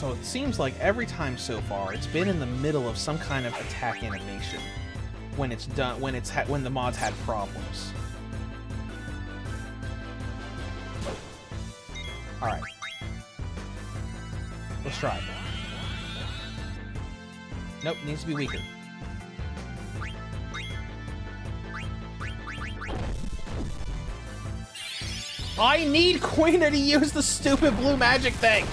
it seems like every time so far it's been in the middle of some kind of attack animation when it's done, when the mod's had problems. All right, let's try it. Nope, needs to be weaker. I need Quina to use the stupid blue magic thing!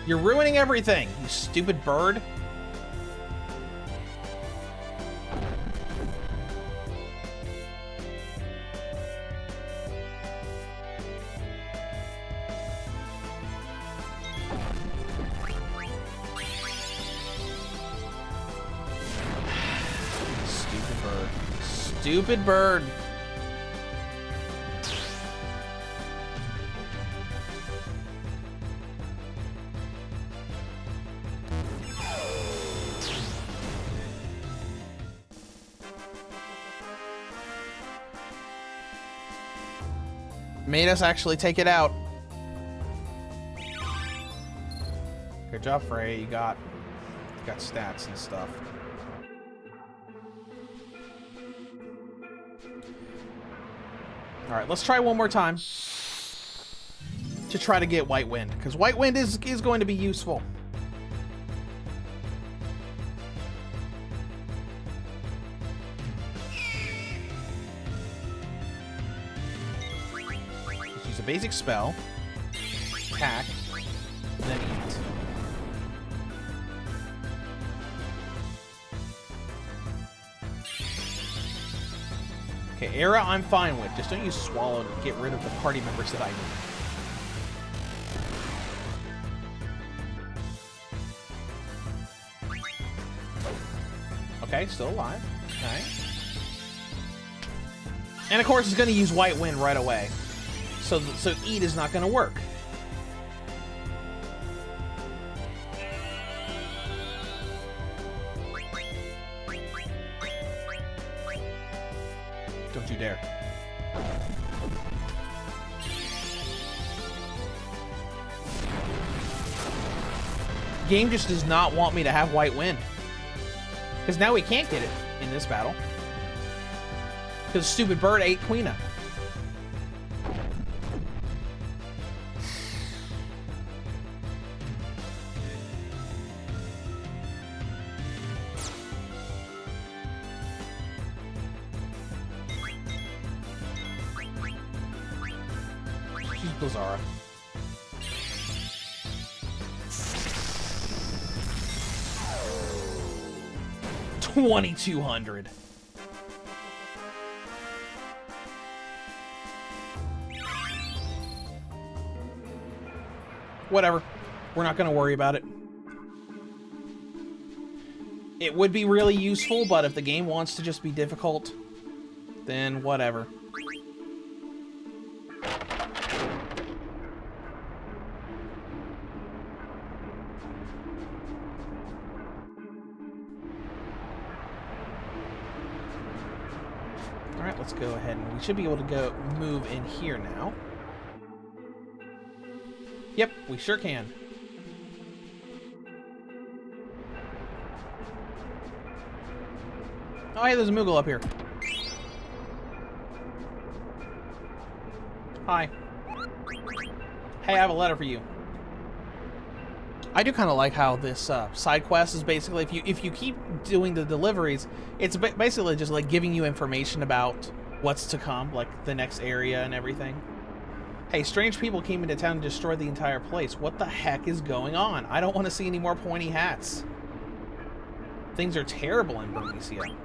You're ruining everything, you stupid bird. Stupid bird. Made us actually take it out. Good job, Frey. You got stats and stuff. Alright, let's try one more time to try to get White Wind, because White Wind is going to be useful. Use a basic spell. Attack. And then eat. Okay, Era I'm fine with. Just don't use Swallow to get rid of the party members that I need. Okay, still alive. Okay. And of course, it's going to use White Wind right away. So Eat is not going to work. Don't you dare. Game just does not want me to have White Wind. Because now we can't get it in this battle. Because stupid bird ate Queena. She's Blizzara. $2,200. Whatever. We're not going to worry about it. It would be really useful, but if the game wants to just be difficult, then whatever. Alright, let's go ahead and we should be able to go move in here now. Yep, we sure can. Oh, hey, there's a Moogle up here. Hi. Hey, I have a letter for you. I do kind of like how this side quest is basically, if you keep doing the deliveries, it's basically just like giving you information about what's to come, like the next area and everything. Hey, strange people came into town and destroyed the entire place. What the heck is going on? I don't want to see any more pointy hats. Things are terrible in Bernicia.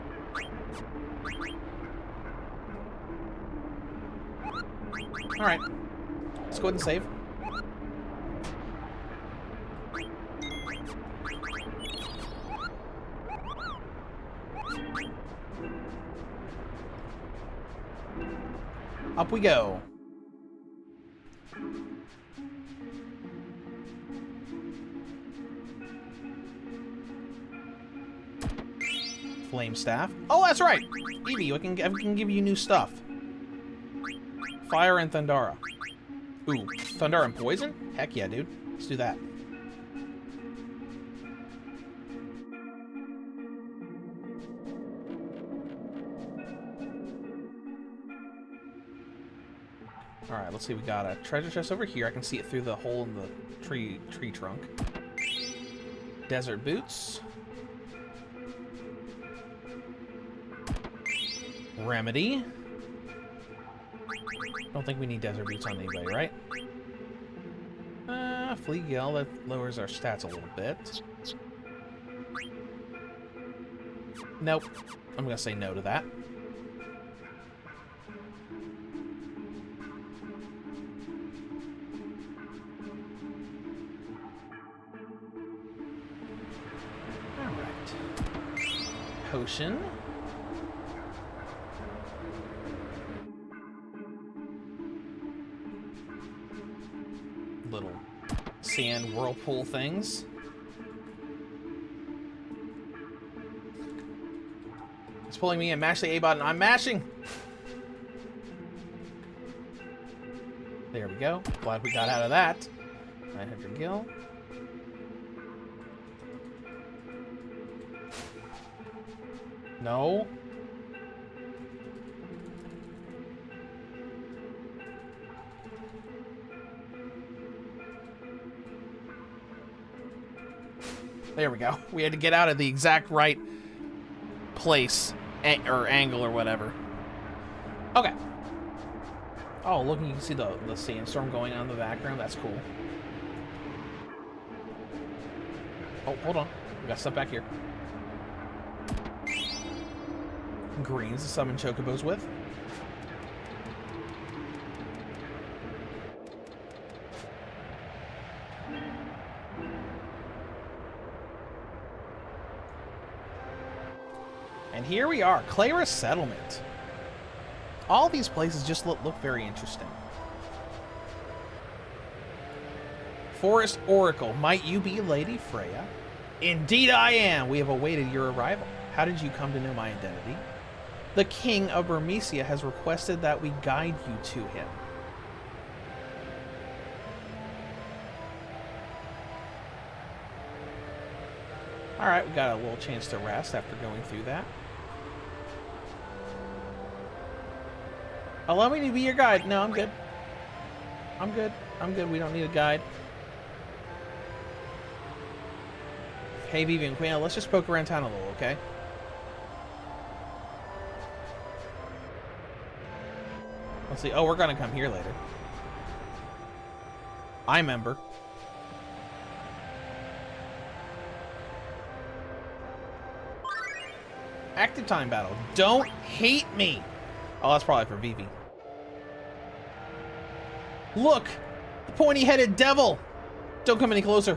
Alright. Let's go ahead and save. Up we go. Flame staff. Oh, that's right. Evie, I can give you new stuff. Fire and Thundara. Ooh, Thunder and Poison? Heck yeah, dude. Let's do that. Alright, let's see. We got a treasure chest over here. I can see it through the hole in the tree trunk. Desert boots. Remedy. Don't think we need desert boots on anybody, right? Flea Gale, that lowers our stats a little bit. Nope. I'm gonna say no to that. Alright. Potion. Little sand whirlpool things. It's pulling me in. Mash the A button. I'm mashing! There we go. Glad we got out of that. 900 gil. No. There we go. We had to get out of the exact right place or angle or whatever. Okay. Oh, look, you can see the sandstorm going on in the background. That's cool. Oh, hold on. We got stuff back here. Greens to summon chocobos with. And here we are, Clara Settlement. All these places just look very interesting. Forest Oracle, might you be Lady Freya? Indeed I am. We have awaited your arrival. How did you come to know my identity? The King of Burmecia has requested that we guide you to him. Alright, we got a little chance to rest after going through that. Allow me to be your guide. No, I'm good. I'm good. I'm good. We don't need a guide. Hey, Vivi and Queen, let's just poke around town a little, okay? Let's see. Oh, we're gonna come here later. I remember. Active time battle. Don't hate me. Oh, that's probably for Vivi. Look! The pointy-headed devil! Don't come any closer.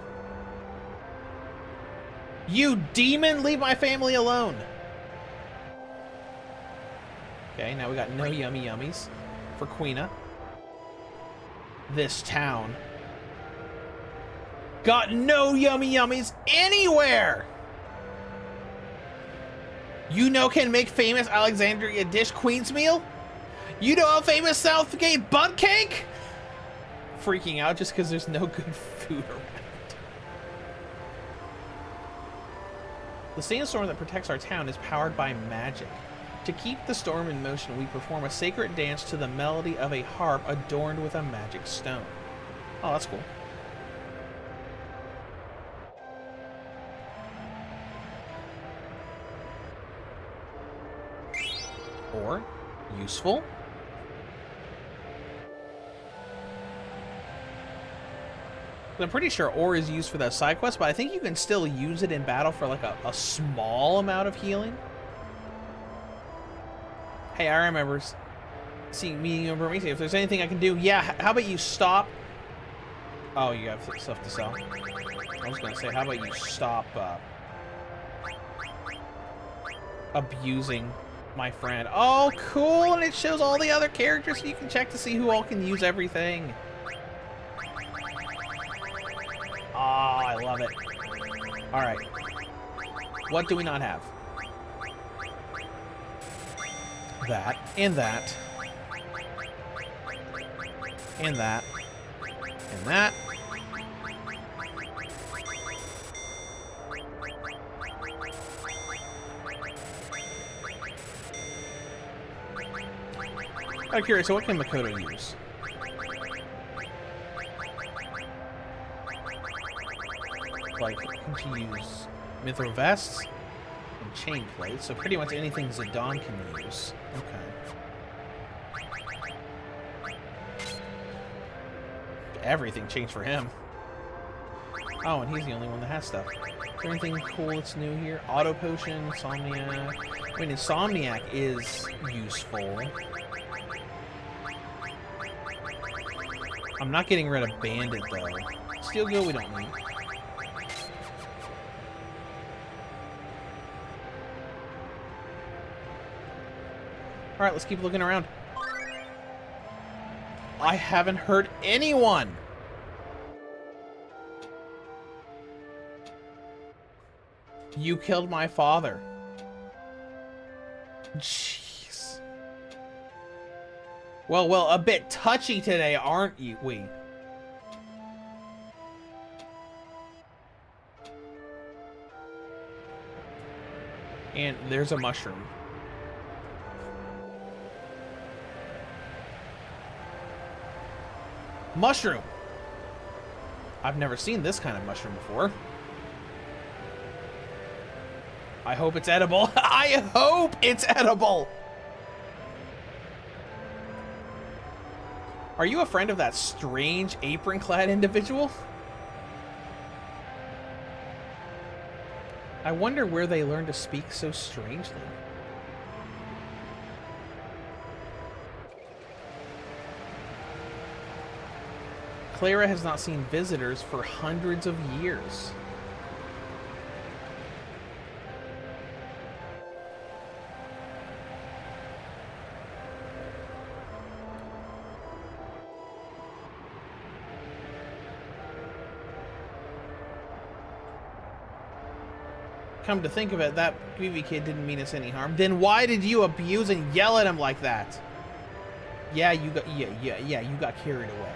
You demon! Leave my family alone! Okay, now we got no yummy yummies for Queena. This town got no yummy yummies anywhere! You know can make famous Alexandria dish Queen's meal? You know a famous Southgate butt cake? Freaking out just because there's no good food around. The sandstorm that protects our town is powered by magic. To keep the storm in motion, we perform a sacred dance to the melody of a harp adorned with a magic stone. Oh, that's cool. Or useful. I'm pretty sure ore is used for that side quest, but I think you can still use it in battle for like a small amount of healing. Hey, I remember seeing meeting over me. If there's anything I can do, yeah. How about you stop? Oh, you have stuff to sell. I was gonna say, how about you stop abusing my friend? Oh, cool! And it shows all the other characters, so you can check to see who all can use everything. Oh, I love it. All right. What do we not have? That, and that, and that, and that. I'm curious, so what can Makoto use? Like, can she use mithril vests and chain plates? So pretty much anything Zidane can use. Okay. Everything changed for him. Oh, and he's the only one that has stuff. Is there anything cool that's new here? Auto potion, Insomniac. I mean, Insomniac is useful. I'm not getting rid of Bandit, though. Steel Gill we don't need. Alright, let's keep looking around. I haven't hurt anyone! You killed my father. Jeez. Well, a bit touchy today, aren't you? We. And there's a mushroom. Mushroom! I've never seen this kind of mushroom before. I hope it's edible. I hope it's edible! Are you a friend of that strange apron-clad individual? I wonder where they learn to speak so strangely. Clara has not seen visitors for hundreds of years. Come to think of it, that BB kid didn't mean us any harm. Then why did you abuse and yell at him like that? Yeah, you got you got carried away.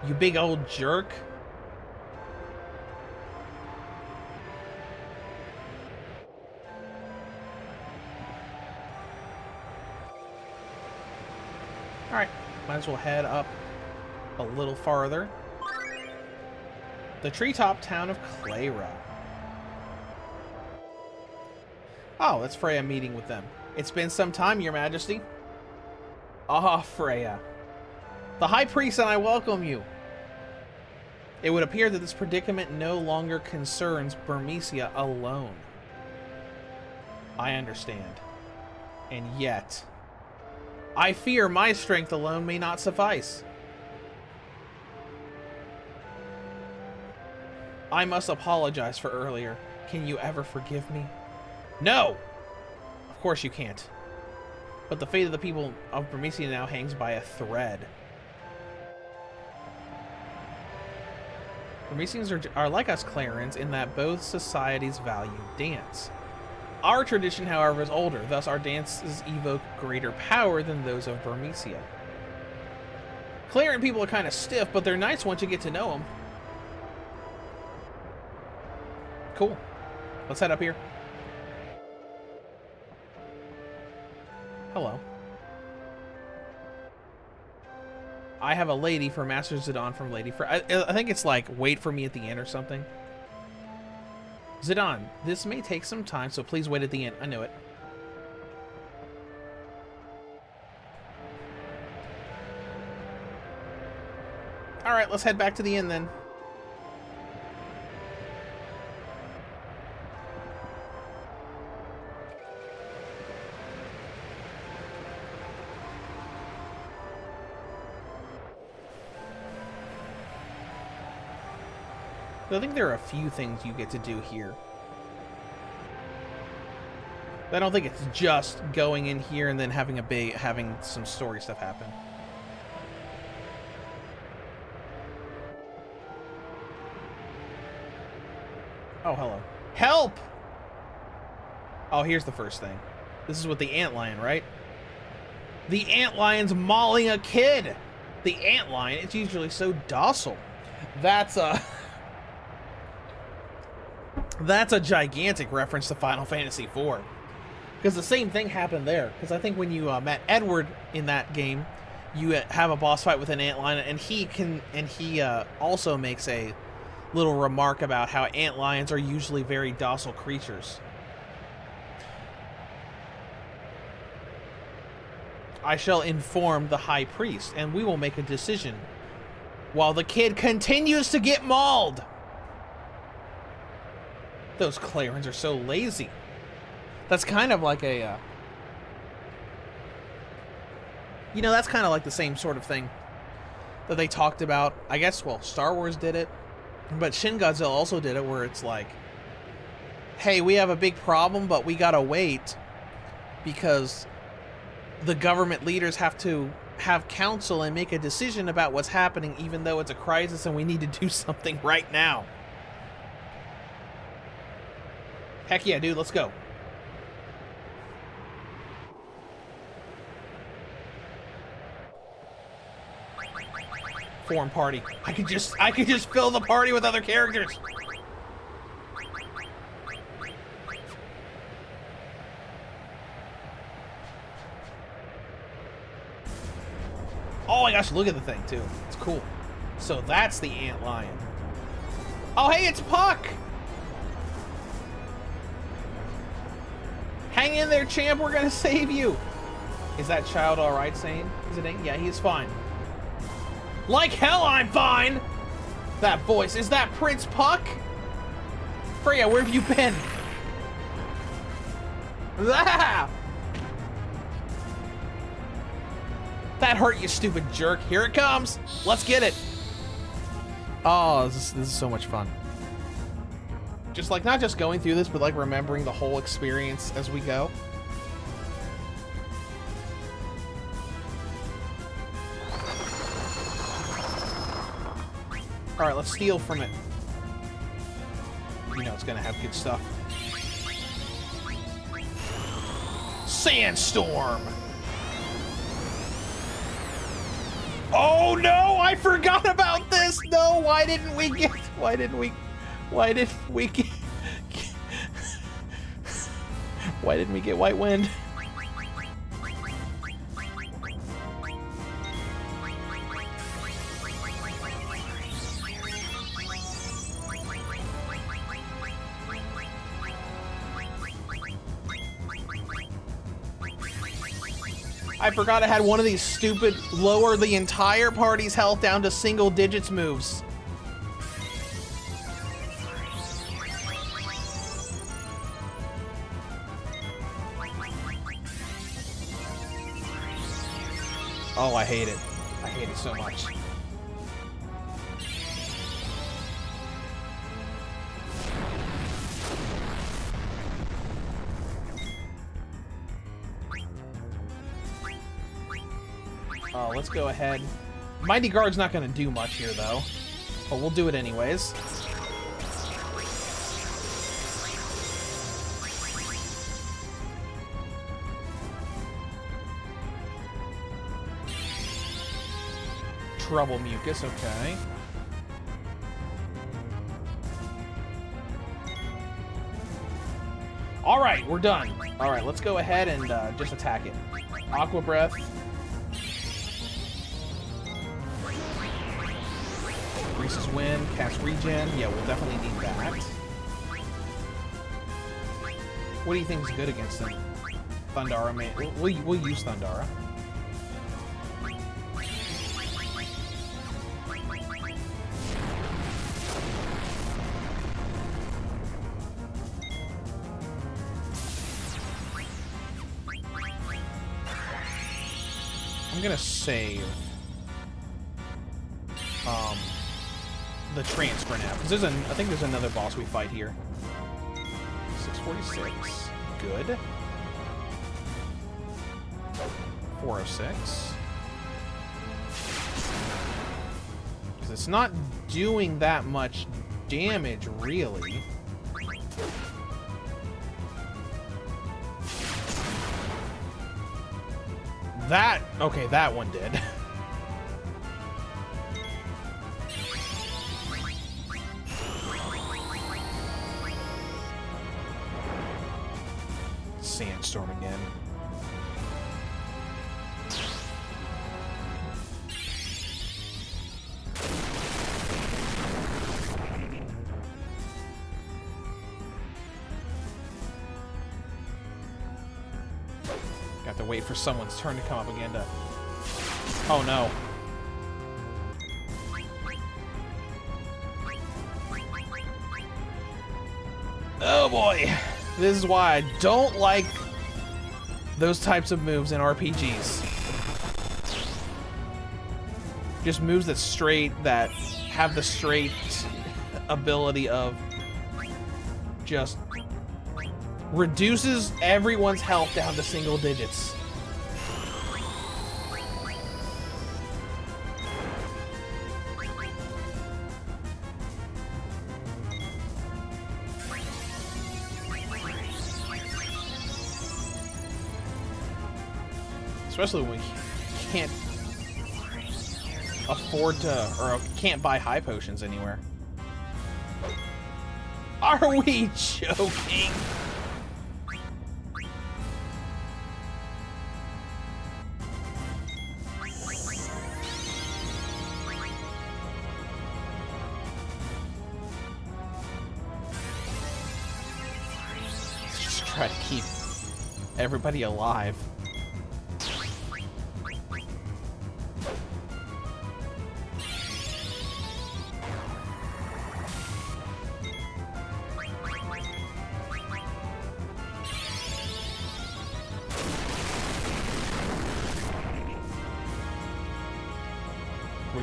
You big old jerk. All right, might as well head up a little farther. The treetop town of Clara. Oh, that's Freya meeting with them. It's been some time, Your Majesty. Ah, Freya. The High Priest and I welcome you. It would appear that this predicament no longer concerns Burmecia alone. I understand. And yet, I fear my strength alone may not suffice. I must apologize for earlier. Can you ever forgive me? No! Of course you can't. But the fate of the people of Burmecia now hangs by a thread. Burmecians are like us Clarans in that both societies value dance. Our tradition, however, is older, thus our dances evoke greater power than those of Burmecia. Claran people are kind of stiff, but they're nice once you get to know them. Cool. Let's head up here. Hello. I have a lady for Master Zidane from Lady for... I think it's like, wait for me at the end or something. Zidane, this may take some time, so please wait at the end. I knew it. Alright, let's head back to the inn then. I think there are a few things you get to do here. I don't think it's just going in here and then having some story stuff happen. Oh, hello. Help! Oh, here's the first thing. This is with the antlion, right? The antlion's mauling a kid! The antlion, it's usually so docile. That's a... That's a gigantic reference to Final Fantasy IV. Because the same thing happened there. Because I think when you met Edward in that game, you have a boss fight with an antlion, and he also makes a little remark about how antlions are usually very docile creatures. I shall inform the High Priest, and we will make a decision while the kid continues to get mauled. Those Clarans are so lazy. That's kind of like a... you know, that's kind of like the same sort of thing that they talked about. I guess, well, Star Wars did it, but Shin Godzilla also did it, where it's like, hey, we have a big problem, but we gotta wait because the government leaders have to have counsel and make a decision about what's happening, even though it's a crisis and we need to do something right now. Heck yeah, dude, let's go. Forum party. I could just fill the party with other characters. Oh my gosh, look at the thing too. It's cool. So that's the antlion. Oh hey, it's Puck! Hang in there, champ, we're gonna save you! Is that child alright, Sane? Is it? Yeah, he's fine. Like hell I'm fine! That voice, is that Prince Puck? Freya, where have you been? Ah! That hurt, you stupid jerk. Here it comes. Let's get it. Oh, this is so much fun. Just like, not just going through this, but like remembering the whole experience as we go. All right, let's steal from it. You know it's gonna have good stuff. Sandstorm. Oh no, I forgot about this. No, why didn't we get White Wind? I forgot I had one of these stupid lower the entire party's health down to single digits moves. Oh, I hate it. I hate it so much. Oh, let's go ahead. Mighty Guard's not going to do much here, though. But we'll do it anyways. Trouble Mucus, okay. Alright, we're done. Alright, let's go ahead and just attack it. Aqua Breath. Reese's Wind, cast Regen. Yeah, we'll definitely need that. What do you think is good against them? Thundara, we'll use Thundara. I'm gonna save the transfer now, because I think there's another boss we fight here. 646. Good. 406. Because it's not doing that much damage, really. That, okay, that one did. Sandstorm again. Got to wait for someone's turn to come up again to... Oh no. Oh boy. This is why I don't like those types of moves in RPGs. Just moves that have the straight ability of just reduces everyone's health down to single digits. Especially when we can't afford to, or can't buy high potions anywhere. Are we joking? Let's just try to keep everybody alive.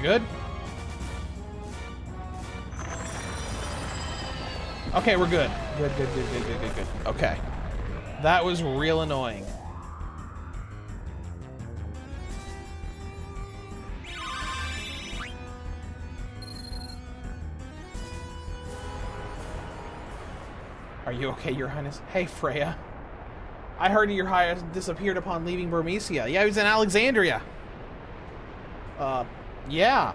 good? Okay, we're good. Good. Okay. That was real annoying. Are you okay, Your Highness? Hey, Freya. I heard Your Highness disappeared upon leaving Burmecia. Yeah, he was in Alexandria. Yeah.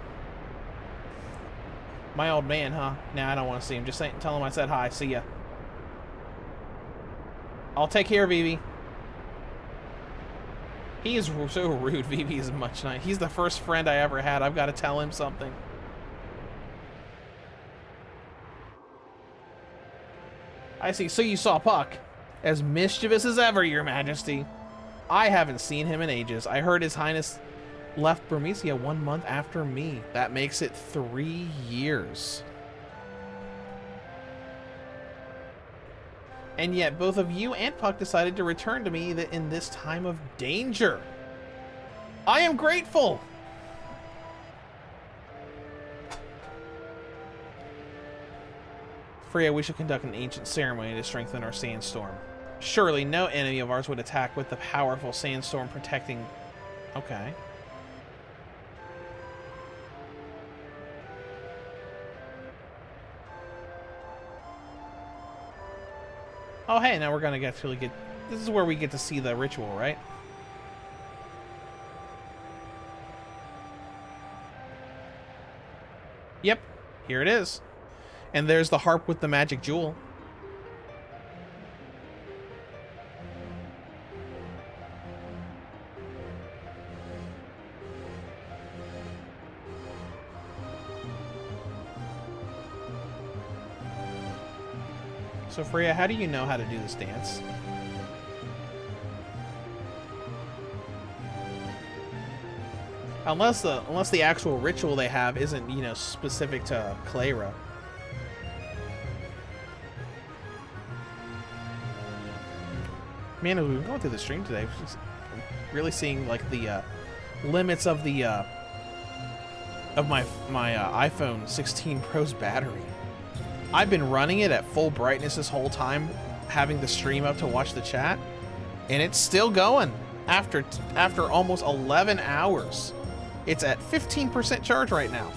My old man, huh? Nah, I don't want to see him. Just tell him I said hi. See ya. I'll take care, Vivi. He is so rude. Vivi is much nice. He's the first friend I ever had. I've got to tell him something. I see. So you saw Puck. As mischievous as ever, Your Majesty. I haven't seen him in ages. I heard His Highness left Burmecia 1 month after me. That makes it 3 years. And yet both of you and Puck decided to return to me in this time of danger. I am grateful. Freya, we should conduct an ancient ceremony to strengthen our sandstorm. Surely no enemy of ours would attack with the powerful sandstorm protecting... Okay. Oh, hey, now we're gonna actually get... This is where we get to see the ritual, right? Yep, here it is. And there's the harp with the magic jewel. So Freya, how do you know how to do this dance? Unless the actual ritual they have isn't, you know, specific to Clara. Man, as we've been going through the stream today, we're just really seeing like the limits of the my iPhone 16 Pro's battery. I've been running it at full brightness this whole time, having the stream up to watch the chat, and it's still going after almost 11 hours. It's at 15% charge right now.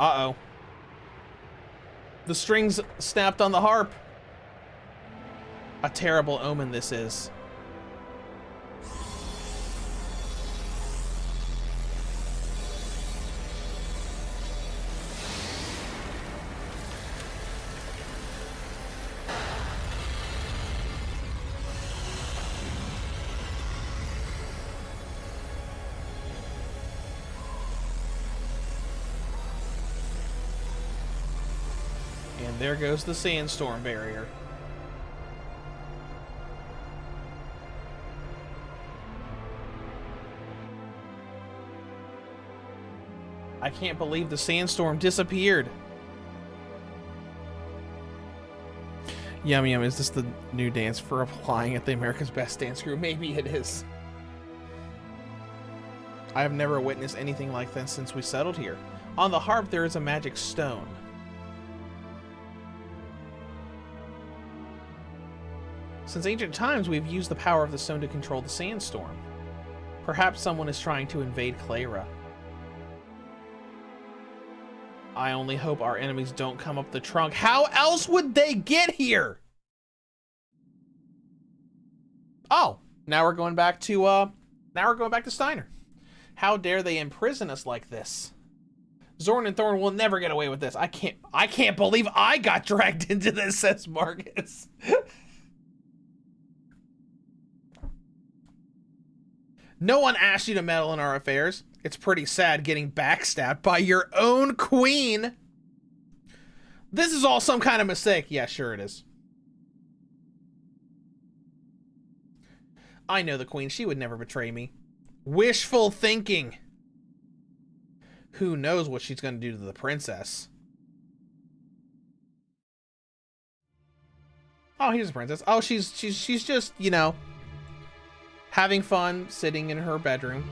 Uh-oh. The strings snapped on the harp. A terrible omen this is. And there goes the sandstorm barrier. I can't believe the sandstorm disappeared. Yum Yum, is this the new dance for applying at the America's Best Dance Crew? Maybe it is. I have never witnessed anything like this since we settled here. On the harp there is a magic stone. Since ancient times, we've used the power of the stone to control the sandstorm. Perhaps someone is trying to invade Clara. I only hope our enemies don't come up the trunk. How else would they get here? Oh, now we're going back to Steiner. How dare they imprison us like this? Zorn and Thorn will never get away with this. I can't believe I got dragged into this, says Marcus. No one asked you to meddle in our affairs. It's pretty sad getting backstabbed by your own queen. This is all some kind of mistake. Yeah, sure it is. I know the queen. She would never betray me. Wishful thinking. who knows what she's going to do to the princess. Oh, here's the princess. Oh, she's just, you know, having fun sitting in her bedroom.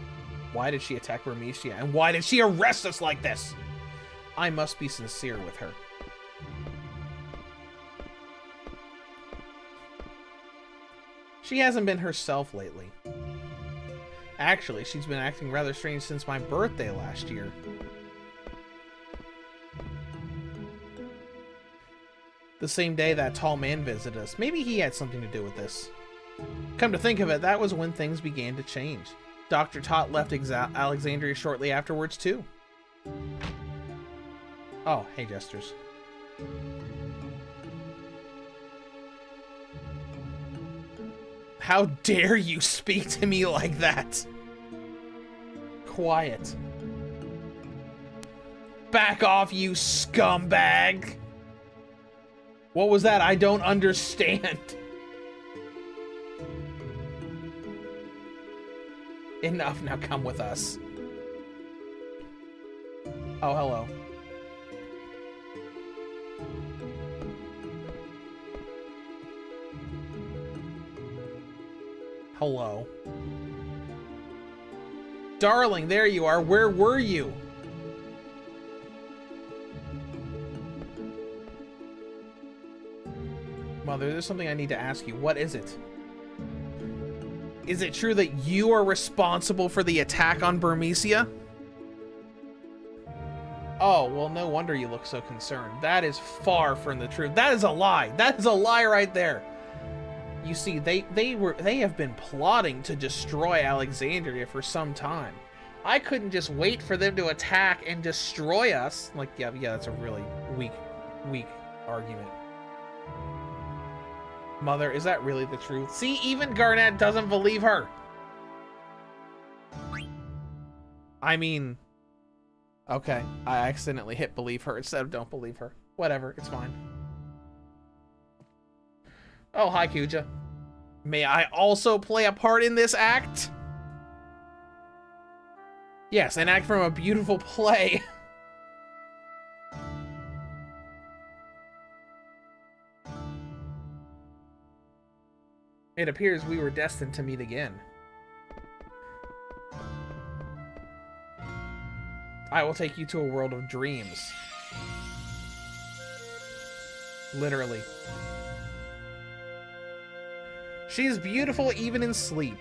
Why did she attack Bermesia? And why did she arrest us like this? I must be sincere with her. She hasn't been herself lately. Actually, she's been acting rather strange since my birthday last year. The same day that tall man visited us. Maybe he had something to do with this. Come to think of it, that was when things began to change. Dr. Tot left Alexandria shortly afterwards, too. Oh, hey, Jesters. How dare you speak to me like that? Quiet. Back off, you scumbag! What was that? I don't understand. Enough, now come with us. Oh, hello. Hello. Darling, there you are. Where were you? Mother, there's something I need to ask you. What is it? Is it true that you are responsible for the attack on Bermesia? Oh, well, no wonder you look so concerned. That is far from the truth. That is a lie. That is a lie right there. You see, they have been plotting to destroy Alexandria for some time. I couldn't just wait for them to attack and destroy us. Like, yeah, that's a really weak argument. Mother, is that really the truth? See, even Garnet doesn't believe her. I mean, okay, I accidentally hit believe her instead of don't believe her. Whatever, it's fine. Oh, hi, Kuja. May I also play a part in this act? Yes, an act from a beautiful play. It appears we were destined to meet again. I will take you to a world of dreams. Literally. She is beautiful even in sleep.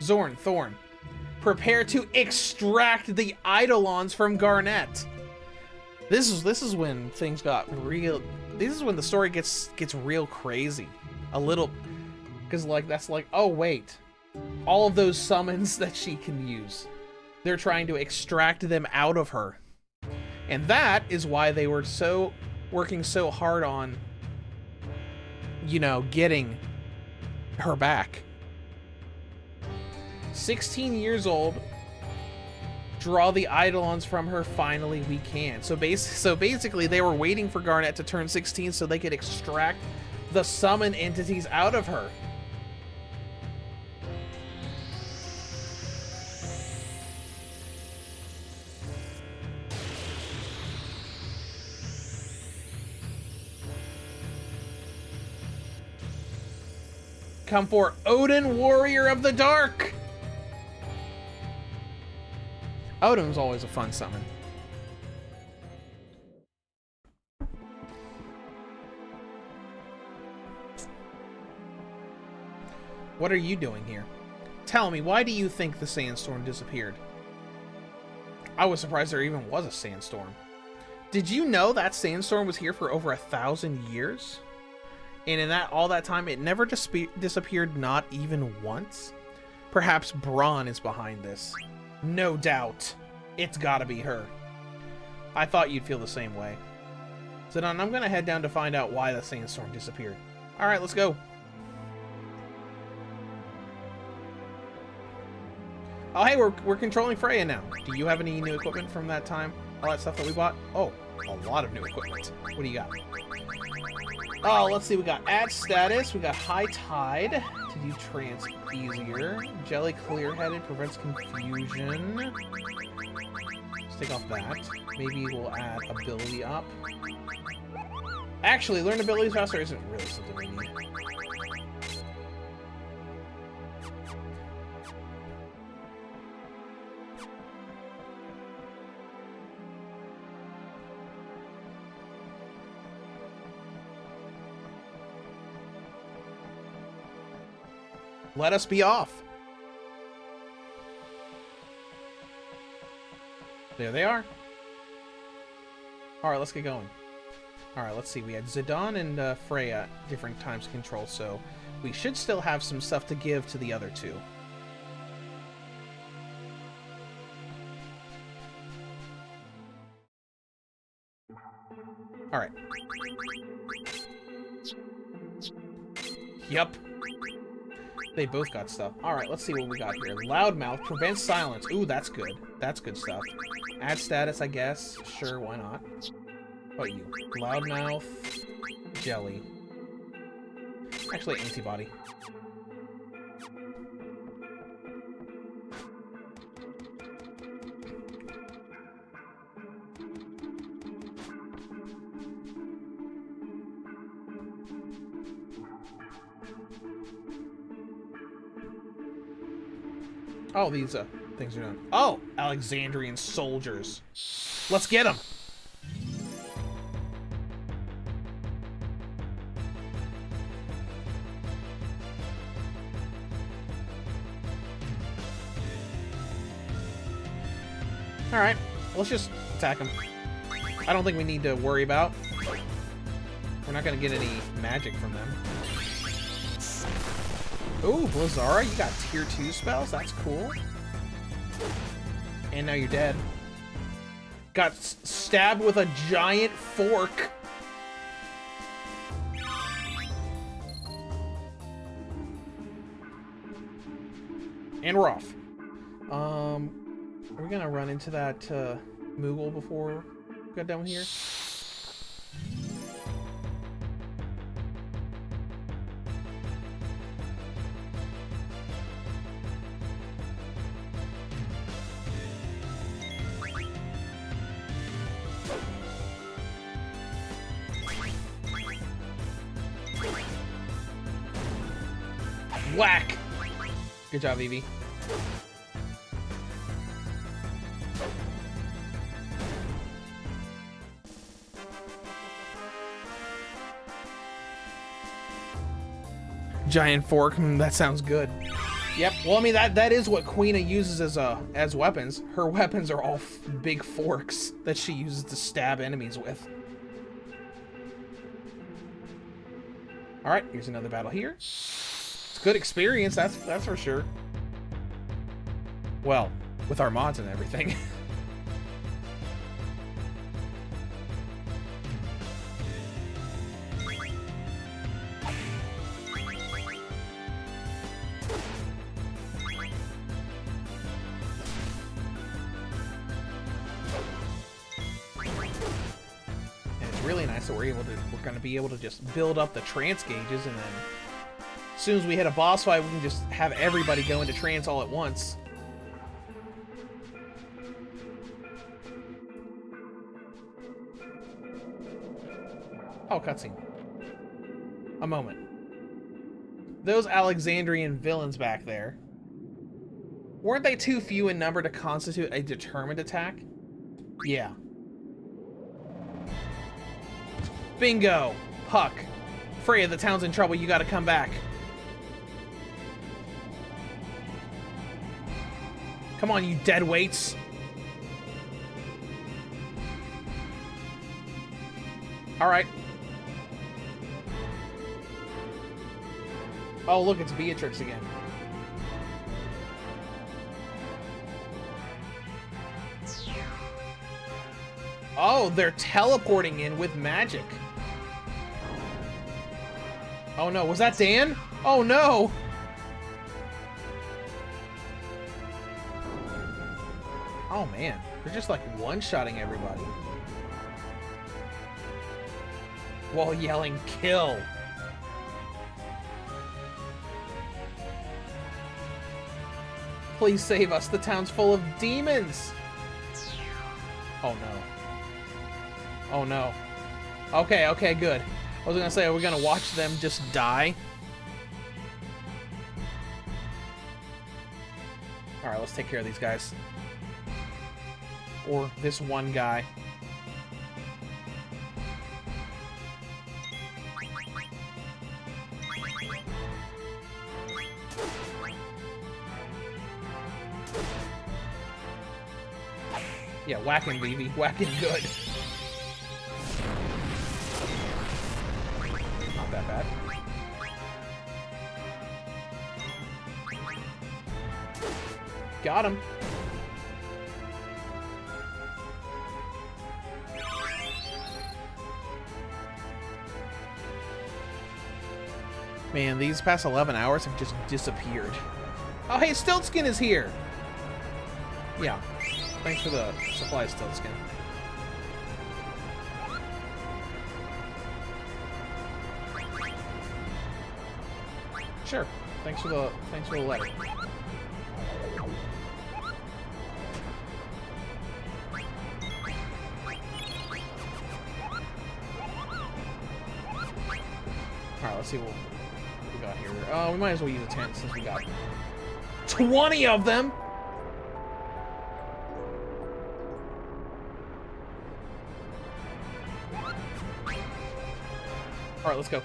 Zorn, Thorn, prepare to extract the Eidolons from Garnet. This is when things got real. This is when the story gets real crazy. A little, because like that's like, oh wait, all of those summons that she can use, they're trying to extract them out of her, and that is why they were working so hard on, you know, getting her back. 16 years old. Draw the Eidolons from her, finally we can. So basically they were waiting for Garnet to turn 16 so they could extract the summon entities out of her. Come for Odin, Warrior of the Dark! Odin was always a fun summon. What are you doing here? Tell me, why do you think the sandstorm disappeared? I was surprised there even was a sandstorm. Did you know that sandstorm was here for over 1,000 years? And in all that time, it never disappeared, not even once? Perhaps Braun is behind this. No doubt. It's gotta be her. I thought you'd feel the same way. So then I'm gonna head down to find out why the sandstorm disappeared. Alright, let's go. Oh, hey, we're controlling Freya now. Do you have any new equipment from that time? All that stuff that we bought? Oh, a lot of new equipment. What do you got? Oh, let's see. We got add status. We got high tide. to do trance easier. Jelly clear-headed prevents confusion. Let's take off that. Maybe we'll add ability up. Actually, learn abilities faster isn't really something we need. Let us be off. There they are. All right, let's get going. All right, let's see. We had Zidane and Freya different times to control, so we should still have some stuff to give to the other two. All right. Yep. They both got stuff. Alright, let's see what we got here. Loudmouth prevents silence. Ooh, that's good. That's good stuff. Add status, I guess. Sure, why not? What you? Loudmouth. Jelly. Actually, antibody. Oh, these things are done. Oh, Alexandrian soldiers. Let's get them. All right, let's just attack them. I don't think we need to worry about. We're not gonna get any magic from them. Ooh, Blizzara, you got tier 2 spells? That's cool. And now you're dead. Got stabbed with a giant fork. And we're off. Are we gonna run into that Moogle before we got done here? Whack! Good job, Evie. Giant fork, that sounds good. Yep, well, I mean, that is what Queena uses as weapons. Her weapons are all big forks that she uses to stab enemies with. Alright, here's another battle here. It's good experience, that's for sure. Well, with our mods and everything. Really nice that we're going to be able to just build up the trance gauges, and then as soon as we hit a boss fight, we can just have everybody go into trance all at once. Oh, cutscene. A moment. Those Alexandrian villains back there, weren't they too few in number to constitute a determined attack? Yeah. Bingo! Puck. Freya, the town's in trouble. You gotta come back. Come on, you dead weights. Alright. Oh, look, it's Beatrix again. Oh, they're teleporting in with magic. Oh no, was that Dan? Oh no! Oh man, they're just like one-shotting everybody. While yelling, kill! Please save us. The town's full of demons. Oh, no. Oh, no. Okay, okay, good. I was gonna say, are we gonna watch them just die? Alright, let's take care of these guys. Or this one guy. Yeah, whacking, baby. Whacking good. Not that bad. Got him. Man, these past 11 hours have just disappeared. Oh, hey, Stiltskin is here! Yeah. Thanks for the supply, Stiltskin. Sure. Thanks for the letter. Alright, let's see what we got here. Oh, we might as well use a tent since we got 20 of them! Alright, let's go.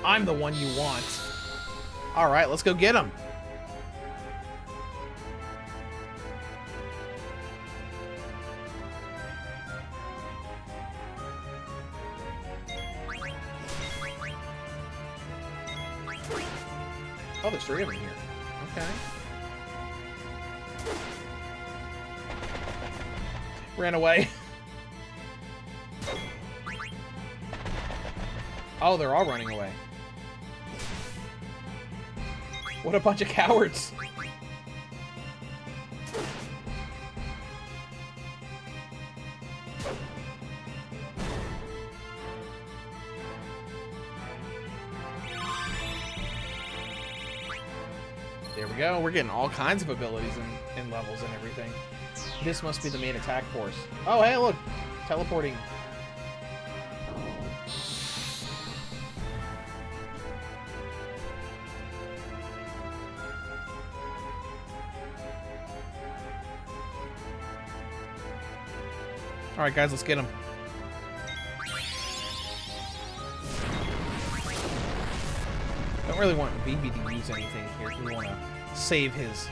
I'm the one you want. Alright, let's go get him. Oh, there's 3 of them here. Okay. Ran away. Oh, they're all running away. What a bunch of cowards. There we go. We're getting all kinds of abilities and levels and everything. This must be the main attack force. Oh, hey, look. Teleporting. Alright, guys, let's get him. Don't really want BB to use anything here. We want to save his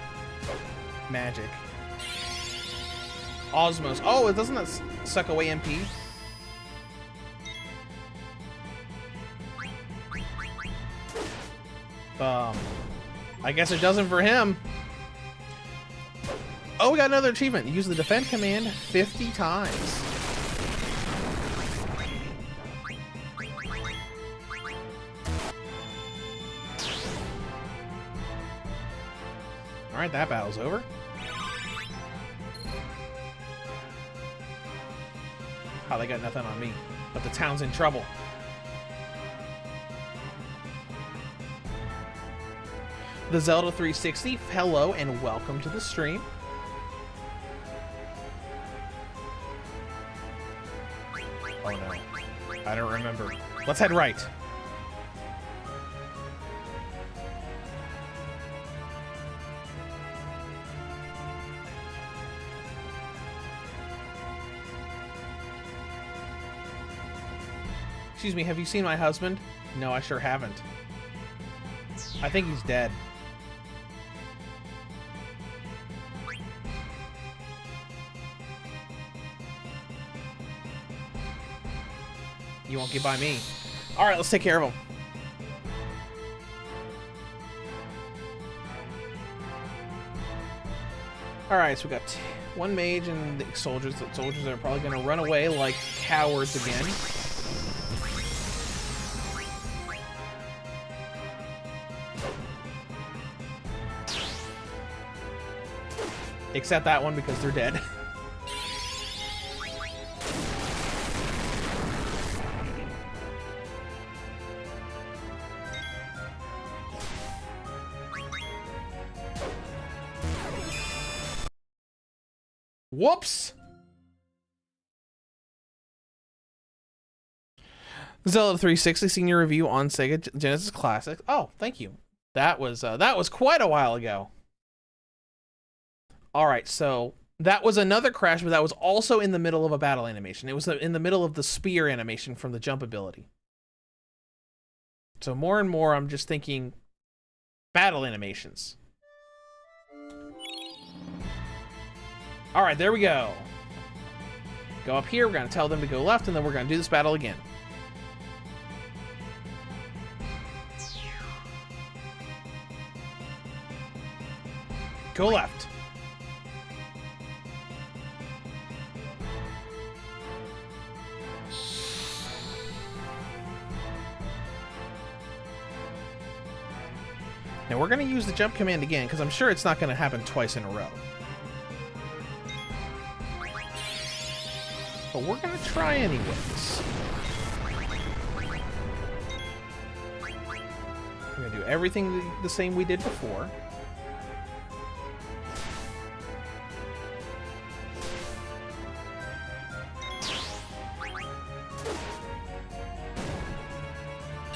magic. Osmos. Oh, doesn't that suck away MP? I guess it doesn't for him. Oh, we got another achievement. Use the defend command 50 times. Alright, that battle's over. Oh, they got nothing on me. But the town's in trouble. The Zelda 360, hello and welcome to the stream. Oh no. I don't remember. Let's head right. Excuse me, have you seen my husband? No, I sure haven't. I think he's dead. You won't get by me. Alright, let's take care of him. Alright, so we got one mage and the soldiers. The soldiers are probably going to run away like cowards again. Except that one because they're dead. Whoops! Zelda 360 senior review on Sega Genesis Classics. Oh, thank you. That was quite a while ago. All right, so that was another crash, but that was also in the middle of a battle animation. It was in the middle of the spear animation from the jump ability. So more and more, I'm just thinking battle animations. All right, there we go. Go up here. We're going to tell them to go left, and then we're going to do this battle again. Go left. Now we're going to use the jump command again, because I'm sure it's not going to happen twice in a row. But we're going to try anyways. We're going to do everything the same we did before.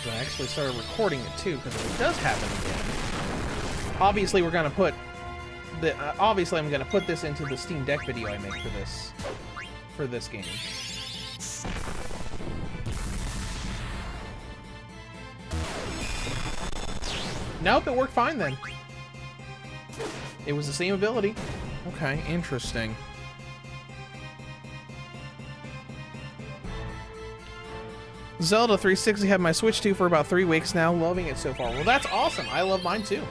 I actually started recording it too, because if it does happen again, obviously we're gonna put the obviously I'm gonna put this into the Steam Deck video I make for this game. Nope, it worked fine then. It was the same ability. Okay, interesting. Zelda 360 had my Switch 2 for about 3 weeks now, loving it so far. Well, that's awesome. I love mine too.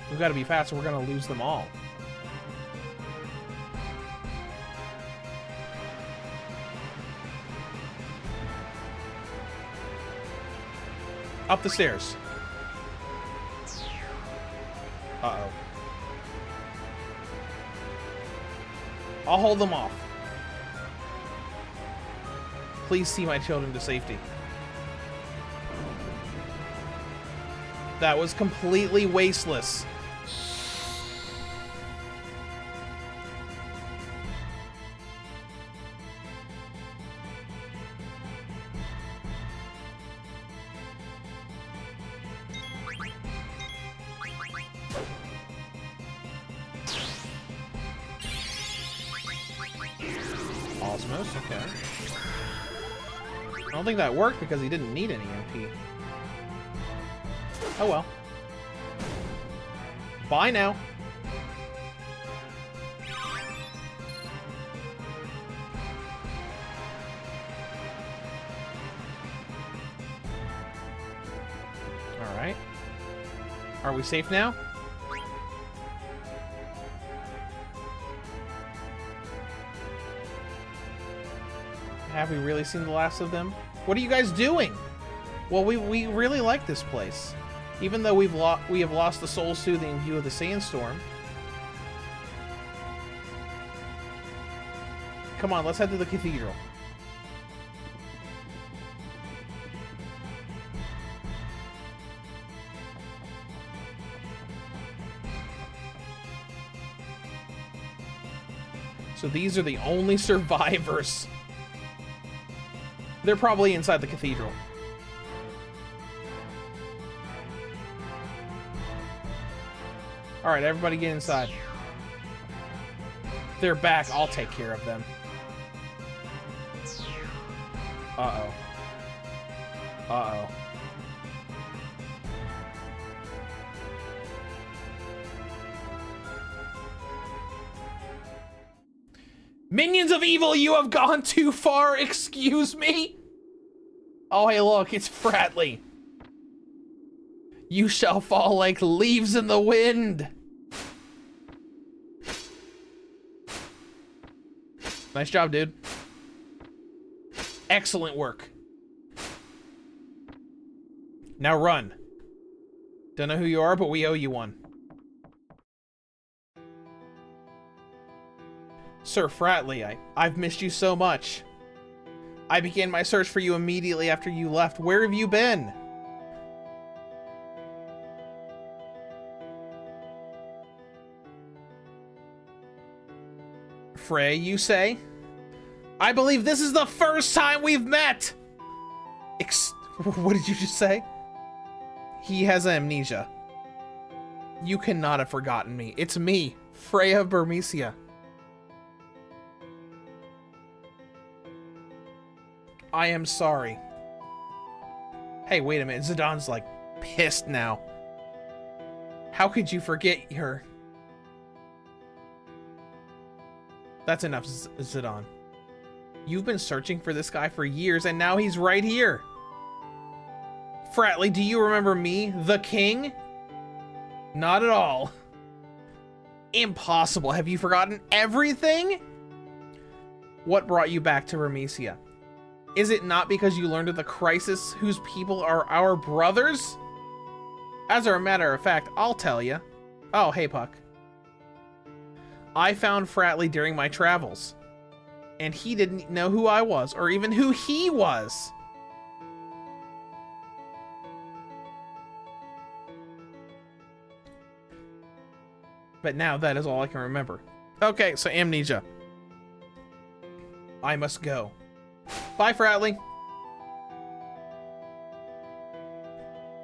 We've got to be fast or we're going to lose them all. Up the stairs. Uh-oh. I'll hold them off. Please see my children to safety. That was completely wasteless. Osmos, okay. I don't think that worked because he didn't need any MP. Oh well. Bye now. Alright. Are we safe now? Have we really seen the last of them? What are you guys doing? Well, we really like this place. Even though we have lost the soul-soothing view of the sandstorm. Come on, let's head to the cathedral. So these are the only survivors. They're probably inside the cathedral. Alright, everybody get inside. They're back. I'll take care of them. Uh-oh. Uh-oh. Minions of evil, you have gone too far, excuse me? Oh, hey, look, it's Fratley. You shall fall like leaves in the wind. Nice job, dude. Excellent work. Now run. Don't know who you are, but we owe you one. Sir Fratley, I've missed you so much. I began my search for you immediately after you left. Where have you been? Frey, you say? I believe this is the first time we've met! What did you just say? He has amnesia. You cannot have forgotten me. It's me, Freya Bermesia. I am sorry. Hey, wait a minute. Zidon's like pissed now. How could you forget her? That's enough, Zidon. You've been searching for this guy for years, and now he's right here. Fratley, do you remember me, the king? Not at all. Impossible. Have you forgotten everything? What brought you back to Bermesia? Is it not because you learned of the crisis whose people are our brothers? As a matter of fact, I'll tell you. Oh, hey, Puck. I found Fratley during my travels, and he didn't know who I was, or even who he was. But now that is all I can remember. Okay, so amnesia. I must go. Bye, Fratley.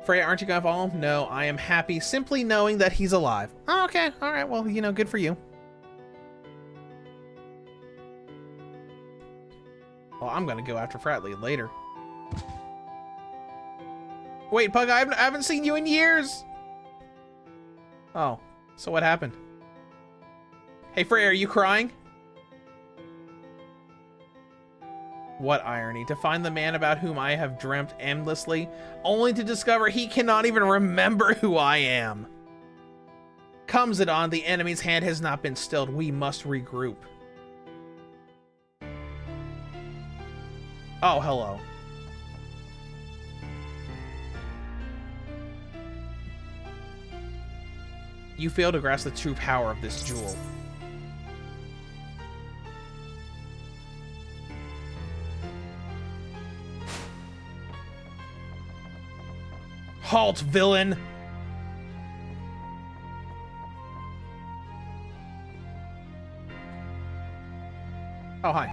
Freya, aren't you gonna follow him? No, I am happy simply knowing that he's alive. Oh, okay, alright, well, you know, good for you. Well, I'm gonna go after Fratley later. Wait, Pug, I haven't seen you in years! Oh, so what happened? Hey, Freya, are you crying? What irony, to find the man about whom I have dreamt endlessly, only to discover he cannot even remember who I am. Comes it on, the enemy's hand has not been stilled. We must regroup. Oh, hello. You fail to grasp the true power of this jewel. Halt, villain! Oh, hi.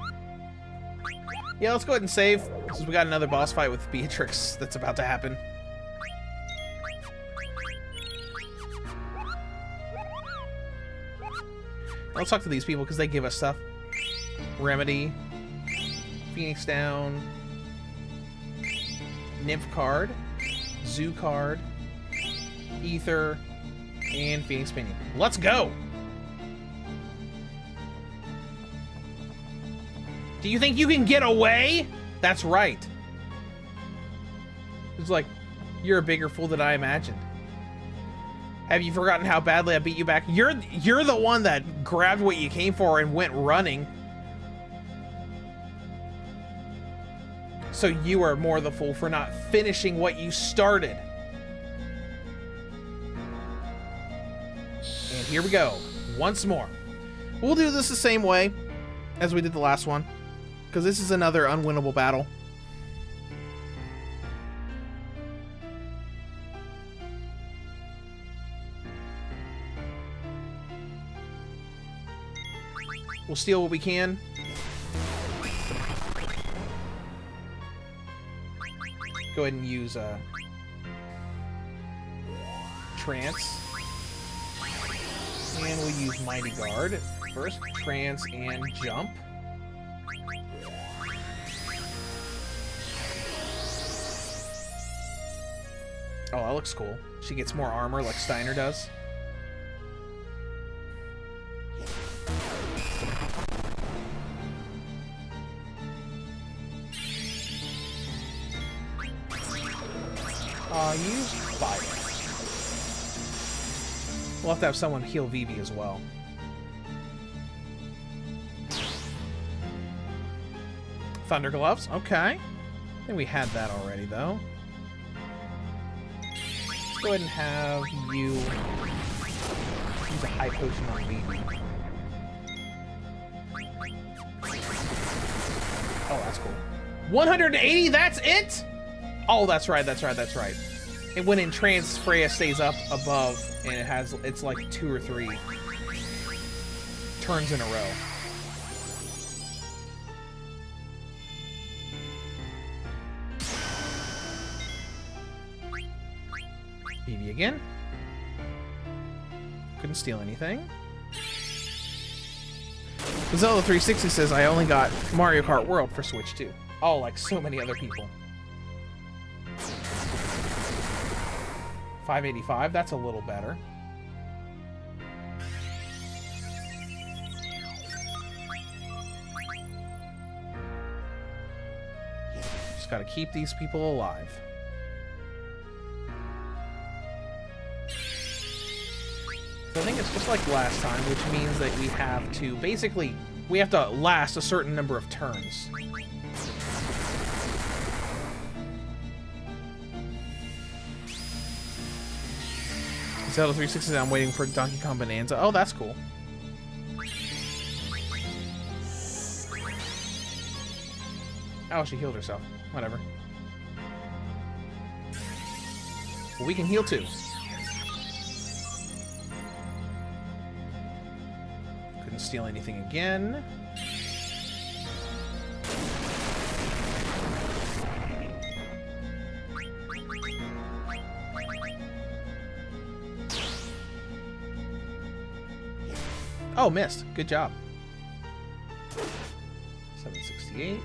Yeah, let's go ahead and save, since we got another boss fight with Beatrix that's about to happen. Let's talk to these people, because they give us stuff. Remedy. Phoenix Down. Nymph card. Zoo card. Ether. And Phoenix Pinion. Let's go! Do you think you can get away? That's right. It's like, you're a bigger fool than I imagined. Have you forgotten how badly I beat you back? You're the one that grabbed what you came for and went running. So you are more the fool for not finishing what you started. And here we go. Once more. We'll do this the same way as we did the last one, because this is another unwinnable battle. We'll steal what we can. Go ahead and use Trance. And we'll use Mighty Guard. First, Trance and Jump. Oh, that looks cool. She gets more armor like Steiner does. Use Fire. We'll have to have someone heal Vivi as well. Thunder Gloves, okay. I think we had that already, though. Let's go ahead and have you use a high potion on Vivi. Oh, that's cool. 180, that's it? Oh, that's right, that's right, that's right. And when in trance, Freya stays up above, and it's like 2 or 3 turns in a row. BB again. Couldn't steal anything. Zelda 360 says I only got Mario Kart World for Switch 2. Oh, like so many other people. 585, that's a little better. Just gotta keep these people alive. So I think it's just like last time, which means that we have to, basically, we have to last a certain number of turns. Zelda 360, I'm waiting for Donkey Kong Bonanza. Oh, that's cool. Oh, she healed herself. Whatever. Well, we can heal too. Couldn't steal anything again. Oh, missed. Good job. 768.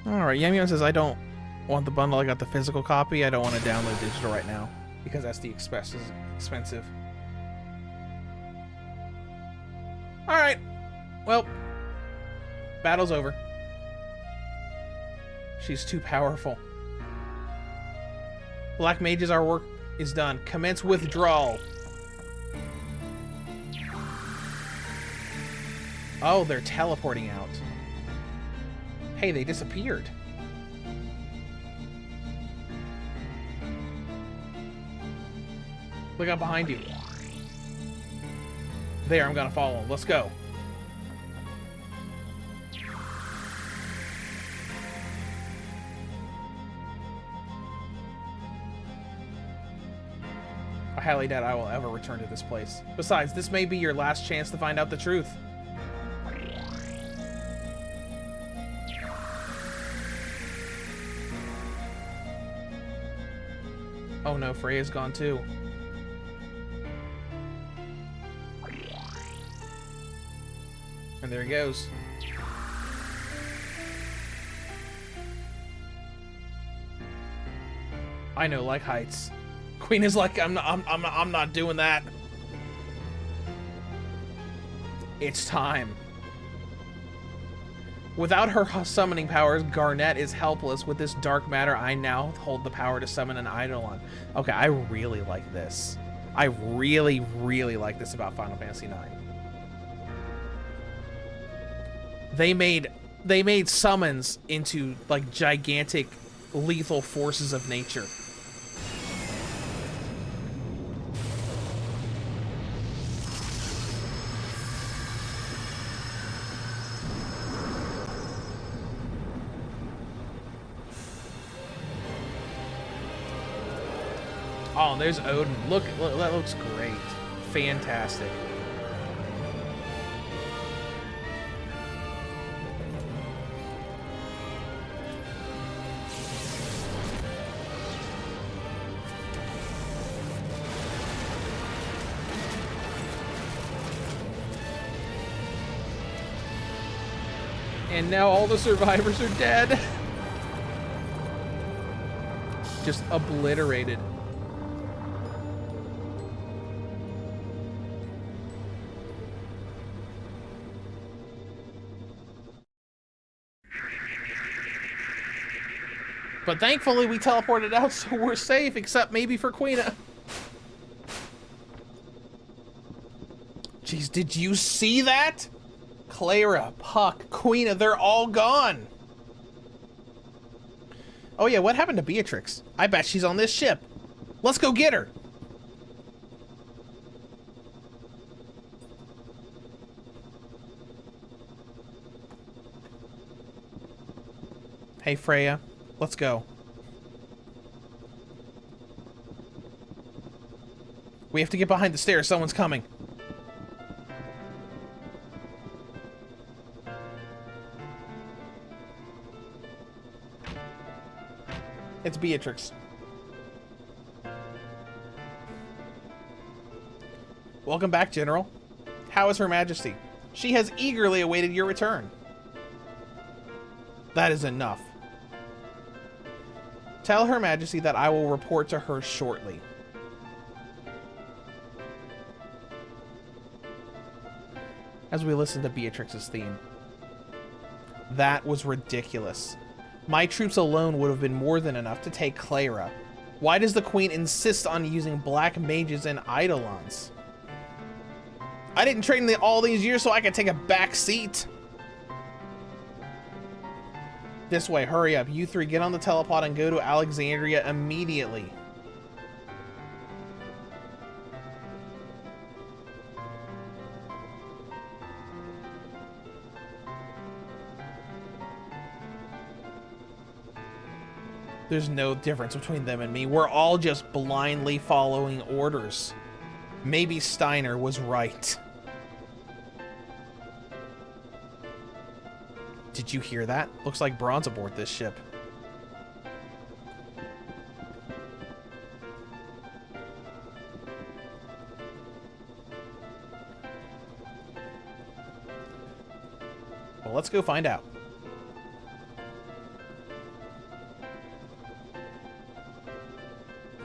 Alright, Yum says I don't want the bundle, I got the physical copy. I don't want to download digital right now because SD Express is expensive. Alright. Well, battle's over. She's too powerful. Black mages, our work is done. Commence withdrawal. Oh, they're teleporting out. Hey, they disappeared. Look out behind you. There, I'm gonna follow him. Let's go. I highly doubt I will ever return to this place. Besides, this may be your last chance to find out the truth. Oh no, Freya's gone too. And there he goes. I know, like heights. Queen is like, I'm not doing that. It's time. Without her summoning powers, Garnet is helpless. With this dark matter, I now hold the power to summon an Eidolon. Okay, I really like this. I really, really like this about Final Fantasy IX. They made summons into like gigantic, lethal forces of nature. Oh, there's Odin. Look, that looks great. Fantastic. And now all the survivors are dead. Just obliterated. But thankfully we teleported out, so we're safe, except maybe for Quina. Jeez, did you see that? Clara, Puck, Quina, they're all gone. Oh yeah, what happened to Beatrix? I bet she's on this ship. Let's go get her. Hey Freya, let's go. We have to get behind the stairs. Someone's coming. It's Beatrix. Welcome back, General. How is Her Majesty? She has eagerly awaited your return. That is enough. Tell Her Majesty that I will report to her shortly. As we listen to Beatrix's theme. That was ridiculous. My troops alone would have been more than enough to take Clara. Why does the Queen insist on using black mages and eidolons? I didn't train all these years so I could take a back seat. This way, hurry up. You three get on the telepod and go to Alexandria immediately. There's no difference between them and me. We're all just blindly following orders. Maybe Steiner was right. Did you hear that? Looks like Braun's aboard this ship. Well, let's go find out.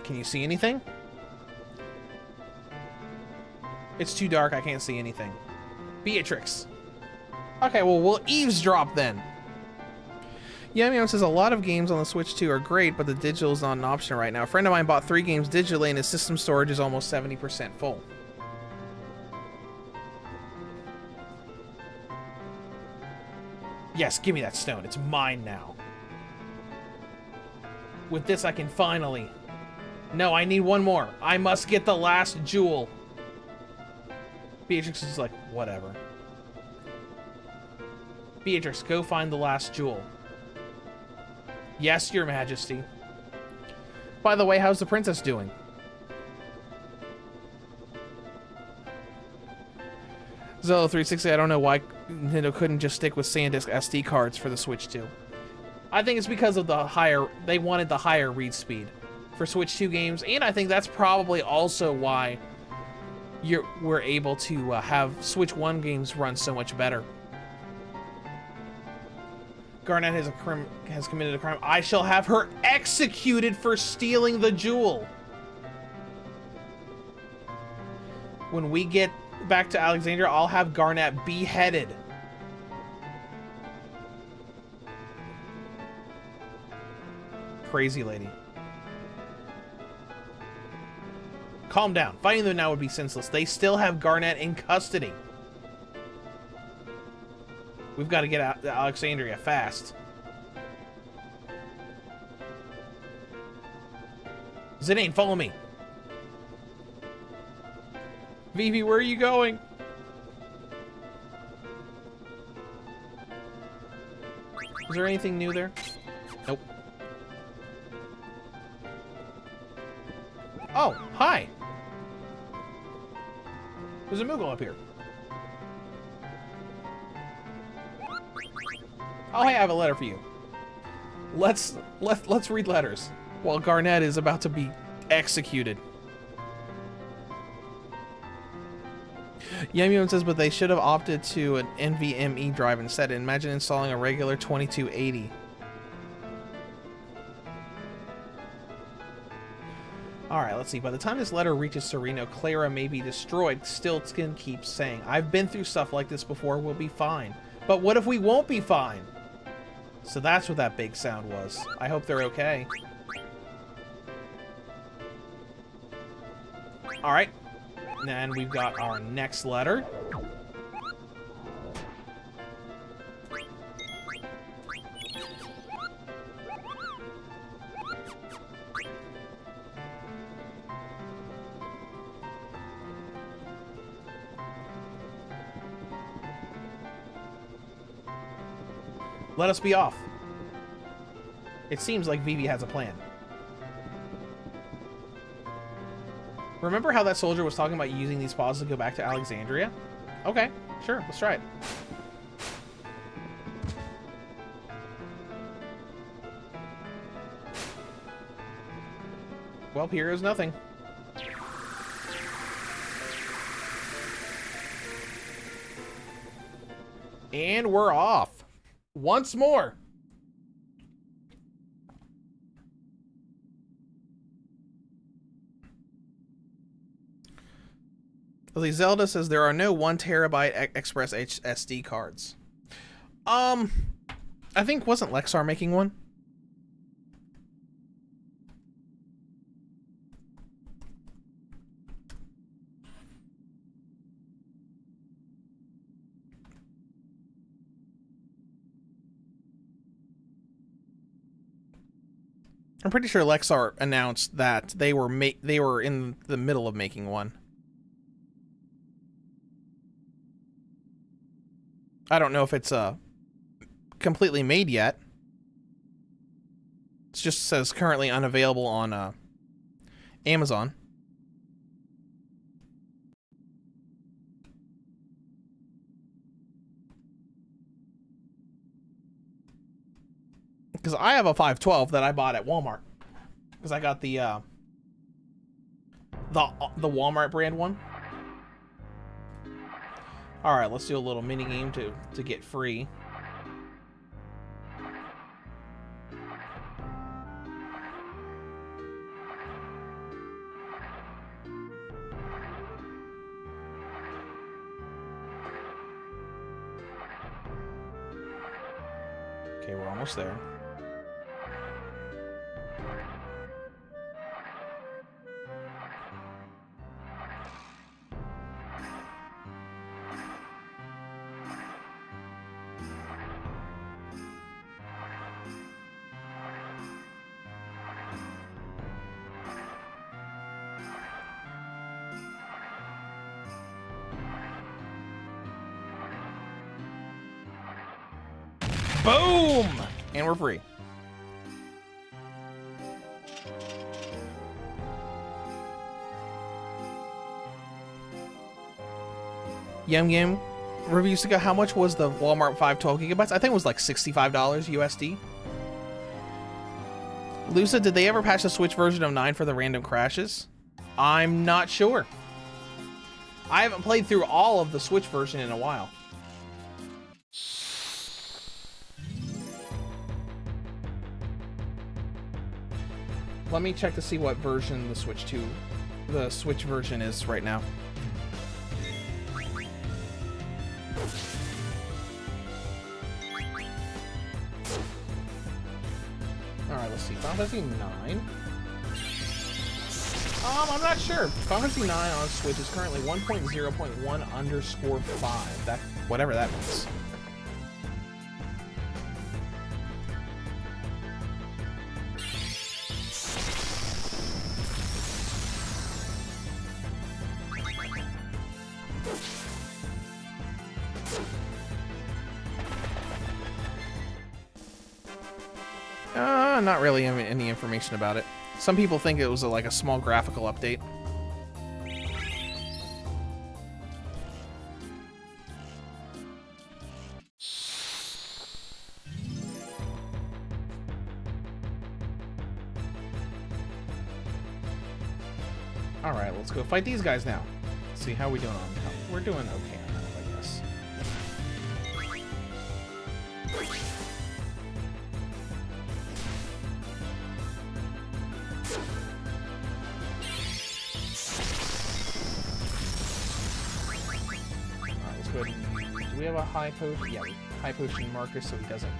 Can you see anything? It's too dark, I can't see anything. Beatrix. Okay, well, we'll eavesdrop then. Yum says a lot of games on the Switch 2 are great, but the digital is not an option right now. A friend of mine bought 3 games digitally and his system storage is almost 70% full. Yes, give me that stone. It's mine now. With this, I can finally... No, I need one more. I must get the last jewel. Beatrix is like, whatever. Beatrix, go find the last jewel. Yes, Your Majesty. By the way, how's the princess doing? Zolo360, I don't know why Nintendo couldn't just stick with SanDisk SD cards for the Switch 2. I think it's because of the higher... They wanted the higher read speed for Switch 2 games, and I think that's probably also why we're able to have Switch 1 games run so much better. Garnet has committed a crime. I shall have her executed for stealing the jewel. When we get back to Alexandria, I'll have Garnet beheaded. Crazy lady. Calm down. Fighting them now would be senseless. They still have Garnet in custody. We've got to get out to Alexandria fast. Zidane, follow me. Vivi, where are you going? Is there anything new there? Nope. Oh, hi. There's a Moogle up here. Oh, hey, I have a letter for you. Let's read letters while Garnet is about to be executed. Yum says, but they should have opted to an NVMe drive instead. Imagine installing a regular 2280. Alright, let's see. By the time this letter reaches Sereno, Clara may be destroyed. Stiltskin keeps saying, I've been through stuff like this before, we'll be fine. But what if we won't be fine? So that's what that big sound was. I hope they're okay. Alright. And we've got our next letter. Let us be off. It seems like Vivi has a plan. Remember how that soldier was talking about using these pods to go back to Alexandria? Okay, sure, let's try it. Well, here is nothing. And we're off. Once more. Zelda says there are no 1 terabyte Express SD cards. I think wasn't Lexar making one? I'm pretty sure Lexar announced that they were in the middle of making one. I don't know if it's completely made yet. It just says currently unavailable on Amazon. Because I have a 512 that I bought at Walmart. Because I got the Walmart brand one. All right, let's do a little mini game to get free. Okay, we're almost there. Boom! And we're free. Yum Yum reviews to go. How much was the Walmart 512 gigabytes? I think it was like $65 USD. Lusa, did they ever patch the Switch version of 9 for the random crashes? I'm not sure. I haven't played through all of the Switch version in a while. Let me check to see what version the Switch version is right now. Alright, let's see. Final Fantasy 9. I'm not sure. Final Fantasy 9 on Switch is currently 1.0.1_5. That, whatever that means. Not really any information about it. Some people think it was like a small graphical update. All right, let's go fight these guys now. Let's see how we doing on. We're doing okay on that, I guess. Do we have a high potion? Yeah, high potion marker so he doesn't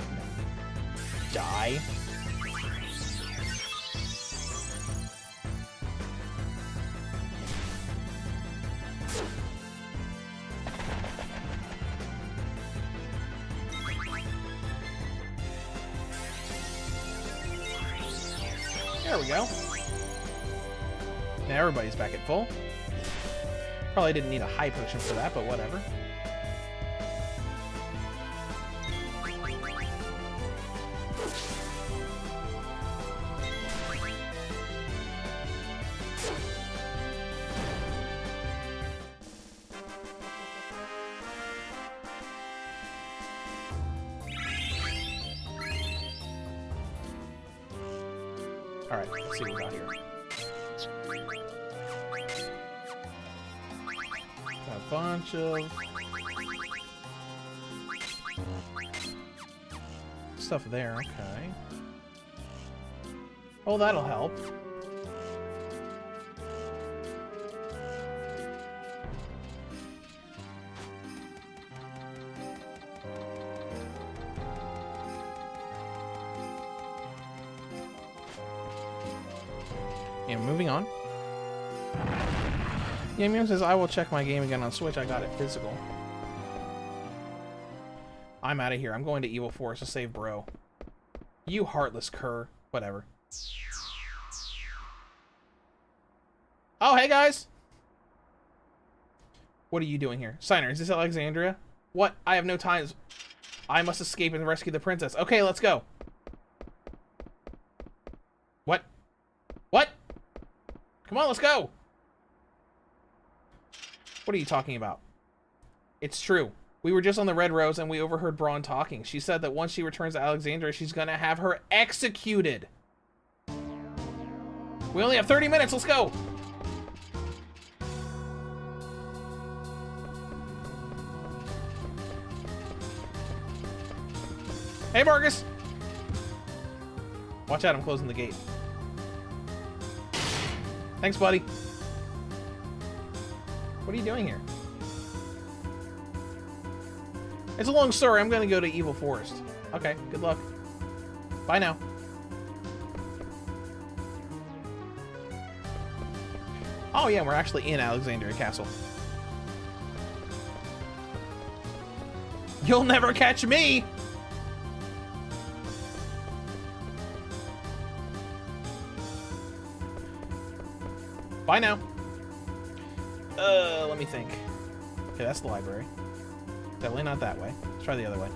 die. There we go. Now everybody's back at full. Probably didn't need a high potion for that, but whatever. Alright, let's see what we got here. Got a bunch of stuff there, okay. Oh, that'll help. And moving on. Yum says, I will check my game again on Switch. I got it physical. I'm out of here. I'm going to Evil Forest to save bro. You heartless cur. Whatever. Oh, hey guys! What are you doing here? Signer, is this Alexandria? What? I have no time. I must escape and rescue the princess. Okay, let's go. What? What? Come on, let's go! What are you talking about? It's true. We were just on the Red Rose and we overheard Braun talking. She said that once she returns to Alexandria, she's gonna have her executed. We only have 30 minutes, let's go! Hey, Marcus! Watch out, I'm closing the gate. Thanks, buddy. What are you doing here? It's a long story. I'm going to go to Evil Forest. Okay, good luck. Bye now. Oh, yeah, we're actually in Alexandria Castle. You'll never catch me! Bye now. Let me think. Okay, that's the library. Definitely not that way. Let's try the other way.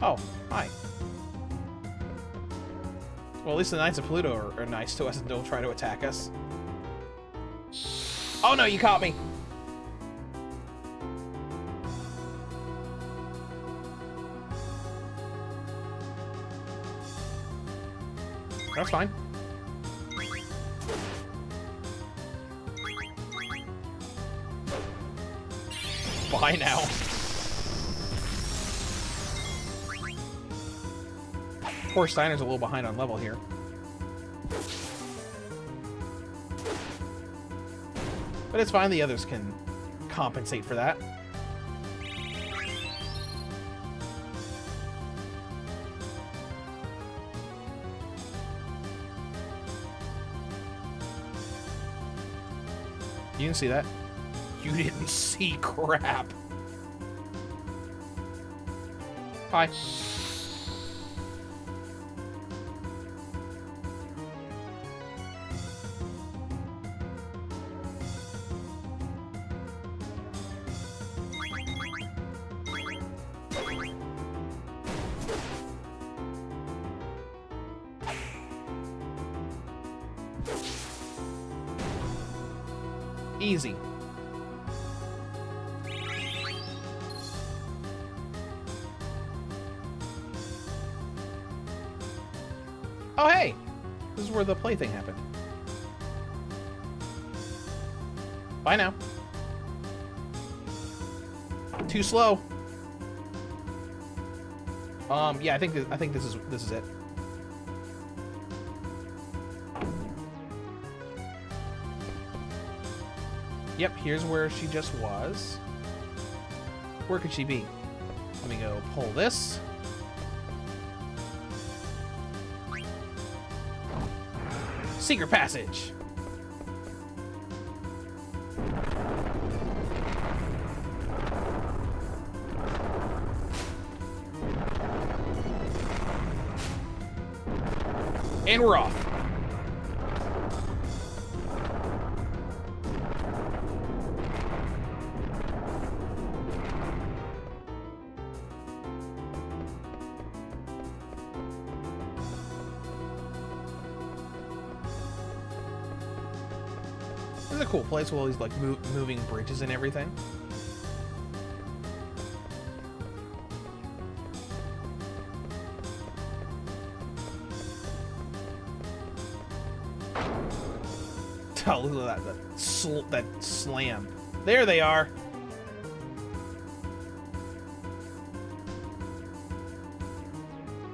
Oh, hi. Well, at least the Knights of Pluto are nice to us and don't try to attack us. Oh no, you caught me! That's fine. Bye now. Poor Steiner's a little behind on level here. But it's fine, the others can compensate for that. You didn't see that? You didn't see crap. Hi. Easy. Oh, hey! This is where the plaything happened. Bye now. Too slow. Yeah, I think this is it. Yep, here's where she just was. Where could she be? Let me go pull this. Secret passage. And we're off. This is a cool place with all these like moving bridges and everything. Oh, look at that slam. There they are.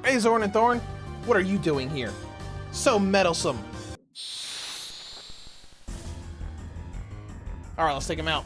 Hey, Zorn and Thorn. What are you doing here? So meddlesome. Alright, let's take him out.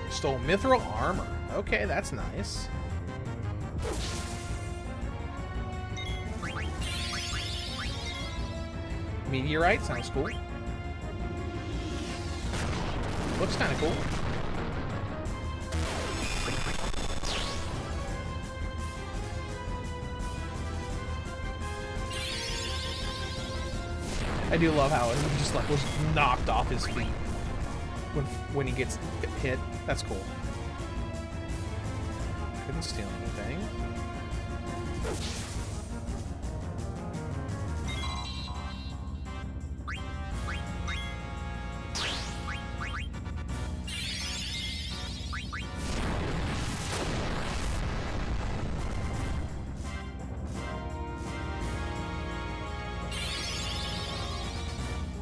Stole mithril armor. Okay, that's nice. Meteorite sounds cool. Looks kind of cool. I do love how he just like was knocked off his feet when he gets hit. That's cool. Couldn't steal anything.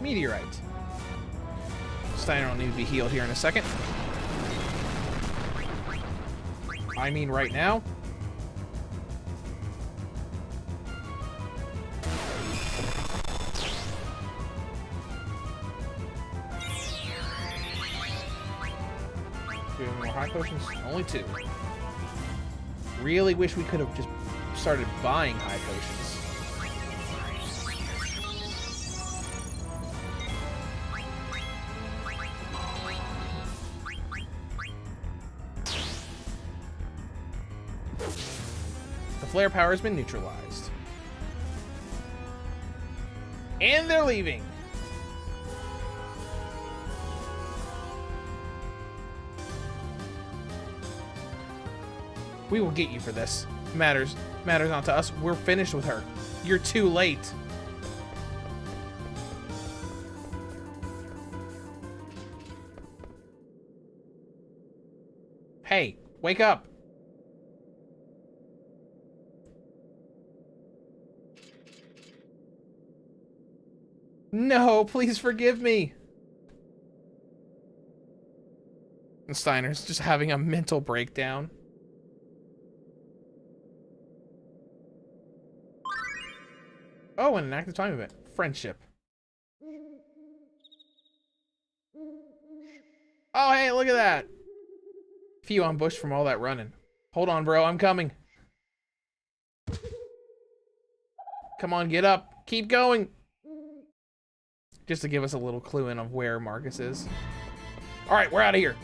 Meteorite. Steiner will need to be healed here in a second. I mean right now. Do we have more high potions? Only 2. Really wish we could have just started buying high potions. Flare power has been neutralized. And they're leaving. We will get you for this. Matters not to us. We're finished with her. You're too late. Hey, wake up. No, please forgive me. And Steiner's just having a mental breakdown. Oh, and an active time event. Friendship. Oh, hey, look at that. Few ambushed from all that running. Hold on, bro, I'm coming. Come on, get up. Keep going. Just to give us a little clue in of where Marcus is. All right, we're out of here.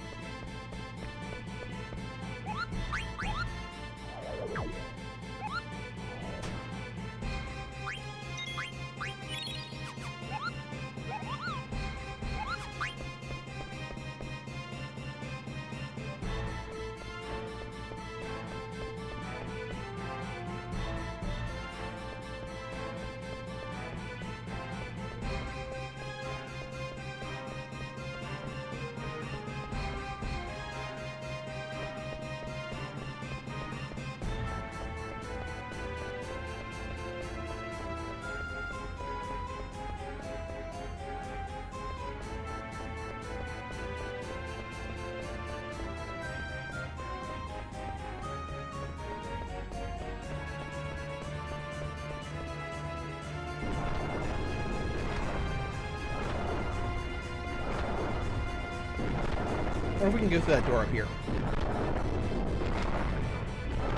Or if we can go through that door up here.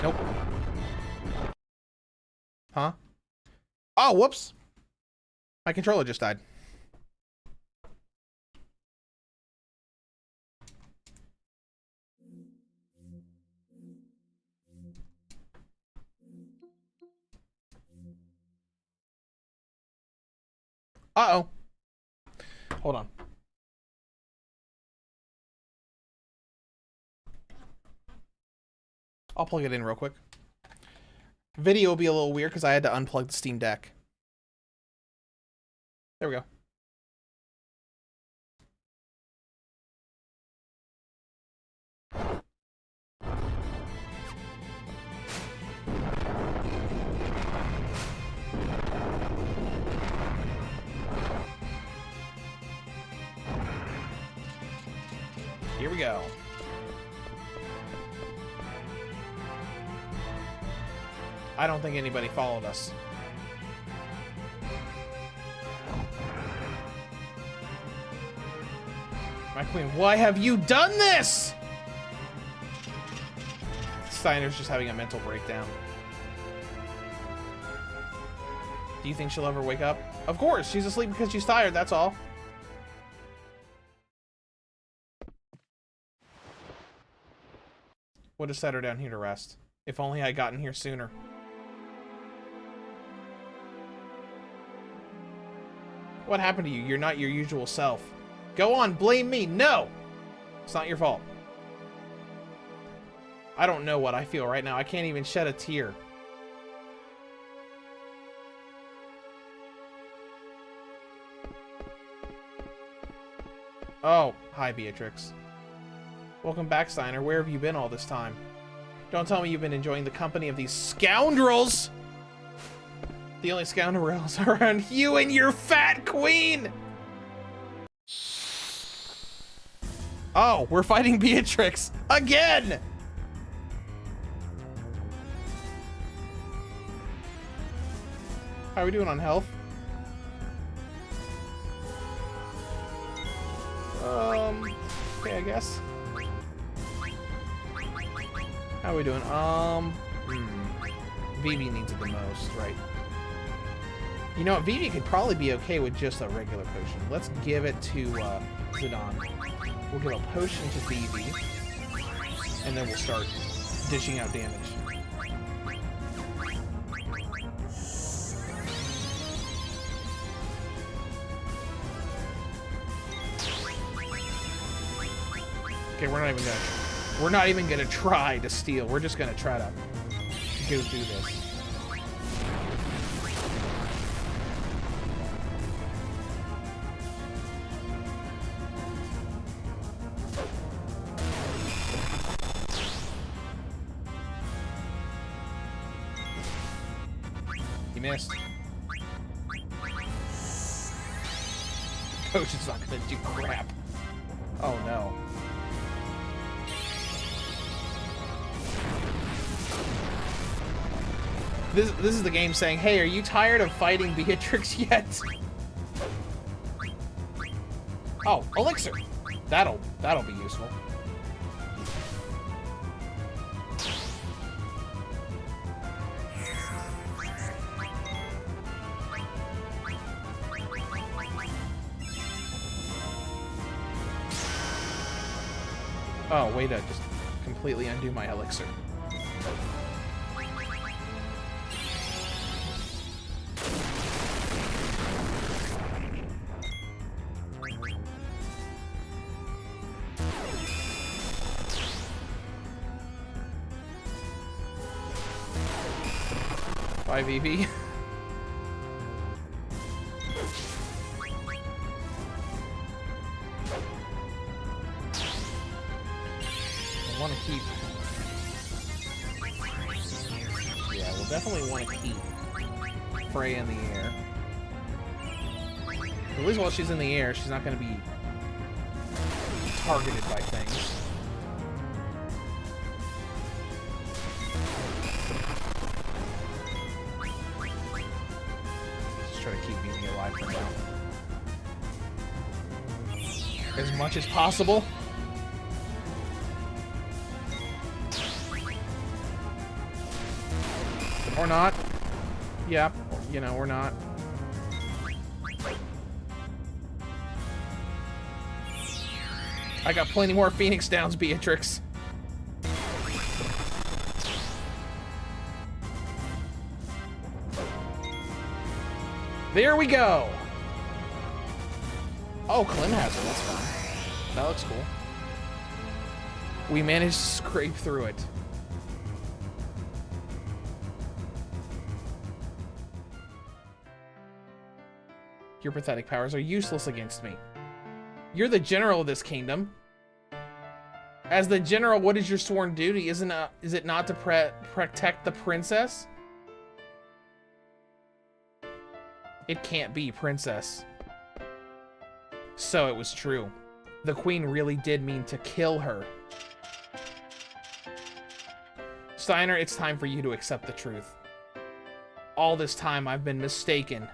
Nope. Huh? Oh, whoops. My controller just died. Uh-oh. Hold on. I'll plug it in real quick. Video will be a little weird because I had to unplug the Steam Deck. There we go. Here we go. I don't think anybody followed us. My queen, why have you done this? Steiner's just having a mental breakdown. Do you think she'll ever wake up? Of course, she's asleep because she's tired, that's all. Would have set her down here to rest. If only I'd gotten here sooner. What happened to you? You're not your usual self. Go on, blame me. No! It's not your fault. I don't know what I feel right now. I can't even shed a tear. Oh, hi, Beatrix. Welcome back, Steiner. Where have you been all this time? Don't tell me you've been enjoying the company of these scoundrels! The only scoundrels around you and your fat queen! Oh, we're fighting Beatrix again! How are we doing on health? Okay, I guess. How are we doing? Vivi needs it the most, right? You know what? Vivi could probably be okay with just a regular potion. Let's give it to Zidane. We'll give a potion to Vivi, and then we'll start dishing out damage. Okay, we're not even gonna try to steal. We're just gonna try to go through this. You missed. Potion's not gonna do crap. Oh no. This is the game saying, hey, are you tired of fighting Beatrix yet? Oh, elixir. That'll be useful. Oh, way to just completely undo my elixir. Bye, Vivi. I want to keep... Yeah, we'll definitely want to keep Frey in the air. At least while she's in the air, she's not going to be targeted by things. Try to keep Vivi alive for now. As much as possible. Or not. Yeah, you know, or not. I got plenty more Phoenix Downs, Beatrix. There we go! Oh, Clem has it, that's fine. That looks cool. We managed to scrape through it. Your pathetic powers are useless against me. You're the general of this kingdom. As the general, what is your sworn duty? Is it not to protect the princess? It can't be, princess. So it was true. The queen really did mean to kill her. Steiner, it's time for you to accept the truth. All this time I've been mistaken.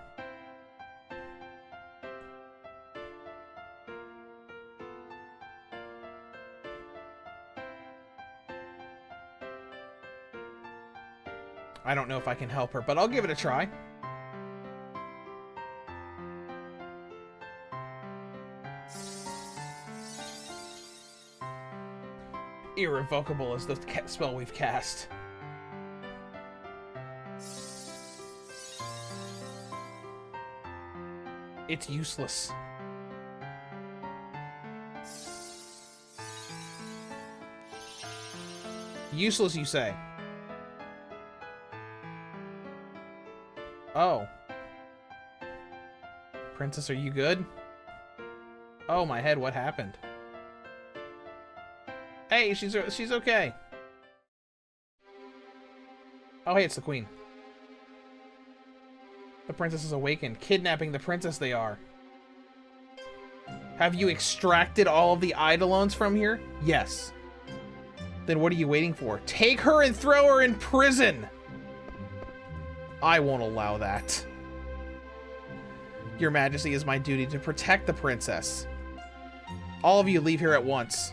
I don't know if I can help her, but I'll give it a try. Irrevocable is the spell we've cast. It's useless. Useless, you say? Oh. Princess, are you good? Oh, my head, what happened? Hey, she's okay. Oh, hey, it's the queen. The princess is awakened. Kidnapping the princess they are. Have you extracted all of the eidolons from here? Yes. Then what are you waiting for? Take her and throw her in prison! I won't allow that. Your Majesty, it is my duty to protect the princess. All of you leave here at once.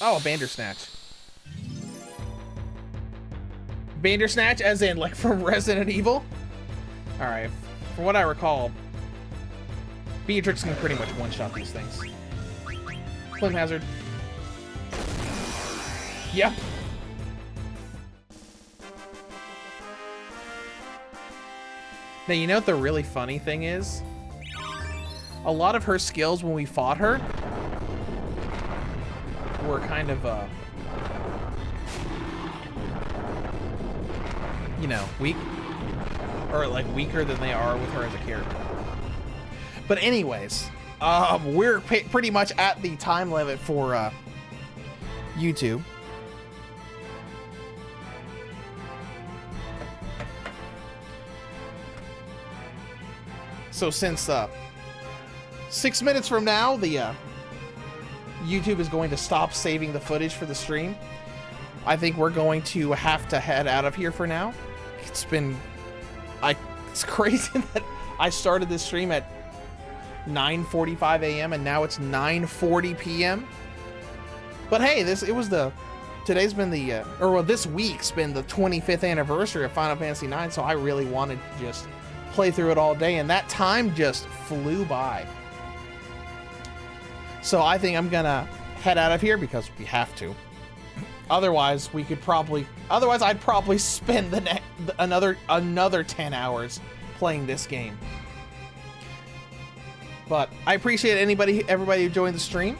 Oh, a Bandersnatch. Bandersnatch as in, like, from Resident Evil? Alright, from what I recall, Beatrix can pretty much one-shot these things. Flame Hazard. Yep. Now, you know what the really funny thing is? A lot of her skills when we fought her were kind of, you know, weak. Or, like, weaker than they are with her as a character. But anyways, we're pretty much at the time limit for, YouTube. So since, 6 minutes from now, the, YouTube is going to stop saving the footage for the stream. I think we're going to have to head out of here for now. It's crazy that I started this stream at 9:45 a.m. and now it's 9:40 p.m. But hey, this week's been the 25th anniversary of Final Fantasy IX, so I really wanted to just play through it all day, and that time just flew by. So I think I'm gonna head out of here because we have to. Otherwise, I'd probably spend another 10 hours playing this game. But I appreciate everybody who joined the stream.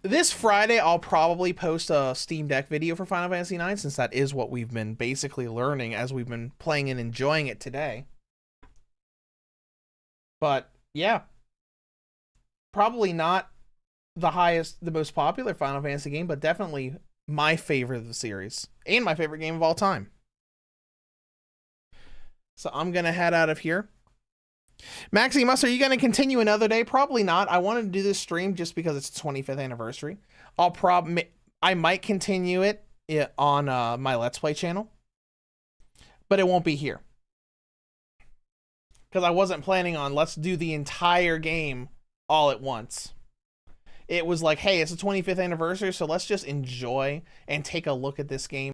This Friday, I'll probably post a Steam Deck video for Final Fantasy IX, since that is what we've been basically learning as we've been playing and enjoying it today. But yeah. Probably not the most popular Final Fantasy game, but definitely my favorite of the series. And my favorite game of all time. So I'm going to head out of here. Maximus, are you going to continue another day? Probably not. I wanted to do this stream just because it's the 25th anniversary. I might continue it on my Let's Play channel. But it won't be here. Because I wasn't planning on let's do the entire game all at once. It was like, hey, it's the 25th anniversary, so let's just enjoy and take a look at this game